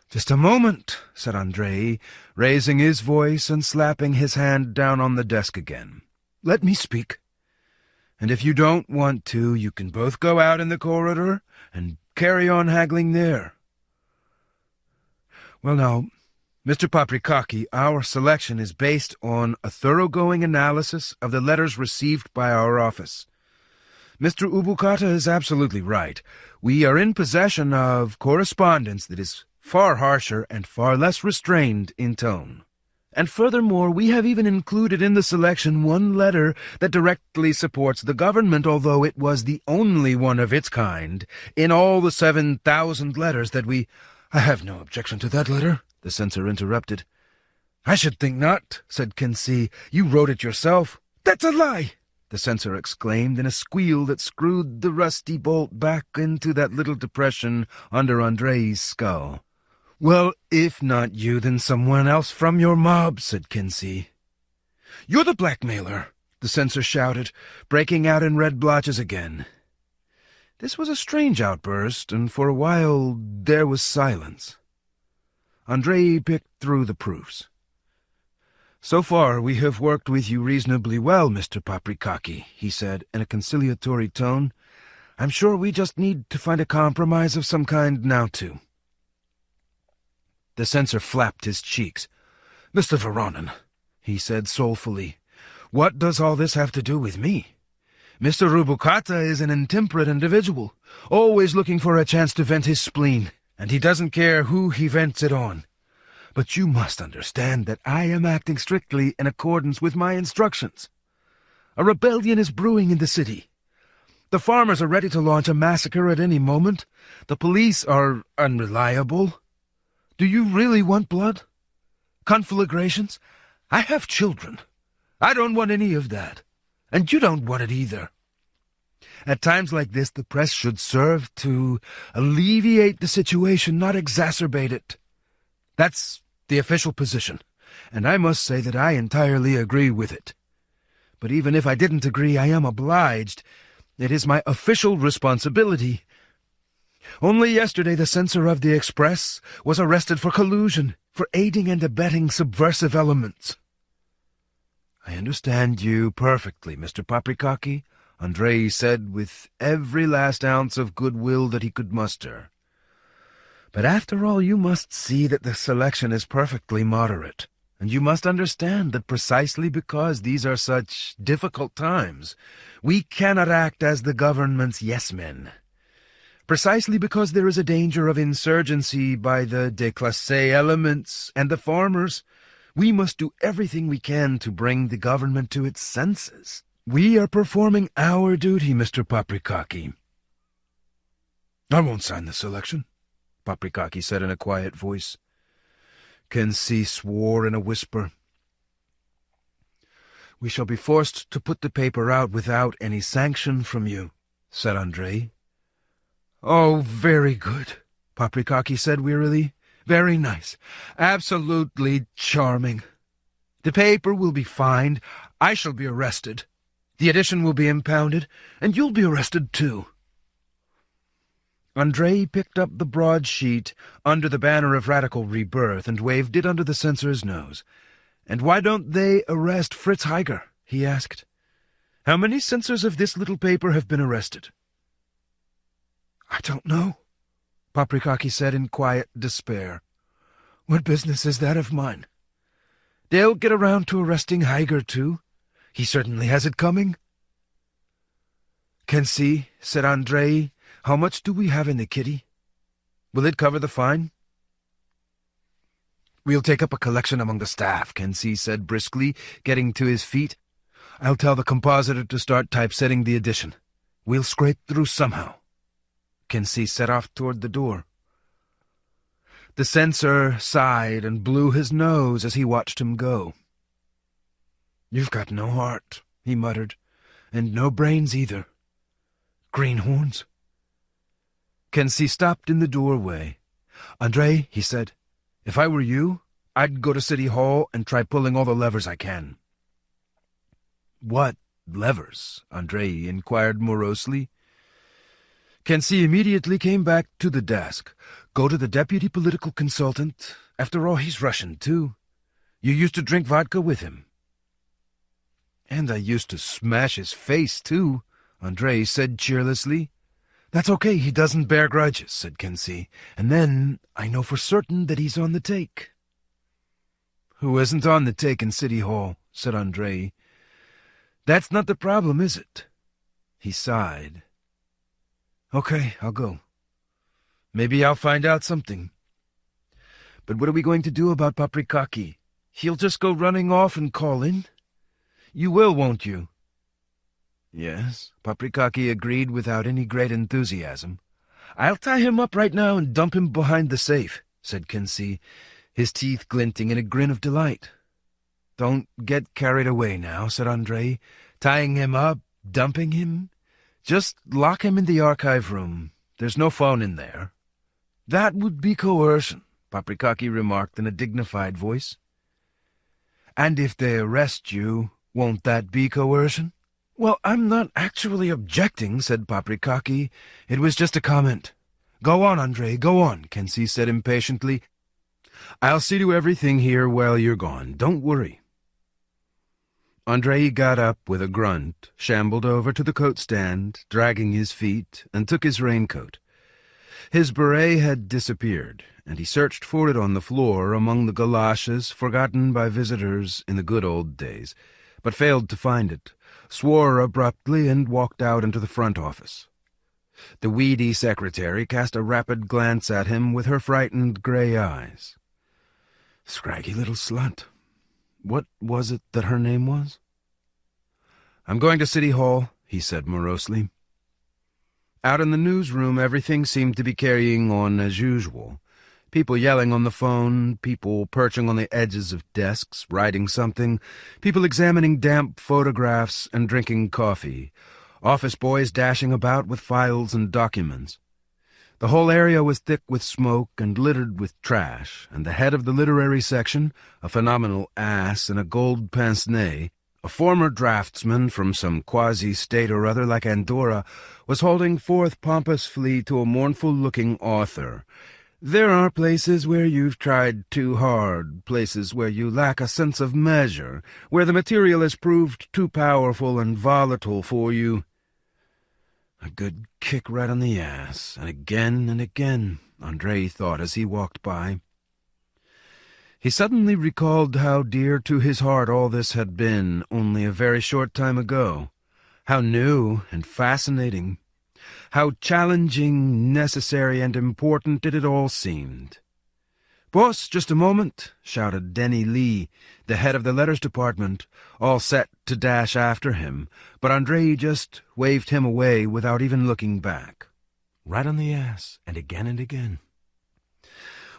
"Just a moment," said Andrei, raising his voice and slapping his hand down on the desk again. "Let me speak. And if you don't want to, you can both go out in the corridor and carry on haggling there. Well, now, Mr. Paprikaki, our selection is based on a thoroughgoing analysis of the letters received by our office. Mr. Ubukata is absolutely right. We are in possession of correspondence that is far harsher and far less restrained in tone. And furthermore, we have even included in the selection one letter that directly supports the government, although it was the only one of its kind in all the 7,000 letters that we— "I have no objection to that letter," the censor interrupted. "I should think not," said Kensi. "You wrote it yourself." "That's a lie!" the censor exclaimed in a squeal that screwed the rusty bolt back into that little depression under Andrei's skull. "Well, if not you, then someone else from your mob," said Kinsey. "You're the blackmailer," the censor shouted, breaking out in red blotches again. This was a strange outburst, and for a while there was silence. Andrei picked through the proofs. "So far we have worked with you reasonably well, Mr. Paprikaki," he said in a conciliatory tone. "I'm sure we just need to find a compromise of some kind now, too." The censor flapped his cheeks. "Mr. Voronin," he said soulfully, "what does all this have to do with me? Mr. Rubukata is an intemperate individual, always looking for a chance to vent his spleen, and he doesn't care who he vents it on. But you must understand that I am acting strictly in accordance with my instructions. A rebellion is brewing in the city. The farmers are ready to launch a massacre at any moment. The police are unreliable. Do you really want blood? Conflagrations? I have children. I don't want any of that. And you don't want it either. At times like this, the press should serve to alleviate the situation, not exacerbate it. That's the official position, and I must say that I entirely agree with it. But even if I didn't agree, I am obliged. It is my official responsibility. Only yesterday the censor of the Express was arrested for collusion, for aiding and abetting subversive elements." "I understand you perfectly, Mr. Paprikaki," Andrei said with every last ounce of goodwill that he could muster. "But after all, you must see that the selection is perfectly moderate, and you must understand that precisely because these are such difficult times, we cannot act as the government's yes-men. Precisely because there is a danger of insurgency by the déclassé elements and the farmers, we must do everything we can to bring the government to its senses. We are performing our duty, Mr. Paprikaki." "I won't sign the selection," Paprikaki said in a quiet voice. Kinsey swore in a whisper. "We shall be forced to put the paper out without any sanction from you," said Andrei. "Oh, very good," Paprikaki said wearily. "Very nice. Absolutely charming. The paper will be fined. I shall be arrested. The edition will be impounded, and you'll be arrested too." Andrei picked up the broadsheet under the banner of Radical Rebirth and waved it under the censor's nose. "And why don't they arrest Fritz Heiger?" he asked. "How many censors of this little paper have been arrested?" "I don't know," Paprikaki said in quiet despair. "What business is that of mine? They'll get around to arresting Heiger, too. He certainly has it coming." "Kinsey," said Andrei, "how much do we have in the kitty? Will it cover the fine?" "We'll take up a collection among the staff," Kinsey said briskly, getting to his feet. "I'll tell the compositor to start typesetting the edition. We'll scrape through somehow." Kinsey set off toward the door. The censor sighed and blew his nose as he watched him go. "You've got no heart," he muttered, "and no brains either. Greenhorns." Kinsey stopped in the doorway. "Andrei," he said, "if I were you, I'd go to City Hall and try pulling all the levers I can." "What levers?" Andrei inquired morosely. Kinsey immediately came back to the desk. "Go to the deputy political consultant. After all, he's Russian, too. You used to drink vodka with him." "And I used to smash his face, too," Andrei said cheerlessly. "That's okay, he doesn't bear grudges," said Kinsey. "And then I know for certain that he's on the take." "Who isn't on the take in City Hall?" said Andrei. "That's not the problem, is it?" He sighed. "Okay, I'll go. Maybe I'll find out something. But what are we going to do about Paprikaki? He'll just go running off and call in? You will, won't you?" "Yes," Paprikaki agreed without any great enthusiasm. "I'll tie him up right now and dump him behind the safe," said Kinsey, his teeth glinting in a grin of delight. "Don't get carried away now," said Andrei. Tying him up? Dumping him? Just lock him in the archive room. There's no phone in there." "That would be coercion," Paprikaki remarked in a dignified voice. "And if they arrest you, won't that be coercion?" "Well, I'm not actually objecting," said Paprikaki. "It was just a comment." "Go on, Andrei, go on," Kensi said impatiently. "I'll see to everything here while you're gone. Don't worry." Andrei got up with a grunt, shambled over to the coat stand, dragging his feet, and took his raincoat. His beret had disappeared, and he searched for it on the floor among the galoshes forgotten by visitors in the good old days, but failed to find it, swore abruptly, and walked out into the front office. The weedy secretary cast a rapid glance at him with her frightened gray eyes. Scraggy little slut. What was it that her name was? "I'm going to City Hall," he said morosely. Out in the newsroom, everything seemed to be carrying on as usual. People yelling on the phone, people perching on the edges of desks, writing something, people examining damp photographs and drinking coffee, office boys dashing about with files and documents. The whole area was thick with smoke and littered with trash, and the head of the literary section, a phenomenal ass in a gold pince-nez, a former draftsman from some quasi-state or other like Andorra, was holding forth pompously to a mournful-looking author. "There are places where you've tried too hard, places where you lack a sense of measure, where the material has proved too powerful and volatile for you." A good kick right on the ass, and again, Andrei thought as he walked by. He suddenly recalled how dear to his heart all this had been only a very short time ago, how new and fascinating, how challenging, necessary, and important it had all seemed. "Boss, just a moment," shouted Denny Lee, the head of the letters department, all set to dash after him, but Andrei just waved him away without even looking back. Right on the ass, and again.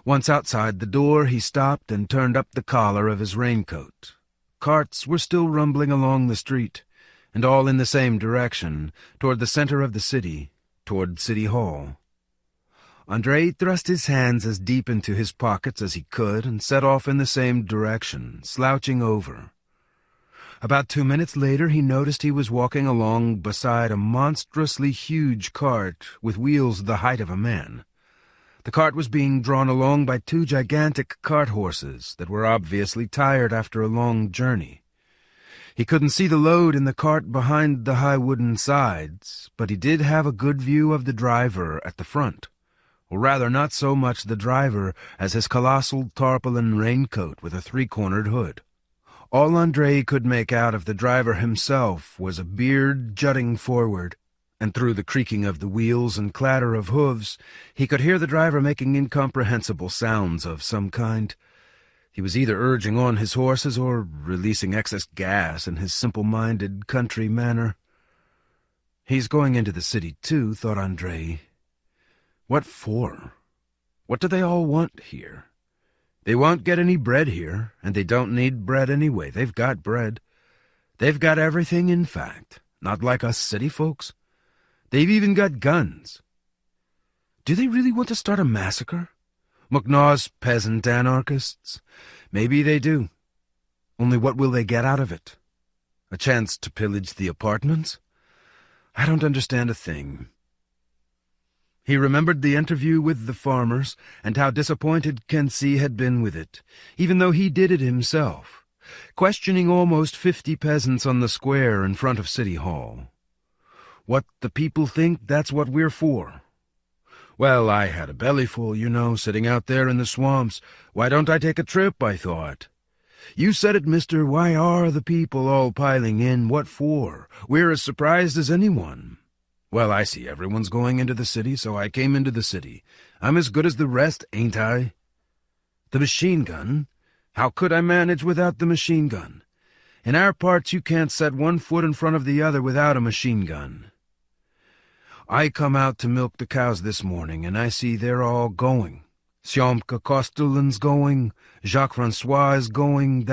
Once outside the door, he stopped and turned up the collar of his raincoat. Carts were still rumbling along the street, and all in the same direction, toward the center of the city, toward City Hall. Andrei thrust his hands as deep into his pockets as he could and set off in the same direction, slouching over. About 2 minutes later he noticed he was walking along beside a monstrously huge cart with wheels the height of a man. The cart was being drawn along by 2 gigantic cart horses that were obviously tired after a long journey. He couldn't see the load in the cart behind the high wooden sides, but he did have a good view of the driver at the front. Or rather, not so much the driver as his colossal tarpaulin raincoat with a 3-cornered hood. All Andrei could make out of the driver himself was a beard jutting forward, and through the creaking of the wheels and clatter of hooves, he could hear the driver making incomprehensible sounds of some kind. He was either urging on his horses or releasing excess gas in his simple-minded country manner. He's going into the city, too, thought Andrei. What for? What do they all want here? They won't get any bread here, and they don't need bread anyway. They've got bread. They've got everything, in fact. Not like us city folks. They've even got guns. Do they really want to start a massacre? Muknaw's peasant anarchists? Maybe they do. Only what will they get out of it? A chance to pillage the apartments? I don't understand a thing. He remembered the interview with the farmers, and how disappointed Kensi had been with it, even though he did it himself, questioning almost 50 peasants on the square in front of City Hall. What the people think, that's what we're for. Well, I had a bellyful, sitting out there in the swamps. Why don't I take a trip, I thought. You said it, mister. Why are the people all piling in? What for? We're as surprised as anyone. Well, I see everyone's going into the city, so I came into the city. I'm as good as the rest, ain't I? The machine gun? How could I manage without the machine gun? In our parts you can't set one foot in front of the other without a machine gun. I come out to milk the cows this morning, and I see they're all going. Syomka Kostelin's going, Jacques-Francois is going,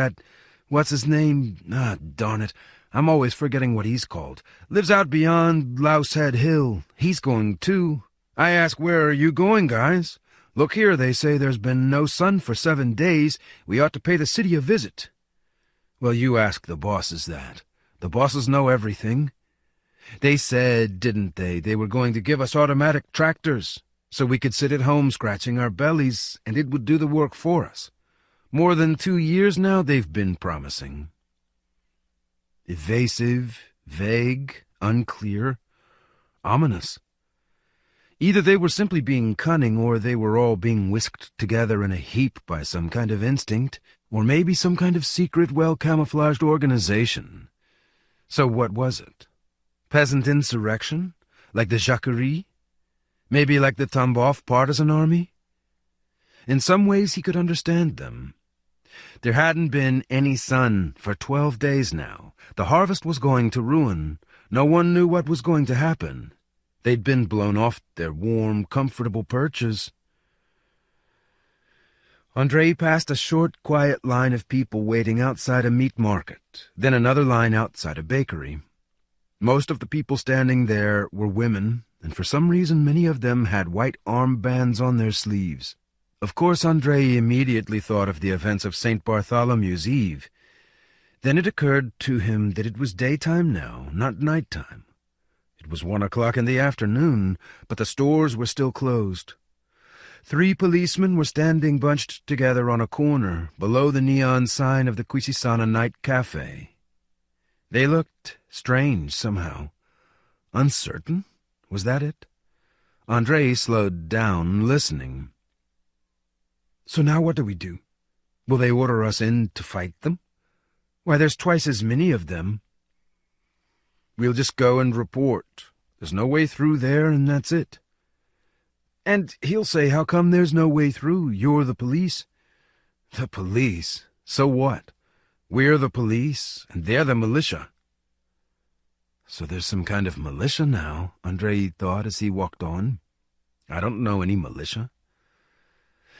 What's his name? Ah, darn it. I'm always forgetting what he's called. Lives out beyond Lousehead Hill. He's going too. I ask, where are you going, guys? Look here, they say there's been no sun for 7 days. We ought to pay the city a visit. Well, you ask the bosses that. The bosses know everything. They said, didn't they were going to give us automatic tractors, so we could sit at home scratching our bellies, and it would do the work for us. More than 2 years now they've been promising. Evasive, vague, unclear, ominous. Either they were simply being cunning, or they were all being whisked together in a heap by some kind of instinct, or maybe some kind of secret, well-camouflaged organization. So what was it? Peasant insurrection? Like the Jacquerie? Maybe like the Tambov partisan army? In some ways he could understand them. There hadn't been any sun for 12 days now. The harvest was going to ruin. No one knew what was going to happen. They'd been blown off their warm, comfortable perches. Andrei passed a short, quiet line of people waiting outside a meat market, then another line outside a bakery. Most of the people standing there were women, and for some reason many of them had white armbands on their sleeves. Of course, Andrei immediately thought of the events of St. Bartholomew's Eve. Then it occurred to him that it was daytime now, not nighttime. It was 1 o'clock in the afternoon, but the stores were still closed. 3 policemen were standing bunched together on a corner, below the neon sign of the Quisisana Night Cafe. They looked strange somehow. Uncertain? Was that it? Andrei slowed down, listening. So now what do we do? Will they order us in to fight them? Why, there's twice as many of them. We'll just go and report. There's no way through there, and that's it. And he'll say, how come there's no way through? You're the police. The police? So what? We're the police, and they're the militia. So there's some kind of militia now, Andrei thought as he walked on. I don't know any militia.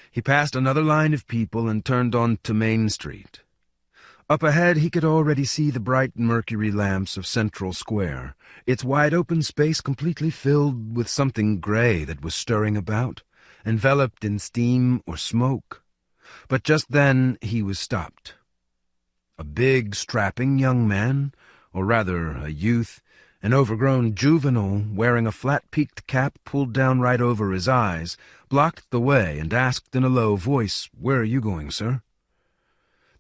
He passed another line of people and turned on to Main Street. Up ahead he could already see the bright mercury lamps of Central Square, its wide-open space completely filled with something gray that was stirring about, enveloped in steam or smoke. But just then he was stopped. A big, strapping young man, or rather a youth, an overgrown juvenile, wearing a flat-peaked cap pulled down right over his eyes, blocked the way and asked in a low voice, "Where are you going, sir?"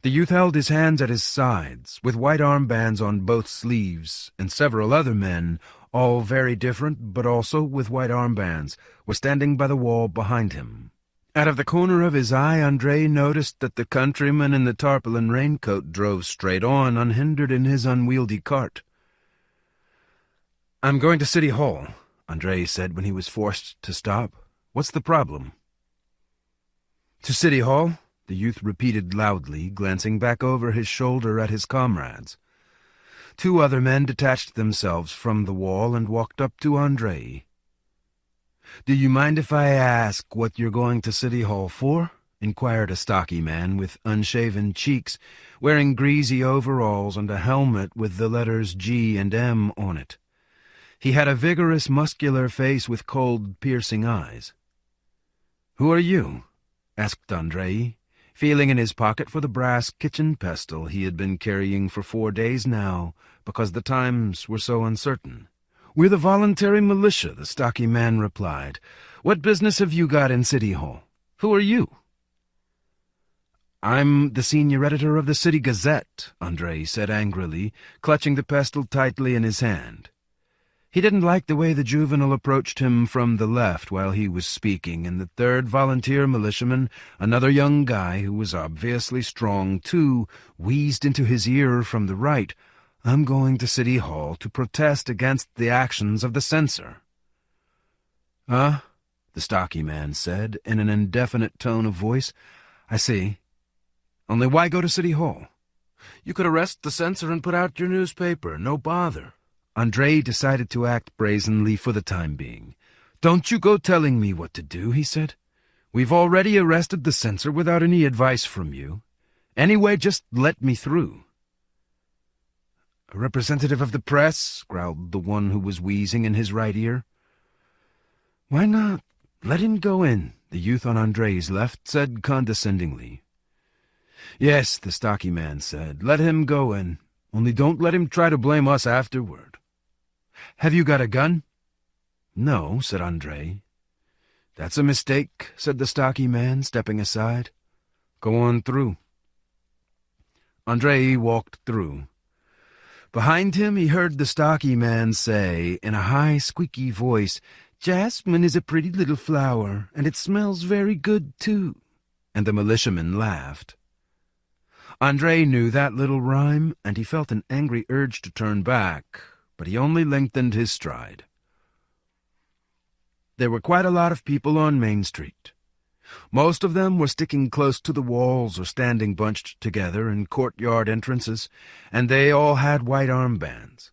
The youth held his hands at his sides, with white armbands on both sleeves, and several other men, all very different, but also with white armbands, were standing by the wall behind him. Out of the corner of his eye, Andrei noticed that the countryman in the tarpaulin raincoat drove straight on, unhindered in his unwieldy cart. "I'm going to City Hall," Andrei said when he was forced to stop. "What's the problem?" "To City Hall?" the youth repeated loudly, glancing back over his shoulder at his comrades. 2 other men detached themselves from the wall and walked up to Andrei. "Do you mind if I ask what you're going to City Hall for?" inquired a stocky man with unshaven cheeks, wearing greasy overalls and a helmet with the letters G and M on it. He had a vigorous, muscular face with cold, piercing eyes. "Who are you?" asked Andrei, feeling in his pocket for the brass kitchen pestle he had been carrying for 4 days now, because the times were so uncertain. "We're the voluntary militia," the stocky man replied. "What business have you got in City Hall? Who are you?" "I'm the senior editor of the City Gazette," Andrei said angrily, clutching the pestle tightly in his hand. He didn't like the way the juvenile approached him from the left while he was speaking, and the 3rd volunteer militiaman, another young guy who was obviously strong too, wheezed into his ear from the right, "I'm going to City Hall to protest against the actions of the censor." "Huh?" the stocky man said in an indefinite tone of voice. "I see. Only why go to City Hall? You could arrest the censor and put out your newspaper. No bother." Andrei decided to act brazenly for the time being. "Don't you go telling me what to do," he said. "We've already arrested the censor without any advice from you. Anyway, just let me through." "A representative of the press?" growled the one who was wheezing in his right ear. "Why not? Let him go in," the youth on Andrei's left said condescendingly. "Yes," the stocky man said, "let him go in. Only don't let him try to blame us afterward." "Have you got a gun?" "No," said Andrei. "That's a mistake," said the stocky man, stepping aside. "Go on through." Andrei walked through. Behind him he heard the stocky man say, in a high, squeaky voice, "Jasmine is a pretty little flower, and it smells very good, too." And the militiaman laughed. Andrei knew that little rhyme, and he felt an angry urge to turn back, but he only lengthened his stride. There were quite a lot of people on Main Street. Most of them were sticking close to the walls or standing bunched together in courtyard entrances, and they all had white armbands.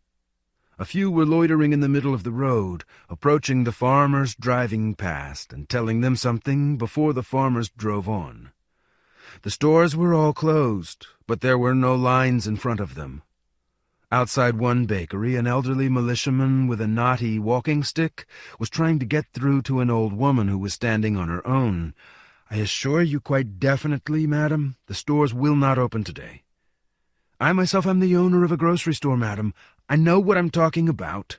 A few were loitering in the middle of the road, approaching the farmers driving past and telling them something before the farmers drove on. The stores were all closed, but there were no lines in front of them. Outside one bakery, an elderly militiaman with a knotty walking stick was trying to get through to an old woman who was standing on her own. "I assure you quite definitely, madam, the stores will not open today." "I myself am the owner of a grocery store, madam. I know what I'm talking about."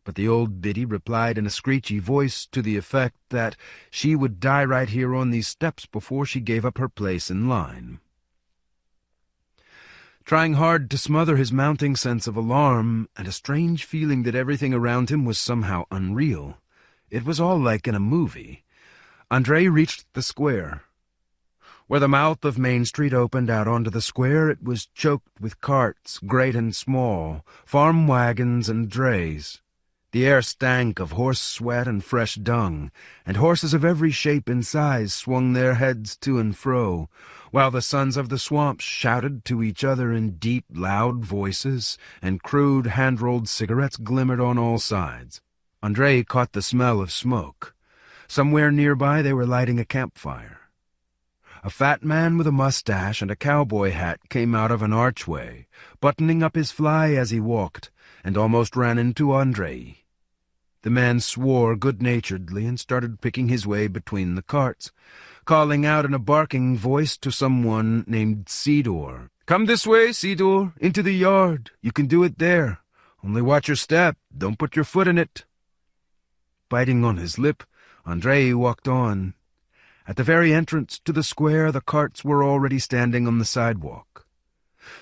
But the old biddy replied in a screechy voice to the effect that she would die right here on these steps before she gave up her place in line. Trying hard to smother his mounting sense of alarm and a strange feeling that everything around him was somehow unreal, it was all like in a movie, Andrei reached the square. Where the mouth of Main Street opened out onto the square, it was choked with carts, great and small, farm wagons and drays. The air stank of horse sweat and fresh dung, and horses of every shape and size swung their heads to and fro, while the sons of the swamps shouted to each other in deep, loud voices, and crude, hand-rolled cigarettes glimmered on all sides. Andrei caught the smell of smoke. Somewhere nearby they were lighting a campfire. A fat man with a mustache and a cowboy hat came out of an archway, buttoning up his fly as he walked, and almost ran into Andrei. The man swore good-naturedly and started picking his way between the carts, calling out in a barking voice to someone named Sidor. "Come this way, Sidor, into the yard. You can do it there. Only watch your step. Don't put your foot in it." Biting on his lip, Andrei walked on. At the very entrance to the square, the carts were already standing on the sidewalk.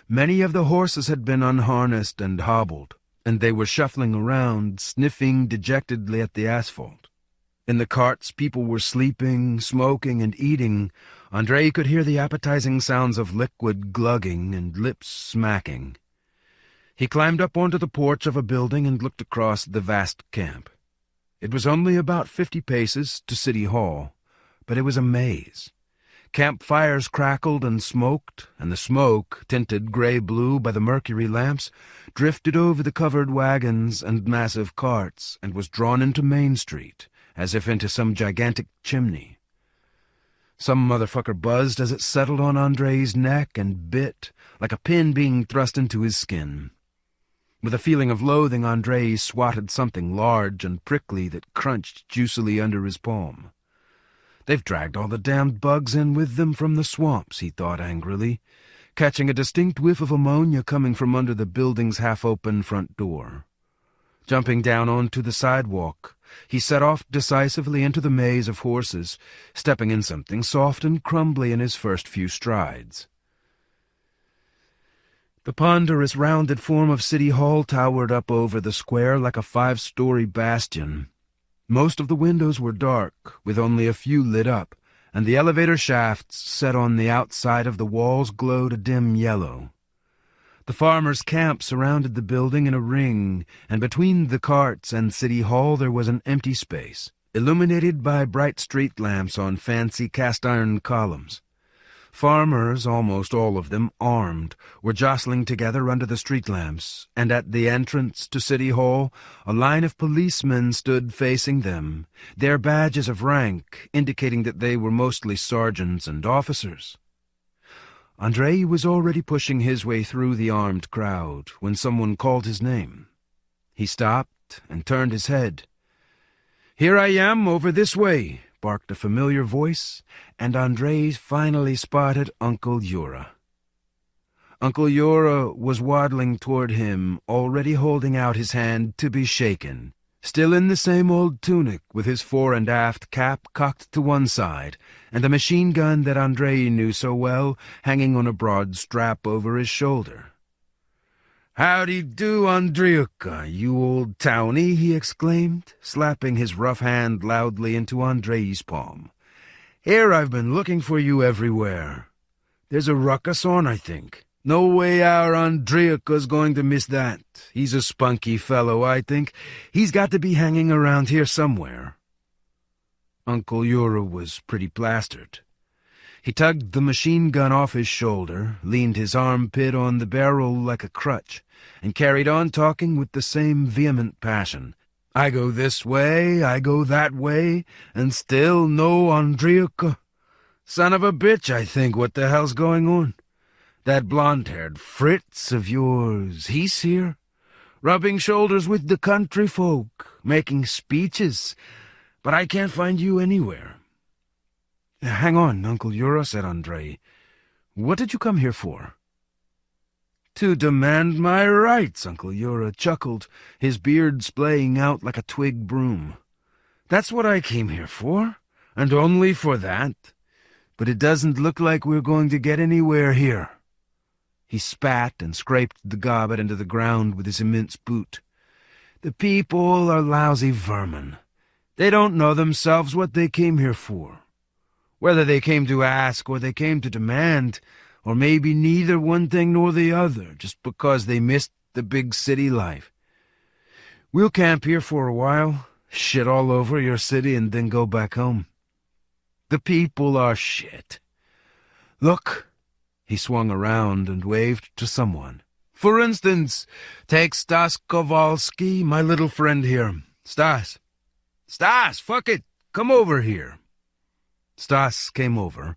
Many of the horses had been unharnessed and hobbled, and they were shuffling around, sniffing dejectedly at the asphalt. In the carts, people were sleeping, smoking, and eating. Andrei could hear the appetizing sounds of liquid glugging and lips smacking. He climbed up onto the porch of a building and looked across the vast camp. It was only about 50 paces to City Hall, but it was a maze. Campfires crackled and smoked, and the smoke, tinted gray-blue by the mercury lamps, drifted over the covered wagons and massive carts and was drawn into Main Street, as if into some gigantic chimney. Some motherfucker buzzed as it settled on Andrei's neck and bit, like a pin being thrust into his skin. With a feeling of loathing, Andrei swatted something large and prickly that crunched juicily under his palm. "They've dragged all the damned bugs in with them from the swamps," he thought angrily, catching a distinct whiff of ammonia coming from under the building's half-open front door. Jumping down onto the sidewalk, he set off decisively into the maze of horses, stepping in something soft and crumbly in his first few strides. The ponderous rounded form of City Hall towered up over the square like a 5-story bastion. Most of the windows were dark, with only a few lit up, and the elevator shafts set on the outside of the walls glowed a dim yellow. The farmers' camp surrounded the building in a ring, and between the carts and City Hall there was an empty space, illuminated by bright street lamps on fancy cast-iron columns. Farmers, almost all of them armed, were jostling together under the street lamps, and at the entrance to City Hall a line of policemen stood facing them, their badges of rank indicating that they were mostly sergeants and officers. Andrei was already pushing his way through the armed crowd when someone called his name. He stopped and turned his head. "Here I am, over this way," barked a familiar voice, and Andrei finally spotted Uncle Yura. Uncle Yura was waddling toward him, already holding out his hand to be shaken, still in the same old tunic with his fore and aft cap cocked to one side, and a machine gun that Andrei knew so well hanging on a broad strap over his shoulder. "Howdy do, Andriuka, you old townie," he exclaimed, slapping his rough hand loudly into Andrei's palm. "Here I've been looking for you everywhere. There's a ruckus on, I think. No way our Andriuka's going to miss that. He's a spunky fellow, I think. He's got to be hanging around here somewhere." Uncle Yura was pretty plastered. He tugged the machine gun off his shoulder, leaned his armpit on the barrel like a crutch, and carried on talking with the same vehement passion. "I go this way, I go that way, and still no Andriuka. Son of a bitch, I think, what the hell's going on? That blonde-haired Fritz of yours, he's here, rubbing shoulders with the country folk, making speeches, but I can't find you anywhere." "Hang on, Uncle Yura," said Andrei. "What did you come here for?" "To demand my rights," Uncle Yura chuckled, his beard splaying out like a twig broom. "That's what I came here for, and only for that. But it doesn't look like we're going to get anywhere here." He spat and scraped the gobbet into the ground with his immense boot. "The people are lousy vermin. They don't know themselves what they came here for. Whether they came to ask or they came to demand, or maybe neither one thing nor the other, just because they missed the big city life. We'll camp here for a while, shit all over your city, and then go back home. The people are shit. Look." He swung around and waved to someone. "For instance, take Stas Kowalski, my little friend here. Stas! Stas, fuck it! Come over here." Stas came over,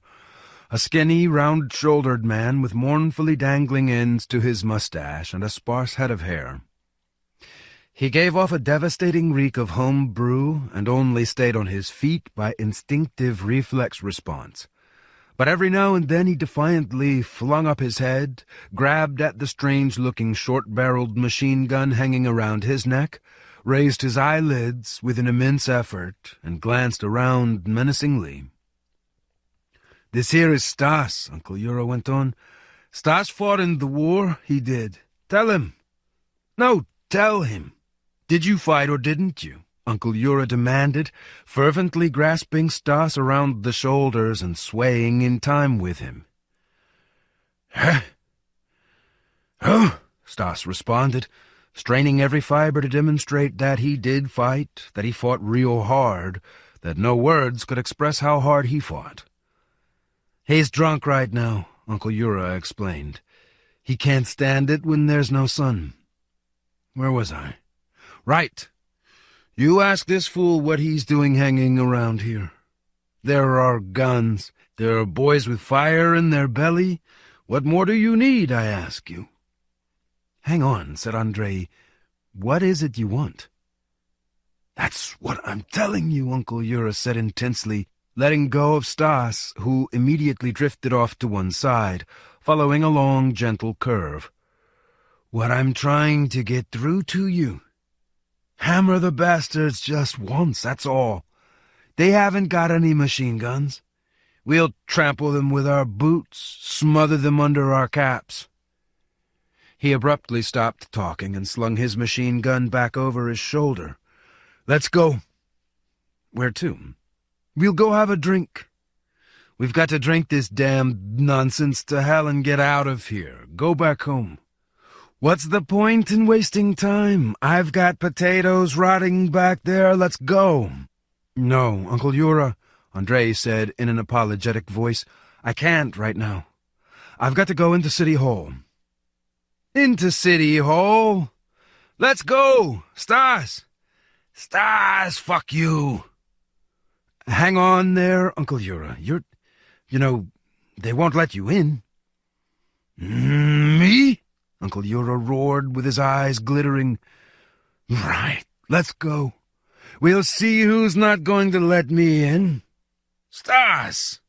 a skinny, round-shouldered man with mournfully dangling ends to his mustache and a sparse head of hair. He gave off a devastating reek of home brew and only stayed on his feet by instinctive reflex response. But every now and then he defiantly flung up his head, grabbed at the strange-looking short-barreled machine gun hanging around his neck, raised his eyelids with an immense effort, and glanced around menacingly. "This here is Stas," Uncle Yura went on. "Stas fought in the war, he did. Tell him. No, tell him. Did you fight or didn't you?" Uncle Yura demanded, fervently grasping Stas around the shoulders and swaying in time with him. "Huh? Huh?" Stas responded, straining every fiber to demonstrate that he did fight, that he fought real hard, that no words could express how hard he fought. "He's drunk right now," Uncle Yura explained. "He can't stand it when there's no sun. Where was I? Right. You ask this fool what he's doing hanging around here. There are guns. There are boys with fire in their belly. What more do you need, I ask you?" "Hang on," said Andrei. "What is it you want?" "That's what I'm telling you," Uncle Yura said intensely, letting go of Stas, who immediately drifted off to one side, following a long, gentle curve. "What I'm trying to get through to you. Hammer the bastards just once, that's all. They haven't got any machine guns. We'll trample them with our boots, smother them under our caps." He abruptly stopped talking and slung his machine gun back over his shoulder. "Let's go." "Where to?" "We'll go have a drink. We've got to drink this damned nonsense to hell and get out of here. Go back home. What's the point in wasting time? I've got potatoes rotting back there. Let's go." "No, Uncle Yura," Andrei said in an apologetic voice. "I can't right now. I've got to go into City Hall." "Into City Hall? Let's go! Stas! Stas, fuck you!" "Hang on there, Uncle Yura. You know, they won't let you in." Me? Uncle Yura roared with his eyes glittering. Right, let's go. We'll see who's not going to let me in. Stas!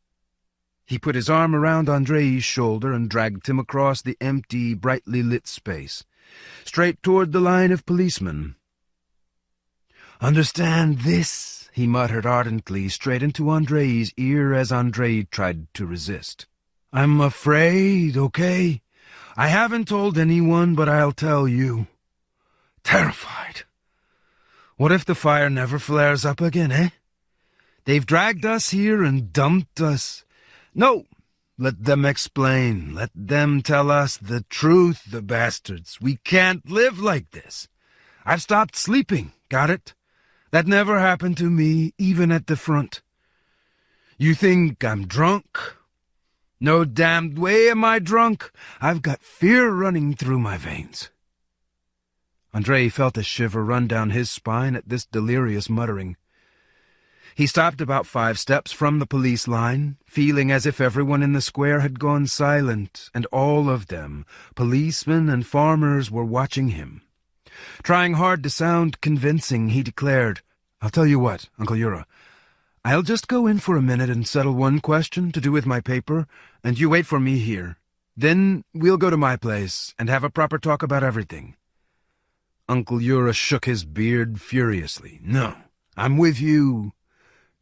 He put his arm around Andrei's shoulder and dragged him across the empty, brightly lit space, straight toward the line of policemen. Understand this, he muttered ardently, straight into Andrei's ear as Andrei tried to resist. I'm afraid, okay? I haven't told anyone, but I'll tell you. Terrified. What if the fire never flares up again, eh? They've dragged us here and dumped us. No, let them explain. Let them tell us the truth, the bastards. We can't live like this. I've stopped sleeping, got it? That never happened to me, even at the front. You think I'm drunk? No damned way am I drunk. I've got fear running through my veins. Andrei felt a shiver run down his spine at this delirious muttering. He stopped about 5 steps from the police line, feeling as if everyone in the square had gone silent, and all of them, policemen and farmers, were watching him. Trying hard to sound convincing, he declared, I'll tell you what, Uncle Yura. I'll just go in for a minute and settle one question to do with my paper, and you wait for me here. Then we'll go to my place and have a proper talk about everything. Uncle Yura shook his beard furiously. No, I'm with you.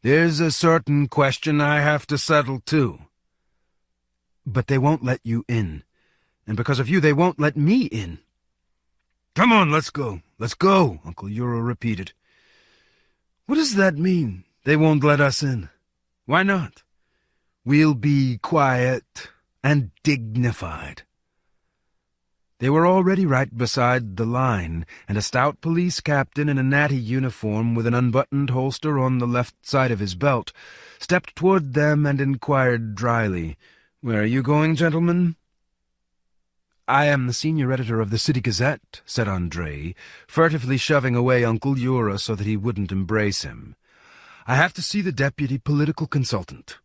There's a certain question I have to settle, too. But they won't let you in. And because of you, they won't let me in. Come on, let's go. Let's go, Uncle Yura repeated. What does that mean, they won't let us in? Why not? We'll be quiet and dignified. They were already right beside the line, and a stout police captain in a natty uniform with an unbuttoned holster on the left side of his belt stepped toward them and inquired dryly, Where are you going, gentlemen? I am the senior editor of the City Gazette, said Andrei, furtively shoving away Uncle Yura so that he wouldn't embrace him. I have to see the deputy political consultant.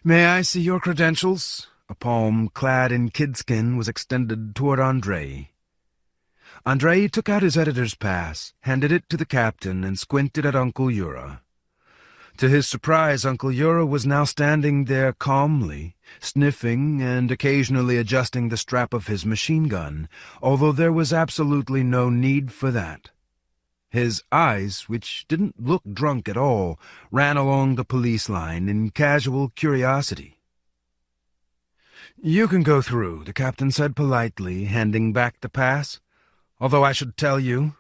May I see your credentials? A palm clad in kidskin was extended toward Andrei. Andrei took out his editor's pass, handed it to the captain, and squinted at Uncle Yura. To his surprise, Uncle Yura was now standing there calmly, sniffing and occasionally adjusting the strap of his machine gun, although there was absolutely no need for that. His eyes, which didn't look drunk at all, ran along the police line in casual curiosity. You can go through, the captain said politely, handing back the pass. Although I should tell you,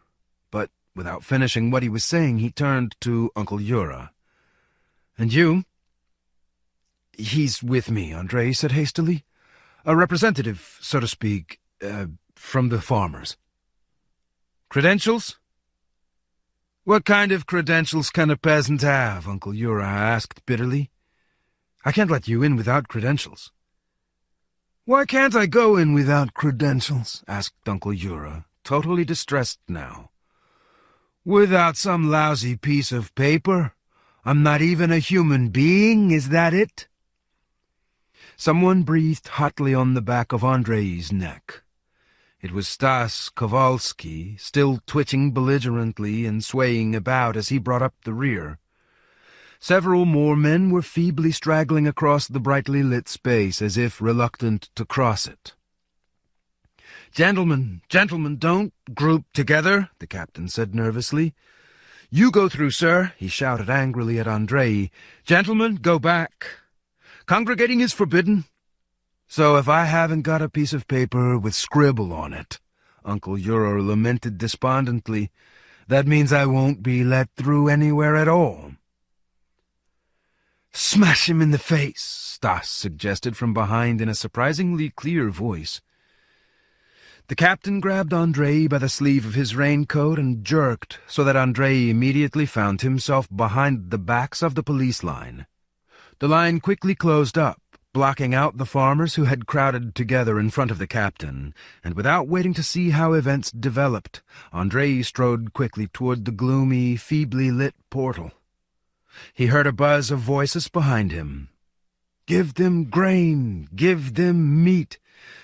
but without finishing what he was saying, he turned to Uncle Yura. And you? He's with me, Andrei said hastily. A representative, so to speak, from the farmers. Credentials? What kind of credentials can a peasant have? Uncle Yura asked bitterly. I can't let you in without credentials. Why can't I go in without credentials? Asked Uncle Yura, totally distressed now. Without some lousy piece of paper? I'm not even a human being, is that it? Someone breathed hotly on the back of Andrei's neck. It was Stas Kowalski, still twitching belligerently and swaying about as he brought up the rear. Several more men were feebly straggling across the brightly lit space, as if reluctant to cross it. Gentlemen, don't group together, the captain said nervously. You go through, sir, he shouted angrily at Andrei. Gentlemen, go back. Congregating is forbidden. So if I haven't got a piece of paper with scribble on it, Uncle Yura lamented despondently, that means I won't be let through anywhere at all. Smash him in the face, Stas suggested from behind in a surprisingly clear voice. The captain grabbed Andrei by the sleeve of his raincoat and jerked so that Andrei immediately found himself behind the backs of the police line. The line quickly closed up, blocking out the farmers who had crowded together in front of the captain, and without waiting to see how events developed, Andrei strode quickly toward the gloomy, feebly lit portal. He heard a buzz of voices behind him. give them grain, give them meat.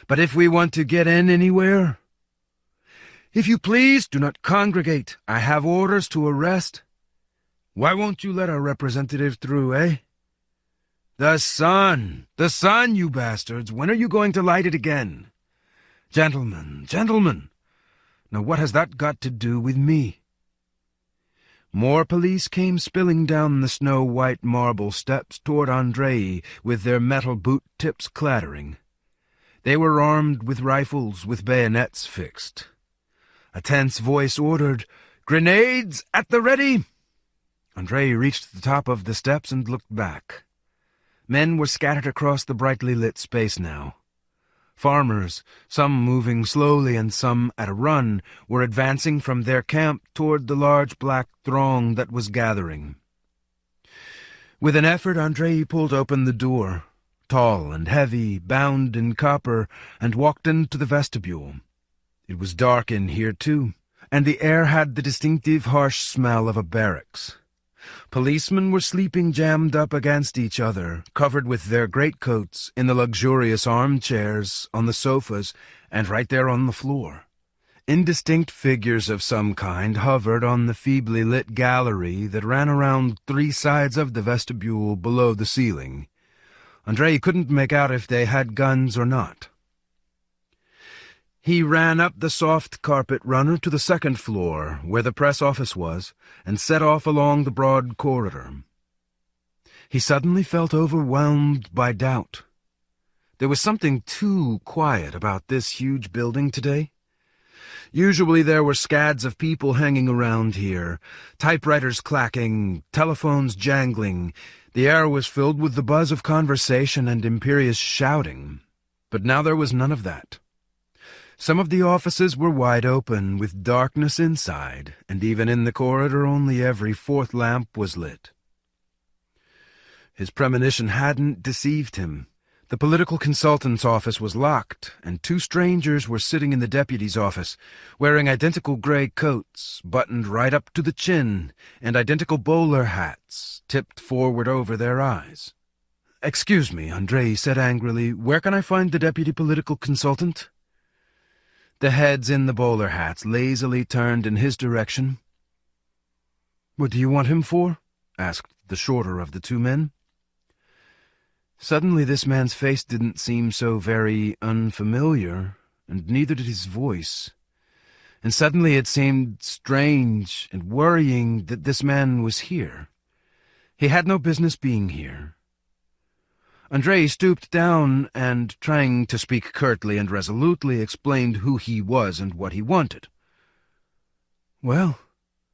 But if we want to get in anywhere... If you please, do not congregate. I have orders to arrest. Why won't you let our representative through, eh? The sun, you bastards. When are you going to light it again? Gentlemen, gentlemen. Now what has that got to do with me? More police came spilling down the snow-white marble steps toward Andrei, with their metal boot tips clattering. They were armed with rifles with bayonets fixed. A tense voice ordered, "Grenades at the ready!" Andrei reached the top of the steps and looked back. Men were scattered across the brightly lit space now. Farmers, some moving slowly and some at a run, were advancing from their camp toward the large black throng that was gathering. With an effort, Andrei pulled open the door, tall and heavy, bound in copper, and walked into the vestibule. It was dark in here, too, and the air had the distinctive harsh smell of a barracks. Policemen were sleeping jammed up against each other, covered with their greatcoats, in the luxurious armchairs, on the sofas, and right there on the floor. Indistinct figures of some kind hovered on the feebly lit gallery that ran around 3 sides of the vestibule below the ceiling. Andrei couldn't make out if they had guns or not. He ran up the soft carpet runner to the 2nd floor, where the press office was, and set off along the broad corridor. He suddenly felt overwhelmed by doubt. There was something too quiet about this huge building today. Usually there were scads of people hanging around here, typewriters clacking, telephones jangling. The air was filled with the buzz of conversation and imperious shouting. But now there was none of that. Some of the offices were wide open, with darkness inside, and even in the corridor only every 4th lamp was lit. His premonition hadn't deceived him. The political consultant's office was locked, and 2 strangers were sitting in the deputy's office, wearing identical gray coats, buttoned right up to the chin, and identical bowler hats, tipped forward over their eyes. "Excuse me," Andrei said angrily, "where can I find the deputy political consultant?" The heads in the bowler hats lazily turned in his direction. "What do you want him for?" asked the shorter of the 2 men. Suddenly this man's face didn't seem so very unfamiliar, and neither did his voice. And suddenly it seemed strange and worrying that this man was here. He had no business being here. Andrei stooped down and, trying to speak curtly and resolutely, explained who he was and what he wanted. "Well,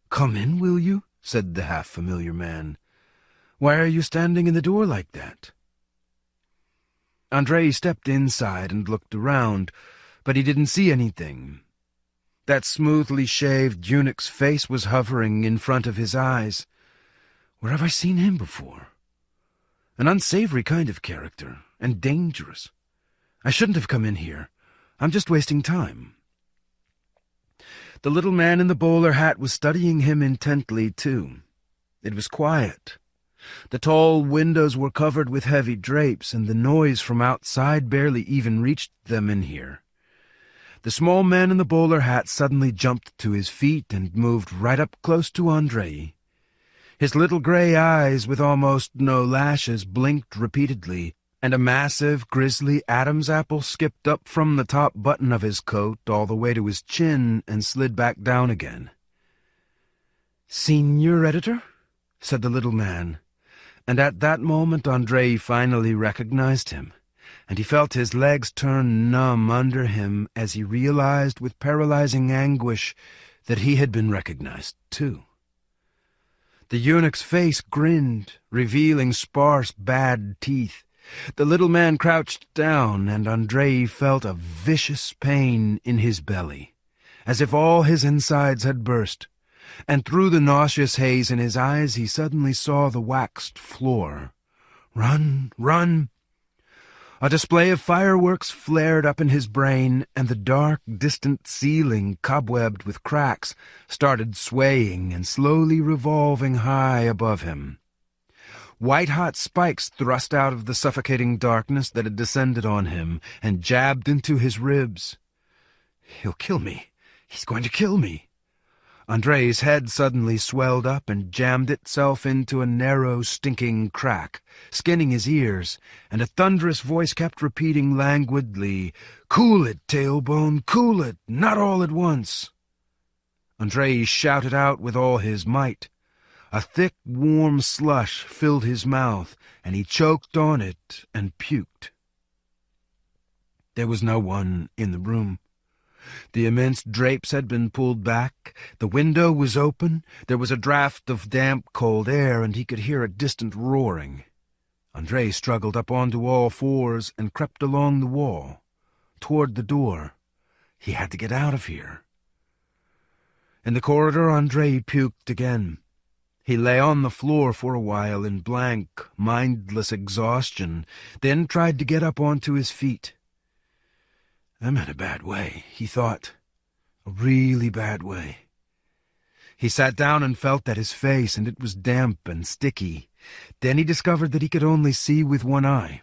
come in, will you?" said the half-familiar man. "Why are you standing in the door like that?" Andrei stepped inside and looked around, but he didn't see anything. That smoothly shaved eunuch's face was hovering in front of his eyes. Where have I seen him before? An unsavory kind of character, and dangerous. I shouldn't have come in here. I'm just wasting time. The little man in the bowler hat was studying him intently, too. It was quiet. The tall windows were covered with heavy drapes, and the noise from outside barely even reached them in here. The small man in the bowler hat suddenly jumped to his feet and moved right up close to Andrei. His little gray eyes, with almost no lashes, blinked repeatedly, and a massive, grisly Adam's apple skipped up from the top button of his coat all the way to his chin and slid back down again. "Senior editor?" said the little man, and at that moment Andrei finally recognized him, and he felt his legs turn numb under him as he realized with paralyzing anguish that he had been recognized, too. The eunuch's face grinned, revealing sparse, bad teeth. The little man crouched down, and Andrei felt a vicious pain in his belly, as if all his insides had burst, and through the nauseous haze in his eyes he suddenly saw the waxed floor. Run, run! A display of fireworks flared up in his brain, and the dark, distant ceiling, cobwebbed with cracks, started swaying and slowly revolving high above him. White-hot spikes thrust out of the suffocating darkness that had descended on him and jabbed into his ribs. "He'll kill me. He's going to kill me." Andrei's head suddenly swelled up and jammed itself into a narrow, stinking crack, skinning his ears, and a thunderous voice kept repeating languidly, "Cool it, tailbone, cool it, not all at once." Andrei shouted out with all his might. A thick, warm slush filled his mouth, and he choked on it and puked. There was no one in the room. The immense drapes had been pulled back, the window was open, there was a draught of damp, cold air, and he could hear a distant roaring. Andrei struggled up onto all fours and crept along the wall, toward the door. He had to get out of here. In the corridor, Andrei puked again. He lay on the floor for a while in blank, mindless exhaustion, then tried to get up onto his feet. "I'm in a bad way," he thought. "A really bad way." He sat down and felt at his face, and it was damp and sticky. Then he discovered that he could only see with one eye.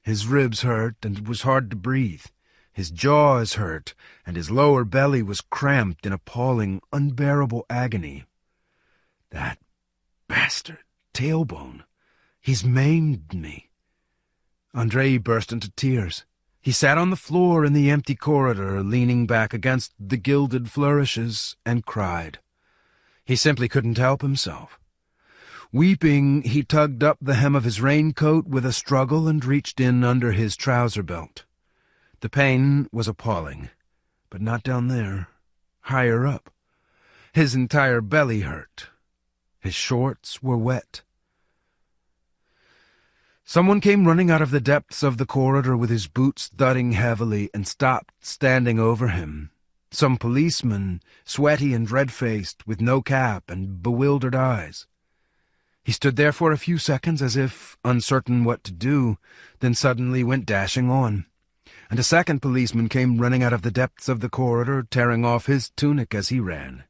His ribs hurt, and it was hard to breathe. His jaws hurt, and his lower belly was cramped in appalling, unbearable agony. "That bastard, tailbone, he's maimed me." Andrei burst into tears. He sat on the floor in the empty corridor, leaning back against the gilded flourishes, and cried. He simply couldn't help himself. Weeping, he tugged up the hem of his raincoat with a struggle and reached in under his trouser belt. The pain was appalling, but not down there, higher up. His entire belly hurt. His shorts were wet. Someone came running out of the depths of the corridor with his boots thudding heavily and stopped standing over him. Some policeman, sweaty and red-faced, with no cap and bewildered eyes. He stood there for a few seconds as if uncertain what to do, then suddenly went dashing on. And a second policeman came running out of the depths of the corridor, tearing off his tunic as he ran.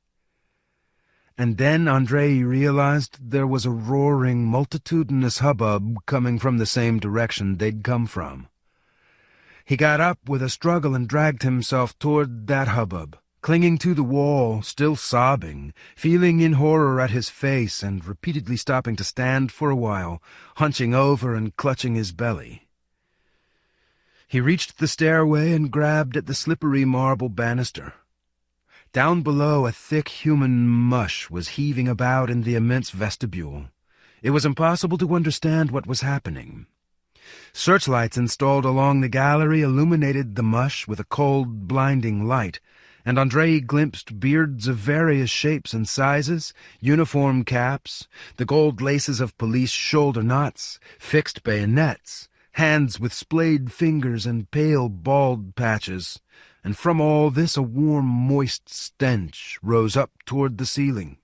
And then Andrei realized there was a roaring, multitudinous hubbub coming from the same direction they'd come from. He got up with a struggle and dragged himself toward that hubbub, clinging to the wall, still sobbing, feeling in horror at his face and repeatedly stopping to stand for a while, hunching over and clutching his belly. He reached the stairway and grabbed at the slippery marble banister. Down below, a thick human mush was heaving about in the immense vestibule. It was impossible to understand what was happening. Searchlights installed along the gallery illuminated the mush with a cold, blinding light, and Andrei glimpsed beards of various shapes and sizes, uniform caps, the gold laces of police shoulder knots, fixed bayonets, hands with splayed fingers and pale, bald patches, and from all this a warm, moist stench rose up toward the ceiling.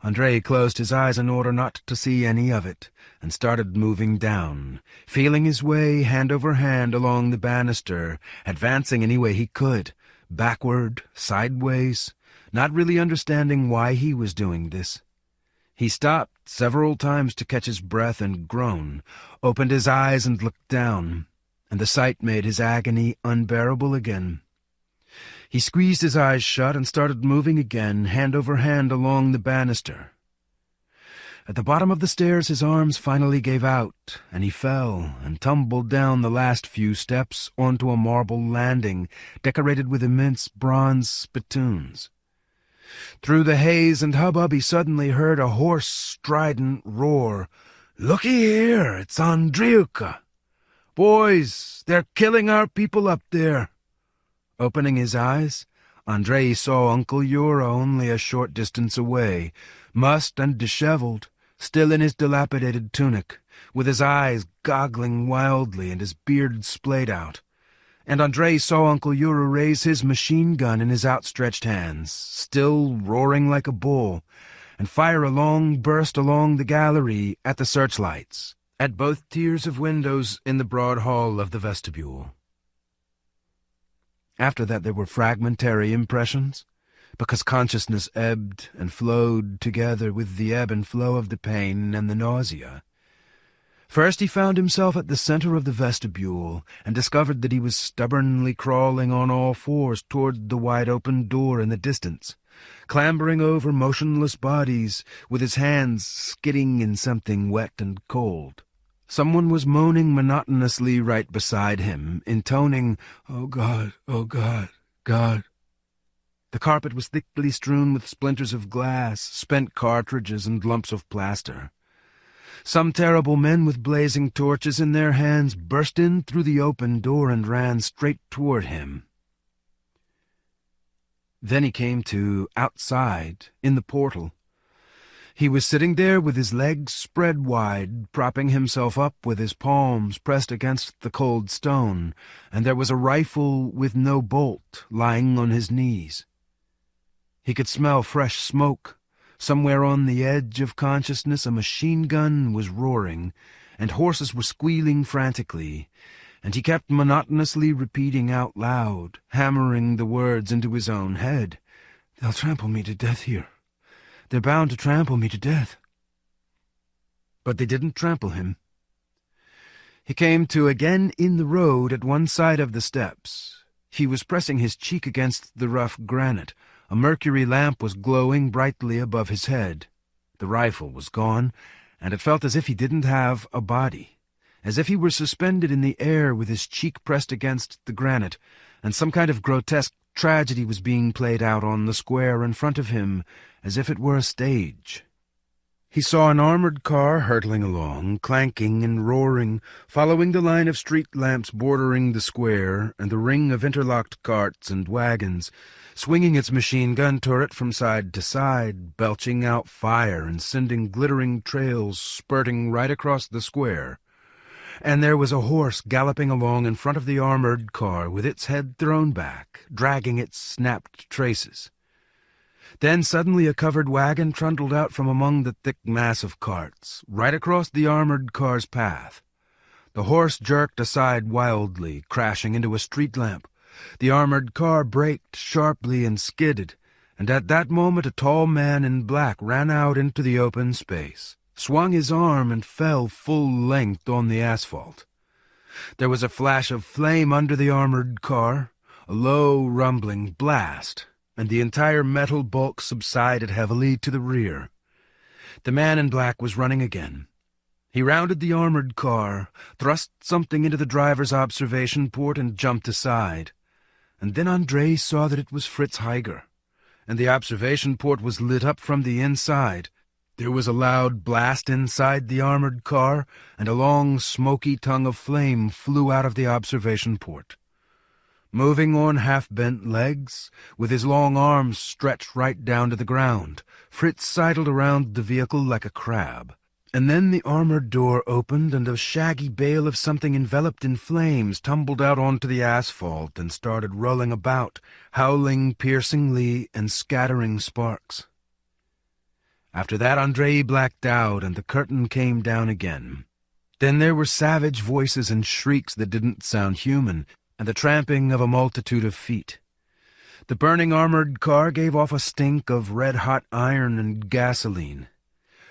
Andrei closed his eyes in order not to see any of it, and started moving down, feeling his way hand over hand along the banister, advancing any way he could, backward, sideways, not really understanding why he was doing this. He stopped several times to catch his breath and groan, opened his eyes and looked down, and the sight made his agony unbearable again. He squeezed his eyes shut and started moving again, hand over hand along the banister. At the bottom of the stairs his arms finally gave out, and he fell and tumbled down the last few steps onto a marble landing decorated with immense bronze spittoons. Through the haze and hubbub he suddenly heard a hoarse, strident roar. "Looky here, it's Andriuka! Boys, they're killing our people up there!" Opening his eyes, Andrei saw Uncle Yura only a short distance away, mussed and disheveled, still in his dilapidated tunic, with his eyes goggling wildly and his beard splayed out. And Andrei saw Uncle Yura raise his machine gun in his outstretched hands, still roaring like a bull, and fire a long burst along the gallery at the searchlights, at both tiers of windows in the broad hall of the vestibule. After that there were fragmentary impressions, because consciousness ebbed and flowed together with the ebb and flow of the pain and the nausea. First he found himself at the center of the vestibule, and discovered that he was stubbornly crawling on all fours toward the wide-open door in the distance, clambering over motionless bodies, with his hands skidding in something wet and cold. Someone was moaning monotonously right beside him, intoning, "Oh God, oh God, God." The carpet was thickly strewn with splinters of glass, spent cartridges, and lumps of plaster. Some terrible men with blazing torches in their hands burst in through the open door and ran straight toward him. Then he came to outside, in the portal. He was sitting there with his legs spread wide, propping himself up with his palms pressed against the cold stone, and there was a rifle with no bolt lying on his knees. He could smell fresh smoke. Somewhere on the edge of consciousness a machine gun was roaring, and horses were squealing frantically, and he kept monotonously repeating out loud, hammering the words into his own head, "They'll trample me to death here. They're bound to trample me to death." But they didn't trample him. He came to again in the road at one side of the steps. He was pressing his cheek against the rough granite. A mercury lamp was glowing brightly above his head. The rifle was gone, and it felt as if he didn't have a body, as if he were suspended in the air with his cheek pressed against the granite, and some kind of grotesque tragedy was being played out on the square in front of him, as if it were a stage. He saw an armored car hurtling along, clanking and roaring, following the line of street lamps bordering the square and the ring of interlocked carts and wagons, swinging its machine-gun turret from side to side, belching out fire and sending glittering trails spurting right across the square. And there was a horse galloping along in front of the armored car with its head thrown back, dragging its snapped traces. Then suddenly a covered wagon trundled out from among the thick mass of carts, right across the armored car's path. The horse jerked aside wildly, crashing into a street lamp. The armored car braked sharply and skidded, and at that moment a tall man in black ran out into the open space, swung his arm and fell full length on the asphalt. There was a flash of flame under the armored car, a low rumbling blast, and the entire metal bulk subsided heavily to the rear. The man in black was running again. He rounded the armored car, thrust something into the driver's observation port, and jumped aside. And then Andrei saw that it was Fritz Heiger, and the observation port was lit up from the inside. There was a loud blast inside the armored car, and a long, smoky tongue of flame flew out of the observation port. Moving on half-bent legs, with his long arms stretched right down to the ground, Fritz sidled around the vehicle like a crab. And then the armored door opened, and a shaggy bale of something enveloped in flames tumbled out onto the asphalt and started rolling about, howling piercingly and scattering sparks. After that Andrei blacked out, and the curtain came down again. Then there were savage voices and shrieks that didn't sound human, and the tramping of a multitude of feet. The burning armored car gave off a stink of red-hot iron and gasoline.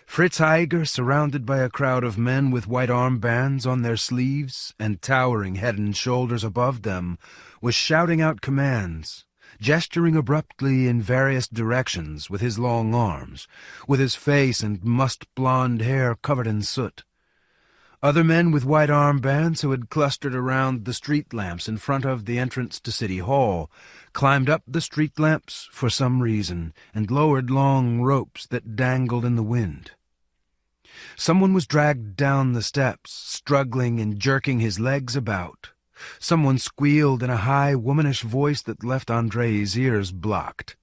Fritz Heiger, surrounded by a crowd of men with white armbands on their sleeves and towering head and shoulders above them, was shouting out commands, gesturing abruptly in various directions with his long arms, with his face and mussed-blonde hair covered in soot. Other men with white armbands who had clustered around the street lamps in front of the entrance to City Hall climbed up the street lamps for some reason and lowered long ropes that dangled in the wind. Someone was dragged down the steps, struggling and jerking his legs about. Someone squealed in a high, womanish voice that left Andrei's ears blocked.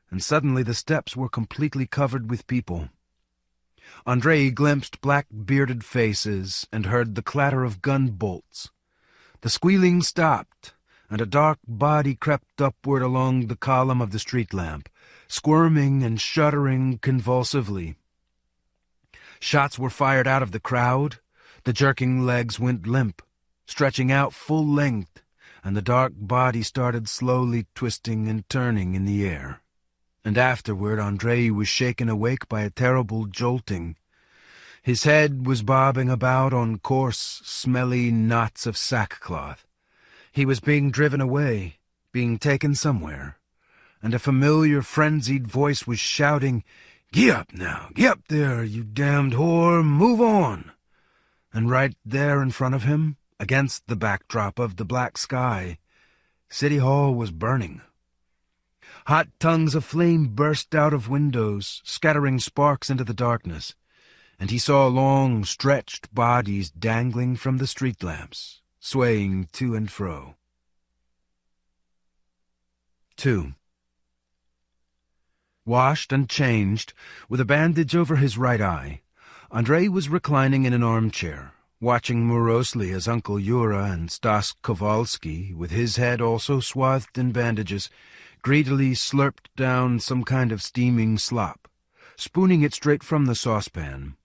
And suddenly the steps were completely covered with people. Andrei glimpsed black bearded faces and heard the clatter of gun bolts. The squealing stopped, and a dark body crept upward along the column of the street lamp, squirming and shuddering convulsively. Shots were fired out of the crowd. The jerking legs went limp, stretching out full length, and the dark body started slowly twisting and turning in the air. and afterward Andrei was shaken awake by a terrible jolting. His head was bobbing about on coarse, smelly knots of sackcloth. He was being driven away, being taken somewhere, and a familiar, frenzied voice was shouting, "Get up now! Get up there, you damned whore! Move on!" And right there in front of him, against the backdrop of the black sky, City Hall was burning. Hot tongues of flame burst out of windows, scattering sparks into the darkness, and he saw long, stretched bodies dangling from the street lamps, swaying to and fro. 2. Washed and changed, with a bandage over his right eye, Andrei was reclining in an armchair, watching morosely as Uncle Yura and Stas Kowalski, with his head also swathed in bandages, greedily slurped down some kind of steaming slop, spooning it straight from the saucepan.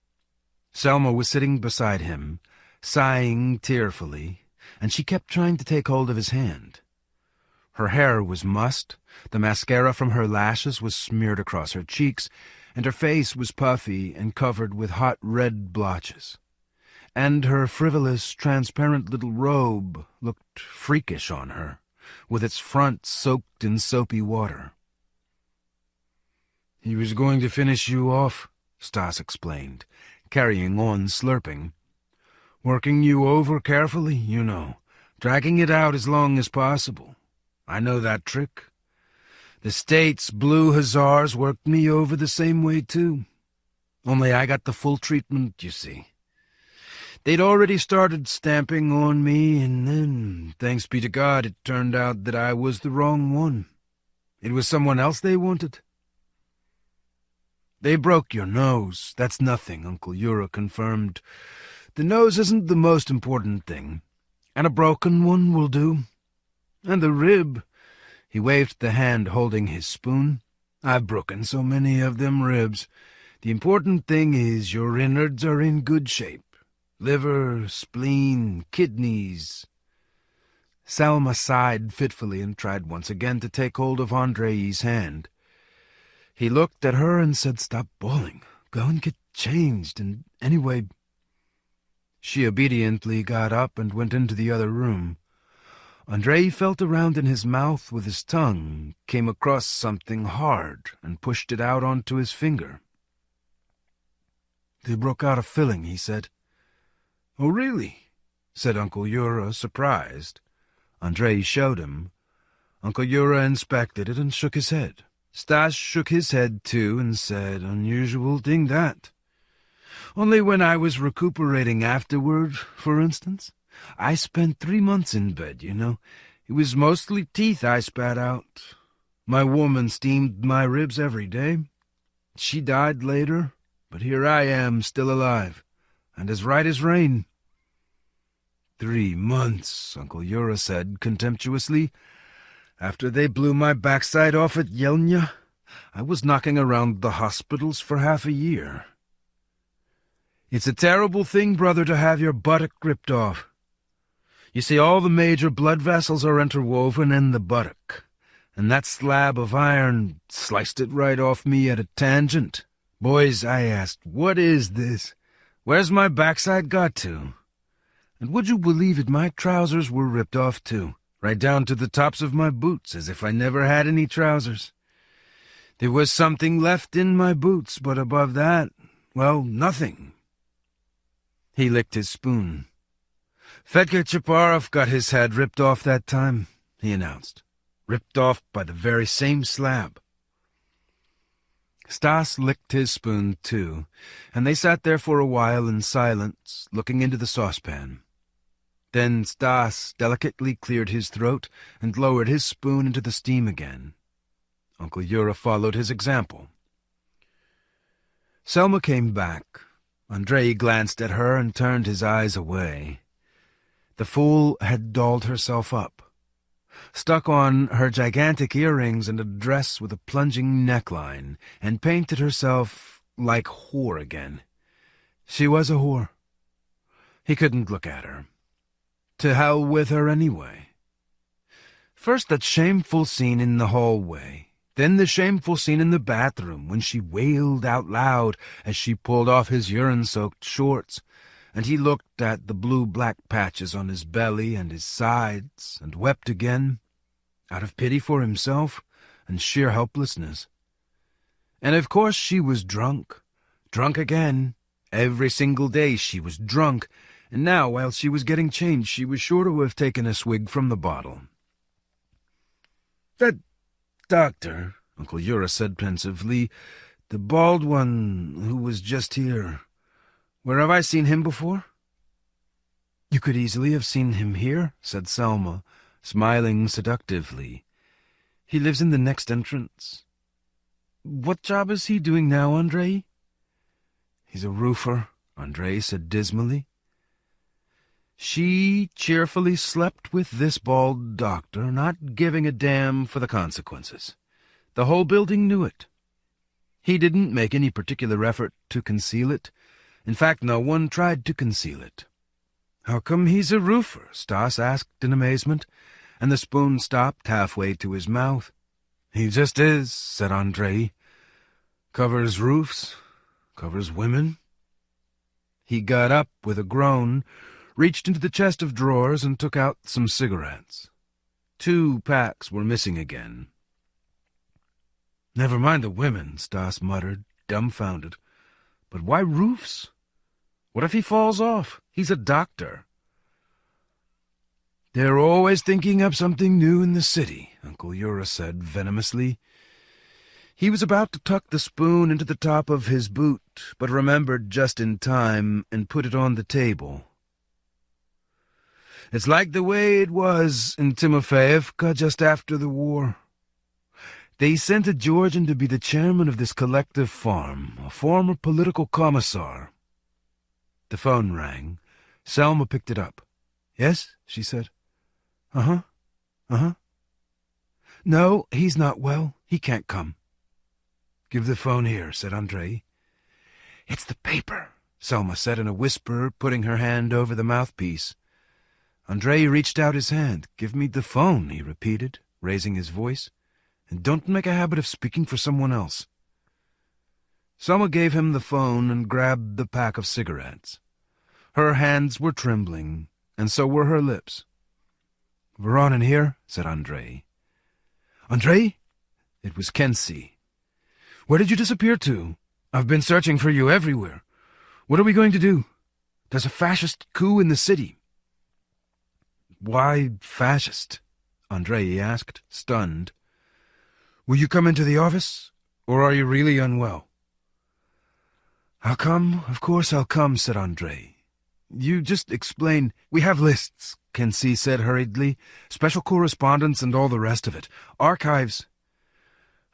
Selma was sitting beside him, sighing tearfully, and she kept trying to take hold of his hand. Her hair was mussed, the mascara from her lashes was smeared across her cheeks, and her face was puffy and covered with hot red blotches. And her frivolous, transparent little robe looked freakish on her, with its front soaked in soapy water. "He was going to finish you off," Stas explained, carrying on slurping. "Working you over carefully, you know, dragging it out as long as possible. I know that trick. The State's blue hussars worked me over the same way, too. Only I got the full treatment, you see. They'd already started stamping on me, and then, thanks be to God, it turned out that I was the wrong one. It was someone else they wanted. They broke your nose. That's nothing," Uncle Yura confirmed. "The nose isn't the most important thing, and a broken one will do. And the rib," he waved the hand holding his spoon. "I've broken so many of them ribs. The important thing is your innards are in good shape. Liver, spleen, kidneys." Selma sighed fitfully and tried once again to take hold of Andrei's hand. He looked at her and said, "Stop bawling. Go and get changed, and anyway—" She obediently got up and went into the other room. Andrei felt around in his mouth with his tongue, came across something hard, and pushed it out onto his finger. "They broke out a filling," he said. "Oh, really?" said Uncle Yura, surprised. Andrei showed him. Uncle Yura inspected it and shook his head. Stas shook his head, too, and said, "Unusual thing, that. Only when I was recuperating afterward, for instance. I spent 3 months in bed, you know. It was mostly teeth I spat out. My woman steamed my ribs every day. She died later, but here I am, still alive, and as right as rain." 3 months, Uncle Yura said contemptuously. "After they blew my backside off at Yelnya, I was knocking around the hospitals for half a year." "It's a terrible thing, brother, to have your buttock ripped off. You see, all the major blood vessels are interwoven in the buttock, and that slab of iron sliced it right off me at a tangent. Boys, I asked, what is this? Where's my backside got to? And would you believe it, my trousers were ripped off, too. Right down to the tops of my boots, as if I never had any trousers. There was something left in my boots, but above that, well, nothing." He licked his spoon. "Fedka Chaparov got his head ripped off that time," he announced. "Ripped off by the very same slab." Stas licked his spoon, too, and they sat there for a while in silence, looking into the saucepan. Then Stas delicately cleared his throat and lowered his spoon into the steam again. Uncle Yura followed his example. Selma came back. Andrei glanced at her and turned his eyes away. The fool had dolled herself up, stuck on her gigantic earrings and a dress with a plunging neckline, and painted herself like whore again. She was a whore. He couldn't look at her. To hell with her anyway. First that shameful scene in the hallway. Then the shameful scene in the bathroom when she wailed out loud as she pulled off his urine-soaked shorts, and he looked at the blue-black patches on his belly and his sides and wept again, out of pity for himself and sheer helplessness. And of course she was drunk again. Every single day she was drunk, and now, while she was getting changed, she was sure to have taken a swig from the bottle. "That doctor," Uncle Yura said pensively, "the bald one who was just here. Where have I seen him before?" "You could easily have seen him here," said Selma, smiling seductively. "He lives in the next entrance." "What job is he doing now, Andrei?" "He's a roofer," Andrei said dismally. She cheerfully slept with this bald doctor, not giving a damn for the consequences. The whole building knew it. He didn't make any particular effort to conceal it. In fact, no one tried to conceal it. "How come he's a roofer?" Stas asked in amazement, and the spoon stopped halfway to his mouth. "He just is," said Andrei. "Covers roofs, covers women." He got up with a groan, reached into the chest of drawers and took out some cigarettes. 2 packs were missing again. "Never mind the women," Stas muttered, dumbfounded. "But why roofs? What if he falls off? He's a doctor." "They're always thinking up something new in the city," Uncle Yura said venomously. He was about to tuck the spoon into the top of his boot, but remembered just in time and put it on the table. "It's like the way it was in Timofeevka just after the war. They sent a Georgian to be the chairman of this collective farm, a former political commissar." The phone rang. Selma picked it up. "Yes?" she said. "Uh-huh. Uh-huh." "No, he's not well. He can't come." "Give the phone here," said Andrei. "It's the paper," Selma said in a whisper, putting her hand over the mouthpiece. Andrei reached out his hand. "Give me the phone," he repeated, raising his voice. "And don't make a habit of speaking for someone else." Selma gave him the phone and grabbed the pack of cigarettes. Her hands were trembling, and so were her lips. "Veron in here?" said Andrei. "Andrei?" It was Kensi. "Where did you disappear to? I've been searching for you everywhere. What are we going to do? There's a fascist coup in the city." "Why fascist?" Andrei asked, stunned. "Will you come into the office, or are you really unwell?" "I'll come, of course I'll come," said Andrei. "You just explain." "We have lists," Kensi said hurriedly. "Special correspondence and all the rest of it. Archives."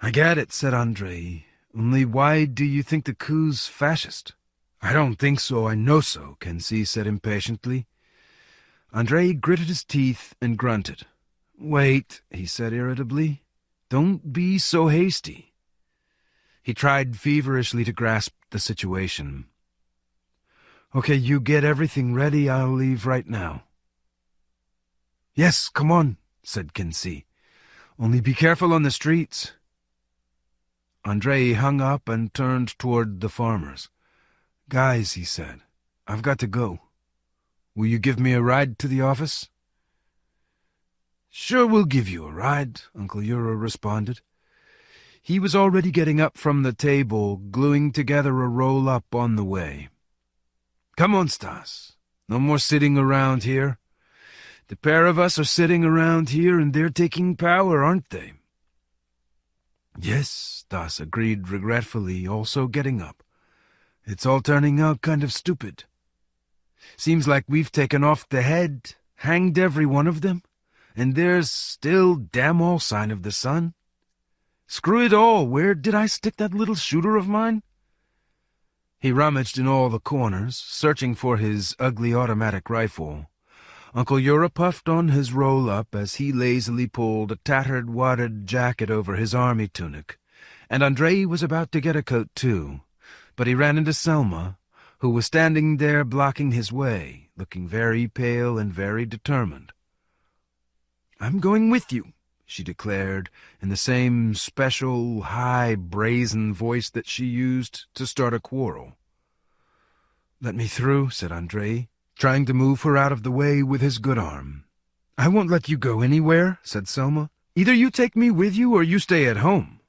"I get it," said Andrei. "Only why do you think the coup's fascist?" "I don't think so, I know so," Kensi said impatiently. Andrei gritted his teeth and grunted. "Wait," he said irritably. "Don't be so hasty." He tried feverishly to grasp the situation. "Okay, you get everything ready. I'll leave right now." "Yes, come on," said Kensi. "Only be careful on the streets." Andrei hung up and turned toward the farmers. "Guys," he said, "I've got to go. Will you give me a ride to the office?" "Sure, we'll give you a ride," Uncle Yura responded. He was already getting up from the table, gluing together a roll-up on the way. "Come on, Stas. No more sitting around here. The pair of us are sitting around here, and they're taking power, aren't they?" "Yes," Stas agreed regretfully, also getting up. "It's all turning out kind of stupid. Seems like we've taken off the head, hanged every one of them, and there's still damn all sign of the sun. Screw it all, where did I stick that little shooter of mine?" He rummaged in all the corners, searching for his ugly automatic rifle. Uncle Yura puffed on his roll-up as he lazily pulled a tattered wadded jacket over his army tunic, and Andrei was about to get a coat too, but he ran into Selma, who was standing there blocking his way, looking very pale and very determined. "I'm going with you," she declared, in the same special, high, brazen voice that she used to start a quarrel. "Let me through," said Andrei, trying to move her out of the way with his good arm. "I won't let you go anywhere," said Selma. "Either you take me with you or you stay at home."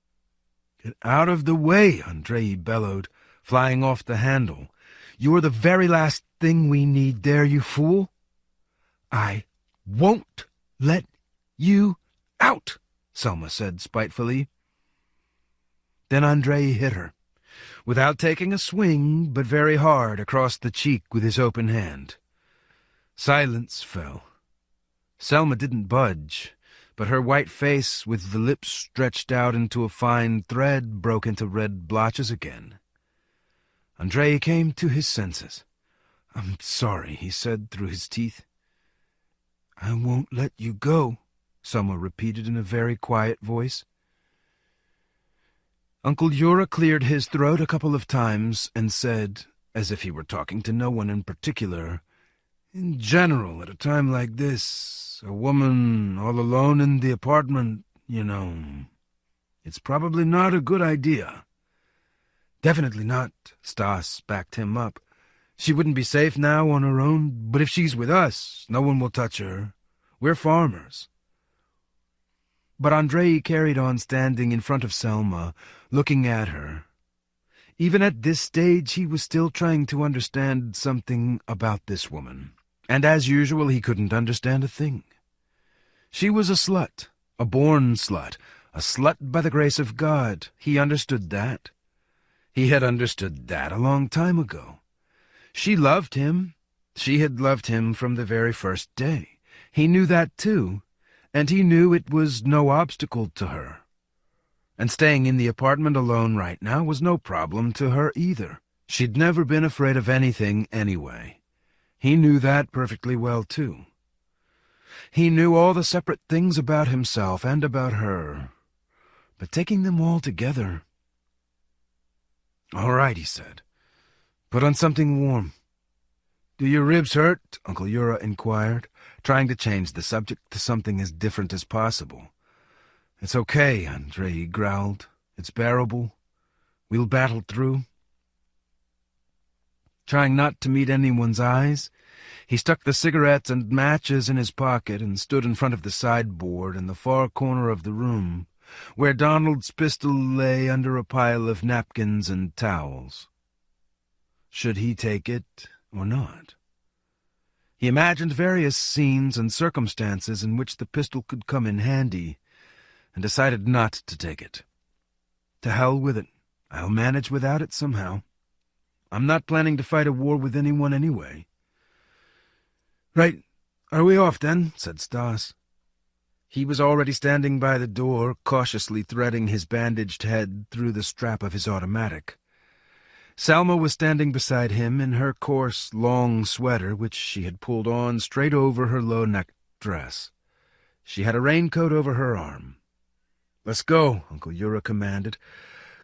"Get out of the way," Andrei bellowed, flying off the handle. "You're the very last thing we need there, you fool." "I won't let you out," Selma said spitefully. Then Andrei hit her, without taking a swing, but very hard across the cheek with his open hand. Silence fell. Selma didn't budge, but her white face, with the lips stretched out into a fine thread, broke into red blotches again. Andrei came to his senses. "I'm sorry," he said through his teeth. "I won't let you go," Selma repeated in a very quiet voice. Uncle Yura cleared his throat a couple of times and said, as if he were talking to no one in particular, "In general, at a time like this, a woman all alone in the apartment, you know, it's probably not a good idea." "Definitely not," Stas backed him up. "She wouldn't be safe now on her own, but if she's with us, no one will touch her. We're farmers." But Andrei carried on standing in front of Selma, looking at her. Even at this stage he was still trying to understand something about this woman, and as usual he couldn't understand a thing. She was a slut, a born slut, a slut by the grace of God. He understood that. He had understood that a long time ago. She loved him. She had loved him from the very first day. He knew that too, and he knew it was no obstacle to her. And staying in the apartment alone right now was no problem to her either. She'd never been afraid of anything anyway. He knew that perfectly well too. He knew all the separate things about himself and about her, but taking them all together... "All right," he said. "Put on something warm." "Do your ribs hurt?" Uncle Yura inquired, trying to change the subject to something as different as possible. "It's okay," Andrei growled. "It's bearable. We'll battle through." Trying not to meet anyone's eyes, he stuck the cigarettes and matches in his pocket and stood in front of the sideboard in the far corner of the room, where Donald's pistol lay under a pile of napkins and towels. Should he take it or not? He imagined various scenes and circumstances in which the pistol could come in handy, and decided not to take it. To hell with it. I'll manage without it somehow. I'm not planning to fight a war with anyone anyway. "Right. Are we off, then?" said Stas. He was already standing by the door, cautiously threading his bandaged head through the strap of his automatic. Selma was standing beside him in her coarse, long sweater, which she had pulled on straight over her low-necked dress. She had a raincoat over her arm. "Let's go," Uncle Yura commanded,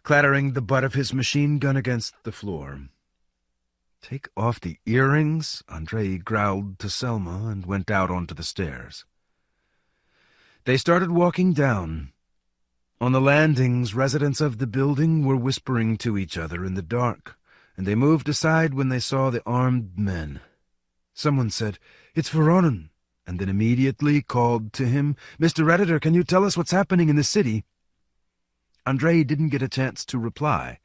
clattering the butt of his machine gun against the floor. "Take off the earrings," Andrei growled to Selma and went out onto the stairs. They started walking down. On the landings, residents of the building were whispering to each other in the dark, and they moved aside when they saw the armed men. Someone said, "It's Voronin," and then immediately called to him, "Mr. Editor, can you tell us what's happening in the city?" Andrei didn't get a chance to reply,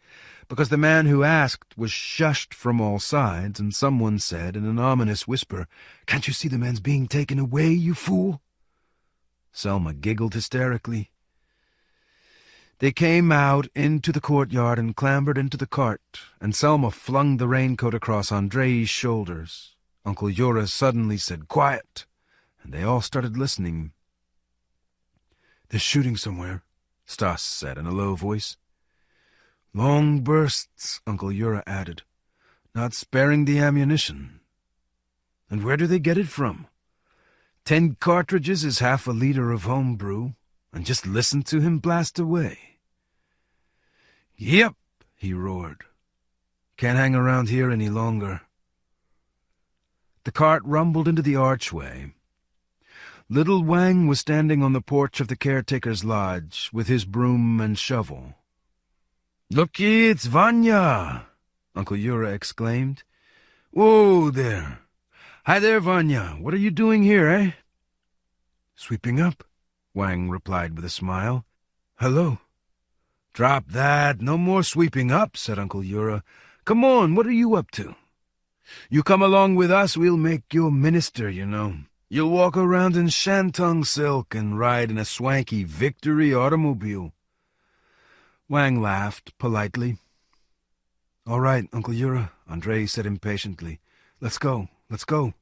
because the man who asked was shushed from all sides, and someone said in an ominous whisper, "Can't you see the man's being taken away, you fool?" Selma giggled hysterically. They came out into the courtyard and clambered into the cart, and Selma flung the raincoat across Andrei's shoulders. Uncle Yura suddenly said, "Quiet," and they all started listening. "There's shooting somewhere," Stas said in a low voice. "Long bursts," Uncle Yura added, "not sparing the ammunition. And where do they get it from? 10 cartridges is half a liter of home brew, and just listen to him blast away." "Yep," he roared. "Can't hang around here any longer." The cart rumbled into the archway. Little Wang was standing on the porch of the caretaker's lodge with his broom and shovel. "Looky, it's Vanya!" Uncle Yura exclaimed. "Whoa there! Hi there, Vanya. What are you doing here, eh?" "Sweeping up," Wang replied with a smile. "Hello." "Drop that. No more sweeping up," said Uncle Yura. "Come on, what are you up to? You come along with us, we'll make you a minister, you know. You'll walk around in shantung silk and ride in a swanky Victory automobile." Wang laughed politely. "All right, Uncle Yura," Andrei said impatiently. "Let's go, let's go."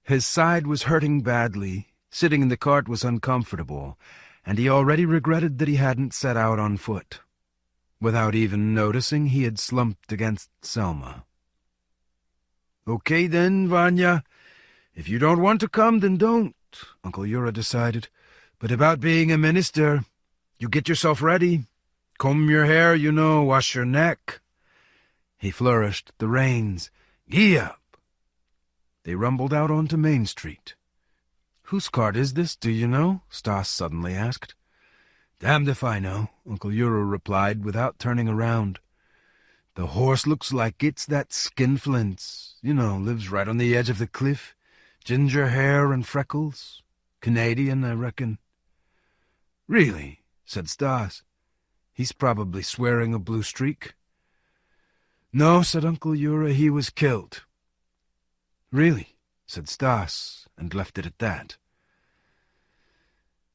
His side was hurting badly, sitting in the cart was uncomfortable, and he already regretted that he hadn't set out on foot. Without even noticing, he had slumped against Selma. "Okay then, Vanya. If you don't want to come, then don't," Uncle Yura decided. "But about being a minister, you get yourself ready. Comb your hair, you know, wash your neck." He flourished the reins. "Gee up!" They rumbled out onto Main Street. "Whose cart is this, do you know?" Stas suddenly asked. "Damned if I know," Uncle Yura replied without turning around. "The horse looks like it's that skinflint's, you know, lives right on the edge of the cliff. Ginger hair and freckles. Canadian, I reckon." "Really?" said Stas. "He's probably swearing a blue streak." "No," said Uncle Yura, "he was killed." "Really?" said Stas, and left it at that.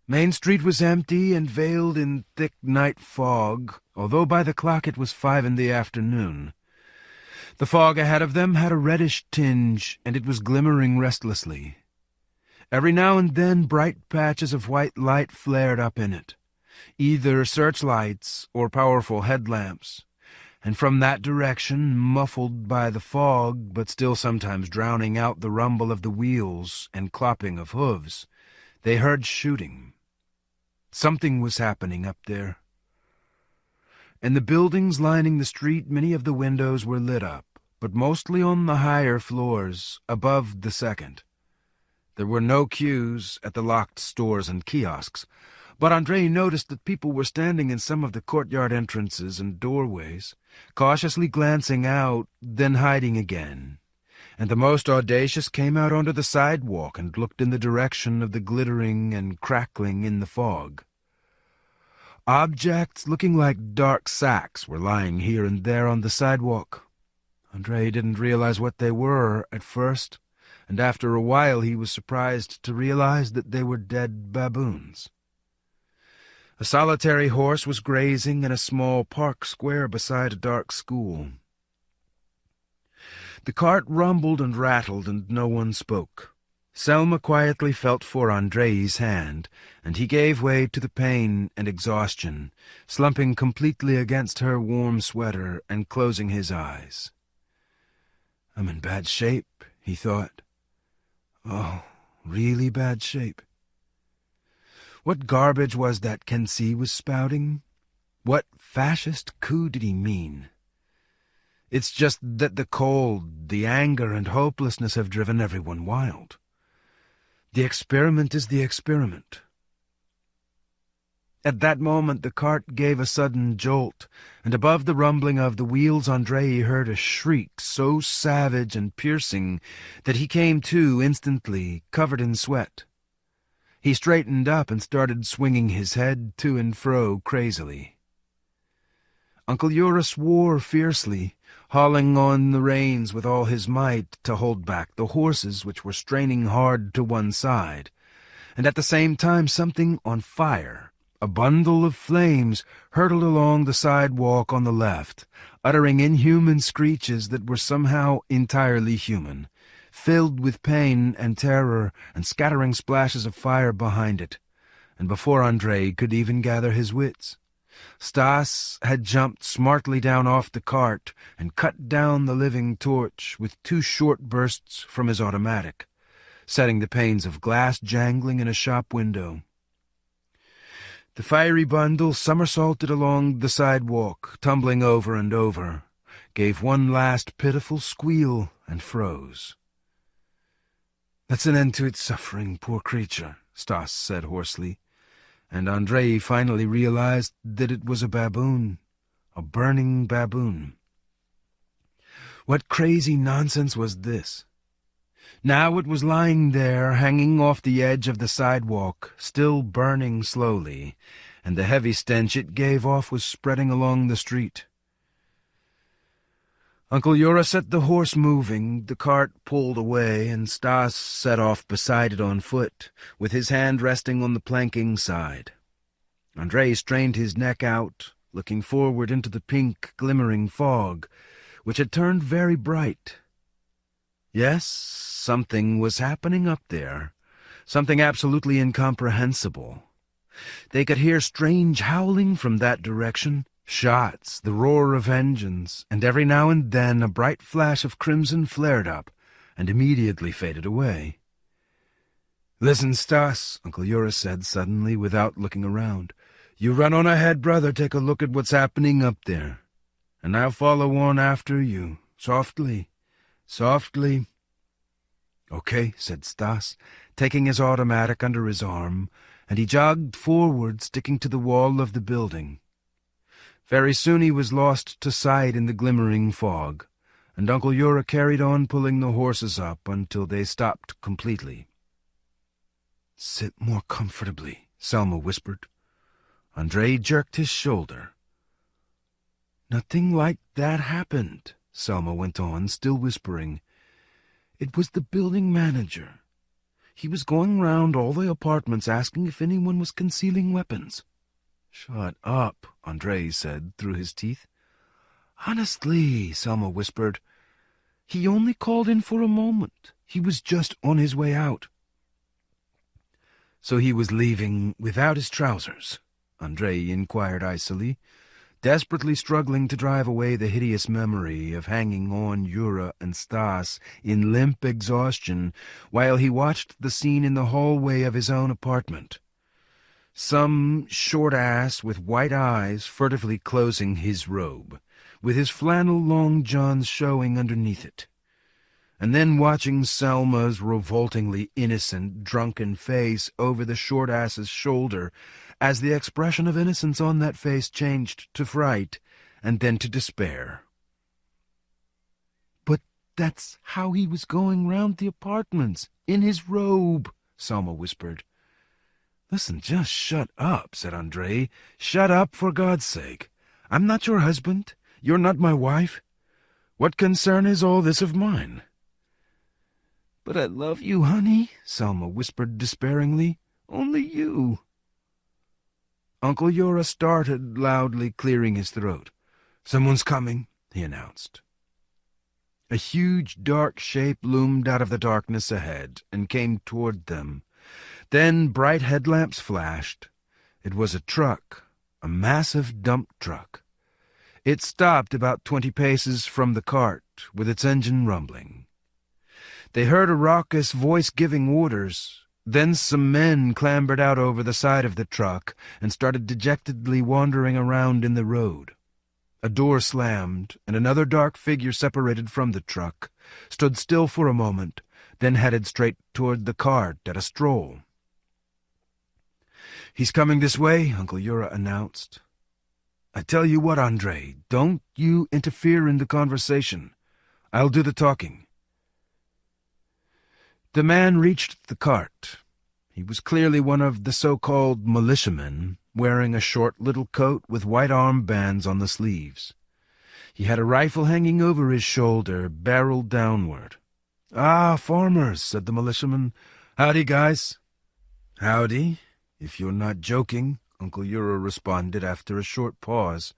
Main Street was empty and veiled in thick night fog, although by the clock it was 5 in the afternoon. The fog ahead of them had a reddish tinge, and it was glimmering restlessly. Every now and then bright patches of white light flared up in it, either searchlights or powerful headlamps, and from that direction, muffled by the fog, but still sometimes drowning out the rumble of the wheels and clopping of hooves, they heard shooting. Something was happening up there. In the buildings lining the street, many of the windows were lit up, but mostly on the higher floors, above the second. There were no queues at the locked stores and kiosks, but Andrei noticed that people were standing in some of the courtyard entrances and doorways, cautiously glancing out, then hiding again, and the most audacious came out onto the sidewalk and looked in the direction of the glittering and crackling in the fog. Objects looking like dark sacks were lying here and there on the sidewalk. Andrei didn't realize what they were at first, and after a while he was surprised to realize that they were dead baboons. A solitary horse was grazing in a small park square beside a dark school. The cart rumbled and rattled, and no one spoke. Selma quietly felt for Andrei's hand, and he gave way to the pain and exhaustion, slumping completely against her warm sweater and closing his eyes. "I'm in bad shape," he thought. "Oh, really bad shape." What garbage was that Kensi was spouting? What fascist coup did he mean? It's just that the cold, the anger, and hopelessness have driven everyone wild. The experiment is the experiment. At that moment the cart gave a sudden jolt, and above the rumbling of the wheels Andrei heard a shriek so savage and piercing that he came to instantly, covered in sweat. He straightened up and started swinging his head to and fro crazily. Uncle Yura swore fiercely, hauling on the reins with all his might to hold back the horses, which were straining hard to one side, and at the same time something on fire, a bundle of flames, hurtled along the sidewalk on the left, uttering inhuman screeches that were somehow entirely human, filled with pain and terror, and scattering splashes of fire behind it, and before Andrei could even gather his wits, Stas had jumped smartly down off the cart and cut down the living torch with 2 short bursts from his automatic, setting the panes of glass jangling in a shop window. The fiery bundle somersaulted along the sidewalk, tumbling over and over, gave one last pitiful squeal, and froze. "That's an end to its suffering, poor creature," Stas said hoarsely, and Andrei finally realized that it was a baboon, a burning baboon. What crazy nonsense was this? Now it was lying there, hanging off the edge of the sidewalk, still burning slowly, and the heavy stench it gave off was spreading along the street. Uncle Yura set the horse moving, the cart pulled away, and Stas set off beside it on foot, with his hand resting on the planking side. Andrei strained his neck out, looking forward into the pink, glimmering fog, which had turned very bright. Yes, something was happening up there, something absolutely incomprehensible. They could hear strange howling from that direction, shots, the roar of engines, and every now and then a bright flash of crimson flared up and immediately faded away. "Listen, Stas," Uncle Yura said suddenly without looking around. "You run on ahead, brother, take a look at what's happening up there. And I'll follow on after you, softly, softly." "Okay," said Stas, taking his automatic under his arm, and he jogged forward, sticking to the wall of the building. Very soon he was lost to sight in the glimmering fog, and Uncle Yura carried on pulling the horses up until they stopped completely. "Sit more comfortably," Selma whispered. Andrei jerked his shoulder. "Nothing like that happened," Selma went on, still whispering. "It was the building manager. He was going round all the apartments asking if anyone was concealing weapons." "Shut up," Andrei said through his teeth. "Honestly," Selma whispered. "He only called in for a moment. He was just on his way out." "So he was leaving without his trousers?" Andrei inquired icily, desperately struggling to drive away the hideous memory of hanging on Yura and Stas in limp exhaustion while he watched the scene in the hallway of his own apartment. Some short ass with white eyes furtively closing his robe, with his flannel long johns showing underneath it. And then watching Selma's revoltingly innocent, drunken face over the short ass's shoulder as the expression of innocence on that face changed to fright and then to despair. "But that's how he was going round the apartments, in his robe," Selma whispered. "Listen, just shut up," said Andrei. "Shut up, for God's sake. I'm not your husband. You're not my wife. What concern is all this of mine?" "But I love you, honey," Selma whispered despairingly. "Only you." Uncle Yura started, loudly clearing his throat. "Someone's coming," he announced. A huge, dark shape loomed out of the darkness ahead and came toward them. Then bright headlamps flashed. It was a truck, a massive dump truck. It stopped about 20 paces from the cart, with its engine rumbling. They heard a raucous voice giving orders. Then some men clambered out over the side of the truck and started dejectedly wandering around in the road. A door slammed, and another dark figure separated from the truck, stood still for a moment, then headed straight toward the cart at a stroll. "He's coming this way," Uncle Yura announced. "I tell you what, Andrei, don't you interfere in the conversation. I'll do the talking." The man reached the cart. He was clearly one of the so-called militiamen, wearing a short little coat with white armbands on the sleeves. He had a rifle hanging over his shoulder, barreled downward. "Ah, farmers," said the militiaman. "Howdy, guys." "Howdy, if you're not joking," Uncle Yura responded after a short pause.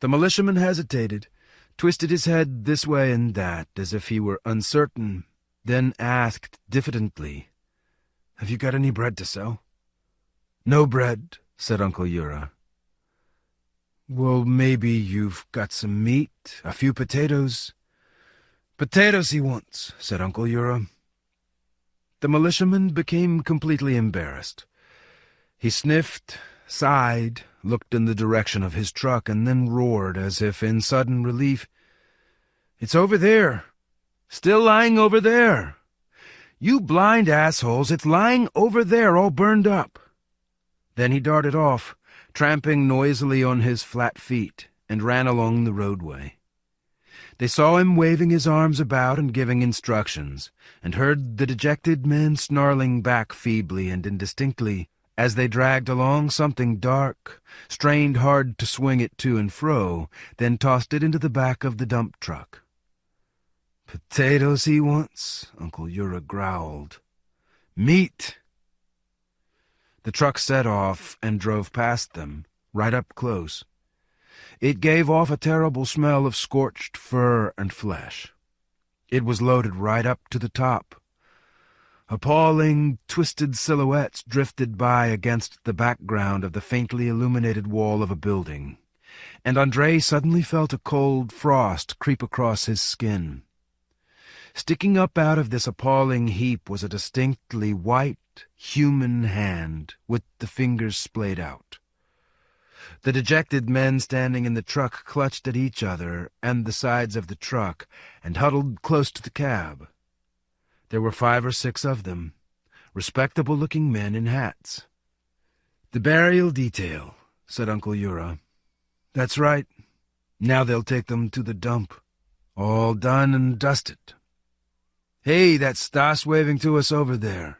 The militiaman hesitated, twisted his head this way and that, as if he were uncertain, then asked diffidently, "Have you got any bread to sell?" "No bread," said Uncle Yura. "Well, maybe you've got some meat, a few potatoes." "Potatoes he wants," said Uncle Yura. The militiaman became completely embarrassed. He sniffed, sighed, looked in the direction of his truck, and then roared as if in sudden relief. "It's over there! Still lying over there! "You blind assholes, it's lying over there all burned up." Then he darted off, tramping noisily on his flat feet, and ran along the roadway. They saw him waving his arms about and giving instructions, and heard the dejected men snarling back feebly and indistinctly as they dragged along something dark, strained hard to swing it to and fro, then tossed it into the back of the dump truck. "Potatoes he wants," Uncle Ura growled. "Meat." The truck set off and drove past them, right up close. It gave off a terrible smell of scorched fur and flesh. It was loaded right up to the top. Appalling, twisted silhouettes drifted by against the background of the faintly illuminated wall of a building, and Andrei suddenly felt a cold frost creep across his skin. Sticking up out of this appalling heap was a distinctly white, human hand with the fingers splayed out. The dejected men standing in the truck clutched at each other and the sides of the truck and huddled close to the cab. There were 5 or 6 of them, respectable-looking men in hats. "The burial detail," said Uncle Ura. "That's right. Now they'll take them to the dump. All done and dusted. Hey, that's Stas waving to us over there.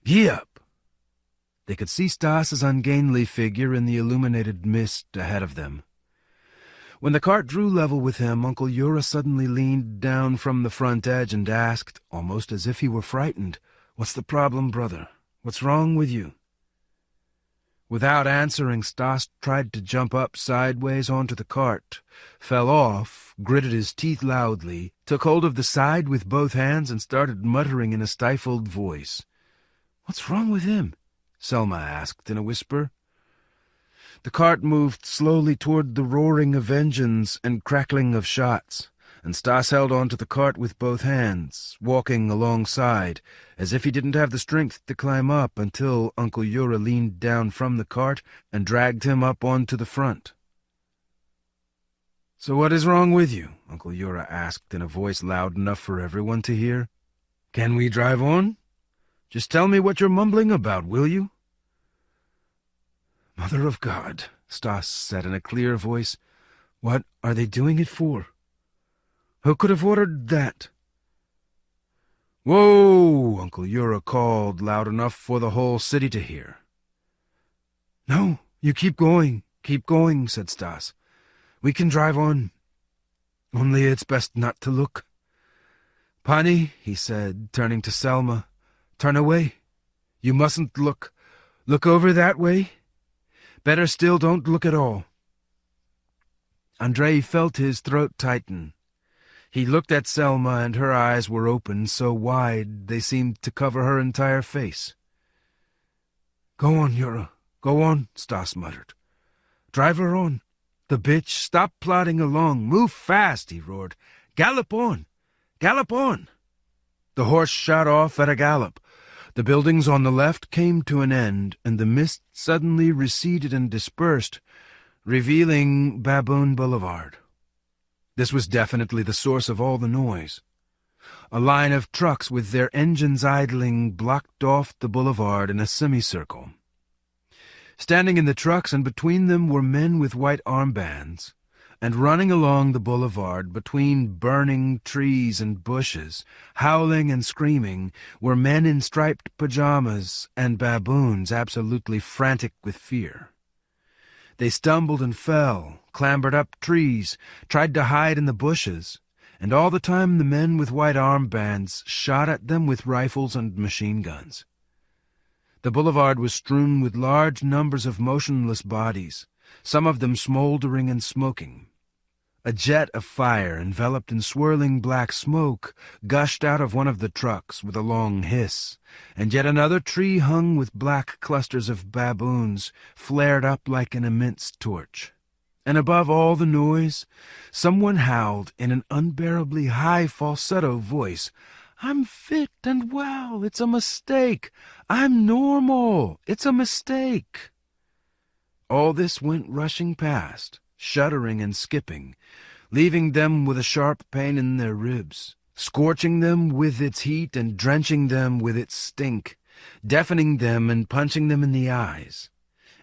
Gee up." They could see Stas's ungainly figure in the illuminated mist ahead of them. When the cart drew level with him, Uncle Ura suddenly leaned down from the front edge and asked, almost as if he were frightened, "What's the problem, brother? What's wrong with you?" Without answering, Stas tried to jump up sideways onto the cart, fell off, gritted his teeth loudly, took hold of the side with both hands, and started muttering in a stifled voice. "What's wrong with him?" Selma asked in a whisper. The cart moved slowly toward the roaring of engines and crackling of shots, and Stas held onto the cart with both hands, walking alongside, as if he didn't have the strength to climb up until Uncle Ura leaned down from the cart and dragged him up onto the front. "So what is wrong with you?" Uncle Ura asked in a voice loud enough for everyone to hear. "Can we drive on? Just tell me what you're mumbling about, will you?" "Mother of God," Stas said in a clear voice, "what are they doing it for? Who could have ordered that?" "Whoa!" Uncle Ura called loud enough for the whole city to hear. "No, you keep going, said Stas. "We can drive on. Only it's best not to look." "Pani," he said, turning to Selma, "turn away. You mustn't look. Look over that way. Better still, don't look at all." Andrei felt his throat tighten. He looked at Selma, and her eyes were open so wide they seemed to cover her entire face. "Go on, Ura, go on," Stas muttered. "Drive her on. The bitch, stop plodding along. Move fast," he roared. "Gallop on! Gallop on!" The horse shot off at a gallop. The buildings on the left came to an end, and the mist suddenly receded and dispersed, revealing Baboon Boulevard. This was definitely the source of all the noise. A line of trucks with their engines idling blocked off the boulevard in a semicircle. Standing in the trucks and between them were men with white armbands, and running along the boulevard between burning trees and bushes, howling and screaming, were men in striped pajamas and baboons absolutely frantic with fear. They stumbled and fell, clambered up trees, tried to hide in the bushes, and all the time the men with white armbands shot at them with rifles and machine guns. The boulevard was strewn with large numbers of motionless bodies, some of them smoldering and smoking. A jet of fire, enveloped in swirling black smoke, gushed out of one of the trucks with a long hiss, and yet another tree hung with black clusters of baboons flared up like an immense torch. And above all the noise, someone howled in an unbearably high falsetto voice, "I'm fit and well, it's a mistake. I'm normal, it's a mistake." All this went rushing past, shuddering and skipping, leaving them with a sharp pain in their ribs, scorching them with its heat and drenching them with its stink, deafening them and punching them in the eyes.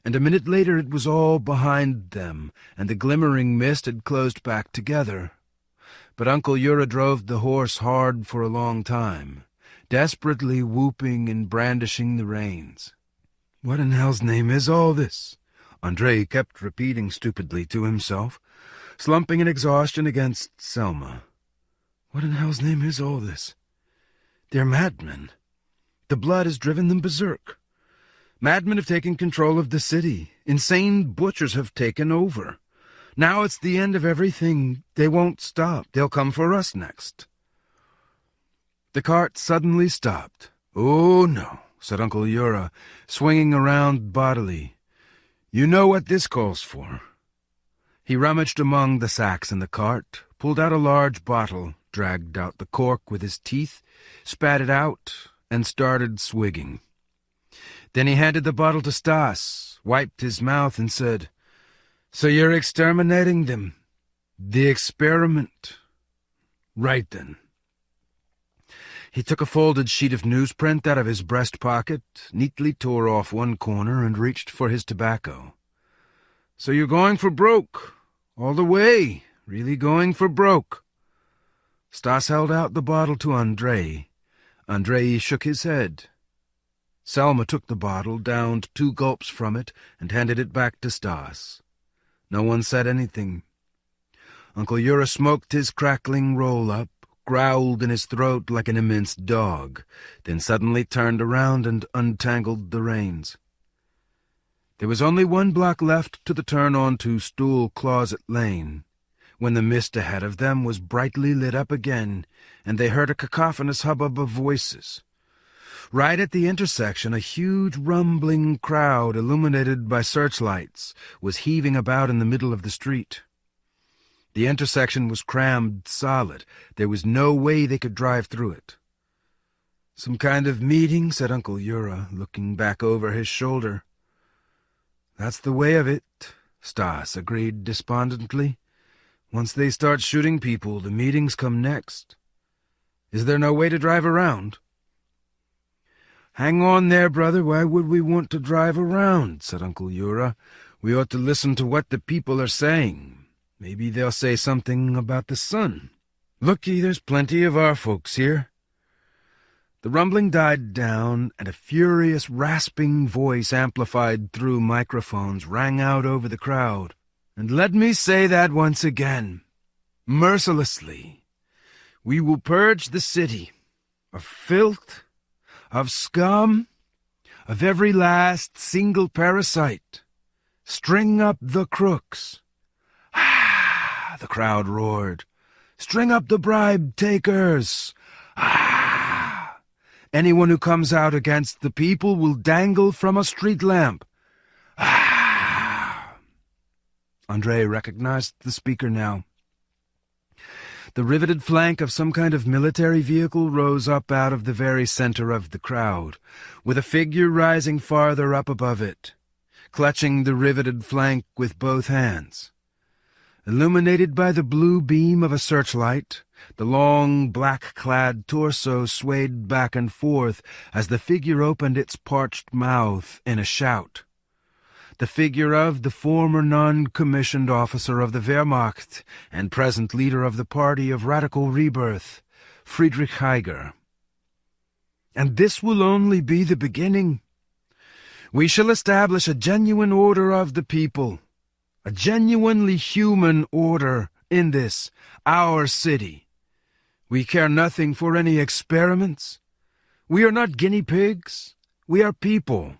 And a minute later it was all behind them, and the glimmering mist had closed back together. But Uncle Yura drove the horse hard for a long time, desperately whooping and brandishing the reins. "What in hell's name is all this?" Andrei kept repeating stupidly to himself, slumping in exhaustion against Selma. "What in hell's name is all this? They're madmen. The blood has driven them berserk. Madmen have taken control of the city. Insane butchers have taken over. Now it's the end of everything. They won't stop. They'll come for us next." The cart suddenly stopped. "Oh, no," said Uncle Yura, swinging around bodily. "You know what this calls for." He rummaged among the sacks in the cart, pulled out a large bottle, dragged out the cork with his teeth, spat it out, and started swigging. Then he handed the bottle to Stas, wiped his mouth, and said, "So you're exterminating them? The experiment. Right then." He took a folded sheet of newsprint out of his breast pocket, neatly tore off one corner, and reached for his tobacco. "So you're going for broke? All the way? Really going for broke?" Stas held out the bottle to Andrei. Andrei shook his head. Selma took the bottle, downed 2 gulps from it, and handed it back to Stas. No one said anything. Uncle Yura smoked his crackling roll-up, growled in his throat like an immense dog, then suddenly turned around and untangled the reins. There was only 1 block left to the turn onto Stool Closet Lane, when the mist ahead of them was brightly lit up again, and they heard a cacophonous hubbub of voices. Right at the intersection, a huge rumbling crowd, illuminated by searchlights, was heaving about in the middle of the street. The intersection was crammed solid. There was no way they could drive through it. "Some kind of meeting," said Uncle Yura, looking back over his shoulder. "That's the way of it," Stas agreed despondently. "Once they start shooting people, the meetings come next. Is there no way to drive around?" "Hang on there, brother. Why would we want to drive around?" said Uncle Yura. "We ought to listen to what the people are saying. Maybe they'll say something about the sun. Looky, there's plenty of our folks here." The rumbling died down, and a furious, rasping voice amplified through microphones rang out over the crowd. "And let me say that once again, mercilessly. We will purge the city of filth, of scum, of every last single parasite. String up the crooks." "Ah!" the crowd roared. "String up the bribe-takers! Ah! Anyone who comes out against the people will dangle from a street lamp. Ah!" Andrei recognized the speaker now. The riveted flank of some kind of military vehicle rose up out of the very center of the crowd, with a figure rising farther up above it, clutching the riveted flank with both hands. Illuminated by the blue beam of a searchlight, the long, black-clad torso swayed back and forth as the figure opened its parched mouth in a shout. The figure of the former non-commissioned officer of the Wehrmacht and present leader of the Party of Radical Rebirth, Friedrich Heiger. "And this will only be the beginning. We shall establish a genuine order of the people, a genuinely human order in this, our city. We care nothing for any experiments. We are not guinea pigs. We are people.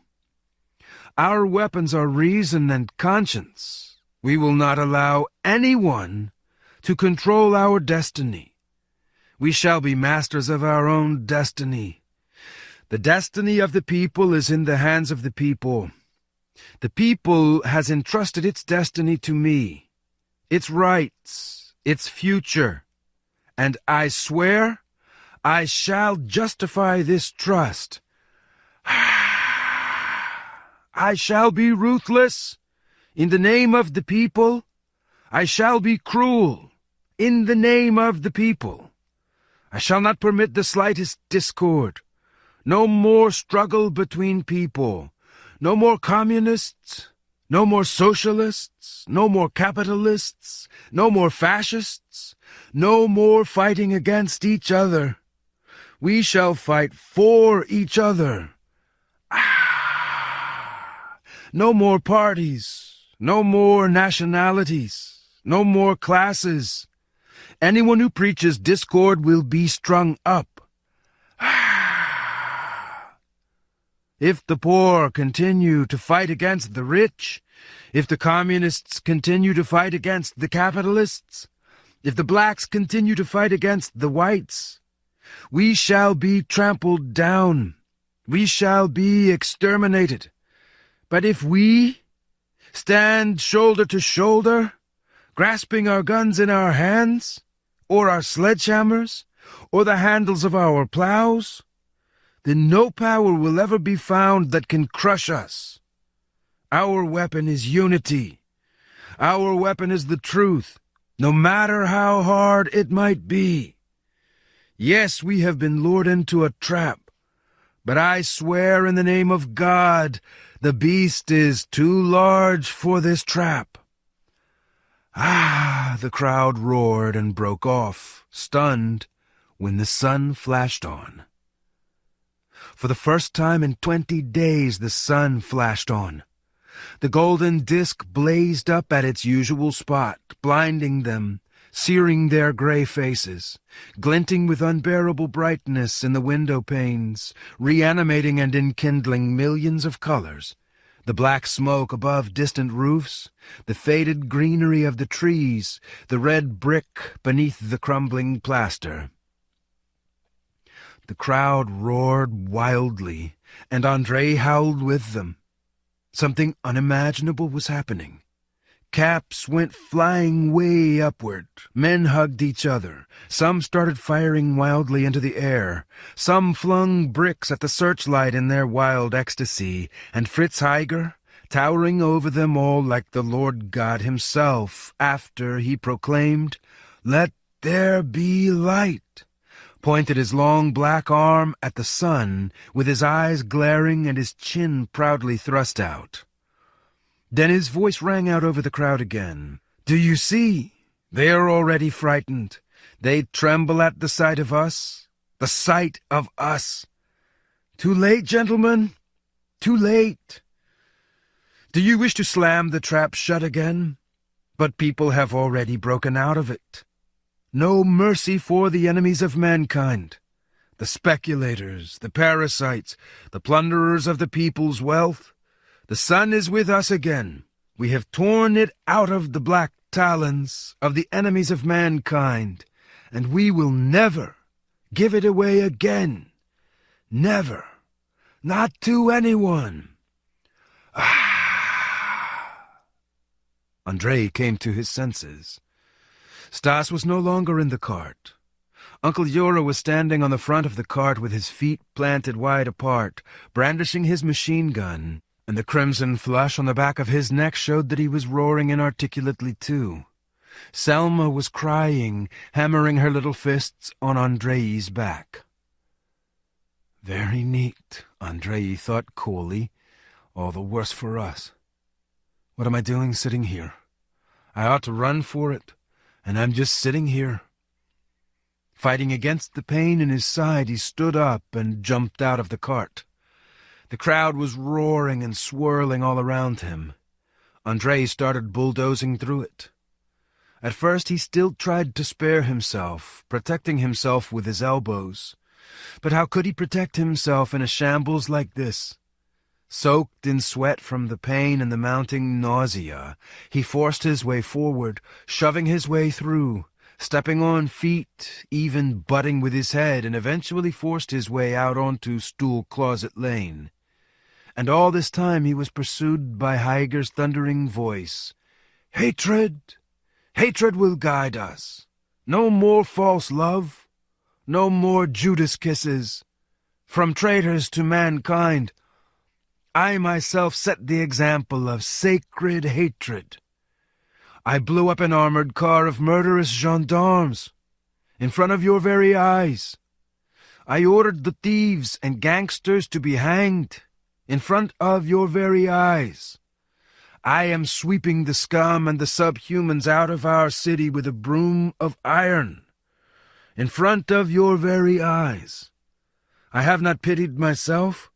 Our weapons are reason and conscience. We will not allow anyone to control our destiny. We shall be masters of our own destiny. The destiny of the people is in the hands of the people. The people has entrusted its destiny to me, its rights, its future, and I swear I shall justify this trust. I shall be ruthless in the name of the people. I shall be cruel in the name of the people. I shall not permit the slightest discord. No more struggle between people. No more communists. No more socialists. No more capitalists. No more fascists. No more fighting against each other. We shall fight for each other. No more parties. No more nationalities. No more classes. Anyone who preaches discord will be strung up. If the poor continue to fight against the rich, if the communists continue to fight against the capitalists, if the blacks continue to fight against the whites, we shall be trampled down. We shall be exterminated. But if we stand shoulder to shoulder, grasping our guns in our hands, or our sledgehammers, or the handles of our plows, then no power will ever be found that can crush us. Our weapon is unity. Our weapon is the truth, no matter how hard it might be. Yes, we have been lured into a trap, but I swear in the name of God, the beast is too large for this trap. The crowd roared and broke off, stunned, when the sun flashed on. For the first time in 20 days the sun flashed on. The golden disk blazed up at its usual spot, blinding them, searing their gray faces, glinting with unbearable brightness in the window panes, reanimating and enkindling millions of colors. The black smoke above distant roofs, the faded greenery of the trees, the red brick beneath the crumbling plaster. The crowd roared wildly, and Andrei howled with them. Something unimaginable was happening. Caps went flying way upward. Men hugged each other. Some started firing wildly into the air. Some flung bricks at the searchlight in their wild ecstasy, and Fritz Heiger, towering over them all like the Lord God himself, after he proclaimed, "Let there be light," pointed his long black arm at the sun, with his eyes glaring and his chin proudly thrust out. Then his voice rang out over the crowd again. "Do you see? They are already frightened. They tremble at the sight of us. The sight of us. Too late, gentlemen. Too late. Do you wish to slam the trap shut again? But people have already broken out of it. No mercy for the enemies of mankind, the speculators, the parasites, the plunderers of the people's wealth. The sun is with us again. We have torn it out of the black talons of the enemies of mankind, and we will never give it away again. Never. Not to anyone." Andrei came to his senses. Stas was no longer in the cart. Uncle Yura was standing on the front of the cart with his feet planted wide apart, brandishing his machine gun, and the crimson flush on the back of his neck showed that he was roaring inarticulately too. Selma was crying, hammering her little fists on Andrei's back. "Very neat," Andrei thought coolly. "All the worse for us. What am I doing sitting here? I ought to run for it. And I'm just sitting here." Fighting against the pain in his side, he stood up and jumped out of the cart. The crowd was roaring and swirling all around him. Andrei started bulldozing through it. At first he still tried to spare himself, protecting himself with his elbows. But how could he protect himself in a shambles like this? Soaked in sweat from the pain and the mounting nausea, he forced his way forward, shoving his way through, stepping on feet, even butting with his head, and eventually forced his way out onto Stool Closet Lane. And all this time he was pursued by Heiger's thundering voice. "Hatred! Hatred will guide us. No more false love. No more Judas kisses. From traitors to mankind, I myself set the example of sacred hatred. I blew up an armored car of murderous gendarmes. In front of your very eyes. I ordered the thieves and gangsters to be hanged. In front of your very eyes. I am sweeping the scum and the subhumans out of our city with a broom of iron. In front of your very eyes. I have not pitied myself,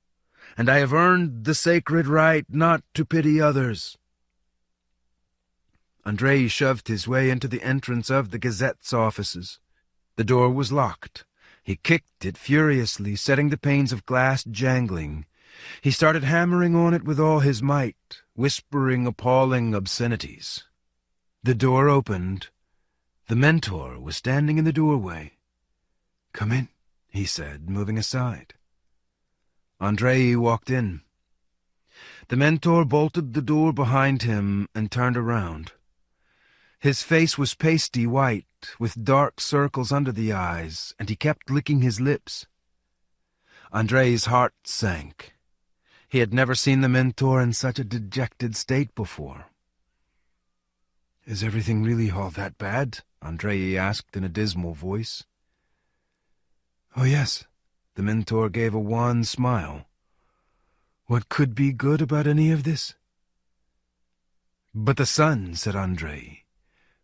and I have earned the sacred right not to pity others. Andrei shoved his way into the entrance of the Gazette's offices. The door was locked. He kicked it furiously, setting the panes of glass jangling. He started hammering on it with all his might, whispering appalling obscenities. The door opened. The mentor was standing in the doorway. "Come in," he said, moving aside. Andrei walked in. The mentor bolted the door behind him and turned around. His face was pasty white, with dark circles under the eyes, and he kept licking his lips. Andrei's heart sank. He had never seen the mentor in such a dejected state before. "Is everything really all that bad?" Andrei asked in a dismal voice. "Oh, yes." The mentor gave a wan smile. "What could be good about any of this?" "But the sun," said Andrei.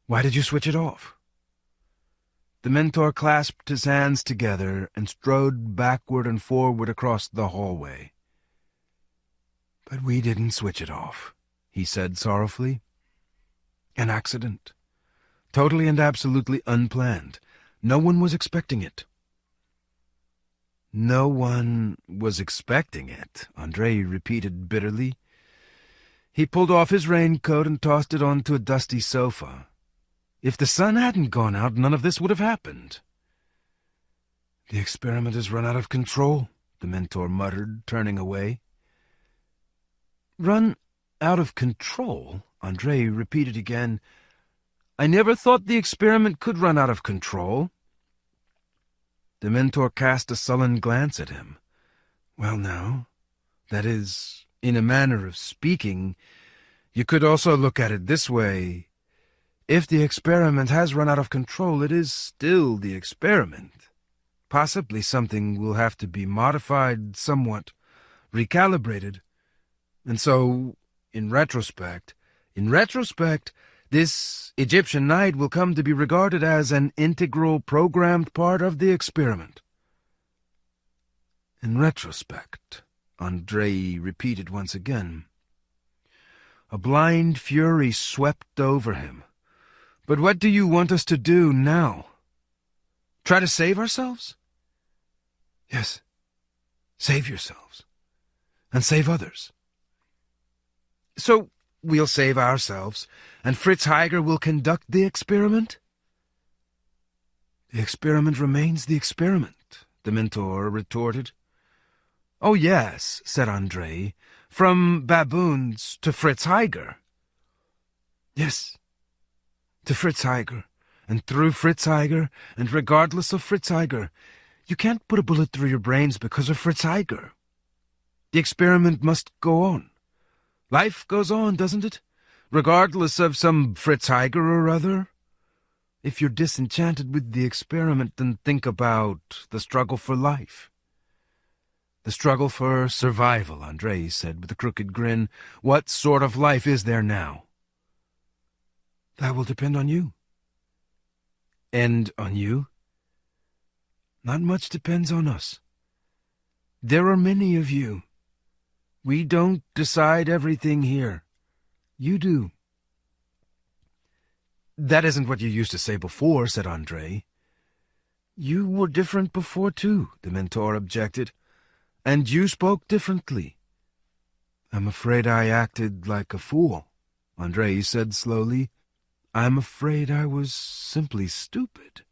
"Why did you switch it off?" The mentor clasped his hands together and strode backward and forward across the hallway. "But we didn't switch it off," he said sorrowfully. "An accident. Totally and absolutely unplanned. No one was expecting it." "No one was expecting it," Andrei repeated bitterly. He pulled off his raincoat and tossed it onto a dusty sofa. If the sun hadn't gone out, none of this would have happened. "The experiment has run out of control," the mentor muttered, turning away. "Run out of control?" Andrei repeated again. "I never thought the experiment could run out of control." The mentor cast a sullen glance at him. "Well, now, that is, in a manner of speaking, you could also look at it this way. If the experiment has run out of control, it is still the experiment. Possibly something will have to be modified somewhat, recalibrated. And so, in retrospect, this Egyptian night will come to be regarded as an integral programmed part of the experiment." "In retrospect," Andrei repeated once again. A blind fury swept over him. "But what do you want us to do now? Try to save ourselves?" "Yes, save yourselves, and save others." "So we'll save ourselves, and Fritz Heiger will conduct the experiment?" "The experiment remains the experiment," the mentor retorted. "Oh, yes," said Andrei, "from baboons to Fritz Heiger." "Yes, to Fritz Heiger, and through Fritz Heiger, and regardless of Fritz Heiger. You can't put a bullet through your brains because of Fritz Heiger. The experiment must go on. Life goes on, doesn't it? Regardless of some Fritz Heiger or other. If you're disenchanted with the experiment, then think about the struggle for life." "The struggle for survival," Andrei said with a crooked grin. "What sort of life is there now?" "That will depend on you." "And on you?" "Not much depends on us. There are many of you. We don't decide everything here. You do." "That isn't what you used to say before," said Andrei. "You were different before, too," the mentor objected. "And you spoke differently." "I'm afraid I acted like a fool," Andrei said slowly. "I'm afraid I was simply stupid."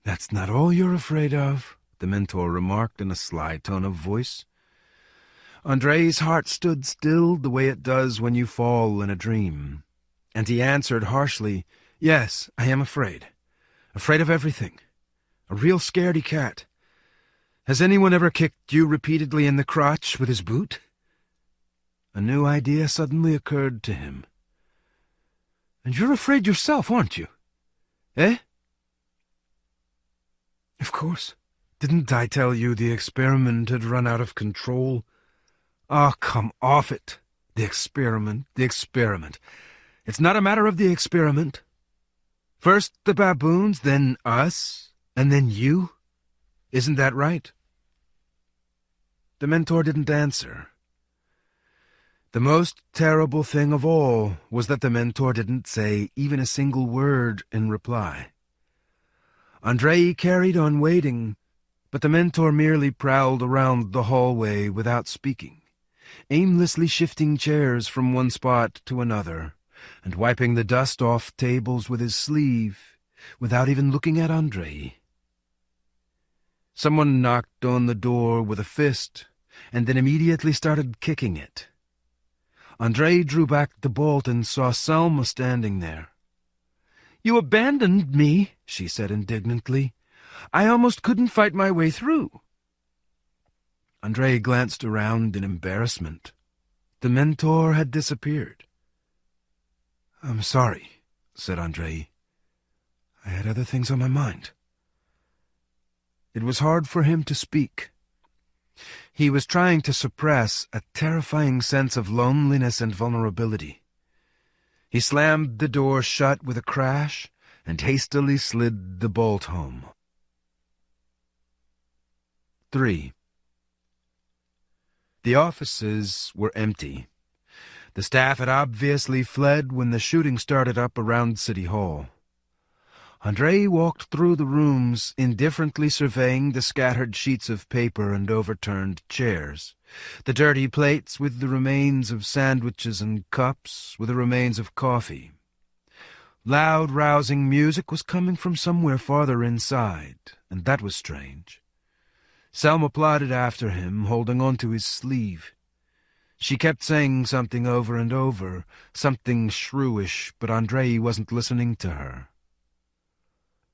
"That's not all you're afraid of," the mentor remarked in a sly tone of voice. Andrei's heart stood still the way it does when you fall in a dream, and he answered harshly, "Yes, I am afraid. Afraid of everything. A real scaredy cat. Has anyone ever kicked you repeatedly in the crotch with his boot?" A new idea suddenly occurred to him. "And you're afraid yourself, aren't you? Eh?" Of course. Didn't I tell you the experiment had run out of control? Ah, come off it. The experiment, the experiment. It's not a matter of the experiment. First the baboons, then us, and then you. Isn't that right? The mentor didn't answer. The most terrible thing of all was that the mentor didn't say even a single word in reply. Andrei carried on waiting, but the mentor merely prowled around the hallway without speaking, aimlessly shifting chairs from one spot to another, and wiping the dust off tables with his sleeve, without even looking at Andrei. Someone knocked on the door with a fist, and then immediately started kicking it. Andrei drew back the bolt and saw Selma standing there. "You abandoned me," she said indignantly. "I almost couldn't fight my way through." Andrei glanced around in embarrassment. The mentor had disappeared. "I'm sorry," said Andrei. "I had other things on my mind." It was hard for him to speak. He was trying to suppress a terrifying sense of loneliness and vulnerability. He slammed the door shut with a crash and hastily slid the bolt home. 3. The offices were empty. The staff had obviously fled when the shooting started up around City Hall. Andrei walked through the rooms, indifferently surveying the scattered sheets of paper and overturned chairs, the dirty plates with the remains of sandwiches and cups with the remains of coffee. Loud, rousing music was coming from somewhere farther inside, and that was strange. Selma plodded after him, holding onto his sleeve. She kept saying something over and over, something shrewish, but Andrei wasn't listening to her.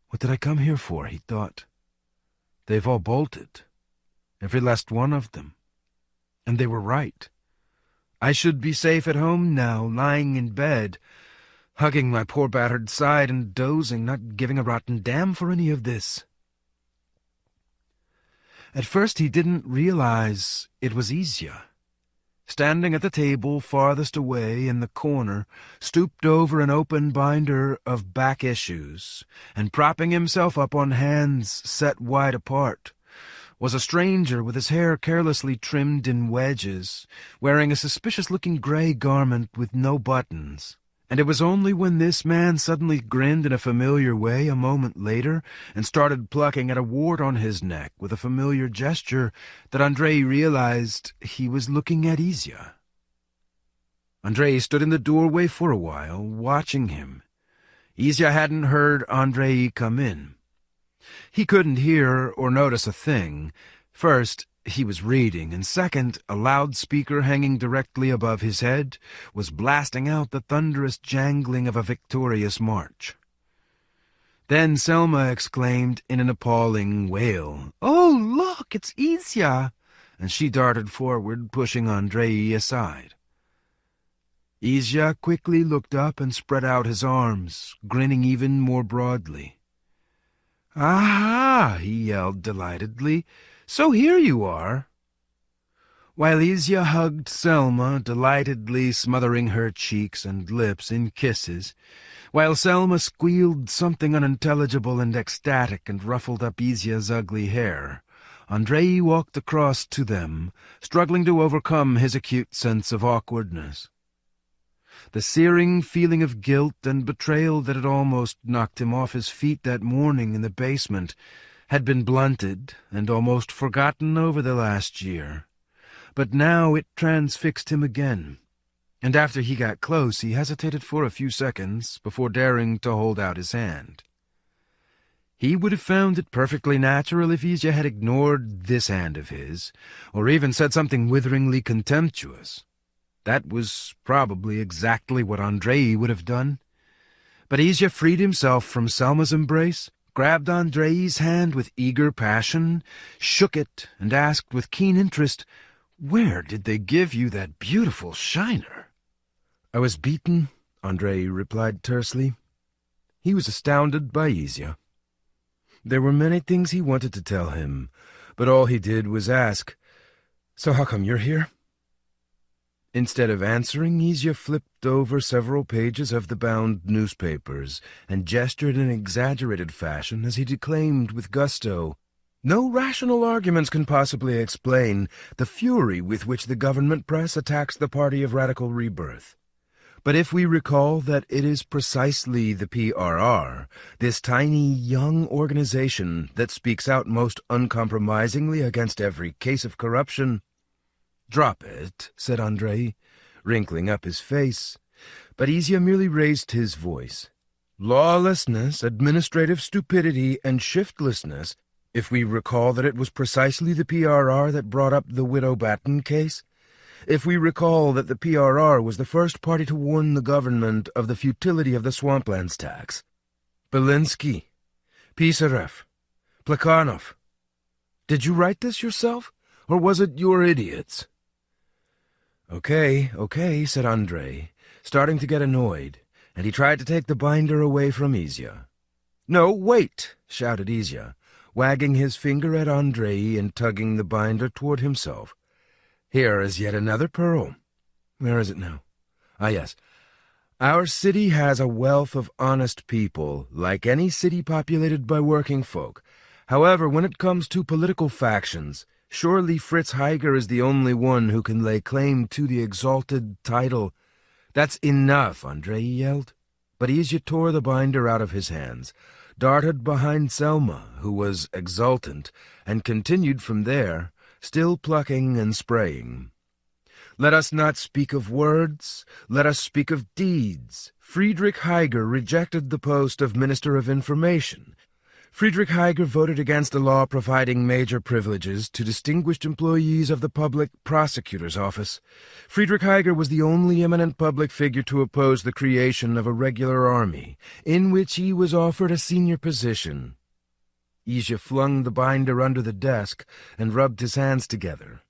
What did I come here for, he thought. They've all bolted, every last one of them. And they were right. I should be safe at home now, lying in bed, hugging my poor battered side and dozing, not giving a rotten damn for any of this. At first he didn't realize it was Izya. Standing at the table farthest away in the corner, stooped over an open binder of back issues, and propping himself up on hands set wide apart, was a stranger with his hair carelessly trimmed in wedges, wearing a suspicious-looking gray garment with no buttons. And it was only when this man suddenly grinned in a familiar way a moment later and started plucking at a wart on his neck with a familiar gesture that Andrei realized he was looking at Izya. Andrei stood in the doorway for a while, watching him. Izya hadn't heard Andrei come in. He couldn't hear or notice a thing. First, he was reading, and second, a loudspeaker hanging directly above his head was blasting out the thunderous jangling of a victorious march. Then Selma exclaimed in an appalling wail, "Oh, look, it's Izya!" and she darted forward, pushing Andrei aside. Izya quickly looked up and spread out his arms, grinning even more broadly. "Aha!" he yelled delightedly. "So here you are." While Izya hugged Selma, delightedly smothering her cheeks and lips in kisses, while Selma squealed something unintelligible and ecstatic and ruffled up Izya's ugly hair, Andrei walked across to them, struggling to overcome his acute sense of awkwardness. The searing feeling of guilt and betrayal that had almost knocked him off his feet that morning in the basement had been blunted and almost forgotten over the last year. But now it transfixed him again, and after he got close he hesitated for a few seconds before daring to hold out his hand. He would have found it perfectly natural if Izya had ignored this hand of his, or even said something witheringly contemptuous. That was probably exactly what Andrei would have done. But Izya freed himself from Selma's embrace, grabbed Andrei's hand with eager passion, shook it, and asked with keen interest, "Where did they give you that beautiful shiner?" "I was beaten," Andrei replied tersely. He was astounded by Izya. There were many things he wanted to tell him, but all he did was ask, "So how come you're here?" Instead of answering, Izya flipped over several pages of the bound newspapers and gestured in exaggerated fashion as he declaimed with gusto, "No rational arguments can possibly explain the fury with which the government press attacks the Party of Radical Rebirth. But if we recall that it is precisely the PRR, this tiny young organization that speaks out most uncompromisingly against every case of corruption—" "Drop it," said Andrei, wrinkling up his face, but Izya merely raised his voice. "Lawlessness, administrative stupidity, and shiftlessness, if we recall that it was precisely the PRR that brought up the Widow Batten case, if we recall that the PRR was the first party to warn the government of the futility of the swamplands tax. Belinsky, Pisarev, Plekhanov. Did you write this yourself, or was it your idiots?" Okay, said Andrei, starting to get annoyed, and he tried to take the binder away from Izya. "No, wait," shouted Izya, wagging his finger at Andrei and tugging the binder toward himself. "Here is yet another pearl. Where is it now? Ah, yes. Our city has a wealth of honest people, like any city populated by working folk. However, when it comes to political factions, surely Fritz Heiger is the only one who can lay claim to the exalted title." "That's enough," Andrei yelled. But Izya tore the binder out of his hands, darted behind Selma, who was exultant, and continued from there, still plucking and spraying. "Let us not speak of words, let us speak of deeds. Friedrich Heiger rejected the post of Minister of Information. Friedrich Heiger voted against a law providing major privileges to distinguished employees of the public prosecutor's office. Friedrich Heiger was the only eminent public figure to oppose the creation of a regular army, in which he was offered a senior position." Izya flung the binder under the desk and rubbed his hands together.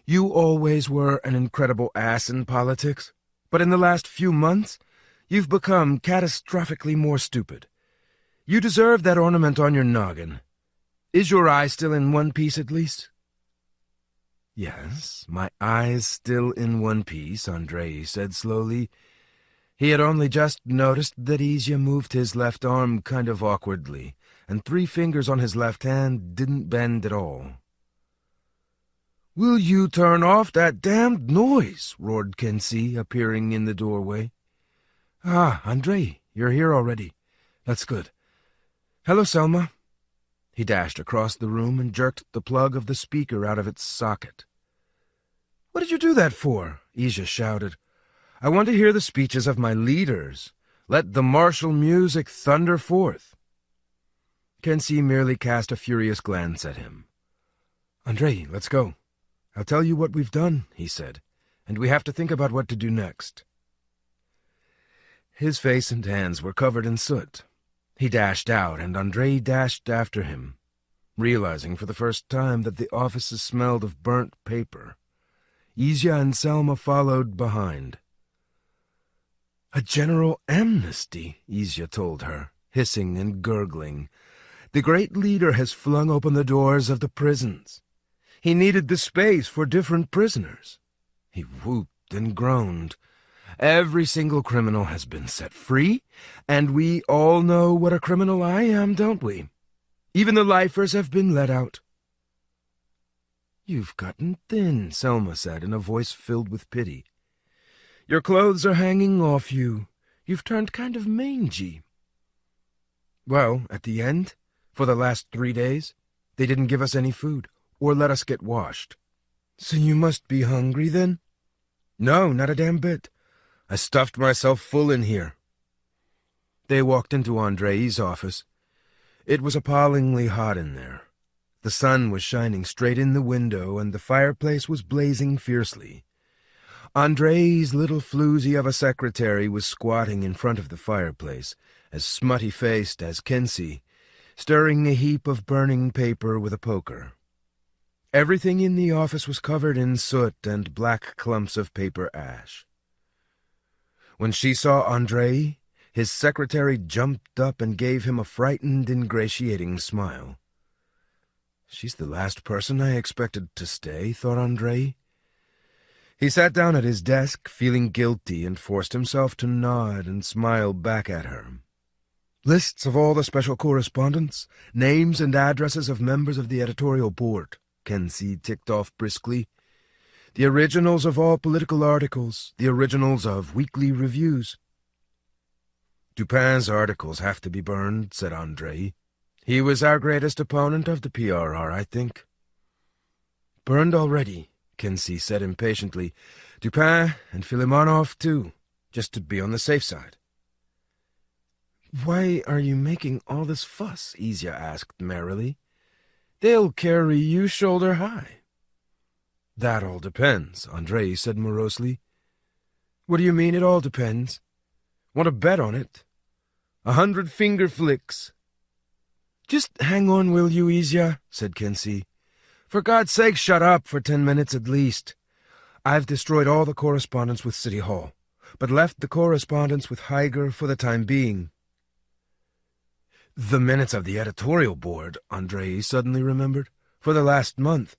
"You always were an incredible ass in politics, but in the last few months you've become catastrophically more stupid. You deserve that ornament on your noggin. Is your eye still in one piece at least?" "Yes, my eye's still in one piece," Andrei said slowly. He had only just noticed that Izya moved his left arm kind of awkwardly, and 3 fingers on his left hand didn't bend at all. "Will you turn off that damned noise?" roared Kinsey, appearing in the doorway. "Ah, Andrei, you're here already. That's good. Hello, Selma." He dashed across the room and jerked the plug of the speaker out of its socket. "What did you do that for?" Izya shouted. "I want to hear the speeches of my leaders. Let the martial music thunder forth." Kinsey merely cast a furious glance at him. "Andrei, let's go. I'll tell you what we've done," he said, "and we have to think about what to do next." His face and hands were covered in soot. He dashed out, and Andrei dashed after him, realizing for the first time that the offices smelled of burnt paper. Izya and Selma followed behind. "A general amnesty," Izya told her, hissing and gurgling. "The great leader has flung open the doors of the prisons. He needed the space for different prisoners." He whooped and groaned. "Every single criminal has been set free, and we all know what a criminal I am, don't we? Even the lifers have been let out." "You've gotten thin," Selma said in a voice filled with pity. "Your clothes are hanging off you. You've turned kind of mangy." "Well, at the end, for the last 3 days, they didn't give us any food, or let us get washed." "So you must be hungry, then?" "No, not a damn bit. I stuffed myself full in here." They walked into Andrei's office. It was appallingly hot in there. The sun was shining straight in the window, and the fireplace was blazing fiercely. Andrei's little floozy of a secretary was squatting in front of the fireplace, as smutty-faced as Kinsey, stirring a heap of burning paper with a poker. Everything in the office was covered in soot and black clumps of paper ash. When she saw Andrei, His secretary jumped up and gave him a frightened, ingratiating smile. "She's the last person I expected to stay," thought Andrei. He sat down at his desk, feeling guilty, and forced himself to nod and smile back at her. "Lists of all the special correspondence, names and addresses of members of the editorial board," Kenzie ticked off briskly. "The originals of all political articles, the originals of weekly reviews." "Dupin's articles have to be burned," said Andrei. "He was our greatest opponent of the PRR, I think." "Burned already," Kenzie said impatiently. "Dupin and Filimonov, too, just to be on the safe side." "Why are you making all this fuss?" Izya asked merrily. "They'll carry you shoulder high." "That all depends," Andrei said morosely. "What do you mean, it all depends? Want to bet on it? 100 finger flicks." "Just hang on, will you, Izya?" said Kenzie. "For God's sake, shut up for 10 minutes at least. I've destroyed all the correspondence with City Hall, but left the correspondence with Heiger for the time being." "The minutes of the editorial board," Andrei suddenly remembered, "for the last month."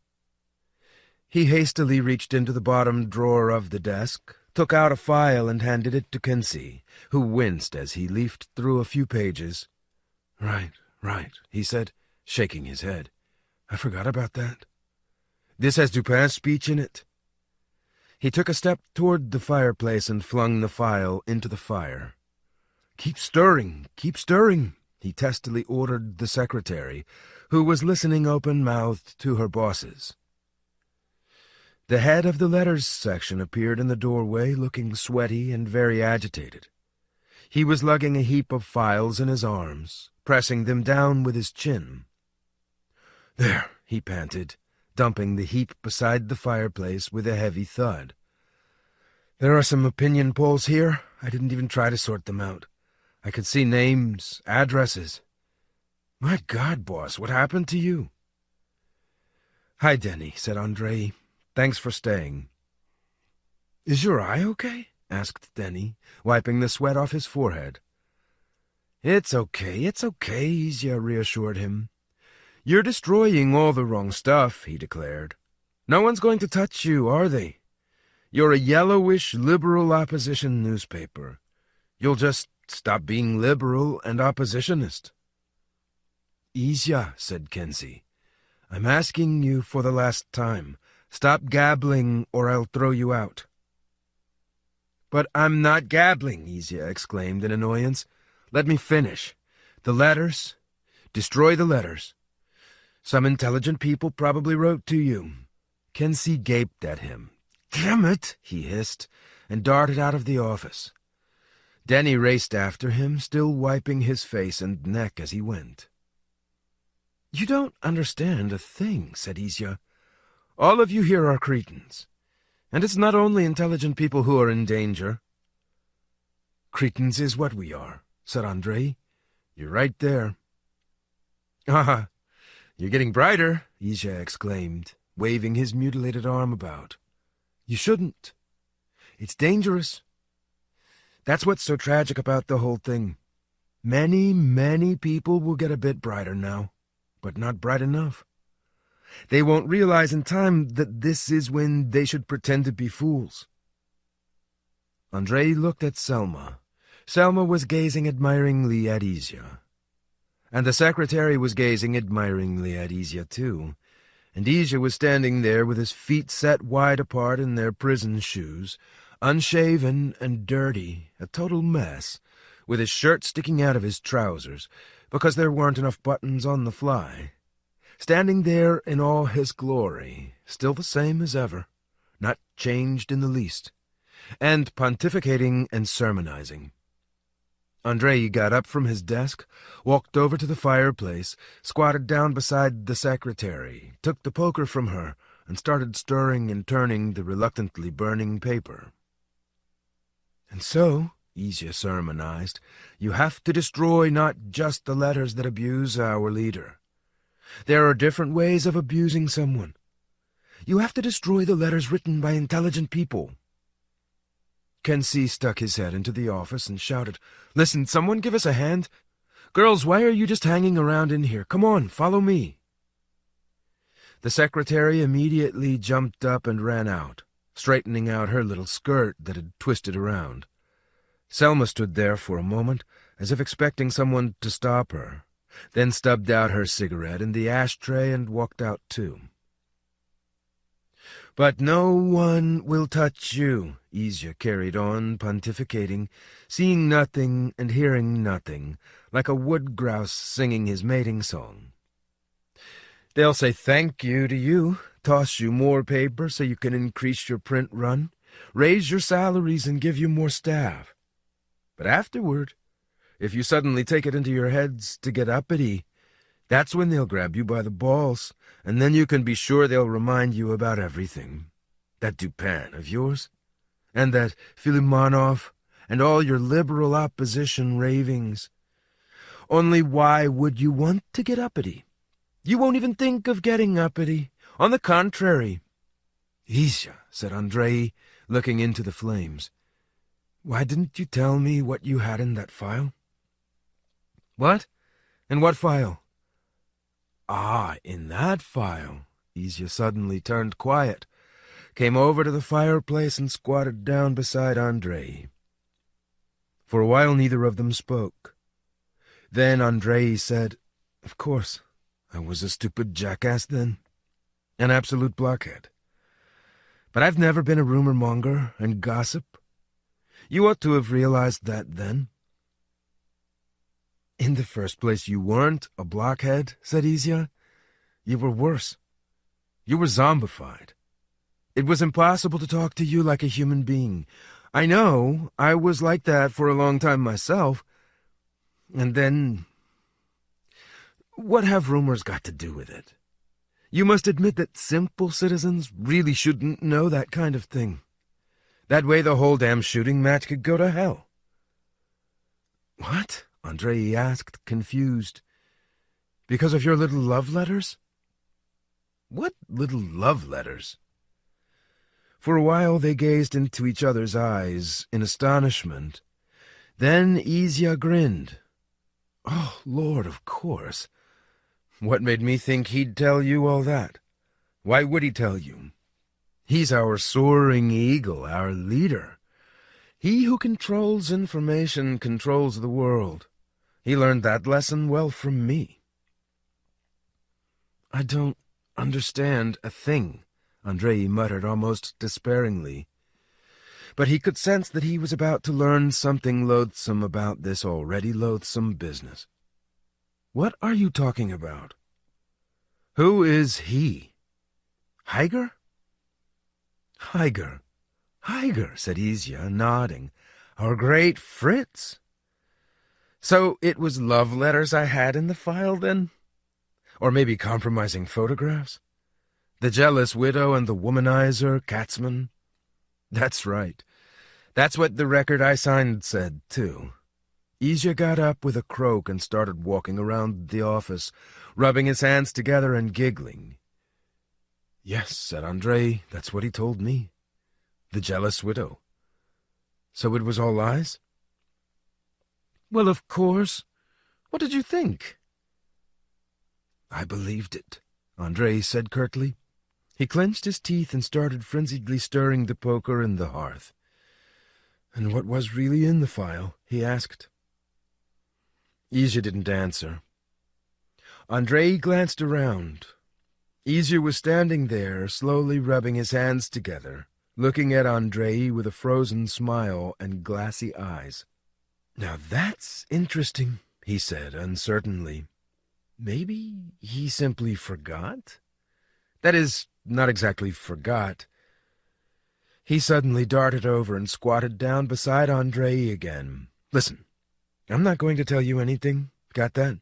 He hastily reached into the bottom drawer of the desk, took out a file and handed it to Kenzie, who winced as he leafed through a few pages. Right, he said, shaking his head. "I forgot about that. This has Dupin's speech in it." He took a step toward the fireplace and flung the file into the fire. Keep stirring," he testily ordered the secretary, who was listening open-mouthed to her bosses. The head of the letters section appeared in the doorway, looking sweaty and very agitated. He was lugging a heap of files in his arms, pressing them down with his chin. "There," he panted, dumping the heap beside the fireplace with a heavy thud. "There are some opinion polls here. I didn't even try to sort them out. I could see names, addresses. My God, boss, what happened to you?" "Hi, Denny," said Andrei. "Thanks for staying." "Is your eye okay?" asked Denny, wiping the sweat off his forehead. It's okay, Izya reassured him. "You're destroying all the wrong stuff," he declared. "No one's going to touch you, are they? You're a yellowish, liberal opposition newspaper. You'll just stop being liberal and oppositionist." "Izya," said Kenzie, "I'm asking you for the last time. Stop gabbling, or I'll throw you out." "But I'm not gabbling," Izya exclaimed in annoyance. "Let me finish. The letters. Destroy the letters. Some intelligent people probably wrote to you." Kenzie gaped at him. "Damn it," he hissed, and darted out of the office. Denny raced after him, still wiping his face and neck as he went. "You don't understand a thing," said Izya. "All of you here are cretins. And it's not only intelligent people who are in danger." "Cretins is what we are," said Andrei. "You're right there." "Ah, you're getting brighter," Izya exclaimed, waving his mutilated arm about. "You shouldn't. It's dangerous. That's what's so tragic about the whole thing. Many, many people will get a bit brighter now, but not bright enough. They won't realize in time that this is when they should pretend to be fools." Andrei looked at Selma. Selma was gazing admiringly at Izya. And the secretary was gazing admiringly at Izya, too. And Izya was standing there with his feet set wide apart in their prison shoes, unshaven and dirty, a total mess, with his shirt sticking out of his trousers, because there weren't enough buttons on the fly. Standing there in all his glory, still the same as ever, not changed in the least, and pontificating and sermonizing. Andrei got up from his desk, walked over to the fireplace, squatted down beside the secretary, took the poker from her, and started stirring and turning the reluctantly burning paper. "And so," Izya sermonized, "you have to destroy not just the letters that abuse our leader. There are different ways of abusing someone. You have to destroy the letters written by intelligent people." Kensi stuck his head into the office and shouted, "Listen, someone give us a hand. Girls, why are you just hanging around in here? Come on, follow me." The secretary immediately jumped up and ran out, straightening out her little skirt that had twisted around. Selma stood there for a moment, as if expecting someone to stop her, then stubbed out her cigarette in the ashtray and walked out too. "But no one will touch you," Izya carried on, pontificating, seeing nothing and hearing nothing, like a wood grouse singing his mating song. "They'll say thank you to you, toss you more paper so you can increase your print run, raise your salaries and give you more staff. But afterward, if you suddenly take it into your heads to get uppity, that's when they'll grab you by the balls, and then you can be sure they'll remind you about everything. That Dupin of yours, and that Filimonov, and all your liberal opposition ravings. Only why would you want to get uppity? You won't even think of getting uppity. On the contrary." "Izya," said Andrei, looking into the flames, "why didn't you tell me what you had in that file?" "What? In what file?" "Ah, in that file." Izya suddenly turned quiet, came over to the fireplace and squatted down beside Andrei. For a while neither of them spoke. Then Andrei said, "Of course, I was a stupid jackass then, an absolute blockhead. But I've never been a rumor-monger and gossip. You ought to have realized that then." "In the first place, you weren't a blockhead," said Izya. "You were worse. You were zombified. It was impossible to talk to you like a human being. I know, I was like that for a long time myself. And then... what have rumors got to do with it? You must admit that simple citizens really shouldn't know that kind of thing. That way the whole damn shooting match could go to hell." "What?" Andrei asked, confused. "Because of your little love letters?" "What little love letters?" For a while they gazed into each other's eyes in astonishment. Then Izya grinned. "Oh, Lord, of course. What made me think he'd tell you all that? Why would he tell you? He's our soaring eagle, our leader. He who controls information controls the world. He learned that lesson well from me." "I don't understand a thing," Andrei muttered almost despairingly. But he could sense that he was about to learn something loathsome about this already loathsome business. "What are you talking about? Who is he? Heiger?" "Heiger, Heiger," said Izya, nodding. "Our great Fritz. So it was love letters I had in the file, then? Or maybe compromising photographs? The jealous widow and the womanizer, Katzman? That's right. That's what the record I signed said, too." Izya got up with a croak and started walking around the office, rubbing his hands together and giggling. "Yes," said Andrei, "that's what he told me. The jealous widow. So it was all lies?" "Well, of course. What did you think?" "I believed it," Andrei said curtly. He clenched his teeth and started frenziedly stirring the poker in the hearth. "And what was really in the file?" he asked. Izya didn't answer. Andrei glanced around. Izya was standing there, slowly rubbing his hands together, looking at Andrei with a frozen smile and glassy eyes. "Now that's interesting," he said uncertainly. "Maybe he simply forgot? That is, not exactly forgot." He suddenly darted over and squatted down beside Andrei again. "Listen, I'm not going to tell you anything. Got that?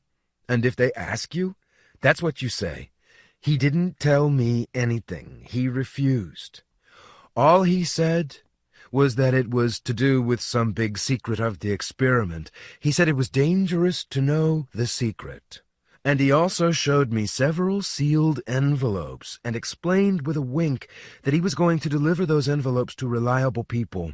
And if they ask you, that's what you say. He didn't tell me anything. He refused. All he said was that it was to do with some big secret of the experiment. He said it was dangerous to know the secret. And he also showed me several sealed envelopes and explained with a wink that he was going to deliver those envelopes to reliable people.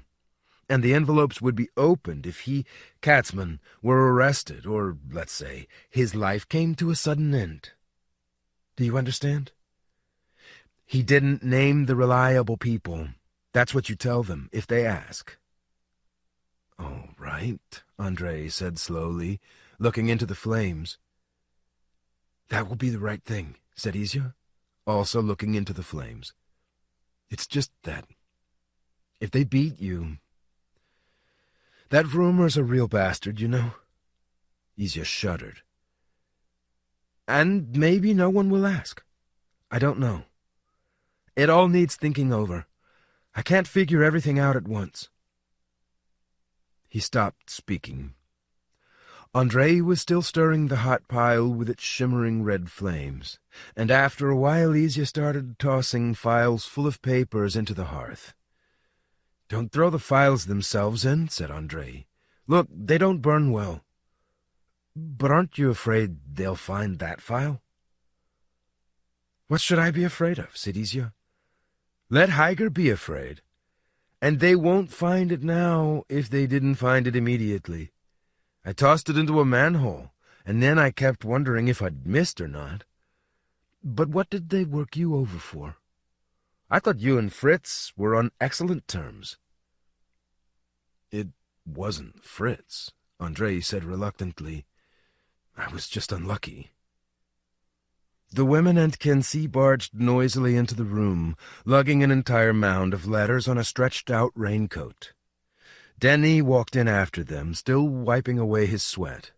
and the envelopes would be opened if he, Katzman, were arrested, or, let's say, his life came to a sudden end. Do you understand? He didn't name the reliable people. That's what you tell them, if they ask. "All right," Andrei said slowly, looking into the flames. "That will be the right thing," said Izya, also looking into the flames. "It's just that if they beat you... That rumor's a real bastard, you know." Izya shuddered. "And maybe no one will ask. I don't know. It all needs thinking over. I can't figure everything out at once." He stopped speaking. Andrei was still stirring the hot pile with its shimmering red flames, and after a while Izya started tossing files full of papers into the hearth. "Don't throw the files themselves in," said Andrei. "Look, they don't burn well." "But aren't you afraid they'll find that file?" "What should I be afraid of?" said Izya. "Let Heiger be afraid. And they won't find it now if they didn't find it immediately. I tossed it into a manhole, and then I kept wondering if I'd missed or not. But what did they work you over for? I thought you and Fritz were on excellent terms." "It wasn't Fritz," Andrei said reluctantly. "I was just unlucky." The women and Kensi barged noisily into the room, lugging an entire mound of letters on a stretched-out raincoat. Denny walked in after them, still wiping away his sweat.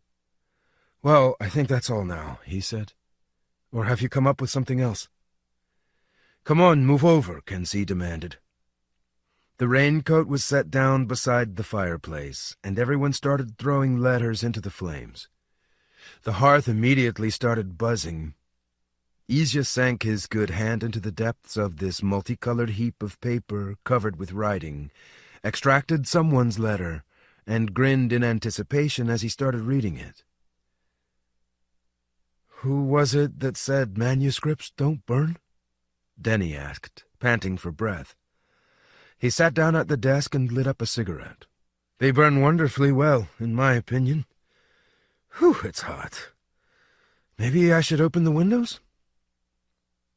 "Well, I think that's all now," he said. "Or have you come up with something else?" "Come on, move over," Kensi demanded. The raincoat was set down beside the fireplace, and everyone started throwing letters into the flames. The hearth immediately started buzzing. Izya sank his good hand into the depths of this multicolored heap of paper covered with writing, extracted someone's letter, and grinned in anticipation as he started reading it. "Who was it that said manuscripts don't burn?" Denny asked, panting for breath. He sat down at the desk and lit up a cigarette. "They burn wonderfully well, in my opinion. Whew, it's hot. Maybe I should open the windows?"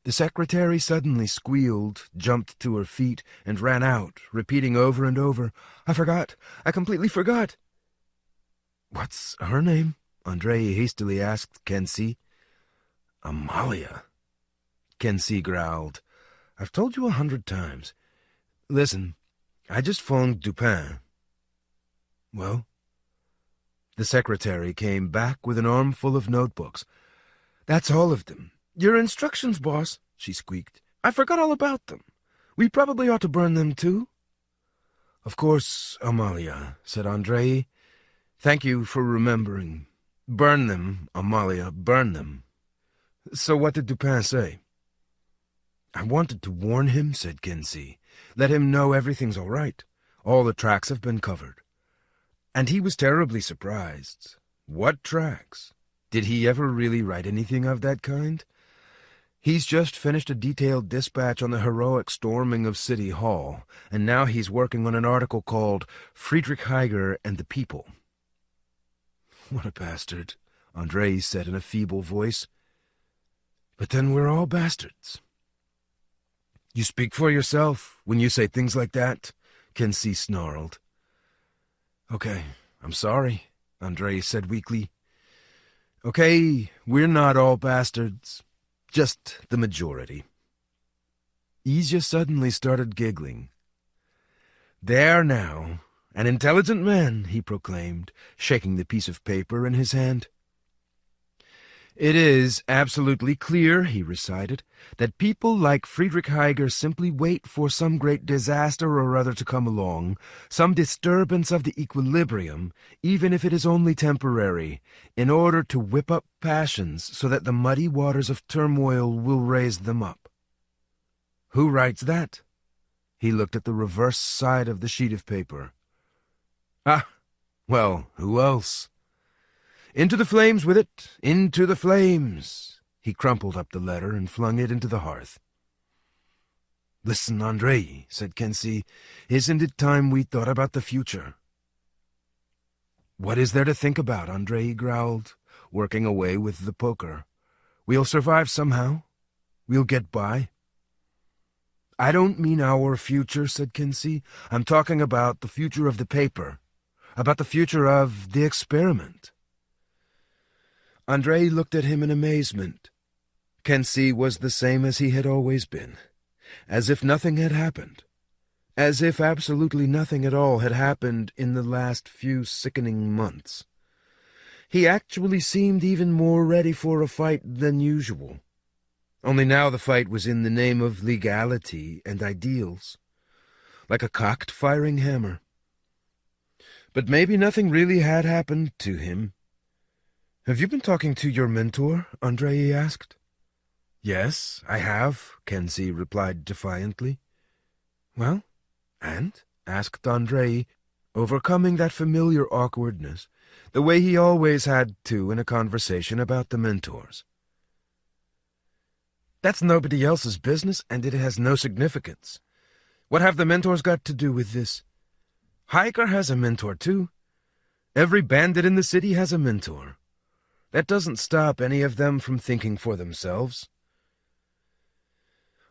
The secretary suddenly squealed, jumped to her feet, and ran out, repeating over and over, "I forgot! I completely forgot!" "What's her name?" Andrei hastily asked Kensi. "Amalia." Kensi growled. "I've told you 100 times. Listen, I just phoned Dupin." "Well?" The secretary came back with an armful of notebooks. "That's all of them. Your instructions, boss," she squeaked. "I forgot all about them. We probably ought to burn them, too." "Of course, Amalia," said Andrei. "Thank you for remembering. Burn them, Amalia, burn them." "So what did Dupin say?" "I wanted to warn him," said Kensi. "Let him know everything's all right. All the tracks have been covered." And he was terribly surprised. What tracks? Did he ever really write anything of that kind? He's just finished a detailed dispatch on the heroic storming of City Hall, and now he's working on an article called Friedrich Heiger and the People. "What a bastard," Andrei said in a feeble voice. "But then we're all bastards." "You speak for yourself when you say things like that," Kensi snarled. "Okay, I'm sorry," Andrei said weakly. "Okay, we're not all bastards. Just the majority." Izya suddenly started giggling. "There now, an intelligent man," he proclaimed, shaking the piece of paper in his hand. "It is absolutely clear," he recited, "that people like Friedrich Heiger simply wait for some great disaster or other to come along, some disturbance of the equilibrium, even if it is only temporary, in order to whip up passions so that the muddy waters of turmoil will raise them up. Who writes that?" He looked at the reverse side of the sheet of paper. "Ah, well, who else? Into the flames with it, into the flames!" He crumpled up the letter and flung it into the hearth. "Listen, Andrei," said Kensi, "isn't it time we thought about the future?" "What is there to think about?" Andrei growled, working away with the poker. "We'll survive somehow. We'll get by." "I don't mean our future," said Kensi. "I'm talking about the future of the paper. About the future of the experiment." Andrei looked at him in amazement. Kensi was the same as he had always been, as if nothing had happened. As if absolutely nothing at all had happened in the last few sickening months. He actually seemed even more ready for a fight than usual. Only now the fight was in the name of legality and ideals, like a cocked firing hammer. But maybe nothing really had happened to him. "Have you been talking to your mentor?" Andrei asked. "Yes, I have," Kensi replied defiantly. "Well, and?" asked Andrei, overcoming that familiar awkwardness, the way he always had to in a conversation about the mentors. "That's nobody else's business, and it has no significance. What have the mentors got to do with this? Hiker has a mentor, too. Every bandit in the city has a mentor. That doesn't stop any of them from thinking for themselves."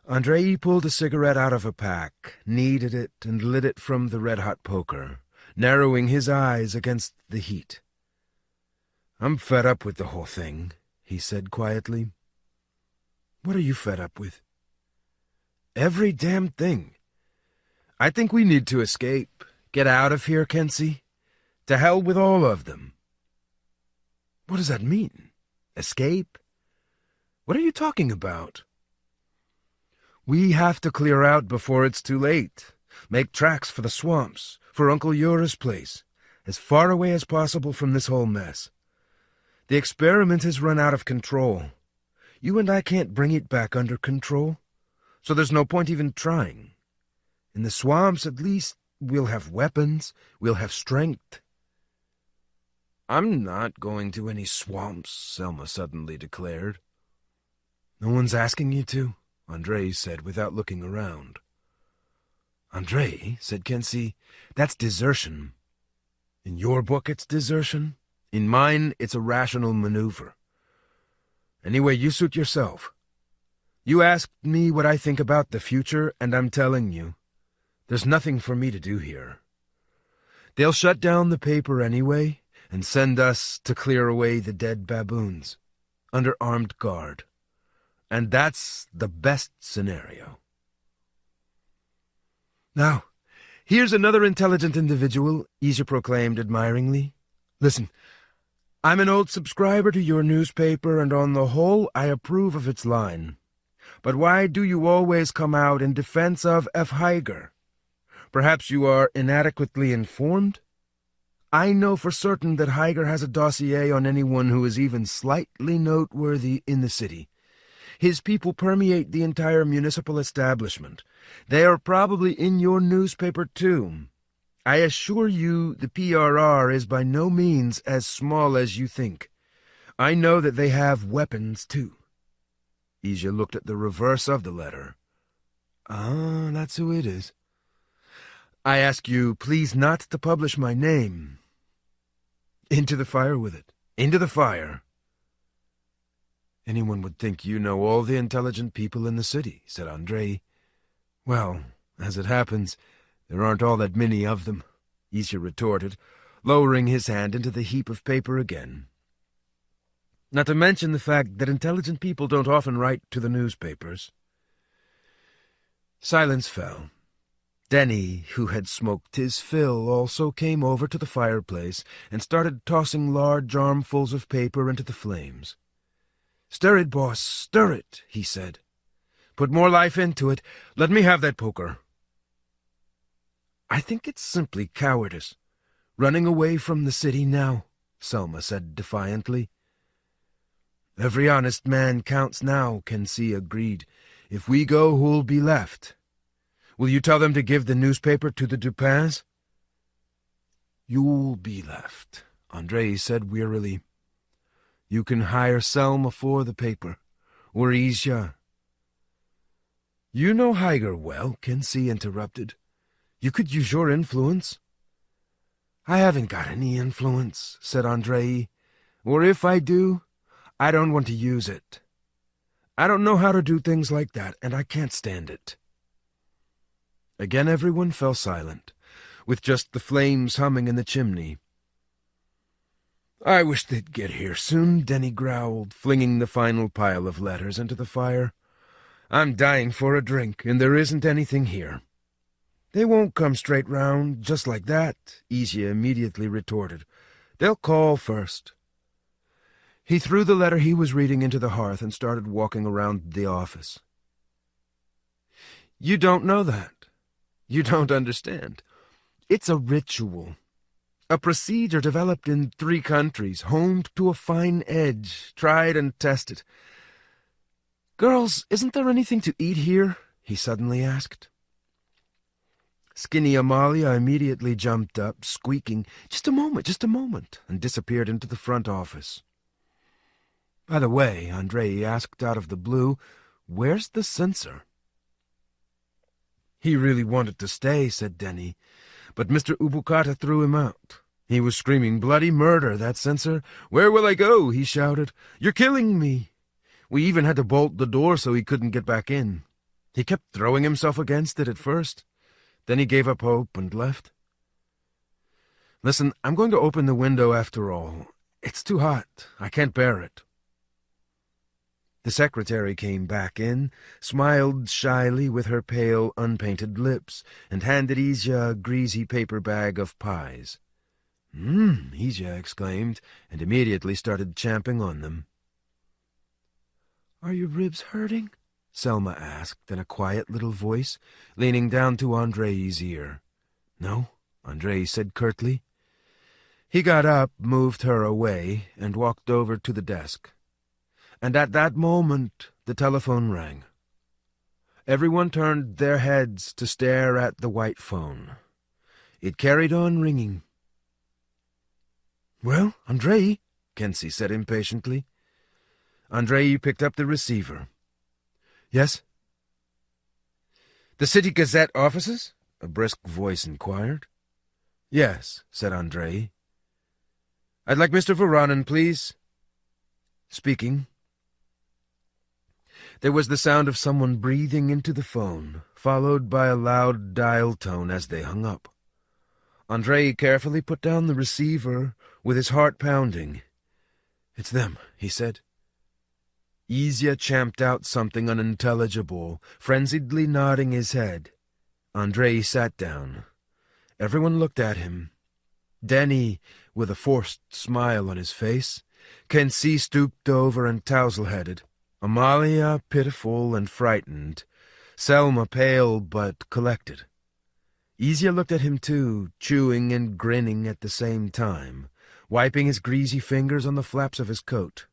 Andrei pulled a cigarette out of a pack, kneaded it, and lit it from the red-hot poker, narrowing his eyes against the heat. "I'm fed up with the whole thing," he said quietly. "What are you fed up with?" "Every damn thing. I think we need to escape. Get out of here, Kensi. To hell with all of them." "What does that mean? Escape? What are you talking about?" "We have to clear out before it's too late. Make tracks for the swamps, for Uncle Yura's place, as far away as possible from this whole mess. The experiment has run out of control. You and I can't bring it back under control, so there's no point even trying. In the swamps, at least, we'll have weapons, we'll have strength." "I'm not going to any swamps," Selma suddenly declared. "No one's asking you to," Andrei said without looking around. "Andrei," said Kensi, "that's desertion. In your book it's desertion. In mine it's a rational maneuver. Anyway, you suit yourself. You asked me what I think about the future, and I'm telling you. There's nothing for me to do here. They'll shut down the paper anyway, and send us to clear away the dead baboons, under armed guard. And that's the best scenario. Now, here's another intelligent individual," Isha proclaimed admiringly. "Listen, I'm an old subscriber to your newspaper, and on the whole I approve of its line. But why do you always come out in defense of F. Heiger? Perhaps you are inadequately informed? I know for certain that Heiger has a dossier on anyone who is even slightly noteworthy in the city. His people permeate the entire municipal establishment. They are probably in your newspaper, too. I assure you the PRR is by no means as small as you think. I know that they have weapons, too." Isha looked at the reverse of the letter. "Ah, that's who it is." "I ask you, please, not to publish my name." "Into the fire with it. Into the fire." "Anyone would think you know all the intelligent people in the city," said Andrei. "Well, as it happens, there aren't all that many of them," Isha retorted, lowering his hand into the heap of paper again. "Not to mention the fact that intelligent people don't often write to the newspapers." Silence fell. Denny, who had smoked his fill, also came over to the fireplace and started tossing large armfuls of paper into the flames. "Stir it, boss, stir it," he said. "Put more life into it. Let me have that poker." "I think it's simply cowardice, running away from the city now," Selma said defiantly. "Every honest man counts now," Kensi agreed. "If we go, who'll be left? Will you tell them to give the newspaper to the Dupins?" "You'll be left," Andrei said wearily. "You can hire Selma for the paper, or Isha." "You know Heiger well," Kinsey interrupted. "You could use your influence." "I haven't got any influence," said Andrei. "Or if I do, I don't want to use it. I don't know how to do things like that, and I can't stand it." Again everyone fell silent, with just the flames humming in the chimney. "I wish they'd get here soon," Denny growled, flinging the final pile of letters into the fire. "I'm dying for a drink, and there isn't anything here." "They won't come straight round, just like that," Izya immediately retorted. "They'll call first." He threw the letter he was reading into the hearth and started walking around the office. "You don't know that. You don't understand. It's a ritual. A procedure developed in 3 countries, honed to a fine edge, tried and tested. Girls, isn't there anything to eat here?" he suddenly asked. Skinny Amalia immediately jumped up, squeaking, just a moment, and disappeared into the front office. "By the way," Andrei asked out of the blue, "where's the censor?" "He really wanted to stay," said Denny, "but Mr. Ubukata threw him out. He was screaming bloody murder, that censor. 'Where will I go?' he shouted. 'You're killing me!' We even had to bolt the door so he couldn't get back in. He kept throwing himself against it at first. Then he gave up hope and left. Listen, I'm going to open the window after all. It's too hot. I can't bear it." The secretary came back in, smiled shyly with her pale, unpainted lips, and handed Izya a greasy paper bag of pies. Izya exclaimed, and immediately started champing on them. "Are your ribs hurting?" Selma asked in a quiet little voice, leaning down to Andrei's ear. "No," Andrei said curtly. He got up, moved her away, and walked over to the desk. And at that moment the telephone rang. Everyone turned their heads to stare at the white phone. It carried on ringing. "Well, Andrei," Kinsey said impatiently. Andrei picked up the receiver. "Yes?" "The City Gazette offices?" a brisk voice inquired. "Yes," said Andrei. "I'd like Mr. Voronin, please." "Speaking." There was the sound of someone breathing into the phone, followed by a loud dial tone as they hung up. Andrei carefully put down the receiver, with his heart pounding. "It's them," he said. Izya champed out something unintelligible, frenziedly nodding his head. Andrei sat down. Everyone looked at him. Denny, with a forced smile on his face. Kinsey stooped over and tousle-headed. Amalia, pitiful and frightened. Selma, pale but collected. Izya looked at him too, chewing and grinning at the same time, wiping his greasy fingers on the flaps of his coat.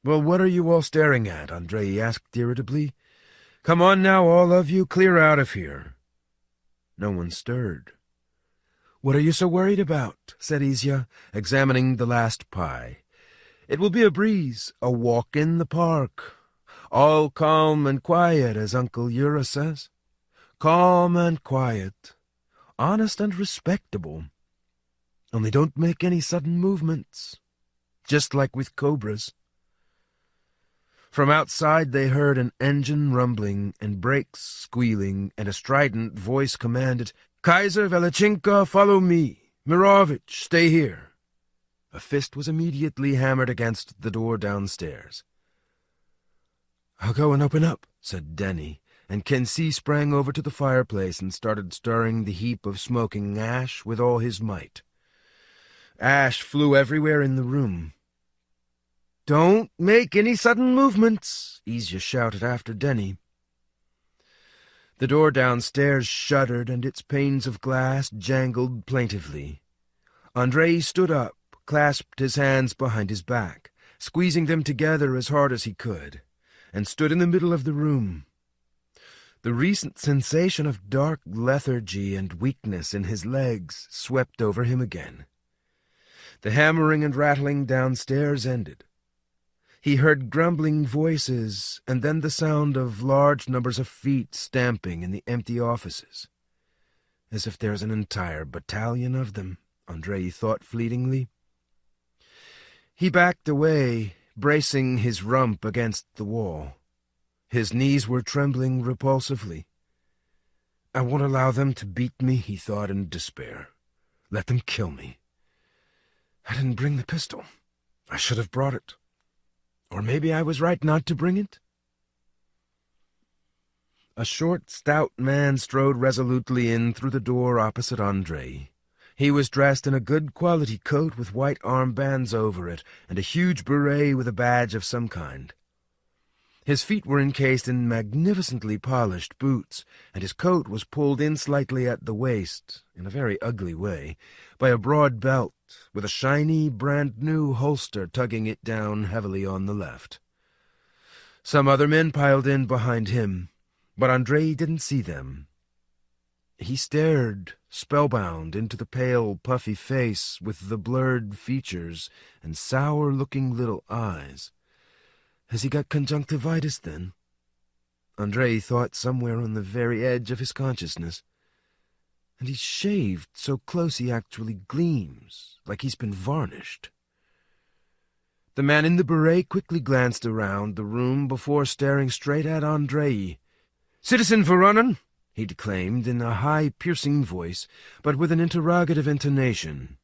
"Well, what are you all staring at?" Andrei asked irritably. "Come on now, all of you, clear out of here." No one stirred. "What are you so worried about?" said Izya, examining the last pie. "It will be a breeze, a walk in the park. All calm and quiet, as Uncle Yura says. Calm and quiet. Honest and respectable. Only don't make any sudden movements. Just like with cobras." From outside they heard an engine rumbling and brakes squealing, and a strident voice commanded, "Kaiser, Velichenko, follow me. Mirovich, stay here." A fist was immediately hammered against the door downstairs. "I'll go and open up," said Denny, and Kinsey sprang over to the fireplace and started stirring the heap of smoking ash with all his might. Ash flew everywhere in the room. "Don't make any sudden movements," Izya shouted after Denny. The door downstairs shuddered, and its panes of glass jangled plaintively. Andrei stood up, clasped his hands behind his back, squeezing them together as hard as he could, and stood in the middle of the room. The recent sensation of dark lethargy and weakness in his legs swept over him again. The hammering and rattling downstairs ended. He heard grumbling voices, and then the sound of large numbers of feet stamping in the empty offices. As if there's an entire battalion of them, Andrei thought fleetingly. He backed away, bracing his rump against the wall. His knees were trembling repulsively. I won't allow them to beat me, he thought in despair. Let them kill me. I didn't bring the pistol. I should have brought it. Or maybe I was right not to bring it. A short, stout man strode resolutely in through the door opposite Andrei. He was dressed in a good-quality coat with white armbands over it, and a huge beret with a badge of some kind. His feet were encased in magnificently polished boots, and his coat was pulled in slightly at the waist, in a very ugly way, by a broad belt, with a shiny, brand-new holster tugging it down heavily on the left. Some other men piled in behind him, but Andrei didn't see them. He stared, spellbound, into the pale, puffy face with the blurred features and sour-looking little eyes. Has he got conjunctivitis, then? Andrei thought somewhere on the very edge of his consciousness. And he's shaved so close he actually gleams, like he's been varnished. The man in the beret quickly glanced around the room before staring straight at Andrei. "Citizen Voronin," he declaimed in a high, piercing voice, but with an interrogative intonation.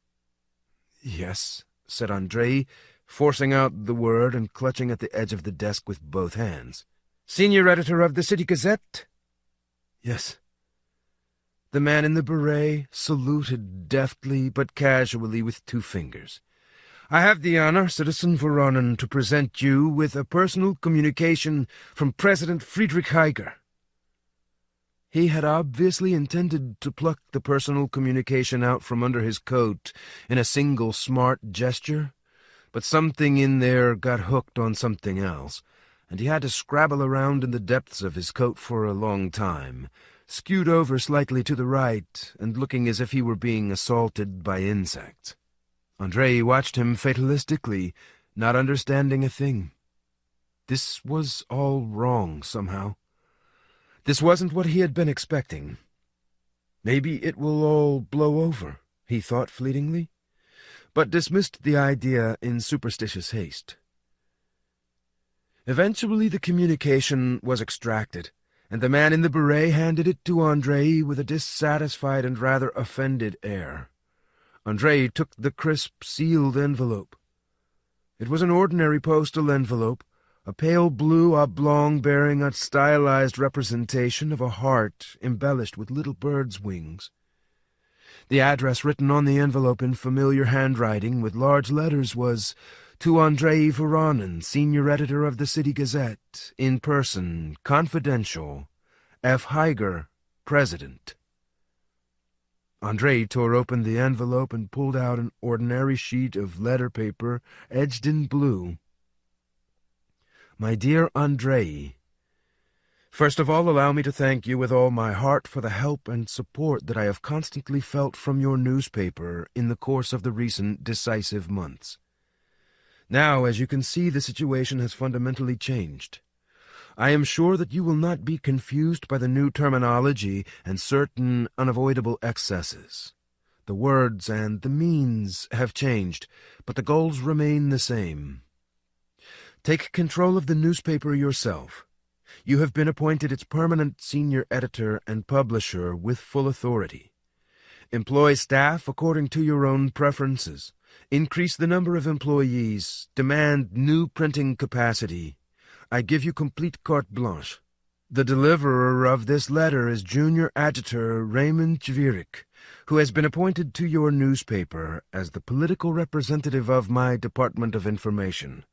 "Yes," said Andrei, forcing out the word and clutching at the edge of the desk with both hands. "Senior editor of the City Gazette?" "Yes." The man in the beret saluted deftly but casually with 2 fingers. "I have the honor, Citizen Voronin, to present you with a personal communication from President Friedrich Heiger." He had obviously intended to pluck the personal communication out from under his coat in a single smart gesture, but something in there got hooked on something else, and he had to scrabble around in the depths of his coat for a long time, skewed over slightly to the right and looking as if he were being assaulted by insects. Andrei watched him fatalistically, not understanding a thing. This was all wrong somehow. This wasn't what he had been expecting. Maybe it will all blow over, he thought fleetingly, but dismissed the idea in superstitious haste. Eventually the communication was extracted, and the man in the beret handed it to Andrei with a dissatisfied and rather offended air. Andrei took the crisp, sealed envelope. It was an ordinary postal envelope, a pale blue oblong bearing a stylized representation of a heart embellished with little birds' wings. The address written on the envelope in familiar handwriting with large letters was, "To Andrei Voronin, senior editor of the City Gazette, in person, confidential, F. Heiger, President." Andrei tore open the envelope and pulled out an ordinary sheet of letter paper edged in blue. "My dear Andrei, first of all, allow me to thank you with all my heart for the help and support that I have constantly felt from your newspaper in the course of the recent decisive months. Now, as you can see, the situation has fundamentally changed. I am sure that you will not be confused by the new terminology and certain unavoidable excesses. The words and the means have changed, but the goals remain the same. Take control of the newspaper yourself. You have been appointed its permanent senior editor and publisher with full authority. Employ staff according to your own preferences. Increase the number of employees. Demand new printing capacity. I give you complete carte blanche. The deliverer of this letter is Junior Adjutor Raymond Chvirik, who has been appointed to your newspaper as the political representative of my Department of Information.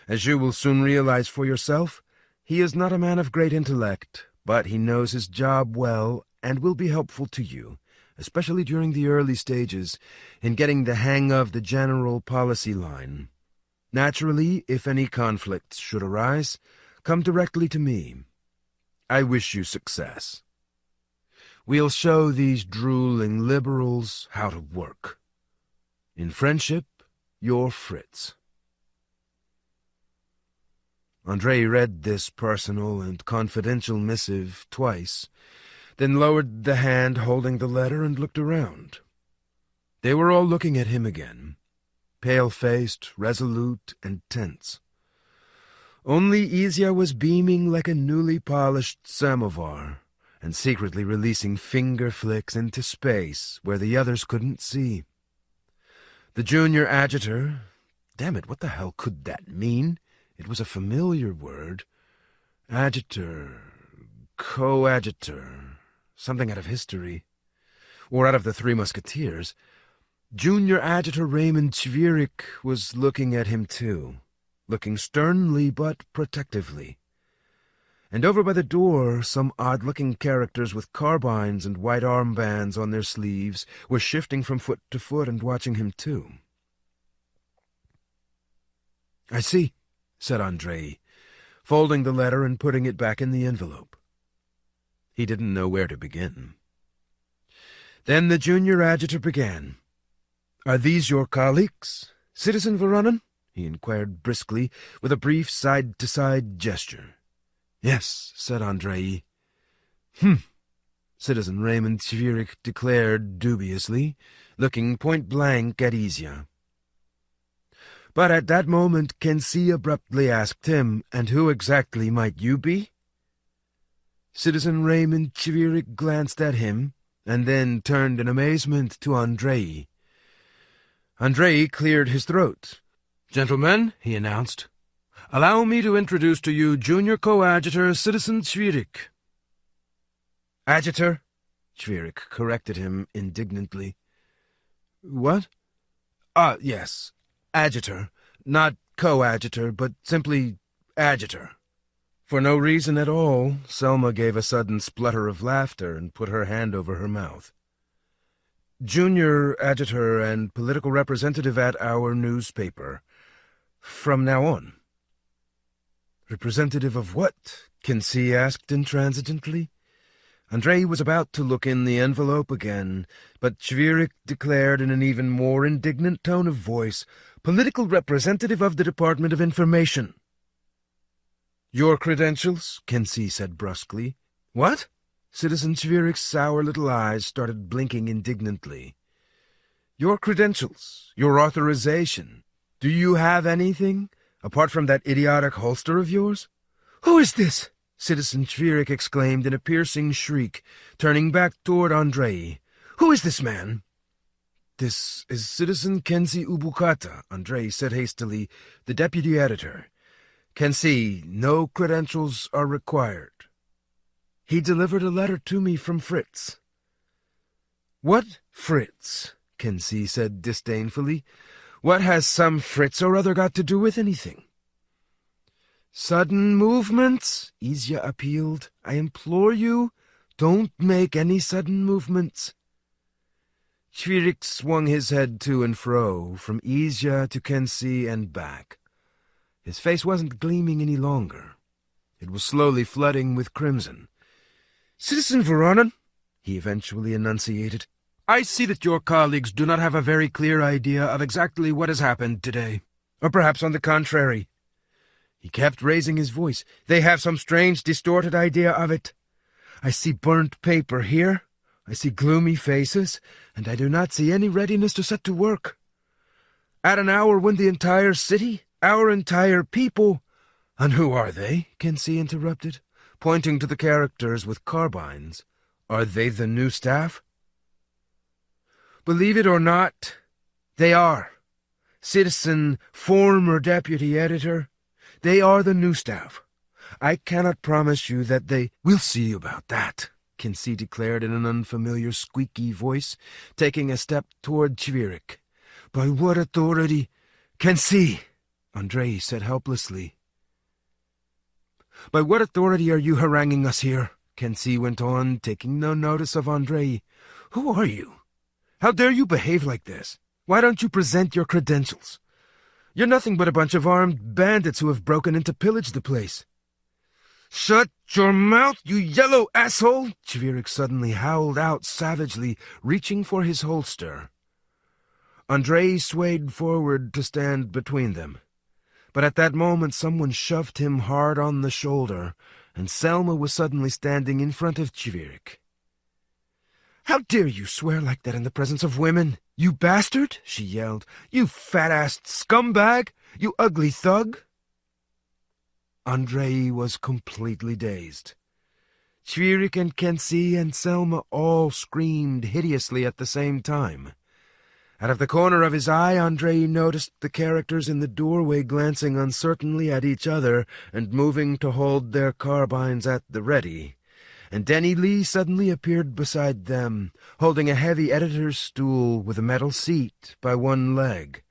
As you will soon realize for yourself, he is not a man of great intellect, but he knows his job well and will be helpful to you, especially during the early stages, in getting the hang of the general policy line. Naturally, if any conflicts should arise, come directly to me. I wish you success. We'll show these drooling liberals how to work. In friendship, your Fritz." Andrei read this personal and confidential missive twice, then lowered the hand holding the letter and looked around. They were all looking at him again, pale-faced, resolute, and tense. Only Izya was beaming like a newly polished samovar, and secretly releasing finger flicks into space where the others couldn't see. The junior adjutor— damn it, what the hell could that mean? It was a familiar word. Adjutor, coadjutor, something out of history, or out of the Three Musketeers. Junior Adjutor Raymond Chvirik was looking at him too, looking sternly but protectively. And over by the door, some odd-looking characters with carbines and white armbands on their sleeves were shifting from foot to foot and watching him too. "I see," said Andrei, folding the letter and putting it back in the envelope. He didn't know where to begin. Then the junior adjutor began. "Are these your colleagues, Citizen Voronin?" he inquired briskly, with a brief side-to-side gesture. "Yes," said Andrei. Citizen Raymond Chvirik declared dubiously, looking point-blank at Izya. But at that moment Kensi abruptly asked him, "And who exactly might you be?" Citizen Raymond Chvirik glanced at him, and then turned in amazement to Andrei. Andrei cleared his throat. "Gentlemen," he announced, "allow me to introduce to you Junior Coadjutor Citizen Chvirik." "Adjutor?" Chvirik corrected him indignantly. "What?" Yes, adjutor. Not coadjutor, but simply adjutor." For no reason at all, Selma gave a sudden splutter of laughter and put her hand over her mouth. "Junior adjutor and political representative at our newspaper. From now on." "Representative of what?" Kensi asked intransigently. Andrei was about to look in the envelope again, but Chvirik declared in an even more indignant tone of voice, "Political representative of the Department of Information." "Your credentials?" Kensi said brusquely. "What?" Citizen Chvirik's sour little eyes started blinking indignantly. "Your credentials, your authorization. Do you have anything, apart from that idiotic holster of yours?" "Who is this?" Citizen Chvirik exclaimed in a piercing shriek, turning back toward Andrei. "Who is this man?" "This is Citizen Kensi Ubukata," Andrei said hastily, "the deputy editor. Kensi, no credentials are required. He delivered a letter to me from Fritz." "What Fritz?" Kensi said disdainfully. "What has some Fritz or other got to do with anything?" "Sudden movements," Izya appealed. "I implore you, don't make any sudden movements." Chvirik swung his head to and fro, from Izya to Kensi and back. His face wasn't gleaming any longer. It was slowly flooding with crimson. "Citizen Voronin," he eventually enunciated, "I see that your colleagues do not have a very clear idea of exactly what has happened today. Or perhaps on the contrary." He kept raising his voice. "They have some strange, distorted idea of it. I see burnt paper here. I see gloomy faces, and I do not see any readiness to set to work. At an hour when the entire city, our entire people—" "And who are they?" Kensi interrupted, pointing to the characters with carbines. "Are they the new staff?" "Believe it or not, they are. Citizen, former deputy editor, they are the new staff. I cannot promise you that they—" "We'll see about that," Kensi declared in an unfamiliar squeaky voice, taking a step toward Chvirik. "By what authority—" "Kensi," Andrei said helplessly. "By what authority are you haranguing us here?" Kensi went on, taking no notice of Andrei. "Who are you? How dare you behave like this? Why don't you present your credentials? You're nothing but a bunch of armed bandits who have broken in to pillage the place." "Shut your mouth, you yellow asshole!" Chvirik suddenly howled out savagely, reaching for his holster. Andrei swayed forward to stand between them. But at that moment someone shoved him hard on the shoulder, and Selma was suddenly standing in front of Chvirik. "How dare you swear like that in the presence of women, you bastard!" she yelled. "You fat-assed scumbag! You ugly thug!" Andrei was completely dazed. Chvirik and Kensi and Selma all screamed hideously at the same time. Out of the corner of his eye, Andrei noticed the characters in the doorway glancing uncertainly at each other and moving to hold their carbines at the ready. And Denny Lee suddenly appeared beside them, holding a heavy editor's stool with a metal seat by one leg.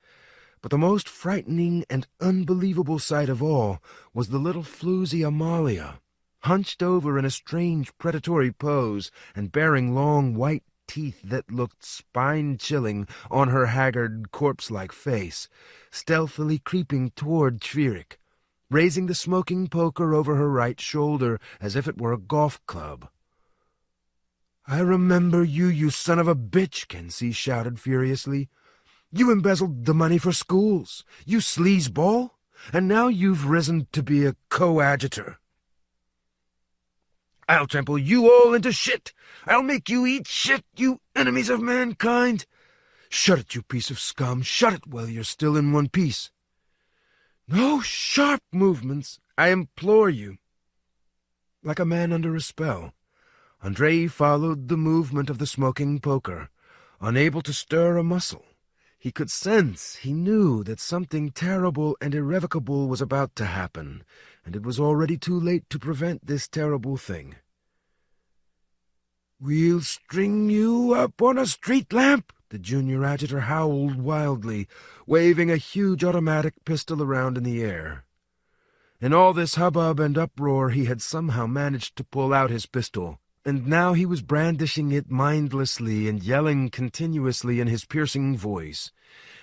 But the most frightening and unbelievable sight of all was the little floozy Amalia, hunched over in a strange predatory pose and baring long white teeth that looked spine-chilling on her haggard, corpse-like face, stealthily creeping toward Chvirik, raising the smoking poker over her right shoulder as if it were a golf club. "I remember you, you son of a bitch," Kensi shouted furiously. "You embezzled the money for schools, you sleazeball, and now you've risen to be a coadjutor. I'll trample you all into shit. I'll make you eat shit, you enemies of mankind. Shut it, you piece of scum. Shut it while you're still in one piece. No sharp movements, I implore you." Like a man under a spell, Andrei followed the movement of the smoking poker, unable to stir a muscle. He could sense, he knew, that something terrible and irrevocable was about to happen, and it was already too late to prevent this terrible thing. "We'll string you up on a street lamp," the junior adjutor howled wildly, waving a huge automatic pistol around in the air. In all this hubbub and uproar he had somehow managed to pull out his pistol, and now he was brandishing it mindlessly and yelling continuously in his piercing voice.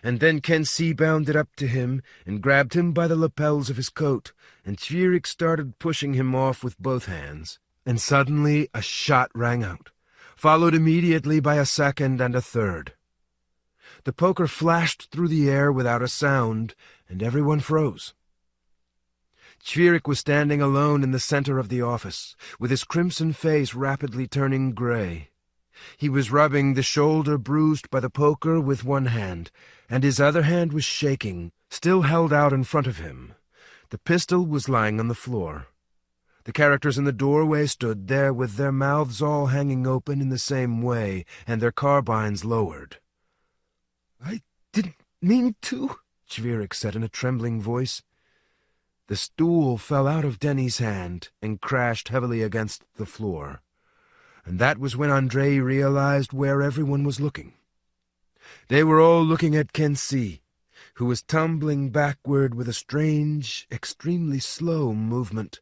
And then Kensi bounded up to him and grabbed him by the lapels of his coat, and Chvirik started pushing him off with both hands. And suddenly a shot rang out, followed immediately by a second and a third. The poker flashed through the air without a sound, and everyone froze. Chvirik was standing alone in the center of the office, with his crimson face rapidly turning gray. He was rubbing the shoulder bruised by the poker with one hand, and his other hand was shaking, still held out in front of him. The pistol was lying on the floor. The characters in the doorway stood there with their mouths all hanging open in the same way, and their carbines lowered. "I didn't mean to," Chvirik said in a trembling voice. The stool fell out of Denny's hand and crashed heavily against the floor. And that was when Andrei realized where everyone was looking. They were all looking at Kensi, who was tumbling backward with a strange, extremely slow movement,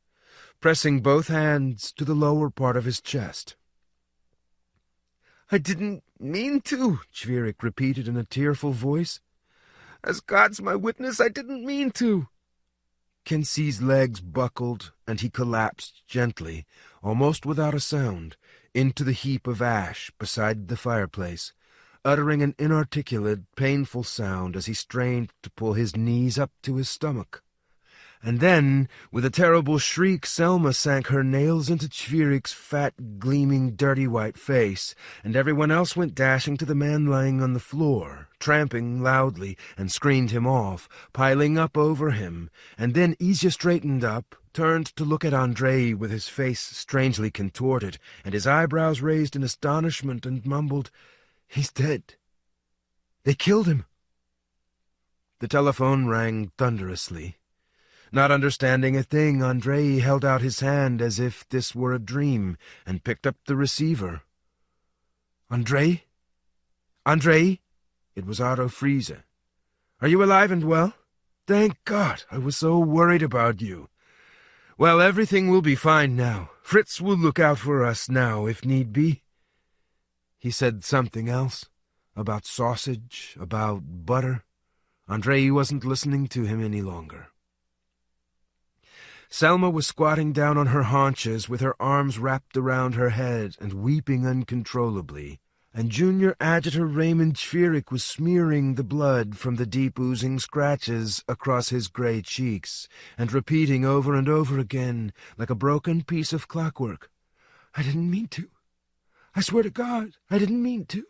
pressing both hands to the lower part of his chest. "I didn't mean to," Chvirik repeated in a tearful voice. "As God's my witness, I didn't mean to." Kensi's legs buckled, and he collapsed gently, almost without a sound, into the heap of ash beside the fireplace, uttering an inarticulate, painful sound as he strained to pull his knees up to his stomach. And then, with a terrible shriek, Selma sank her nails into Chvirik's fat, gleaming, dirty white face, and everyone else went dashing to the man lying on the floor, tramping loudly, and screened him off, piling up over him. And then Izya straightened up, turned to look at Andrei with his face strangely contorted, and his eyebrows raised in astonishment, and mumbled, "He's dead. They killed him." The telephone rang thunderously. Not understanding a thing, Andrei held out his hand as if this were a dream, and picked up the receiver. "Andrei? Andrei?" It was Otto Friese. "Are you alive and well? Thank God, I was so worried about you. Well, everything will be fine now. Fritz will look out for us now, if need be." He said something else, about sausage, about butter. Andrei wasn't listening to him any longer. Selma was squatting down on her haunches with her arms wrapped around her head and weeping uncontrollably. and Junior Adjutor Raymond Schwierig was smearing the blood from the deep oozing scratches across his gray cheeks, and repeating over and over again, like a broken piece of clockwork, "I didn't mean to. I swear to God, I didn't mean to."